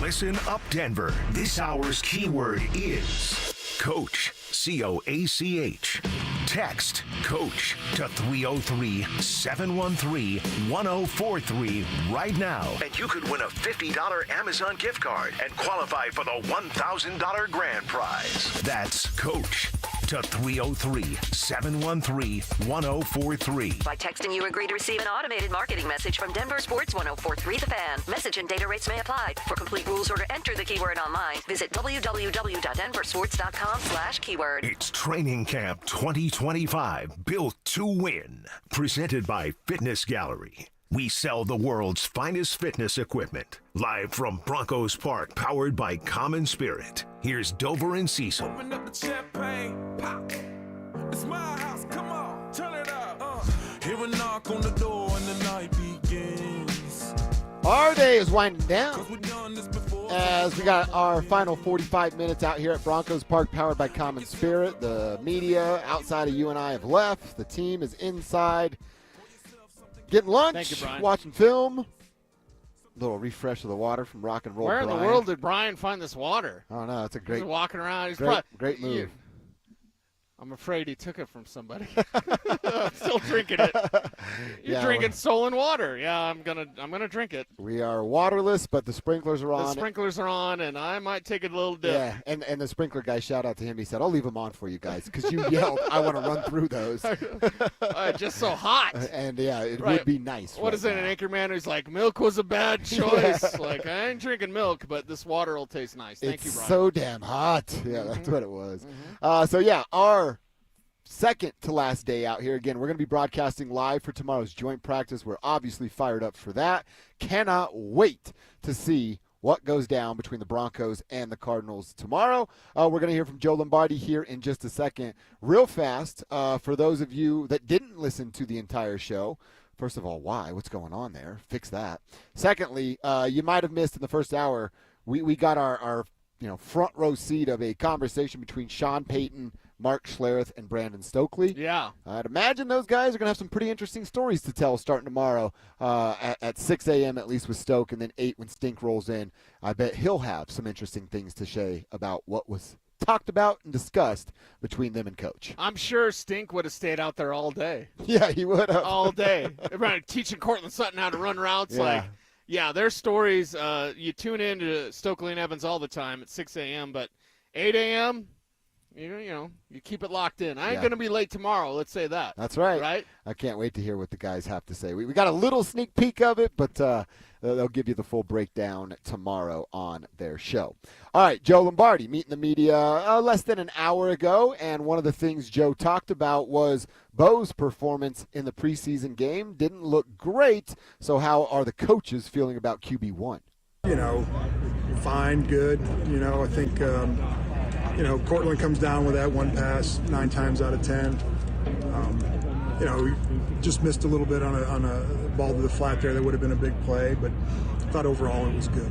Listen up, Denver. This hour's keyword is coach. COACH. Text coach to 303-713-1043 right now. And you could win a $50 Amazon gift card and qualify for the $1,000 grand prize. That's coach to 303-713-1043. By texting, you agree to receive an automated marketing message from DenverSports 1043 The Fan. Message and data rates may apply. For complete rules or to enter the keyword online, visit www.denversports.com/keyword. It's Training Camp 2025, built to win. Presented by Fitness Gallery. We sell the world's finest fitness equipment. Live from Broncos Park, powered by Common Spirit. Here's Dover and Cecil. Open up the champagne, pop. It's my house, come on, turn it up. Hear a knock on the door and the night begins. Our day is winding down as we got our final 45 minutes out here at Broncos Park, powered by Common Spirit. The media outside of you and I have left. The team is inside, getting lunch, Thank you, Brian. watching film. Little refresh of the water from Rock and Roll Where in Brian. the world did Brian find this water? I don't know. It's a great. He's walking around. He's great move. You, I'm afraid he took it from somebody. I'm still drinking it. You're drinking Solon water. Yeah, I'm gonna drink it. We are waterless, but the sprinklers are on. The sprinklers are on, and I might take a little dip. Yeah, and the sprinkler guy, shout out to him. He said, "I'll leave them on for you guys because you yelled. I want to run through those." Just so hot. And yeah, it would be nice. What is it? An anchorman who's like, milk was a bad choice. Like, I ain't drinking milk, but this water will taste nice. Thank you, Brian. It's so damn hot. Yeah, that's what it was. So yeah, our second to last day out here. Again, we're going to be broadcasting live for tomorrow's joint practice. We're obviously fired up for that. Cannot wait to see what goes down between the Broncos and the Cardinals tomorrow. We're going to hear from Joe Lombardi here in just a second. Real fast, for those of you that didn't listen to the entire show, first of all, why? What's going on there? Fix that. Secondly, you might have missed in the first hour, we got our front row seat of a conversation between Sean Payton, Mark Schlereth, and Brandon Stokley. Yeah. I'd imagine those guys are going to have some pretty interesting stories to tell starting tomorrow at 6 a.m. at least with Stoke, and then 8 when Stink rolls in. I bet he'll have some interesting things to say about what was talked about and discussed between them and Coach. I'm sure Stink would have stayed out there all day. Yeah, he would have. All day. Teaching Cortland Sutton how to run routes. Yeah. Their stories, you tune in to Stokley and Evans all the time at 6 a.m., but 8 a.m., you keep it locked in. I ain't going to be late tomorrow, let's say that. That's right. Right? I can't wait to hear what the guys have to say. We got a little sneak peek of it, but they'll give you the full breakdown tomorrow on their show. All right, Joe Lombardi meeting the media less than an hour ago, and one of the things Joe talked about was Bo's performance in the preseason game. Didn't look great, so how are the coaches feeling about QB1? Fine, good. I think Cortland comes down with that one pass 9 times out of 10. he just missed a little bit on a ball to the flat there. That would have been a big play, but I thought overall it was good.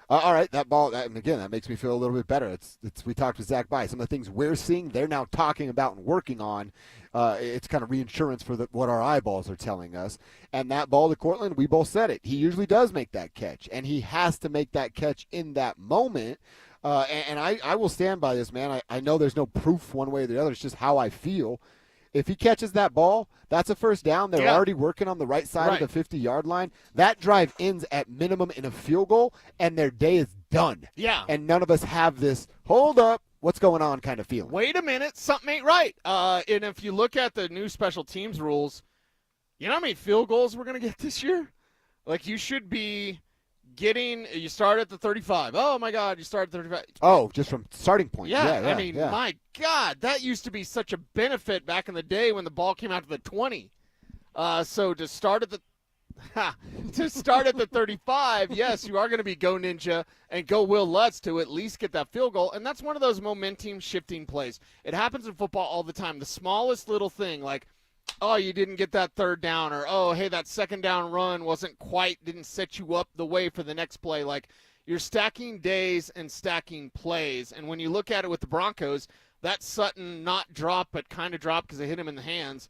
All right, that ball, and again, that makes me feel a little bit better. We talked with Zach By. Some of the things we're seeing, they're now talking about and working on. It's kind of reinsurance for what our eyeballs are telling us. And that ball to Cortland, we both said it. He usually does make that catch, and he has to make that catch in that moment. And I will stand by this, man. I know there's no proof one way or the other. It's just how I feel. If he catches that ball, that's a first down. They're already working on the right side of the 50-yard line. That drive ends at minimum in a field goal, and their day is done. Yeah. And none of us have this, hold up, what's going on kind of feeling. Wait a minute, something ain't right. And if you look at the new special teams rules, you know how many field goals we're going to get this year? Like, you should be you start at the 35. Oh, my God, you start at 35. Oh, just from starting point. Yeah, I mean, my God, that used to be such a benefit back in the day when the ball came out to the 20. So to start at the 35, yes, you are going to be go Ninja and go Will Lutz to at least get that field goal, and that's one of those momentum shifting plays. It happens in football all the time. The smallest little thing, like, oh, you didn't get that third down, or, oh, hey, that second down run didn't set you up the way for the next play. Like, you're stacking days and stacking plays. And when you look at it with the Broncos, that Sutton not drop but kind of drop because they hit him in the hands,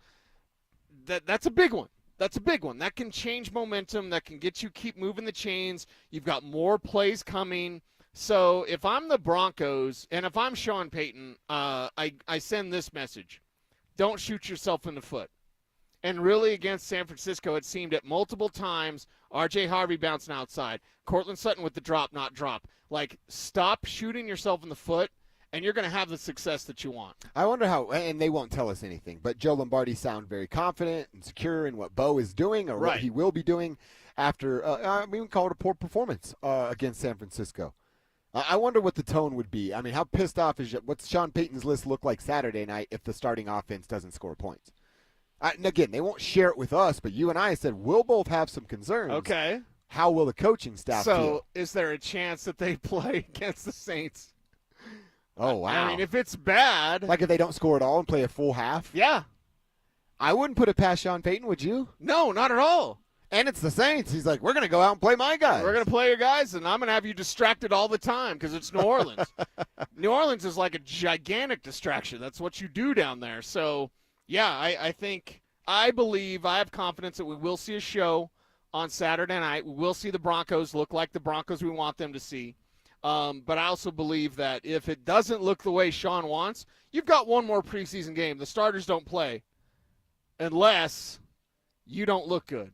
that's a big one. That's a big one. That can change momentum. That can get you keep moving the chains. You've got more plays coming. So if I'm the Broncos and if I'm Sean Payton, I send this message. Don't shoot yourself in the foot. And really against San Francisco, it seemed at multiple times, R.J. Harvey bouncing outside, Cortland Sutton with the drop, not drop. Like, stop shooting yourself in the foot, and you're going to have the success that you want. I wonder how, and they won't tell us anything, but Joe Lombardi sound very confident and secure in what Bo is doing or what he will be doing after, we can call it a poor performance against San Francisco. I wonder what the tone would be. I mean, how pissed off what's Sean Payton's list look like Saturday night if the starting offense doesn't score points? And again, they won't share it with us, but you and I said we'll both have some concerns. Okay. How will the coaching staff feel? So is there a chance that they play against the Saints? Oh, wow. I mean, if it's bad. Like if they don't score at all and play a full half? Yeah. I wouldn't put it past Sean Payton, would you? No, not at all. And it's the Saints. He's like, we're going to go out and play my guys. We're going to play your guys, and I'm going to have you distracted all the time because it's New Orleans. New Orleans is like a gigantic distraction. That's what you do down there. So, yeah, I believe, I have confidence that we will see a show on Saturday night. We will see the Broncos look like the Broncos we want them to see. But I also believe that if it doesn't look the way Sean wants, you've got one more preseason game. The starters don't play unless you don't look good.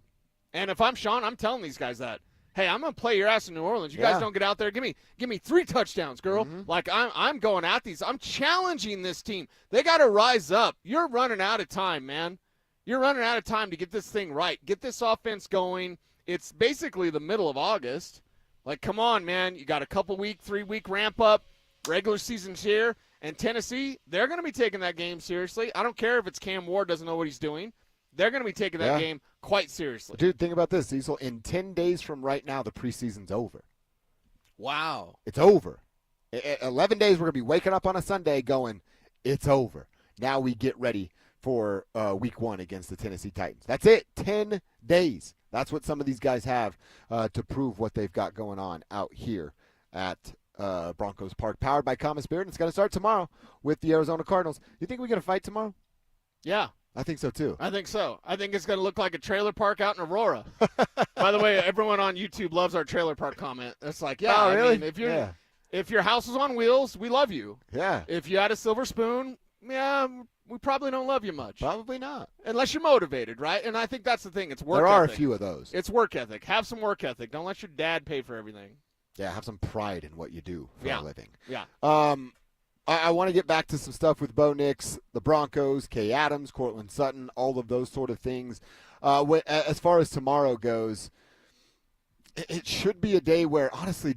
And if I'm Sean, I'm telling these guys that, hey, I'm going to play your ass in New Orleans. You guys don't get out there. Give me 3 touchdowns, girl. Mm-hmm. Like, I'm going at these. I'm challenging this team. They got to rise up. You're running out of time, man. You're running out of time to get this thing right. Get this offense going. It's basically the middle of August. Like, come on, man. You got a 3-week ramp up. Regular season's here. And Tennessee, they're going to be taking that game seriously. I don't care if it's Cam Ward doesn't know what he's doing. They're going to be taking that game quite seriously. Dude, think about this, Cecil. In 10 days from right now, the preseason's over. Wow. It's over. 11 days, we're going to be waking up on a Sunday going, it's over. Now we get ready for week 1 against the Tennessee Titans. That's it. 10 days. That's what some of these guys have to prove what they've got going on out here at Broncos Park, powered by Common Spirit. It's going to start tomorrow with the Arizona Cardinals. You think we're going to fight tomorrow? Yeah. I think so, too. I think so. I think it's going to look like a trailer park out in Aurora. By the way, everyone on YouTube loves our trailer park comment. It's like, yeah, oh, really? I mean, if your house is on wheels, we love you. Yeah. If you had a silver spoon, we probably don't love you much. Probably not. Unless you're motivated, right? And I think that's the thing. It's work ethic. There are a few of those. It's work ethic. Have some work ethic. Don't let your dad pay for everything. Yeah, have some pride in what you do for a living. Yeah. I want to get back to some stuff with Bo Nix, the Broncos, Kay Adams, Cortland Sutton, all of those sort of things. As far as tomorrow goes, it should be a day where, honestly,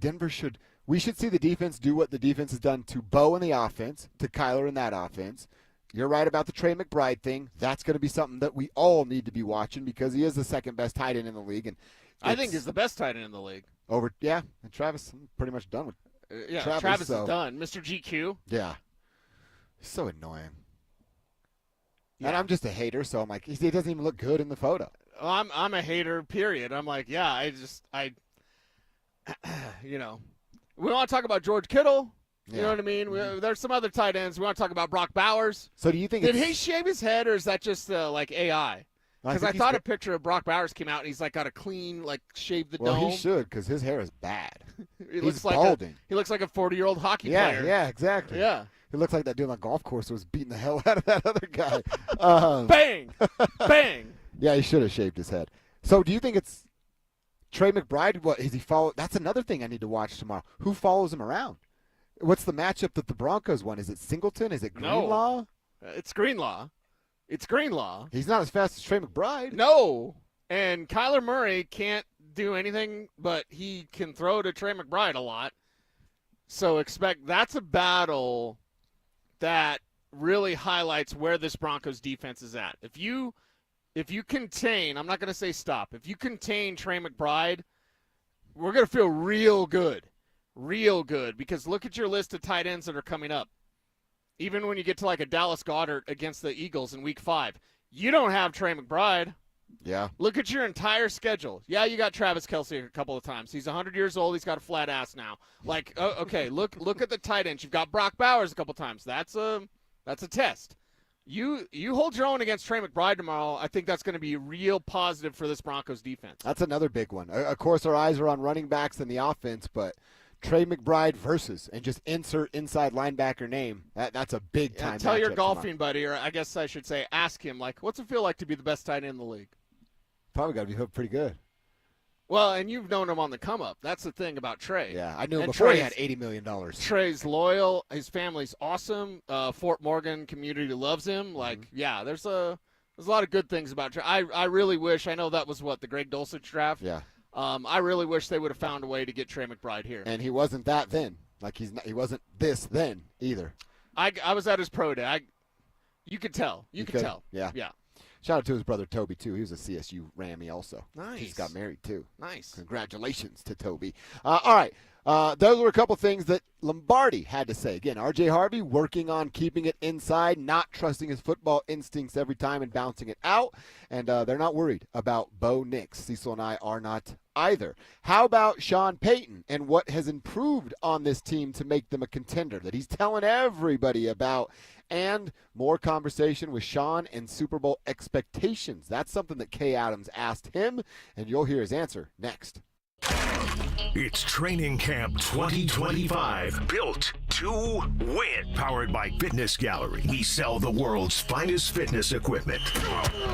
we should see the defense do what the defense has done to Bo in the offense, to Kyler in that offense. You're right about the Trey McBride thing. That's going to be something that we all need to be watching because he is the second best tight end in the league. And I think he's the best tight end in the league. And Travis, I'm pretty much done with Travis is done. Mr. GQ. Yeah. So annoying. And I'm just a hater, so I'm like, he doesn't even look good in the photo. I'm a hater, period. I'm like, yeah, you know, we want to talk about George Kittle. You know what I mean? There's some other tight ends. We want to talk about Brock Bowers. So do you think did he shave his head, or is that just like AI? Because I thought a picture of Brock Bowers came out, and he's like got a clean, like shaved the dome. Well, he should, because his hair is bad. He's balding. He looks like a 40-year-old hockey player. Yeah, exactly. Yeah. He looks like that dude on the golf course who was beating the hell out of that other guy. Bang! Bang! Yeah, he should have shaved his head. So do you think it's Trey McBride? What is he follow? That's another thing I need to watch tomorrow. Who follows him around? What's the matchup that the Broncos won? Is it Singleton? Is it Greenlaw? No. It's Greenlaw. It's Greenlaw. He's not as fast as Trey McBride. No. And Kyler Murray can't do anything, but he can throw to Trey McBride a lot. So that's a battle that really highlights where this Broncos defense is at. If you contain, I'm not going to say stop, if you contain Trey McBride, we're going to feel real good. Real good. Because look at your list of tight ends that are coming up. Even when you get to like a Dallas Goedert against the Eagles in Week 5, you don't have Trey McBride. Yeah. Look at your entire schedule. Yeah, you got Travis Kelce a couple of times. He's 100 years old. He's got a flat ass now. Like, okay, look at the tight ends. You've got Brock Bowers a couple times. That's a test. You hold your own against Trey McBride tomorrow. I think that's going to be real positive for this Broncos defense. That's another big one. Of course, our eyes are on running backs and the offense, but Trey McBride versus and just insert inside linebacker name. That's a big time. Tell your golfing buddy, or I guess I should say, ask him, like, what's it feel like to be the best tight end in the league? Probably got to be hooked pretty good. Well, and you've known him on the come up. That's the thing about Trey. Yeah, I knew him before he had $80 million. Trey's loyal. His family's awesome. Fort Morgan community loves him. Like, yeah, there's a lot of good things about Trey. I really wish. I know that was the Greg Dulcich draft. Yeah. I really wish they would have found a way to get Trey McBride here. And he wasn't that then. Like he wasn't this then either. I was at his pro day. You could tell. You could tell. Yeah. Yeah. Shout out to his brother Toby too. He was a CSU Rammy also. Nice. He's got married too. Nice. Congratulations to Toby. All right. Those were a couple things that Lombardi had to say. Again, R.J. Harvey working on keeping it inside, not trusting his football instincts every time and bouncing it out. And they're not worried about Bo Nix. Cecil and I are not either. How about Sean Payton and what has improved on this team to make them a contender that he's telling everybody about? And more conversation with Sean and Super Bowl expectations. That's something that Kay Adams asked him, and you'll hear his answer next. It's Training Camp 2025. Built to win. Powered by Fitness Gallery. We sell the world's finest fitness equipment.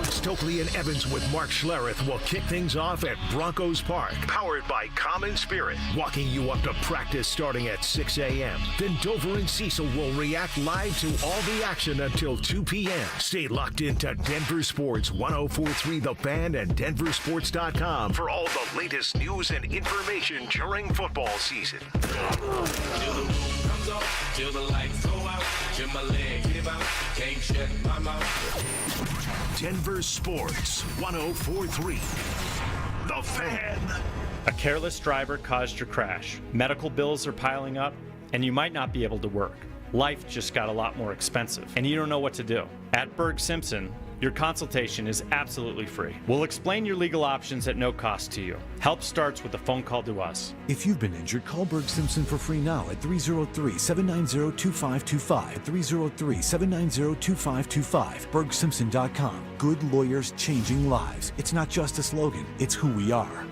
Stokley and Evans with Mark Schlereth will kick things off at Broncos Park. Powered by Common Spirit. Walking you up to practice starting at 6 a.m. Then Dover and Cecil will react live to all the action until 2 p.m. Stay locked into Denver Sports 104.3 The Fan and DenverSports.com for all the latest news and information during football season. Till the lights go out, till my leg give out, can't shut my mouth. Denver Sports 104.3 The Fan. A careless driver caused your crash. Medical bills are piling up, and you might not be able to work. Life just got a lot more expensive, and you don't know what to do. At Berg Simpson, your consultation is absolutely free. We'll explain your legal options at no cost to you. Help starts with a phone call to us. If you've been injured, call Berg Simpson for free now at 303-790-2525. 303-790-2525. BergSimpson.com. Good lawyers changing lives. It's not just a slogan, it's who we are.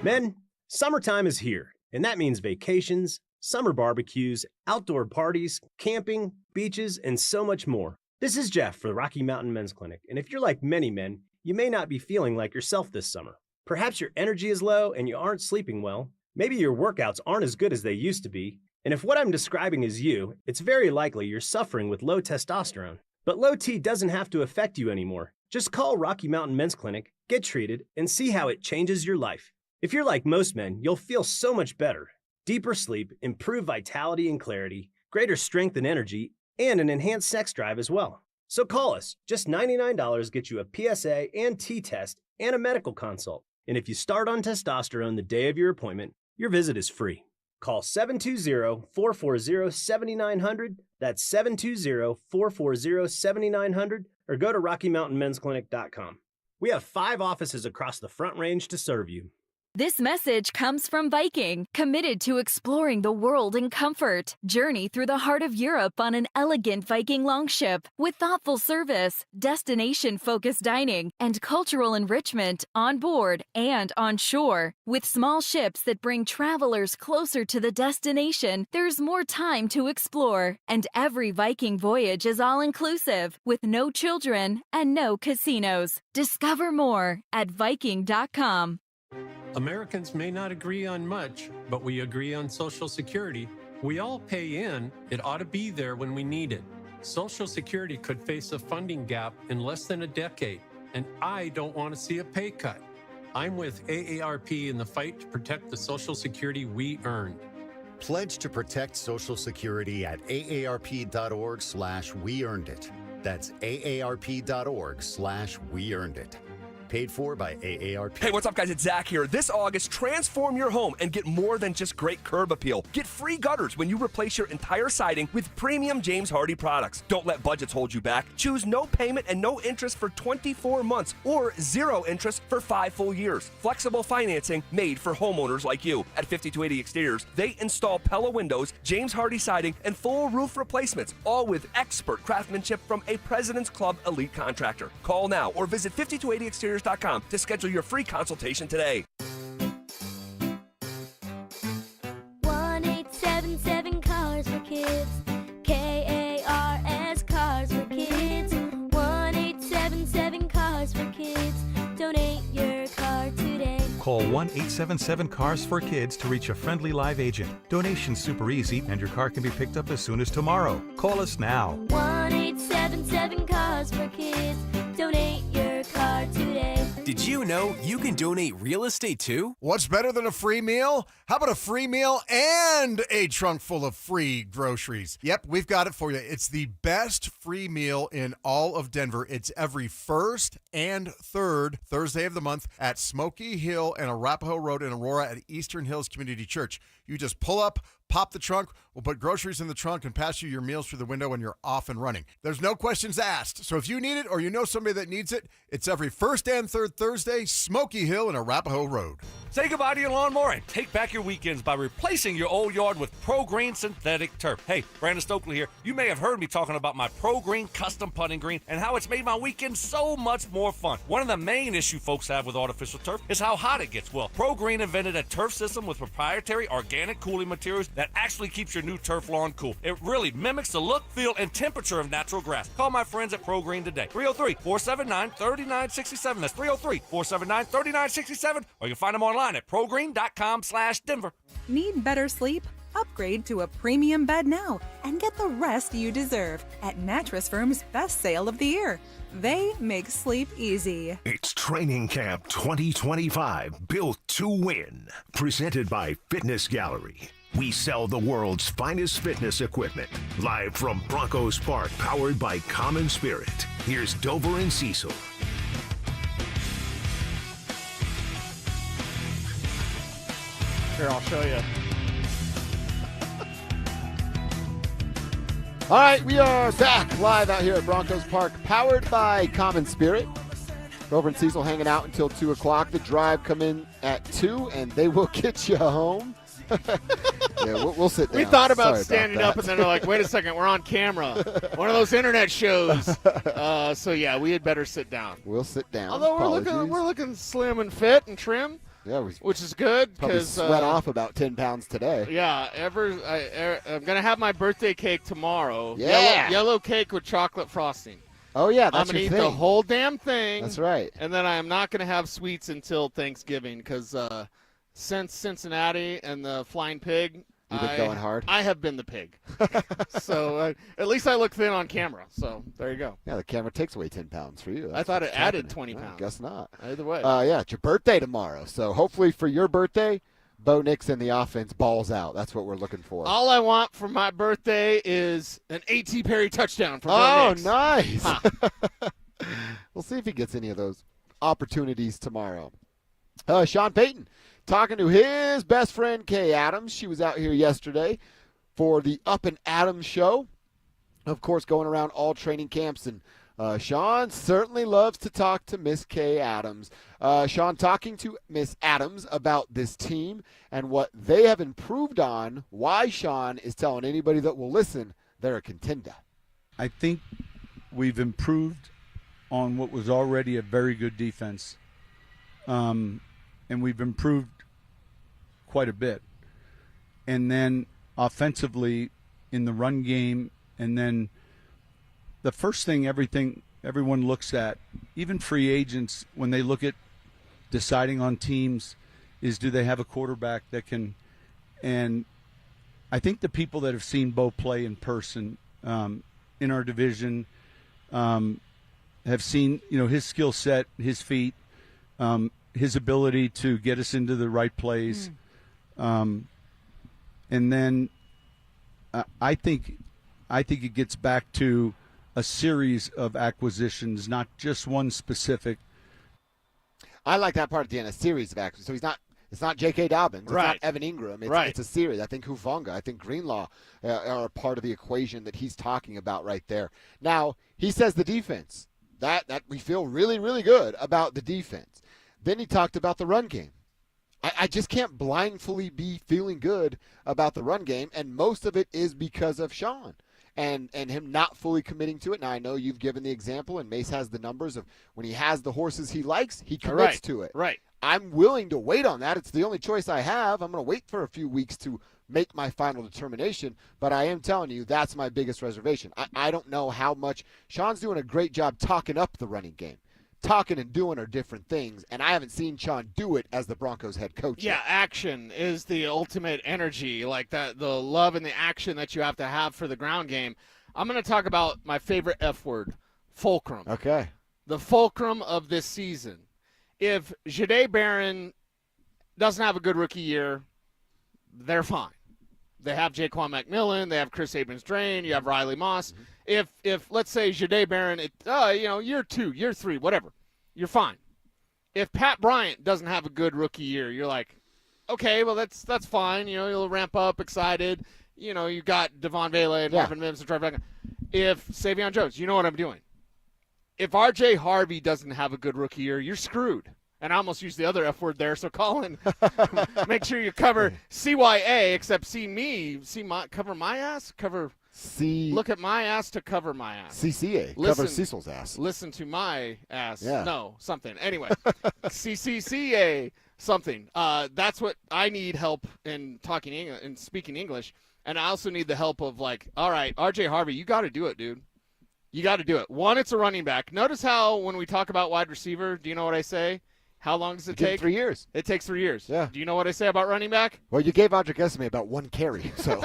Men, summertime is here, and that means vacations, summer barbecues, outdoor parties, camping, beaches, and so much more. This is Jeff for the Rocky Mountain Men's Clinic, and if you're like many men, you may not be feeling like yourself this summer. Perhaps your energy is low and you aren't sleeping well. Maybe your workouts aren't as good as they used to be. And if what I'm describing is you, it's very likely you're suffering with low testosterone. But low T doesn't have to affect you anymore. Just call Rocky Mountain Men's Clinic, get treated, and see how it changes your life. If you're like most men, you'll feel so much better. Deeper sleep, improved vitality and clarity, greater strength and energy, and an enhanced sex drive as well. So call us. Just $99 gets you a PSA and T-test and a medical consult. And if you start on testosterone the day of your appointment, your visit is free. Call 720-440-7900. That's 720-440-7900 or go to RockyMountainMen'sClinic.com. We have 5 offices across the Front Range to serve you. This message comes from Viking, committed to exploring the world in comfort. Journey through the heart of Europe on an elegant Viking longship with thoughtful service, destination-focused dining, and cultural enrichment on board and on shore. With small ships that bring travelers closer to the destination, there's more time to explore. And every Viking voyage is all-inclusive, with no children and no casinos. Discover more at Viking.com. Americans may not agree on much, but we agree on Social Security. We all pay in. It ought to be there when we need it. Social Security could face a funding gap in less than a decade, and I don't want to see a pay cut. I'm with AARP in the fight to protect the Social Security we earned. Pledge to protect Social Security at aarp.org/weearnedit. That's aarp.org/weearnedit. Paid for by AARP. Hey, what's up, guys? It's Zach here. This August, transform your home and get more than just great curb appeal. Get free gutters when you replace your entire siding with premium James Hardie products. Don't let budgets hold you back. Choose no payment and no interest for 24 months or 0 interest for 5 full years. Flexible financing made for homeowners like you. At 5280 Exteriors, they install Pella windows, James Hardie siding, and full roof replacements, all with expert craftsmanship from a President's Club elite contractor. Call now or visit 5280exteriors.com to schedule your free consultation today. 1-877 Cars for Kids. KARS Cars for Kids. 1-877 Cars for Kids. Donate your car today. Call 1-877-CARS for Kids to reach a friendly live agent. Donation's super easy, and your car can be picked up as soon as tomorrow. Call us now. 1-877 Cars for Kids. Donate your car today. Did you know you can donate real estate too? What's better than a free meal? How about a free meal and a trunk full of free groceries? Yep, we've got it for you. It's the best free meal in all of Denver. It's every first and third Thursday of the month at Smoky Hill and Arapahoe Road in Aurora at Eastern Hills Community Church. You just pull up, pop the trunk, we'll put groceries in the trunk and pass you your meals through the window and you're off and running. There's no questions asked. So if you need it or you know somebody that needs it, it's every first and third Thursday, Smoky Hill and Arapahoe Road. Say goodbye to your lawnmower and take back your weekends by replacing your old yard with Pro Green synthetic turf. Hey, Brandon Stokley here. You may have heard me talking about my Pro Green custom putting green and how it's made my weekend so much more fun. One of the main issues folks have with artificial turf is how hot it gets. Well, Pro Green invented a turf system with proprietary organic cooling materials that actually keeps your new turf lawn cool. It really mimics the look, feel, and temperature of natural grass. Call my friends at Pro Green today. 303-479-3967. That's 303-479-3967. Or you can find them online at progreen.com/Denver. Need better sleep? Upgrade to a premium bed now and get the rest you deserve at Mattress Firm's best sale of the year. They make sleep easy. It's Training Camp 2025, built to win. Presented by Fitness Gallery. We sell the world's finest fitness equipment. Live from Broncos Park, powered by Common Spirit. Here's Dover and Cecil. Here, I'll show you. All right, we are back live out here at Broncos Park, powered by Common Spirit. Dover and Cecil hanging out until 2 o'clock. The drive come in at 2, and they will get you home. Yeah, we'll sit down. We thought about Sorry standing about up, and then they're like, wait a second, we're on camera. One of those internet shows. So, yeah, we had better sit down. We'll sit down. Although we're looking slim and fit and trim. Yeah, which is good. Probably because sweat off about 10 pounds today. Yeah, I'm going to have my birthday cake tomorrow. Yeah. Yellow cake with chocolate frosting. Oh, yeah, that's I'm going to your eat thing. the whole damn thing. That's right. And then I am not going to have sweets until Thanksgiving because since Cincinnati and the Flying Pig, You've been going hard? I have been the pig. So at least I look thin on camera. So there you go. Yeah, the camera takes away 10 pounds for you. I thought it added 20 pounds. I guess not. Either way. Yeah, it's your birthday tomorrow. So hopefully for your birthday, Bo Nix and the offense balls out. That's what we're looking for. All I want for my birthday is an A.T. Perry touchdown from Bo Nix. Nice. Huh. We'll see if he gets any of those opportunities tomorrow. Sean Payton talking to his best friend, Kay Adams. She was out here yesterday for the Up and Adams show. Of course, going around all training camps and Sean certainly loves to talk to Miss Kay Adams. Sean, talking to Miss Adams about this team and what they have improved on, why Sean is telling anybody that will listen they're a contender. I think we've improved on what was already a very good defense, and we've improved quite a bit. And then offensively in the run game, and then the first thing everyone looks at, even free agents, when they look at deciding on teams, is do they have a quarterback that can – and I think the people that have seen Bo play in person in our division have seen, his skill set, his feet, his ability to get us into the right plays. And then I think it gets back to a series of acquisitions, not just one specific. I like that part at the end, a series of acquisitions. So it's not J.K. Dobbins. It's not Evan Ingram. It's a series. I think Hufanga, I think Greenlaw are a part of the equation that he's talking about right there. Now, he says the defense. That we feel really, really good about the defense. Then he talked about the run game. I just can't blindly be feeling good about the run game, and most of it is because of Sean and him not fully committing to it. Now, I know you've given the example, and Mace has the numbers of when he has the horses he likes, he commits to it. Right. I'm willing to wait on that. It's the only choice I have. I'm going to wait for a few weeks to make my final determination, but I am telling you that's my biggest reservation. I don't know how much. Sean's doing a great job talking up the running game. Talking and doing are different things, and I haven't seen Sean do it as the Broncos head coach. Yeah, action is the ultimate energy, like that, the love and the action that you have to have for the ground game. I'm going to talk about my favorite F word, fulcrum. Okay. The fulcrum of this season. If Jahdae Barron doesn't have a good rookie year, they're fine. They have Jaquan McMillan, they have Chris Abrams-Drain, you have Riley Moss. If let's say Jahdae Barron, year 2, year 3, whatever, you're fine. If Pat Bryant doesn't have a good rookie year, you're like, okay, well that's fine. You'll ramp up, excited. You got Devon Vele and Marvin Mims and Trevor. If Savion Jones, you know what I'm doing. If R.J. Harvey doesn't have a good rookie year, you're screwed. And I almost used the other F word there, so Colin, make sure you cover CYA, except cover my ass, look at my ass to cover my ass. CCA, cover Cecil's ass. Listen to my ass. Yeah. No, something. Anyway, CCCA, something. That's what I need help in talking English and speaking English. And I also need the help of all right, R.J. Harvey, you got to do it, dude. You got to do it. One, it's a running back. Notice how when we talk about wide receiver, do you know what I say? How long does it take? 3 years. It takes 3 years. Yeah. Do you know what I say about running back? Well, you gave Audric Esme about 1 carry, so.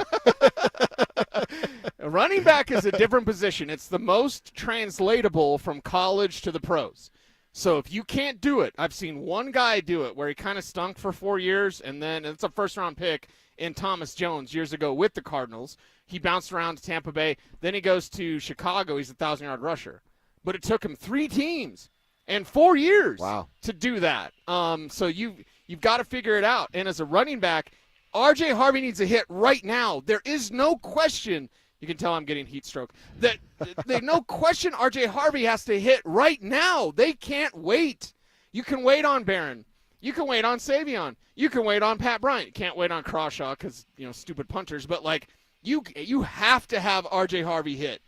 A running back is a different position. It's the most translatable from college to the pros. So if you can't do it, I've seen one guy do it where he kind of stunk for 4 years, and then it's a first-round pick in Thomas Jones years ago with the Cardinals. He bounced around to Tampa Bay. Then he goes to Chicago. He's a 1,000-yard rusher. But it took him 3 teams and 4 years to do that. So you've got to figure it out. And as a running back, R.J. Harvey needs a hit right now. There is no question. You can tell I'm getting heat stroke. No question R.J. Harvey has to hit right now. They can't wait. You can wait on Barron. You can wait on Savion. You can wait on Pat Bryant. You can't wait on Crawshaw because, stupid punters. But, you have to have R.J. Harvey hit.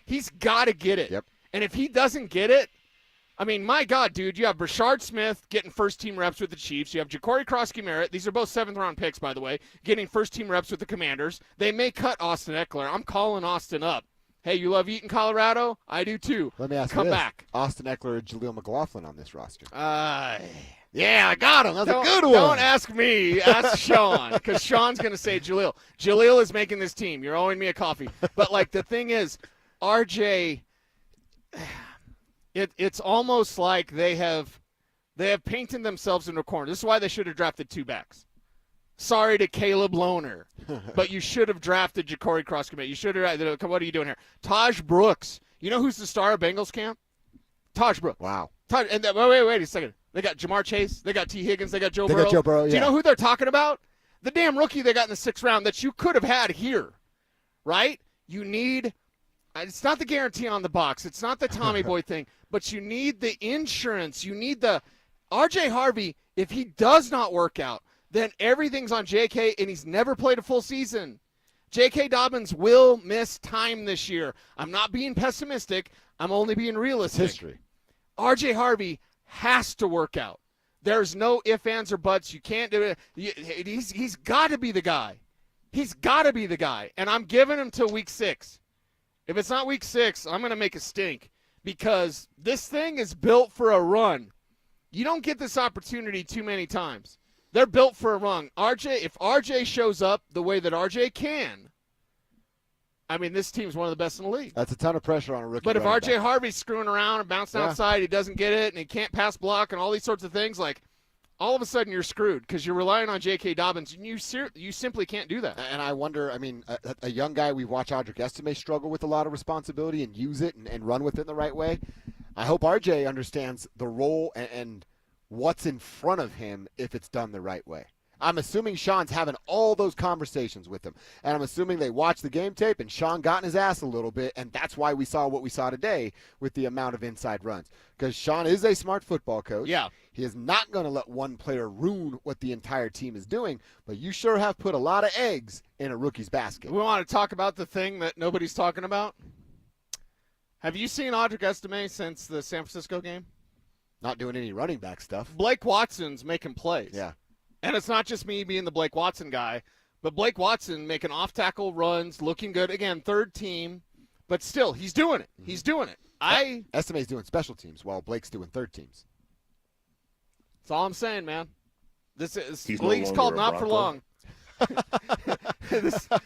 He's got to get it. Yep. And if he doesn't get it, I mean, my God, dude, you have Brashard Smith getting first-team reps with the Chiefs. You have Ja'Cory Cross-Merritt. These are both 7th-round picks, by the way, getting first-team reps with the Commanders. They may cut Austin Eckler. I'm calling Austin up. Hey, you love eating Colorado? I do, too. Let me ask you this. back. Austin Eckler or Jaleel McLaughlin on this roster? Yeah, I got him. That's a good one. Don't ask me. Ask Sean, because Sean's going to say Jaleel. Jaleel is making this team. You're owing me a coffee. But, the thing is, RJ, it's almost like they have painted themselves into a corner. This is why they should have drafted 2 backs. Sorry to Caleb Lohner, but you should have drafted Ja'Cory Cross-Merritt. You should have. What are you doing here? Taj Brooks. You know who's the star of Bengals camp? Taj Brooks. Wow. Wait a second. They got Jamar Chase. They got T. Higgins. They got Joe Burrow. They got Joe Burrow, Do you know who they're talking about? The damn rookie they got in the 6th round that you could have had here, right? You need It's not the guarantee on the box. It's not the Tommy Boy thing. But you need the insurance. You need the R.J. Harvey. If he does not work out, then everything's on J.K., and he's never played a full season. J.K. Dobbins will miss time this year. I'm not being pessimistic. I'm only being realistic. History. R.J. Harvey has to work out. There's no ifs, ands, or buts. You can't do it. He's got to be the guy. He's got to be the guy. And I'm giving him till week 6. If it's not week 6, I'm going to make a stink because this thing is built for a run. You don't get this opportunity too many times. They're built for a run. If RJ shows up the way that RJ can, I mean, this team's one of the best in the league. That's a ton of pressure on a rookie. But if running RJ back. Harvey's screwing around and bouncing outside, he doesn't get it, and he can't pass block and all these sorts of things, like all of a sudden you're screwed because you're relying on J.K. Dobbins, and you simply can't do that. And I wonder, I mean, a young guy, we watch Audric Estime struggle with a lot of responsibility and use it and run with it in the right way. I hope RJ understands the role and what's in front of him if it's done the right way. I'm assuming Sean's having all those conversations with him. And I'm assuming they watched the game tape and Sean got in his ass a little bit, and that's why we saw what we saw today with the amount of inside runs. Because Sean is a smart football coach. Yeah. He is not going to let one player ruin what the entire team is doing, but you sure have put a lot of eggs in a rookie's basket. We want to talk about the thing that nobody's talking about. Have you seen Audric Estime since the San Francisco game? Not doing any running back stuff. Blake Watson's making plays. Yeah. And it's not just me being the Blake Watson guy, but Blake Watson making off-tackle runs, looking good. Again, third team, but still, he's doing it. He's doing it. Estime's doing special teams while Blake's doing third teams. That's all I'm saying, man. This He's league's no called longer a Not for Bronco. Long.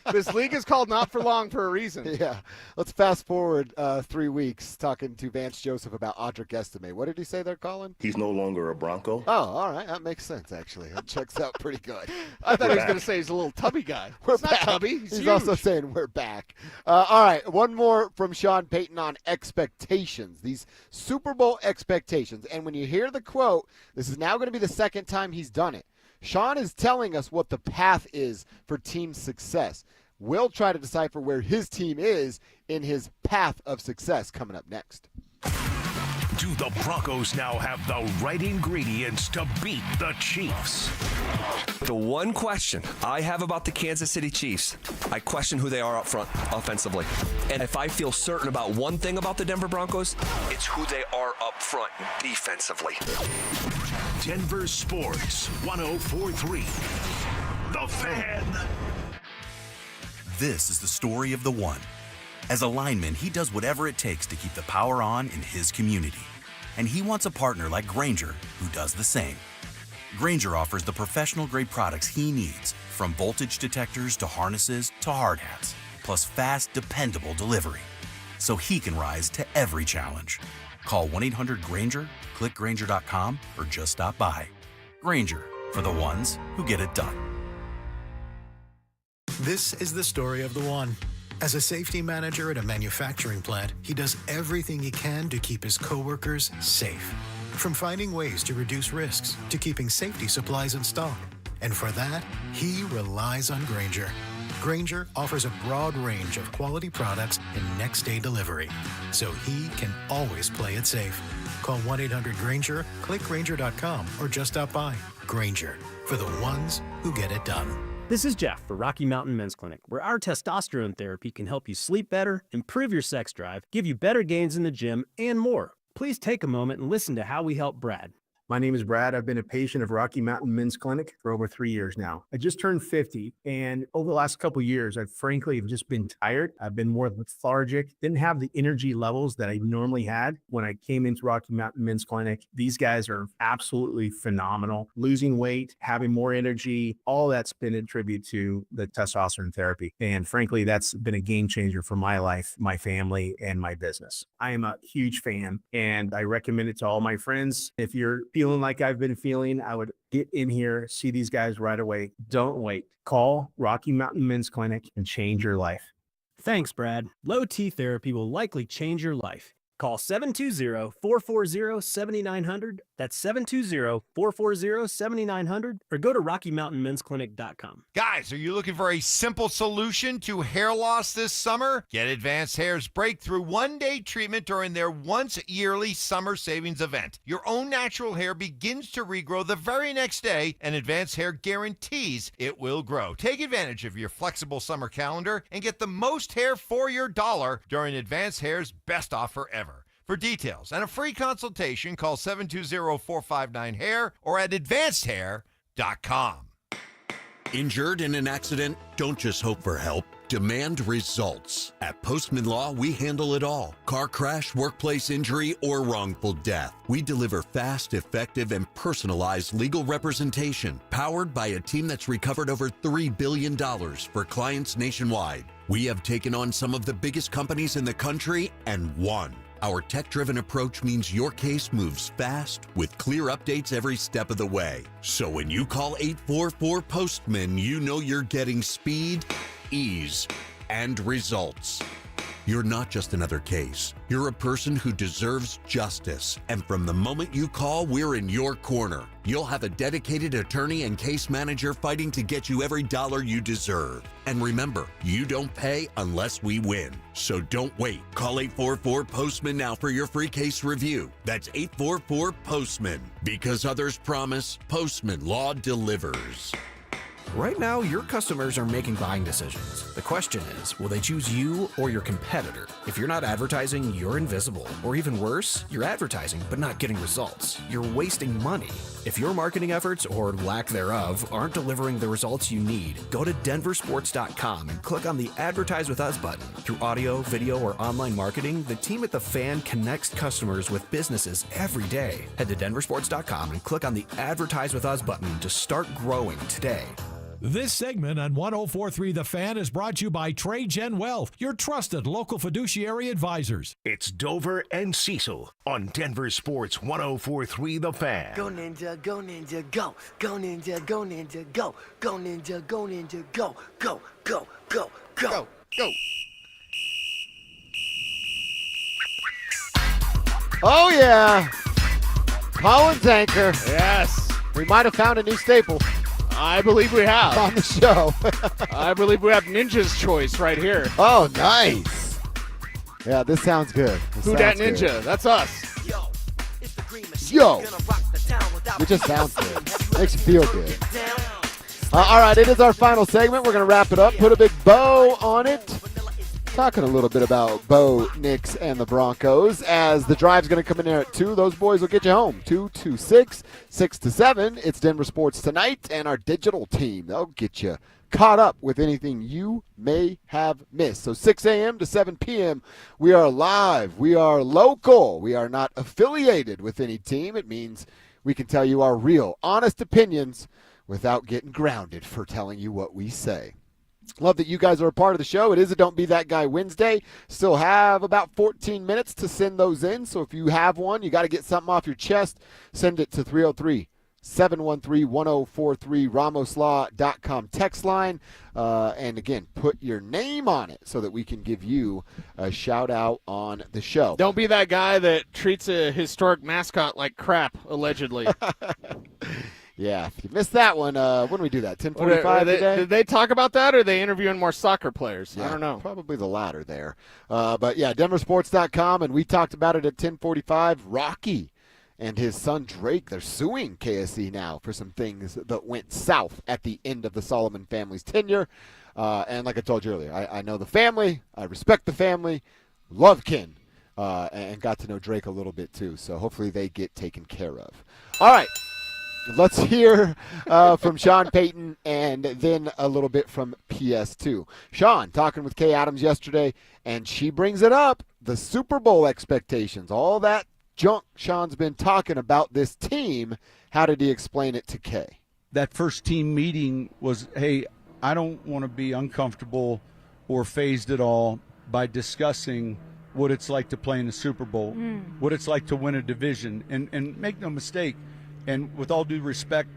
this league is called Not for Long for a reason. Yeah. Let's fast forward 3 weeks talking to Vance Joseph about Audric Estime. What did he say they're calling? He's no longer a Bronco. Oh, all right. That makes sense, actually. That checks out pretty good. I thought he was going to say he's a little tubby guy. We're It's not back. tubby. He's huge. also saying we're back. All right. One more from Sean Payton on expectations, these Super Bowl expectations. And when you hear the quote, this is now going to be the second time he's done it. Sean is telling us what the path is for team success. We'll try to decipher where his team is in his path of success coming up next. Do the Broncos now have the right ingredients to beat the Chiefs? The one question I have about the Kansas City Chiefs, I question who they are up front offensively. And if I feel certain about one thing about the Denver Broncos, it's who they are up front defensively. Denver Sports 104.3. The Fan. This is the story of the one. As a lineman, he does whatever it takes to keep the power on in his community. And he wants a partner like Grainger who does the same. Grainger offers the professional-grade products he needs, from voltage detectors to harnesses to hard hats, plus fast, dependable delivery, so he can rise to every challenge. Call 1-800-GRAINGER, click Grainger.com, or just stop by. Grainger, for the ones who get it done. This is the story of the one. As a safety manager at a manufacturing plant, he does everything he can to keep his coworkers safe. From finding ways to reduce risks to keeping safety supplies in stock. And for that, he relies on Grainger. Grainger offers a broad range of quality products and next-day delivery, so he can always play it safe. Call 1-800-GRAINGER, click Grainger.com, or just stop by. Grainger, for the ones who get it done. This is Jeff for Rocky Mountain Men's Clinic, where our testosterone therapy can help you sleep better, improve your sex drive, give you better gains in the gym, and more. Please take a moment and listen to how we help Brad. My name is Brad. I've been a patient of Rocky Mountain Men's Clinic for over 3 years now. I just turned 50, and over the last couple of years, I've frankly just been tired. I've been more lethargic, didn't have the energy levels that I normally had when I came into Rocky Mountain Men's Clinic. These guys are absolutely phenomenal. Losing weight, having more energy, all that's been a tribute to the testosterone therapy. And frankly, that's been a game changer for my life, my family, and my business. I am a huge fan, and I recommend it to all my friends. If you're feeling like I've been feeling, I would get in here, see these guys right away. Don't wait. Call Rocky Mountain Men's Clinic and change your life. Thanks, Brad. Low T therapy will likely change your life. Call 720-440-7900. That's 720-440-7900. Or go to RockyMountainMen'sClinic.com. Guys, are you looking for a simple solution to hair loss this summer? Get Advanced Hair's breakthrough one-day treatment during their once-yearly summer savings event. Your own natural hair begins to regrow the very next day, and Advanced Hair guarantees it will grow. Take advantage of your flexible summer calendar and get the most hair for your dollar during Advanced Hair's best offer ever. For details and a free consultation, call 720-459-HAIR or at advancedhair.com. Injured in an accident? Don't just hope for help. Demand results. At Postman Law, we handle it all. Car crash, workplace injury, or wrongful death. We deliver fast, effective, and personalized legal representation, powered by a team that's recovered over $3 billion for clients nationwide. We have taken on some of the biggest companies in the country and won. Our tech-driven approach means your case moves fast with clear updates every step of the way. So when you call 844-POSTMAN, you know you're getting speed, ease, and results. You're not just another case. You're a person who deserves justice. And from the moment you call, we're in your corner. You'll have a dedicated attorney and case manager fighting to get you every dollar you deserve. And remember, you don't pay unless we win. So don't wait. Call 844-POSTMAN now for your free case review. That's 844-POSTMAN. Because others promise, Postman Law delivers. Right now, your customers are making buying decisions. The question is, will they choose you or your competitor? If you're not advertising, you're invisible. Or even worse, you're advertising but not getting results. You're wasting money. If your marketing efforts, or lack thereof, aren't delivering the results you need, go to DenverSports.com and click on the Advertise With Us button. Through audio, video, or online marketing, the team at The Fan connects customers with businesses every day. Head to DenverSports.com and click on the Advertise With Us button to start growing today. This segment on 104.3 The Fan is brought to you by Cryogenic Wealth, your trusted local fiduciary advisors. It's Dover and Cecil on Denver Sports 104.3 The Fan. Go Ninja, go Ninja, go. Go Ninja, go Ninja, go. Go Ninja, go Ninja, go. Go, go, go, go. Go. Oh, yeah. Collins anchor. Yes. We might have found a new staple. I believe we have. On the show. I believe we have Ninja's Choice right here. Oh, nice. Yeah, this sounds good. Who Dat Ninja? That's us. Yo. It just sounds good. Makes you feel good. All right, it is our final segment. We're going to wrap it up, put a big bow on it. Talking a little bit about Bo Nix and the Broncos, as the drive's going to come in there at 2. Those boys will get you home. 2 to 6, 6 to 7. It's Denver Sports Tonight, and our digital team, they'll get you caught up with anything you may have missed. So 6 a.m. to 7 p.m., we are live. We are local. We are not affiliated with any team. It means we can tell you our real, honest opinions without getting grounded for telling you what we say. Love that you guys are a part of the show. It is a Don't Be That Guy Wednesday. Still have about 14 minutes to send those in. So if you have one, you got to get something off your chest, send it to 303-713-1043, ramoslaw.com text line. And again, put your name on it so that we can give you a shout out on the show. Don't be that guy that treats a historic mascot like crap, allegedly. Yeah, if you missed that one, when do we do that? 10:45 today? Did they talk about that, or are they interviewing more soccer players? Yeah, I don't know. Probably the latter there. But, yeah, DenverSports.com, and we talked about it at 10:45. Rocky and his son Drake, they're suing KSE now for some things that went south at the end of the Solomon family's tenure. And like I told you earlier, I know the family. I respect the family. Love Ken. And got to know Drake a little bit, too. So hopefully they get taken care of. All right. Let's hear from Sean Payton and then a little bit from PS2. Sean talking with Kay Adams yesterday, and she brings it up, the Super Bowl expectations, all that junk Sean's been talking about this team. How did he explain it to Kay? That first team meeting was, hey, I don't want to be uncomfortable or fazed at all by discussing what it's like to play in the Super Bowl, what it's like to win a division. And make no mistake, and with all due respect,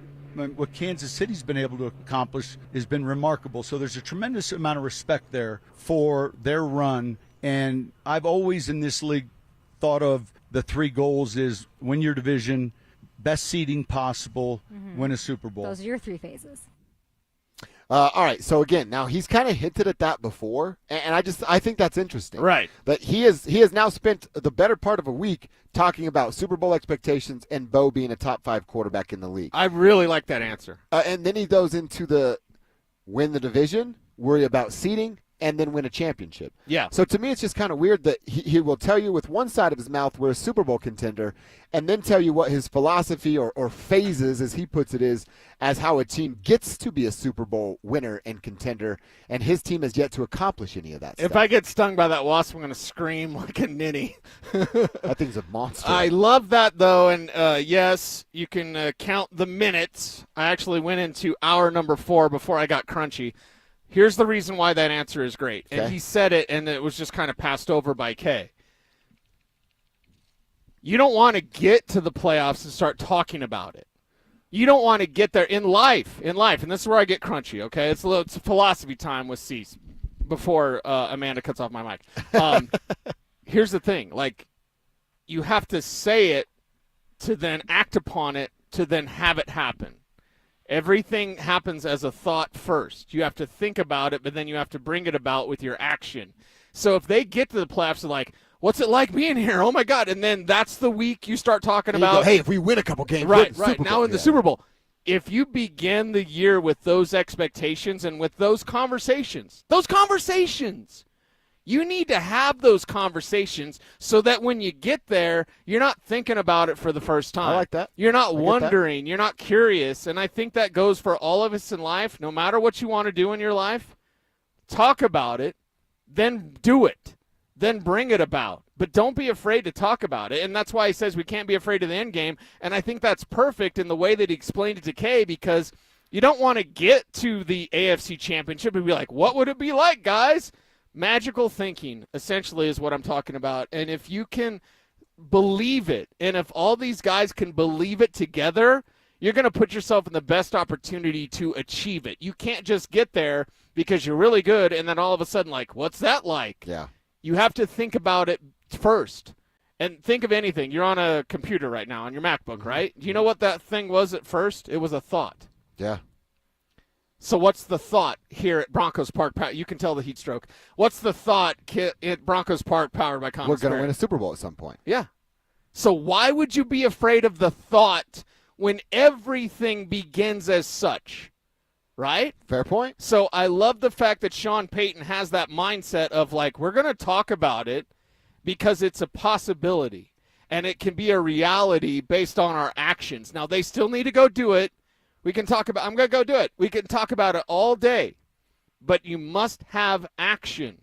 what Kansas City's been able to accomplish has been remarkable. So there's a tremendous amount of respect there for their run. And I've always in this league thought of the 3 goals is win your division, best seeding possible, win a Super Bowl. Those are your 3 phases. All right, so again, now he's kind of hinted at that before, and I think that's interesting. Right. That he has now spent the better part of a week talking about Super Bowl expectations and Bo being a top 5 quarterback in the league. I really like that answer. And then he goes into the win the division, worry about seeding, and then win a championship. Yeah. So to me, it's just kind of weird that he will tell you with one side of his mouth we're a Super Bowl contender, and then tell you what his philosophy or phases, as he puts it, is as how a team gets to be a Super Bowl winner and contender, and his team has yet to accomplish any of that If stuff. I get stung by that wasp, I'm going to scream like a ninny. That thing's a monster. I love that, though, and yes, you can count the minutes. I actually went into hour number 4 before I got crunchy. Here's the reason why that answer is great. Okay. And he said it, and it was just kind of passed over by Kay. You don't want to get to the playoffs and start talking about it. You don't want to get there in life, and this is where I get crunchy, okay? It's a philosophy time with Cease before Amanda cuts off my mic. Here's the thing. Like, you have to say it to then act upon it to then have it happen. Everything happens as a thought first. You have to think about it, but then you have to bring it about with your action. So if they get to the playoffs, they're like, what's it like being here? Oh, my God. And then that's the week you start talking And you about. go, hey, if we win a couple games, right, we're in the Super now Bowl. in the Super Bowl. If you begin the year with those expectations and with those conversations, you need to have those conversations so that when you get there, you're not thinking about it for the first time. I like that. You're not I get wondering. You're not curious. And I think that goes for all of us in life. No matter what you want to do in your life, talk about it, then do it, then bring it about. But don't be afraid to talk about it. And that's why he says we can't be afraid of the end game. And I think that's perfect in the way that he explained it to Kay, because you don't want to get to the AFC Championship and be like, what would it be like, guys? Magical thinking, essentially, is what I'm talking about. And if you can believe it, and if all these guys can believe it together, you're going to put yourself in the best opportunity to achieve it. You can't just get there because you're really good and then all of a sudden, like, what's that like? Yeah. You have to think about it first. And think of anything. You're on a computer right now, on your MacBook, right? Do you know what that thing was at first? It was a thought. Yeah. So what's the thought here at Broncos Park? You can tell the heat stroke. What's the thought at Broncos Park powered by Common We're going to Spirit? win a Super Bowl at some point. Yeah. So why would you be afraid of the thought when everything begins as such? Right? Fair point. So I love the fact that Sean Payton has that mindset of, like, we're going to talk about it because it's a possibility and it can be a reality based on our actions. Now, they still need to go do it. We can talk about, I'm going to go do it. We can talk about it all day, but you must have action.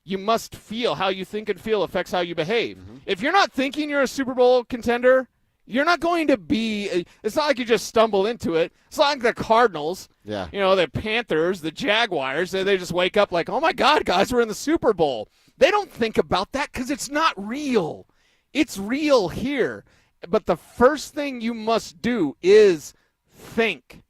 You must feel. How you think and feel affects how you behave. If you're not thinking you're a Super Bowl contender, you're not going to be. It's not like you just stumble into it. It's not like the Cardinals, Yeah. you know, the Panthers, the Jaguars. They just wake up like, oh, my God, guys, we're in the Super Bowl. They don't think about that because it's not real. It's real here. But the first thing you must do is think.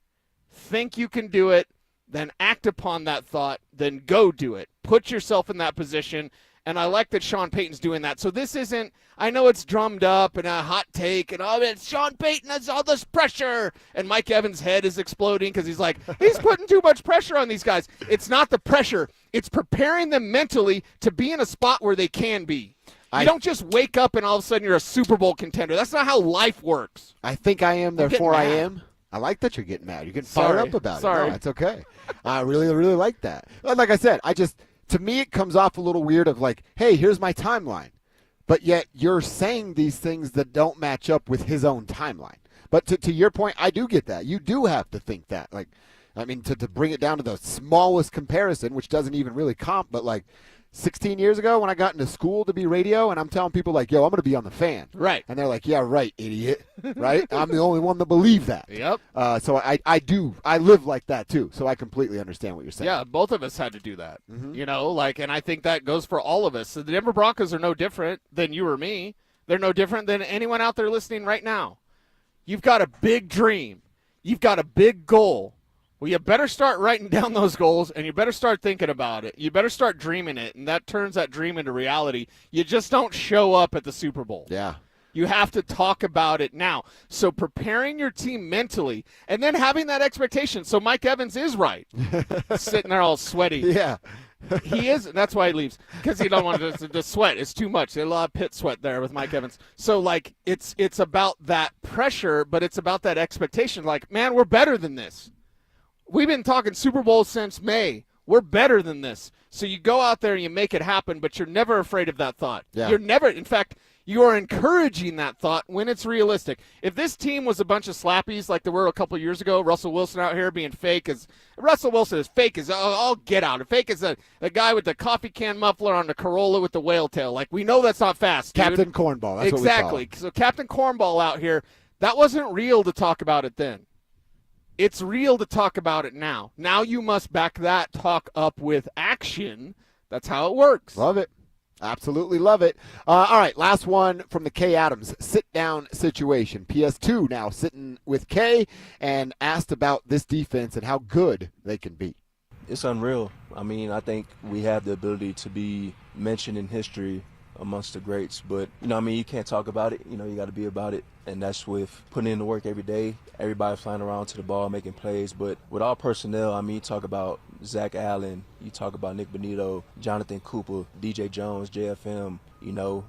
Think you can do it, then act upon that thought, then go do it. Put yourself in that position, and I like that Sean Payton's doing that. So this isn't, I know it's drummed up and a hot take, and oh, it's Sean Payton has all this pressure, and Mike Evans' head is exploding because he's like, he's putting too much pressure on these guys. It's not the pressure. It's preparing them mentally to be in a spot where they can be. You don't just wake up and all of a sudden you're a Super Bowl contender. That's not how life works. I think I am, I'm therefore I getting mad. am. I like that you're getting mad. You're getting fired Sorry. up about Sorry. it. No, it's okay. I really, really like that. Like I said, to me, it comes off a little weird of like, hey, here's my timeline. But yet you're saying these things that don't match up with his own timeline. But to your point, I do get that. You do have to think that. Like, I mean, to bring it down to the smallest comparison, which doesn't even really comp, but like 16 years ago when I got into school to be radio and I'm telling people like, yo, I'm going to be on the Fan. Right. And they're like, yeah, right, idiot. Right? I'm the only one that believe that. Yep. So I live like that too. So I completely understand what you're saying. Yeah, both of us had to do that. You know, like, and I think that goes for all of us. So the Denver Broncos are no different than you or me. They're no different than anyone out there listening right now. You've got a big dream. You've got a big goal. Well, you better start writing down those goals, and you better start thinking about it. You better start dreaming it, and that turns that dream into reality. You just don't show up at the Super Bowl. Yeah. You have to talk about it now. So preparing your team mentally and then having that expectation. So Mike Evans is right. Sitting there all sweaty. Yeah. He is. That's why he leaves, because he don't want to sweat. It's too much. There's a lot of pit sweat there with Mike Evans. So, like, it's about that pressure, but it's about that expectation. Like, man, we're better than this. We've been talking Super Bowl since May. We're better than this. So you go out there and you make it happen, but you're never afraid of that thought. Yeah. You're never, in fact, you are encouraging that thought when it's realistic. If this team was a bunch of slappies like there were a couple of years ago, Russell Wilson out here being fake as Russell Wilson is fake as all get out. Fake as a guy with the coffee can muffler on the Corolla with the whale tail. Like, we know that's not fast, dude. Captain Cornball. That's exactly. what we call So Captain Cornball out here, that wasn't real to talk about it then. It's real to talk about it now. Now you must back that talk up with action. That's how it works. Love it. Absolutely love it. All right, last one from the Kay Adams sit-down situation. PS2 now sitting with Kay and asked about this defense and how good they can be. It's unreal. I mean, I think we have the ability to be mentioned in history amongst the greats, but, you can't talk about it. You got to be about it, and that's with putting in the work every day, everybody flying around to the ball, making plays. But with all personnel, you talk about Zach Allen, you talk about Nick Bonito, Jonathan Cooper, DJ Jones, JFM,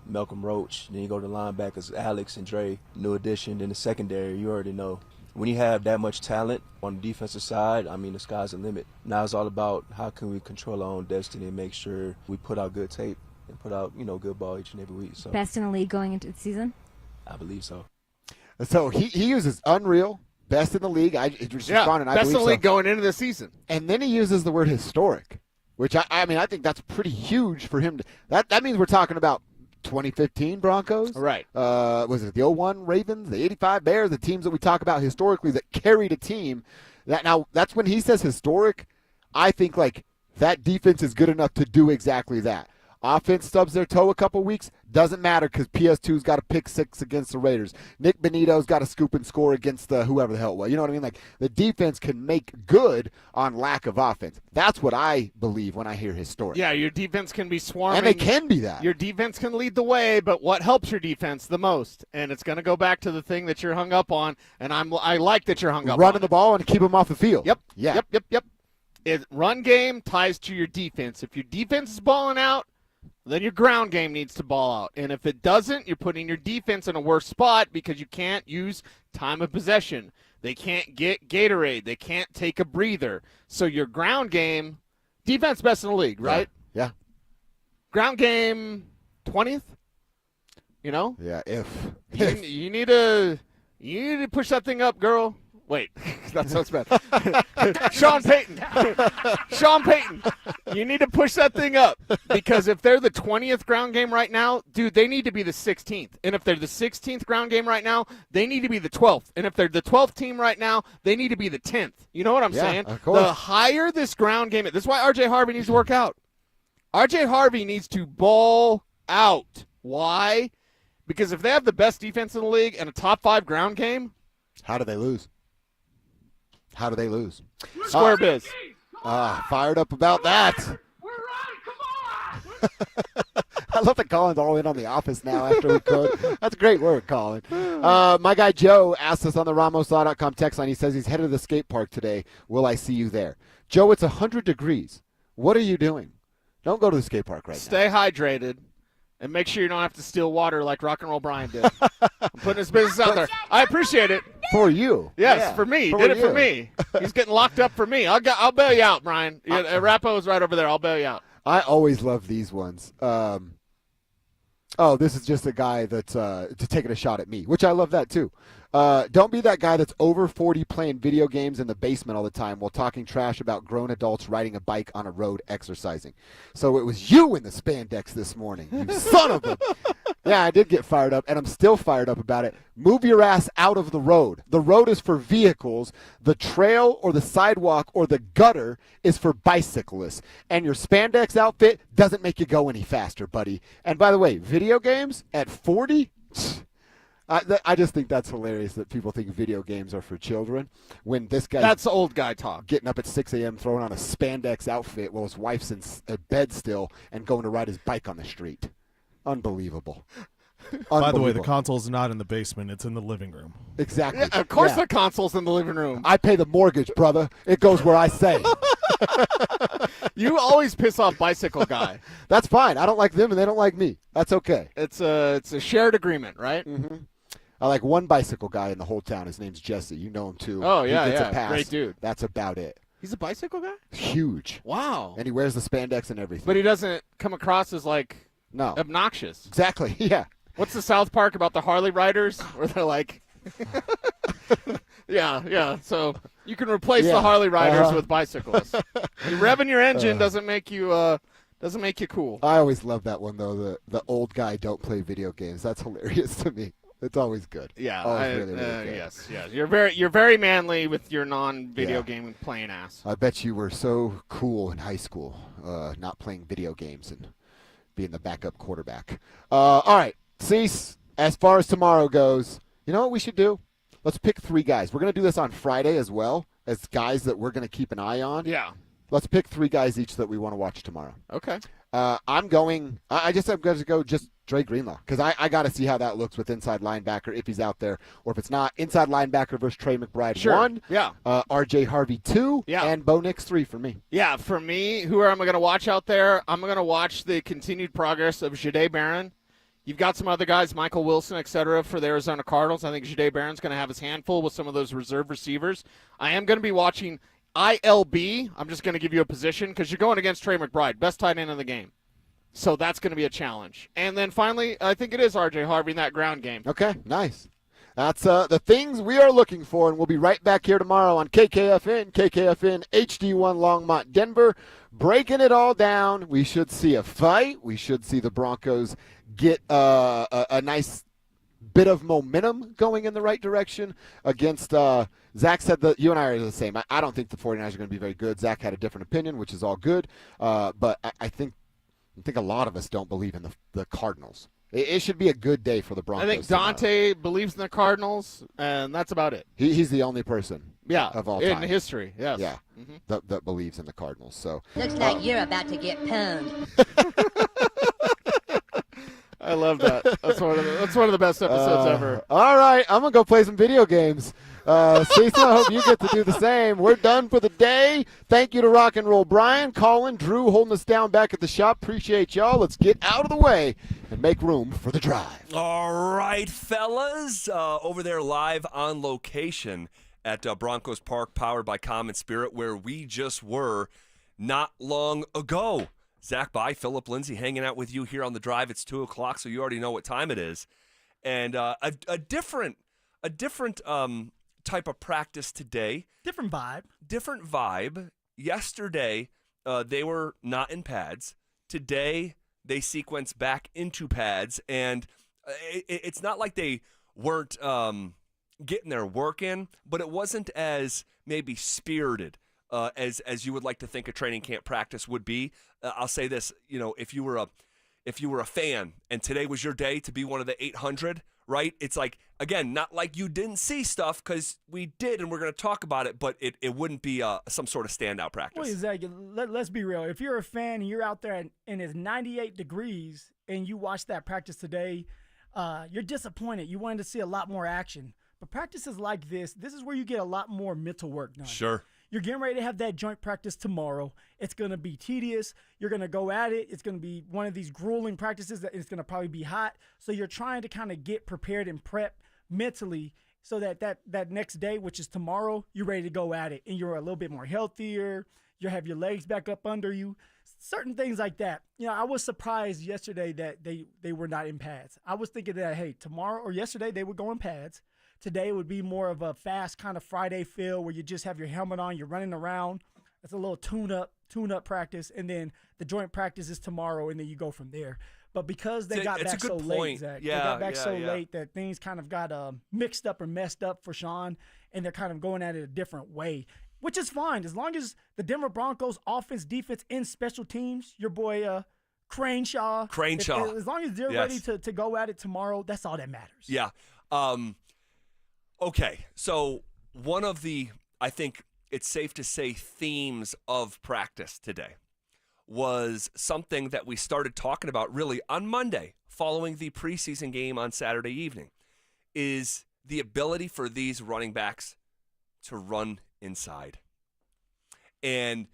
Malcolm Roach. Then you go to the linebackers, Alex and Dre, new addition. Then the secondary, you already know. When you have that much talent on the defensive side, the sky's the limit. Now it's all about how can we control our own destiny and make sure we put out good tape and put out, good ball each and every week. So Best in the league going into the season? I believe so. So he uses unreal, best in the league. I best in the league going into the season. And then he uses the word historic, which I think that's pretty huge for him. That means we're talking about 2015 Broncos. Right. Was it the 01 Ravens, the 85 Bears, the teams that we talk about historically that carried a team. That's when he says historic, I think like that defense is good enough to do exactly that. Offense stubs their toe a couple weeks, doesn't matter because PS2's got a pick 6 against the Raiders. Nick Bonito's got a scoop and score against whoever the hell it was. You know what I mean? Like, the defense can make good on lack of offense. That's what I believe when I hear historic. Yeah, your defense can be swarming. And they can be that. Your defense can lead the way, but what helps your defense the most? And it's going to go back to the thing that you're hung up on, and I like that you're hung up on. Running the ball and keep them off the field. Yep. Yeah. Yep. Run game ties to your defense. If your defense is balling out, then your ground game needs to ball out. And if it doesn't, you're putting your defense in a worse spot because you can't use time of possession. They can't get Gatorade. They can't take a breather. So your ground game, defense best in the league, right? Yeah. Ground game 20th, Yeah, if. You need to push that thing up, girl. Wait, that sounds bad. Sean Payton, you need to push that thing up because if they're the 20th ground game right now, dude, they need to be the 16th. And if they're the 16th ground game right now, they need to be the 12th. And if they're the 12th team right now, they need to be the 10th. You know what I'm saying? Of course. The higher this ground game is, this is why R.J. Harvey needs to work out. R.J. Harvey needs to ball out. Why? Because if they have the best defense in the league and a top 5 ground game, how do they lose? Square biz. Fired up about that. I love that Colin's all in on The Office now after we could. That's great work, Colin. My guy Joe asked us on the RamosLaw.com text line. He says he's headed to the skate park today. Will I see you there? Joe, it's 100 degrees. What are you doing? Don't go to the skate park right now. Stay hydrated. And make sure you don't have to steal water like Rock and Roll Brian did. I'm putting his business out there. I appreciate it. For you. Yes, yeah, for me. He did it for me. He's getting locked up for me. I'll bail you out, Brian. Rappo is right over there. I'll bail you out. I always love these ones. This is just a guy that's taking a shot at me, which I love that too. Don't be that guy that's over 40 playing video games in the basement all the time while talking trash about grown adults riding a bike on a road exercising. So it was you in the spandex this morning, you son of a... Yeah, I did get fired up, and I'm still fired up about it. Move your ass out of the road. The road is for vehicles. The trail or the sidewalk or the gutter is for bicyclists. And your spandex outfit doesn't make you go any faster, buddy. And by the way, video games at 40... I just think that's hilarious that people think video games are for children when this guy That's old guy talk. getting up at 6 a.m. throwing on a spandex outfit while his wife's in bed still and going to ride his bike on the street. Unbelievable. By the way, the console's not in the basement. It's in the living room. Exactly. Yeah, of course the console's in the living room. I pay the mortgage, brother. It goes where I say. You always piss off bicycle guy. That's fine. I don't like them and they don't like me. That's okay. It's a shared agreement, right? Mm-hmm. I like one bicycle guy in the whole town. His name's Jesse. You know him too. Oh, yeah, he gets yeah. a pass. Great dude. That's about it. He's a bicycle guy? Huge. Wow. And he wears the spandex and everything. But he doesn't come across as, no. obnoxious. Exactly, yeah. What's the South Park about the Harley riders where they're like, yeah. So you can replace the Harley riders with bicycles. You revving your engine doesn't make you cool. I always love that one though. The old guy don't play video games. That's hilarious to me. It's always good. Yeah, always really good. Yes. You're very manly with your non-video game playing ass. I bet you were so cool in high school, not playing video games and being the backup quarterback. All right, Cease, as far as tomorrow goes, you know what we should do? Let's pick 3 guys. We're going to do this on Friday as well as guys that we're going to keep an eye on. Yeah. Let's pick 3 guys each that we want to watch tomorrow. Okay. I'm going to go just Dre Greenlaw because I got to see how that looks with inside linebacker if he's out there or if it's not. Inside linebacker versus Trey McBride 1. Yeah. RJ Harvey 2. Yeah. And Bo Nix 3 for me. Yeah, for me, who am I going to watch out there? I'm going to watch the continued progress of Jahdae Barron. You've got some other guys, Michael Wilson, et cetera, for the Arizona Cardinals. I think Jahdae Barron's going to have his handful with some of those reserve receivers. I am going to be watching ILB. I'm just going to give you a position because you're going against Trey McBride, best tight end in the game. So that's going to be a challenge. And then finally, I think it is RJ Harvey in that ground game. Okay, nice. That's the things we are looking for, and we'll be right back here tomorrow on KKFN HD1 Longmont, Denver, breaking it all down. We should see a fight. We should see the Broncos get a nice bit of momentum going in the right direction against Zach said that you and I are the same. I don't think the 49ers are going to be very good. Zach had a different opinion, which is all good. But I think a lot of us don't believe in the Cardinals. It should be a good day for the Broncos. I think Dante believes in the Cardinals, and that's about it. He's the only person of all time in history, yes. Yeah, that believes in the Cardinals. So Looks like you're about to get pwned. I love that. That's one of the best episodes ever. All right, I'm going to go play some video games. Cecil, I hope you get to do the same. We're done for the day. Thank you to Rock and Roll Brian, Colin, Drew holding us down back at the shop. Appreciate y'all. Let's get out of the way and make room for the drive. All right, fellas, over there live on location at Broncos Park, powered by Common Spirit, where we just were not long ago. Zach By, Phillip, Lindsay hanging out with you here on the drive. It's 2 o'clock, so you already know what time it is. And a different type of practice today. Different vibe. Yesterday, they were not in pads. Today, they sequence back into pads, and it's not like they weren't getting their work in, but it wasn't as maybe spirited as you would like to think a training camp practice would be. I'll say this, if you were a fan and today was your day to be one of the 800, right? It's like, again, not like you didn't see stuff, because we did, and we're going to talk about it, but it wouldn't be some sort of standout practice. Well, exactly. Let's be real. If you're a fan and you're out there and it's 98 degrees and you watch that practice today, you're disappointed. You wanted to see a lot more action. But practices like this is where you get a lot more mental work done. Sure. You're getting ready to have that joint practice tomorrow. It's going to be tedious. You're going to go at it. It's going to be one of these grueling practices that it's going to probably be hot. So you're trying to kind of get prepared and prep mentally so that next day, which is tomorrow, you're ready to go at it. And you're a little bit more healthier. You have your legs back up under you. Certain things like that. I was surprised yesterday that they were not in pads. I was thinking that, hey, tomorrow or yesterday they would go in pads. Today would be more of a fast kind of Friday feel where you just have your helmet on, you're running around. It's a little tune-up practice, and then the joint practice is tomorrow, and then you go from there. But because they got back so late, Zach, they got back so late that things kind of got mixed up or messed up for Sean, and they're kind of going at it a different way, which is fine. As long as the Denver Broncos offense, defense, and special teams, your boy Craneshaw. As long as they're ready to go at it tomorrow, that's all that matters. Yeah. Okay, so one of the, I think it's safe to say, themes of practice today was something that we started talking about really on Monday following the preseason game on Saturday evening, is the ability for these running backs to run inside. And,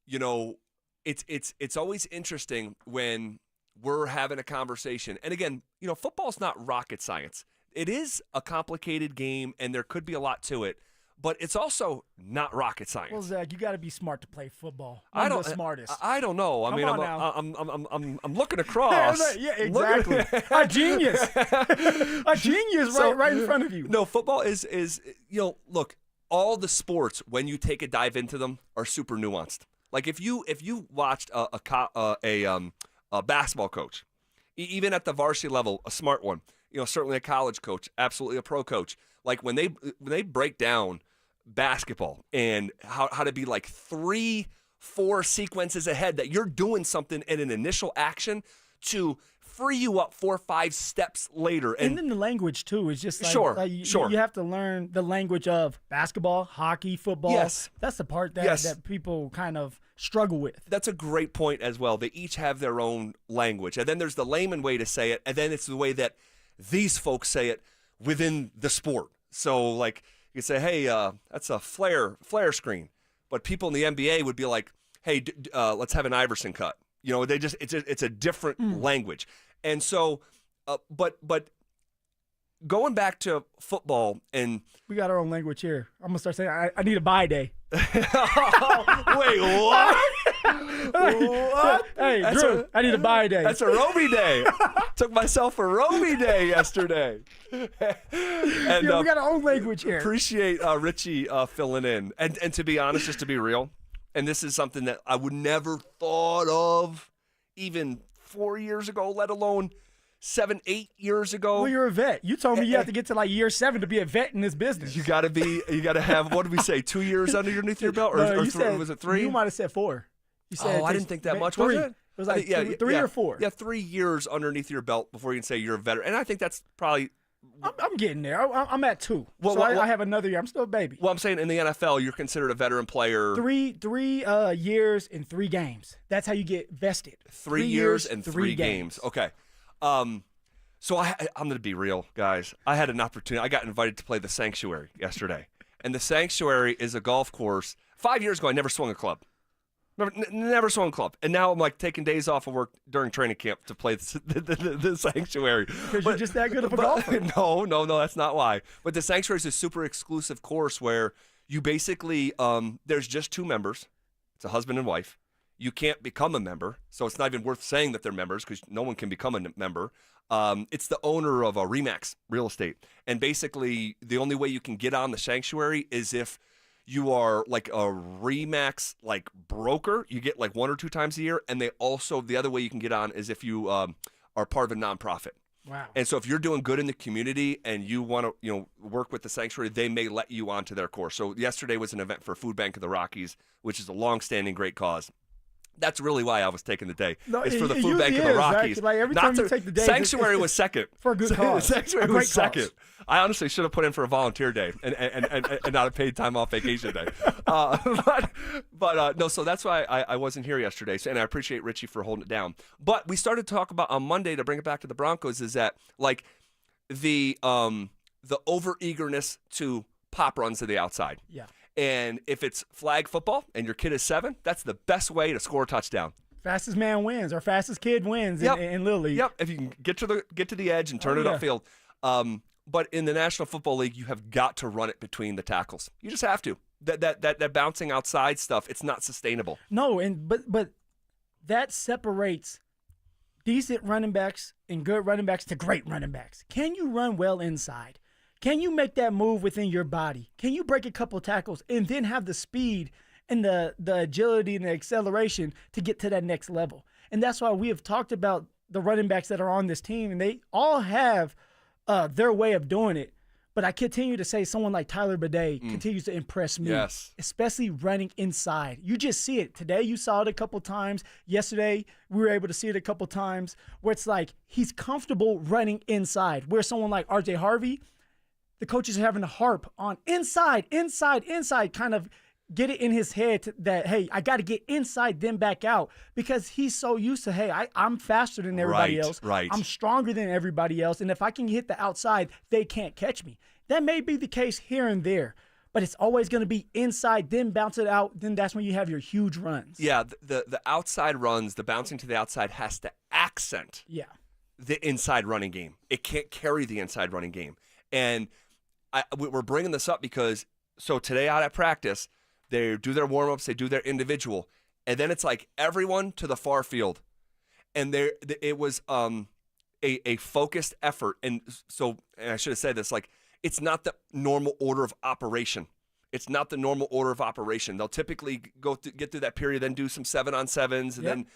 you know, it's always interesting when we're having a conversation. And again, you know, football's not rocket science. It is a complicated game, and there could be a lot to it, but it's also not rocket science. Well, Zach, you got to be smart to play football. I'm the smartest. I don't know. I Come mean, on now. I'm looking across. Yeah, exactly. A genius. A genius right in front of you. No, football is you know, look, all the sports, when you take a dive into them, are super nuanced. Like if you watched a basketball coach, even at the varsity level, a smart one, you know, certainly a college coach, absolutely a pro coach, like when they break down basketball and how to be like 3-4 sequences ahead, that you're doing something in an initial action to free you up 4 or 5 steps later. And then the language too is just like, sure. You have to learn the language of basketball, hockey, football. Yes. That's the part that people kind of struggle with. That's a great point as well. They each have their own language. And then there's the layman way to say it, and then it's the way that these folks say it within the sport. So like you say, hey, that's a flare screen. But people in the NBA would be like, hey, let's have an Iverson cut. You know, it's a different language. And so, but going back to football, and we got our own language here. I'm gonna start saying I need a bye day. Wait, what? What? Hey, Drew, I need a bye day. That's a Roby day. Took myself a Roby day yesterday. And, we got our own language here. Appreciate Richie filling in. And to be honest, just to be real, and this is something that I would never thought of even 4 years ago, let alone 7, 8 years ago. Well, you're a vet. You told me you have to get to like year 7 to be a vet in this business. You got to have, what did we say, 2 years underneath your belt? Or was it 3? You might have said 4. You said I didn't think that much, 3. was it? It was like 3 or 4. Yeah, 3 years underneath your belt before you can say you're a veteran. And I think that's probably... I'm getting there. I'm at 2. Well, I have another year. I'm still a baby. Well, I'm saying in the NFL, you're considered a veteran player. 3 years and 3 games. That's how you get vested. 3 years and 3 games. Okay. So I'm going to be real, guys. I had an opportunity. I got invited to play the Sanctuary yesterday. And the Sanctuary is a golf course. 5 years ago, I never swung a club. Never swung a club. And now I'm like taking days off of work during training camp to play the Sanctuary. Because you're just that good of a golfer. No, that's not why. But the Sanctuary is a super exclusive course where you basically, there's just 2 members. It's a husband and wife. You can't become a member, so it's not even worth saying that they're members because no one can become a member. It's the owner of a Remax Real Estate. And basically, the only way you can get on the Sanctuary is if you are like a Remax like broker. You get like 1 or 2 times a year. And they also, the other way you can get on is if you are part of a nonprofit. Wow. And so if you're doing good in the community and you want to, work with the Sanctuary, they may let you onto their course. So yesterday was an event for Food Bank of the Rockies, which is a long-standing great cause. That's really why I was taking the day. No, it's for the it Food Bank of is, the Rockies. Like every time you take the day, Sanctuary was second. For a good cause. Sanctuary was second. I honestly should have put in for a volunteer day and not a paid time off vacation day. But no, so that's why I wasn't here yesterday. So, and I appreciate Richie for holding it down. But we started to talk about on Monday, to bring it back to the Broncos, is that like the over-eagerness to pop runs to the outside. Yeah. And if it's flag football and your kid is 7, that's the best way to score a touchdown. Fastest man wins, or fastest kid wins in Little League. Yep. If you can get to the edge and turn it upfield. But in the National Football League, you have got to run it between the tackles. You just have to. That bouncing outside stuff, it's not sustainable. No, but that separates decent running backs and good running backs to great running backs. Can you run well inside? Can you make that move within your body? Can you break a couple tackles and then have the speed and the agility and the acceleration to get to that next level? And that's why we have talked about the running backs that are on this team, and they all have their way of doing it. But I continue to say someone like Tyler Bidet continues to impress me, especially running inside. You just see it. Today you saw it a couple times. Yesterday we were able to see it a couple times where it's like he's comfortable running inside, where someone like R.J. Harvey, the coaches are having to harp on inside, kind of get it in his head that, hey, I got to get inside, then back out, because he's so used to, hey, I'm faster than everybody else. Right. I'm stronger than everybody else. And if I can hit the outside, they can't catch me. That may be the case here and there, but it's always going to be inside, then bounce it out. Then that's when you have your huge runs. Yeah, the outside runs, the bouncing to the outside has to accent the inside running game. It can't carry the inside running game. And we're bringing this up because, so today out at practice, they do their warm-ups, they do their individual, and then it's like everyone to the far field. And it was a focused effort. And I should have said this, like, it's not the normal order of operation. It's not the normal order of operation. They'll typically get through that period, then do some 7-on-7s, and then,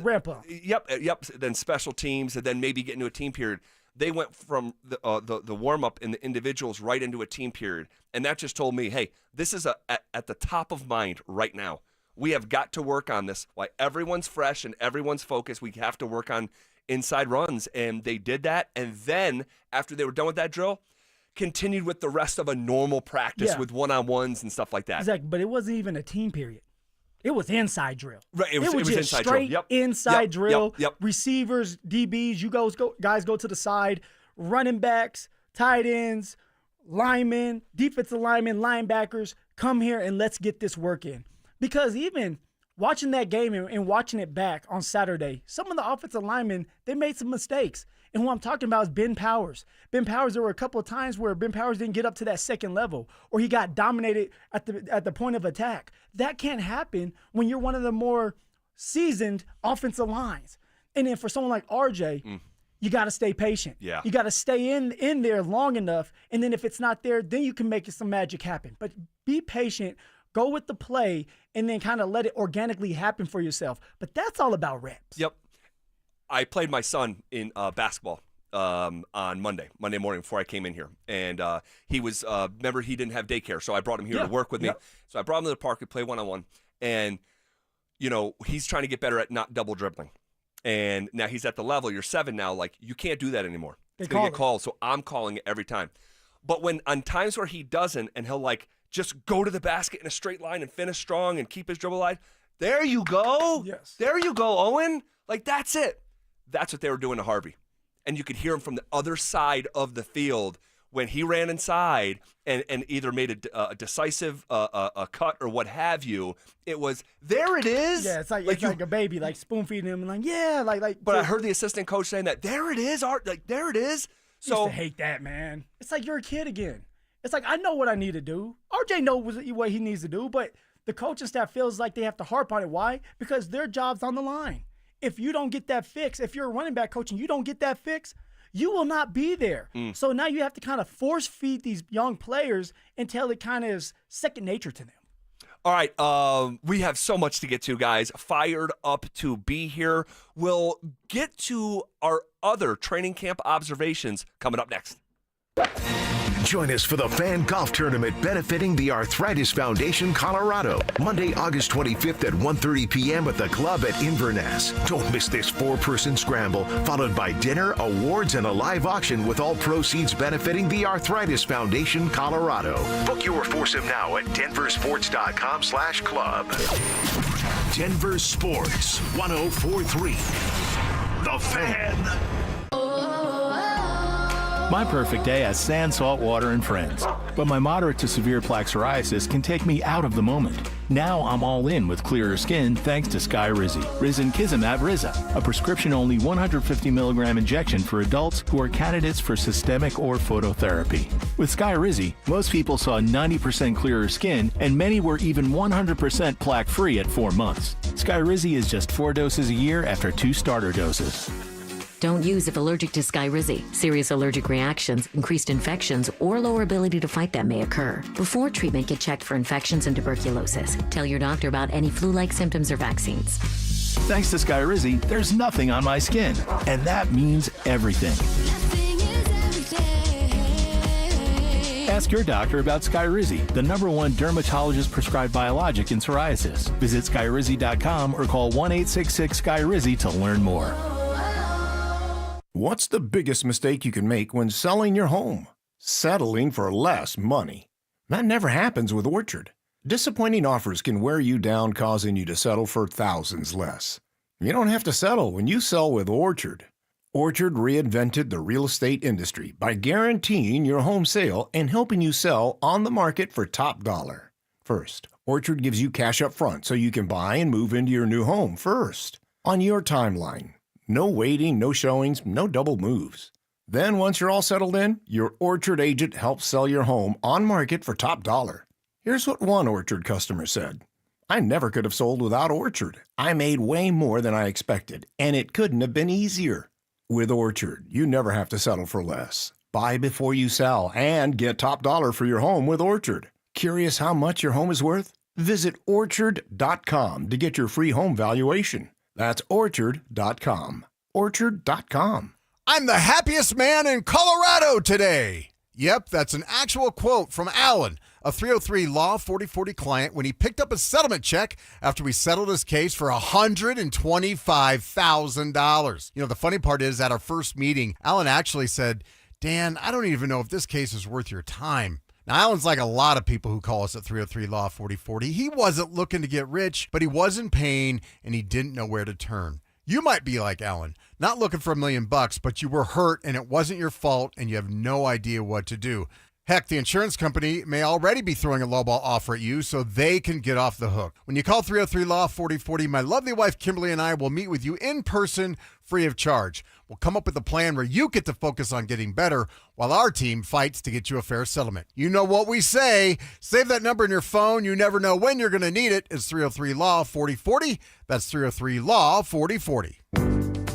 ramp up. Yep. Then special teams, and then maybe get into a team period. They went from the warm-up and the individuals right into a team period. And that just told me, hey, this is at the top of mind right now. We have got to work on this. While everyone's fresh and everyone's focused, we have to work on inside runs. And they did that. And then after they were done with that drill, continued with the rest of a normal practice with one-on-ones and stuff like that. Exactly, but it wasn't even a team period. It was inside drill. Right, it was just inside straight drill. Yep. Inside drill. Yep. Receivers, DBs, you guys go to the side. Running backs, tight ends, linemen, defensive linemen, linebackers, come here and let's get this work in. Because even watching that game and watching it back on Saturday, some of the offensive linemen, they made some mistakes. And what I'm talking about is Ben Powers. Ben Powers, there were a couple of times where Ben Powers didn't get up to that second level, or he got dominated at the point of attack. That can't happen when you're one of the more seasoned offensive lines. And then for someone like RJ, you got to stay patient. Yeah. You got to stay in there long enough, and then if it's not there, then you can make some magic happen. But be patient, go with the play, and then kind of let it organically happen for yourself. But that's all about reps. Yep. I played my son in basketball on Monday morning before I came in here. And he was, remember, he didn't have daycare, so I brought him here to work with me. So I brought him to the park, we played one-on-one. And, he's trying to get better at not double dribbling. And now he's at the level, you're 7 now, like, you can't do that anymore. It's going to get called, so I'm calling it every time. But when on times where he doesn't, and he'll, like, just go to the basket in a straight line and finish strong and keep his dribble alive, there you go. Yes. There you go, Owen. Like, that's it. That's what they were doing to Harvey. And you could hear him from the other side of the field when he ran inside and either made a decisive a cut or what have you. It was, there it is. Yeah, it's like a baby, like spoon feeding him and like, yeah, like. But I heard the assistant coach saying that, there it is, Art, like, there it is. So I used to hate that, man. It's like you're a kid again. It's like, I know what I need to do. RJ knows what he needs to do, but the coaching staff feels like they have to harp on it. Why? Because their job's on the line. If you don't get that fix, if you're a running back coach and you don't get that fix, you will not be there. So now you have to kind of force feed these young players until it kind of is second nature to them. All right, we have so much to get to, guys. Fired up to be here. We'll get to our other training camp observations coming up next. Join us for the Fan Golf Tournament benefiting the Arthritis Foundation Colorado, Monday, August 25th at 1:30 p.m. at the club at Inverness. Don't miss this 4-person scramble, followed by dinner, awards, and a live auction with all proceeds benefiting the Arthritis Foundation Colorado. Book your foursome now at DenverSports.com/club. Denver Sports 104.3. The Fan. My perfect day has sand, salt water, and friends. But my moderate to severe plaque psoriasis can take me out of the moment. Now I'm all in with clearer skin thanks to Skyrizi. Risankizumab Riza, a prescription-only 150 milligram injection for adults who are candidates for systemic or phototherapy. With Skyrizi, most people saw 90% clearer skin, and many were even 100% plaque-free at 4 months. Skyrizi is just 4 doses a year after 2 starter doses. Don't use if allergic to Skyrizi. Serious allergic reactions, increased infections, or lower ability to fight them may occur. Before treatment, get checked for infections and tuberculosis. Tell your doctor about any flu-like symptoms or vaccines. Thanks to Skyrizi, there's nothing on my skin. And that means everything. Ask your doctor about Skyrizi, the #1 dermatologist-prescribed biologic in psoriasis. Visit Skyrizi.com or call 1-866-SKYRIZI to learn more. What's the biggest mistake you can make when selling your home? Settling for less money. That never happens with Orchard. Disappointing offers can wear you down, causing you to settle for thousands less. You don't have to settle when you sell with Orchard. Orchard reinvented the real estate industry by guaranteeing your home sale and helping you sell on the market for top dollar. First, Orchard gives you cash up front so you can buy and move into your new home first, on your timeline. No waiting, no showings, no double moves. Then once you're all settled in, your Orchard agent helps sell your home on market for top dollar. Here's what one Orchard customer said. I never could have sold without Orchard. I made way more than I expected, and it couldn't have been easier. With Orchard, you never have to settle for less. Buy before you sell and get top dollar for your home with Orchard. Curious how much your home is worth? Visit Orchard.com to get your free home valuation. That's Orchard.com. Orchard.com. I'm the happiest man in Colorado today. Yep, that's an actual quote from Alan, a 303 Law 4040 client, when he picked up a settlement check after we settled his case for $125,000. You know, the funny part is, at our first meeting, Alan actually said, Dan, I don't even know if this case is worth your time. Now, Alan's like a lot of people who call us at 303 Law 4040. He wasn't looking to get rich, but he was in pain, and he didn't know where to turn. You might be like Alan, not looking for $1 million, but you were hurt and it wasn't your fault and you have no idea what to do. Heck, the insurance company may already be throwing a lowball offer at you so they can get off the hook. When you call 303 Law 4040, my lovely wife Kimberly and I will meet with you in person, free of charge. We'll come up with a plan where you get to focus on getting better while our team fights to get you a fair settlement. You know what we say. Save that number in your phone. You never know when you're going to need it. It's 303 Law 4040. That's 303 Law 4040.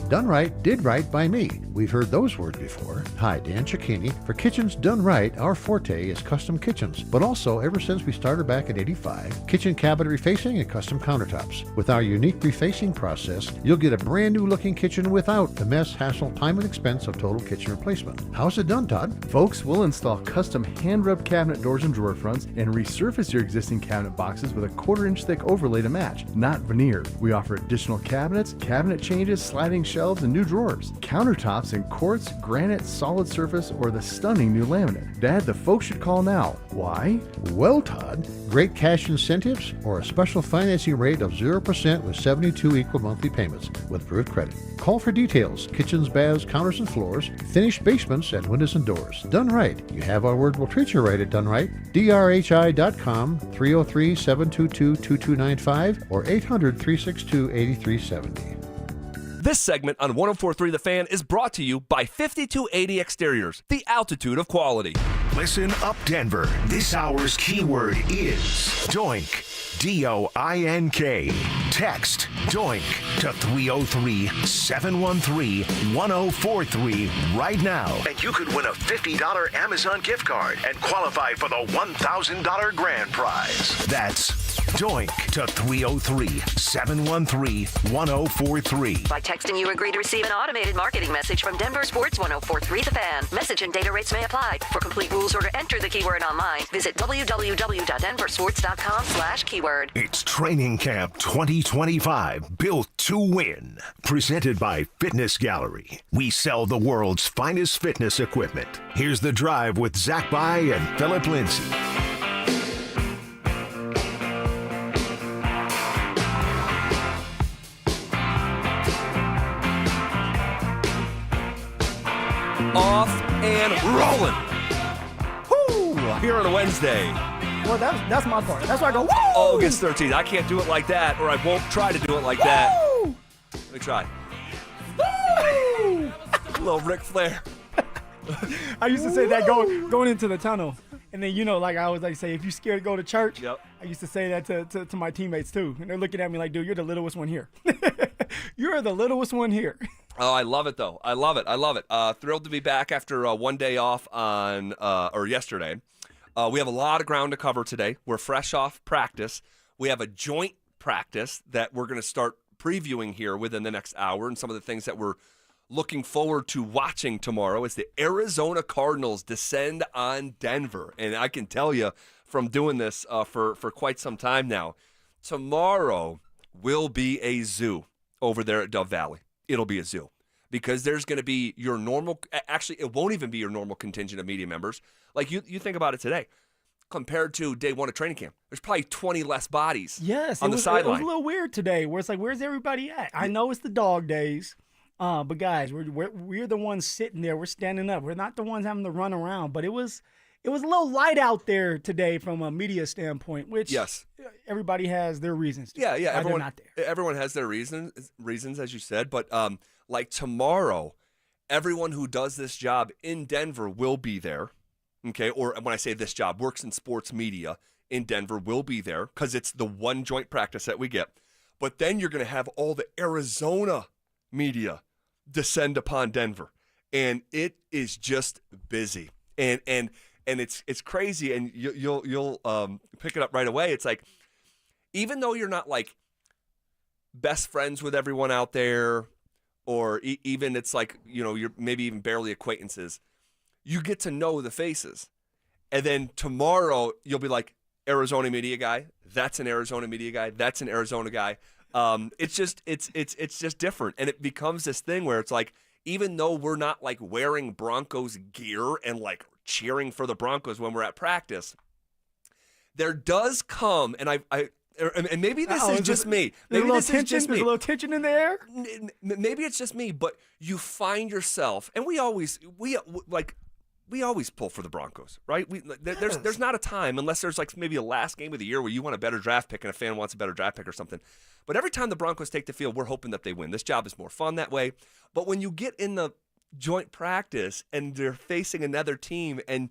Done right, did right by me. We've heard those words before. Hi, Dan Cicchini. For Kitchens Done Right, our forte is custom kitchens, but also ever since we started back in '85, kitchen cabinet refacing and custom countertops. With our unique refacing process, you'll get a brand new looking kitchen without the mess, hassle, time, and expense of total kitchen replacement. How's it done, Todd? Folks, we'll install custom hand-rubbed cabinet doors and drawer fronts and resurface your existing cabinet boxes with a 1/4-inch thick overlay to match, not veneer. We offer additional cabinets, cabinet changes, sliding shelves, and new drawers, countertops in quartz, granite, solid surface, or the stunning new laminate. Dad, the folks should call now. Why? Well, Todd, great cash incentives or a special financing rate of 0% with 72 equal monthly payments with approved credit. Call for details. Kitchens, baths, counters, and floors, finished basements, and windows and doors. Done right. You have our word. We'll treat you right at Done Right. DRHI.com, 303-722-2295, or 800-362-8370. This segment on 104.3 The Fan is brought to you by 5280 Exteriors, the altitude of quality. Listen up, Denver. This hour's keyword is DOINK. DOINK. Text DOINK to 303-713-1043 right now. And you could win a $50 Amazon gift card and qualify for the $1,000 grand prize. That's DOINK to 303-713-1043. By texting, you agree to receive an automated marketing message from DenverSports 104.3 The Fan. Message and data rates may apply. For complete rules or to enter the keyword online, visit www.denversports.com/keyword. It's Training Camp 2025, built to win. Presented by Fitness Gallery. We sell the world's finest fitness equipment. Here's The Drive with Zach By and Phillip Lindsay. Off and rolling. Woo! Here on a Wednesday. Well, that's my part. That's why I go, woo! August 13th. I can't do it like that, or I won't try to do it like that. Woo! Let me try. Woo! Little Ric Flair. I used to say that going into the tunnel. And then, like I always like to say, if you're scared to go to church, yep. I used to say that to my teammates too. And they're looking at me like, dude, you're the littlest one here. You're the littlest one here. Oh, I love it, though. I love it. Thrilled to be back after one day off yesterday. We have a lot of ground to cover today. We're fresh off practice. We have a joint practice that we're going to start previewing here within the next hour, and some of the things that we're looking forward to watching tomorrow is the Arizona Cardinals descend on Denver. And I can tell you from doing this for quite some time now, tomorrow will be a zoo over there at Dove Valley. It'll be a zoo. because there's going to be your normal – actually, it won't even be your normal contingent of media members. Like, you think about it today. Compared to day one of training camp, there's probably 20 less bodies on the sideline. It was a little weird today where it's like, where's everybody at? I know it's the dog days, but guys, we're the ones sitting there. We're standing up. We're not the ones having to run around. But it was a little light out there today from a media standpoint, which everybody has their reasons. Yeah. Everyone not there. Everyone has their reasons, as you said. But like tomorrow, everyone who does this job in Denver will be there. Okay, or when I say this job, works in sports media in Denver will be there because it's the one joint practice that we get. But then you're going to have all the Arizona media descend upon Denver, and it is just busy, and it's crazy, and you'll pick it up right away. It's like, even though you're not like best friends with everyone out there, or even it's like, you're maybe even barely acquaintances. You get to know the faces. And then tomorrow, you'll be like, Arizona media guy, that's an Arizona media guy, that's an Arizona guy. It's just different. And it becomes this thing where it's like, even though we're not like wearing Broncos gear and like cheering for the Broncos when we're at practice, there does come, and and maybe this is just me. Maybe this is just me. There's a little tension in the air. Maybe it's just me, but you find yourself, and we always pull for the Broncos, right? There's not a time, unless there's like maybe a last game of the year where you want a better draft pick and a fan wants a better draft pick or something. But every time the Broncos take the field, we're hoping that they win. This job is more fun that way. But when you get in the joint practice and they're facing another team and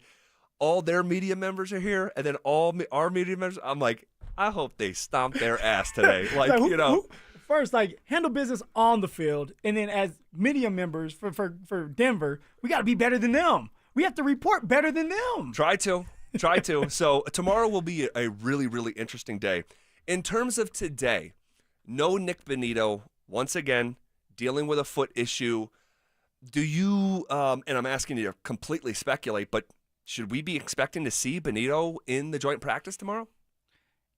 all their media members are here and then all our media members, I'm like, I hope they stomp their ass today. First, handle business on the field, and then as media members for Denver, we got to be better than them. We have to report better than them. Try to. So tomorrow will be a really, really interesting day. In terms of today, no Nick Bonito, once again, dealing with a foot issue. Do you, and I'm asking you to completely speculate, but should we be expecting to see Bonito in the joint practice tomorrow?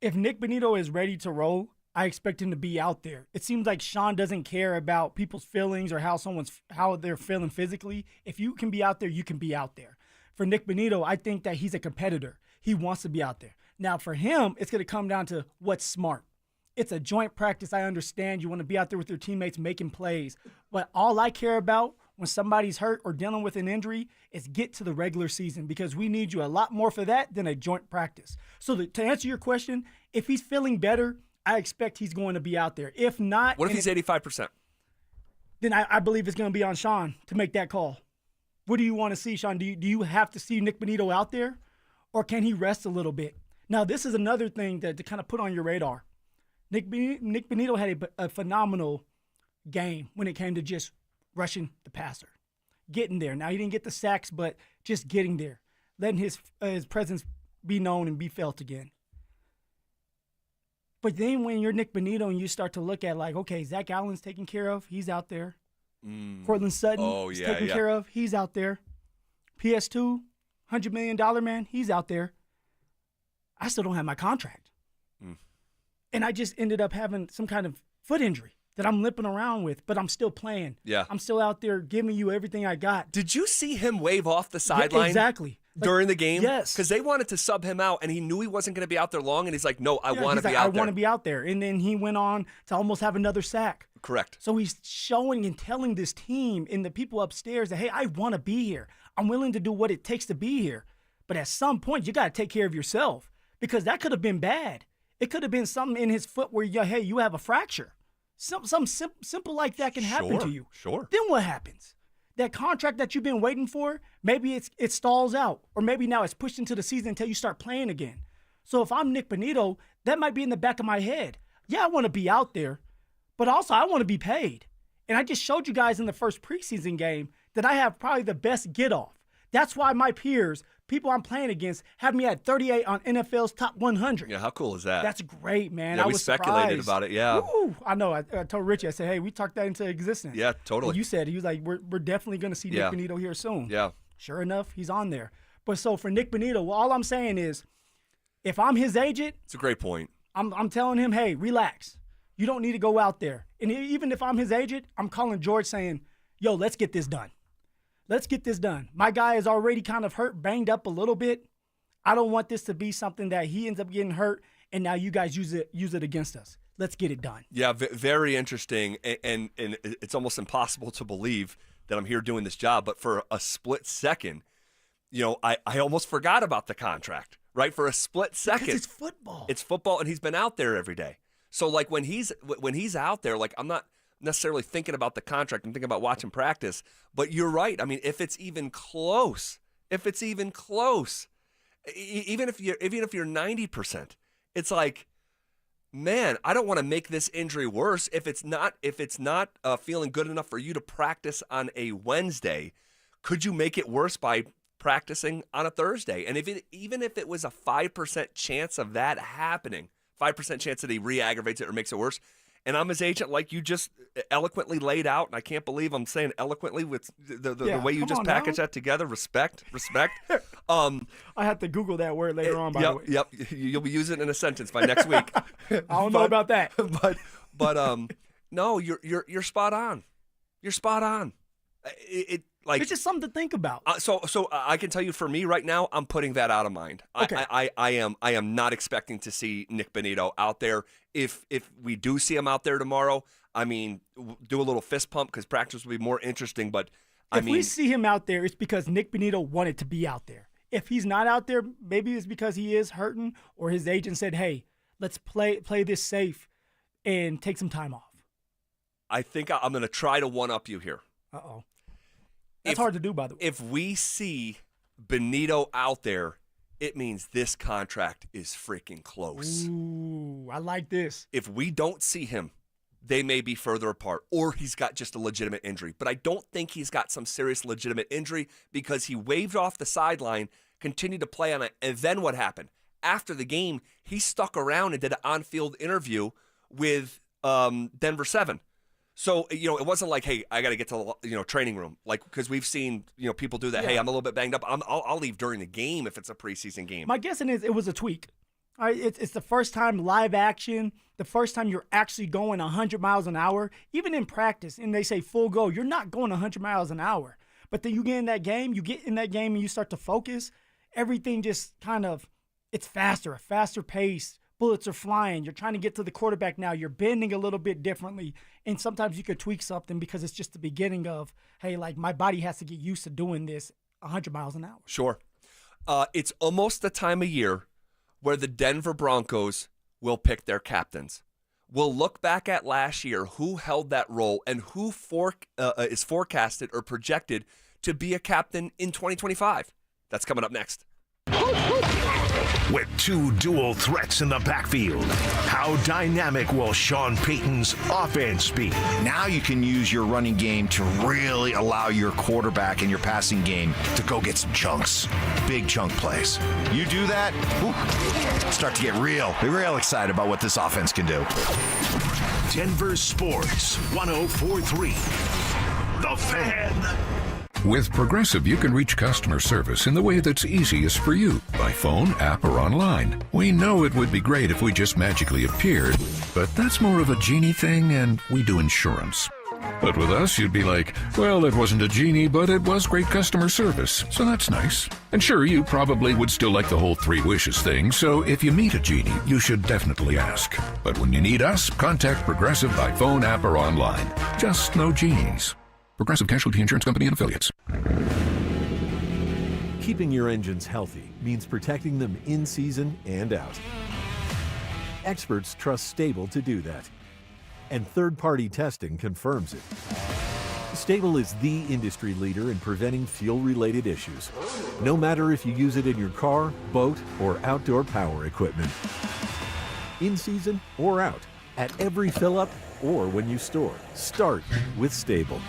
If Nick Bonito is ready to roll, I expect him to be out there. It seems like Sean doesn't care about people's feelings or how they're feeling physically. If you can be out there, you can be out there. For Nick Bonito, I think that he's a competitor. He wants to be out there. Now, for him, it's going to come down to what's smart. It's a joint practice. I understand you want to be out there with your teammates making plays. But all I care about when somebody's hurt or dealing with an injury is get to the regular season, because we need you a lot more for that than a joint practice. So to answer your question, if he's feeling better, I expect he's going to be out there. If not, what if he's 85%? Then I believe it's going to be on Sean to make that call. What do you want to see, Sean? Do you have to see Nick Bonito out there, or can he rest a little bit? Now, this is another thing to kind of put on your radar. Nick Bonito had a phenomenal game when it came to just rushing the passer, getting there. Now, he didn't get the sacks, but just getting there, letting his presence be known and be felt again. But then when you're Nick Bonito and you start to look at okay, Zach Allen's taken care of, he's out there. Cortland Sutton is taken care of, he's out there. PS2, $100 million man, he's out there. I still don't have my contract. And I just ended up having some kind of foot injury that I'm limping around with, but I'm still playing. Yeah. I'm still out there giving you everything I got. Did you see him wave off the sideline? Yeah, exactly. During the game? Yes. Because they wanted to sub him out, and he knew he wasn't going to be out there long, and he's like, no, I want to be out there. I want to be out there. And then he went on to almost have another sack. Correct. So he's showing and telling this team and the people upstairs that, hey, I want to be here. I'm willing to do what it takes to be here. But at some point, you got to take care of yourself, because that could have been bad. It could have been something in his foot where, hey, you have a fracture. Something simple like that can happen to you. Sure. Then what happens? That contract that you've been waiting for, maybe it stalls out, or maybe now it's pushed into the season until you start playing again. So if I'm Nick Bonito, that might be in the back of my head. Yeah, I want to be out there, but also I want to be paid. And I just showed you guys in the first preseason game that I have probably the best get-off. That's why my peers, people I'm playing against, have me at 38 on NFL's top 100. Yeah, how cool is that? That's great, man. Yeah, I we was speculated surprised. about it, yeah. Woo, I know. I told Richie, I said, hey, we talked that into existence. Yeah, totally. And you said, he was like, we're definitely going to see Nick Bonito here soon. Yeah. Sure enough, he's on there. But so for Nick Bonito, all I'm saying is, if I'm his agent, it's a great point. I'm telling him, hey, relax. You don't need to go out there. And even if I'm his agent, I'm calling George saying, yo, let's get this done. Let's get this done. My guy is already kind of hurt, banged up a little bit. I don't want this to be something that he ends up getting hurt, and now you guys use it against us. Let's get it done. Yeah, very interesting, and it's almost impossible to believe that I'm here doing this job, but for a split second, I almost forgot about the contract, right? For a split second. Because it's football. It's football, and he's been out there every day. So, like, when he's out there, like, I'm not necessarily thinking about the contract. I'm thinking about watching practice. But you're right. I mean, if it's even close, even if you're 90%, it's like, man, I don't want to make this injury worse. If it's not feeling good enough for you to practice on a Wednesday, could you make it worse by practicing on a Thursday? And even if it was a 5% chance of that happening, 5% chance that he re-aggravates it or makes it worse, and I'm his agent, like you just eloquently laid out, and I can't believe I'm saying eloquently with the way you just package that together. Respect. I have to Google that word later on, by the way. Yep, you'll be using it in a sentence by next week. I don't know about that. But no, you're spot on. You're spot on. It's just something to think about. So I can tell you, for me right now, I'm putting that out of mind. Okay. I am not expecting to see Nick Bonito out there. If we do see him out there tomorrow, I mean, do a little fist pump because practice will be more interesting. But if we see him out there, it's because Nick Bonito wanted to be out there. If he's not out there, maybe it's because he is hurting, or his agent said, "Hey, let's play this safe and take some time off." I think I'm going to try to one-up you here. Uh-oh. That's hard to do, by the way. If we see Bonito out there, it means this contract is freaking close. Ooh, I like this. If we don't see him, they may be further apart, or he's got just a legitimate injury. But I don't think he's got some serious legitimate injury because he waved off the sideline, continued to play on it, and then what happened? After the game, he stuck around and did an on-field interview with Denver 7. So, it wasn't like, hey, I got to get to the training room, like, because we've seen people do that. Yeah. Hey, I'm a little bit banged up. I'll leave during the game if it's a preseason game. My guessing is it was a tweak. All right, it's the first time live action, the first time you're actually going 100 miles an hour, even in practice, and they say full go, you're not going 100 miles an hour. But then you get in that game, and you start to focus, everything just kind of, it's faster, a faster pace. Bullets are flying. You're trying to get to the quarterback now. You're bending a little bit differently. And sometimes you could tweak something because it's just the beginning of, hey, like my body has to get used to doing this 100 miles an hour. Sure. It's almost the time of year where the Denver Broncos will pick their captains. We'll look back at last year, who held that role and who is forecasted or projected to be a captain in 2025. That's coming up next. With two dual threats in the backfield, how dynamic will Sean Payton's offense be? Now you can use your running game to really allow your quarterback and your passing game to go get some chunks, big chunk plays. You do that, start to get real excited about what this offense can do. Denver Sports 104.3. The Fan. With Progressive, you can reach customer service in the way that's easiest for you, by phone, app, or online. We know it would be great if we just magically appeared, but that's more of a genie thing, and we do insurance. But with us, you'd be like, well, it wasn't a genie, but it was great customer service, so that's nice. And sure, you probably would still like the whole 3 wishes thing, so if you meet a genie, you should definitely ask. But when you need us, contact Progressive by phone, app, or online. Just no genies. Progressive Casualty Insurance Company and Affiliates. Keeping your engines healthy means protecting them in season and out. Experts trust Stable to do that, and third-party testing confirms it. Stable is the industry leader in preventing fuel-related issues, no matter if you use it in your car, boat, or outdoor power equipment. In season or out, at every fill-up or when you store, start with Stable.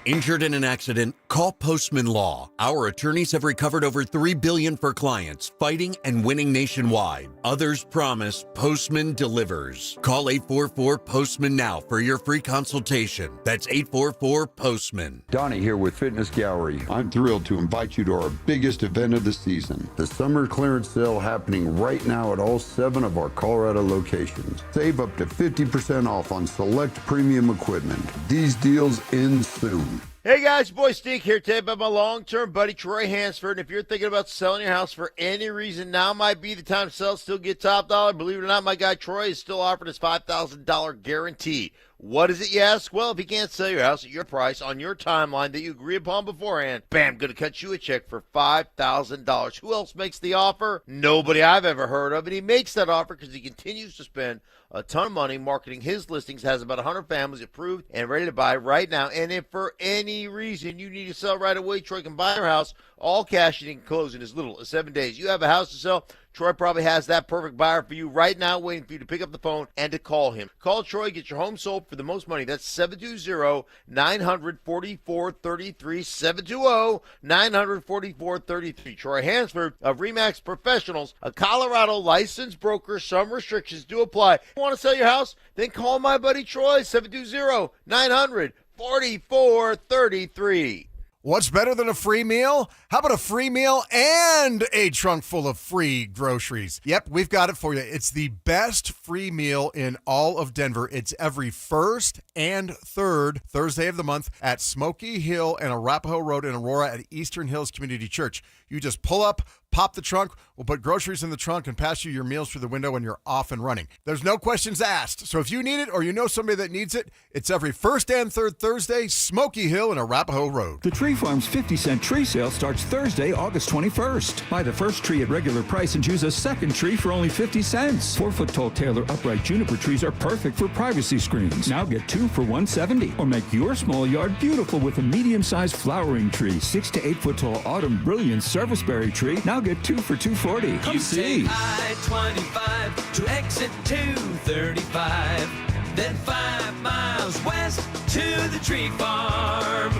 Injured in an accident? Call Postman Law. Our attorneys have recovered over $3 billion for clients, fighting and winning nationwide. Others promise, Postman delivers. Call 844-POSTMAN now for your free consultation. That's 844-POSTMAN. Donnie here with Fitness Gallery. I'm thrilled to invite you to our biggest event of the season, the summer clearance sale happening right now at all 7 of our Colorado locations. Save up to 50% off on select premium equipment. These deals end soon. Hey guys, your boy Stink here today about my long-term buddy Troy Hansford. And if you're thinking about selling your house for any reason, now might be the time to sell, still get top dollar. Believe it or not, my guy Troy is still offering his $5,000 guarantee. What is it, you ask? Well, if he can't sell your house at your price on your timeline that you agree upon beforehand, bam, going to cut you a check for $5,000. Who else makes the offer? Nobody I've ever heard of. And he makes that offer because he continues to spend a ton of money marketing his listings, has about 100 families approved and ready to buy right now. And if for any reason you need to sell right away, Troy can buy your house, all cash, and he can close in as little as 7 days. You have a house to sell, Troy probably has that perfect buyer for you right now, waiting for you to pick up the phone and to call him. Call Troy, get your home sold for the most money. That's 720-944-33, 720-944-33. Troy Hansford of RE/MAX Professionals, a Colorado licensed broker. Some restrictions do apply. You want to sell your house? Then call my buddy Troy, 720-900-4433. What's better than a free meal? How about a free meal and a trunk full of free groceries? Yep, we've got it for you. It's the best free meal in all of Denver. It's every first and third Thursday of the month at Smoky Hill and Arapahoe Road in Aurora at Eastern Hills Community Church. You just pull up, pop the trunk, we'll put groceries in the trunk and pass you your meals through the window and you're off and running. There's no questions asked. So if you need it or you know somebody that needs it, it's every first and third Thursday, Smoky Hill and Arapahoe Road. The Tree Farm's 50-cent tree sale starts Thursday, August 21st. Buy the first tree at regular price and choose a second tree for only 50 cents. 4-foot-tall Taylor upright juniper trees are perfect for privacy screens. Now get 2 for $170. Or make your small yard beautiful with a medium-sized flowering tree. 6 to 8-foot-tall autumn brilliance serviceberry tree. Now get 2 for $240. Come see. Take I-25 to exit 235, then 5 miles west to the Tree Farm.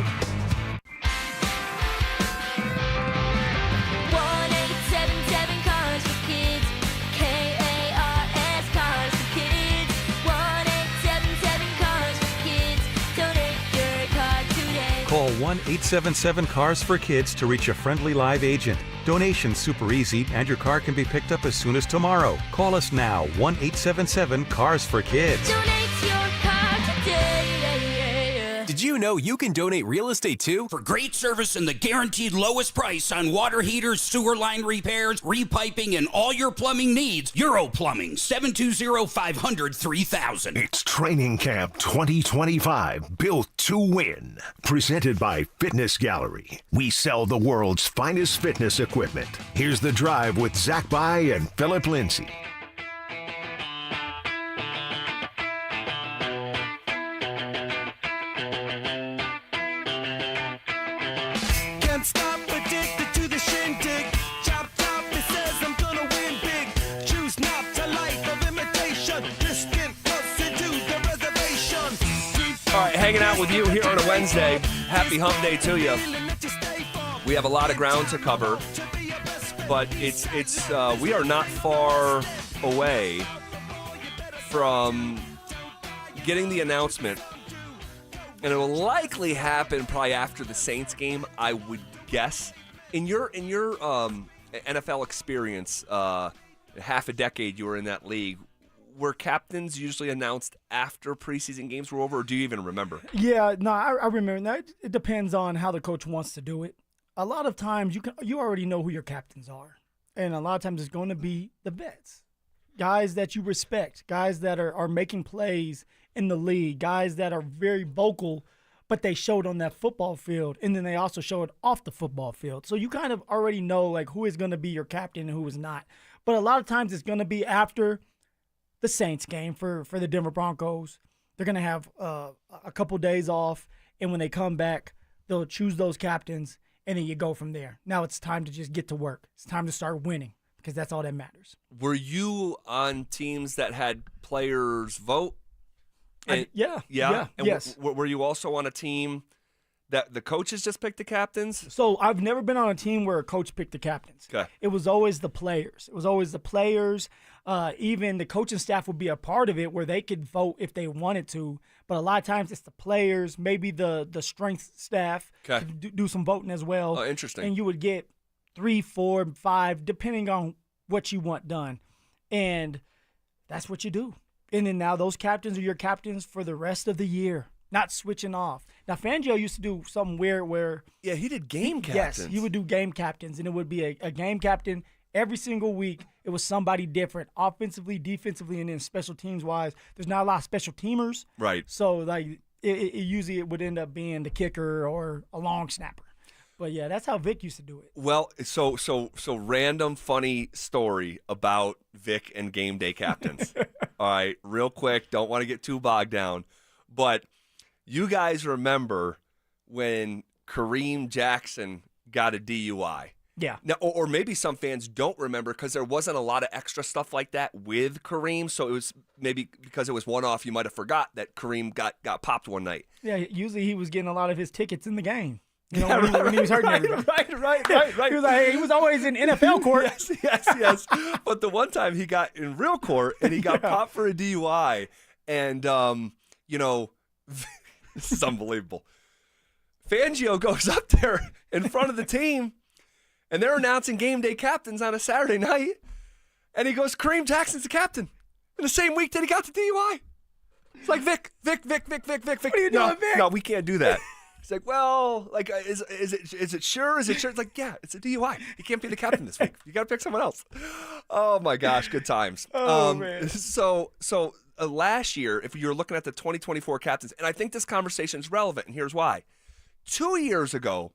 1877 Cars for Kids, K-A-R-S Cars for Kids. 1877 Cars for Kids. Donate your car today. Call 1-877-CARS-FOR-KIDS to reach a friendly live agent. Donation's super easy, and your car can be picked up as soon as tomorrow. Call us now, 1-877-CARS-FOR-KIDS. Donate your car today. Did you know you can donate real estate too? For great service and the guaranteed lowest price on water heaters, sewer line repairs, repiping, and all your plumbing needs, Euro Plumbing, 720-500-3000. It's Training Camp 2025, built to win. Presented by Fitness Gallery. We sell the world's finest fitness equipment. Here's The Drive with Zach By and Phillip Lindsay. Stop, addicted to the shindig. Chop, chop, it says I'm gonna win big. Choose not to life of imitation. Just get closer to the reservation. All right, hanging out with you here on a Wednesday. Happy hump day to you. We have a lot of ground to cover, but it's we are not far away from getting the announcement, and it will likely happen probably after the Saints game, I would guess. In your NFL experience, half a decade you were in that league, were captains usually announced after preseason games were over, or do you even remember? Yeah, no, I remember that. It depends on how the coach wants to do it. A lot of times you already know who your captains are, and a lot of times it's going to be the vets, guys that you respect, guys that are making plays in the league, guys that are very vocal, but they showed on that football field, and then they also showed off the football field. So you kind of already know like who is going to be your captain and who is not. But a lot of times it's going to be after the Saints game for the Denver Broncos. They're going to have a couple days off, and when they come back, they'll choose those captains, and then you go from there. Now it's time to just get to work. It's time to start winning because that's all that matters. Were you on teams that had players vote? Yeah. And yes. were you also on a team That the coaches just pick the captains? So I've never been on a team where a coach picked the captains. Okay. It was always the players. Even the coaching staff would be a part of it where they could vote if they wanted to. But a lot of times it's the players, maybe the strength staff could do some voting as well. Oh, interesting. And you would get 3, 4, 5, depending on what you want done. And that's what you do. And then now those captains are your captains for the rest of the year, not switching off. Now, Fangio used to do something weird where... Yeah, he did game captains. Yes, he would do game captains, and it would be a game captain every single week. It was somebody different, offensively, defensively, and then special teams-wise. There's not a lot of special teamers. Right. So, like, it usually it would end up being the kicker or a long snapper. But, yeah, that's how Vic used to do it. Well, so random funny story about Vic and game day captains. All right, real quick, don't want to get too bogged down, but you guys remember when Kareem Jackson got a DUI? Yeah. Now, or maybe some fans don't remember because there wasn't a lot of extra stuff like that with Kareem, so it was maybe because it was one-off, you might have forgot that Kareem got popped one night. Yeah, usually he was getting a lot of his tickets in the game. You know, when he was hurting everybody. Right. He was always in NFL court. Yes. But the one time he got in real court and he got popped for a DUI, and this is unbelievable. Fangio goes up there in front of the team, and they're announcing game day captains on a Saturday night, and he goes, Kareem Jackson's the captain in the same week that he got the DUI. It's like, Vic. What are you doing, Vic? No, we can't do that. He's like, well, like, is it sure? Is it sure? It's like, yeah, it's a DUI. He can't be the captain this week. You got to pick someone else. Oh my gosh, good times. Man. So last year, if you're looking at the 2024 captains, and I think this conversation is relevant, and here's why. 2 years ago,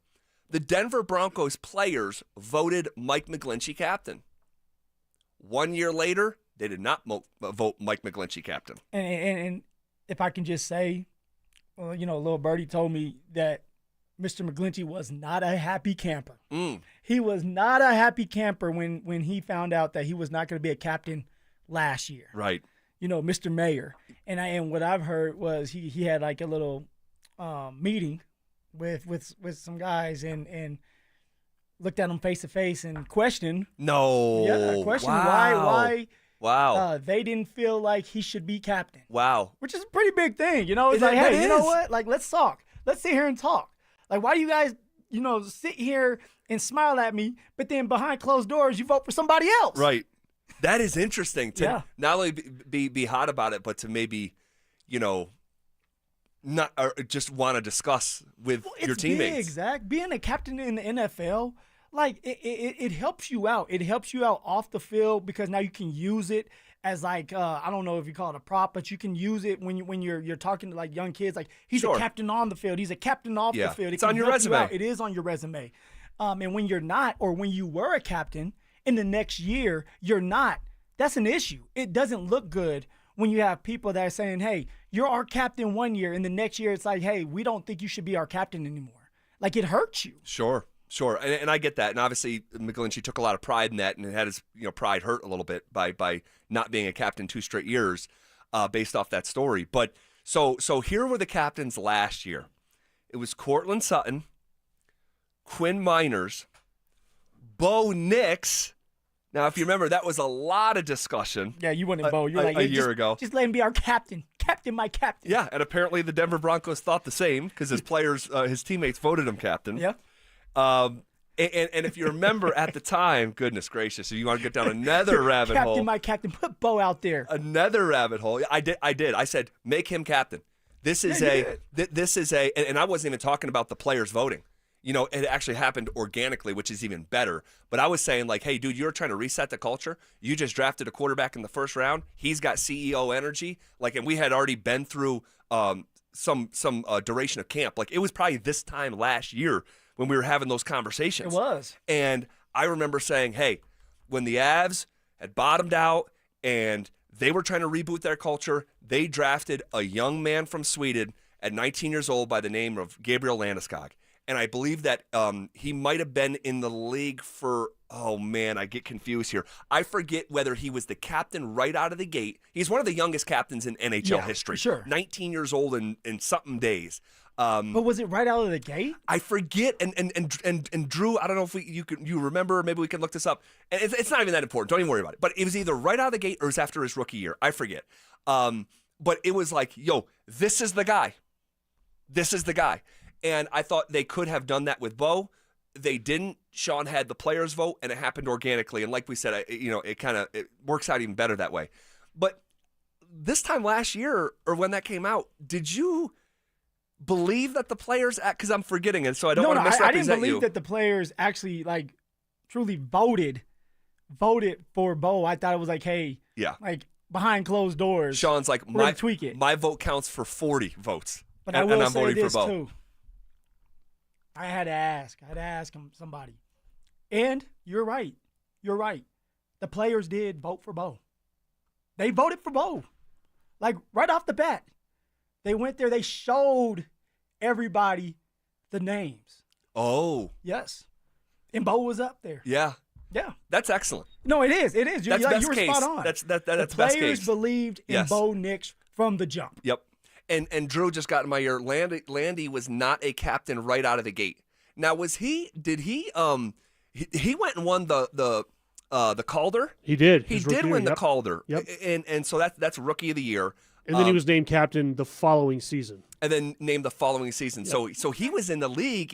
the Denver Broncos players voted Mike McGlinchey captain. 1 year later, they did not vote Mike McGlinchey captain. And if I can just say, well, little birdie told me that Mr. McGlinchey was not a happy camper. He was not a happy camper when he found out that he was not going to be a captain last year. Right. Mr. Mayor. And what I've heard was he had like a little meeting with some guys and looked at them face to face and questioned. No. Yeah, questioned Wow. why they didn't feel like he should be captain. Wow. Which is a pretty big thing. It's like, hey, you know what? Like, let's talk. Let's sit here and talk. Like, why do you guys, sit here and smile at me, but then behind closed doors, you vote for somebody else? Right. That is interesting to Yeah. not only be hot about it, but to maybe, not or just want to discuss with your teammates. Big, Zach. Being a captain in the NFL, like it helps you out. It helps you out off the field because now you can use it as like I don't know if you call it a prop, but you can use it when you're talking to like young kids. Like he's a captain on the field, he's a captain off the field. It's on your resume. It is on your resume. And when you're not, or when you were a captain in the next year, you're not. That's an issue. It doesn't look good when you have people that are saying, "Hey, you're our captain 1 year," and the next year it's like, "Hey, we don't think you should be our captain anymore." Like it hurts you. Sure. And I get that. And obviously, McGlinchey took a lot of pride in that and had his pride hurt a little bit by not being a captain 2 straight years based off that story. But so here were the captains last year. It was Cortland Sutton, Quinn Miners, Bo Nix. Now, if you remember, that was a lot of discussion. Yeah, you wanted Bo. You're like, a year ago. Just let him be our captain. Captain, my captain. Yeah, and apparently the Denver Broncos thought the same because his players, his teammates voted him captain. Yeah. And if you remember at the time, goodness gracious, if you want to get down another rabbit hole. Captain, my captain, put Bo out there. Another rabbit hole. I did. I said, make him captain. This is and I wasn't even talking about the players voting. It actually happened organically, which is even better. But I was saying, like, hey, dude, you're trying to reset the culture. You just drafted a quarterback in the first round. He's got CEO energy. Like, and we had already been through some duration of camp. Like, it was probably this time last year when we were having those conversations. It was. And I remember saying, hey, when the Avs had bottomed out and they were trying to reboot their culture, they drafted a young man from Sweden at 19 years old by the name of Gabriel Landeskog. And I believe that he might have been in the league for, oh man, I get confused here. I forget whether he was the captain right out of the gate. He's one of the youngest captains in NHL history. Sure. 19 years old in something days. But was it right out of the gate? I forget, and Drew, I don't know if you remember. Maybe we can look this up. And it's not even that important. Don't even worry about it. But it was either right out of the gate or it was after his rookie year. I forget. But it was like, yo, this is the guy. This is the guy. And I thought they could have done that with Bo. They didn't. Sean had the players vote, and it happened organically. And like we said, it works out even better that way. But this time last year, or when that came out, did you believe that the players, because I'm forgetting it, so I don't want to misrepresent you. I didn't believe that the players actually truly voted for Bo. I thought it was like, hey, behind closed doors. Sean's like, tweak it. My vote counts for 40 votes. But I will I'm say voting this for Bo. too. I had to ask him somebody. And you're right. The players did vote for Bo. They voted for Bo. Right off the bat. They went there, they showed everybody the names. Oh. Yes. And Bo was up there. Yeah. Yeah. That's excellent. No, it is. You That's were case. spot on. That's the best players case. believed in Bo Nix from the jump. Yep. And Drew just got in my ear. Landy was not a captain right out of the gate. Now, he went and won the Calder? He did. He did win the Calder. Yep. And so that's Rookie of the Year. And then he was named captain the following season. And then named the following season. Yep. So he was in the league.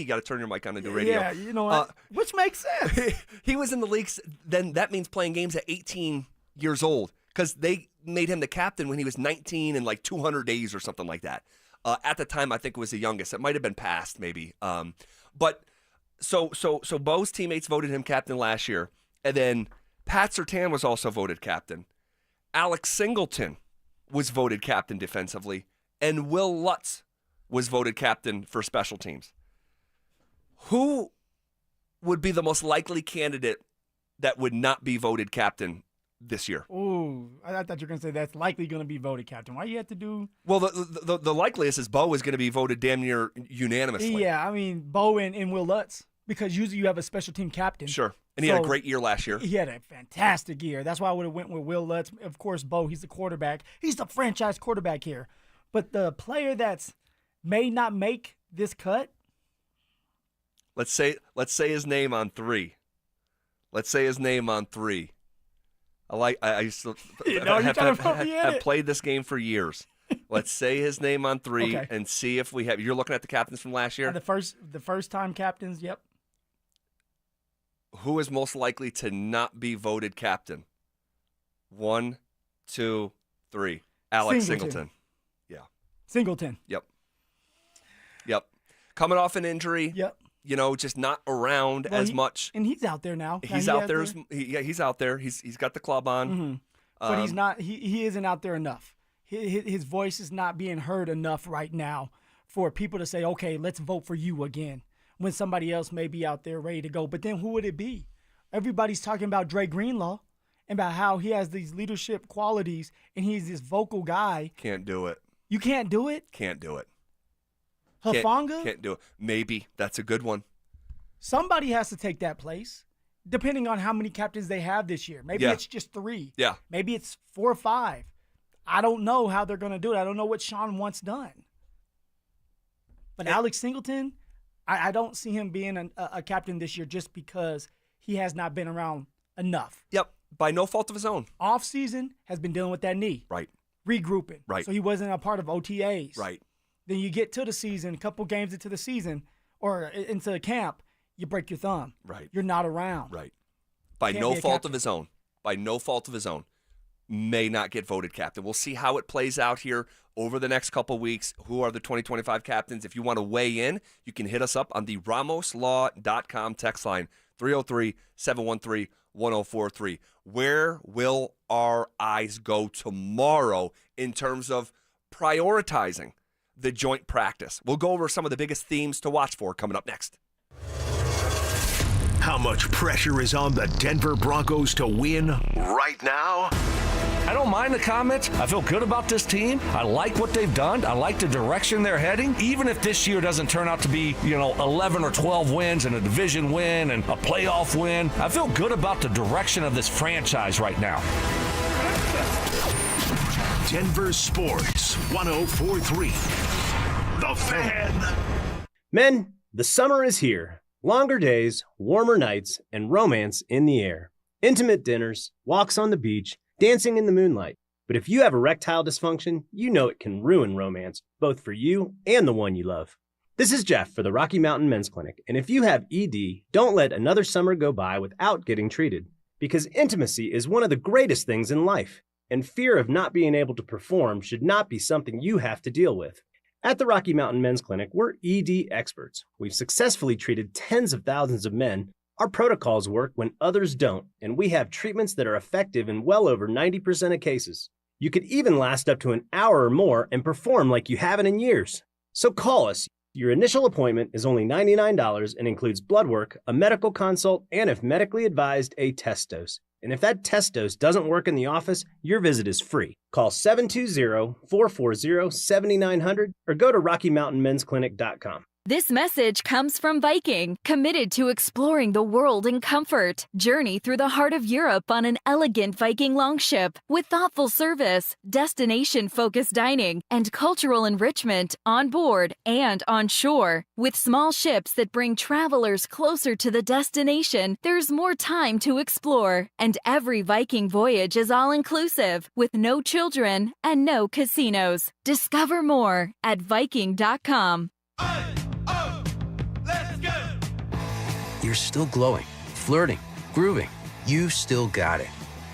Got to turn your mic on and do radio. Yeah, you know what? Which makes sense. He was in the league. Then that means playing games at 18 years old, because they made him the captain when he was 19 and 200 days or something like that. At the time, I think it was the youngest. It might have been past, maybe. But so Bo's teammates voted him captain last year, and then Pat Surtain was also voted captain. Alex Singleton was voted captain defensively, and Will Lutz was voted captain for special teams. Who would be the most likely candidate that would not be voted captain this year? Ooh, I thought you were going to say that's likely going to be voted captain. Why you have to do? Well, the likeliest is Bo is going to be voted damn near unanimously. Yeah, I mean, Bo and Will Lutz, because usually you have a special team captain. Sure. And he had a great year last year. He had a fantastic year. That's why I would have went with Will Lutz. Of course, Bo, he's the quarterback. He's the franchise quarterback here. But the player that's may not make this cut. Let's say his name on three. I used to have played this game for years. Let's say his name on three and see if we have. You're looking at the captains from last year? The first time captains, yep. Who is most likely to not be voted captain? 1, 2, 3. Alex Singleton. Yeah. Singleton. Yep. Coming off an injury. Yep. Just not around as much. And he's out there now. He's out there. He's out there. He's got the club on. Mm-hmm. But he's not. He isn't out there enough. His voice is not being heard enough right now for people to say, okay, let's vote for you again, when somebody else may be out there ready to go. But then who would it be? Everybody's talking about Dre Greenlaw and about how he has these leadership qualities and he's this vocal guy. Can't do it. You can't do it? Can't do it. Hufanga? Can't do it. Maybe. That's a good one. Somebody has to take that place, depending on how many captains they have this year. Maybe it's just 3. Yeah. Maybe it's 4 or 5. I don't know how they're going to do it. I don't know what Sean wants done. But Alex Singleton, I don't see him being a captain this year just because he has not been around enough. Yep. By no fault of his own. Off season has been dealing with that knee. Right. Regrouping. Right. So he wasn't a part of OTAs. Right. Then you get to the season, a couple games into the season or into the camp, you break your thumb. Right. You're not around. Right. By no fault of his own. By no fault of his own. May not get voted captain. We'll see how it plays out here over the next couple weeks. Who are the 2025 captains? If you want to weigh in, you can hit us up on the RamosLaw.com text line, 303-713-1043. Where will our eyes go tomorrow in terms of prioritizing the joint practice? We'll go over some of the biggest themes to watch for coming up next. How much pressure is on the Denver Broncos to win right now? I don't mind the comments. I feel good about this team. I like what they've done. I like the direction they're heading. Even if this year doesn't turn out to be, 11 or 12 wins and a division win and a playoff win, I feel good about the direction of this franchise right now. Denver Sports 104.3. The Fan. Men, the summer is here. Longer days, warmer nights, and romance in the air. Intimate dinners, walks on the beach, dancing in the moonlight. But if you have erectile dysfunction, you know it can ruin romance, both for you and the one you love. This is Jeff for the Rocky Mountain Men's Clinic, and if you have ED, don't let another summer go by without getting treated. Because intimacy is one of the greatest things in life, and fear of not being able to perform should not be something you have to deal with. At the Rocky Mountain Men's Clinic, we're ED experts. We've successfully treated tens of thousands of men. Our protocols work when others don't, and we have treatments that are effective in well over 90% of cases. You could even last up to an hour or more and perform like you haven't in years. So call us. Your initial appointment is only $99 and includes blood work, a medical consult, and if medically advised, a test dose. And if that test dose doesn't work in the office, your visit is free. Call 720-440-7900 or go to RockyMountainMen'sClinic.com. This message comes from Viking, committed to exploring the world in comfort. Journey through the heart of Europe on an elegant Viking longship with thoughtful service, destination-focused dining, and cultural enrichment on board and on shore. With small ships that bring travelers closer to the destination, there's more time to explore. And every Viking voyage is all-inclusive, with no children and no casinos. Discover more at Viking.com. You're still glowing, flirting, grooving. You still got it.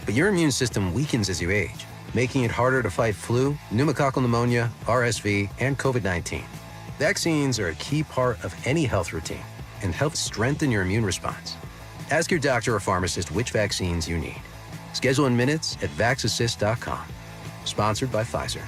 But your immune system weakens as you age, making it harder to fight flu, pneumococcal pneumonia, RSV, and COVID-19. Vaccines are a key part of any health routine and help strengthen your immune response. Ask your doctor or pharmacist which vaccines you need. Schedule in minutes at vaxassist.com. Sponsored by Pfizer.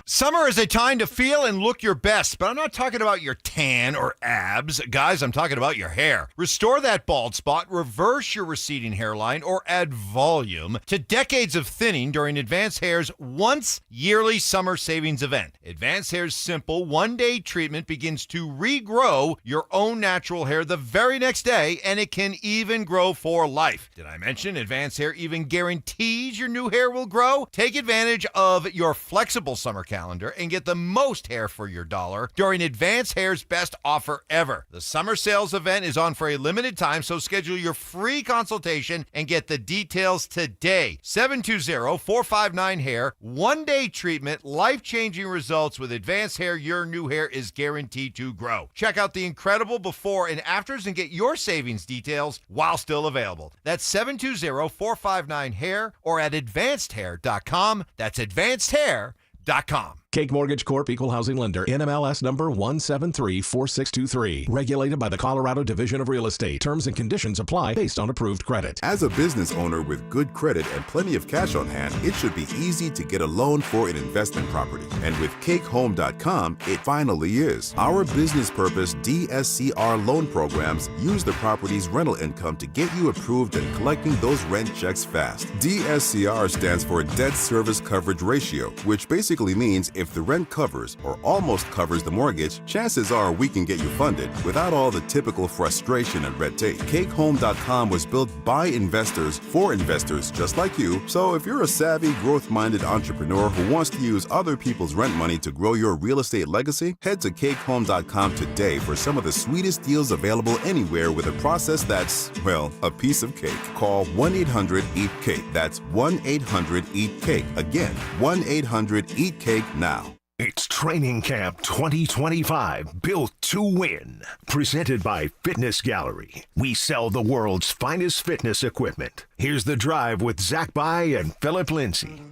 Summer is a time to feel and look your best, but I'm not talking about your tan or abs. Guys, I'm talking about your hair. Restore that bald spot, reverse your receding hairline, or add volume to decades of thinning during Advanced Hair's once-yearly summer savings event. Advanced Hair's simple one-day treatment begins to regrow your own natural hair the very next day, and it can even grow for life. Did I mention Advanced Hair even guarantees your new hair will grow? Take advantage of your flexible summer calendar and get the most hair for your dollar during Advanced Hair's best offer ever. The summer sales event is on for a limited time, so schedule your free consultation and get the details today. 720-459-HAIR. One-day treatment, life-changing results with Advanced Hair. Your new hair is guaranteed to grow. Check out the incredible before and afters and get your savings details while still available. That's 720-459-HAIR or at advancedhair.com. That's advancedhair.com. Cake Mortgage Corp. Equal Housing Lender. NMLS number 1734623. Regulated by the Colorado Division of Real Estate. Terms and conditions apply based on approved credit. As a business owner with good credit and plenty of cash on hand, it should be easy to get a loan for an investment property. And with CakeHome.com, it finally is. Our business purpose DSCR loan programs use the property's rental income to get you approved and collecting those rent checks fast. DSCR stands for Debt Service Coverage Ratio, which basically means if the rent covers or almost covers the mortgage, chances are we can get you funded without all the typical frustration and red tape. CakeHome.com was built by investors for investors just like you, so if you're a savvy, growth-minded entrepreneur who wants to use other people's rent money to grow your real estate legacy, head to CakeHome.com today for some of the sweetest deals available anywhere with a process that's, well, a piece of cake. Call 1-800-EAT-CAKE. That's 1-800-EAT-CAKE. Again, 1-800-EAT-CAKE now. It's Training Camp 2025, built to win. Presented by Fitness Gallery. We sell the world's finest fitness equipment. Here's The Drive with Zach By and Phillip Lindsay.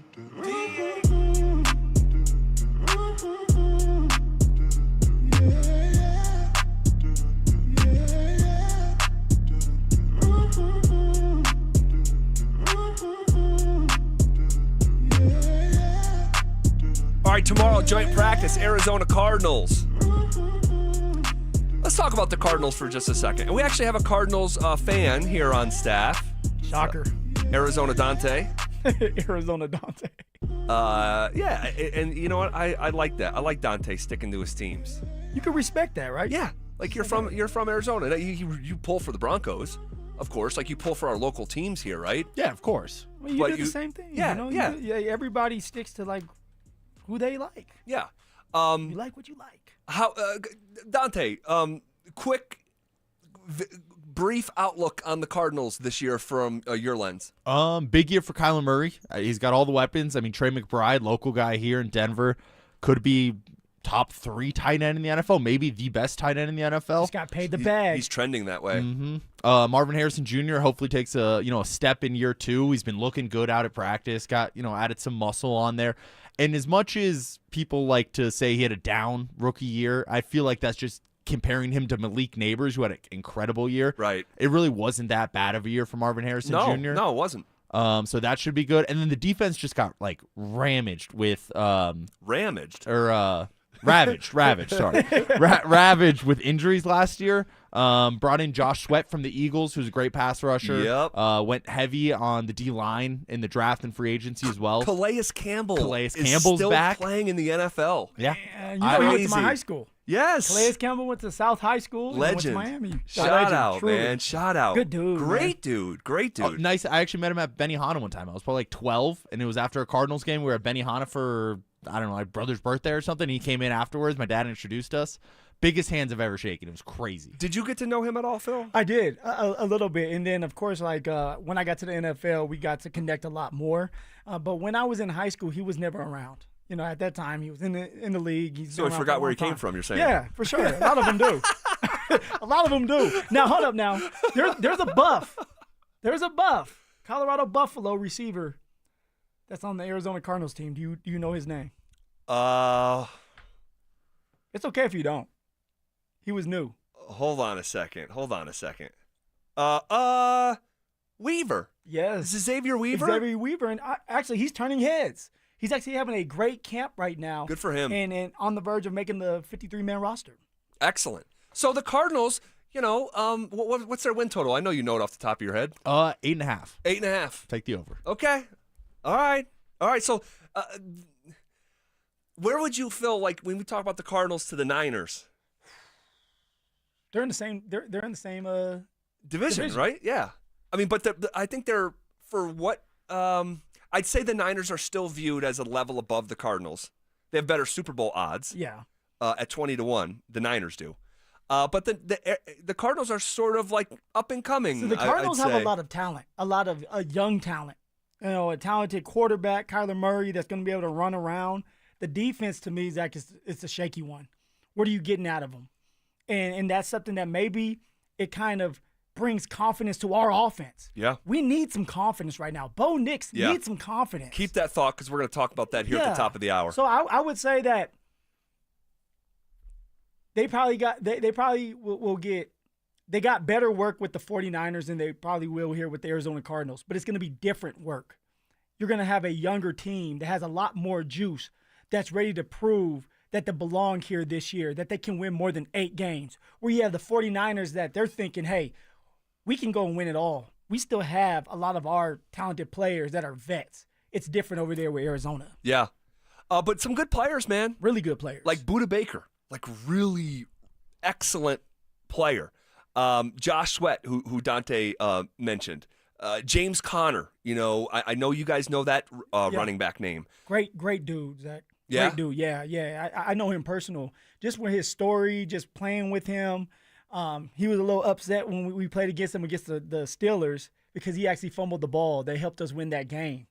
All right, tomorrow, joint practice, Arizona Cardinals. Let's talk about the Cardinals for just a second. And we actually have a Cardinals fan here on staff. Shocker. Arizona Dante. Arizona Dante. Yeah, and you know what? I like that. I like Dante sticking to his teams. You can respect that, right? Yeah. Like you're from Arizona. You pull for the Broncos, of course. Like you pull for our local teams here, right? Yeah, of course. Well, you do the same thing. Yeah, you know? yeah. Everybody sticks to like who they like. Yeah. You like what you like. How Dante? Quick, brief outlook on the Cardinals this year from your lens. Big year for Kyler Murray. He's got all the weapons. I mean, Trey McBride, local guy here in Denver, could be top 3 tight end in the NFL, maybe the best tight end in the NFL. He's got paid the bag. He's trending that way. Mm-hmm. Marvin Harrison Jr. hopefully takes a step in year 2. He's been looking good out at practice. Got added some muscle on there. And as much as people like to say he had a down rookie year, I feel like that's just comparing him to Malik Neighbors, who had an incredible year. Right. It really wasn't that bad of a year for Marvin Harrison Jr. No, it wasn't. So that should be good. And then the defense just got ravaged with ravaged, sorry. Ravaged with injuries last year. Brought in Josh Sweat from the Eagles, who's a great pass rusher. Yep. Went heavy on the D-line in the draft and free agency as well. Calais Campbell is still back. playing in the NFL. Yeah. You know, he went to my high school. Yes. Calais Campbell went to South High School. Legend. And went to Miami. Shout out, man. Shout out. Good dude. Great dude. Great dude. Oh, nice. I actually met him at Benihana one time. I was probably like 12, and it was after a Cardinals game. We were at Benihana for, I don't know, my brother's birthday or something. He came in afterwards. My dad introduced us. Biggest hands I've ever shaken. It was crazy. Did you get to know him at all, Phil? I did, a little bit. And then, of course, when I got to the NFL, we got to connect a lot more. But when I was in high school, he was never around. At that time, he was in the league. So he forgot where he came from, you're saying? Yeah, for sure. A lot of them do. A lot of them do. Now, hold up now. There's a buff. There's a buff. Colorado Buffalo receiver that's on the Arizona Cardinals team. Do you know his name? It's okay if you don't. He was new. Hold on a second. Weaver. Yes. This is Xavier Weaver? Xavier Weaver. And actually, he's turning heads. He's actually having a great camp right now. Good for him. And on the verge of making the 53-man roster. Excellent. So the Cardinals, what's their win total? I know you know it off the top of your head. 8.5. 8.5. Take the over. Okay. All right. So where would you feel like when we talk about the Cardinals to the Niners? They're in the same. They're in the same division, right? Yeah. I mean, but I think they're for what. I'd say the Niners are still viewed as a level above the Cardinals. They have better Super Bowl odds. Yeah. At 20-1, the Niners do. But the Cardinals are sort of like up and coming. So the Cardinals have a lot of talent, a lot of young talent. A talented quarterback, Kyler Murray, that's going to be able to run around. The defense, to me, is like it's a shaky one. What are you getting out of them? And that's something that maybe it kind of brings confidence to our offense. Yeah. We need some confidence right now. Bo Nix needs some confidence. Keep that thought because we're going to talk about that here at the top of the hour. So I would say that they probably got they got better work with the 49ers than they probably will here with the Arizona Cardinals, but it's going to be different work. You're going to have a younger team that has a lot more juice, that's ready to prove that they belong here this year, that they can win more than 8 games. Where you have the 49ers that they're thinking, hey, we can go and win it all. We still have a lot of our talented players that are vets. It's different over there with Arizona. Yeah. But some good players, man. Really good players. Like Budda Baker. Like really excellent player. Josh Sweat, who Dante mentioned. James Conner. I know you guys know that running back name. Great dude, Zach. Yeah? Great dude, yeah. I know him personal. Just with his story, just playing with him. He was a little upset when we played against him against the Steelers because he actually fumbled the ball. They helped us win that game.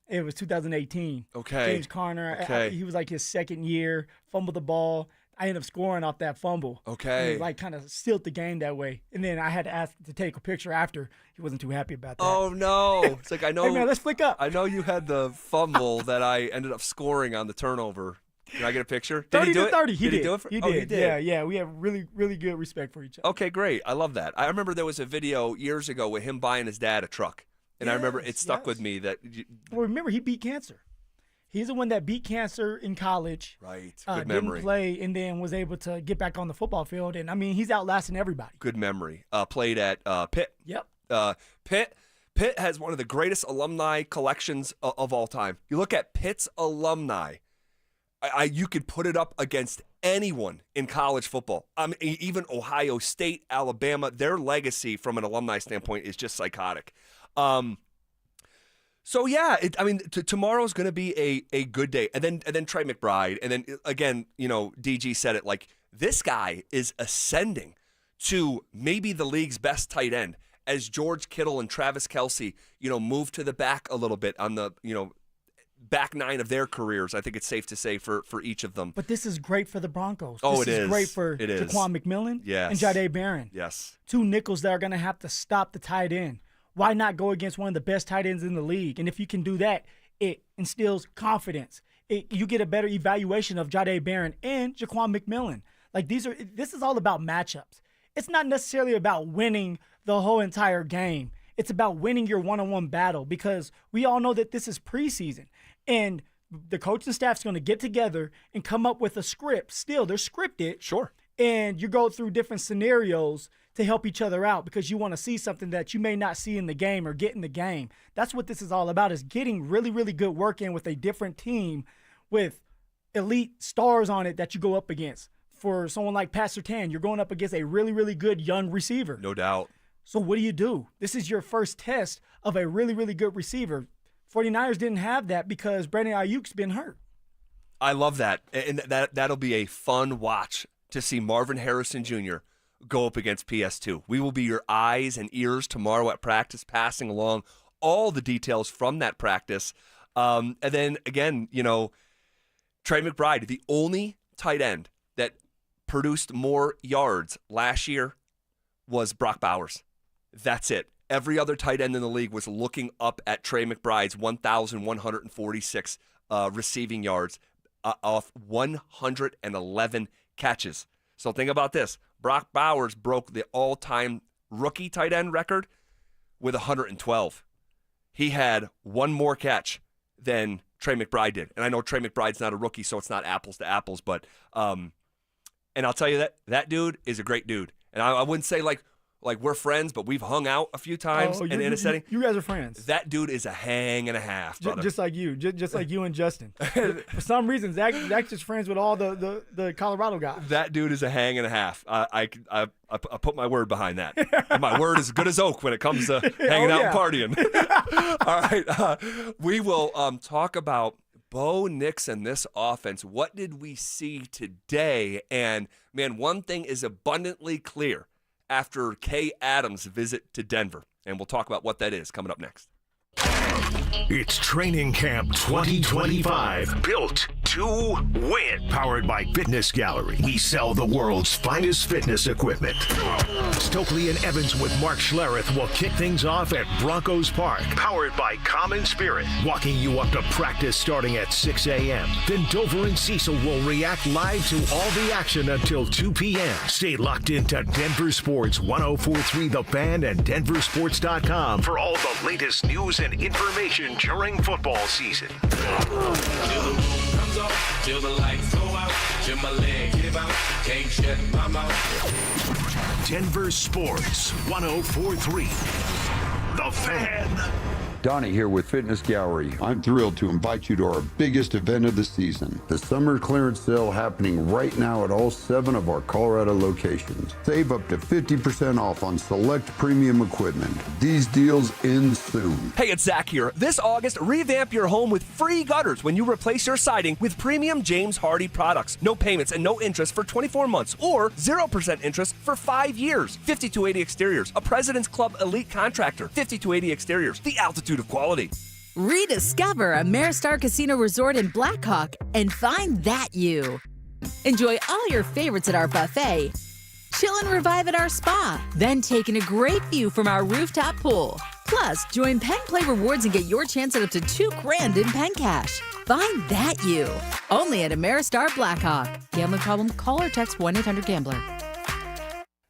It was 2018. Okay. James Conner. Okay. He was like his second year, fumbled the ball. I ended up scoring off that fumble. Okay. And it kind of sealed the game that way. And then I had to ask to take a picture after. He wasn't too happy about that. Oh, no. It's like, I know. Hey, man, let's flick up. I know you had the fumble that I ended up scoring on the turnover. Can I get a picture? 30 to 30. He did. He did. Yeah. We have really, really good respect for each other. Okay, great. I love that. I remember there was a video years ago with him buying his dad a truck. And I remember it stuck with me that. Well, remember, he beat cancer. He's the one that beat cancer in college. Right. Good memory. Didn't play and then was able to get back on the football field. And, I mean, he's outlasting everybody. Good memory. Played at Pitt. Yep. Pitt has one of the greatest alumni collections of all time. You look at Pitt's alumni, you could put it up against anyone in college football. I mean, even Ohio State, Alabama, their legacy from an alumni standpoint is just psychotic. So yeah, tomorrow's going to be a good day, and then Trey McBride, and then again, DG said it, like, this guy is ascending to maybe the league's best tight end as George Kittle and Travis Kelce, move to the back a little bit on the back nine of their careers. I think it's safe to say for each of them. But this is great for the Broncos. This is great for Jaquan McMillan and Jahdae Barron. Yes, two nickels that are going to have to stop the tight end. Why not go against one of the best tight ends in the league? And if you can do that, it instills confidence. You get a better evaluation of Jahdae Barron and Jaquan McMillan. Like, this is all about matchups. It's not necessarily about winning the whole entire game. It's about winning your one-on-one battle, because we all know that this is preseason. And the coaching staff's going to get together and come up with a script. Still, they're scripted. Sure. And you go through different scenarios to help each other out, because you want to see something that you may not see in the game or get in the game. That's what this is all about, is getting really, really good work in with a different team with elite stars on it that you go up against. For someone like Pat Surtain, you're going up against a really, really good young receiver. No doubt. So what do? This is your first test of a really, really good receiver. 49ers didn't have that because Brandon Ayuk's been hurt. I love that. And that'll be a fun watch to see Marvin Harrison Jr. go up against PS2. We will be your eyes and ears tomorrow at practice, passing along all the details from that practice. And then, again, Trey McBride, the only tight end that produced more yards last year was Brock Bowers. That's it. Every other tight end in the league was looking up at Trey McBride's 1,146 receiving yards off 111 catches. So think about this. Brock Bowers broke the all-time rookie tight end record with 112. He had one more catch than Trey McBride did. And I know Trey McBride's not a rookie, so it's not apples to apples, but and I'll tell you that dude is a great dude. And I wouldn't say like we're friends, but we've hung out a few times in a setting. You guys are friends. That dude is a hang and a half, brother. Just like you. Just like you and Justin. For some reason, Zach's just friends with all the Colorado guys. That dude is a hang and a half. I put my word behind that. And my word is good as oak when it comes to hanging out and partying. All right. We will talk about Bo Nix and this offense. What did we see today? And, man, one thing is abundantly clear after Kay Adams' visit to Denver. And we'll talk about what that is coming up next. It's Training Camp 2025. Built to win. Powered by Fitness Gallery. We sell the world's finest fitness equipment. Stokley and Evans with Mark Schlereth will kick things off at Broncos Park. Powered by Common Spirit. Walking you up to practice starting at 6 a.m. Then Dover and Cecil will react live to all the action until 2 p.m. Stay locked into Denver Sports 104.3 The Fan and DenverSports.com for all the latest news and information during football season. Till the lights go out, till my leg give out, can't shut my mouth. Denver Sports 104.3 The Fan. Donnie here with Fitness Gallery. I'm thrilled to invite you to our biggest event of the season, the summer clearance sale happening right now at all 7 of our Colorado locations. Save up to 50% off on select premium equipment. These deals end soon. Hey, it's Zach here. This August, revamp your home with free gutters when you replace your siding with premium James Hardie products. No payments and no interest for 24 months or 0% interest for 5 years. 5280 Exteriors, a President's Club elite contractor. 5280 Exteriors, the altitude of quality. Rediscover Ameristar Casino Resort in Blackhawk and find that you. Enjoy all your favorites at our buffet. Chill and revive at our spa. Then take in a great view from our rooftop pool. Plus, join Penn Play Rewards and get your chance at up to $2,000 in Penn Cash. Find that you. Only at Ameristar Blackhawk. Gambling problem? Call or text 1-800-GAMBLER.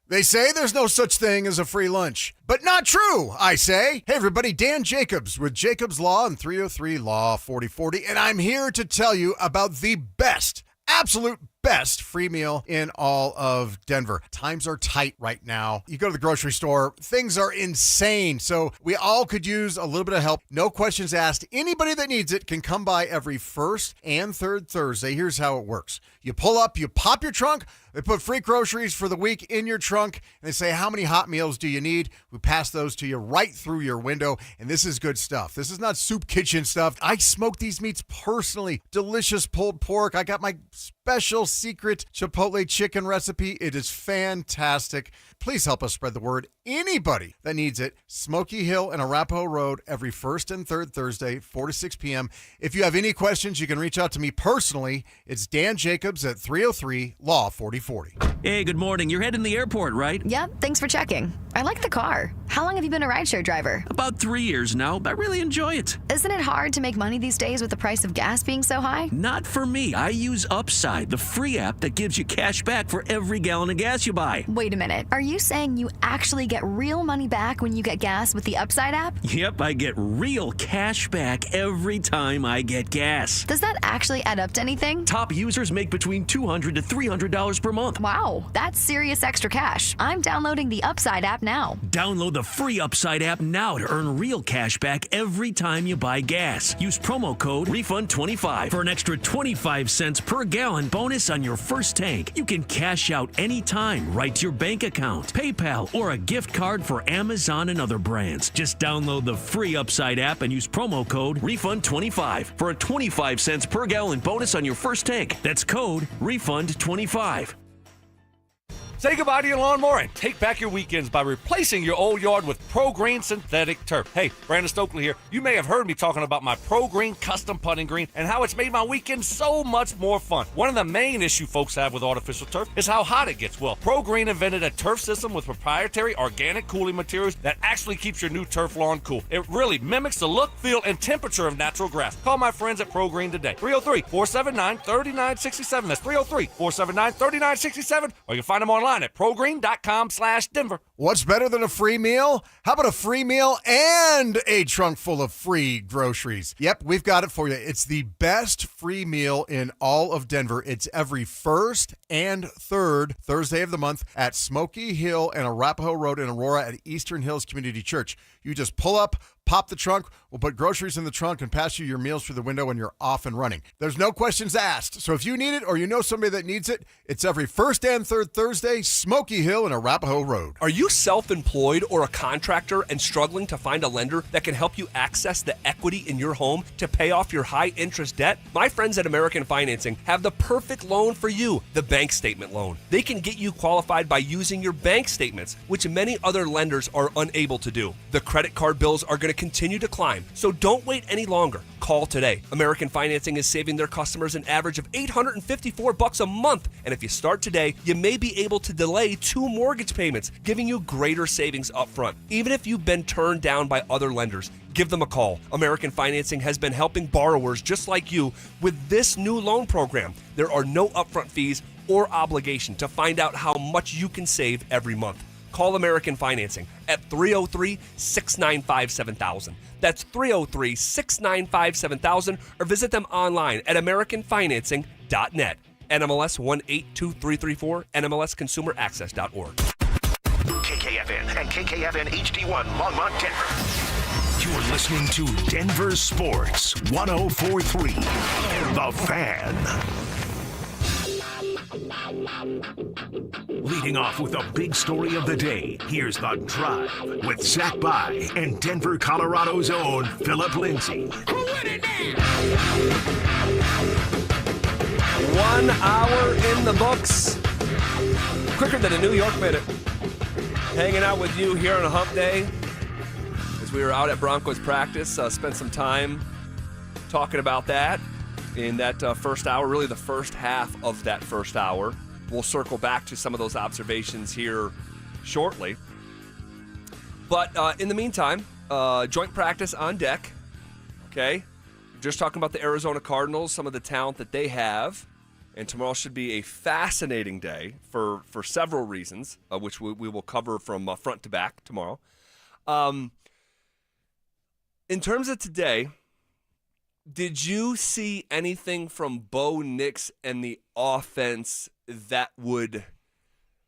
They say there's no such thing as a free lunch, but not true, I say. Hey, everybody, Dan Jacobs with Jacobs Law and 303 Law 4040, and I'm here to tell you about the best, absolute best free meal in all of Denver. Times are tight right now. You go to the grocery store, things are insane. So we all could use a little bit of help. No questions asked. Anybody that needs it can come by every first and third Thursday. Here's how it works. You pull up, you pop your trunk. They put free groceries for the week in your trunk, and they say, how many hot meals do you need? We pass those to you right through your window, and this is good stuff. This is not soup kitchen stuff. I smoke these meats personally. Delicious pulled pork. I got my special secret Chipotle chicken recipe. It is fantastic. Please help us spread the word. Anybody that needs it, Smoky Hill and Arapahoe Road every first and third Thursday, 4 to 6 p.m. If you have any questions, you can reach out to me personally. It's Dan Jacobs at 303-LAW-4040. Hey, good morning. You're heading to the airport, right? Yep, thanks for checking. I like the car. How long have you been a rideshare driver? About 3 years now. I really enjoy it. Isn't it hard to make money these days with the price of gas being so high? Not for me. I use Upside, the free app that gives you cash back for every gallon of gas you buy. Wait a minute. Are you saying you actually get real money back when you get gas with the Upside app? Yep, I get real cash back every time I get gas. Does that actually add up to anything? Top users make between $200 to $300 per month. Wow, that's serious extra cash. I'm downloading the Upside app now. Download the free Upside app now to earn real cash back every time you buy gas. Use promo code REFUND25 for an extra 25 cents per gallon bonus on your first tank. You can cash out anytime right to your bank account, PayPal, or a gift card for Amazon and other brands. Just download the free Upside app and use promo code REFUND25 for a 25 cents per gallon bonus on your first tank. That's code REFUND25. Say goodbye to your lawnmower and take back your weekends by replacing your old yard with Pro Green synthetic turf. Hey, Brandon Stokley here. You may have heard me talking about my Pro Green custom putting green and how it's made my weekends so much more fun. One of the main issues folks have with artificial turf is how hot it gets. Well, Pro Green invented a turf system with proprietary organic cooling materials that actually keeps your new turf lawn cool. It really mimics the look, feel, and temperature of natural grass. Call my friends at Pro Green today. 303-479-3967. That's 303-479-3967. Or you can find them online at progreen.com/Denver. What's better than a free meal? How about a free meal and a trunk full of free groceries? Yep, we've got it for you. It's the best free meal in all of Denver. It's every first and third Thursday of the month at Smoky Hill and Arapahoe Road in Aurora at Eastern Hills Community Church. You just pull up, pop the trunk, we'll put groceries in the trunk and pass you your meals through the window and you're off and running. There's no questions asked. So if you need it or you know somebody that needs it, it's every first and third Thursday, Smoky Hill and Arapahoe Road. Are you self-employed or a contractor and struggling to find a lender that can help you access the equity in your home to pay off your high-interest debt? My friends at American Financing have the perfect loan for you, the bank statement loan. They can get you qualified by using your bank statements, which many other lenders are unable to do. The credit card bills are going to continue to climb, so don't wait any longer. Call today. American Financing is saving their customers an average of $854 a month, and if you start today, you may be able to delay 2 mortgage payments, giving you greater savings up front. Even if you've been turned down by other lenders, give them a call. American Financing has been helping borrowers just like you with this new loan program. There are no upfront fees or obligation to find out how much you can save every month. Call American Financing at 303-695-7000. That's 303-695-7000, or visit them online at AmericanFinancing.net. NMLS 182334, NMLSConsumerAccess.org. KKFN and KKFN HD1 Longmont, Denver. You're listening to Denver Sports 104.3. The Fan. Leading off with the big story of the day, here's The Drive with Zach By and Denver, Colorado's own Phillip Lindsay. 1 hour in the books. Quicker than a New York minute. Hanging out with you here on a hump day as we were out at Broncos practice. Spent some time talking about that in that first hour, really the first half of that first hour. We'll circle back to some of those observations here shortly. But in the meantime, joint practice on deck. Okay. Just talking about the Arizona Cardinals, some of the talent that they have. And tomorrow should be a fascinating day for several reasons, which we will cover from front to back tomorrow. In terms of today, Did you see anything from Bo Nix and the offense that would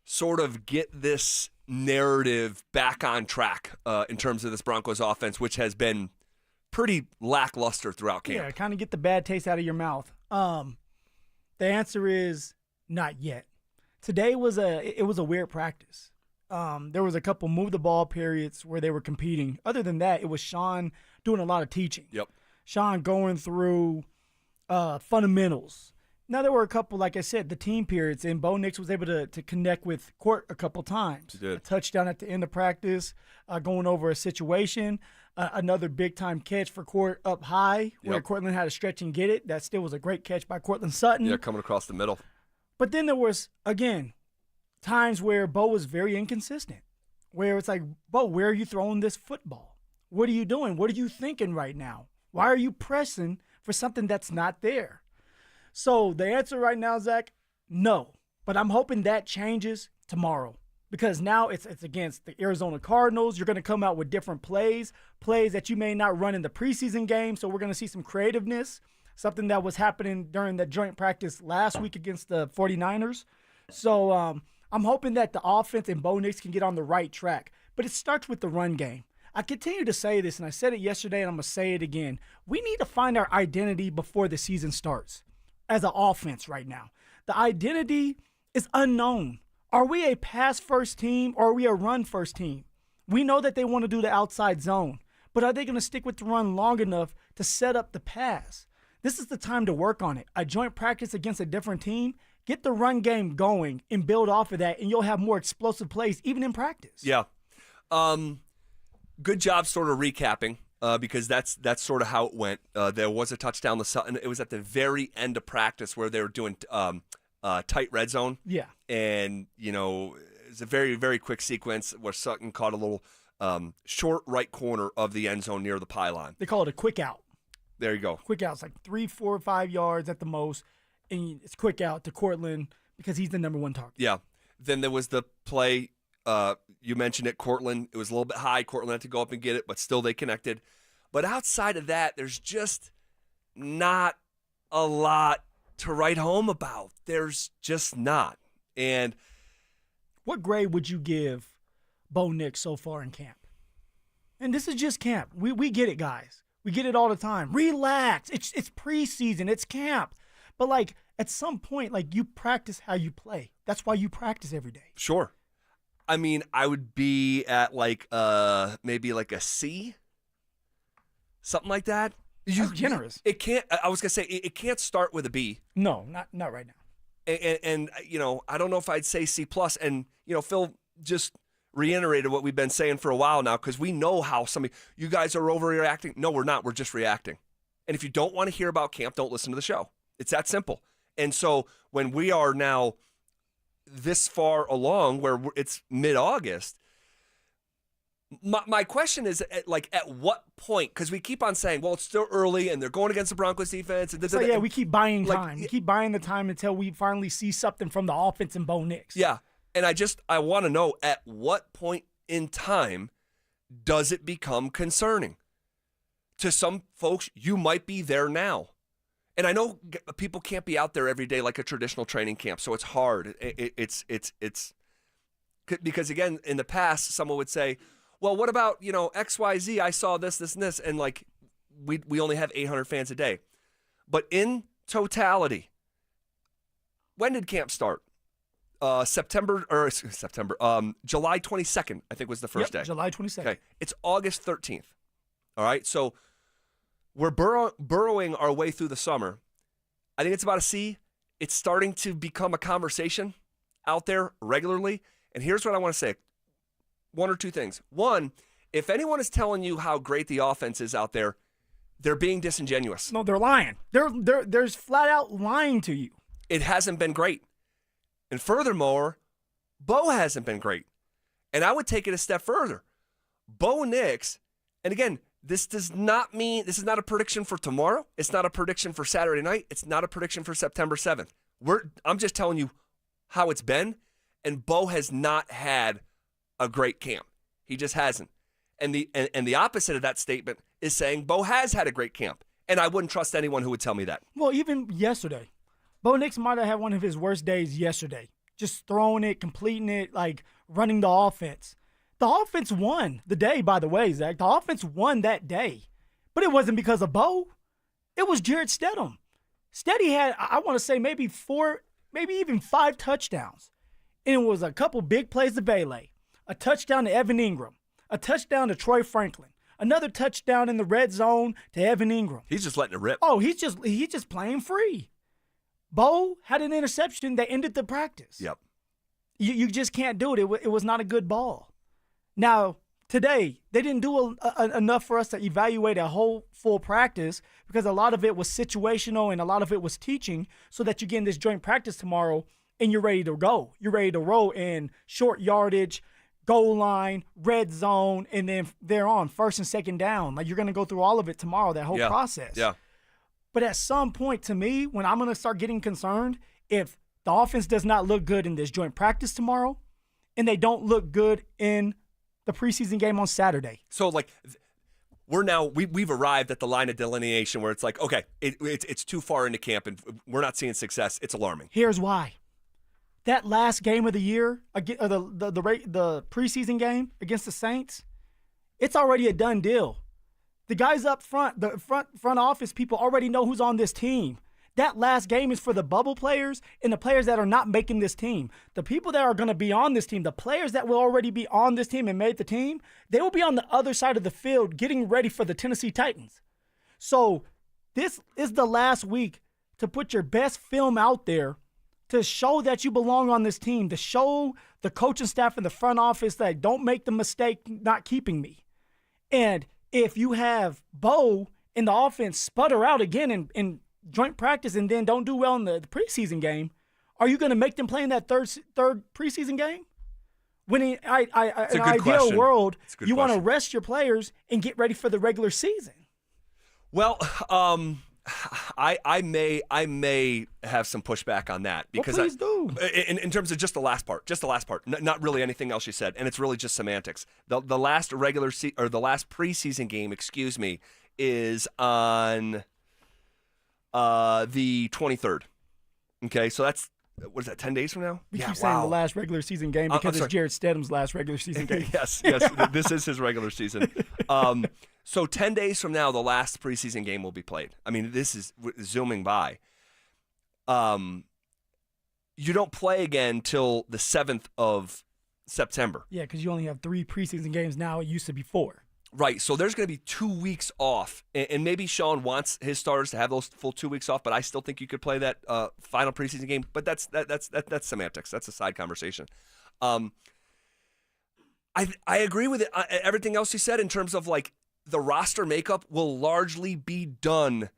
sort of get this narrative back on track in terms of this Broncos offense, which has been pretty lackluster throughout camp? Yeah, kind of get the bad taste out of your mouth. The answer is not yet. Today was a weird practice. There was a couple move the ball periods where they were competing. Other than that, it was Sean doing a lot of teaching. Yep. Sean going through fundamentals. Now, there were a couple, like I said, the team periods, and Bo Nix was able to connect with Court a couple times. He did. A touchdown at the end of practice, going over a situation, another big-time catch for Court up high where Cortland had to stretch and get it. That still was a great catch by Cortland Sutton. Yeah, coming across the middle. But then there was, again, times where Bo was very inconsistent, where it's like, Bo, where are you throwing this football? What are you doing? What are you thinking right now? Why are you pressing for something that's not there? So the answer right now, Zach, no. But I'm hoping that changes tomorrow because now it's against the Arizona Cardinals. You're going to come out with different plays that you may not run in the preseason game. So we're going to see some creativeness, something that was happening during the joint practice last week against the 49ers. So I'm hoping that the offense and Bo Nix can get on the right track. But it starts with the run game. I continue to say this, and I said it yesterday, and I'm going to say it again. We need to find our identity before the season starts as an offense right now. The identity is unknown. Are we a pass-first team or are we a run-first team? We know that they want to do the outside zone, but are they going to stick with the run long enough to set up the pass? This is the time to work on it. A joint practice against a different team, get the run game going and build off of that, and you'll have more explosive plays even in practice. Yeah. Good job sort of recapping because that's sort of how it went. There was a touchdown to Sutton. It was at the very end of practice where they were doing tight red zone. Yeah. And, it's a very, very quick sequence where Sutton caught a little short right corner of the end zone near the pylon. They call it a quick out. There you go. Quick out. It's like 3, 4, 5 yards at the most, and it's quick out to Cortland because he's the number one target. Yeah. Then there was the play. You mentioned it, Cortland. It was a little bit high. Cortland had to go up and get it, but still they connected. But outside of that, there's just not a lot to write home about. There's just not. And what grade would you give Bo Nix so far in camp? And this is just camp. We get it, guys. We get it all the time. Relax. It's preseason. It's camp. But, at some point, you practice how you play. That's why you practice every day. Sure. I mean, I would be at maybe a C, something like that. That's generous. It can't. I was gonna say it can't start with a B. No, not right now. And I don't know if I'd say C plus. And Phil just reiterated what we've been saying for a while now because we know how you guys are overreacting. No, we're not. We're just reacting. And if you don't want to hear about camp, don't listen to the show. It's that simple. And so when we are now this far along where it's mid-August, my question is at what point, because we keep on saying, well, it's still early and they're going against the Broncos defense. And we keep buying time. We keep buying the time until we finally see something from the offense and Bo Nix. Yeah. And I want to know at what point in time does it become concerning? To some folks, you might be there now. And I know people can't be out there every day like a traditional training camp, so it's hard. It's because, again, in the past, someone would say, well, what about, XYZ? I saw this, and this, and we only have 800 fans a day. But in totality, when did camp start? July 22nd, I think was the first day. July 22nd. Okay, it's August 13th. All right, so we're burrowing our way through the summer. I think it's about a C. It's starting to become a conversation out there regularly. And here's what I want to say. One or two things. One, if anyone is telling you how great the offense is out there, they're being disingenuous. No, they're lying. They're flat out lying to you. It hasn't been great. And furthermore, Bo hasn't been great. And I would take it a step further. Bo Nix, and again, this does not mean, this is not a prediction for tomorrow. It's not a prediction for Saturday night. It's not a prediction for September 7th. I'm just telling you how it's been. And Bo has not had a great camp. He just hasn't. And the opposite of that statement is saying Bo has had a great camp. And I wouldn't trust anyone who would tell me that. Well, even yesterday, Bo Nix might have had one of his worst days yesterday. Just throwing it, completing it, like running the offense. The offense won the day, by the way, Zach. The offense won that day. But it wasn't because of Bo. It was Jarrett Stidham. Steady had, I want to say, maybe 4, maybe even 5 touchdowns. And it was a couple big plays to Bailey. A touchdown to Evan Ingram. A touchdown to Troy Franklin. Another touchdown in the red zone to Evan Ingram. He's just letting it rip. Oh, he's just playing free. Bo had an interception that ended the practice. Yep. You just can't do it. It was not a good ball. Now, today, they didn't do enough for us to evaluate a whole full practice because a lot of it was situational and a lot of it was teaching so that you get in this joint practice tomorrow and you're ready to go. You're ready to roll in short yardage, goal line, red zone, and then they're on first and second down. Like, you're going to go through all of it tomorrow, that whole process. Yeah. But at some point, to me, when I'm going to start getting concerned, if the offense does not look good in this joint practice tomorrow and they don't look good in the preseason game on Saturday. So, like, we've arrived at the line of delineation where it's like, okay, it's too far into camp and we're not seeing success. It's alarming. Here's why. That last game of the year, the preseason game against the Saints, it's already a done deal. The guys up front, the front office people already know who's on this team. That last game is for the bubble players and the players that are not making this team. The people that are going to be on this team, the players that will already be on this team and made the team, they will be on the other side of the field getting ready for the Tennessee Titans. So this is the last week to put your best film out there to show that you belong on this team, to show the coaching staff and the front office that don't make the mistake not keeping me. And if you have Bo in the offense sputter out again in joint practice and then don't do well in the preseason game, are you going to make them play in that third preseason game? When in an ideal world, you want to rest your players and get ready for the regular season. Well, I may have some pushback on that because please do. In terms of just the last part, not really anything else you said, and it's really just semantics. The last the last preseason game, is on the 23rd. Okay, so that's, what is that, 10 days from now? We keep saying the last regular season game because it's Jarrett Stidham's last regular season game. yes, this is his regular season. So 10 days from now, the last preseason game will be played. I mean, this is zooming by. You don't play again till the 7th of September. Yeah, because you only have 3 preseason games now. It used to be 4. Right, so there's going to be 2 weeks off, and maybe Sean wants his starters to have those full 2 weeks off, but I still think you could play that final preseason game. But that's semantics. That's a side conversation. I agree with it. Everything else you said in terms of like the roster makeup will largely be done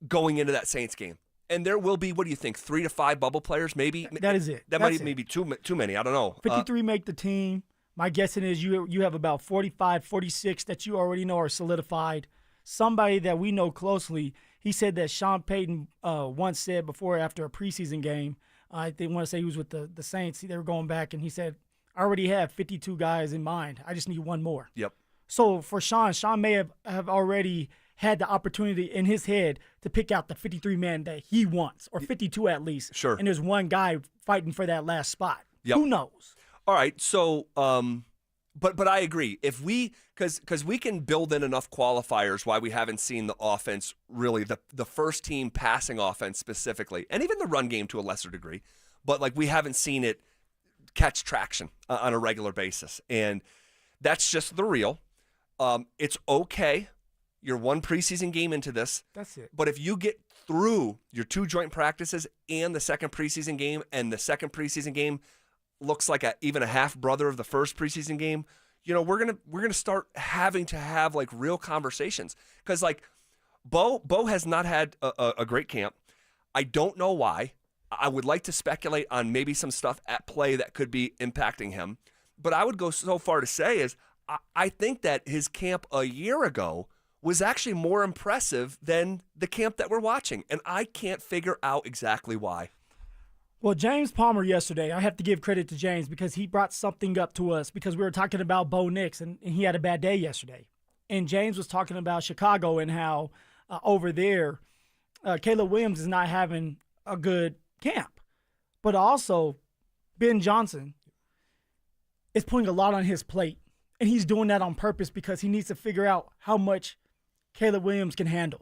going into that Saints game, and there will be, what do you think, 3 to 5 bubble players? Maybe that is it. That might maybe too many. I don't know. 53 make the team. My guessing is you have about 45, 46 that you already know are solidified. Somebody that we know closely, he said that Sean Payton once said before after a preseason game, they want to say he was with the Saints. They were going back, and he said, I already have 52 guys in mind. I just need one more. Yep. So for Sean may have already had the opportunity in his head to pick out the 53 man that he wants, or 52 at least. Sure. And there's one guy fighting for that last spot. Yep. Who knows? All right, so, but I agree. If because we can build in enough qualifiers why we haven't seen the offense really, the first team passing offense specifically, and even the run game to a lesser degree, but like we haven't seen it catch traction on a regular basis, and that's just the real. It's okay. You're one preseason game into this. That's it. But if you get through your 2 joint practices and the second preseason game, and the second preseason game looks like even a half brother of the first preseason game, you know, we're gonna start having to have like real conversations, because like Bo has not had a great camp. I don't know why. I would like to speculate on maybe some stuff at play that could be impacting him, but I would go so far to say is I think that his camp a year ago was actually more impressive than the camp that we're watching, and I can't figure out exactly why. Well, James Palmer yesterday, I have to give credit to James because he brought something up to us because we were talking about Bo Nix, and he had a bad day yesterday. And James was talking about Chicago and how over there, Caleb Williams is not having a good camp. But also, Ben Johnson is putting a lot on his plate, and he's doing that on purpose because he needs to figure out how much Caleb Williams can handle.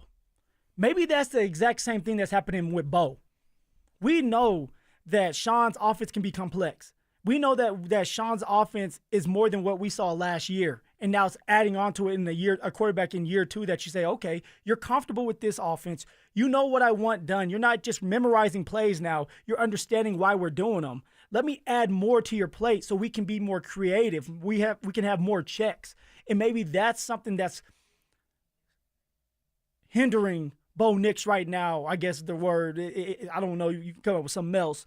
Maybe that's the exact same thing that's happening with Bo. We know that Sean's offense can be complex. We know that Sean's offense is more than what we saw last year, and now it's adding on to it in a quarterback in year 2 that you say, okay, you're comfortable with this offense. You know what I want done. You're not just memorizing plays now. You're understanding why we're doing them. Let me add more to your plate so we can be more creative. We can have more checks, and maybe that's something that's hindering Bo Nix right now. I guess the word. I don't know. You can come up with something else.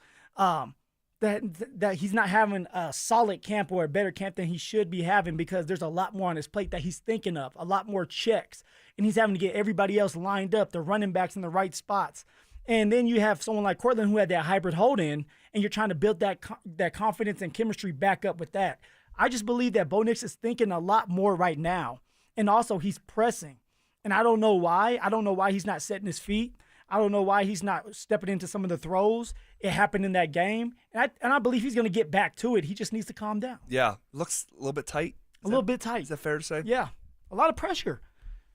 That he's not having a solid camp or a better camp than he should be having because there's a lot more on his plate that he's thinking of, a lot more checks, and he's having to get everybody else lined up, the running backs in the right spots. And then you have someone like Cortland who had that hybrid hold-in, and you're trying to build that confidence and chemistry back up with that. I just believe that Bo Nix is thinking a lot more right now, and also he's pressing. And I don't know why. I don't know why he's not setting his feet. I don't know why he's not stepping into some of the throws. It happened in that game. And I believe he's going to get back to it. He just needs to calm down. Yeah. Looks a little bit tight. A little bit tight. Is that fair to say? Yeah. A lot of pressure.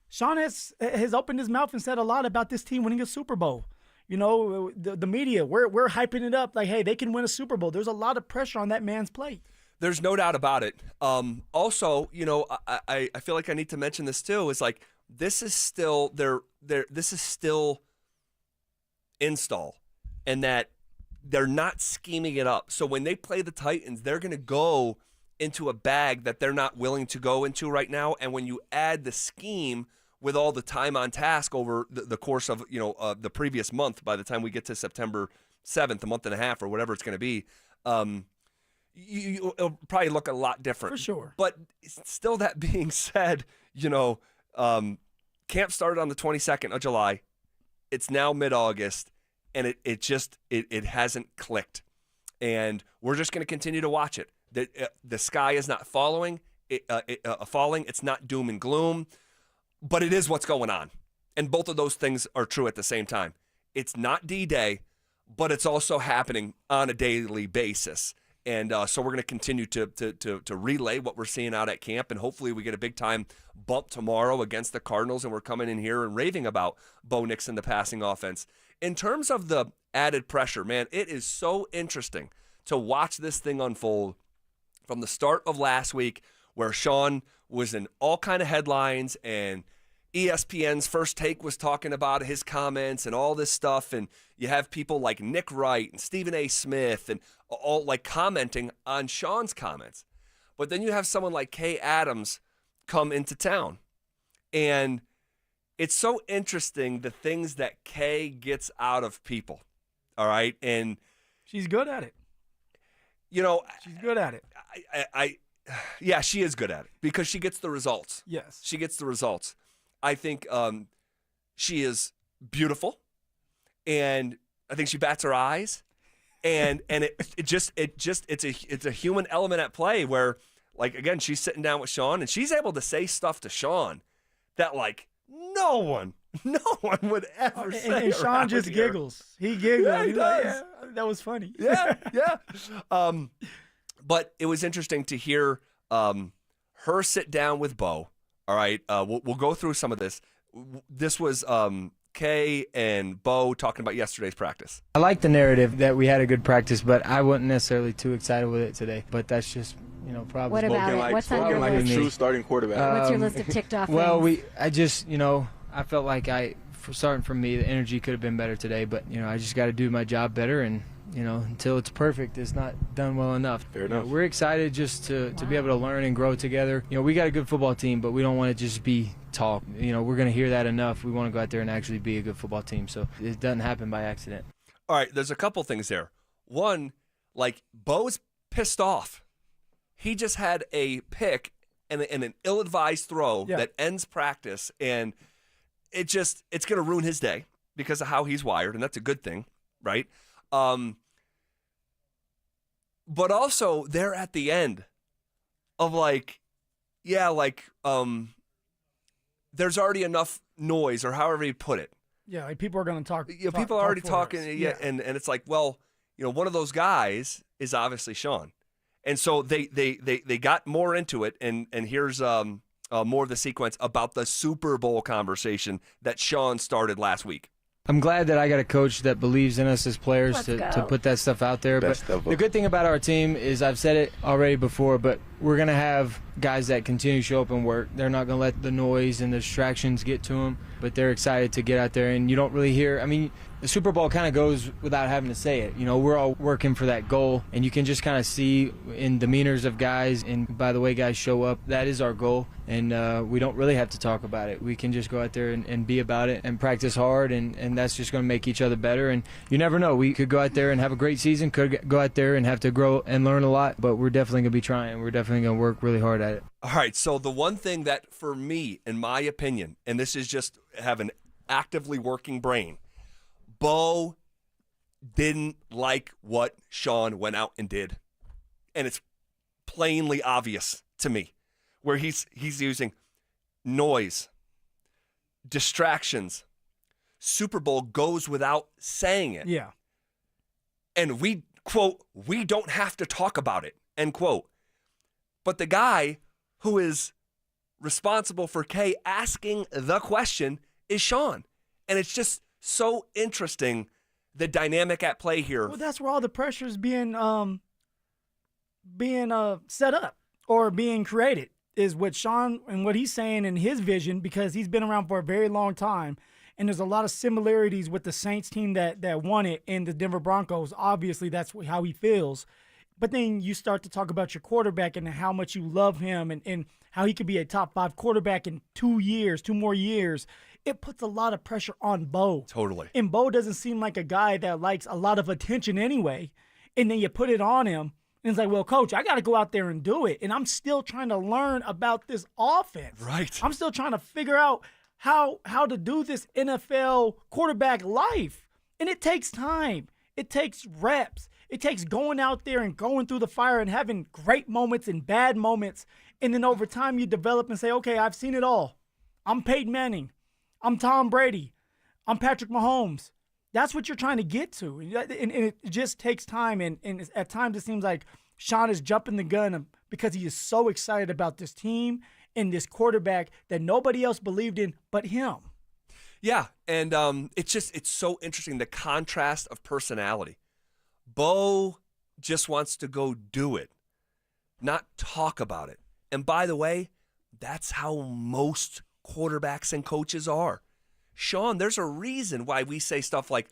Sean has opened his mouth and said a lot about this team winning a Super Bowl. You know, the media, we're hyping it up like, hey, they can win a Super Bowl. There's a lot of pressure on that man's plate. There's no doubt about it. Also, you know, I feel like I need to mention this too, is like, this is still this is still install, and that they're not scheming it up. So when they play the Titans, they're going to go into a bag that they're not willing to go into right now. And when you add the scheme with all the time on task over the course of, you know, the previous month, by the time we get to September 7th, a month and a half or whatever it's going to be, it'll probably look a lot different. For sure. But still, that being said, you know, camp started on the 22nd of July. It's now mid-August, and it hasn't clicked. And we're just going to continue to watch it. The sky is not falling. It's not doom and gloom, but it is what's going on. And both of those things are true at the same time. It's not D-Day, but it's also happening on a daily basis. And so we're going to continue to relay what we're seeing out at camp, and hopefully we get a big-time bump tomorrow against the Cardinals, and we're coming in here and raving about Bo Nix and the passing offense. In terms of the added pressure, man, it is so interesting to watch this thing unfold from the start of last week, where Sean was in all kind of headlines, and ESPN's First Take was talking about his comments and all this stuff, and you have people like Nick Wright and Stephen A. Smith and all like commenting on Sean's comments. But then you have someone like Kay Adams come into town, and it's so interesting the things that Kay gets out of people. All right, and she's good at it. You know, she's good at it. Yeah, she is good at it because she gets the results. Yes, she gets the results. I think she is beautiful, and I think she bats her eyes, and it's a human element at play where, like, again, she's sitting down with Sean, and she's able to say stuff to Sean that, like, no one would ever say. And Sean just giggles. He giggles. Yeah, he does. Yeah, that was funny. Yeah. But it was interesting to hear her sit down with Bo. All right, we'll go through some of this. This was Kay and Bo talking about yesterday's practice. I like the narrative that we had a good practice, but I wasn't necessarily too excited with it today. But that's just, probably. What about it? What's on your list? Like a true starting quarterback. What's your list of ticked off Well, things? I felt like starting from me, the energy could have been better today. But, I just got to do my job better, and until it's perfect, it's not done well enough. Fair enough. We're excited just to be able to learn and grow together. We got a good football team, but we don't want to just be talk. We're going to hear that enough. We want to go out there and actually be a good football team. So it doesn't happen by accident. All right, there's a couple things there. One, like, Bo's pissed off. He just had a pick and an ill-advised throw that ends practice, and it's going to ruin his day because of how he's wired, and that's a good thing, right? But also they're at the end of there's already enough noise or however you put it. Yeah, like people are going to talk. People are already talking, yeah. and it's like, well, one of those guys is obviously Sean. And so they got more into it, and here's more of the sequence about the Super Bowl conversation that Sean started last week. I'm glad that I got a coach that believes in us as players to put that stuff out there. But the good thing about our team is, I've said it already before, but we're going to have guys that continue to show up and work. They're not going to let the noise and the distractions get to them, but they're excited to get out there. And you don't really hear, the Super Bowl kind of goes without having to say it. We're all working for that goal, and you can just kind of see in demeanors of guys, and by the way guys show up, that is our goal. And we don't really have to talk about it. We can just go out there and be about it and practice hard, and that's just going to make each other better. And you never know. We could go out there and have a great season, could go out there and have to grow and learn a lot, but we're definitely going to be trying. We're definitely going to work really hard at it. All right, so the one thing that, for me, in my opinion, and this is just have an actively working brain, Bo didn't like what Sean went out and did. And it's plainly obvious to me, where he's using noise, distractions. Super Bowl goes without saying it. Yeah. And we, quote, we don't have to talk about it, end quote. But the guy who is responsible for K asking the question is Sean. And it's just so interesting, the dynamic at play here. Well, that's where all the pressure is being set up or being created, is what Sean and what he's saying in his vision, because he's been around for a very long time. And there's a lot of similarities with the Saints team that won it and the Denver Broncos. Obviously, that's how he feels. But then you start to talk about your quarterback and how much you love him and how he could be a top 5 quarterback in 2 more years. It puts a lot of pressure on Bo. Totally. And Bo doesn't seem like a guy that likes a lot of attention anyway. And then you put it on him, and it's like, well, coach, I got to go out there and do it. And I'm still trying to learn about this offense. Right. I'm still trying to figure out how to do this NFL quarterback life. And it takes time. It takes reps. It takes going out there and going through the fire and having great moments and bad moments. And then over time you develop and say, okay, I've seen it all. I'm Peyton Manning. I'm Tom Brady. I'm Patrick Mahomes. That's what you're trying to get to. And it just takes time. And at times it seems like Sean is jumping the gun because he is so excited about this team and this quarterback that nobody else believed in but him. Yeah, and it's so interesting, the contrast of personality. Bo just wants to go do it, not talk about it. And by the way, that's how most quarterbacks and coaches are. Sean, there's a reason why we say stuff like,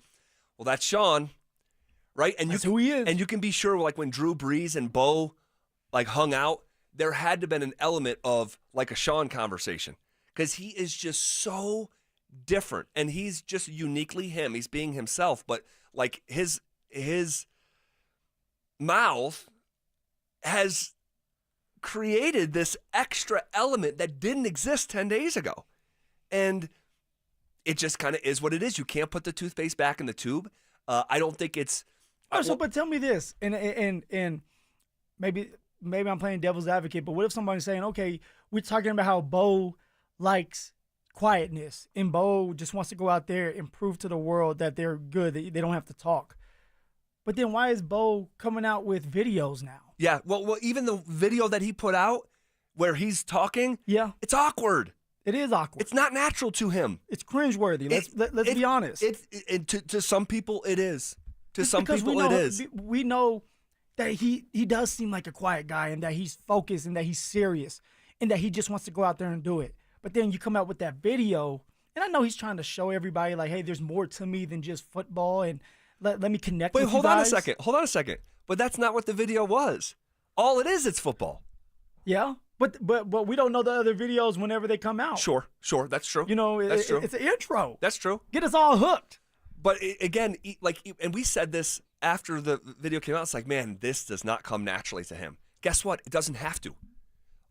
well, that's Sean, right? And that's who he is. And you can be sure, like when Drew Brees and Bo hung out, there had to have been an element of like a Sean conversation, because he is just so different and he's just uniquely him. He's being himself, but like his mouth has created this extra element that didn't exist 10 days ago. And it just kind of is what it is. You can't put the toothpaste back in the tube. I don't think it's... But tell me this, and maybe I'm playing devil's advocate, but what if somebody's saying, okay, we're talking about how Bo likes quietness, and Bo just wants to go out there and prove to the world that they're good, that they don't have to talk. But then why is Bo coming out with videos now? Yeah, well, even the video that he put out where he's talking, yeah, it's awkward. It is awkward. It's not natural to him. It's cringeworthy. Let's be honest. To some people, it is. To Just some because people, it is. We know that he does seem like a quiet guy, and that he's focused, and that he's serious, and that he just wants to go out there and do it. But then you come out with that video, and I know he's trying to show everybody, like, hey, there's more to me than just football, and let me connect with you guys. Hold on a second. But that's not what the video was. All it is, it's football. Yeah, but we don't know the other videos whenever they come out. Sure, that's true. That's true. It's an intro. That's true. Get us all hooked. But again, and we said this after the video came out, it's like, man, this does not come naturally to him. Guess what? It doesn't have to.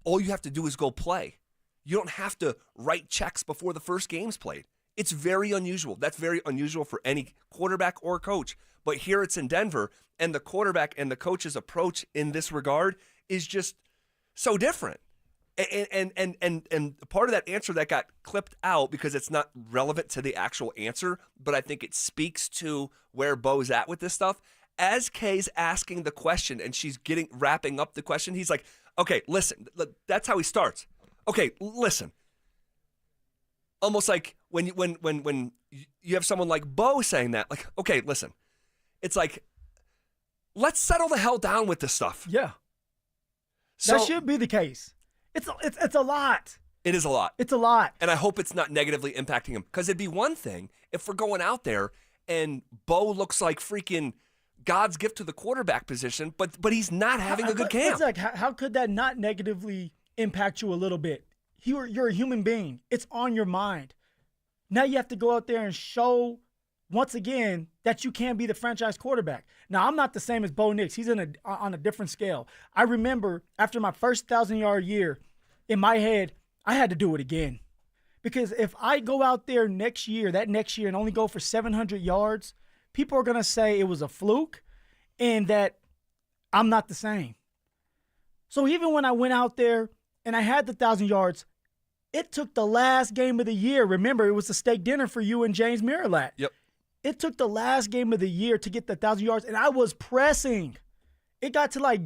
All you have to do is go play. You don't have to write checks before the first game's played. It's very unusual. That's very unusual for any quarterback or coach. But here it's in Denver, and the quarterback and the coach's approach in this regard is just so different. And part of that answer that got clipped out because it's not relevant to the actual answer, but I think it speaks to where Bo's at with this stuff. As Kay's asking the question and she's wrapping up the question, he's like, okay, listen, that's how he starts. Okay, listen. Almost like when you have someone like Bo saying that, like, okay, listen. It's like, let's settle the hell down with this stuff. Yeah. That should be the case. It's a lot. It is a lot. It's a lot. And I hope it's not negatively impacting him. Because it'd be one thing if we're going out there and Bo looks like freaking God's gift to the quarterback position, but he's not having a good camp. It's like, how could that not negatively impact you a little bit? You're a human being. It's on your mind. Now you have to go out there and show, once again, that you can be the franchise quarterback. Now, I'm not the same as Bo Nix. He's on a different scale. I remember after my first 1,000-yard year, in my head, I had to do it again. Because if I go out there next year, and only go for 700 yards, people are going to say it was a fluke and that I'm not the same. So even when I went out there and I had the 1,000 yards, it took the last game of the year. Remember, it was a steak dinner for you and James Miralat. Yep. It took the last game of the year to get the 1,000 yards, and I was pressing. It got to like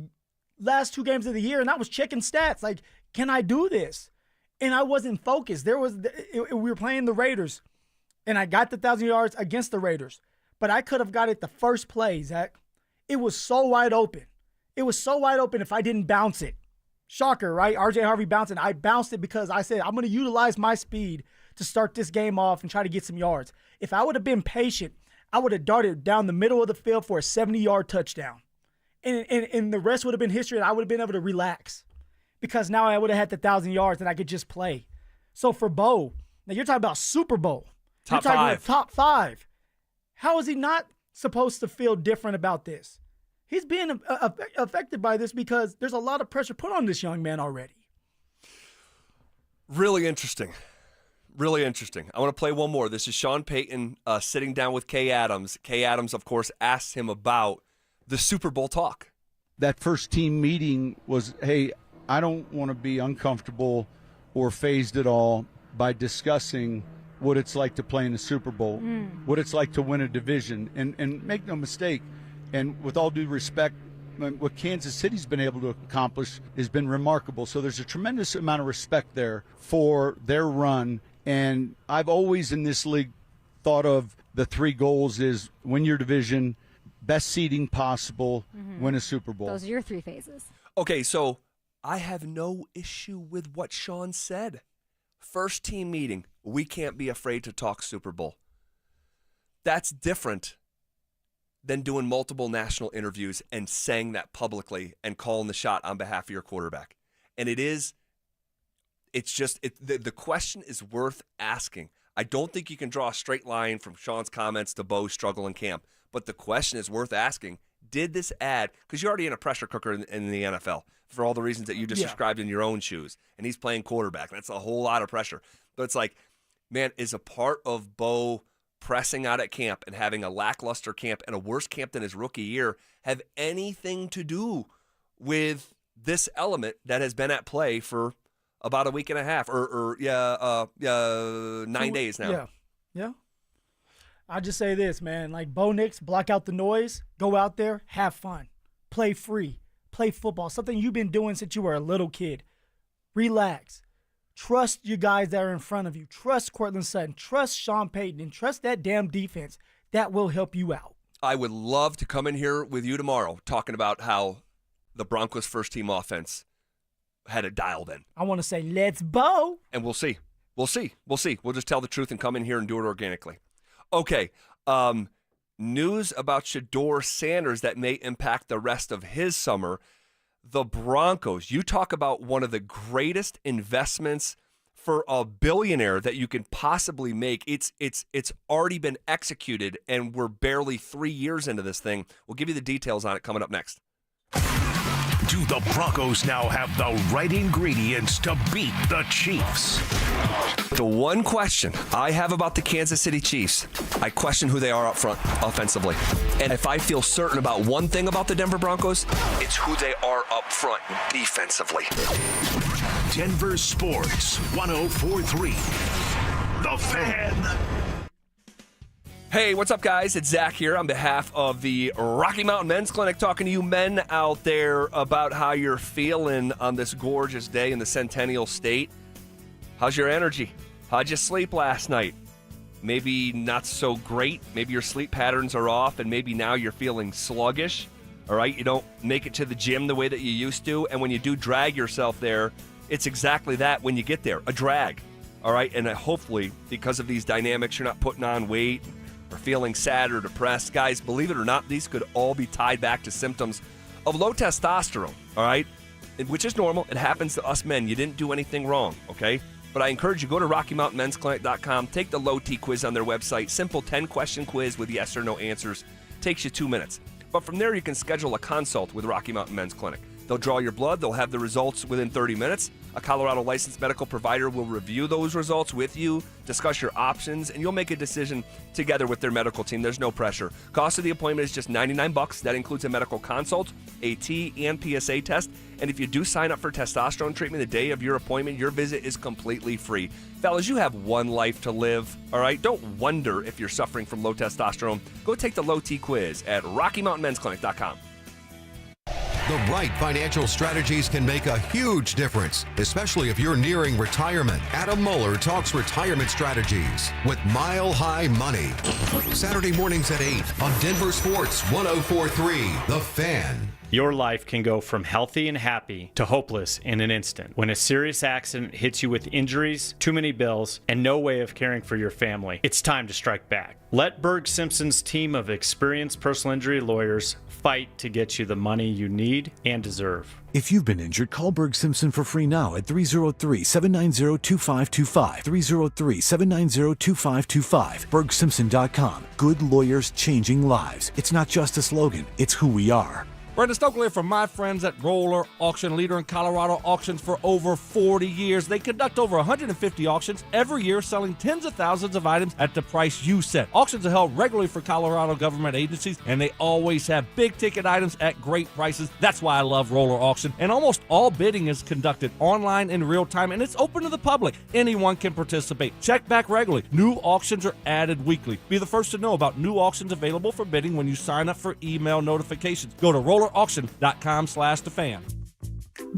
last 2 games of the year, and I was checking stats. Like, can I do this? And I wasn't focused. We were playing the Raiders, and I got the 1,000 yards against the Raiders. But I could have got it the first play, Zach. It was so wide open. It was so wide open if I didn't bounce it. Shocker, right? RJ Harvey bounced it. I bounced it because I said, I'm going to utilize my speed to start this game off and try to get some yards. If I would have been patient, I would have darted down the middle of the field for a 70-yard touchdown. And the rest would have been history, and I would have been able to relax because now I would have had the 1,000 yards and I could just play. So for Bo, now you're talking about Super Bowl. Top you're talking 5. About top 5. How is he not supposed to feel different about this? He's being affected by this because there's a lot of pressure put on this young man already. Really interesting. Really interesting. I want to play one more. This is Sean Payton sitting down with Kay Adams. Kay Adams, of course, asked him about the Super Bowl talk. That first team meeting was, hey, I don't want to be uncomfortable or fazed at all by discussing what it's like to play in the Super Bowl, what it's like to win a division. And make no mistake, and with all due respect, what Kansas City's been able to accomplish has been remarkable. So there's a tremendous amount of respect there for their run. And I've always in this league thought of the 3 goals is win your division, best seeding possible, win a Super Bowl. Those are your 3 phases. Okay, so I have no issue with what Sean said. First team meeting, we can't be afraid to talk Super Bowl. That's different than doing multiple national interviews and saying that publicly and calling the shot on behalf of your quarterback. And the question is worth asking. I don't think you can draw a straight line from Sean's comments to Bo's struggle in camp, but the question is worth asking. Did this add, because you're already in a pressure cooker in the NFL for all the reasons that you just described in your own shoes, and he's playing quarterback. That's a whole lot of pressure. But it's like, man, is a part of Bo pressing out at camp and having a lackluster camp and a worse camp than his rookie year have anything to do with this element that has been at play for about a week and a half or 9 days now? Yeah. I'll just say this, man. Like Bo Nix, block out the noise, go out there, have fun, play free, play football, something you've been doing since you were a little kid. Relax. Trust you guys that are in front of you. Trust Cortland Sutton. Trust Sean Payton. And trust that damn defense. That will help you out. I would love to come in here with you tomorrow talking about how the Broncos' first-team offense had it dialed in. I want to say, let's Bo. And we'll see. We'll just tell the truth and come in here and do it organically. Okay. News about Shedeur Sanders that may impact the rest of his summer. The Broncos, you talk about one of the greatest investments for a billionaire that you can possibly make. It's already been executed, and we're barely 3 years into this thing. We'll give you the details on it coming up next. Do the Broncos now have the right ingredients to beat the Chiefs? The one question I have about the Kansas City Chiefs, I question who they are up front offensively. And if I feel certain about one thing about the Denver Broncos, it's who they are up front defensively. Denver Sports 104.3. The Fan. Hey, what's up, guys? It's Zach here on behalf of the Rocky Mountain Men's Clinic, talking to you men out there about how you're feeling on this gorgeous day in the Centennial State. How's your energy? How'd you sleep last night? Maybe not so great. Maybe your sleep patterns are off, and maybe now you're feeling sluggish. All right, you don't make it to the gym the way that you used to, and when you do drag yourself there, it's exactly that when you get there, a drag. All right, and hopefully, because of these dynamics, you're not putting on weight or feeling sad or depressed. Guys, believe it or not, these could all be tied back to symptoms of low testosterone, all right, which is normal. It happens to us men. You didn't do anything wrong, okay? But I encourage you, go to RockyMountainMen'sClinic.com, take the low T quiz on their website. Simple 10-question quiz with yes or no answers. Takes you 2 minutes. But from there, you can schedule a consult with Rocky Mountain Men's Clinic. They'll draw your blood. They'll have the results within 30 minutes. A Colorado licensed medical provider will review those results with you, discuss your options, and you'll make a decision together with their medical team. There's no pressure. Cost of the appointment is just $99. That includes a medical consult, a T and PSA test. And if you do sign up for testosterone treatment the day of your appointment, your visit is completely free. Fellas, you have one life to live, all right? Don't wonder if you're suffering from low testosterone. Go take the low T quiz at RockyMountainMen'sClinic.com. The right financial strategies can make a huge difference, especially if you're nearing retirement. Adam Mueller talks retirement strategies with Mile High Money. Saturday mornings at 8 on Denver Sports 104.3, The Fan. Your life can go from healthy and happy to hopeless in an instant. When a serious accident hits you with injuries, too many bills, and no way of caring for your family, it's time to strike back. Let Berg Simpson's team of experienced personal injury lawyers fight to get you the money you need and deserve. If you've been injured, call Berg Simpson for free now at 303-790-2525. 303-790-2525. BergSimpson.com. Good lawyers changing lives. It's not just a slogan, it's who we are. Brandon Stokley from my friends at Roller Auction, leader in Colorado auctions for over 40 years. They conduct over 150 auctions every year, selling tens of thousands of items at the price you set. Auctions are held regularly for Colorado government agencies, and they always have big-ticket items at great prices. That's why I love Roller Auction. And almost all bidding is conducted online in real time, and it's open to the public. Anyone can participate. Check back regularly. New auctions are added weekly. Be the first to know about new auctions available for bidding when you sign up for email notifications. Go to rollerauction.com/thefan.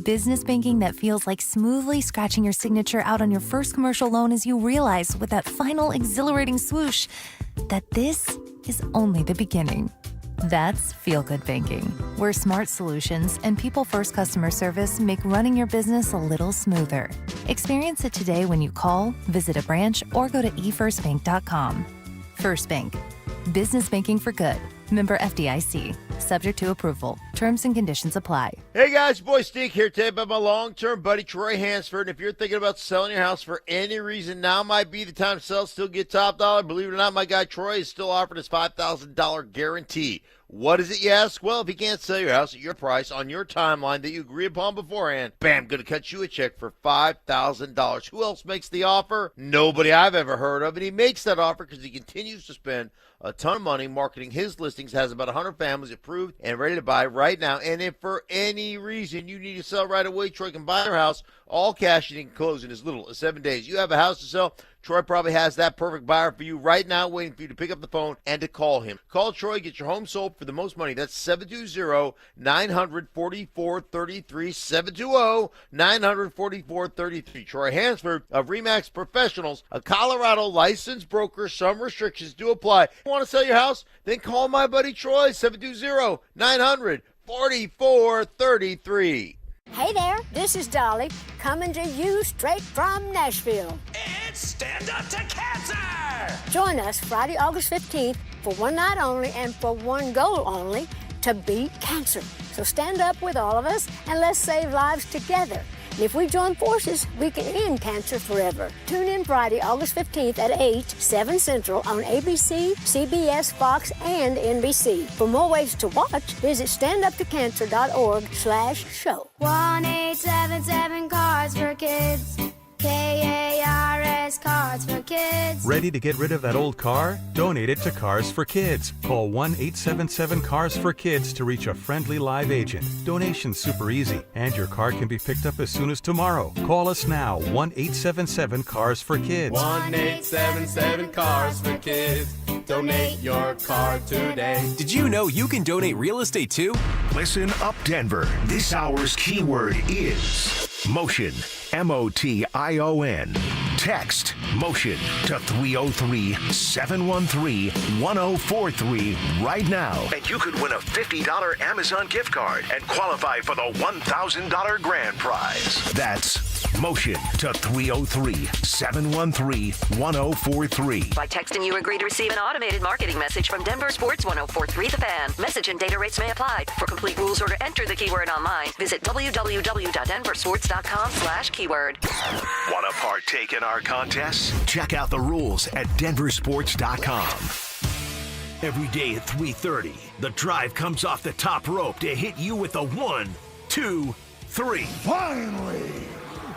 Business banking that feels like smoothly scratching your signature out on your first commercial loan as you realize with that final exhilarating swoosh that this is only the beginning. That's feel-good banking, where smart solutions and people-first customer service make running your business a little smoother. Experience it today when you call, visit a branch, or go to efirstbank.com. First Bank. Business banking for good. Member FDIC. Subject to approval. Terms and conditions apply. Hey guys, boy Steve here today about my long-term buddy Troy Hansford. And if you're thinking about selling your house for any reason, now might be the time to sell, still get top dollar. Believe it or not, my guy Troy is still offering his $5,000 guarantee. What is it, you ask? Well, if you can't sell your house at your price on your timeline that you agree upon beforehand, bam, going to cut you a check for $5,000. Who else makes the offer? Nobody I've ever heard of. And he makes that offer because he continues to spend a ton of money marketing his listings, has about 100 families approved and ready to buy right now. And if for any reason you need to sell right away, Troy can buy your house, all cash, and he can close in as little as 7 days. You have a house to sell, Troy probably has that perfect buyer for you right now, waiting for you to pick up the phone and to call him. Call Troy, get your home sold for the most money. That's 720-900-4433, 720-900-4433. Troy Hansford of RE/MAX Professionals, a Colorado licensed broker. Some restrictions do apply. Want to sell your house? Then call my buddy Troy, 720-900-4433. Hey there, this is Dolly, coming to you straight from Nashville. It's Stand Up to Cancer! Join us Friday, August 15th for one night only and for one goal only, to beat cancer. So stand up with all of us and let's save lives together. And if we join forces, we can end cancer forever. Tune in Friday, August 15th at 8, 7 Central on ABC, CBS, Fox, and NBC. For more ways to watch, visit standuptocancer.org/show. 1-877 Cards for Kids. KARS Cards for Kids. kids. Ready to get rid of that old car? Donate it to Cars for Kids. Call 1-877-CARS-FOR-KIDS to reach a friendly live agent. Donation's super easy, and your car can be picked up as soon as tomorrow. Call us now, 1-877-CARS-FOR-KIDS. 1-877-CARS-FOR-KIDS. Donate your car today. Did you know you can donate real estate too? Listen up, Denver. This hour's keyword is motion. MOTION. Text motion to 303-713-1043 right now. And you could win a $50 Amazon gift card and qualify for the $1,000 grand prize. That's motion to 303-713-1043. By texting, you agree to receive an automated marketing message from DenverSports 1043 The Fan. Message and data rates may apply. For complete rules or to enter the keyword online, visit www.denversports.com/keyword. Want to partake in our contests? Check out the rules at DenverSports.com. Every day at 3:30, the drive comes off the top rope to hit you with a 1, 2, 3. Finally,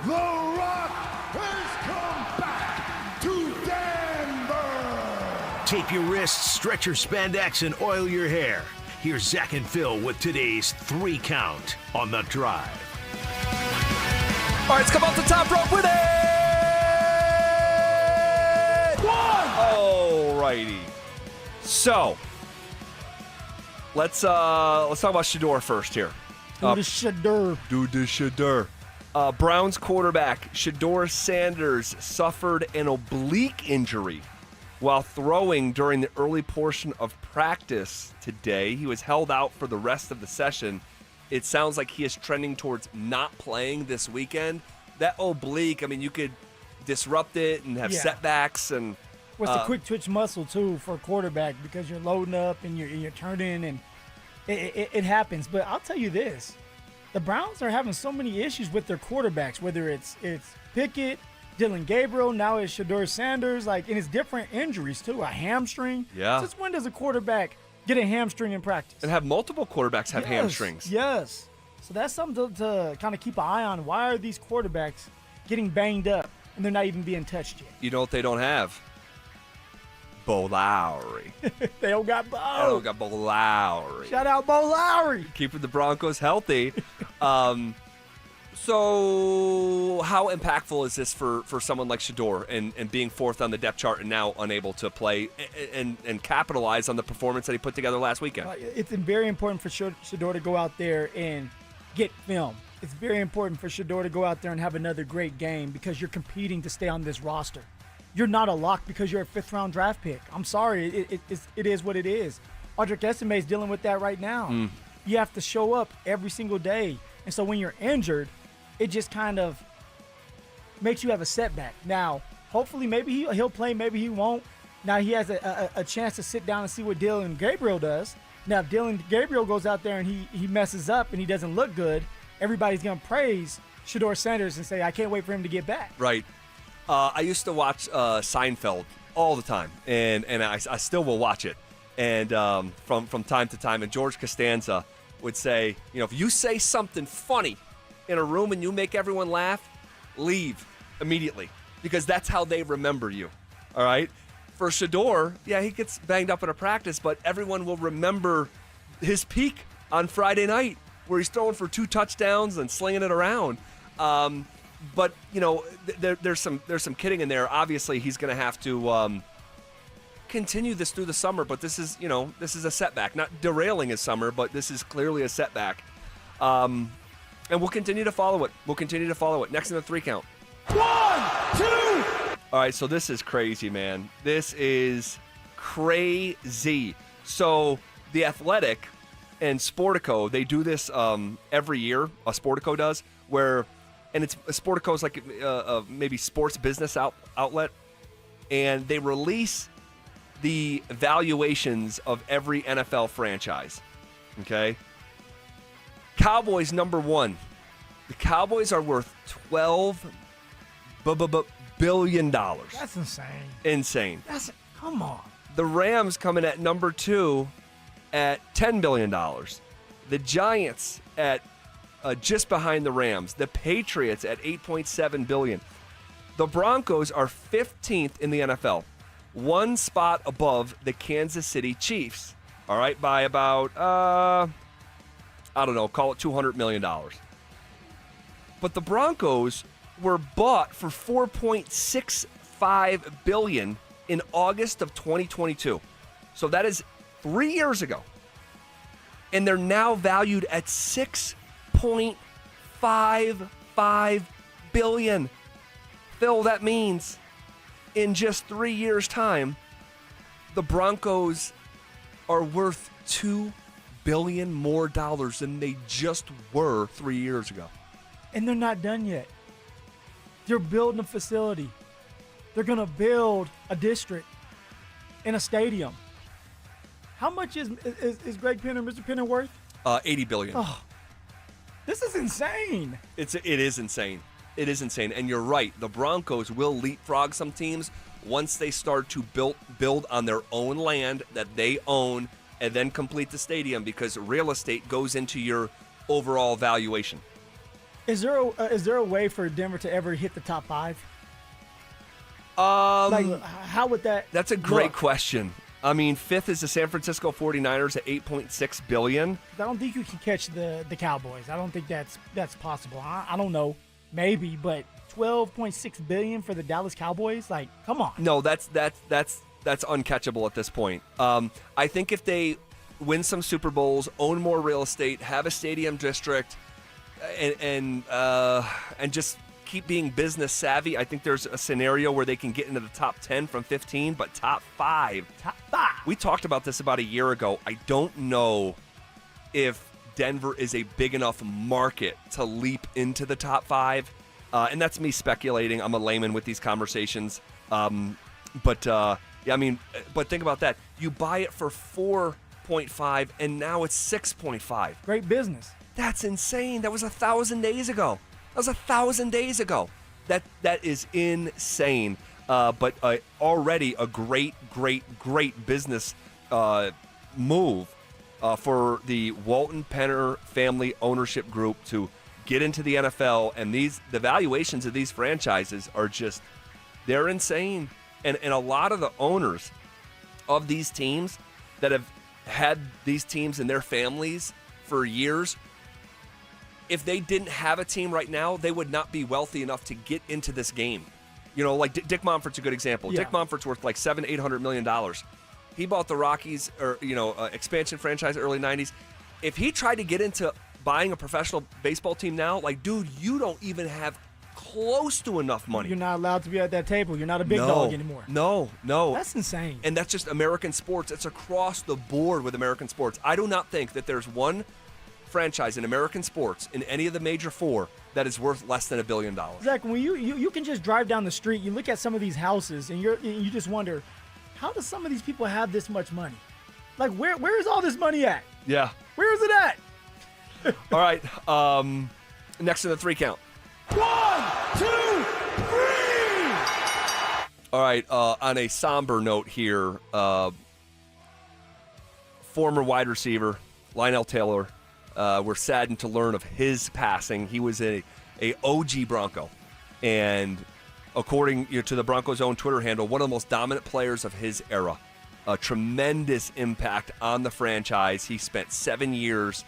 the Rock has come back to Denver. Tape your wrists, stretch your spandex, and oil your hair. Here's Zach and Phil with today's 3 count on the drive. All right, let's come off the top rope with it. 1. All righty. So let's talk about Shedeur first here. Do the Shedeur. Do the Shedeur. Browns quarterback Shedeur Sanders suffered an oblique injury while throwing during the early portion of practice today. He was held out for the rest of the session. It sounds like he is trending towards not playing this weekend. That oblique, I mean, you could disrupt it and have setbacks. And what's the quick twitch muscle, too, for a quarterback, because you're loading up and you're turning, and it happens. But I'll tell you this. The Browns are having so many issues with their quarterbacks, whether it's Pickett, Dylan Gabriel, now it's Shedeur Sanders, and it's different injuries, too, a hamstring. Yeah. Since when does a quarterback get a hamstring in practice? And have multiple quarterbacks have hamstrings. Yes. So that's something to kind of keep an eye on. Why are these quarterbacks getting banged up and they're not even being touched yet? You know what they don't have? Bo Lowry. They don't got Bo. They don't got Bo Lowry. Shout out Bo Lowry. Keeping the Broncos healthy. So how impactful is this for someone like Shedeur and being fourth on the depth chart and now unable to play and capitalize on the performance that he put together last weekend? It's very important for Shedeur to go out there and get film. It's very important for Shedeur to go out there and have another great game, because you're competing to stay on this roster. You're not a lock because you're a 5th-round draft pick. I'm sorry. It is what it is. Audric Estime is dealing with that right now. You have to show up every single day. And so when you're injured, it just kind of makes you have a setback. Now, hopefully maybe he'll play, maybe he won't. Now he has a chance to sit down and see what Dylan Gabriel does. Now, if Dylan Gabriel goes out there and he messes up and he doesn't look good, everybody's going to praise Shedeur Sanders and say, I can't wait for him to get back. Right. I used to watch Seinfeld all the time, and I still will watch it. And from time to time, and George Costanza would say, if you say something funny in a room and you make everyone laugh, leave immediately, because that's how they remember you. All right? For Shedeur, he gets banged up in a practice, but everyone will remember his peak on Friday night where he's throwing for 2 touchdowns and slinging it around. But there's some kidding in there. Obviously, he's going to have to continue this through the summer. But this is a setback, not derailing his summer, but this is clearly a setback. And we'll continue to follow it. Next in the 3 count. 1, 2. All right, so this is crazy, man. This is crazy. So the Athletic and Sportico, they do this every year. Sportico does, and Sportico is like maybe sports business outlet, and they release the valuations of every NFL franchise. Okay, Cowboys number 1. The Cowboys are worth $12 billion. That's insane. Insane. Come on. The Rams coming at number 2 at $10 billion. The Giants at just behind the Rams. The Patriots at $8.7 billion. The Broncos are 15th in the NFL, one spot above the Kansas City Chiefs, all right, by about, I don't know, call it $200 million. But the Broncos were bought for $4.65 billion in August of 2022. So that is 3 years ago. And they're now valued at $6.55 billion. Phil, that means in just 3 years' time, the Broncos are worth $2 billion more than they just were 3 years ago. And they're not done yet. They're building a facility. They're going to build a district and a stadium. How much is Greg Penner, Mr. Penner, worth? $80 billion. Oh, this is insane. It is insane. It is insane. And you're right. The Broncos will leapfrog some teams once they start to build on their own land that they own and then complete the stadium, because real estate goes into your overall valuation. Is there a way for Denver to ever hit the top 5? How would that? That's a great question. I mean, 5th is the San Francisco 49ers at $8.6 billion. I don't think you can catch the Cowboys. I don't think that's possible. I don't know, maybe, but $12.6 billion for the Dallas Cowboys? Like, come on. No, that's uncatchable at this point. I think if they win some Super Bowls, own more real estate, have a stadium district, and just keep being business savvy, I think there's a scenario where they can get into the top 10 from 15, but top 5. We talked about this about a year ago. I don't know if Denver is a big enough market to leap into the top 5. And that's me speculating. I'm a layman with these conversations. But think about that. You buy it for 4.5 and now it's 6.5. Great business. That's insane. That was 1,000 days ago. That is insane. But already a great business move for the Walton Penner family ownership group to get into the NFL. And the valuations of these franchises are they're insane. And a lot of the owners of these teams that have had these teams in their families for years, if they didn't have a team right now, they would not be wealthy enough to get into this game. You know, like Dick Monfort's a good example. Yeah. Dick Monfort's worth like $700-800 million. He bought the Rockies, expansion franchise early 90s. If he tried to get into buying a professional baseball team now, like, dude, you don't even have close to enough money. You're not allowed to be at that table. You're not a big dog anymore. No. That's insane. And that's just American sports. It's across the board with American sports. I do not think that there's one franchise in American sports in any of the major 4 that is worth less than $1 billion. Zach, when you can just drive down the street, you look at some of these houses, and you just wonder, how do some of these people have this much money? Like, where is all this money at? Yeah. Where is it at? All right. Next in the 3 count. 1, 2, 3. All right. On a somber note here, former wide receiver Lionel Taylor. We're saddened to learn of his passing. He was a OG Bronco, and according to the Broncos' own Twitter handle, one of the most dominant players of his era. A tremendous impact on the franchise. He spent 7 years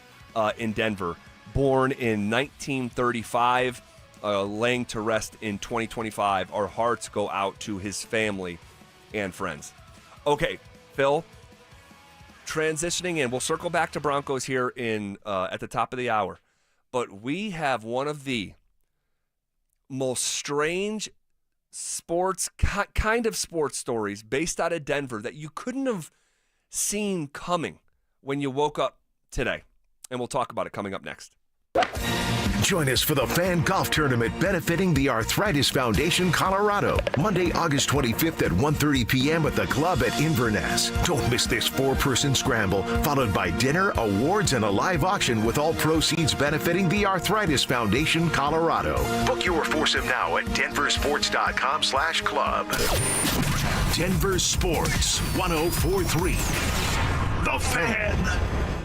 in Denver. Born in 1935, laying to rest in 2025. Our hearts go out to his family and friends. Okay, Phil. Transitioning in, we'll circle back to Broncos here at the top of the hour, but we have one of the most strange kind of sports stories based out of Denver that you couldn't have seen coming when you woke up today, and we'll talk about it coming up next. Join us for the Fan Golf Tournament benefiting the Arthritis Foundation Colorado, Monday, August 25th at 1:30 p.m. at the club at Inverness. Don't miss this 4-person scramble, followed by dinner, awards, and a live auction with all proceeds benefiting the Arthritis Foundation Colorado. Book your foursome now at DenverSports.com/club. Denver Sports 104.3. The Fan.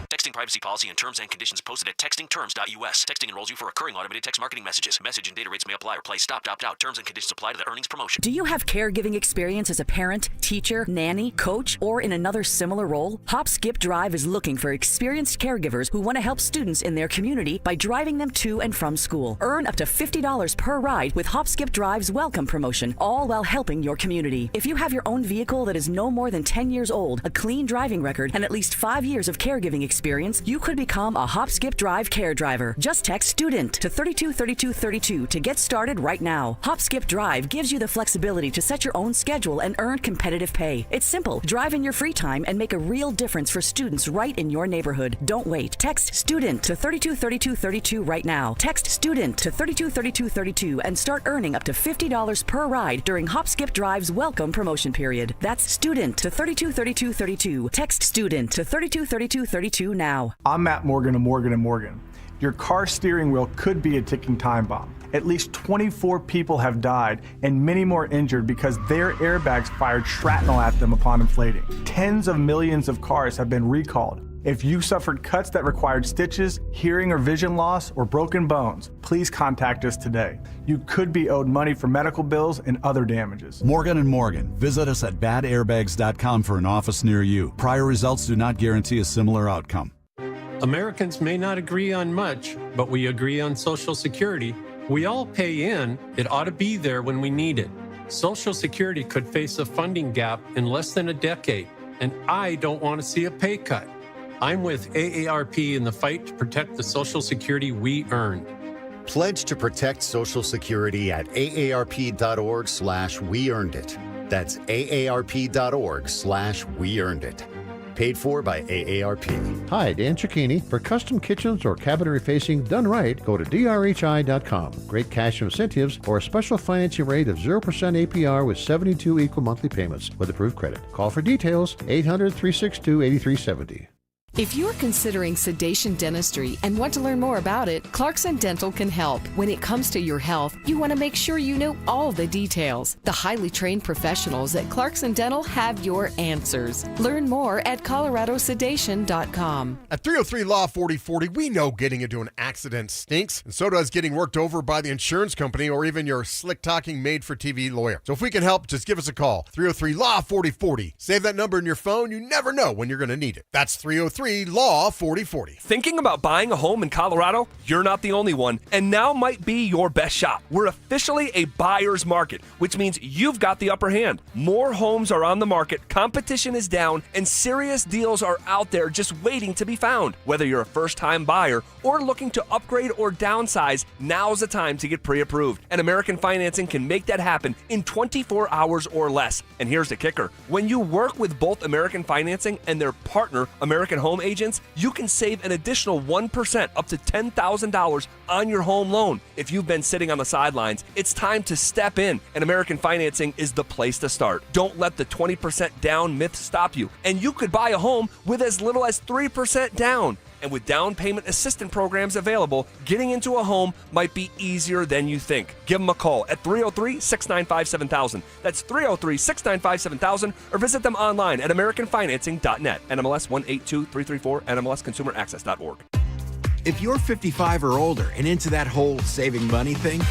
Texting Texting privacy policy and terms and conditions posted at textingterms.us. Texting enrolls you for recurring automated text marketing messages. Message and data rates may apply or play stop, opt out. Terms and conditions apply to the earnings promotion. Do you have caregiving experience as a parent, teacher, nanny, coach, or in another similar role? Hop Skip Drive is looking for experienced caregivers who want to help students in their community by driving them to and from school. Earn up to $50 per ride with Hop Skip Drive's welcome promotion, all while helping your community. If you have your own vehicle that is no more than 10 years old, a clean driving record, and at least 5 years of caregiving experience, you could become a Hop Skip Drive care driver. Just text STUDENT to 323232 to get started right now. Hop Skip Drive gives you the flexibility to set your own schedule and earn competitive pay. It's simple. Drive in your free time and make a real difference for students right in your neighborhood. Don't wait. Text STUDENT to 323232 right now. Text STUDENT to 323232 and start earning up to $50 per ride during Hop Skip Drive's welcome promotion period. That's STUDENT to 323232. Text STUDENT to 323232 now. I'm Matt Morgan of Morgan & Morgan. Your car steering wheel could be a ticking time bomb. At least 24 people have died and many more injured because their airbags fired shrapnel at them upon inflating. Tens of millions of cars have been recalled. If you suffered cuts that required stitches, hearing or vision loss, or broken bones, please contact us today. You could be owed money for medical bills and other damages. Morgan & Morgan. Visit us at badairbags.com for an office near you. Prior results do not guarantee a similar outcome. Americans may not agree on much, but we agree on Social Security. We all pay in. It ought to be there when we need it. Social Security could face a funding gap in less than a decade, and I don't want to see a pay cut. I'm with AARP in the fight to protect the Social Security we earned. Pledge to protect Social Security at aarp.org/weearnedit. That's aarp.org/weearnedit. Paid for by AARP. Hi, Dan Cicchini. For custom kitchens or cabinetry facing done right, go to drhi.com. Great cash incentives or a special financing rate of 0% APR with 72 equal monthly payments with approved credit. Call for details, 800-362-8370. If you're considering sedation dentistry and want to learn more about it, Clarkson Dental can help. When it comes to your health, you want to make sure you know all the details. The highly trained professionals at Clarkson Dental have your answers. Learn more at coloradosedation.com. At 303 Law 4040, we know getting into an accident stinks, and so does getting worked over by the insurance company or even your slick-talking made-for-TV lawyer. So if we can help, just give us a call. 303 Law 4040. Save that number in your phone. You never know when you're going to need it. That's 303 Law 4040. Thinking about buying a home in Colorado? You're not the only one, and now might be your best shot. We're officially a buyer's market, which means you've got the upper hand. More homes are on the market, competition is down, and serious deals are out there just waiting to be found. Whether you're a first-time buyer or looking to upgrade or downsize, now's the time to get pre-approved. And American Financing can make that happen in 24 hours or less. And here's the kicker. When you work with both American Financing and their partner, American Home Agents, you can save an additional 1% up to $10,000 on your home loan. If you've been sitting on the sidelines, it's time to step in, and American Financing is the place to start. Don't let the 20% down myth stop you, and you could buy a home with as little as 3% down. And with down payment assistance programs available, getting into a home might be easier than you think. Give them a call at 303-695-7000. That's 303-695-7000, or visit them online at americanfinancing.net. NMLS 182334, NMLSconsumeraccess.org. If you're 55 or older and into that whole saving money thing,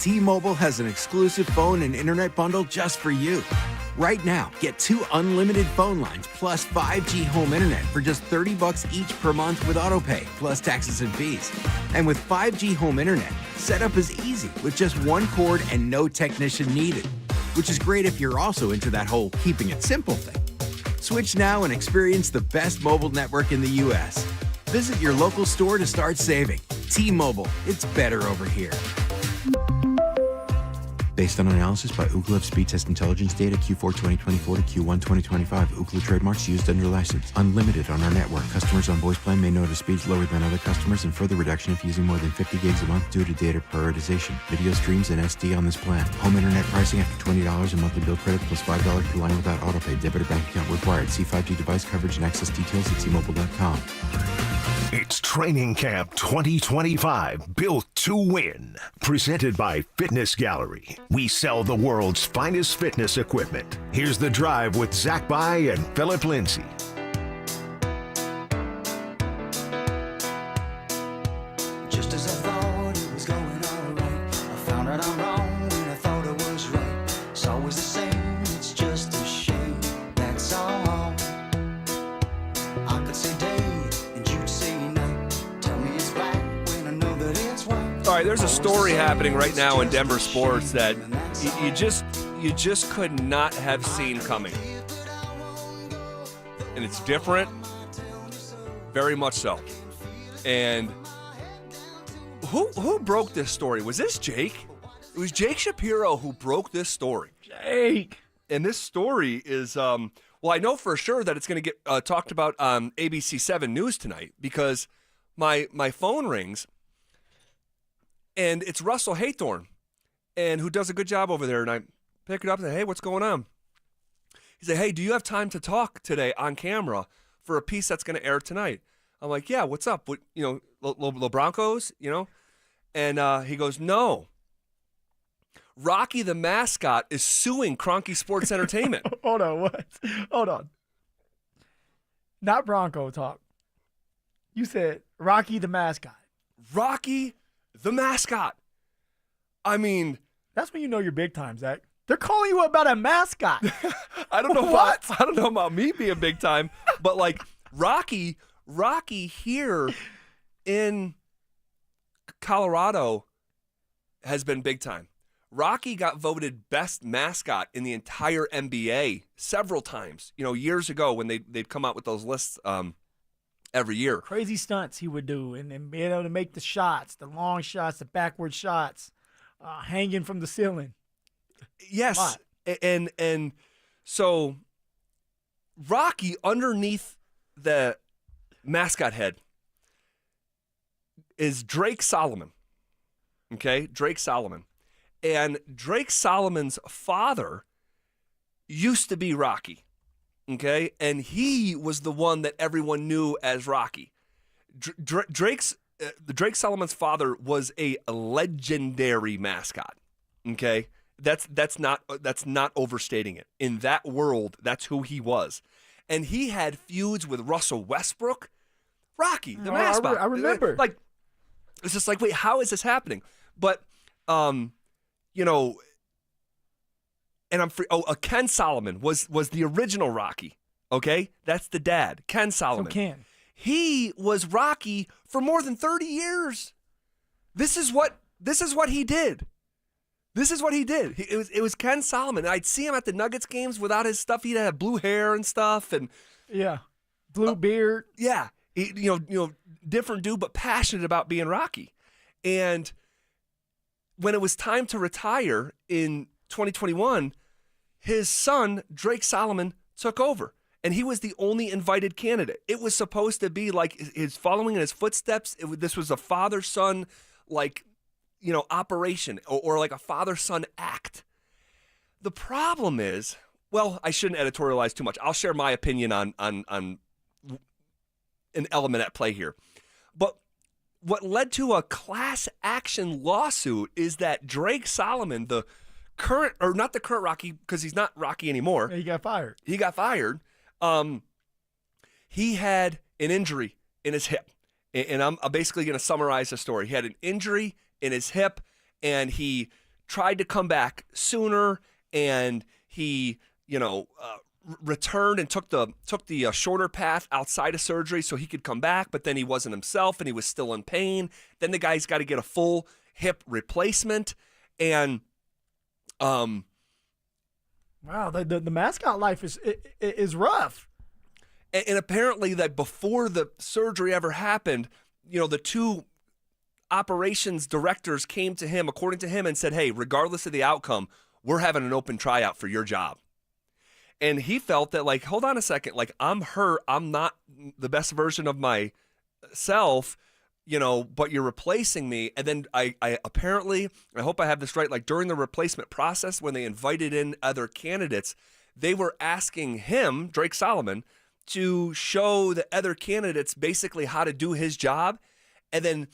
T-Mobile has an exclusive phone and internet bundle just for you. Right now, get 2 unlimited phone lines plus 5G home internet for just $30 each per month with AutoPay, plus taxes and fees. And with 5G home internet, setup is easy with just one cord and no technician needed, which is great if you're also into that whole keeping it simple thing. Switch now and experience the best mobile network in the U.S. Visit your local store to start saving. T-Mobile, it's better over here. Based on analysis by Ookla of speed test intelligence data Q4 2024 to Q1 2025, Ookla trademarks used under license. Unlimited on our network. Customers on voice plan may notice speeds lower than other customers and further reduction if using more than 50 gigs a month due to data prioritization. Video streams and SD on this plan. Home internet pricing after $20 a monthly bill credit plus $5 per line without autopay. Debit or bank account required. See 5G device coverage and access details at T-Mobile.com. It's Training Camp 2025, built to win. Presented by Fitness Gallery. We sell the world's finest fitness equipment. Here's The Drive with Zach By and Phillip Lindsay. there's a story happening right now in Denver sports that you just could not have seen coming. And it's different, very much so. And who broke this story? Was this Jake? It was Jake Shapiro who broke this story. Jake. And this story is, well, I know for sure that it's going to get talked about on ABC 7 News tonight because my phone rings, and it's Russell Haythorne, and who does a good job over there. And I pick it up and say, hey, what's going on? He said, hey, do you have time to talk today on camera for a piece that's going to air tonight? I'm like, yeah, what's up? What, the Broncos, And he goes, no. Rocky the mascot is suing Kroenke Sports Entertainment. Hold on, what? Hold on. Not Bronco talk. You said Rocky the mascot. Rocky the mascot. I mean, that's when you know you're big time, Zach. They're calling you about a mascot. I don't know what. I don't know about me being big time, but like Rocky here in Colorado has been big time. Rocky got voted best mascot in the entire NBA several times. Years ago when they'd come out with those lists every year. Crazy stunts he would do, and be able to make the shots, the long shots, the backward shots, hanging from the ceiling. Yes, and so Rocky underneath the mascot head is Drake Solomon. Okay, Drake Solomon. And Drake Solomon's father used to be Rocky, okay? And he was the one that everyone knew as Rocky. Drake Solomon's father was a legendary mascot, okay? That's not overstating it. In that world, that's who he was. And he had feuds with Russell Westbrook. Rocky, the mascot. I remember. Like, it's just like, wait, how is this happening? But and I'm free. Ken Solomon was the original Rocky. Okay, that's the dad, Ken Solomon. So Ken, he was Rocky for more than 30 years. This is what he did. This is what he did. It was Ken Solomon. I'd see him at the Nuggets games without his stuff. He'd have blue hair and stuff, and blue beard. Yeah, different dude, but passionate about being Rocky. And when it was time to retire in 2021, his son, Drake Solomon, took over. And he was the only invited candidate. It was supposed to be like his following in his footsteps. This was a father-son, operation or like a father-son act. The problem is, well, I shouldn't editorialize too much. I'll share my opinion on an element at play here. But what led to a class action lawsuit is that Drake Solomon, the current, or not the current Rocky, because he's not Rocky anymore. He got fired. He had an injury in his hip. And I'm basically going to summarize the story. He had an injury in his hip, and he tried to come back sooner, and he, returned and took the shorter path outside of surgery so he could come back, but then he wasn't himself and he was still in pain. Then the guy's got to get a full hip replacement. And wow, the mascot life is rough. And apparently that before the surgery ever happened, the two operations directors came to him, according to him, and said, hey, regardless of the outcome, we're having an open tryout for your job. And he felt that, like, hold on a second, like, I'm hurt, I'm not the best version of myself, but you're replacing me. And then I apparently, I hope I have this right, like during the replacement process, when they invited in other candidates, they were asking him, Drake Solomon, to show the other candidates basically how to do his job. And then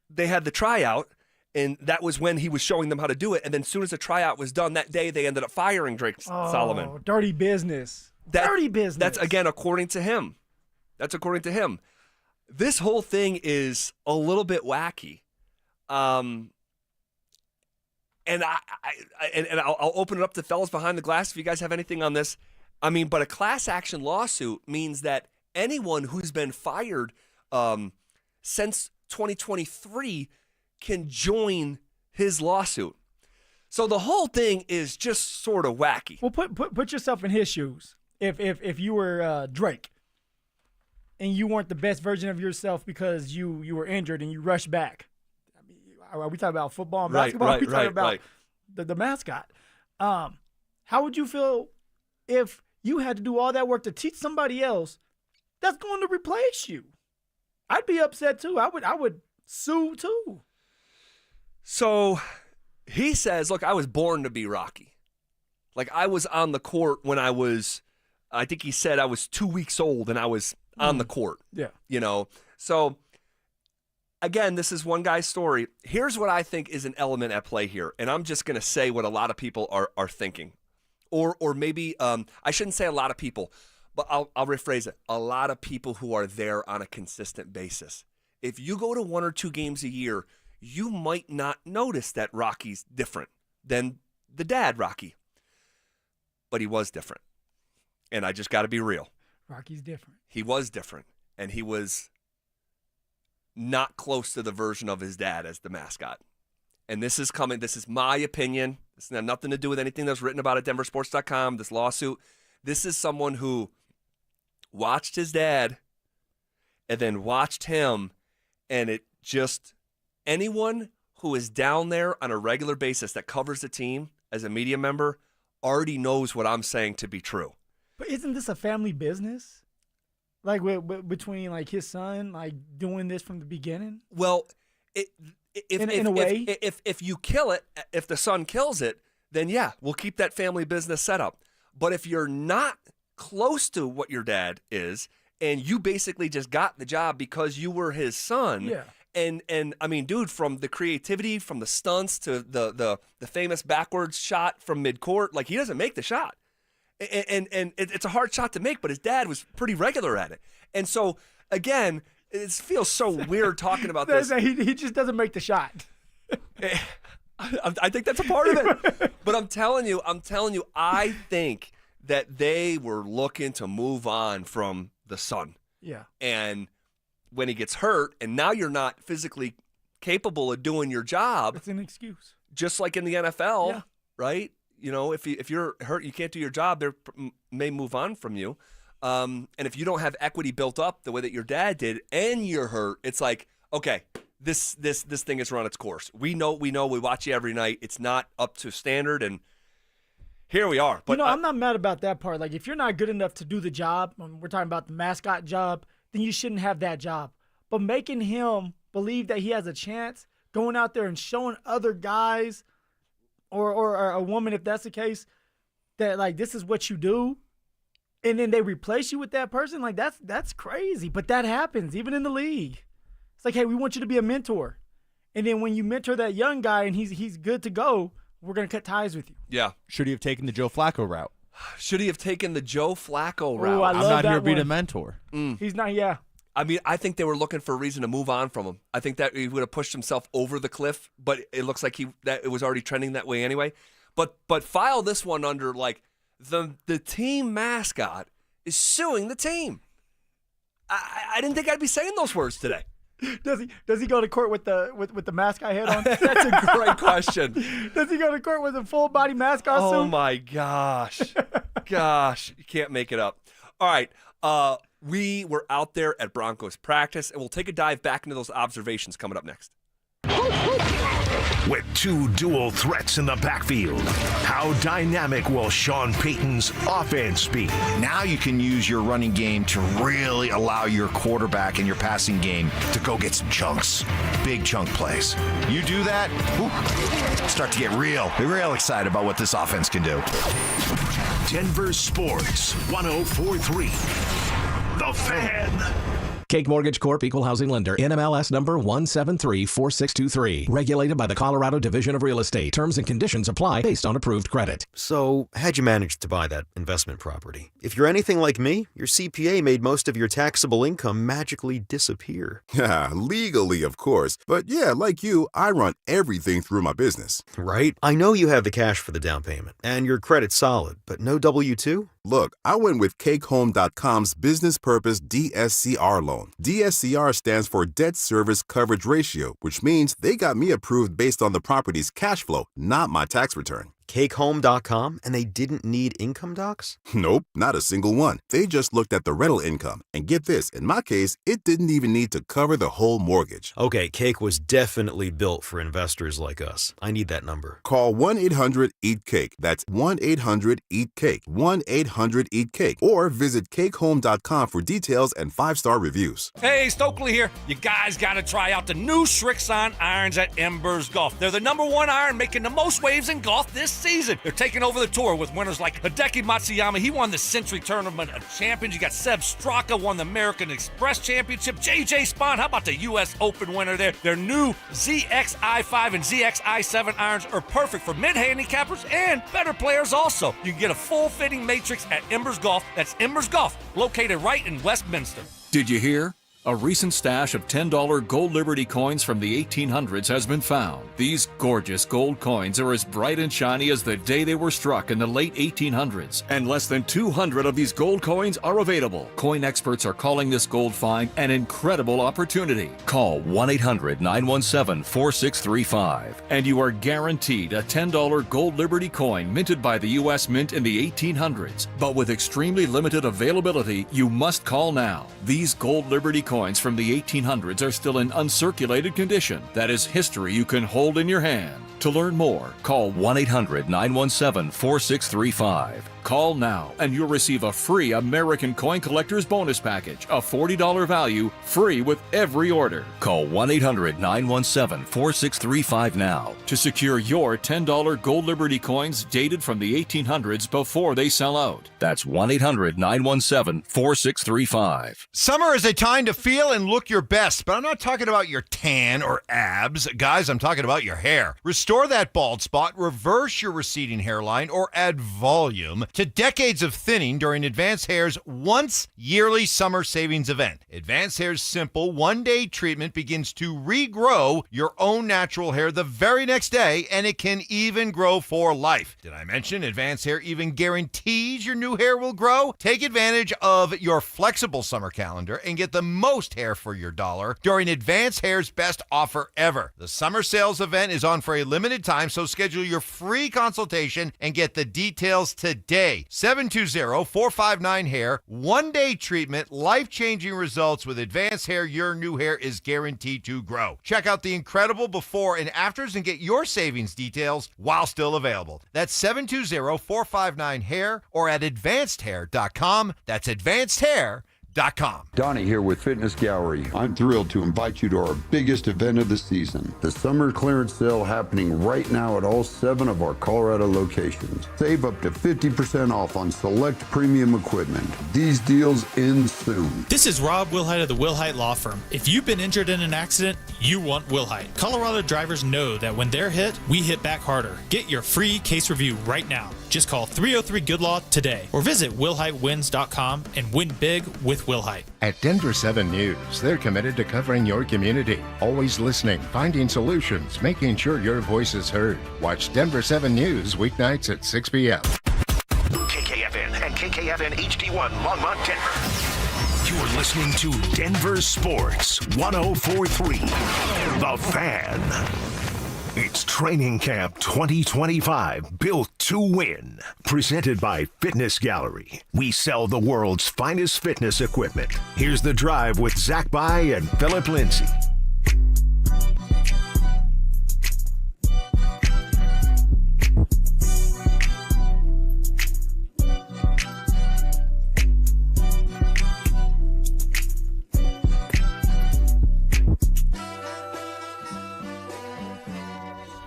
they had the tryout, and that was when he was showing them how to do it. And then as soon as the tryout was done that day, they ended up firing Drake Solomon. Dirty business. Dirty business. That's, again, according to him. This whole thing is a little bit wacky. And I'll open it up to fellas behind the glass if you guys have anything on this. But a class action lawsuit means that anyone who's been fired since 2023 can join his lawsuit. So the whole thing is just sort of wacky. Well, put yourself in his shoes. If you were Drake and you weren't the best version of yourself because you were injured and you rushed back. I mean, are we talking about football and basketball? Are we talking about the mascot? How would you feel if you had to do all that work to teach somebody else that's going to replace you? I'd be upset too. I would sue too. So he says, look, I was born to be Rocky. Like, I was on the court when I think he said I was 2 weeks old and I was on the court. Yeah. You know, so again, this is one guy's story. Here's what I think is an element at play here. And I'm just going to say what a lot of people are thinking. Or maybe, I shouldn't say a lot of people, but I'll rephrase it. A lot of people who are there on a consistent basis. If you go to 1 or 2 games a year, you might not notice that Rocky's different than the dad, Rocky. But he was different. And I just got to be real. Rocky's different. He was different. And he was not close to the version of his dad as the mascot. And this is my opinion. This has nothing to do with anything that's written about at DenverSports.com, this lawsuit. This is someone who watched his dad and then watched him, and it just, anyone who is down there on a regular basis that covers the team as a media member already knows what I'm saying to be true. But isn't this a family business? Like between like his son, like doing this from the beginning? Well, in a way, if you kill it, if the son kills it, then yeah, we'll keep that family business set up. But if you're not close to what your dad is, and you basically just got the job because you were his son, yeah. And I mean, dude, from the creativity, from the stunts to the famous backwards shot from midcourt, like he doesn't make the shot. And it's a hard shot to make, but his dad was pretty regular at it. And so, again, it feels so weird talking about this. He just doesn't make the shot. I think that's a part of it. But I'm telling you, I think that they were looking to move on from the son. Yeah. And when he gets hurt, and now you're not physically capable of doing your job. It's an excuse. Just like in the NFL, yeah. Right? You know, if you're hurt, you can't do your job, they may move on from you. And if you don't have equity built up the way that your dad did, and you're hurt, it's like, okay, this thing has run its course. We know, we watch you every night. It's not up to standard, and here we are. But I'm not mad about that part. Like, if you're not good enough to do the job, we're talking about the mascot job, then you shouldn't have that job. But making him believe that he has a chance, going out there and showing other guys or a woman, if that's the case, that, like, this is what you do, and then they replace you with that person, like, that's crazy. But that happens, even in the league. It's like, hey, we want you to be a mentor. And then when you mentor that young guy and he's good to go, we're going to cut ties with you. Yeah. Should he have taken the Joe Flacco route? Should he have taken the Joe Flacco route? Ooh, I'm not here being a mentor. He's not, yeah. I mean, I think they were looking for a reason to move on from him. I think that he would have pushed himself over the cliff, but it looks like it was already trending that way anyway. But file this one under, like, the team mascot is suing the team. I didn't think I'd be saying those words today. Does he go to court with the mascot head on? That's a great question. Does he go to court with a full body mascot suit? Oh my gosh. You can't make it up. All right. We were out there at Broncos practice, and we'll take a dive back into those observations coming up next. With two dual threats in the backfield, how dynamic will Sean Payton's offense be? Now you can use your running game to really allow your quarterback and your passing game to go get some chunks, big chunk plays. You do that, start to get real excited about what this offense can do. Denver Sports 104.3. The Fan. Cake Mortgage Corp. Equal Housing Lender. NMLS number 1734623. Regulated by the Colorado Division of Real Estate. Terms and conditions apply based on approved credit. So, how'd you manage to buy that investment property? If you're anything like me, your CPA made most of your taxable income magically disappear. Yeah, legally, of course. But yeah, like you, I run everything through my business. Right? I know you have the cash for the down payment, and your credit's solid, but no W-2? Look, I went with CakeHome.com's Business Purpose DSCR loan. DSCR stands for Debt Service Coverage Ratio, which means they got me approved based on the property's cash flow, not my tax return. CakeHome.com, and they didn't need income docs? Nope, not a single one. They just looked at the rental income. And get this, in my case, it didn't even need to cover the whole mortgage. Okay, Cake was definitely built for investors like us. I need that number. Call 1-800-EAT-CAKE. That's 1-800-EAT-CAKE. 1-800-EAT-CAKE. Or visit CakeHome.com for details and 5-star reviews. Hey, Stokley here. You guys got to try out the new Srixon irons at Embers Golf. They're the #1 iron making the most waves in golf this season. They're taking over the tour with winners like Hideki Matsuyama. He won the Century Tournament of Champions. You got Seb Straka, won the American Express Championship. JJ Spahn, how about the U.S. Open winner there? Their new ZXi5 and ZXi7 irons are perfect for mid-handicappers and better players also. You can get a full-fitting matrix at Embers Golf. That's Embers Golf, located right in Westminster. Did you hear? A recent stash of $10 gold Liberty coins from the 1800s has been found. These gorgeous gold coins are as bright and shiny as the day they were struck in the late 1800s, and less than 200 of these gold coins are available. Coin experts are calling this gold find an incredible opportunity. Call 1-800-917-4635, and you are guaranteed a $10 gold Liberty coin minted by the U.S. Mint in the 1800s. But with extremely limited availability, you must call now. These gold Liberty coins from the 1800s are still in uncirculated condition. That is history you can hold in your hand. To learn more, call 1-800-917-4635. Call now and you'll receive a free American Coin Collector's Bonus Package, a $40 value, free with every order. Call 1-800-917-4635 now to secure your $10 gold Liberty coins dated from the 1800s before they sell out. That's 1-800-917-4635. Summer is a time to feel and look your best, but I'm not talking about your tan or abs. Guys, I'm talking about your hair. Restore that bald spot, reverse your receding hairline, or add volume to decades of thinning during Advanced Hair's once yearly summer savings event. Advanced Hair's simple one-day treatment begins to regrow your own natural hair the very next day, and it can even grow for life. Did I mention Advanced Hair even guarantees your new hair will grow? Take advantage of your flexible summer calendar and get the most hair for your dollar during Advanced Hair's best offer ever. The summer sales event is on for a limited time, so schedule your free consultation and get the details today. 720-459-HAIR. One-day treatment, life-changing results with Advanced Hair. Your new hair is guaranteed to grow. Check out the incredible before and afters and get your savings details while still available. That's 720-459-HAIR or at advancedhair.com. That's advancedhair.com. Donnie here with Fitness Gallery. I'm thrilled to invite you to our biggest event of the season, the summer clearance sale happening right now at all 7 of our Colorado locations. Save up to 50% off on select premium equipment. These deals end soon. This is Rob Wilhite of the Wilhite Law Firm. If you've been injured in an accident, you want Wilhite. Colorado drivers know that when they're hit, we hit back harder. Get your free case review right now. Just call 303-GOOD-LAW today or visit wilhitewins.com and win big with Wilhite. At Denver 7 News, they're committed to covering your community, always listening, finding solutions, making sure your voice is heard. Watch Denver 7 News weeknights at 6 p.m. KKFN and KKFN HD1 Longmont, Denver. You're listening to Denver Sports 104.3. The Fan. It's Training Camp 2025, built to win. Presented by Fitness Gallery. We sell the world's finest fitness equipment. Here's The Drive with Zach By and Phillip Lindsay.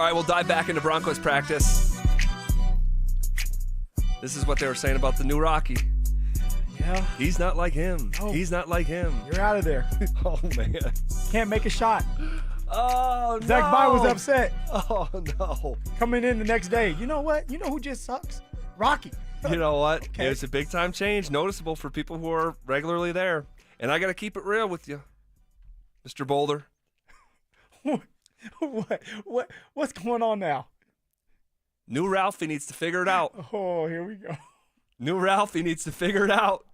All right, we'll dive back into Broncos practice. This is what they were saying about the new Rocky. Yeah. He's not like him. Oh. He's not like him. You're out of there. Oh, man. Can't make a shot. Oh, no. Zach By was upset. Oh, no. Coming in the next day. You know what? You know who just sucks? Rocky. You know what? Okay. It's a big-time change, noticeable for people who are regularly there. And I got to keep it real with you, Mr. Boulder. What's going on now? New Ralphie needs to figure it out. Oh, here we go. New Ralphie needs to figure it out.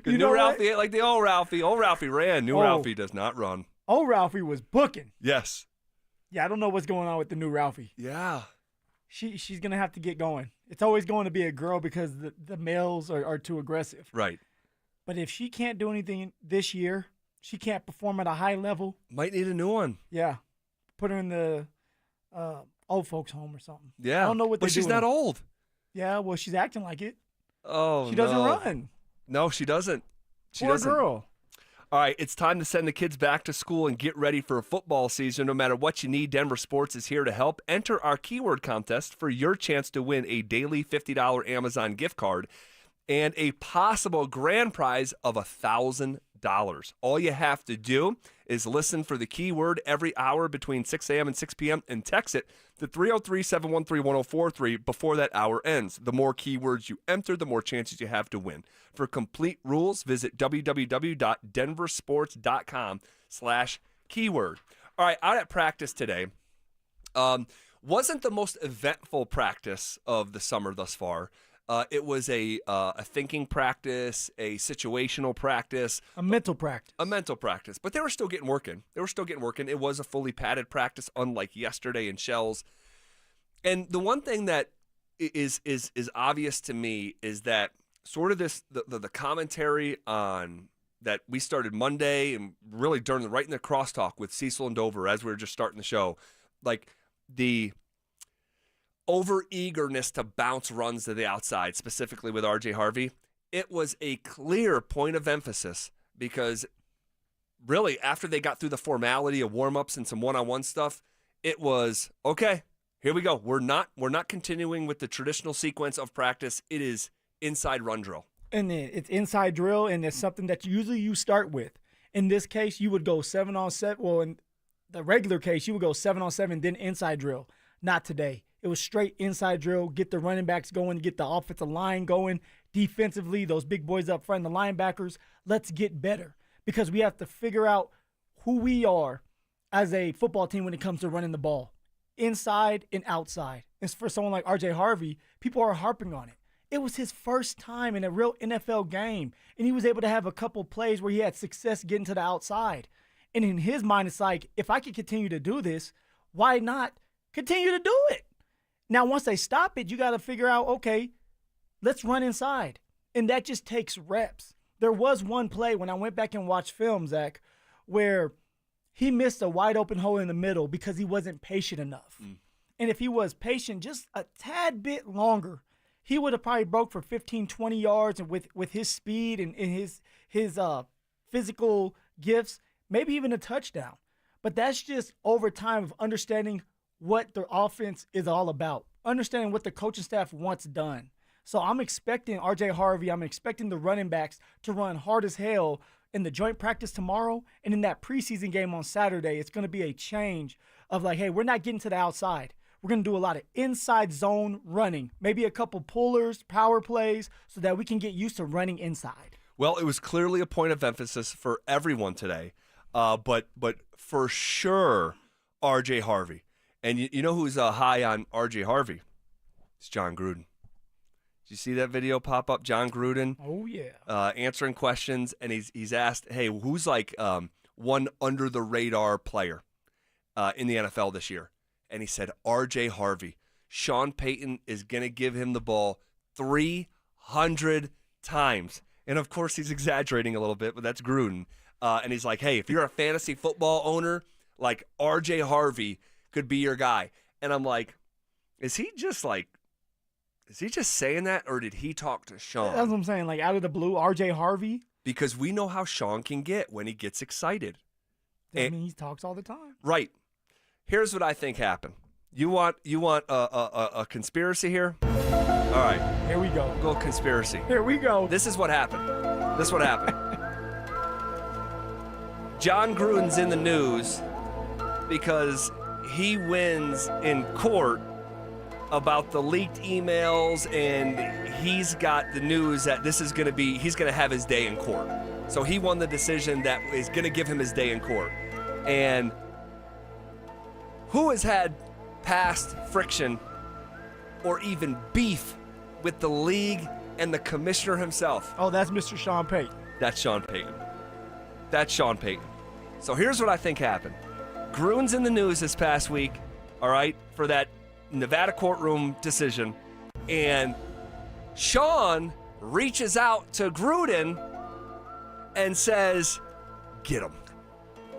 You know New Ralphie what? ain't like the old Ralphie. Old Ralphie ran. New Ralphie does not run. Old Ralphie was booking. Yes. Yeah, I don't know what's going on with the new Ralphie. Yeah. She's going to have to get going. It's always going to be a girl because the males are too aggressive. Right. But if she can't do anything this year, she can't perform at a high level. Might need a new one. Yeah. Put her in the old folks home or something. Yeah. I don't know what they're But she's doing. not old. Yeah, well, she's acting like it. Oh, She doesn't no. run. No, she doesn't. She Poor doesn't. girl. All right, it's time to send the kids back to school and get ready for a football season. No matter what you need, Denver Sports is here to help. Enter our keyword contest for your chance to win a daily $50 Amazon gift card and a possible grand prize of $1,000. All you have to do is listen for the keyword every hour between 6 a.m. and 6 p.m. and text it to 303-713-1043 before that hour ends. The more keywords you enter, the more chances you have to win. For complete rules, visit www.denversports.com/keyword. All right, out at practice today, wasn't the most eventful practice of the summer thus far. It was a thinking practice, a situational practice. A mental practice. A mental practice. But they were still getting working. It was a fully padded practice, unlike yesterday in Shells. And the one thing that is obvious to me is that sort of the commentary on that we started Monday and really right in the crosstalk with Cecil and Dover as we were just starting the show, like the over-eagerness to bounce runs to the outside, specifically with R.J. Harvey, it was a clear point of emphasis because really after they got through the formality of warm-ups and some one-on-one stuff, it was, okay, here we go. We're not continuing with the traditional sequence of practice. It is inside run drill. And it's inside drill, and it's something that usually you start with. In this case, you would go 7-on-7. Well, in the regular case, you would go 7-on-7, then inside drill. Not today. It was straight inside drill, get the running backs going, get the offensive line going. Defensively, those big boys up front, the linebackers, let's get better because we have to figure out who we are as a football team when it comes to running the ball, inside and outside. And for someone like R.J. Harvey, people are harping on it. It was his first time in a real NFL game, and he was able to have a couple plays where he had success getting to the outside. And in his mind, it's like, if I can continue to do this, why not continue to do it? Now, once they stop it, you got to figure out, okay, let's run inside. And that just takes reps. There was one play when I went back and watched film, Zach, where he missed a wide open hole in the middle because he wasn't patient enough. And if he was patient just a tad bit longer, he would have probably broke for 15, 20 yards, and with his speed and his physical gifts, maybe even a touchdown. But that's just over time of understanding what the offense is all about, understanding what the coaching staff wants done. So I'm expecting R.J. Harvey, I'm expecting the running backs to run hard as hell in the joint practice tomorrow, and in that preseason game on Saturday, it's going to be a change of like, hey, we're not getting to the outside. We're going to do a lot of inside zone running, maybe a couple pullers, power plays, so that we can get used to running inside. Well, it was clearly a point of emphasis for everyone today, but for sure, R.J. Harvey. And you know who's high on R.J. Harvey? It's John Gruden. Did you see that video pop up? John Gruden. Oh, yeah. Answering questions, and he's asked, hey, who's like one under-the-radar player in the NFL this year? And he said, R.J. Harvey. Sean Payton is going to give him the ball 300 times. And, of course, he's exaggerating a little bit, but that's Gruden. And he's like, hey, if you're a fantasy football owner, like R.J. Harvey could be your guy. And I'm like, is he just saying that, or did he talk to Sean? That's what I'm saying, like out of the blue, R.J. Harvey. Because we know how Sean can get when he gets excited. I mean, he talks all the time. Right. Here's what I think happened. You want a conspiracy here? All right. Here we go. Go conspiracy. Here we go. This is what happened. John Gruden's in the news because he wins in court about the leaked emails, and he's got the news that he's going to have his day in court. So he won the decision that is going to give him his day in court. And who has had past friction or even beef with the league and the commissioner himself. Oh, that's Mr. Sean Payton. That's Sean Payton. That's Sean Payton. So here's what I think happened. Gruden's in the news this past week, all right, for that Nevada courtroom decision. And Sean reaches out to Gruden and says, get him.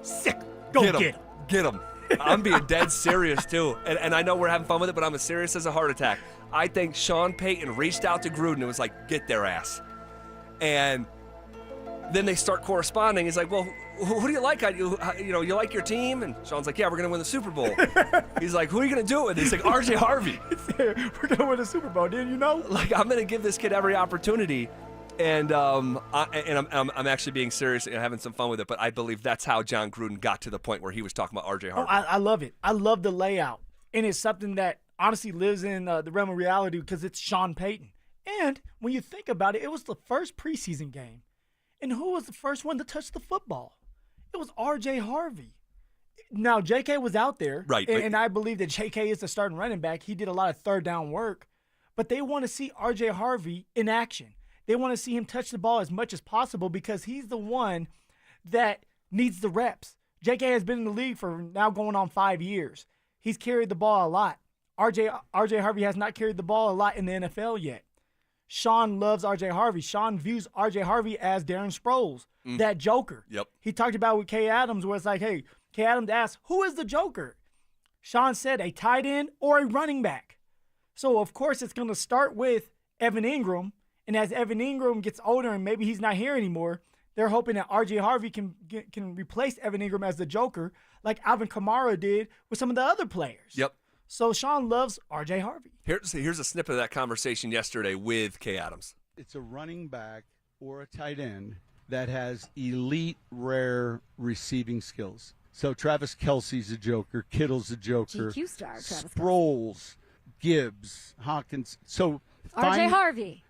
Sick. Go get him. Get him. I'm being dead serious, too. And I know we're having fun with it, but I'm as serious as a heart attack. I think Sean Payton reached out to Gruden and was like, get their ass. And then they start corresponding. He's like, well, who do you like? You like your team? And Sean's like, yeah, we're going to win the Super Bowl. He's like, who are you going to do it with? He's like, R.J. Harvey. We're going to win the Super Bowl, didn't you know? Like, I'm going to give this kid every opportunity. And I'm actually being serious and having some fun with it, but I believe that's how John Gruden got to the point where he was talking about R.J. Harvey. Oh, I love it. I love the layout. And it's something that honestly lives in the realm of reality because it's Sean Payton. And when you think about it, it was the first preseason game. And who was the first one to touch the football? It was R.J. Harvey. Now, J.K. was out there. Right. And I believe that J.K. is the starting running back. He did a lot of third down work. But they want to see R.J. Harvey in action. They want to see him touch the ball as much as possible because he's the one that needs the reps. J.K. has been in the league for now going on 5 years. He's carried the ball a lot. R.J. Harvey has not carried the ball a lot in the NFL yet. Sean loves R.J. Harvey. Sean views R.J. Harvey as Darren Sproles, that joker. Yep. He talked about with Kay Adams where it's like, hey, Kay Adams asked, who is the joker? Sean said a tight end or a running back. So, of course, it's going to start with Evan Ingram. And as Evan Ingram gets older and maybe he's not here anymore, they're hoping that R.J. Harvey can replace Evan Ingram as the joker like Alvin Kamara did with some of the other players. Yep. So Sean loves R.J. Harvey. Here's a snippet of that conversation yesterday with Kay Adams. It's a running back or a tight end that has elite, rare receiving skills. So Travis Kelce's a joker, Kittle's a joker, GQ star, Travis Sproles, Gibbs, Hawkins. So R.J. Harvey.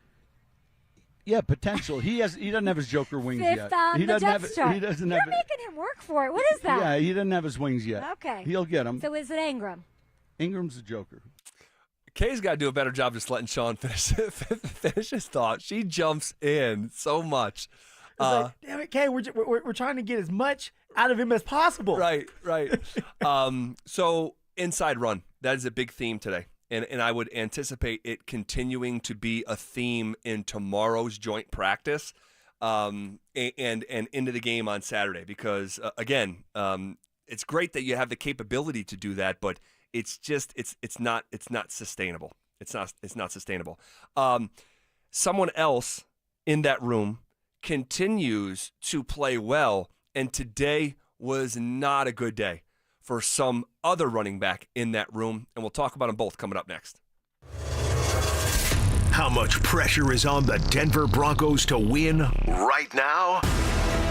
Yeah, potential. He doesn't have his joker wings Fifth yet. on He the doesn't have. depth chart. He doesn't You're have. making him work for it. What is that? Yeah, he doesn't have his wings yet. Okay. He'll get them. So is it Ingram? Ingram's a joker. Kay's got to do a better job just letting Sean finish his thought. She jumps in so much. Like, damn it, Kay, we're trying to get as much out of him as possible. Right. So inside run, that is a big theme today. And I would anticipate it continuing to be a theme in tomorrow's joint practice and into the game on Saturday because, again, it's great that you have the capability to do that, but it's not sustainable. It's not sustainable. Someone else in that room continues to play well, and today was not a good day for some other running back in that room, and we'll talk about them both coming up next. How much pressure is on the Denver Broncos to win right now?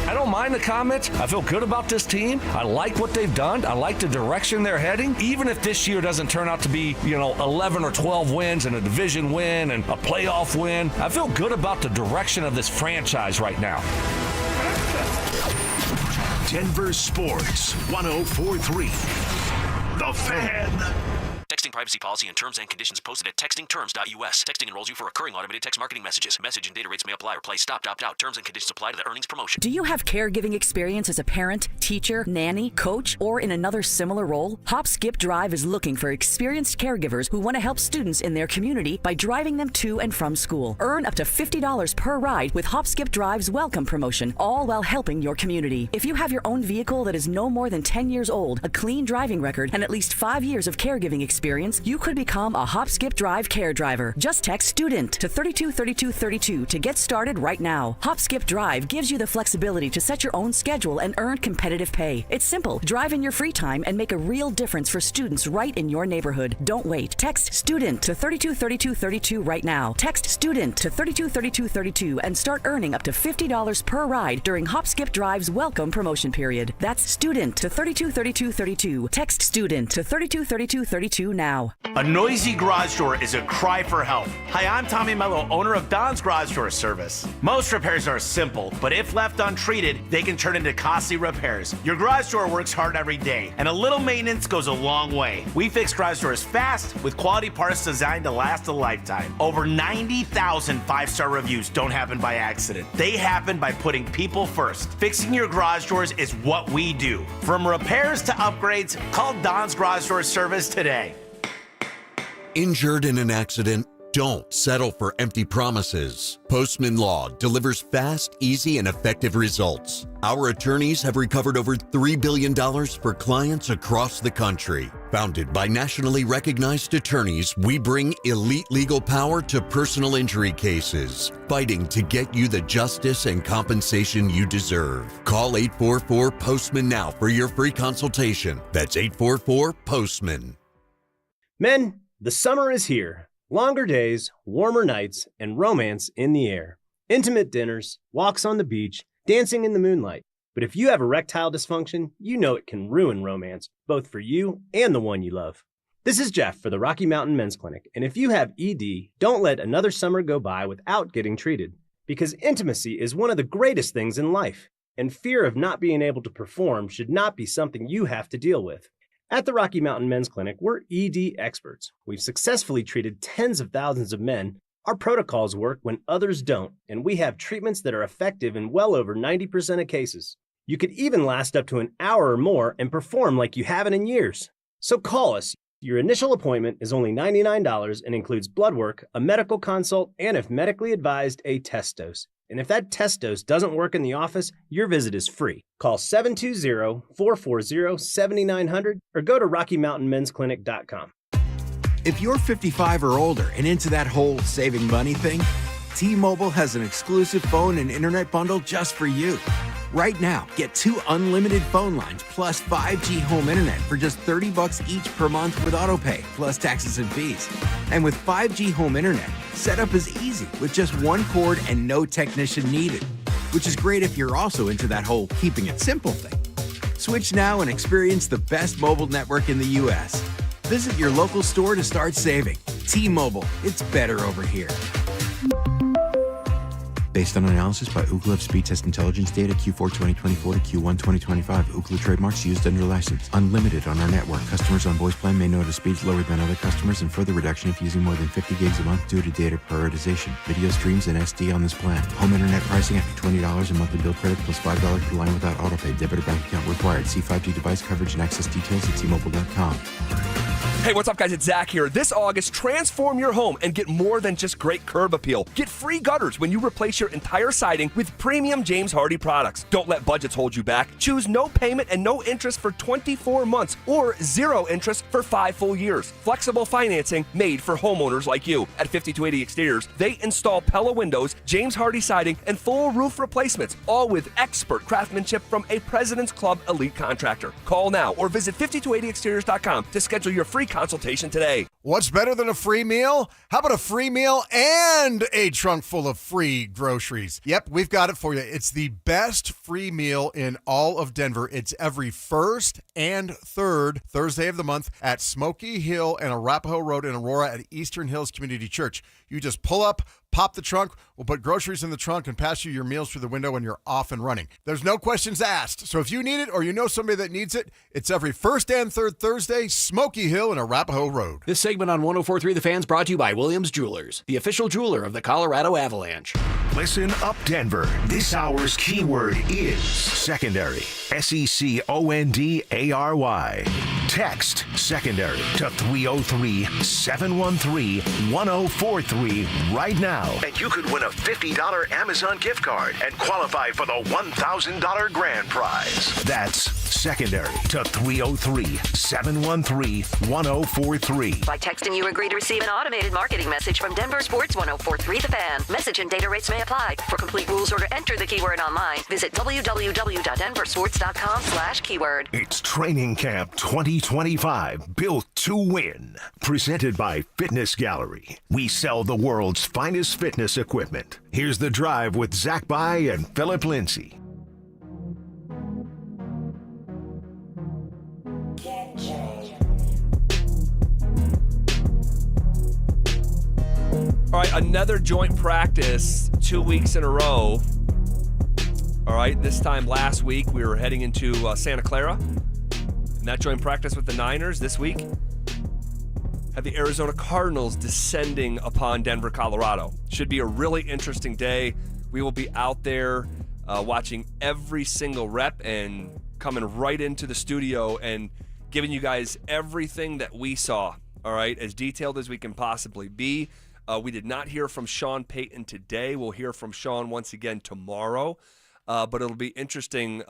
I don't mind the comments. I feel good about this team. I like what they've done. I like the direction they're heading. Even if this year doesn't turn out to be, 11 or 12 wins and a division win and a playoff win, I feel good about the direction of this franchise right now. Denver Sports 104.3. The Fan. Texting privacy policy and terms and conditions posted at textingterms.us. Texting enrolls you for recurring automated text marketing messages. Message and data rates may apply or play. Stop, opt out. Terms and conditions apply to the earnings promotion. Do you have caregiving experience as a parent, teacher, nanny, coach, or in another similar role? Hop Skip Drive is looking for experienced caregivers who want to help students in their community by driving them to and from school. Earn up to $50 per ride with Hop Skip Drive's welcome promotion, all while helping your community. If you have your own vehicle that is no more than 10 years old, a clean driving record, and at least 5 years of caregiving experience, you could become a Hop Skip Drive care driver. Just text STUDENT to 323232 to get started right now. Hop Skip Drive gives you the flexibility to set your own schedule and earn competitive pay. It's simple. Drive in your free time and make a real difference for students right in your neighborhood. Don't wait. Text STUDENT to 323232 right now. Text STUDENT to 323232 and start earning up to $50 per ride during Hop Skip Drive's welcome promotion period. That's STUDENT to 323232. Text STUDENT to 323232 now. now. A noisy garage door is a cry for help. Hi, I'm Tommy Mello, owner of Don's Garage Door Service. Most repairs are simple, but if left untreated, they can turn into costly repairs. Your garage door works hard every day, and a little maintenance goes a long way. We fix garage doors fast with quality parts designed to last a lifetime. Over 90,000 five-star reviews don't happen by accident. They happen by putting people first. Fixing your garage doors is what we do. From repairs to upgrades, call Don's Garage Door Service today. Injured in an accident? Don't settle for empty promises. Postman Law delivers fast, easy, and effective results. Our attorneys have recovered over $3 billion for clients across the country. Founded by nationally recognized attorneys, we bring elite legal power to personal injury cases, fighting to get you the justice and compensation you deserve. Call 844-POSTMAN now for your free consultation. That's 844-POSTMAN. Men, the summer is here. Longer days, warmer nights, and romance in the air. Intimate dinners, walks on the beach, dancing in the moonlight. But if you have erectile dysfunction, you know it can ruin romance, both for you and the one you love. This is Jeff for the Rocky Mountain Men's Clinic, and if you have ED, don't let another summer go by without getting treated. Because intimacy is one of the greatest things in life, and fear of not being able to perform should not be something you have to deal with. At the Rocky Mountain Men's Clinic, we're ED experts. We've successfully treated tens of thousands of men. Our protocols work when others don't, and we have treatments that are effective in well over 90% of cases. You could even last up to an hour or more and perform like you haven't in years. So call us. Your initial appointment is only $99 and includes blood work, a medical consult, and if medically advised, a test dose. And if that test dose doesn't work in the office, your visit is free. Call 720-440-7900 or go to RockyMountainMen'sClinic.com. If you're 55 or older and into that whole saving money thing, T-Mobile has an exclusive phone and internet bundle just for you. Right now, get 2 unlimited phone lines plus 5G home internet for just $30 each per month with AutoPay, plus taxes and fees. And with 5G home internet, setup is easy with just one cord and no technician needed, which is great if you're also into that whole keeping it simple thing. Switch now and experience the best mobile network in the U.S. Visit your local store to start saving. T-Mobile, it's better over here. Based on analysis by Ookla of speed test intelligence data Q4 2024 to Q1 2025, Ookla trademarks used under license. Unlimited on our network. Customers on voice plan may notice speeds lower than other customers and further reduction if using more than 50 gigs a month due to data prioritization. Video streams and SD on this plan. Home internet pricing after $20 a monthly bill credit plus $5 per line without autopay. Debit or bank account required. See 5G device coverage and access details at T-Mobile.com. Hey, what's up, guys? It's Zach here. This August, transform your home and get more than just great curb appeal. Get free gutters when you replace your entire siding with premium James Hardie products. Don't let budgets hold you back. Choose no payment and no interest for 24 months or 0 interest for 5 full years. Flexible financing made for homeowners like you. At 5280 Exteriors, they install Pella windows, James Hardie siding, and full roof replacements, all with expert craftsmanship from a President's Club elite contractor. Call now or visit 5280exteriors.com to schedule your free consultation today. What's better than a free meal? How about a free meal and a trunk full of free groceries? Yep, we've got it for you. It's the best free meal in all of Denver. It's every first and third Thursday of the month at Smoky Hill and Arapahoe Road in Aurora at Eastern Hills Community Church. You just pull up, pop the trunk, we'll put groceries in the trunk and pass you your meals through the window and you're off and running. There's no questions asked. So if you need it or you know somebody that needs it, it's every first and third Thursday, Smoky Hill and Arapahoe Road. This segment on 104.3 The Fan's brought to you by Williams Jewelers, the official jeweler of the Colorado Avalanche. Listen up, Denver. This hour's keyword is secondary. SECONDARY. Text secondary to 303-713-1043 right now. And you could win a $50 Amazon gift card and qualify for the $1,000 grand prize. That's secondary to 303-713-1043. By texting, you agree to receive an automated marketing message from DenverSports 104.3 The Fan. Message and data rates may apply. For complete rules or to enter the keyword online, visit www.denversports.com/keyword. It's Training Camp 2025, built to win. Presented by Fitness Gallery. We sell the world's finest fitness equipment. Here's The Drive with Zach By and Phillip Lindsay. All right, another joint practice 2 weeks in a row. All right, this time last week we were heading into Santa Clara. And that joint practice with the Niners this week have the Arizona Cardinals descending upon Denver, Colorado. Should be a really interesting day. We will be out there watching every single rep and coming right into the studio and giving you guys everything that we saw, all right, as detailed as we can possibly be. We did not hear from Sean Payton today. We'll hear from Sean once again tomorrow. But it'll be interesting.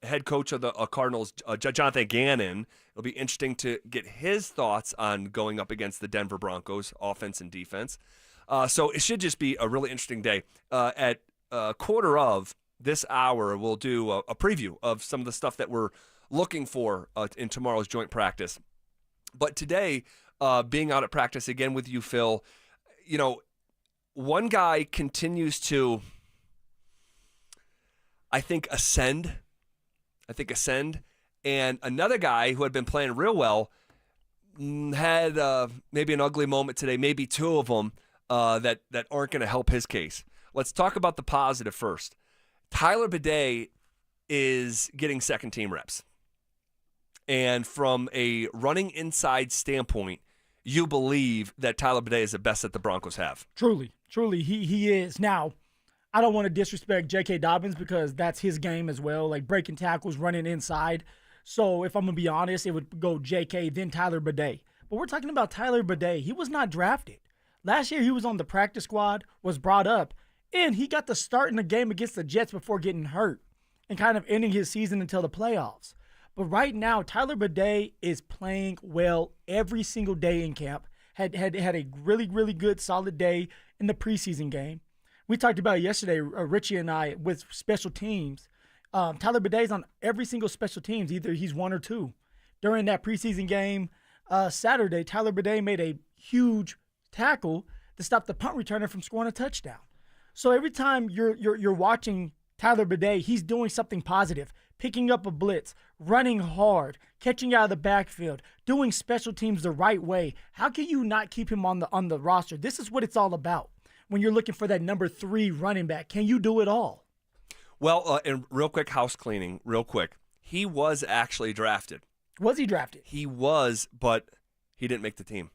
Head coach of the Cardinals, Jonathan Gannon, it'll be interesting to get his thoughts on going up against the Denver Broncos, offense and defense. So it should just be a really interesting day. At quarter of this hour, we'll do a preview of some of the stuff that we're looking for in tomorrow's joint practice. But today, being out at practice again with you, Phil, you know, one guy continues to, I think, ascend. And another guy who had been playing real well had maybe an ugly moment today, maybe two of them that aren't going to help his case. Let's talk about the positive first. Tyler Bidet is getting second-team reps. And from a running inside standpoint, you believe that Tyler Bidet is the best that the Broncos have. Truly, he is. Now, I don't want to disrespect J.K. Dobbins because that's his game as well, like breaking tackles, running inside. So if I'm going to be honest, it would go J.K., then Tyler Bidet. But we're talking about Tyler Bidet. He was not drafted. Last year he was on the practice squad, was brought up, and he got to start in the game against the Jets before getting hurt and kind of ending his season until the playoffs. But right now, Tyler Bidet is playing well every single day in camp. Had a really, really good, solid day in the preseason game. We talked about it yesterday, Richie and I, with special teams. Tyler Bidet's on every single special teams. Either he's one or two. During that preseason game Saturday, Tyler Bidet made a huge tackle to stop the punt returner from scoring a touchdown. So every time you're watching Tyler Bidet, he's doing something positive, picking up a blitz, running hard, catching out of the backfield, doing special teams the right way. How can you not keep him on the roster? This is what it's all about. When you're looking for that number 3 running back, can you do it all? Well, and real quick house cleaning, he was actually drafted. Was he drafted? He was, but he didn't make the team.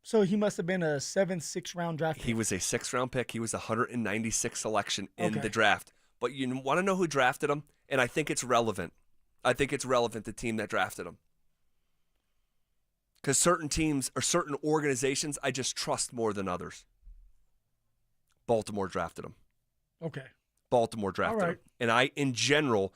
So he must have been a 7-6 round draft pick. He was a 6th round pick. He was a 196 selection in the draft. But you want to know who drafted him? And I think it's relevant. The team that drafted him. Because certain teams or certain organizations I just trust more than others. Baltimore drafted him. Okay. Baltimore drafted him. And I, in general,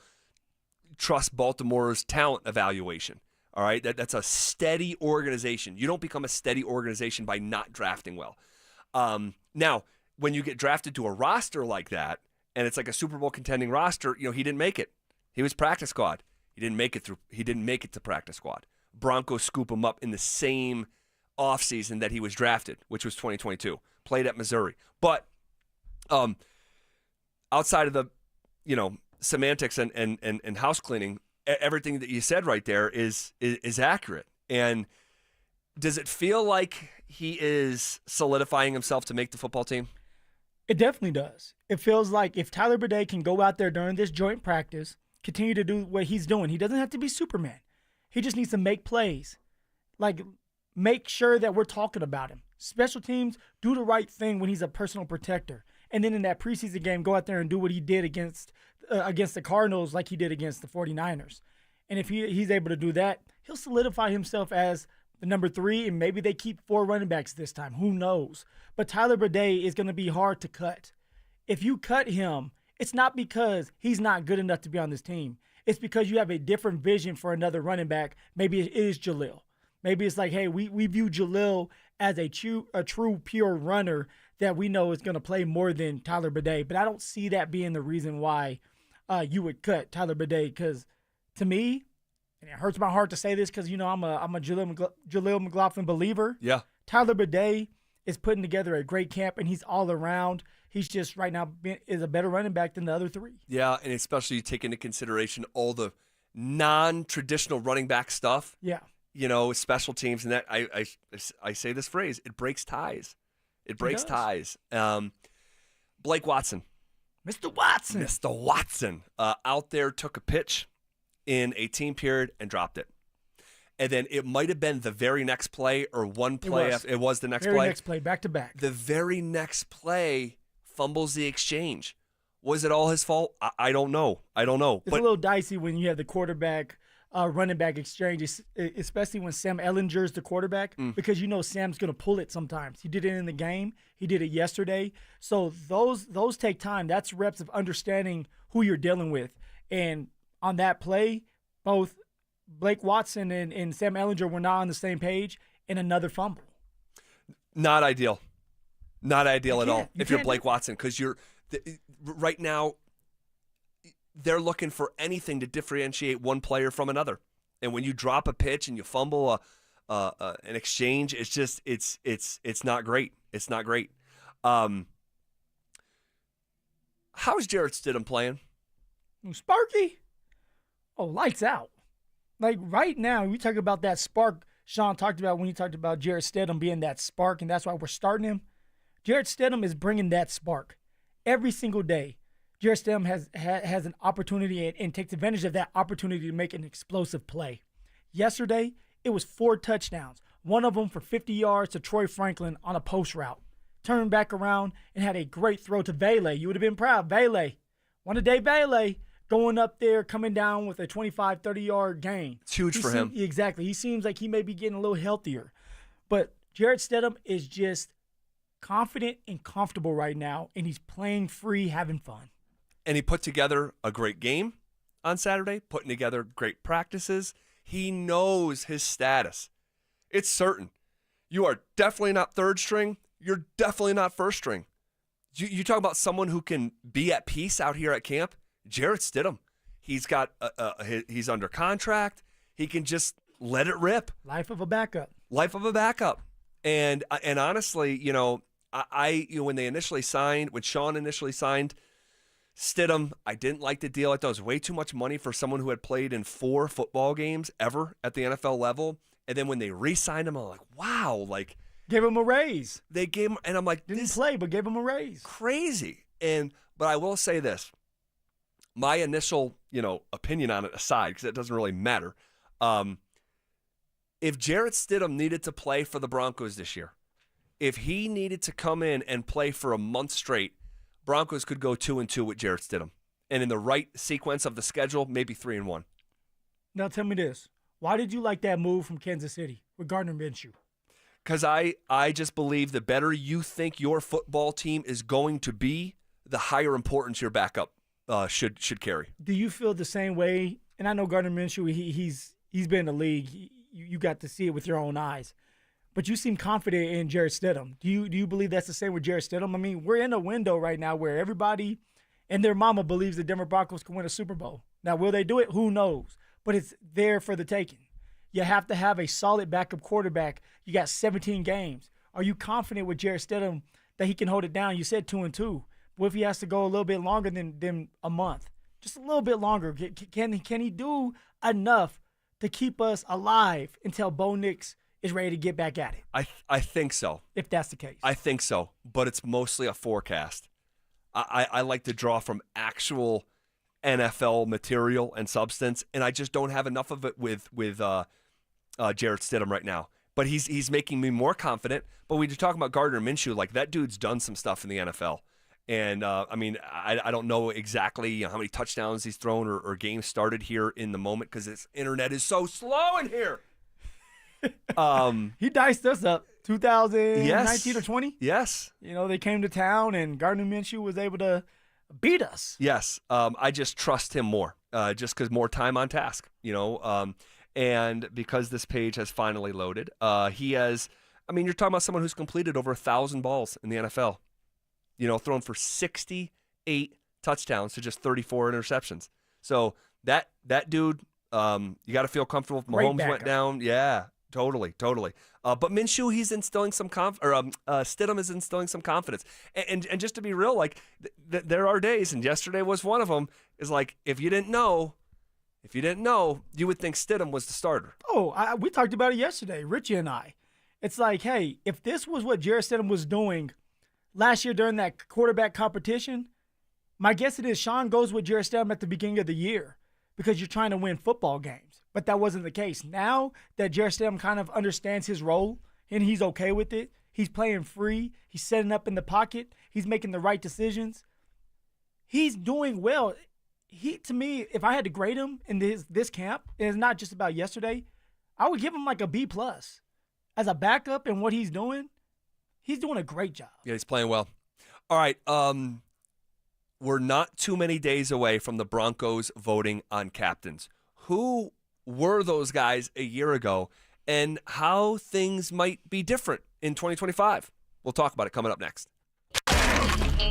trust Baltimore's talent evaluation. All right? That's a steady organization. You don't become a steady organization by not drafting well. Now, when you get drafted to a roster like that, and it's like a Super Bowl contending roster, he didn't make it. He was practice squad. He didn't make it to practice squad. Broncos scoop him up in the same offseason that he was drafted, which was 2022. Played at Missouri. But outside of the, semantics and house cleaning, everything that you said right there is accurate. And does it feel like he is solidifying himself to make the football team? It definitely does. It feels like if Tyler Bidet can go out there during this joint practice, continue to do what he's doing, he doesn't have to be Superman. He just needs to make plays. Like, make sure that we're talking about him. Special teams, do the right thing when he's a personal protector. And then in that preseason game, go out there and do what he did against the Cardinals like he did against the 49ers. And if he's able to do that, he'll solidify himself as the number 3, and maybe they keep 4 running backs this time. Who knows? But Tyler Bidet is going to be hard to cut. If you cut him, it's not because he's not good enough to be on this team. It's because you have a different vision for another running back. Maybe it is Jalil. Maybe it's like, hey, we view Jalil as a true pure runner that we know is going to play more than Tyler Bidet. But I don't see that being the reason why you would cut Tyler Bidet, because to me, and it hurts my heart to say this because, I'm a Jalil McLaughlin believer. Yeah. Tyler Bidet is putting together a great camp, and he's all around. He's just right now is a better running back than the other 3. Yeah, and especially you take into consideration all the non-traditional running back stuff. Yeah. Special teams, and that I say this phrase, it breaks ties. It breaks does. ties. Blake Watson. Mr. Watson. Mr. Watson out there took a pitch in a team period and dropped it. And then it might have been the very next play or one play. It was the next play. Very next play, back to back. The very next play fumbles the exchange. Was it all his fault? I don't know. It's But a little dicey when you have the quarterback, running back exchange, especially when Sam Ehlinger's the quarterback, because you know Sam's going to pull it sometimes. He did it in the game. He did it yesterday. So those take time. That's reps of understanding who you're dealing with. And on that play, both Blake Watson and Sam Ehlinger were not on the same page, and another fumble. not ideal. Not ideal at all if you're Blake Watson, because right now they're looking for anything to differentiate one player from another. And when you drop a pitch and you fumble an exchange, it's just it's not great. It's not great. How's Jarrett Stidham playing? Sparky? Oh, lights out. Like right now, we talk about that spark Sean talked about when he talked about Jarrett Stidham being that spark, and that's why we're starting him. Jarrett Stidham is bringing that spark every single day. Jarrett Stidham has an opportunity and takes advantage of that opportunity to make an explosive play. Yesterday, it was 4 touchdowns, one of them for 50 yards to Troy Franklin on a post route. Turned back around and had a great throw to Bailey. You would have been proud. Bailey, one a day Bailey, going up there, coming down with a 25, 30-yard gain. It's huge for him. Exactly. He seems like he may be getting a little healthier. But Jarrett Stidham is just confident and comfortable right now, and he's playing free, having fun. And he put together a great game on Saturday, putting together great practices. He knows his status. It's certain. You are definitely not third string. You're definitely not first string. You talk about someone who can be at peace out here at camp. Jarrett Stidham. He's got he's under contract. He can just let it rip. Life of a backup. Life of a backup. And honestly, when Sean initially signed Stidham, I didn't like the deal. I thought it was way too much money for someone who had played in 4 football games ever at the NFL level. And then when they re-signed him, I'm like, wow, like gave him a raise. They gave him, and I'm like, didn't play, but gave him a raise. Crazy. But I will say this. My initial, opinion on it aside, because it doesn't really matter. If Jarrett Stidham needed to play for the Broncos this year, if he needed to come in and play for a month straight, Broncos could go 2-2 with Jarrett Stidham. And in the right sequence of the schedule, maybe 3-1. Now tell me this. Why did you like that move from Kansas City with Gardner Minshew? Because I just believe the better you think your football team is going to be, the higher importance your backup should carry. Do you feel the same way? And I know Gardner Minshew, he's been in the league. You got to see it with your own eyes. But you seem confident in Jarrett Stidham. Do you believe that's the same with Jarrett Stidham? I mean, we're in a window right now where everybody and their mama believes the Denver Broncos can win a Super Bowl. Now, will they do it? Who knows? But it's there for the taking. You have to have a solid backup quarterback. You got 17 games. Are you confident with Jarrett Stidham that he can hold it down? You said 2-2. What if he has to go a little bit longer than a month? Just a little bit longer. Can he do enough to keep us alive until Bo Nix is ready to get back at it? I think so. If that's the case. I think so, but it's mostly a forecast. I like to draw from actual NFL material and substance, and I just don't have enough of it with Jarrett Stidham right now. But he's making me more confident. But when you're talking about Gardner Minshew, like that dude's done some stuff in the NFL. And, I don't know exactly how many touchdowns he's thrown or games started here in the moment because his internet is so slow in here. He diced us up 2019 or 20. Yes. They came to town and Gardner Minshew was able to beat us. Yes. I just trust him more just because more time on task, and because this page has finally loaded. He has, you're talking about someone who's completed over 1,000 balls in the NFL. Thrown for 68 touchdowns to just 34 interceptions. So that dude, you got to feel comfortable. If Mahomes went down, yeah, totally. But Minshew, he's instilling some Stidham is instilling some confidence. And just to be real, like there are days, and yesterday was one of them. Is like if you didn't know, you would think Stidham was the starter. Oh, we talked about it yesterday, Richie and I. It's like, hey, if this was what Jarrett Stidham was doing last year during that quarterback competition, my guess it is Sean goes with Jarrett Stidham at the beginning of the year because you're trying to win football games. But that wasn't the case. Now that Jarrett Stidham kind of understands his role and he's okay with it, he's playing free, he's setting up in the pocket, he's making the right decisions. He's doing well. To me, if I had to grade him in this camp, and it's not just about yesterday, I would give him like a B+. As a backup and what he's doing a great job. Yeah, he's playing well. All right, we're not too many days away from the Broncos voting on captains. Who were those guys a year ago, and how things might be different in 2025? We'll talk about it coming up next.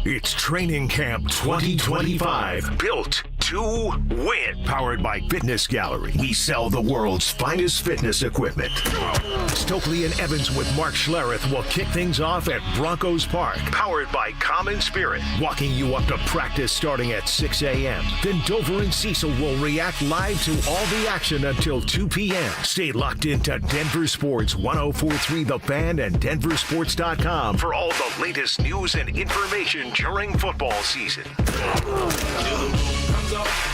It's Training Camp 2025. Built to win. Powered by Fitness Gallery. We sell the world's finest fitness equipment. Stokley and Evans with Mark Schlereth will kick things off at Broncos Park. Powered by Common Spirit. Walking you up to practice starting at 6 a.m. Then Dover and Cecil will react live to all the action until 2 p.m. Stay locked into Denver Sports 104.3 The Fan and DenverSports.com for all the latest news and information during football season.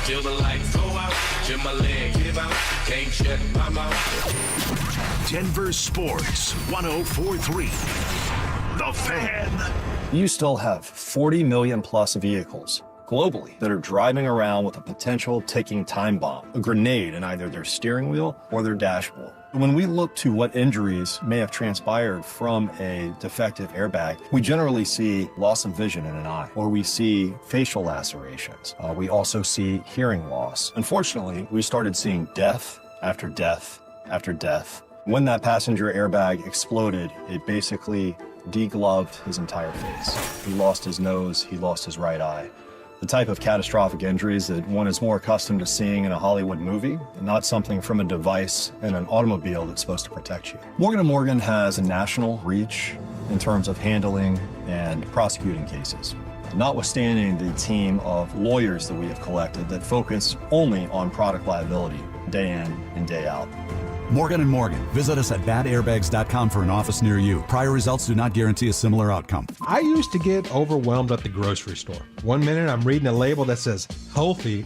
Till the lights go out, till my legs give out, can't shut my mouth. Denver Sports 104.3 The Fan. You still have 40 million plus vehicles globally that are driving around with a potential ticking time bomb, a grenade in either their steering wheel or their dashboard. When we look to what injuries may have transpired from a defective airbag, we generally see loss of vision in an eye, or we see facial lacerations. We also see hearing loss. Unfortunately, we started seeing death after death after death. When that passenger airbag exploded, it basically degloved his entire face. He lost his nose, he lost his right eye. The type of catastrophic injuries that one is more accustomed to seeing in a Hollywood movie, and not something from a device in an automobile that's supposed to protect you. Morgan & Morgan has a national reach in terms of handling and prosecuting cases. Notwithstanding the team of lawyers that we have collected that focus only on product liability day in and day out. Morgan & Morgan. Visit us at badairbags.com for an office near you. Prior results do not guarantee a similar outcome. I used to get overwhelmed at the grocery store. One minute I'm reading a label that says healthy.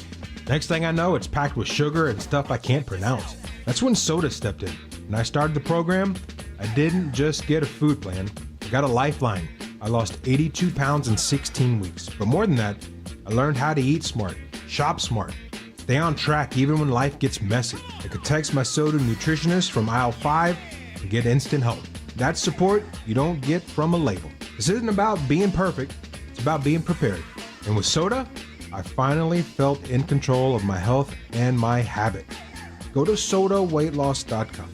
Next thing I know, it's packed with sugar and stuff I can't pronounce. That's when Soda stepped in. When I started the program, I didn't just get a food plan. I got a lifeline. I lost 82 pounds in 16 weeks. But more than that, I learned how to eat smart, shop smart, stay on track even when life gets messy. I could text my Soda nutritionist from aisle 5 and get instant help. That's support you don't get from a label. This isn't about being perfect, it's about being prepared. And with Soda, I finally felt in control of my health and my habit. Go to sodaweightloss.com.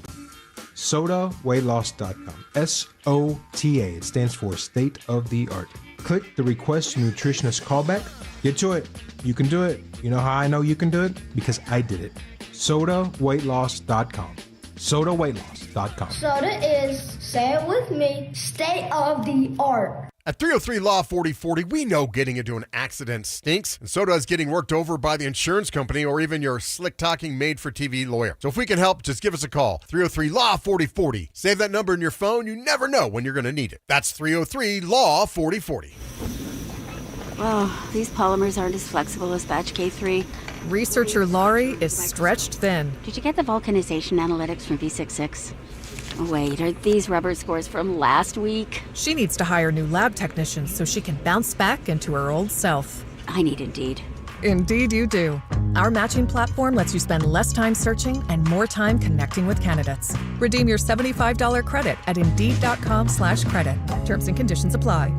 sodaweightloss.com. SOTA. It stands for State of the Art. Click the Request Nutritionist callback. Get to it. You can do it. You know how I know you can do it? Because I did it. sodaweightloss.com. sodaweightloss.com. Soda is, say it with me, state of the art. At 303 Law 4040, we know getting into an accident stinks, and so does getting worked over by the insurance company or even your slick-talking made-for-TV lawyer. So if we can help, just give us a call. 303 Law 4040. Save that number in your phone. You never know when you're going to need it. That's 303 Law 4040. Oh, these polymers aren't as flexible as batch K3. Researcher Laurie is stretched thin. Did you get the vulcanization analytics from V66? Wait, are these rubber scores from last week? She needs to hire new lab technicians so she can bounce back into her old self. I need Indeed. Indeed you do. Our matching platform lets you spend less time searching and more time connecting with candidates. Redeem your $75 credit at Indeed.com/credit. Terms and conditions apply.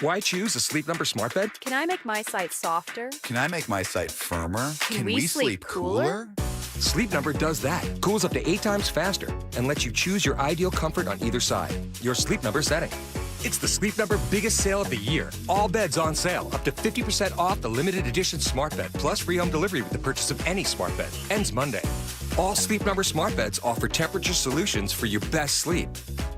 Why choose a Sleep Number smart bed? Can I make my site softer? Can I make my site firmer? Can we sleep cooler? Sleep Number does that. Cools up to 8 times faster and lets you choose your ideal comfort on either side. Your Sleep Number setting. It's the Sleep Number biggest sale of the year. All beds on sale. Up to 50% off the limited edition smart bed. Plus free home delivery with the purchase of any smart bed. Ends Monday. All Sleep Number smart beds offer temperature solutions for your best sleep.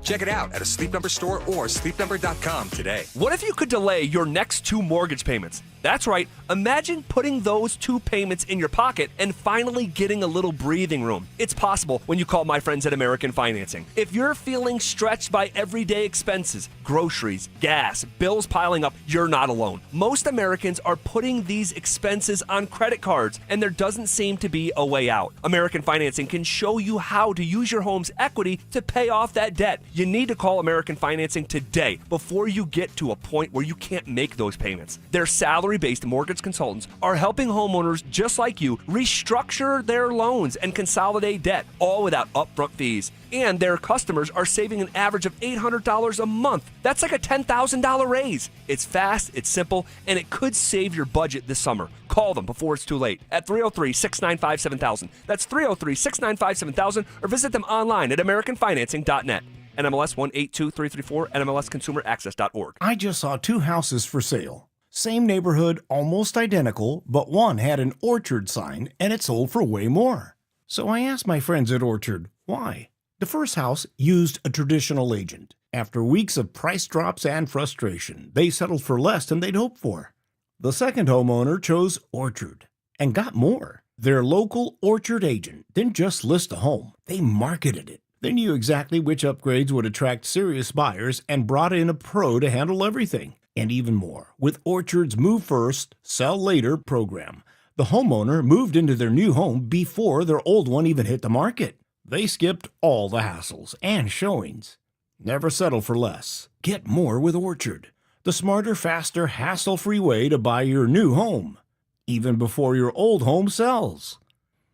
Check it out at a Sleep Number store or sleepnumber.com today. What if you could delay your next 2 mortgage payments? That's right. Imagine putting those 2 payments in your pocket and finally getting a little breathing room. It's possible when you call my friends at American Financing. If you're feeling stretched by everyday expenses, groceries, gas, bills piling up, you're not alone. Most Americans are putting these expenses on credit cards, and there doesn't seem to be a way out. American Financing can show you how to use your home's equity to pay off that debt. You need to call American Financing today before you get to a point where you can't make those payments. Their salary-based mortgage consultants are helping homeowners just like you restructure their loans and consolidate debt, all without upfront fees. And their customers are saving an average of $800 a month. That's like a $10,000 raise. It's fast, it's simple, and it could save your budget this summer. Call them before it's too late at 303-695-7000. That's 303-695-7000, or visit them online at americanfinancing.net. NMLS 182334, NMLSconsumeraccess.org. I just saw 2 houses for sale. Same neighborhood, almost identical, but one had an Orchard sign and it sold for way more. So I asked my friends at Orchard, why? The first house used a traditional agent. After weeks of price drops and frustration, they settled for less than they'd hoped for. The second homeowner chose Orchard and got more. Their local Orchard agent didn't just list a home, they marketed it. They knew exactly which upgrades would attract serious buyers and brought in a pro to handle everything. And even more, with Orchard's Move First, Sell Later program, the homeowner moved into their new home before their old one even hit the market. They skipped all the hassles and showings. Never settle for less. Get more with Orchard, the smarter, faster, hassle-free way to buy your new home, even before your old home sells.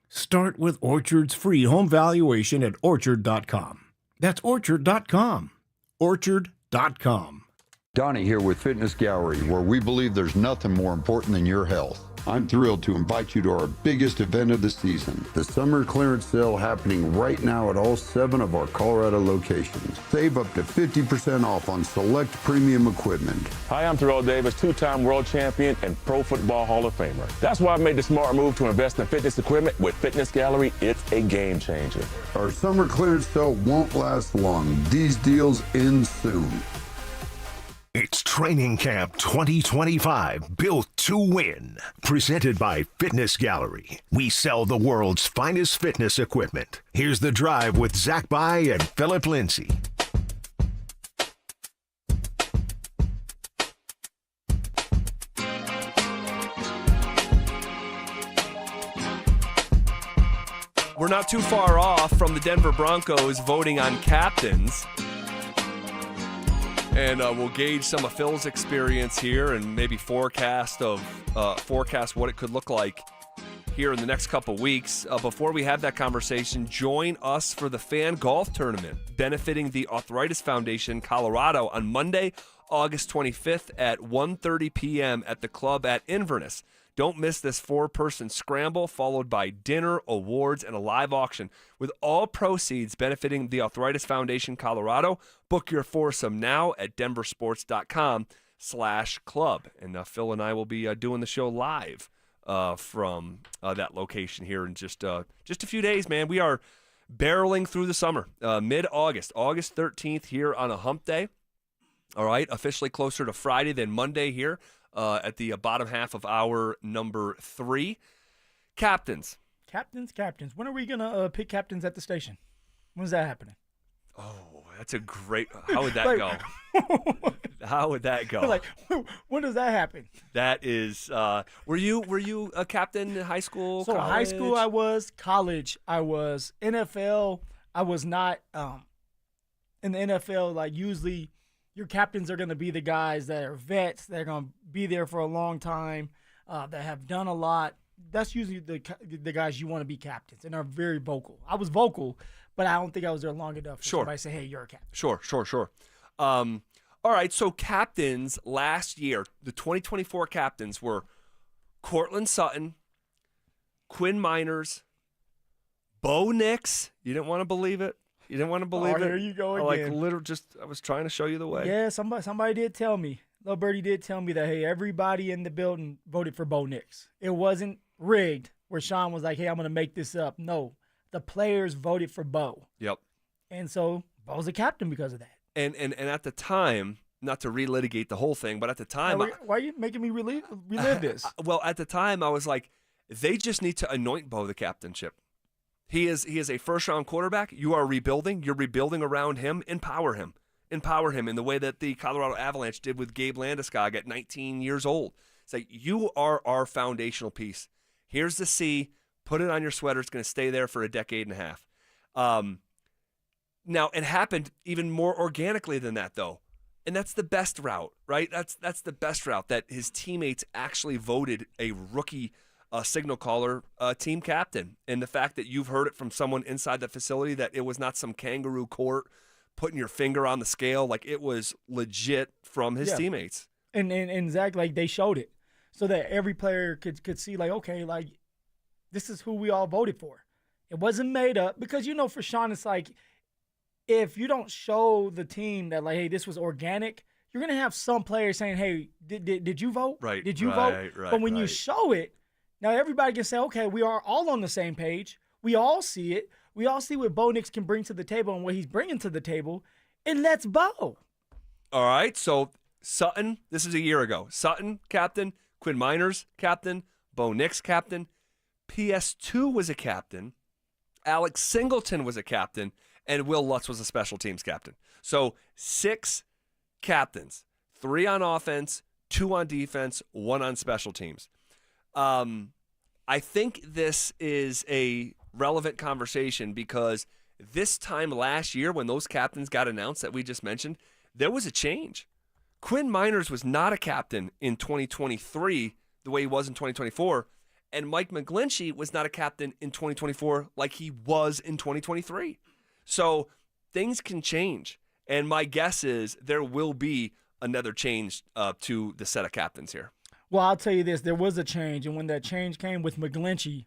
Start with Orchard's free home valuation at Orchard.com. That's Orchard.com. Orchard.com. Donnie here with Fitness Gallery, where we believe there's nothing more important than your health. I'm thrilled to invite you to our biggest event of the season, the summer clearance sale happening right now at all 7 of our Colorado locations. Save up to 50% off on select premium equipment. Hi, I'm Terrell Davis, 2-time world champion and Pro Football Hall of Famer. That's why I made the smart move to invest in fitness equipment with Fitness Gallery. It's a game changer. Our summer clearance sale won't last long. These deals end soon. It's Training Camp 2025, built to win. Presented by Fitness Gallery. We sell the world's finest fitness equipment. Here's The Drive with Zach By and Phillip Lindsay. We're not too far off from the Denver Broncos voting on captains. And we'll gauge some of Phil's experience here and maybe forecast what it could look like here in the next couple weeks. Before we have that conversation, join us for the Fan Golf Tournament benefiting the Arthritis Foundation Colorado on Monday, August 25th at 1:30 p.m. at the club at Inverness. Don't miss this 4-person scramble, followed by dinner, awards, and a live auction, with all proceeds benefiting the Arthritis Foundation Colorado. Book your foursome now at DenverSports.com/club. And Phil and I will be doing the show live from that location here in just a few days, man. We are barreling through the summer, mid-August, August 13th here on a hump day. All right, officially closer to Friday than Monday here. At the bottom half of hour number 3. Captains. When are we going to pick captains at the station? When's that happening? Oh, that's a great... How would that go? How would that go? Like, when does that happen? That is... Were you a captain in high school, So college? high school I was. College I was. NFL I was not. In the NFL, like, usually... Your captains are going to be the guys that are vets, that are going to be there for a long time, that have done a lot. That's usually the guys you want to be captains and are very vocal. I was vocal, but I don't think I was there long enough for somebody to say, hey, you're a captain. Sure. All right, so captains last year, the 2024 captains were Cortland Sutton, Quinn Miners, Bo Nix. You didn't want to believe it. You didn't want to believe it. Here you go again. I was trying to show you the way. Yeah, somebody did tell me. Little Birdie did tell me that, hey, everybody in the building voted for Bo Nix. It wasn't rigged where Sean was like, hey, I'm going to make this up. No, the players voted for Bo. Yep. And so Bo's a captain because of that. And at the time, not to relitigate the whole thing, but at the time, why are you making me relive this? Well, at the time, I was like, they just need to anoint Bo the captainship. He is a first-round quarterback. You are rebuilding. You're rebuilding around him. Empower him. Empower him in the way that the Colorado Avalanche did with Gabe Landeskog at 19 years old. It's like, you are our foundational piece. Here's the C. Put it on your sweater. It's going to stay there for a decade and a half. Now, it happened even more organically than that, though. And that's the best route, right? That's the best route, that his teammates actually voted a rookie signal caller team captain. And the fact that you've heard it from someone inside the facility that it was not some kangaroo court putting your finger on the scale, like it was legit from his teammates. And Zach, like, they showed it so that every player could see, like, okay, like, this is who we all voted for. It wasn't made up, because, for Sean, it's like, if you don't show the team that, like, hey, this was organic, you're going to have some players saying, hey, did you vote? Right. Did you vote? But when you show it, now everybody can say, okay, we are all on the same page. We all see it. We all see what Bo Nix can bring to the table and what he's bringing to the table, and let's Bo. All right, so Sutton, this is a year ago. Sutton, captain. Quinn Miners, captain. Bo Nix, captain. PS2 was a captain. Alex Singleton was a captain. And Will Lutz was a special teams captain. So 6 captains, 3 on offense, 2 on defense, 1 on special teams. I think this is a relevant conversation because this time last year when those captains got announced that we just mentioned, there was a change. Quinn Miners was not a captain in 2023 the way he was in 2024, and Mike McGlinchey was not a captain in 2024 like he was in 2023. So things can change, and my guess is there will be another change to the set of captains here. Well, I'll tell you this. There was a change, and when that change came with McGlinchey,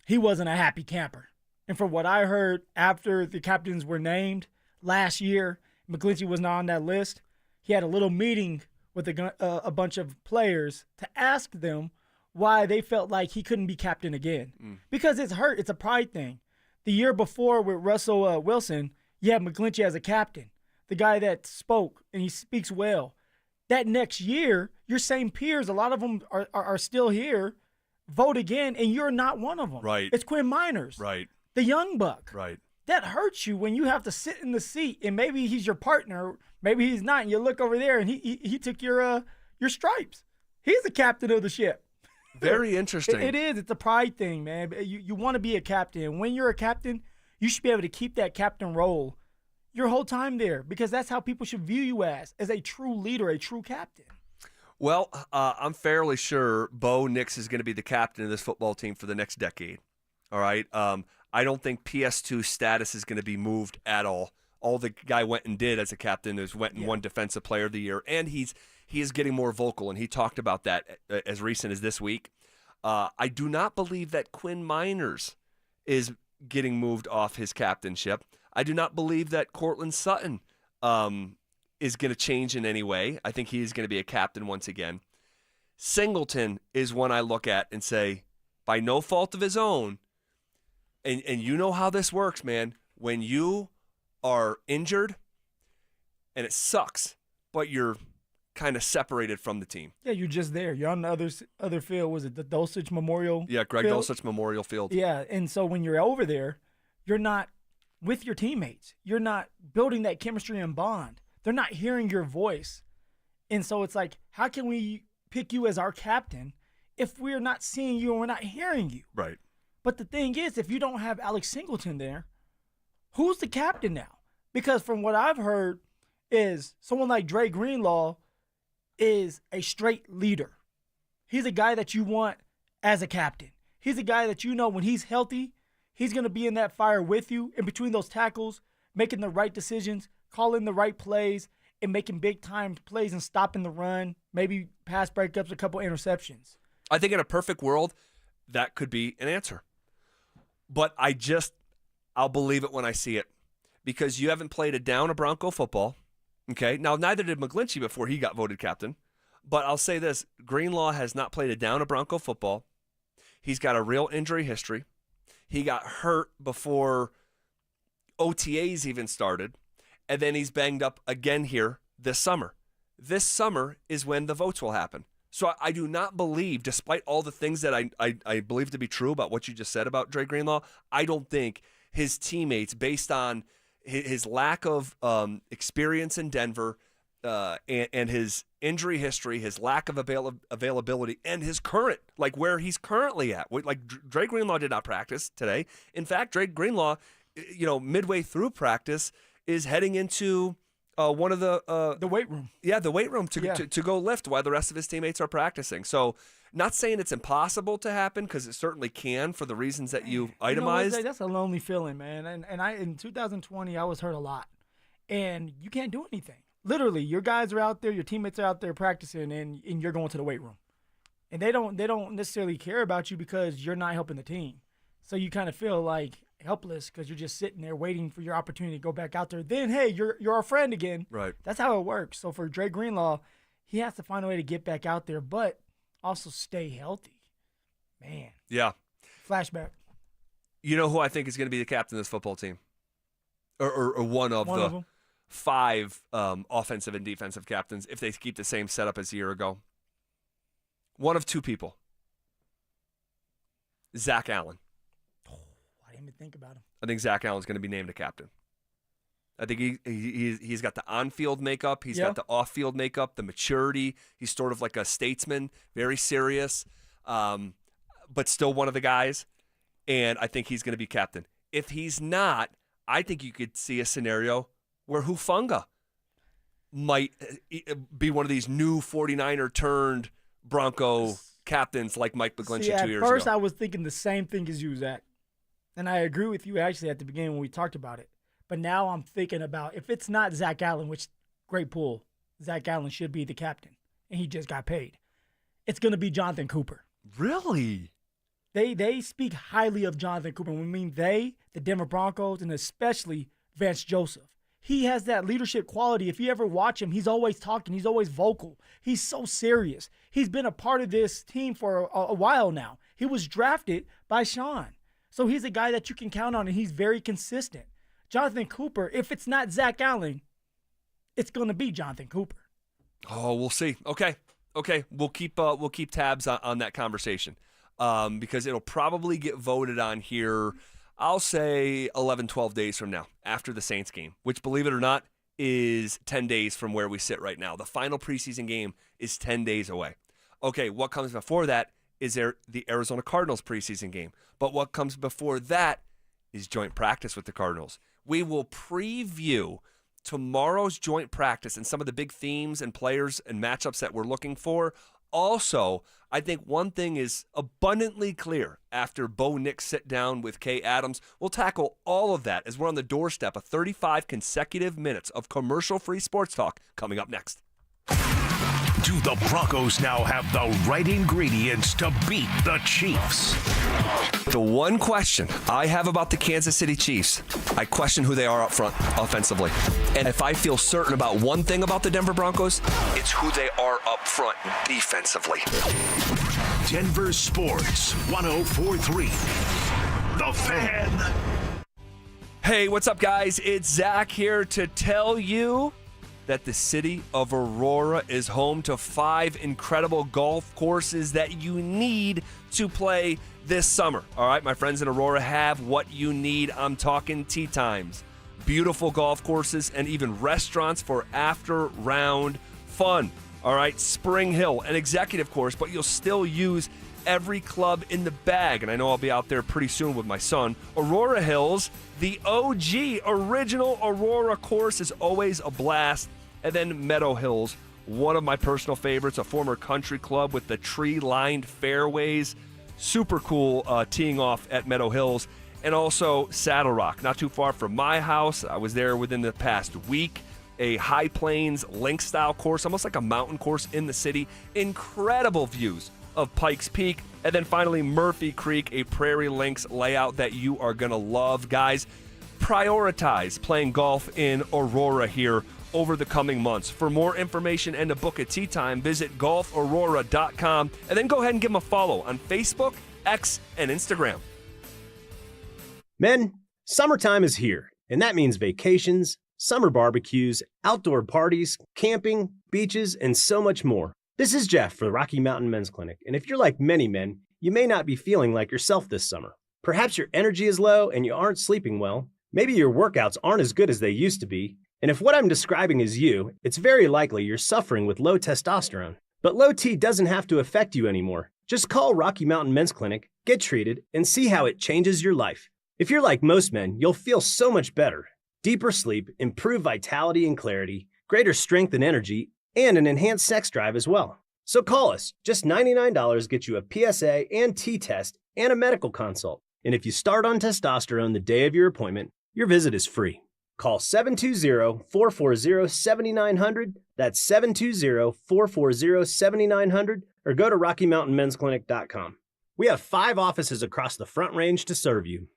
he wasn't a happy camper. And from what I heard after the captains were named last year, McGlinchey was not on that list. He had a little meeting with a bunch of players to ask them why they felt like he couldn't be captain again. Because it's hurt. It's a pride thing. The year before with Russell Wilson, you had McGlinchey as a captain, the guy that spoke, and he speaks well. That next year, your same peers, a lot of them are still here, vote again, and you're not one of them. Right. It's Quinn Miners. Right. The young buck. Right. That hurts you when you have to sit in the seat, and maybe he's your partner, maybe he's not, and you look over there, and he took your stripes. He's the captain of the ship. Very interesting. It is. It's a pride thing, man. You want to be a captain. When you're a captain, you should be able to keep that captain role your whole time there, because that's how people should view you as a true leader, a true captain. Well, I'm fairly sure Bo Nix is going to be the captain of this football team for the next decade. All right? I don't think PS2 status is going to be moved at all. All the guy went and did as a captain is went and won Defensive Player of the Year, and he is getting more vocal, and he talked about that as recent as this week. I do not believe that Quinn Miners is getting moved off his captainship. I do not believe that Cortland Sutton is going to change in any way. I think he is going to be a captain once again. Singleton is one I look at and say, by no fault of his own, and you know how this works, man. When you are injured, and it sucks, but you're kind of separated from the team. Yeah, you're just there. You're on the other field. Was it the Dulcich Memorial? Yeah, Greg field? Dulcich Memorial Field. Yeah, and so when you're over there, you're not with your teammates. You're not building that chemistry and bond. They're not hearing your voice. And so it's like, how can we pick you as our captain if we're not seeing you and we're not hearing you? Right. But the thing is, if you don't have Alex Singleton there, who's the captain now? Because from what I've heard is someone like Dre Greenlaw is a straight leader. He's a guy that you want as a captain. He's a guy that you know when he's healthy, he's going to be in that fire with you in between those tackles, making the right decisions, calling the right plays, and making big-time plays and stopping the run, maybe pass breakups, a couple interceptions. I think in a perfect world, that could be an answer. But I'll believe it when I see it, because you haven't played a down of Bronco football. Okay, now neither did McGlinchey before he got voted captain. But I'll say this, Greenlaw has not played a down of Bronco football. He's got a real injury history. He got hurt before OTAs even started. And then he's banged up again here this summer. this summer is when the votes will happen. So I do not believe, despite all the things that I believe to be true about what you just said about Dre Greenlaw, I don't think his teammates, based on his lack of experience in Denver and his injury history, his lack of availability, and his current, like where he's currently at. Like Dre Greenlaw did not practice today. In fact, Dre Greenlaw, midway through practice, is heading into one of the weight room. Yeah, the weight room to go lift while the rest of his teammates are practicing. So, not saying it's impossible to happen, because it certainly can for the reasons that you itemized. That's a lonely feeling, man. And I in 2020 I was hurt a lot, and you can't do anything. Literally, your guys are out there, your teammates are out there practicing, and you're going to the weight room, and they don't necessarily care about you because you're not helping the team. So you kind of feel like helpless because you're just sitting there waiting for your opportunity to go back out there. Then, hey, you're our friend again. Right. That's how it works. So for Dre Greenlaw, he has to find a way to get back out there, but also stay healthy. Man. Yeah. Flashback. You know who I think is going to be the captain of this football team? Or one of them. 5 offensive and defensive captains if they keep the same setup as a year ago. One of 2 people. Zach Allen. I didn't even think about him. I think Zach Allen's going to be named a captain. I think he's got the on-field makeup. He's got the off-field makeup, the maturity. He's sort of like a statesman, very serious, but still one of the guys. And I think he's going to be captain. If he's not, I think you could see a scenario where Hufanga might be one of these new 49er-turned Bronco captains like Mike McGlinchey 2 years ago. At first, I was thinking the same thing as you, Zach. And I agree with you actually at the beginning when we talked about it. But now I'm thinking about, if it's not Zach Allen, which, great pull, Zach Allen should be the captain, and he just got paid. It's going to be Jonathan Cooper. Really? They speak highly of Jonathan Cooper. When we mean they, the Denver Broncos, and especially Vance Joseph. He has that leadership quality. If you ever watch him, he's always talking. He's always vocal. He's so serious. He's been a part of this team for a while now. He was drafted by Sean. So he's a guy that you can count on, and he's very consistent. Jonathan Cooper, if it's not Zach Allen, it's going to be Jonathan Cooper. Oh, we'll see. Okay. We'll keep tabs on that conversation because it'll probably get voted on here, I'll say 11, 12 days from now after the Saints game, which, believe it or not, is 10 days from where we sit right now. The final preseason game is 10 days away. Okay, what comes before that is the Arizona Cardinals preseason game. But what comes before that is joint practice with the Cardinals. We will preview tomorrow's joint practice and some of the big themes and players and matchups that we're looking for. Also, I think one thing is abundantly clear after Bo Nix sit down with Kay Adams. We'll tackle all of that as we're on the doorstep of 35 consecutive minutes of commercial-free sports talk coming up next. Do the Broncos now have the right ingredients to beat the Chiefs? The one question I have about the Kansas City Chiefs, I question who they are up front offensively. And if I feel certain about one thing about the Denver Broncos, it's who they are up front defensively. Denver Sports 104.3. The Fan. Hey, what's up, guys? It's Zach here to tell you that the city of Aurora is home to 5 incredible golf courses that you need to play this summer. All right, my friends in Aurora have what you need. I'm talking tee times, beautiful golf courses, and even restaurants for after-round fun. All right, Spring Hill, an executive course, but you'll still use every club in the bag, and I know I'll be out there pretty soon with my son. Aurora Hills, the OG original Aurora course, is always a blast. And then Meadow Hills, one of my personal favorites, a former country club with the tree-lined fairways. Super cool teeing off at Meadow Hills. And also Saddle Rock, not too far from my house. I was there within the past week. A High Plains link-style course, almost like a mountain course in the city. Incredible views of Pikes Peak. And then finally Murphy Creek, a Prairie Links layout that you are going to love. Guys, prioritize playing golf in Aurora here over the coming months. For more information and to book a tee time, visit golfaurora.com and then go ahead and give them a follow on Facebook, X, and Instagram. Men, summertime is here, and that means vacations, summer barbecues, outdoor parties, camping, beaches, and so much more. This is Jeff for the Rocky Mountain Men's Clinic, and if you're like many men, you may not be feeling like yourself this summer. Perhaps your energy is low and you aren't sleeping well. Maybe your workouts aren't as good as they used to be. And if what I'm describing is you, it's very likely you're suffering with low testosterone. But low T doesn't have to affect you anymore. Just call Rocky Mountain Men's Clinic, get treated, and see how it changes your life. If you're like most men, you'll feel so much better. Deeper sleep, improved vitality and clarity, greater strength and energy, and an enhanced sex drive as well. So call us. Just $99 gets you a PSA and T-test and a medical consult. And if you start on testosterone the day of your appointment, your visit is free. Call 720-440-7900. That's 720-440-7900. Or go to RockyMountainMen'sClinic.com. We have 5 offices across the Front Range to serve you.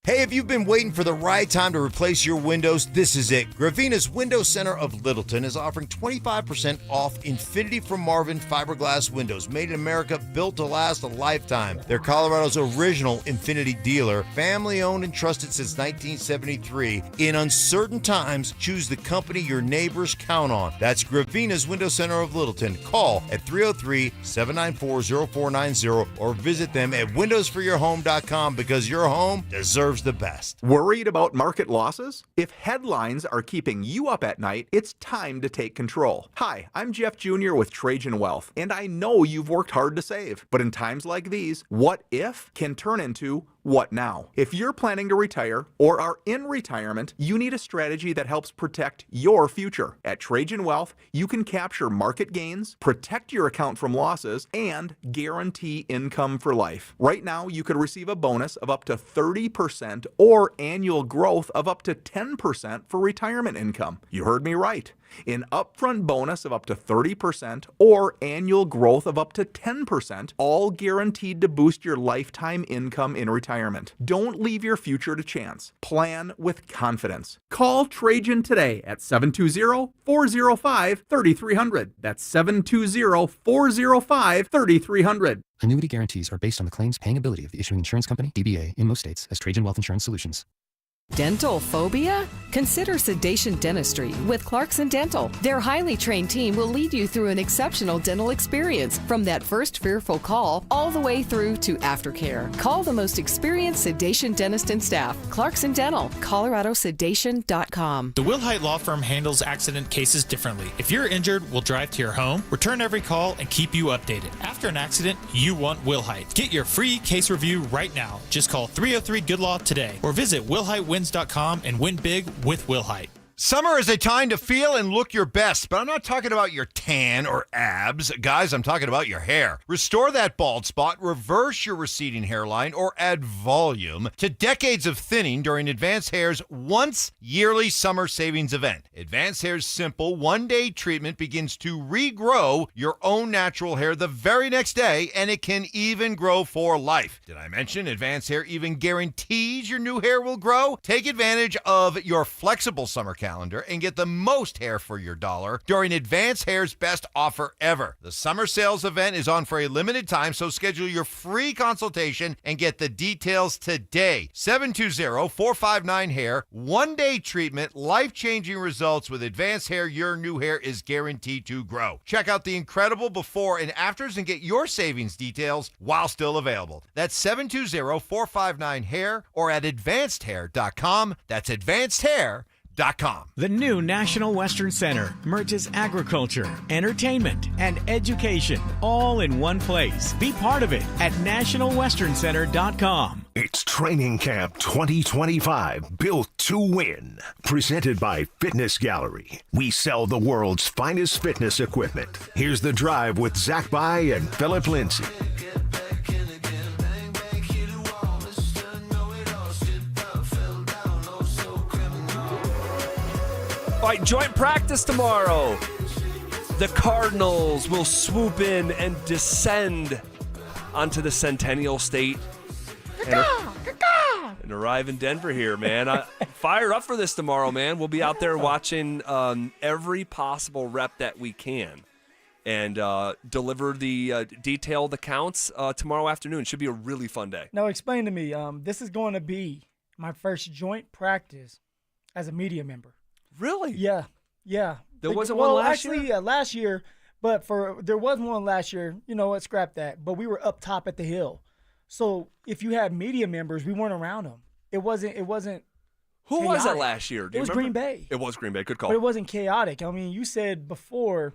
Hey, if you've been waiting for the right time to replace your windows, this is it. Gravina's Window Center of Littleton is offering 25% off Infinity from Marvin fiberglass windows, made in America, built to last a lifetime. They're Colorado's original Infinity dealer, family owned and trusted since 1973. In uncertain times, choose the company your neighbors count on. That's Gravina's Window Center of Littleton. Call at 303-794-0490 or visit them at windowsforyourhome.com because your home deserves the best. Worried about market losses? If headlines are keeping you up at night, it's time to take control. Hi, I'm Jeff Jr. with Trajan Wealth, and I know you've worked hard to save. But in times like these, what if can turn into what now? If you're planning to retire or are in retirement, you need a strategy that helps protect your future. At Trajan Wealth, you can capture market gains, protect your account from losses, and guarantee income for life. Right now, you could receive a bonus of up to 30% or annual growth of up to 10% for retirement income. You heard me right. An upfront bonus of up to 30% or annual growth of up to 10%, all guaranteed to boost your lifetime income in retirement. Don't leave your future to chance. Plan with confidence. Call Trajan today at 720-405-3300. That's 720-405-3300. Annuity guarantees are based on the claims paying ability of the issuing insurance company, DBA, in most states as Trajan Wealth Insurance Solutions. Dental phobia? Consider sedation dentistry with Clarkson Dental. Their highly trained team will lead you through an exceptional dental experience from that first fearful call all the way through to aftercare. Call the most experienced sedation dentist and staff. Clarkson Dental, ColoradoSedation.com. The Wilhite Law Firm handles accident cases differently. If you're injured, we'll drive to your home, return every call, and keep you updated. After an accident, you want Wilhite. Get your free case review right now. Just call 303-GOOD-LAW today or visit WilhiteWins.com and win big with Wilhite. Summer is a time to feel and look your best, but I'm not talking about your tan or abs. Guys, I'm talking about your hair. Restore that bald spot, reverse your receding hairline, or add volume to decades of thinning during Advanced Hair's once yearly summer savings event. Advanced Hair's simple one-day treatment begins to regrow your own natural hair the very next day, and it can even grow for life. Did I mention Advanced Hair even guarantees your new hair will grow? Take advantage of your flexible summer calendar and get the most hair for your dollar during Advanced Hair's best offer ever. The summer sales event is on for a limited time, so schedule your free consultation and get the details today. 720-459-HAIR. One-day treatment, life-changing results with Advanced Hair. Your new hair is guaranteed to grow. Check out the incredible before and afters and get your savings details while still available. That's 720-459-HAIR or at advancedhair.com. That's advancedhair.com. The new National Western Center merges agriculture, entertainment, and education all in one place. Be part of it at nationalwesterncenter.com. It's Training Camp 2025, built to win. Presented by Fitness Gallery. We sell the world's finest fitness equipment. Here's The Drive with Zach By and Phillip Lindsay. All right, joint practice tomorrow. The Cardinals will swoop in and descend onto the Centennial State and arrive in Denver here, man. Fire up for this tomorrow, man. We'll be out there watching every possible rep that we can and deliver the detailed accounts tomorrow afternoon. Should be a really fun day. Now, explain to me, this is going to be my first joint practice as a media member. Really? Yeah. There wasn't one last year? Actually, last year, but there was one last year. You know what? Scrap that. But we were up top at the hill. So if you had media members, we weren't around them. It wasn't. Who was it chaotic. last year? Do It you was remember? Green Bay. It was Green Bay. Good call. But it wasn't chaotic. I mean, you said before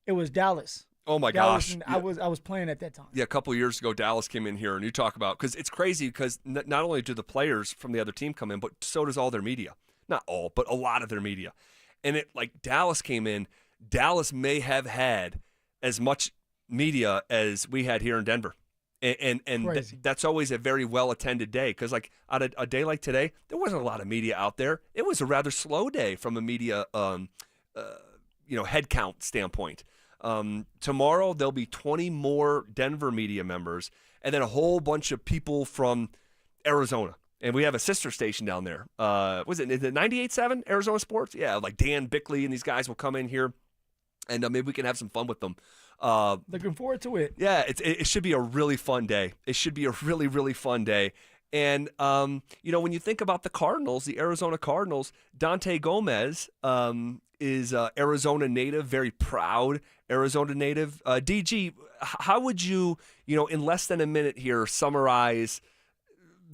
it was Dallas. Oh my Dallas, gosh! and I was playing at that time. Yeah, a couple of years ago, Dallas came in here, and you talk about, because it's crazy because not only do the players from the other team come in, but so does all their media. Not all, but a lot of their media. And Dallas came in. Dallas may have had as much media as we had here in Denver. And that's always a very well-attended day because, on a day like today, there wasn't a lot of media out there. It was a rather slow day from a media, head count standpoint. Tomorrow, there'll be 20 more Denver media members and then a whole bunch of people from Arizona. And we have a sister station down there. Is it 98.7 Arizona Sports? Yeah, like Dan Bickley and these guys will come in here, and maybe we can have some fun with them. Looking forward to it. Yeah, it should be a really fun day. It should be a really, really fun day. And, when you think about the Cardinals, the Arizona Cardinals, Dante Gomez is Arizona native, very proud Arizona native. DG, how would you, in less than a minute here, summarize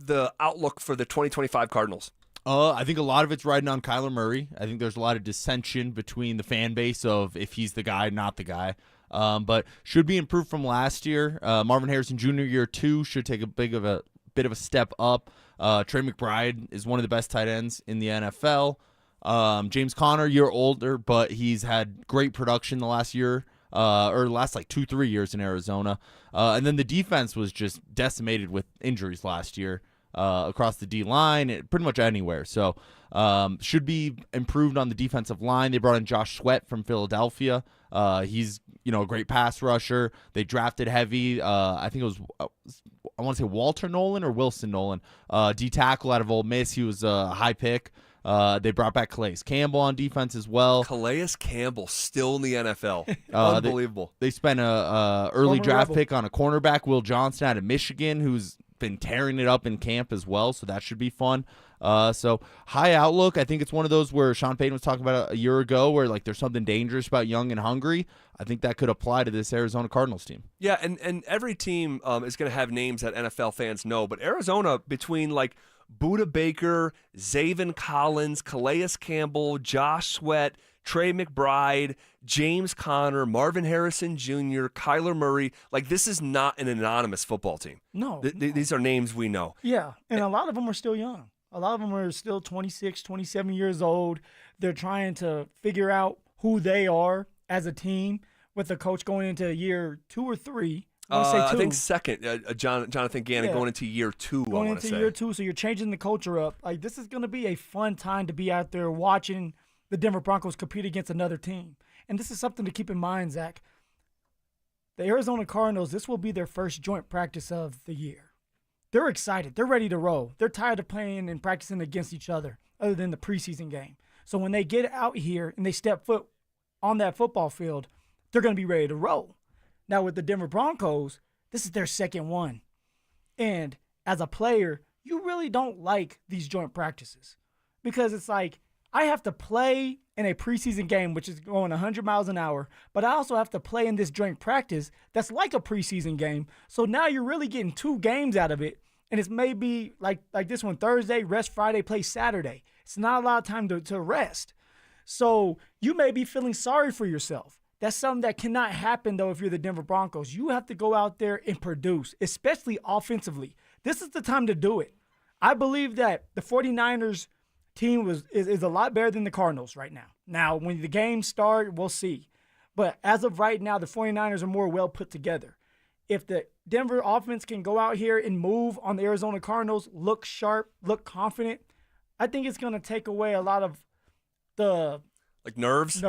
the outlook for the 2025 Cardinals? I think a lot of it's riding on Kyler Murray. I think there's a lot of dissension between the fan base of if he's the guy, not the guy. But should be improved from last year. Marvin Harrison Jr. year 2 should take a bit of a step up. Trey McBride is one of the best tight ends in the NFL. James Conner, year older, but he's had great production the last year, or the last 2-3 years in Arizona. And then the defense was just decimated with injuries last year across the D-line, pretty much anywhere. So should be improved on the defensive line. They brought in Josh Sweat from Philadelphia. He's a great pass rusher. They drafted heavy. I think it was I want to say Walter Nolan or Wilson Nolan, D tackle out of Ole Miss. He was a high pick. They brought back Calais Campbell on defense as well. Calais Campbell still in the NFL. Unbelievable. They spent a early Former draft Rebel. pick on a cornerback, Will Johnson out of Michigan, who's been tearing it up in camp as well, so that should be fun. So high outlook. I think it's one of those where Sean Payton was talking about a year ago where there's something dangerous about young and hungry. I think that could apply to this Arizona Cardinals team. Yeah, and every team is going to have names that NFL fans know, but Arizona, between Buda Baker, Zaven Collins, Calais Campbell, Josh Sweat, Trey McBride, James Conner, Marvin Harrison Jr., Kyler Murray, this is not an anonymous football team. No. These are names we know. Yeah, and a lot of them are still young. A lot of them are still 26, 27 years old. They're trying to figure out who they are as a team with the coach going into year 2 or 3. I think second, Jonathan Gannon Yeah. going into year 2, I Going want to into say. year 2, so you're changing the culture up. This is going to be a fun time to be out there watching the Denver Broncos compete against another team. And this is something to keep in mind, Zach. The Arizona Cardinals, this will be their first joint practice of the year. They're excited. They're ready to roll. They're tired of playing and practicing against each other than the preseason game. So when they get out here and they step foot on that football field, they're going to be ready to roll. Now with the Denver Broncos, this is their second one. And as a player, you really don't like these joint practices because it's I have to play in a preseason game, which is going 100 miles an hour, but I also have to play in this joint practice that's like a preseason game. So now you're really getting 2 games out of it, and it's maybe like this one Thursday, rest Friday, play Saturday. It's not a lot of time to rest. So you may be feeling sorry for yourself. That's something that cannot happen, though, if you're the Denver Broncos. You have to go out there and produce, especially offensively. This is the time to do it. I believe that the 49ers team is a lot better than the Cardinals right now. Now, when the games start, we'll see. But as of right now, the 49ers are more well put together. If the Denver offense can go out here and move on the Arizona Cardinals, look sharp, look confident, I think it's going to take away a lot of the nerves,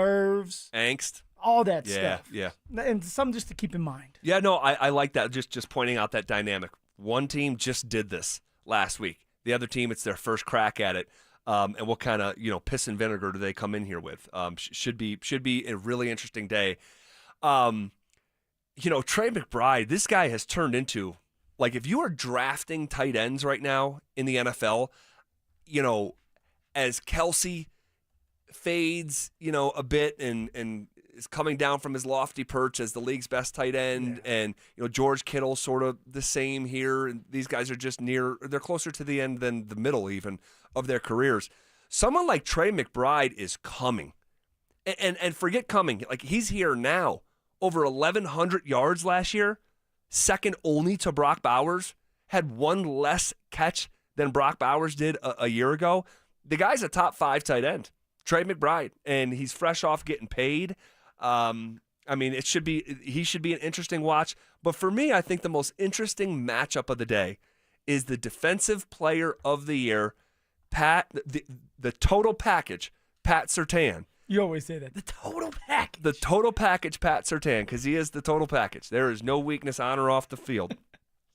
angst, all that Yeah, stuff. yeah. And something just to keep in mind. Yeah, no, I like that. Just pointing out that dynamic. One team just did this last week. The other team, it's their first crack at it. And what kind of piss and vinegar do they come in here with? Should be a really interesting day. Trey McBride, this guy has turned into if you are drafting tight ends right now in the NFL, as Kelsey, fades, a bit and is coming down from his lofty perch as the league's best tight end. Yeah. And, George Kittle sort of the same here. And these guys are just they're closer to the end than the middle even of their careers. Someone like Trey McBride is coming. And forget coming. Like, he's here now. Over 1,100 yards last year, second only to Brock Bowers. Had one less catch than Brock Bowers did a year ago. The guy's a top 5 tight end, Trey McBride, and he's fresh off getting paid. He should be an interesting watch. But for me, I think the most interesting matchup of the day is the Defensive Player of the Year, the total package, Pat Surtain. You always say that. The total package. The total package, Pat Surtain, because he is the total package. There is no weakness on or off the field.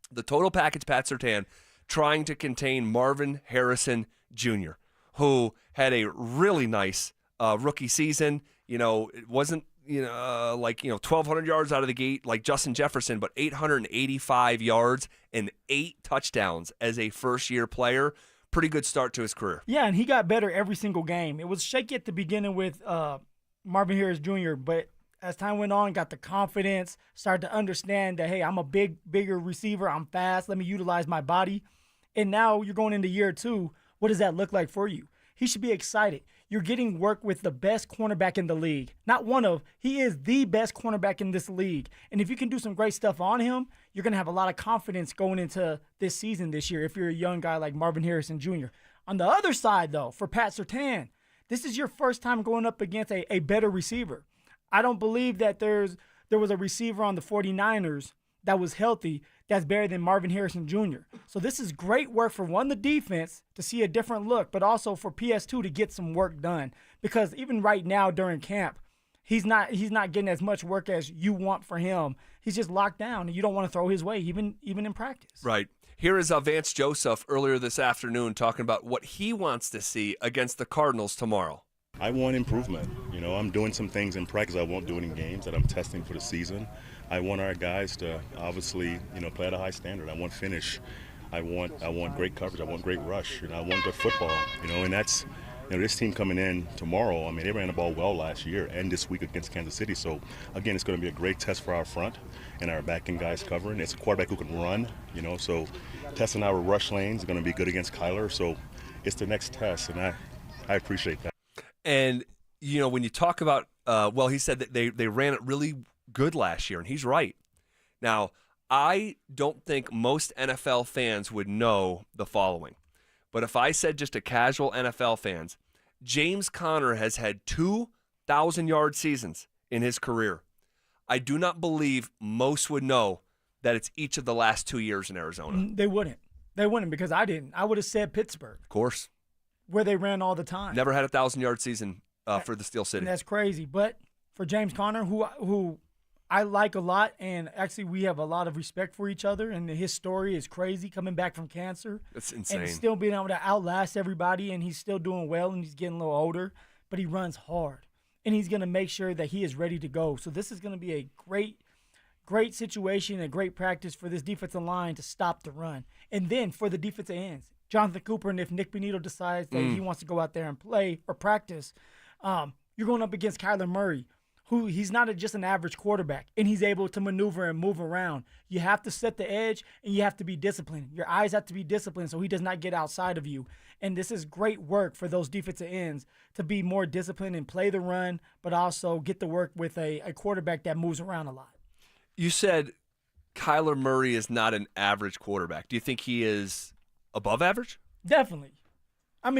The total package, Pat Surtain, trying to contain Marvin Harrison Jr., who had a really nice rookie season. It wasn't 1,200 yards out of the gate like Justin Jefferson, but 885 yards and 8 touchdowns as a first-year player. Pretty good start to his career. Yeah, and he got better every single game. It was shaky at the beginning with Marvin Harris Jr., but as time went on, got the confidence, started to understand that, hey, I'm a bigger receiver. I'm fast. Let me utilize my body. And now you're going into year 2. What does that look like for you? He should be excited. You're getting work with the best cornerback in the league. He is the best cornerback in this league. And if you can do some great stuff on him, you're going to have a lot of confidence going into this season this year if you're a young guy like Marvin Harrison Jr. On the other side, though, for Pat Surtain, this is your first time going up against a better receiver. I don't believe that there was a receiver on the 49ers that was healthy that's better than Marvin Harrison Jr. So this is great work for, the defense to see a different look, but also for PS2 to get some work done. Because even right now during camp, he's not getting as much work as you want for him. He's just locked down, and you don't want to throw his way, even in practice. Right. Here is Vance Joseph earlier this afternoon talking about what he wants to see against the Cardinals tomorrow. I want improvement. I'm doing some things in practice I won't do it in games that I'm testing for the season. I want our guys to obviously, play at a high standard. I want finish. I want great coverage. I want great rush. I want good football. And that's, this team coming in tomorrow. They ran the ball well last year and this week against Kansas City. So again, it's going to be a great test for our front and our back end guys covering. It's a quarterback who can run. So testing our rush lanes is going to be good against Kyler. So it's the next test, and I appreciate that. And when you talk about, he said that they ran it really good last year, and he's right. Now, I don't think most NFL fans would know the following, but if I said just a casual NFL fans, James Conner has had 2,000-yard seasons in his career. I do not believe most would know that it's each of the last 2 years in Arizona. They wouldn't. Because I didn't. I would have said Pittsburgh. Of course. Where they ran all the time. Never had a 1,000-yard season for the Steel City. And that's crazy. But for James Conner, who I like a lot, and actually we have a lot of respect for each other, and his story is crazy, coming back from cancer. That's insane. And still being able to outlast everybody, and he's still doing well, and he's getting a little older, but he runs hard. And he's going to make sure that he is ready to go. So this is going to be a great situation, a great practice for this defensive line to stop the run. And then for the defensive ends, Jonathan Cooper, and if Nick Benito decides that he wants to go out there and play or practice, you're going up against Kyler Murray, who he's not just an average quarterback, and he's able to maneuver and move around. You have to set the edge, and you have to be disciplined. Your eyes have to be disciplined so he does not get outside of you. And this is great work for those defensive ends to be more disciplined and play the run, but also get to work with a quarterback that moves around a lot. You said Kyler Murray is not an average quarterback. Do you think he is above average? Definitely. Come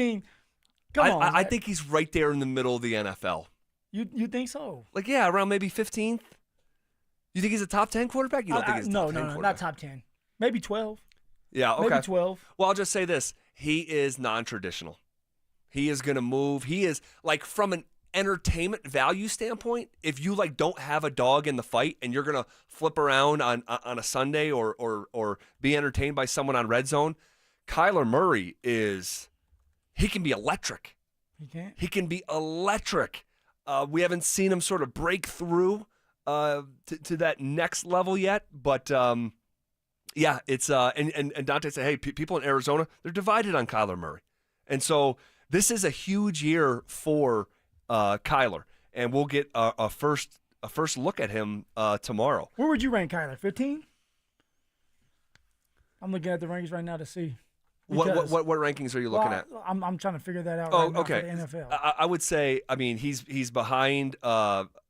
on. I think he's right there in the middle of the NFL. You think so? Around maybe 15th? You think he's a top 10 quarterback? You don't think he's a top 10 quarterback? No, not top 10. Maybe 12. Yeah, okay. Maybe 12. Well, I'll just say this. He is non-traditional. He is going to move. He is, from an entertainment value standpoint, if you, don't have a dog in the fight and you're going to flip around on a Sunday or be entertained by someone on Red Zone, Kyler Murray he can be electric. He can be electric. We haven't seen him sort of break through to that next level yet, but it's and Dante said, hey, people in Arizona, they're divided on Kyler Murray, and so this is a huge year for Kyler, and we'll get a first look at him tomorrow. Where would you rank Kyler? 15? I'm looking at the rankings right now to see. What rankings are you looking at? I'm trying to figure that out. Oh, right now okay. For the NFL. I would say, I mean, he's behind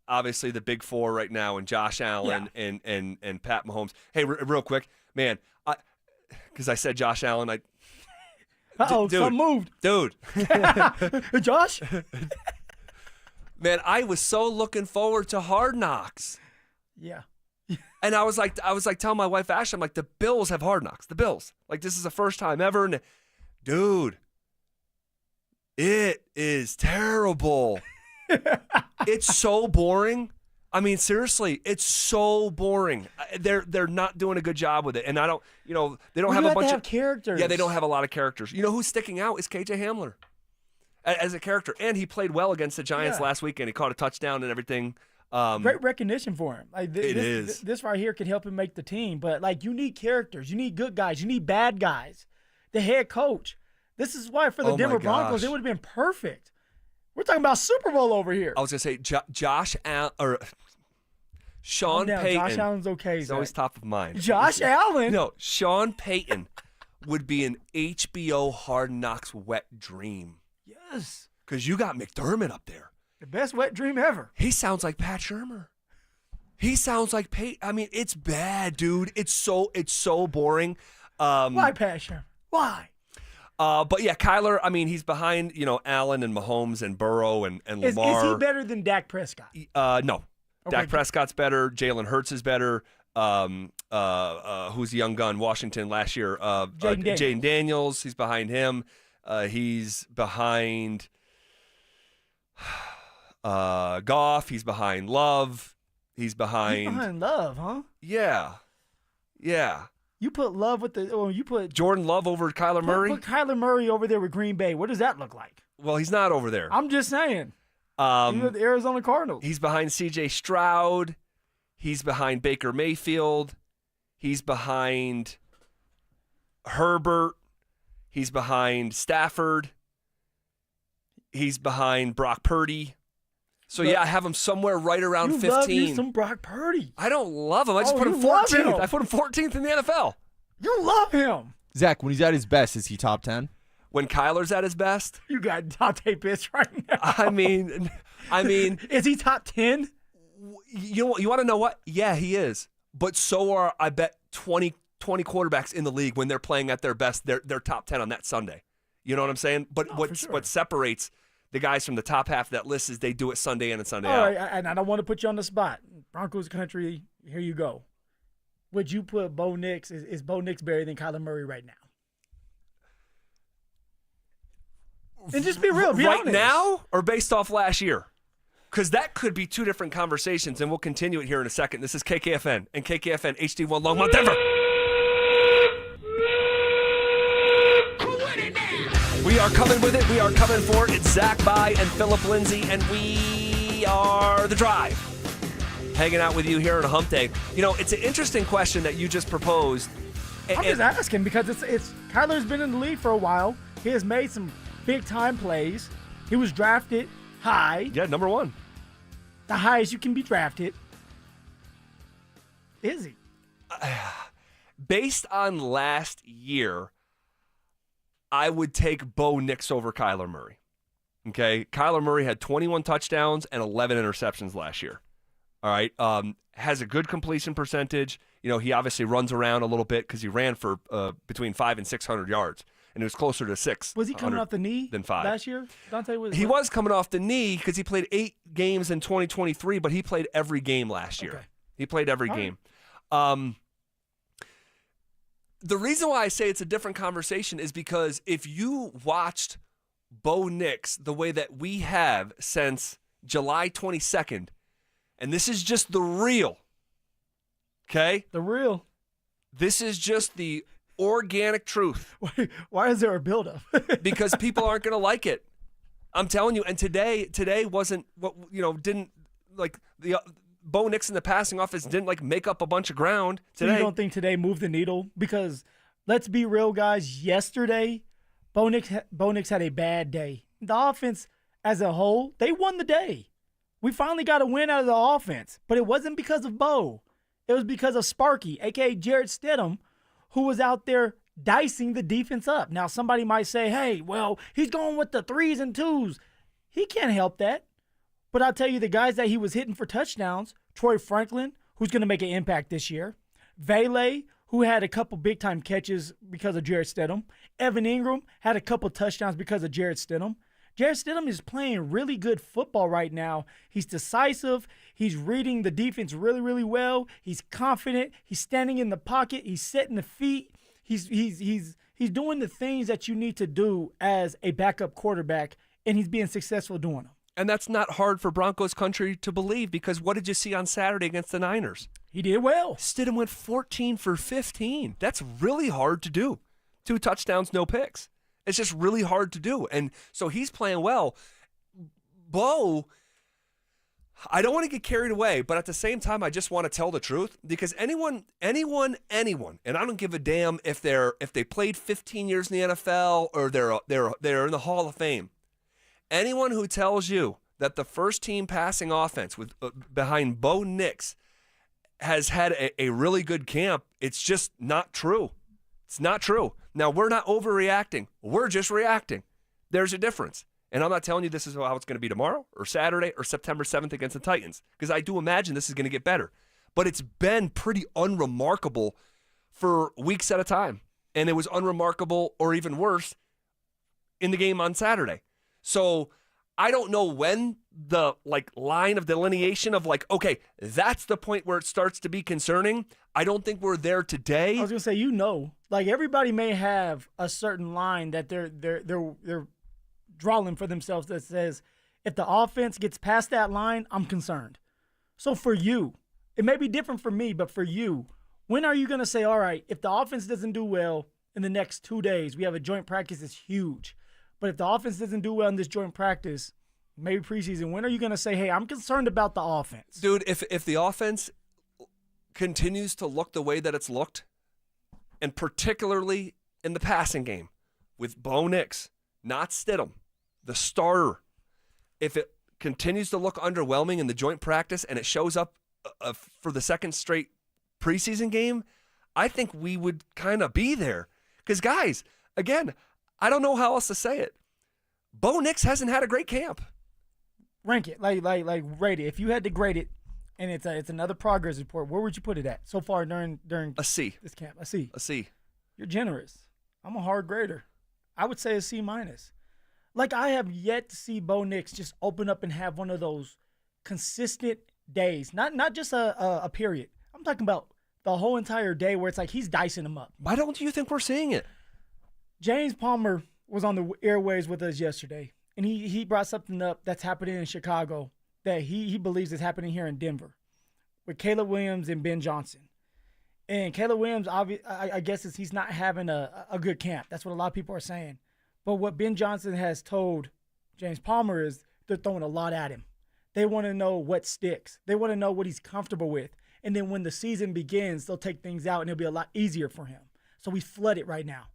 obviously the big four right now, and Josh Allen and Pat Mahomes. Hey, real quick, man, because I said Josh Allen, Some moved, dude. Josh. Man, I was so looking forward to Hard Knocks. Yeah. And I was like telling my wife Ashley, I'm like, the Bills have Hard Knocks. The Bills, like, this is the first time ever, and dude, it is terrible. It's so boring. I mean, seriously, it's so boring. They're not doing a good job with it, and I don't, they don't have a bunch of characters. Yeah, they don't have a lot of characters. You know who's sticking out is KJ Hamler as a character, and he played well against the Giants last weekend. He caught a touchdown and everything. Great recognition for him. Like this right here could help him make the team. But like, you need characters, you need good guys, you need bad guys. The head coach. This is why for the Denver Broncos it would have been perfect. We're talking about Super Bowl over here. I was gonna say Josh Allen or Sean Payton. Josh Allen's okay. He's always top of mind. Josh Allen. No, Sean Payton would be an HBO Hard Knocks wet dream. Yes. Because you got McDermott up there. The best wet dream ever. He sounds like Pat Shurmur. He sounds like Payton. I mean, it's bad, dude. It's so boring. Why Pat Shurmur? Why? But yeah, Kyler, I mean, he's behind, Allen and Mahomes and Burrow and Lamar. Is he better than Dak Prescott? No. Okay. Dak Prescott's better. Jalen Hurts is better. Who's the young gun? Washington last year. Jaden Daniels. He's behind him. He's behind Goff. He's behind Love. He's behind Love, huh? Yeah. You put Love with you put Jordan Love over Kyler Murray? Put Kyler Murray over there with Green Bay. What does that look like? Well, he's not over there. I'm just saying. The Arizona Cardinals. He's behind C.J. Stroud. He's behind Baker Mayfield. He's behind Herbert. He's behind Stafford. He's behind Brock Purdy. So, I have him somewhere right around 15. Love you some Brock Purdy. I don't love him. I just put him 14th. I put him 14th in the NFL. You love him. Zach, when he's at his best, is he top 10? When Kyler's at his best? You got Dante Pitts right now. I mean, is he top 10? You want to know what? Yeah, he is. But so are, I bet, 20 quarterbacks in the league when they're playing at their best. They're top 10 on that Sunday. You know what I'm saying? But what separates the guys from the top half of that list is they do it Sunday in and Sunday out. All right, and I don't want to put you on the spot. Broncos country, here you go. Would you put Bo Nix? Is Bo Nix better than Kyler Murray right now? And just be real, be right honest. now or based off last year? Because that could be two different conversations, and we'll continue it here in a second. This is KKFN and KKFN HD1 Longmont, Denver. We are coming with it. We are coming for it. It's Zach By and Phillip Lindsay, and we are The Drive. Hanging out with you here on a hump day. It's an interesting question that you just proposed. I'm just asking because it's Kyler's been in the league for a while. He has made some big-time plays. He was drafted high. Yeah, number one. The highest you can be drafted. Is he? Based on last year, I would take Bo Nix over Kyler Murray. Okay? Kyler Murray had 21 touchdowns and 11 interceptions last year. All right? Has a good completion percentage. He obviously runs around a little bit because he ran for between 500 and 600 yards. And it was closer to 600 Was he coming off the knee than 5 last year? Dante was coming off the knee because he played 8 games in 2023, but he played every game last year. Okay. He played every game. The reason why I say it's a different conversation is because if you watched Bo Nix the way that we have since July 22nd, and this is just the real, okay? The real. This is just the organic truth. Why is there a buildup? Because people aren't going to like it. I'm telling you. And today wasn't what didn't like the Bo Nix in the passing offense didn't like make up a bunch of ground today. So you don't think today moved the needle? Because let's be real, guys. Yesterday, Bo Nix had a bad day. The offense as a whole, they won the day. We finally got a win out of the offense, but it wasn't because of Bo. It was because of Sparky, a.k.a. Jarrett Stidham, who was out there dicing the defense up. Now, somebody might say, hey, well, he's going with the 3s and 2s. He can't help that. But I'll tell you, the guys that he was hitting for touchdowns, Troy Franklin, who's going to make an impact this year, Vele, who had a couple big-time catches because of Jarrett Stidham, Evan Ingram had a couple touchdowns because of Jarrett Stidham. Jarrett Stidham is playing really good football right now. He's decisive. He's reading the defense really, really well. He's confident. He's standing in the pocket. He's setting the feet. He's doing the things that you need to do as a backup quarterback, and he's being successful doing them. And that's not hard for Broncos country to believe, because what did you see on Saturday against the Niners? He did well. Stidham went 14 for 15. That's really hard to do. 2 touchdowns, no picks. It's just really hard to do. And so he's playing well. Bo, I don't want to get carried away, but at the same time, I just want to tell the truth, because anyone, and I don't give a damn if they played 15 years in the NFL or they're in the Hall of Fame. Anyone who tells you that the first team passing offense with behind Bo Nix has had a really good camp, it's just not true. It's not true. Now, we're not overreacting. We're just reacting. There's a difference. And I'm not telling you this is how it's going to be tomorrow or Saturday or September 7th against the Titans, because I do imagine this is going to get better. But it's been pretty unremarkable for weeks at a time. And it was unremarkable, or even worse, in the game on Saturday. So I don't know when the line of delineation of okay, that's the point where it starts to be concerning. I don't think we're there today. I was gonna say, everybody may have a certain line that they're drawing for themselves that says, if the offense gets past that line, I'm concerned. So for you, it may be different for me, but for you, when are you gonna say, all right, if the offense doesn't do well in the next 2 days, we have a joint practice that's huge. But if the offense doesn't do well in this joint practice, maybe preseason, when are you going to say, hey, I'm concerned about the offense? Dude, if the offense continues to look the way that it's looked, and particularly in the passing game with Bo Nix, not Stidham, the starter, if it continues to look underwhelming in the joint practice and it shows up for the second straight preseason game, I think we would kind of be there. Because, guys, again, I don't know how else to say it. Bo Nix hasn't had a great camp. Rank it, rate it. If you had to grade it, and it's another progress report, where would you put it at so far during a C this camp? A C. A C. You're generous. I'm a hard grader. I would say a C minus. I have yet to see Bo Nix just open up and have one of those consistent days. Not just a period. I'm talking about the whole entire day where it's he's dicing them up. Why don't you think we're seeing it? James Palmer was on the airways with us yesterday, and he brought something up that's happening in Chicago that he believes is happening here in Denver with Caleb Williams and Ben Johnson. And Caleb Williams, I guess, he's not having a good camp. That's what a lot of people are saying. But what Ben Johnson has told James Palmer is they're throwing a lot at him. They want to know what sticks. They want to know what he's comfortable with. And then when the season begins, they'll take things out, and it'll be a lot easier for him. So he's flooded right now.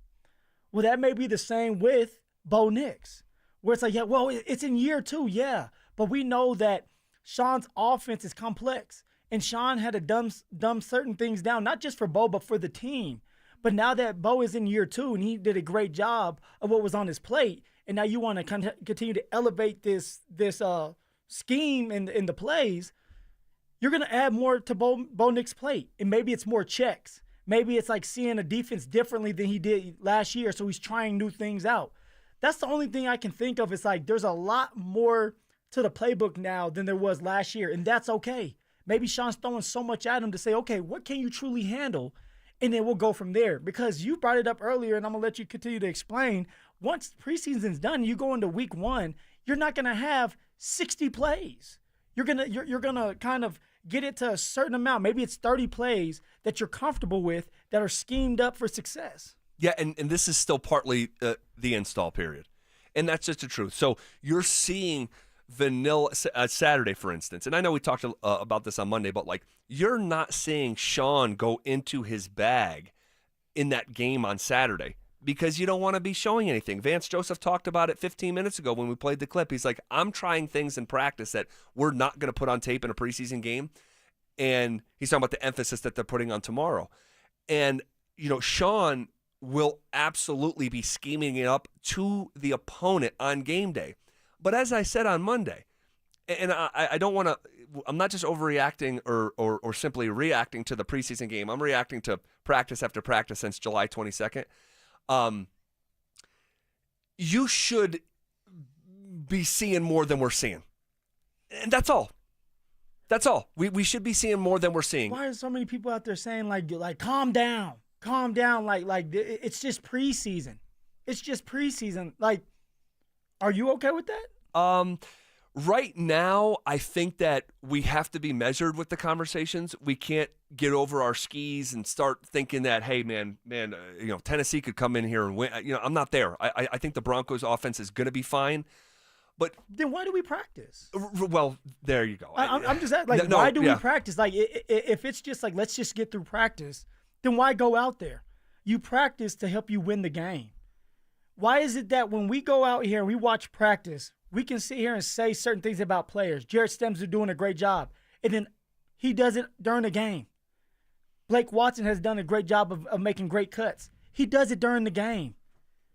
Well, that may be the same with Bo Nix, where it's it's in year 2, yeah. But we know that Sean's offense is complex, and Sean had to dumb certain things down, not just for Bo, but for the team. But now that Bo is in year 2, and he did a great job of what was on his plate, and now you want to continue to elevate this scheme in the plays, you're going to add more to Bo Nix's plate, and maybe it's more checks. Maybe it's seeing a defense differently than he did last year, so he's trying new things out. That's the only thing I can think of. It's there's a lot more to the playbook now than there was last year, and that's okay. Maybe Sean's throwing so much at him to say, okay, what can you truly handle? And then we'll go from there. Because you brought it up earlier, and I'm going to let you continue to explain. Once preseason's done, you go into week 1, you're not going to have 60 plays. You're gonna kind of get it to a certain amount. Maybe it's 30 plays that you're comfortable with that are schemed up for success. Yeah, and this is still partly the install period. And that's just the truth. So you're seeing vanilla Saturday, for instance. And I know we talked about this on Monday, but you're not seeing Sean go into his bag in that game on Saturday, because you don't want to be showing anything. Vance Joseph talked about it 15 minutes ago when we played the clip. He's like, I'm trying things in practice that we're not going to put on tape in a preseason game. And he's talking about the emphasis that they're putting on tomorrow. And, Sean will absolutely be scheming it up to the opponent on game day. But as I said on Monday, and I don't want to, I'm not just overreacting or simply reacting to the preseason game. I'm reacting to practice after practice since July 22nd. You should be seeing more than we're seeing. And that's all. That's all. We should be seeing more than we're seeing. Why are so many people out there saying like calm down, like it's just preseason. It's just preseason. Like, are you okay with that? Right now, I think that we have to be measured with the conversations. We can't get over our skis and start thinking that, hey, man, Tennessee could come in here and win. I'm not there. I think the Broncos offense is going to be fine. But then why do we practice? Well, there you go. I'm just like, why do we practice? Like, if it's just like, let's just get through practice, then why go out there? You practice to help you win the game. Why is it that when we go out here and we watch practice, we can sit here and say certain things about players? Jared Stems is doing a great job, and then he does it during the game. Blake Watson has done a great job of making great cuts. He does it during the game.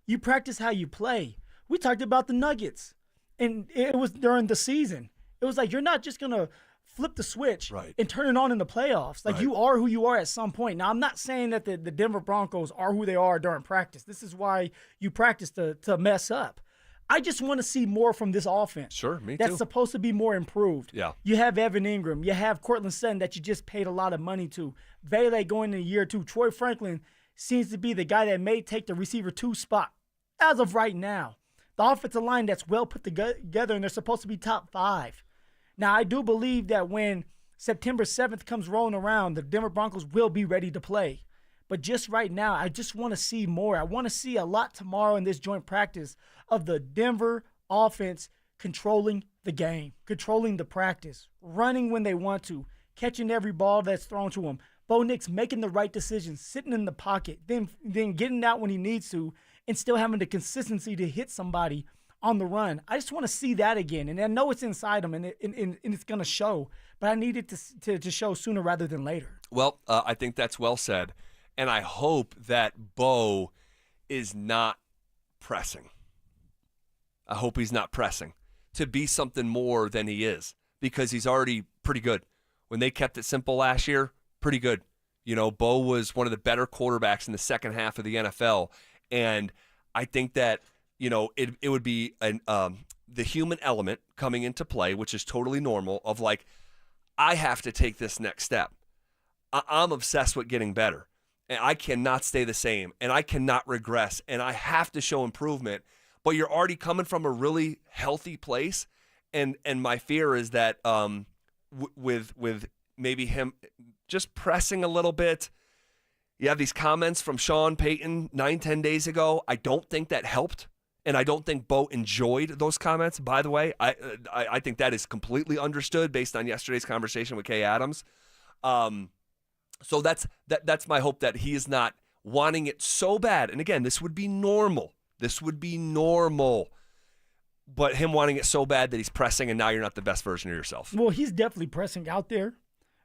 You practice how you play. We talked about the Nuggets. And it was during the season. It was like, you're not just going to flip the switch and turn it on in the playoffs. Like, you are who you are at some point. Now, I'm not saying that the Denver Broncos are who they are during practice. This is why you practice to mess up. I just want to see more from this offense. Sure, me too. That's supposed to be more improved. Yeah. You have Evan Ingram. You have Cortland Sutton that you just paid a lot of money to. Vele going in year 2. Troy Franklin seems to be the guy that may take the receiver 2 spot as of right now. The offensive line that's well put together, and they're supposed to be top 5. Now, I do believe that when September 7th comes rolling around, the Denver Broncos will be ready to play. But just right now, I just want to see more. I want to see a lot tomorrow in this joint practice of the Denver offense controlling the game, controlling the practice, running when they want to, catching every ball that's thrown to them. Bo Nix making the right decisions, sitting in the pocket, then getting out when he needs to, and still having the consistency to hit somebody on the run. I just want to see that again. And I know it's inside him, and it's going to show, but I need it to show sooner rather than later. Well, I think that's well said. And I hope that Bo is not pressing. I hope he's not pressing to be something more than he is, because he's already pretty good. When they kept it simple last year, pretty good. Bo was one of the better quarterbacks in the second half of the NFL. And I think that, it would be the human element coming into play, which is totally normal, of like, I have to take this next step. I'm obsessed with getting better. And I cannot stay the same. And I cannot regress. And I have to show improvement. But you're already coming from a really healthy place. And my fear is that with maybe him just pressing a little bit. You have these comments from Sean Payton 9-10 days ago. I don't think that helped, and I don't think Bo enjoyed those comments, by the way. I think that is completely understood based on yesterday's conversation with Kay Adams. So that's my hope, that he is not wanting it so bad. And again, this would be normal. But him wanting it so bad that he's pressing, and now you're not the best version of yourself. Well, he's definitely pressing out there.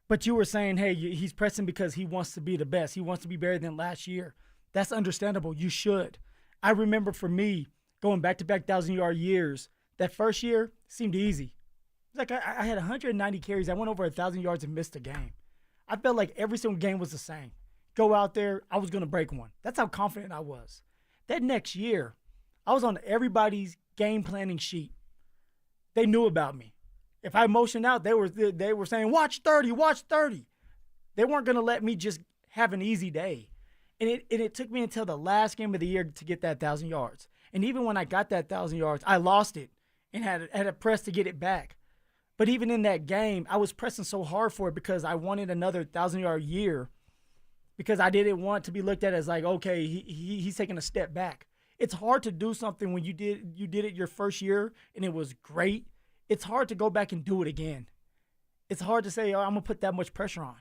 But you were saying, hey, he's pressing because he wants to be the best. He wants to be better than last year. That's understandable. You should. I remember for me, going back-to-back 1,000-yard years, that first year seemed easy. It's like I had 190 carries. I went over 1,000 yards and missed a game. I felt like every single game was the same. Go out there, I was going to break one. That's how confident I was. That next year, I was on everybody's game planning sheet. They knew about me. If I motioned out, they were saying, watch 30, watch 30. They weren't going to let me just have an easy day. And it took me until the last game of the year to get that 1,000 yards. And even when I got that 1,000 yards, I lost it and had a press to get it back. But even in that game, I was pressing so hard for it because I wanted another 1,000-yard year, because I didn't want to be looked at as like, okay, he's taking a step back. It's hard to do something when you did it your first year and it was great. It's hard to go back and do it again. It's hard to say, oh, I'm going to put that much pressure on.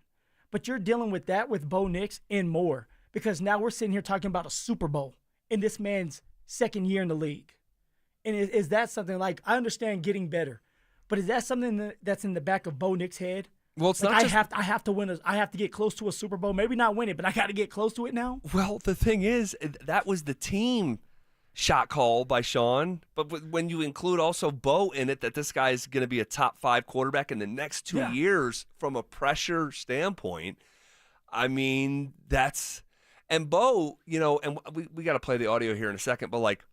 But you're dealing with that with Bo Nix and more, because now we're sitting here talking about a Super Bowl in this man's second year in the league? And is that something like, I understand getting better, but is that something that's in the back of Bo Nix's head? Well, it's like not just... I have to win. I have to get close to a Super Bowl. Maybe not win it, but I got to get close to it now. Well, the thing is, that was the team shot call by Sean. But when you include also Bo in it, that this guy is going to be a top 5 quarterback in the next 2 years from a pressure standpoint, I mean, that's – and Bo, you know, and we got to play the audio here in a second, but like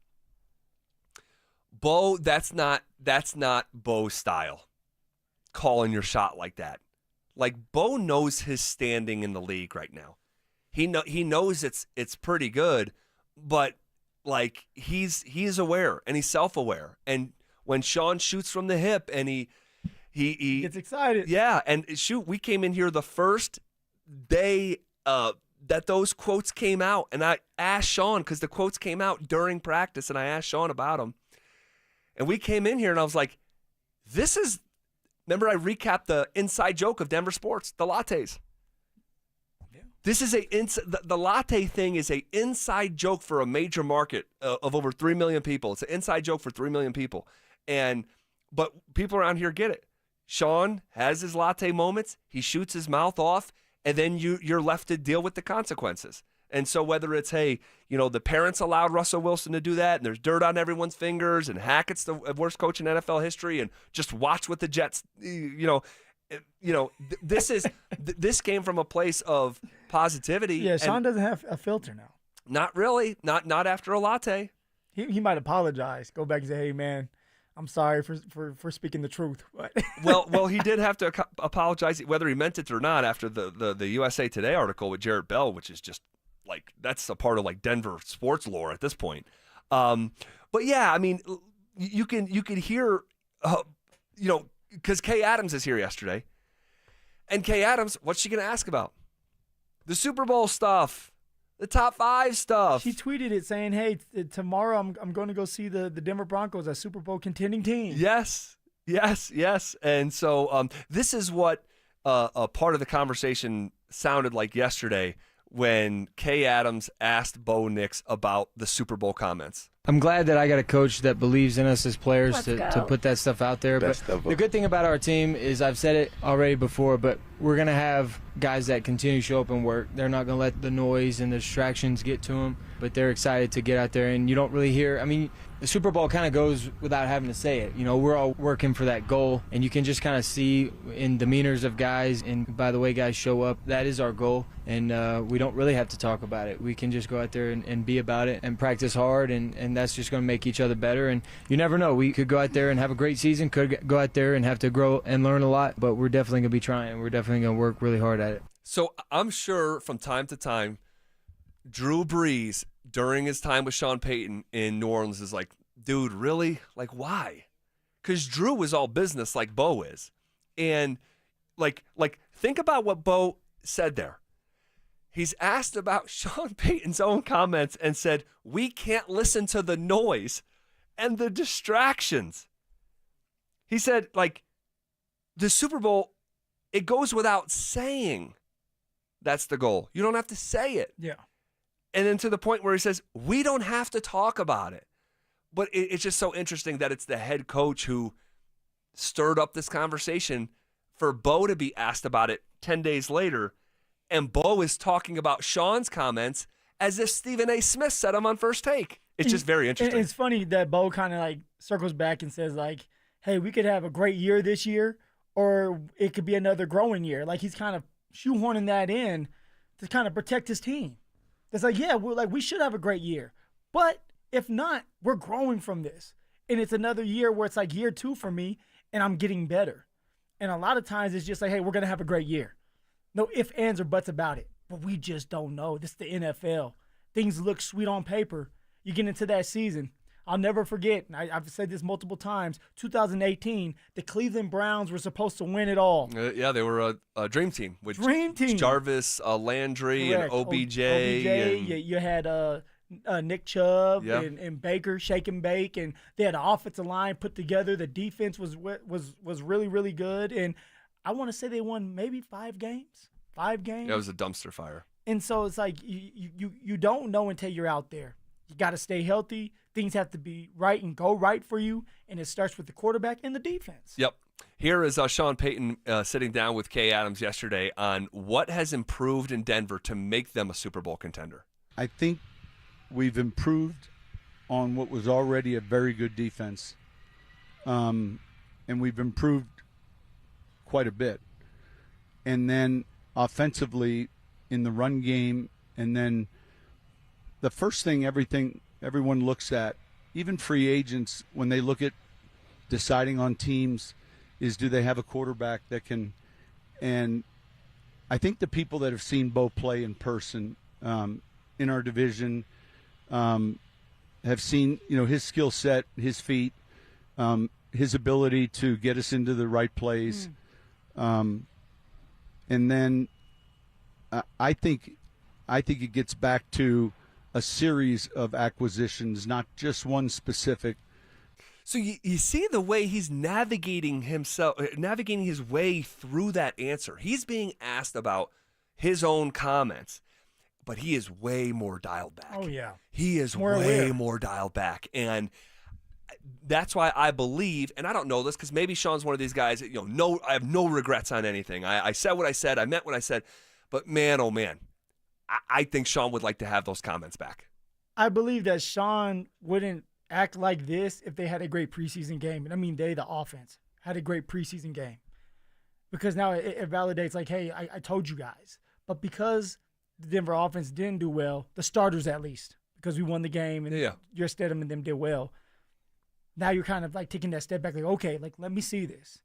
Bo, that's not Bo's style, calling your shot like that. Like, Bo knows his standing in the league right now. He knows it's pretty good, but like he's aware and he's self-aware. And when Sean shoots from the hip and he gets excited. Yeah, and shoot, we came in here the first day that those quotes came out, and I asked Sean, because the quotes came out during practice, and I asked Sean about them. And we came in here and I was like, this is... Remember, I recapped the inside joke of Denver Sports, the lattes. Yeah. This is the latte thing is a inside joke for a major market of over 3 million people. It's an inside joke for 3 million people, but people around here get it. Sean has his latte moments. He shoots his mouth off, and then you're left to deal with the consequences. And so whether it's, hey, you know, the parents allowed Russell Wilson to do that, and there's dirt on everyone's fingers, and Hackett's the worst coach in NFL history, and just watch what the Jets, this came from a place of positivity. Yeah, Sean doesn't have a filter now. Not really. Not after a latte. He might apologize. Go back and say, hey, man, I'm sorry for speaking the truth. well, he did have to apologize, whether he meant it or not, after the USA Today article with Jarrett Bell, which is just, like, that's a part of like Denver sports lore at this point. But yeah, I mean, you can hear, because Kay Adams is here yesterday, and Kay Adams, what's she going to ask about? The Super Bowl stuff, the top 5 stuff. She tweeted it saying, hey, tomorrow I'm going to go see the Denver Broncos, a Super Bowl contending team. Yes. And so this is what a part of the conversation sounded like yesterday, when Kay Adams asked Bo Nix about the Super Bowl comments. I'm glad that I got a coach that believes in us as players to put that stuff out there. But the good thing about our team is, I've said it already before, but we're going to have guys that continue to show up and work. They're not going to let the noise and the distractions get to them, but they're excited to get out there. And you don't really hear, I mean, the Super Bowl kind of goes without having to say it. You know, we're all working for that goal, and you can just kind of see in demeanors of guys and by the way guys show up, that is our goal. And we don't really have to talk about it. We can just go out there and be about it and practice hard, and that's just going to make each other better. And you never know. We could go out there and have a great season, could go out there and have to grow and learn a lot, but we're definitely going to be trying. We're definitely going to work really hard at it. So I'm sure from time to time, Drew Brees, during his time with Sean Payton in New Orleans, is like, dude, really? Like, why? Because Drew was all business like Bo is. And, like, think about what Bo said there. He's asked about Sean Payton's own comments and said, we can't listen to the noise and the distractions. He said, like, the Super Bowl, it goes without saying that's the goal. You don't have to say it. Yeah. And then to the point where he says, we don't have to talk about it. But it's just so interesting that it's the head coach who stirred up this conversation for Bo to be asked about it 10 days later. And Bo is talking about Sean's comments as if Stephen A. Smith said them on First Take. It's just very interesting. It's funny that Bo kind of like circles back and says, like, hey, we could have a great year this year, or it could be another growing year. Like, he's kind of shoehorning that in to kind of protect his team. It's like, yeah, we should have a great year. But if not, we're growing from this. And it's another year where it's like year 2 for me, and I'm getting better. And a lot of times it's just like, hey, we're going to have a great year. No ifs, ands, or buts about it. But we just don't know. This is the NFL. Things look sweet on paper. You get into that season. I'll never forget, and I've said this multiple times, 2018, the Cleveland Browns were supposed to win it all. Yeah, they were a dream team. With dream team. Jarvis, Landry, correct. And OBJ. And you had Nick Chubb yeah. and Baker, shake and bake, and they had an offensive line put together. The defense was really, really good. And I want to say they won maybe 5 games. 5 games. Yeah, it was a dumpster fire. And so it's like you don't know until you're out there. You You got to stay healthy. Things have to be right and go right for you, and it starts with the quarterback and the defense. Yep. Here is Sean Payton sitting down with Kay Adams yesterday on what has improved in Denver to make them a Super Bowl contender. I think we've improved on what was already a very good defense, and we've improved quite a bit. And then offensively in the run game, and then the first thing everyone looks at, even free agents, when they look at deciding on teams, is do they have a quarterback that can, and I think the people that have seen Bo play in person in our division have seen, his skill set, his feet, his ability to get us into the right plays. And then I think it gets back to a series of acquisitions, not just one specific. So you see the way he's navigating his way through that answer. He's being asked about his own comments, but he is way more dialed back. Oh, yeah. He is way more dialed back. And that's why I believe, and I don't know this because maybe Sean's one of these guys, I have no regrets on anything. I said what I said. I meant what I said. But man, oh man, I think Sean would like to have those comments back. I believe that Sean wouldn't act like this if they had a great preseason game. And I mean, the offense had a great preseason game. Because now it validates, like, hey, I told you guys. But because the Denver offense didn't do well, the starters at least, because we won the game and your Stidham and them did well, now you're kind of like taking that step back, like, okay, like, let me see this.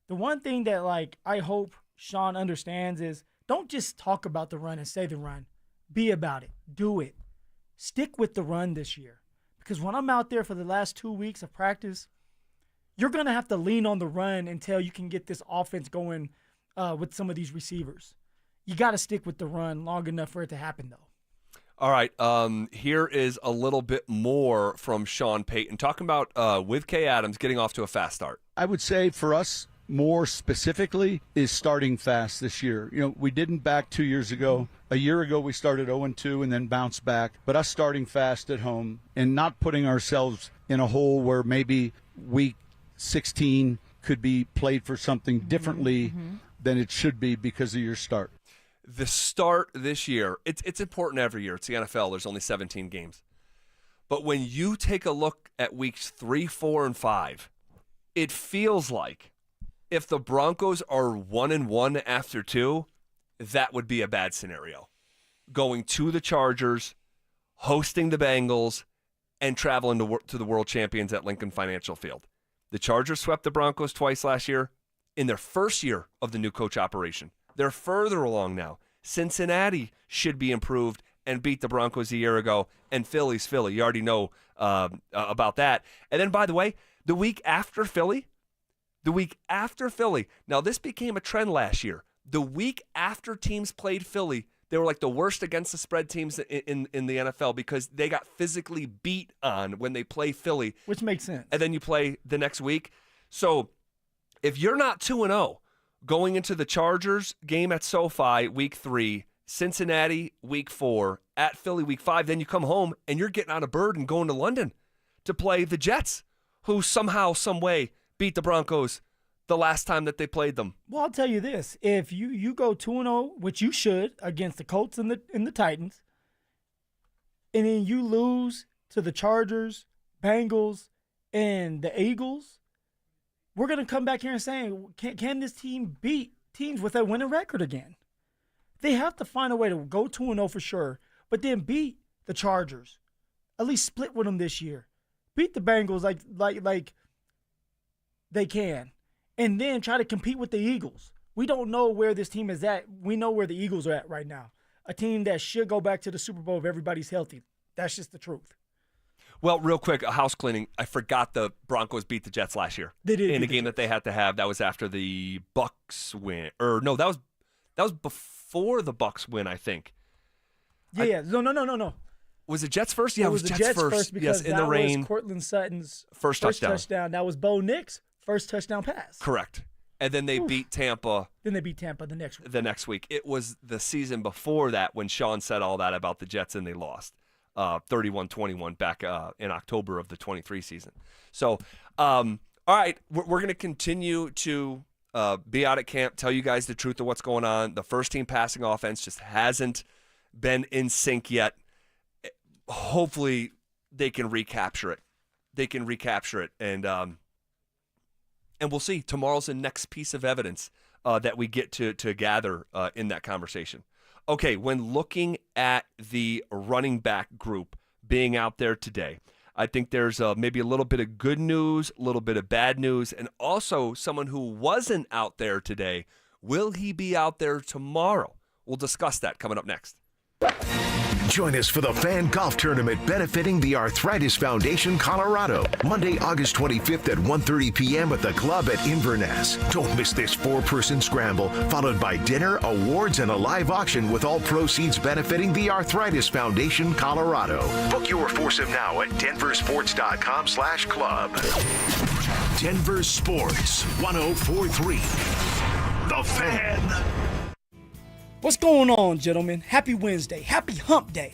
The one thing that, like, I hope Sean understands is don't just talk about the run and say the run. Be about it. Do it. Stick with the run this year. Because when I'm out there for the last 2 weeks of practice, you're going to have to lean on the run until you can get this offense going with some of these receivers. You got to stick with the run long enough for it to happen, though. All right, here is a little bit more from Sean Payton talking about with Kay Adams getting off to a fast start. I would say for us, more specifically, is starting fast this year. We didn't back 2 years ago. A year ago, we started 0-2 and then bounced back. But us starting fast at home and not putting ourselves in a hole where maybe week 16 could be played for something differently than it should be because of your start. The start this year, it's important every year. It's the NFL. There's only 17 games. But when you take a look at weeks 3, 4, and 5, it feels like if the Broncos are 1-1 after 2, that would be a bad scenario. Going to the Chargers, hosting the Bengals, and traveling to the world champions at Lincoln Financial Field. The Chargers swept the Broncos twice last year in their first year of the new coach operation. They're further along now. Cincinnati should be improved and beat the Broncos a year ago, and Philly's Philly. You already know about that. And then, by the way, the week after Philly, now this became a trend last year. The week after teams played Philly, they were like the worst against the spread teams in the NFL because they got physically beat on when they play Philly. Which makes sense. And then you play the next week. So if you're not 2-0 going into the Chargers game at SoFi week 3, Cincinnati week 4, at Philly week 5, then you come home and you're getting on a bird and going to London to play the Jets, who somehow, some way beat the Broncos the last time that they played them. Well, I'll tell you this. If you go 2-0, which you should, against the Colts and the Titans, and then you lose to the Chargers, Bengals, and the Eagles, we're going to come back here and say, can this team beat teams with a winning record again? They have to find a way to go 2-0 for sure, but then beat the Chargers. At least split with them this year. Beat the Bengals like they can. And then try to compete with the Eagles. We don't know where this team is at. We know where the Eagles are at right now. A team that should go back to the Super Bowl if everybody's healthy. That's just the truth. Well, real quick, a house cleaning. I forgot the Broncos beat the Jets last year. They did. In a game that they had to have. That was after the Bucks win. Or no, that was before the Bucks win, I think. Yeah. No. Was it Jets first? Yeah, it was the Jets first because in the rain. That was Cortland Sutton's first touchdown. That was Bo Nix' first touchdown pass. Correct. And then they beat Tampa. Then they beat Tampa the next week. The next week. It was the season before that when Sean said all that about the Jets and they lost. 31-21 back in October of the 23 season. So, all right, we're going to continue to be out at camp, tell you guys the truth of what's going on. The first team passing offense just hasn't been in sync yet. Hopefully they can recapture it. And we'll see. Tomorrow's the next piece of evidence that we get to gather in that conversation. Okay, when looking at the running back group being out there today, I think there's maybe a little bit of good news, a little bit of bad news, and also someone who wasn't out there today. Will he be out there tomorrow? We'll discuss that coming up next. Join us for the Fan Golf Tournament benefiting the Arthritis Foundation Colorado, Monday, August 25th at 1:30 p.m. at the club at Inverness. Don't miss this 4-person scramble, followed by dinner, awards, and a live auction with all proceeds benefiting the Arthritis Foundation Colorado. Book your foursome now at DenverSports.com/club. Denver Sports 104.3. The Fan. What's going on, gentlemen? Happy Wednesday. Happy hump day.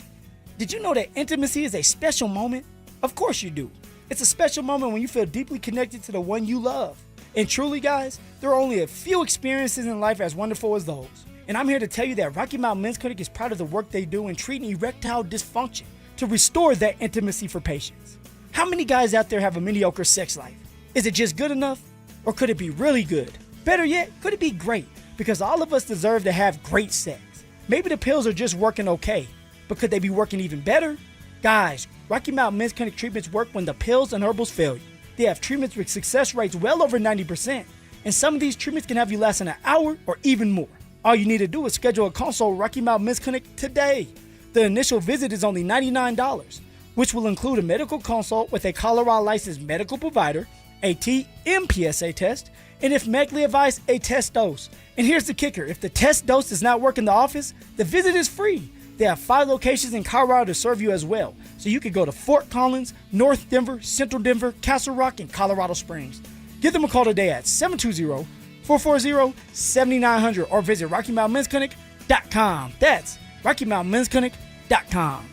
Did you know that intimacy is a special moment? Of course you do. It's a special moment when you feel deeply connected to the one you love. And truly, guys, there are only a few experiences in life as wonderful as those. And I'm here to tell you that Rocky Mountain Men's Clinic is proud of the work they do in treating erectile dysfunction to restore that intimacy for patients. How many guys out there have a mediocre sex life? Is it just good enough? Or could it be really good? Better yet, could it be great? Because all of us deserve to have great sex. Maybe the pills are just working okay, but could they be working even better? Guys, Rocky Mountain Men's Clinic treatments work when the pills and herbals fail you. They have treatments with success rates well over 90%, and some of these treatments can have you last an hour or even more. All you need to do is schedule a consult with Rocky Mountain Men's Clinic today. The initial visit is only $99, which will include a medical consult with a Colorado licensed medical provider, a TMPSA test, and if medically advised, a test dose. And here's the kicker. If the test dose does not work in the office, the visit is free. They have 5 locations in Colorado to serve you as well. So you could go to Fort Collins, North Denver, Central Denver, Castle Rock, and Colorado Springs. Give them a call today at 720-440-7900 or visit RockyMountainMen'sClinic.com. That's RockyMountainMen'sClinic.com.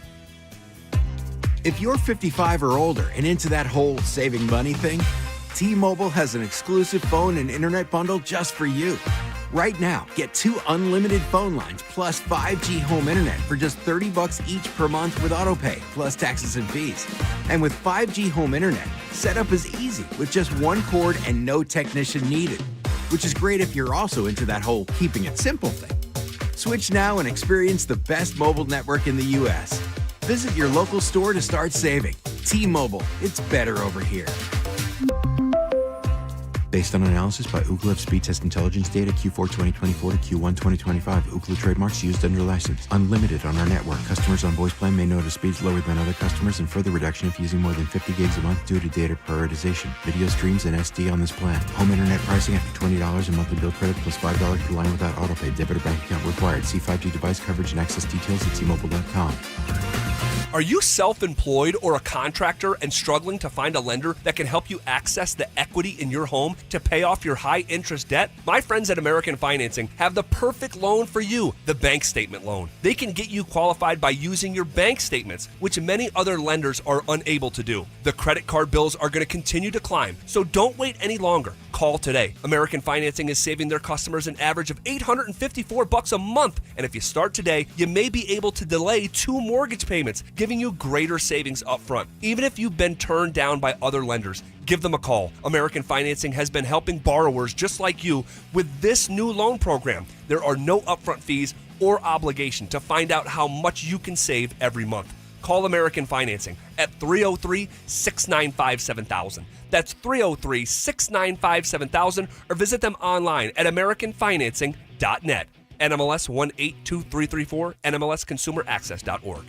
If you're 55 or older and into that whole saving money thing, T-Mobile has an exclusive phone and internet bundle just for you. Right now, get 2 unlimited phone lines plus 5G home internet for just $30 each per month with AutoPay, plus taxes and fees. And with 5G home internet, setup is easy with just 1 cord and no technician needed, which is great if you're also into that whole keeping it simple thing. Switch now and experience the best mobile network in the U.S. Visit your local store to start saving. T-Mobile, it's better over here. Based on analysis by Ookla of Speed Test Intelligence data Q4 2024 to Q1 2025. Ookla trademarks used under license. Unlimited on our network. Customers on voice plan may notice speeds lower than other customers and further reduction if using more than 50 gigs a month due to data prioritization. Video streams and SD on this plan. Home internet pricing after $20 a monthly bill credit plus $5 per line without autopay. Debit or bank account required. See 5G device coverage and access details at T-Mobile.com. Are you self-employed or a contractor and struggling to find a lender that can help you access the equity in your home to pay off your high-interest debt? My friends at American Financing have the perfect loan for you, the bank statement loan. They can get you qualified by using your bank statements, which many other lenders are unable to do. The credit card bills are going to continue to climb, so don't wait any longer. Call today. American Financing is saving their customers an average of $854 a month, and if you start today, you may be able to delay 2 mortgage payments, giving you greater savings up front. Even if you've been turned down by other lenders, give them a call. American Financing has been helping borrowers just like you with this new loan program. There are no upfront fees or obligation to find out how much you can save every month. Call American Financing at 303-695-7000. That's 303-695-7000 or visit them online at americanfinancing.net. NMLS 182334, NMLSconsumeraccess.org.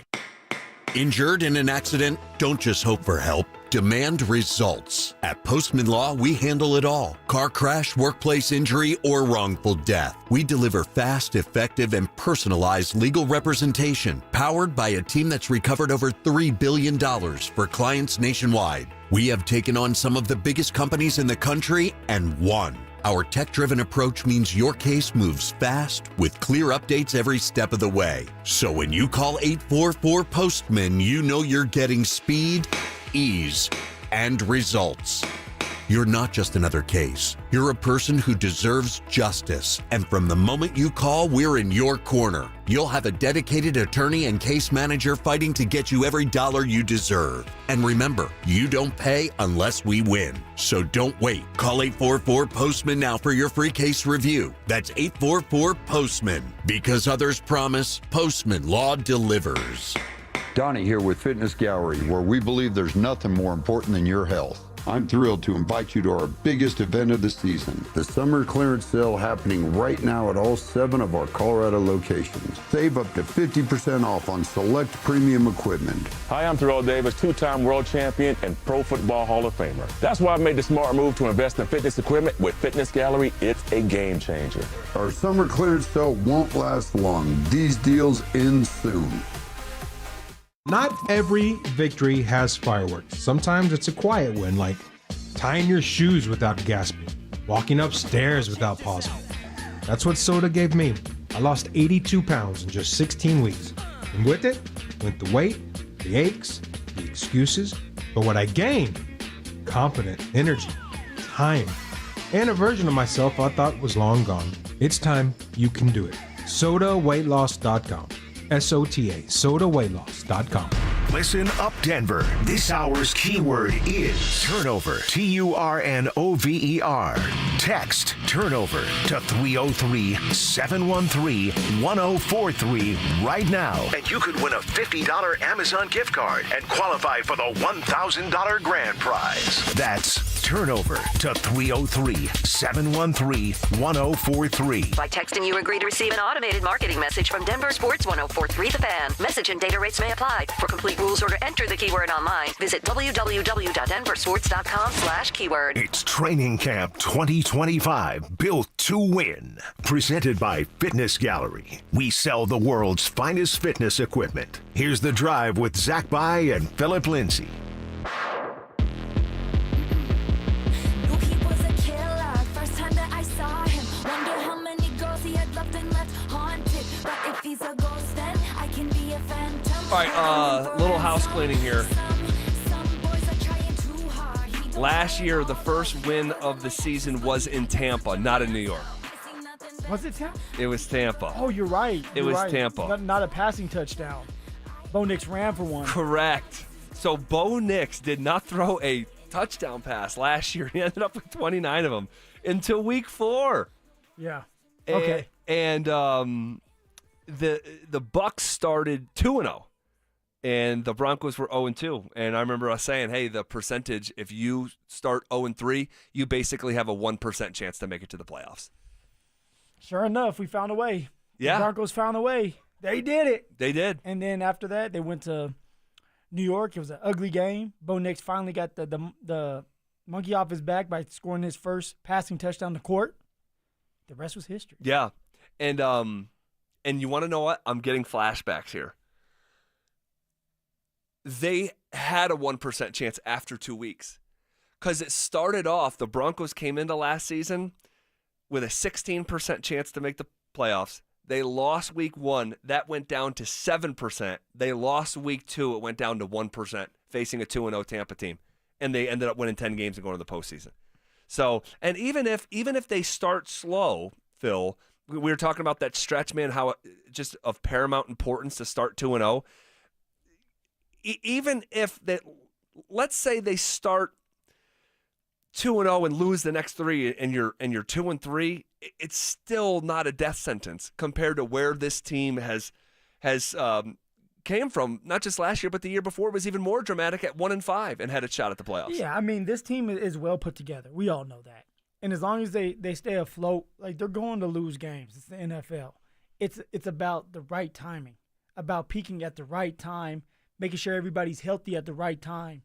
Injured in an accident? Don't just hope for help. Demand results. At Postman Law, we handle it all. Car crash, workplace injury, or wrongful death. We deliver fast, effective, and personalized legal representation, powered by a team that's recovered over $3 billion for clients nationwide. We have taken on some of the biggest companies in the country and won. Our tech-driven approach means your case moves fast with clear updates every step of the way. So when you call 844-POSTMAN, you know you're getting speed, ease, and results. You're not just another case. You're a person who deserves justice. And from the moment you call, we're in your corner. You'll have a dedicated attorney and case manager fighting to get you every dollar you deserve. And remember, you don't pay unless we win. So don't wait. Call 844-POSTMAN now for your free case review. That's 844-POSTMAN. Because others promise, Postman Law delivers. Donnie here with Fitness Gallery, where we believe there's nothing more important than your health. I'm thrilled to invite you to our biggest event of the season, the summer clearance sale happening right now at all 7 of our Colorado locations. Save up to 50% off on select premium equipment. Hi, I'm Terrell Davis, 2-time world champion and Pro Football Hall of Famer. That's why I made the smart move to invest in fitness equipment with Fitness Gallery. It's a game changer. Our summer clearance sale won't last long. These deals end soon. Not every victory has fireworks. Sometimes it's a quiet win, like tying your shoes without gasping, walking upstairs without pausing. That's what soda gave me. I lost 82 pounds in just 16 weeks. And with it went the weight, the aches, the excuses. But what I gained, confidence, energy, time, and a version of myself I thought was long gone. It's time you can do it. SodaWeightLoss.com. SOTA, SodaWeightLoss.com. Listen up, Denver. This hour's keyword is turnover. TURNOVER. Text turnover to 303-713-1043 right now. And you could win a $50 Amazon gift card and qualify for the $1,000 grand prize. That's turnover to 303-713-1043. By texting, you agree to receive an automated marketing message from DenverSports 1043 The Fan. Message and data rates may apply. For complete rules or to enter the keyword online, visit www.denversports.com/keyword. It's Training Camp 2025, built to win. Presented by Fitness Gallery. We sell the world's finest fitness equipment. Here's The Drive with Zach By and Phillip Lindsay. All right, little house cleaning here. Last year, the first win of the season was in Tampa, not in New York. Was it Tampa? It was Tampa. Oh, you're right. It was Tampa. Not a passing touchdown. Bo Nix ran for one. Correct. So Bo Nix did not throw a touchdown pass last year. He ended up with 29 of them until week 4. Yeah. Okay. And the Bucs started 2-0. And the Broncos were 0-2. And I remember us saying, hey, the percentage, if you start 0-3, you basically have a 1% chance to make it to the playoffs. Sure enough, we found a way. Yeah. The Broncos found a way. They did it. They did. And then after that, they went to New York. It was an ugly game. Bo Nix finally got the monkey off his back by scoring his first passing touchdown to court. The rest was history. Yeah. And you want to know what? I'm getting flashbacks here. They had a 1% chance after 2 weeks because it started off, the Broncos came into last season with a 16% chance to make the playoffs. They lost week 1. That went down to 7%. They lost week 2. It went down to 1%, facing a 2-0 Tampa team. And they ended up winning 10 games and going to the postseason. So, and even if they start slow, Phil, we were talking about that stretch, man, how just of paramount importance to start 2-0. Even if let's say they start 2-0 and lose the next 3, and you're 2-3, it's still not a death sentence compared to where this team has came from. Not just last year, but the year before it was even more dramatic at 1-5 and had a shot at the playoffs. Yeah, I mean, this team is well put together. We all know that. And as long as they stay afloat, like, they're going to lose games. It's the NFL. It's about the right timing, about peaking at the right time, making sure everybody's healthy at the right time.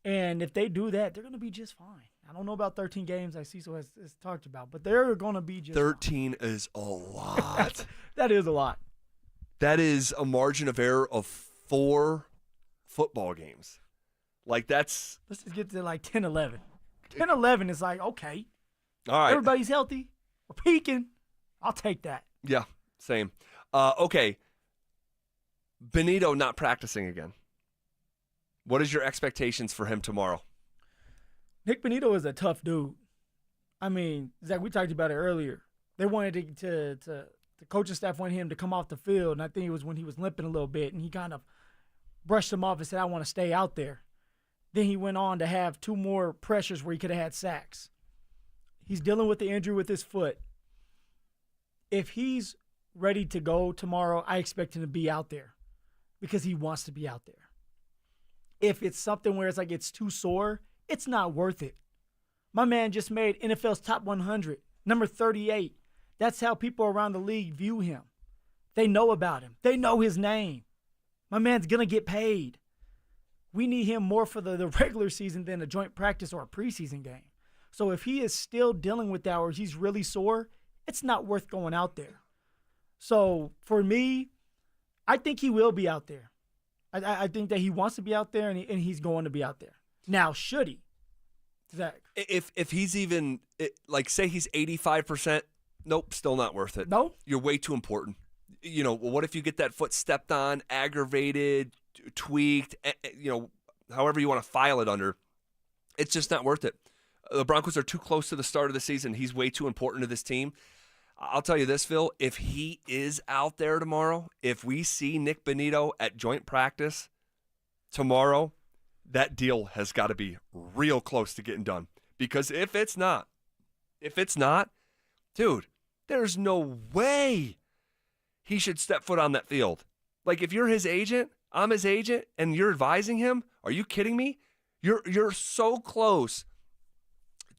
And if they do that, they're going to be just fine. I don't know about 13 games like Cecil has talked about, but they're going to be just 13 fine. Is a lot. That is a lot. That is a margin of error of 4 football games. Like, let's just get to like 10-11. 10-11 is like, okay. All right. Everybody's healthy. We're peaking. I'll take that. Yeah, same. Okay. Benito not practicing again. What is your expectations for him tomorrow? Nick Benito is a tough dude. I mean, Zach, we talked about it earlier. They wanted to the coaching staff wanted him to come off the field, and I think it was when he was limping a little bit, and he kind of brushed him off and said, I want to stay out there. Then he went on to have 2 more pressures where he could have had sacks. He's dealing with the injury with his foot. If he's ready to go tomorrow, I expect him to be out there because he wants to be out there. If it's something where it's like it's too sore, it's not worth it. My man just made NFL's top 100, number 38. That's how people around the league view him. They know about him. They know his name. My man's going to get paid. We need him more for the regular season than a joint practice or a preseason game. So if he is still dealing with that or he's really sore, it's not worth going out there. So for me, I think he will be out there. I think that he wants to be out there and he's going to be out there. Now, should he? Zach? If he's even, like, say he's 85%, nope, still not worth it. No? You're way too important. You know, what if you get that foot stepped on, aggravated, tweaked, however you want to file it under? It's just not worth it. The Broncos are too close to the start of the season. He's way too important to this team. I'll tell you this, Phil, if he is out there tomorrow, if we see Nick Benito at joint practice tomorrow, that deal has got to be real close to getting done. Because if it's not, dude, there's no way he should step foot on that field. Like, if you're his agent, I'm his agent, and you're advising him, are you kidding me? You're so close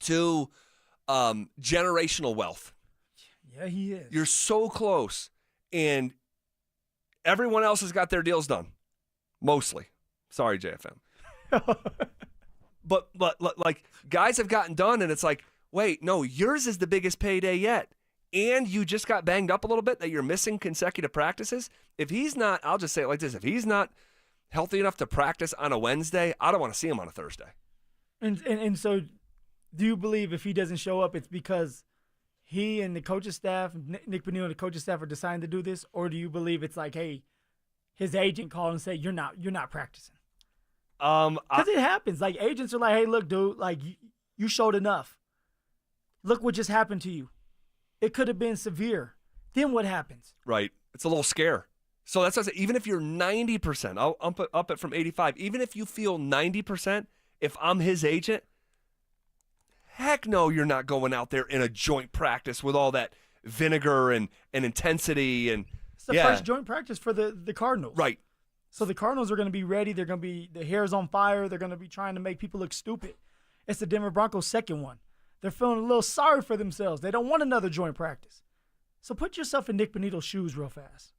to generational wealth. Yeah, he is. You're so close. And everyone else has got their deals done. Mostly. Sorry, JFM. but like, guys have gotten done, and it's like, wait, no, yours is the biggest payday yet. And you just got banged up a little bit that you're missing consecutive practices. If he's not, I'll just say it like this, if he's not healthy enough to practice on a Wednesday, I don't want to see him on a Thursday. And so do you believe if he doesn't show up, it's because he and the coaching staff, Nick Benito and the coaching staff are deciding to do this? Or do you believe it's like, hey, his agent called and said, you're not practicing? Because it happens. Like, agents are like, hey, look, dude, like, you showed enough. Look what just happened to you. It could have been severe. Then what happens? Right. It's a little scare. So that's what I say. Even if you're 90%, I'll up it from 85. Even if you feel 90%, if I'm his agent, heck no, you're not going out there in a joint practice with all that vinegar and intensity. And it's the first joint practice for the Cardinals. Right. So the Cardinals are going to be ready. They're going to be, the hair's on fire. They're going to be trying to make people look stupid. It's the Denver Broncos' second one. They're feeling a little sorry for themselves. They don't want another joint practice. So put yourself in Nick Benito's shoes real fast.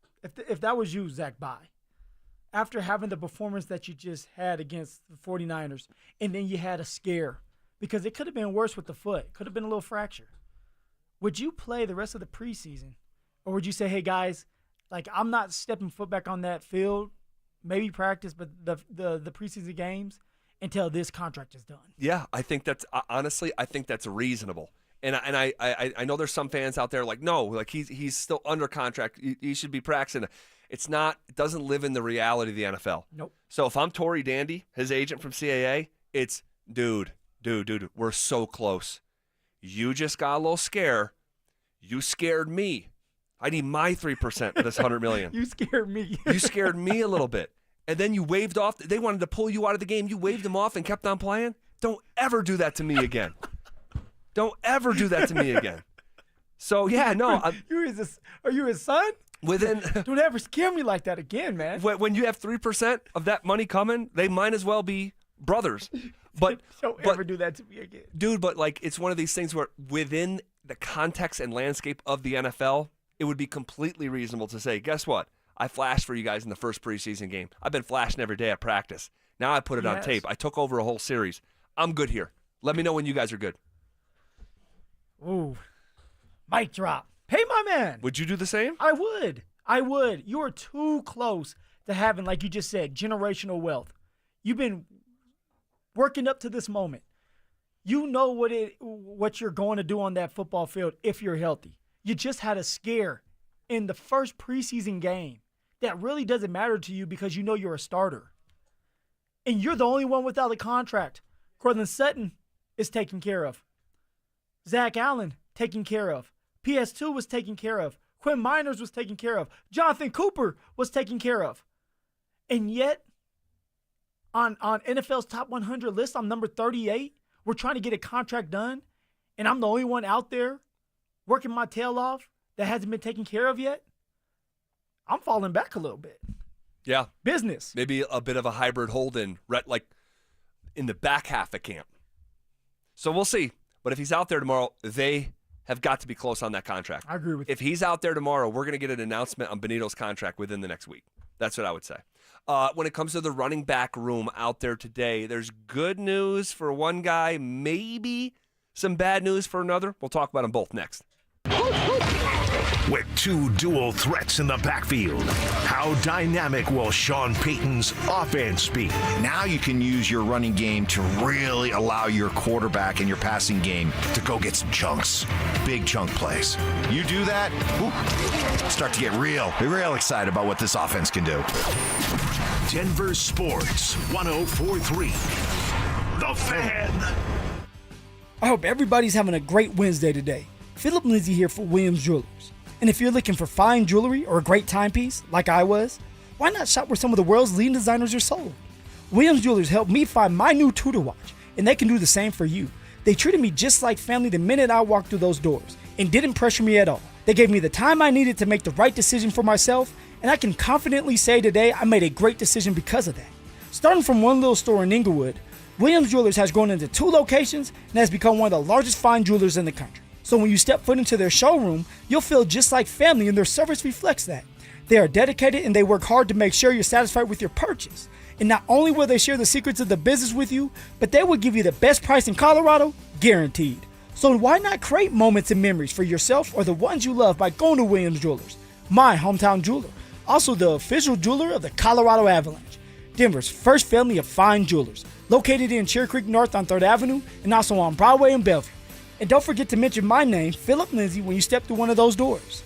If that was you, Zach, bye. After having the performance that you just had against the 49ers, and then you had a scare, because it could have been worse with the foot. It could have been a little fracture. Would you play the rest of the preseason? Or would you say, hey, guys, like, I'm not stepping foot back on that field, maybe practice, but the preseason games until this contract is done? Yeah, I think that's honestly, I think that's reasonable. And I know there's some fans out there like, no, like he's still under contract. He should be practicing. It's not. It doesn't live in the reality of the NFL. Nope. So if I'm Tory Dandy, his agent from CAA, it's dude, we're so close. You just got a little scare. You scared me. I need my 3% of this $100 million. You scared me. You scared me a little bit. And then you waved off. They wanted to pull you out of the game. You waved them off and kept on playing. Don't ever do that to me again. Don't ever do that to me again. So, yeah, no. Are you his son? Don't ever scare me like that again, man. When you have 3% of that money coming, they might as well be brothers. But Don't ever do that to me again. Dude, but like, it's one of these things where within the context and landscape of the NFL, it would be completely reasonable to say, guess what? I flashed for you guys in the first preseason game. I've been flashing every day at practice. Now I put it on tape. I took over a whole series. I'm good here. Let me know when you guys are good. Ooh. Mic drop. Pay my man. Would you do the same? I would. You are too close to having, like you just said, generational wealth. You've been working up to this moment. You know what you're going to do on that football field if you're healthy. You just had a scare in the first preseason game that really doesn't matter to you because you know you're a starter. And you're the only one without a contract. Cortland Sutton is taken care of. Zach Allen taken care of. PS2 was taken care of. Quinn Miners was taken care of. Jonathan Cooper was taken care of. And yet, on NFL's top 100 list, I'm number 38. We're trying to get a contract done, and I'm the only one out there working my tail off that hasn't been taken care of yet. I'm falling back a little bit. Yeah. Business. Maybe a bit of a hybrid hold-in, like in the back half of camp. So we'll see. But if he's out there tomorrow, they have got to be close on that contract. I agree with you. If he's out there tomorrow, we're going to get an announcement on Benito's contract within the next week. That's what I would say. When it comes to the running back room out there today, there's good news for one guy, maybe some bad news for another. We'll talk about them both next. With two dual threats in the backfield, how dynamic will Sean Payton's offense be? Now you can use your running game to really allow your quarterback and your passing game to go get some chunks, big chunk plays. You do that, start to get real excited about what this offense can do. Denver Sports 104.3. The Fan. I hope everybody's having a great Wednesday today. Phillip Lindsay here for Williams Jewelers. And if you're looking for fine jewelry or a great timepiece, like I was, why not shop where some of the world's leading designers are sold? Williams Jewelers helped me find my new Tudor watch, and they can do the same for you. They treated me just like family the minute I walked through those doors, and didn't pressure me at all. They gave me the time I needed to make the right decision for myself, and I can confidently say today I made a great decision because of that. Starting from one little store in Inglewood, Williams Jewelers has grown into 2 locations and has become one of the largest fine jewelers in the country. So when you step foot into their showroom, you'll feel just like family, and their service reflects that. They are dedicated and they work hard to make sure you're satisfied with your purchase. And not only will they share the secrets of the business with you, but they will give you the best price in Colorado, guaranteed. So why not create moments and memories for yourself or the ones you love by going to Williams Jewelers, my hometown jeweler, also the official jeweler of the Colorado Avalanche, Denver's first family of fine jewelers, located in Cherry Creek North on 3rd Avenue and also on Broadway and Bellevue. And don't forget to mention my name, Phillip Lindsay, when you step through one of those doors.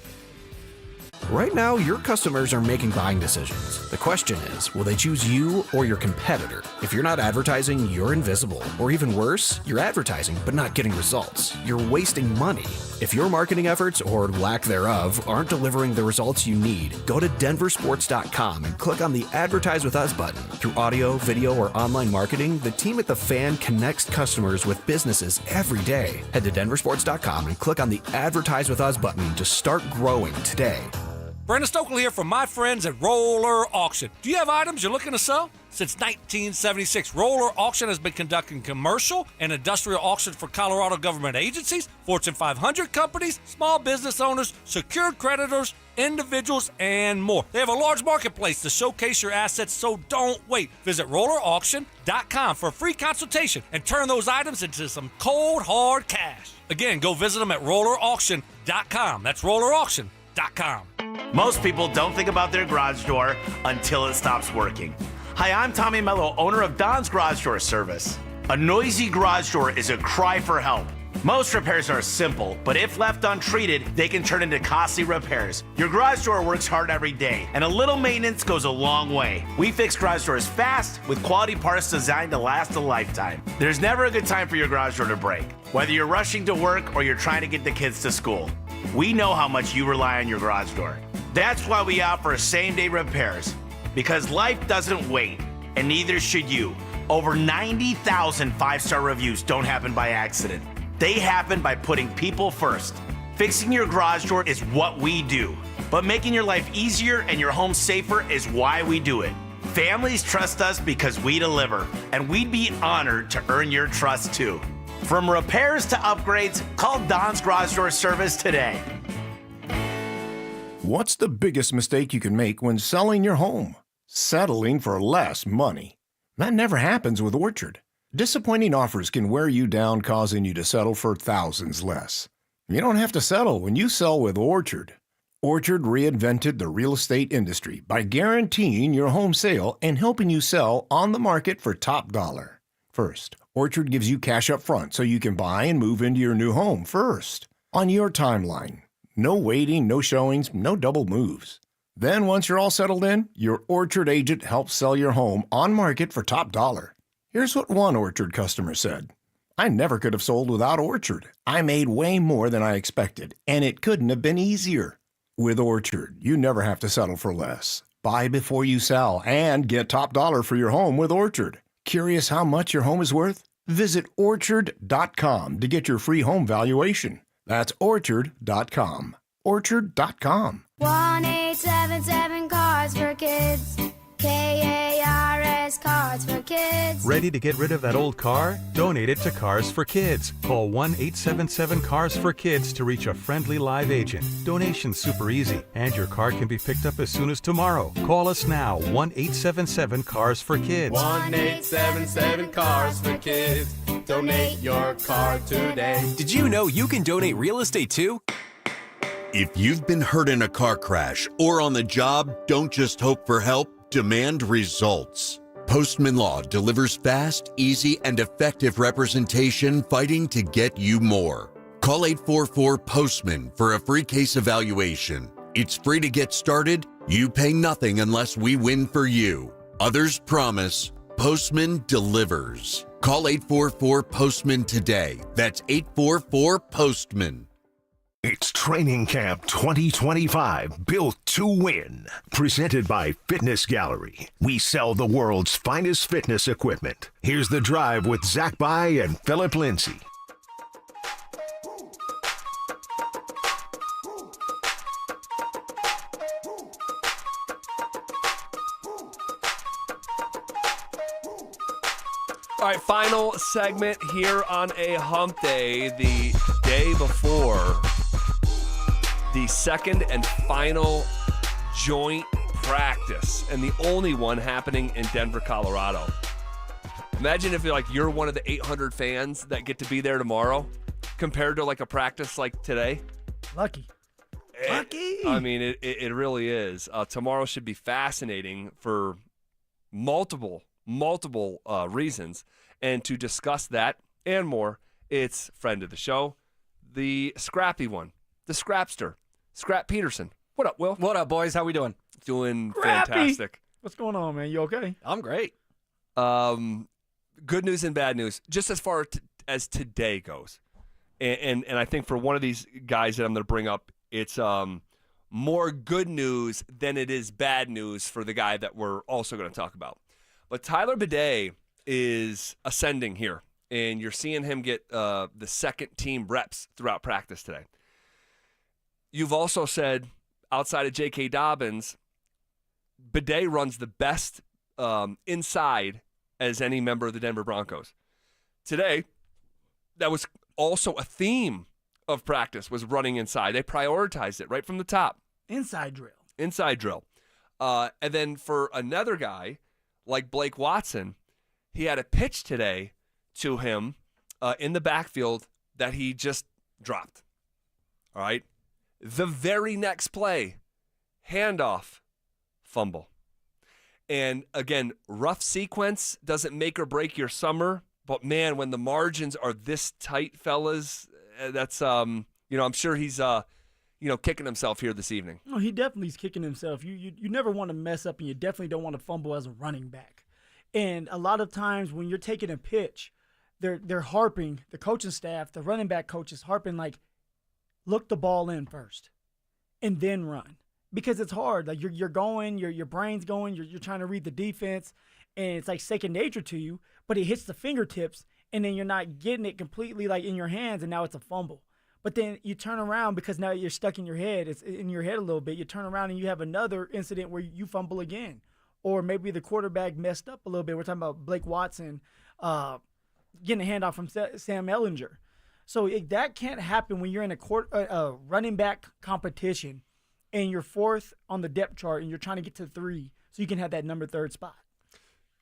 Right now, your customers are making buying decisions. The question is, will they choose you or your competitor? If you're not advertising, you're invisible. Or even worse, you're advertising but not getting results. You're wasting money. If your marketing efforts, or lack thereof, aren't delivering the results you need, go to DenverSports.com and click on the Advertise With Us button. Through audio, video, or online marketing, the team at The Fan connects customers with businesses every day. Head to DenverSports.com and click on the Advertise With Us button to start growing today. Brandon Stokley here from my friends at Roller Auction. Do you have items you're looking to sell? Since 1976, Roller Auction has been conducting commercial and industrial auctions for Colorado government agencies, Fortune 500 companies, small business owners, secured creditors, individuals, and more. They have a large marketplace to showcase your assets, so don't wait. Visit rollerauction.com for a free consultation and turn those items into some cold, hard cash. Again, go visit them at rollerauction.com. That's rollerauction.com. Most people don't think about their garage door until it stops working. Hi, I'm Tommy Mello, owner of Don's Garage Door Service. A noisy garage door is a cry for help. Most repairs are simple, but if left untreated, they can turn into costly repairs. Your garage door works hard every day, and a little maintenance goes a long way. We fix garage doors fast with quality parts designed to last a lifetime. There's never a good time for your garage door to break, whether you're rushing to work or you're trying to get the kids to school. We know how much you rely on your garage door. That's why we offer same-day repairs, because life doesn't wait, and neither should you. Over 90,000 five-star reviews don't happen by accident. They happen by putting people first. Fixing your garage door is what we do, but making your life easier and your home safer is why we do it. Families trust us because we deliver, and we'd be honored to earn your trust too. From repairs to upgrades, call Don's Garage Door Service today. What's the biggest mistake you can make when selling your home? Settling for less money. That never happens with Orchard. Disappointing offers can wear you down, causing you to settle for thousands less. You don't have to settle when you sell with Orchard. Orchard reinvented the real estate industry by guaranteeing your home sale and helping you sell on the market for top dollar. First, Orchard gives you cash up front so you can buy and move into your new home first, on your timeline. No waiting, no showings, no double moves. Then once you're all settled in, your Orchard agent helps sell your home on market for top dollar. Here's what one Orchard customer said. I never could have sold without Orchard. I made way more than I expected, and it couldn't have been easier. With Orchard, you never have to settle for less. Buy before you sell and get top dollar for your home with Orchard. Curious how much your home is worth? Visit Orchard.com to get your free home valuation. That's Orchard.com. Orchard.com. 1-877 Cards for Kids. KARS Cards for Kids. Ready to get rid of that old car? Donate it to Cars for Kids. Call 1-877-CARS-FOR-KIDS to reach a friendly live agent. Donation's super easy, and your car can be picked up as soon as tomorrow. Call us now, 1-877-CARS-FOR-KIDS. 1-877-CARS-FOR-KIDS. Donate your car today. Did you know you can donate real estate too? If you've been hurt in a car crash or on the job, don't just hope for help. Demand results. Postman Law delivers fast, easy, and effective representation fighting to get you more. Call 844-POSTMAN for a free case evaluation. It's free to get started. You pay nothing unless we win for you. Others promise. Postman delivers. Call 844-POSTMAN today. That's 844-POSTMAN. It's Training Camp 2025, built to win. Presented by Fitness Gallery. We sell the world's finest fitness equipment. Here's The Drive with Zach By and Phillip Lindsay. All right, final segment here on a hump day, the day before the second and final joint practice, and the only one happening in Denver, Colorado. Imagine if you're one of the 800 fans that get to be there tomorrow, compared to like a practice like today. Lucky. I mean, it really is. Tomorrow should be fascinating for multiple reasons. And to discuss that and more, it's friend of the show, the scrappy one, the scrapster, Scrap Peterson. What up, Will? What up, boys? How we doing? Doing Scrappy. fantastic. What's going on, man? You okay? I'm great. Good news and bad news, just as far as today goes. And I think for one of these guys that I'm going to bring up, it's more good news than it is bad news for the guy that we're also going to talk about. But Tyler Bidet is ascending here, and you're seeing him get the second team reps throughout practice today. You've also said, outside of J.K. Dobbins, Bidet runs the best inside as any member of the Denver Broncos. Today, that was also a theme of practice, was running inside. They prioritized it right from the top. Inside drill. And then for another guy, like Blake Watson, he had a pitch today to him in the backfield that he just dropped. All right? The very next play, handoff, fumble. And again, rough sequence doesn't make or break your summer. But man, when the margins are this tight, fellas, that's I'm sure he's kicking himself here this evening. No, he definitely is kicking himself. You never want to mess up, and you definitely don't want to fumble as a running back. And a lot of times when you're taking a pitch, they're harping, the coaching staff, the running back coach is harping like, look the ball in first and then run. Because it's hard. Like you're going, your brain's going, you're trying to read the defense, and it's like second nature to you, but it hits the fingertips, and then you're not getting it completely like in your hands, and now it's a fumble. But then you turn around because now you're stuck in your head. It's in your head a little bit. You turn around and you have another incident where you fumble again. Or maybe the quarterback messed up a little bit. We're talking about Blake Watson getting a handoff from Sam Ehlinger. So that can't happen when you're in a running back competition and you're fourth on the depth chart and you're trying to get to 3 so you can have that number 3rd spot.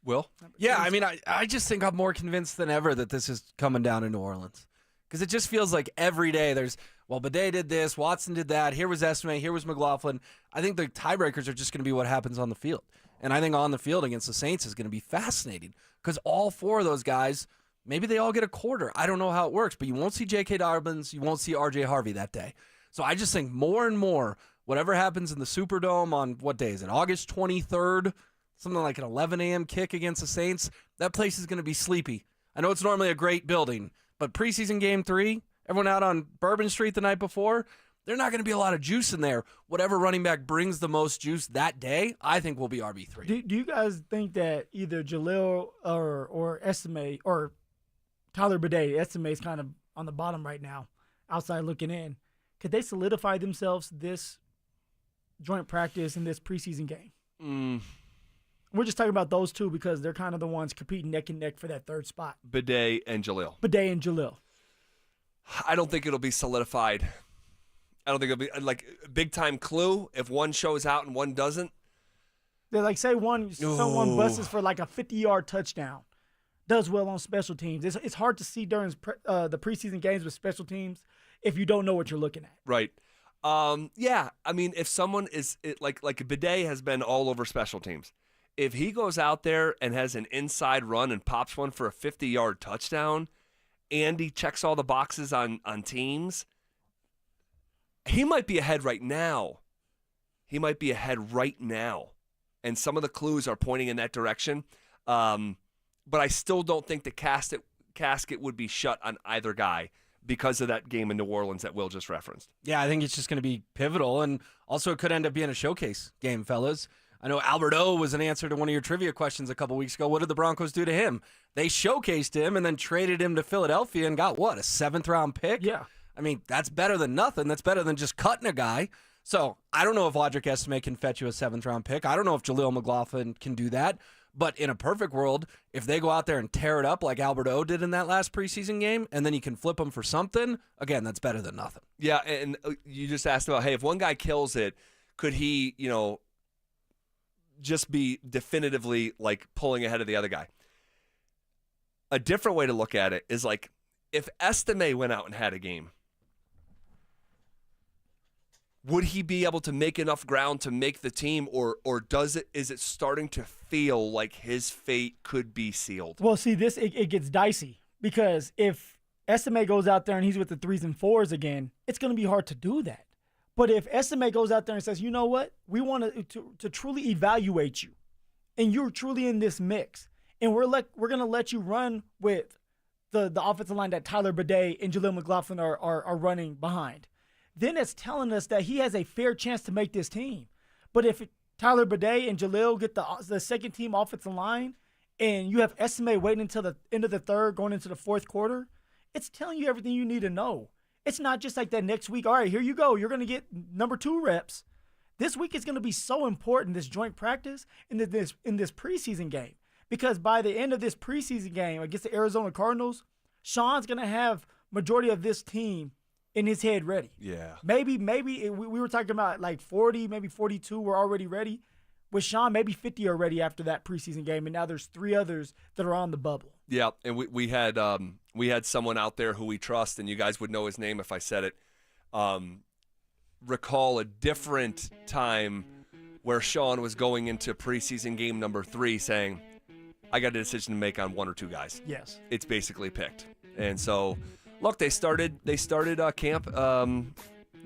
Will? Yeah, I mean, I just think I'm more convinced than ever that this is coming down to New Orleans. Because it just feels like every day there's, Bidet did this, Watson did that, here was Esme, here was McLaughlin. I think the tiebreakers are just going to be what happens on the field. And I think on the field against the Saints is going to be fascinating because all 4 of those guys Maybe they all get a quarter. I don't know how it works, but you won't see J.K. Dobbins. You won't see R.J. Harvey that day. So I just think more and more, whatever happens in the Superdome on what day is it? August 23rd, something like an 11 a.m. kick against the Saints. That place is going to be sleepy. I know it's normally a great building, but preseason game 3, everyone out on Bourbon Street the night before, there's not going to be a lot of juice in there. Whatever running back brings the most juice that day, I think will be RB3. Do you guys think that either Jalil or Estime or Tyler Bidet, Estime is kind of on the bottom right now, outside looking in, could they solidify themselves this joint practice in this preseason game? We're just talking about those two because they're kind of the ones competing neck and neck for that third spot. Bidet and Jalil. I don't think it'll be solidified. I don't think it'll be like a big-time clue if one shows out and one doesn't. They're like, say someone busts for like a 50-yard touchdown, does well on special teams. It's hard to see during the preseason games with special teams if you don't know what you're looking at. Right. Yeah. I mean, if someone is like Bidet has been all over special teams. If he goes out there and has an inside run and pops one for a 50-yard touchdown, and he checks all the boxes on teams, he might be ahead right now. And some of the clues are pointing in that direction. But I still don't think the casket would be shut on either guy because of that game in New Orleans that Will just referenced. Yeah, I think it's just going to be pivotal, and also it could end up being a showcase game, fellas. I know Albert O was an answer to one of your trivia questions a couple weeks ago. What did the Broncos do to him? They showcased him and then traded him to Philadelphia and got, what, a 7th-round pick? Yeah. I mean, that's better than nothing. That's better than just cutting a guy. So I don't know if Audric Estime can fetch you a 7th-round pick. I don't know if Jalil McLaughlin can do that. But in a perfect world, if they go out there and tear it up like Albert O did in that last preseason game, and then you can flip them for something, again, that's better than nothing. Yeah, and you just asked about, hey, if one guy kills it, could he, just be definitively like pulling ahead of the other guy? A different way to look at it is like if Estime went out and had a game, would he be able to make enough ground to make the team, or is it starting to feel like his fate could be sealed? Well, see, it gets dicey because if Estime goes out there and he's with the 3s and 4s again, it's going to be hard to do that. But if Estime goes out there and says, you know what, we want to truly evaluate you, and you're truly in this mix, and we're going to let you run with the offensive line that Tyler Bidet and Jalil McLaughlin are running behind, then it's telling us that he has a fair chance to make this team. But if Tyler Bidet and Jalil get the second team offensive line, and you have Estime waiting until the end of the third, going into the fourth quarter, it's telling you everything you need to know. It's not just like that next week, all right, here you go, you're going to get number 2 reps. This week is going to be so important, this joint practice in this preseason game. Because by the end of this preseason game against the Arizona Cardinals, Sean's going to have majority of this team in his head ready. Yeah. Maybe we were talking about like 40, maybe 42 were already ready. With Sean, maybe 50 are ready after that preseason game, and now there's 3 others that are on the bubble. Yeah, and we had someone out there who we trust, and you guys would know his name if I said it. Recall a different time where Sean was going into preseason game number 3 saying, I got a decision to make on 1 or 2 guys. Yes. It's basically picked. And so, look, they started camp, July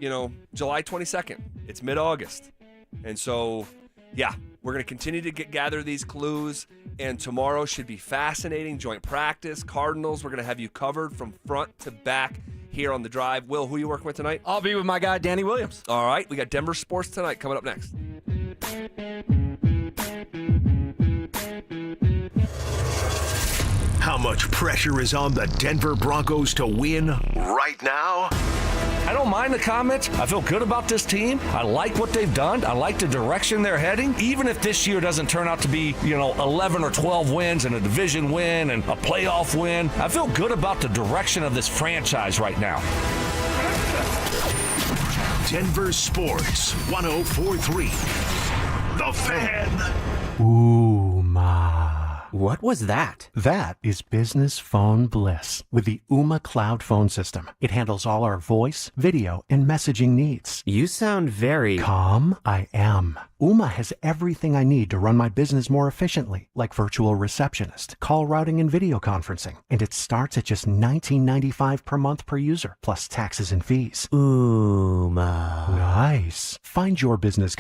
22nd. It's mid-August. And so, yeah, we're going to continue to gather these clues, and tomorrow should be fascinating. Joint practice, Cardinals, we're going to have you covered from front to back here on The Drive. Will, who are you working with tonight? I'll be with my guy, Danny Williams. All right, we got Denver Sports tonight coming up next. How much pressure is on the Denver Broncos to win right now? I don't mind the comments. I feel good about this team. I like what they've done. I like the direction they're heading. Even if this year doesn't turn out to be, 11 or 12 wins and a division win and a playoff win, I feel good about the direction of this franchise right now. Denver Sports 104.3. The Fan. Ooh, ma. What was that? That is business phone bliss with the Ooma Cloud Phone System. It handles all our voice, video, and messaging needs. You sound very... Calm? I am. Ooma has everything I need to run my business more efficiently, like virtual receptionist, call routing, and video conferencing. And it starts at just $19.95 per month per user, plus taxes and fees. Ooma. Nice. Find your business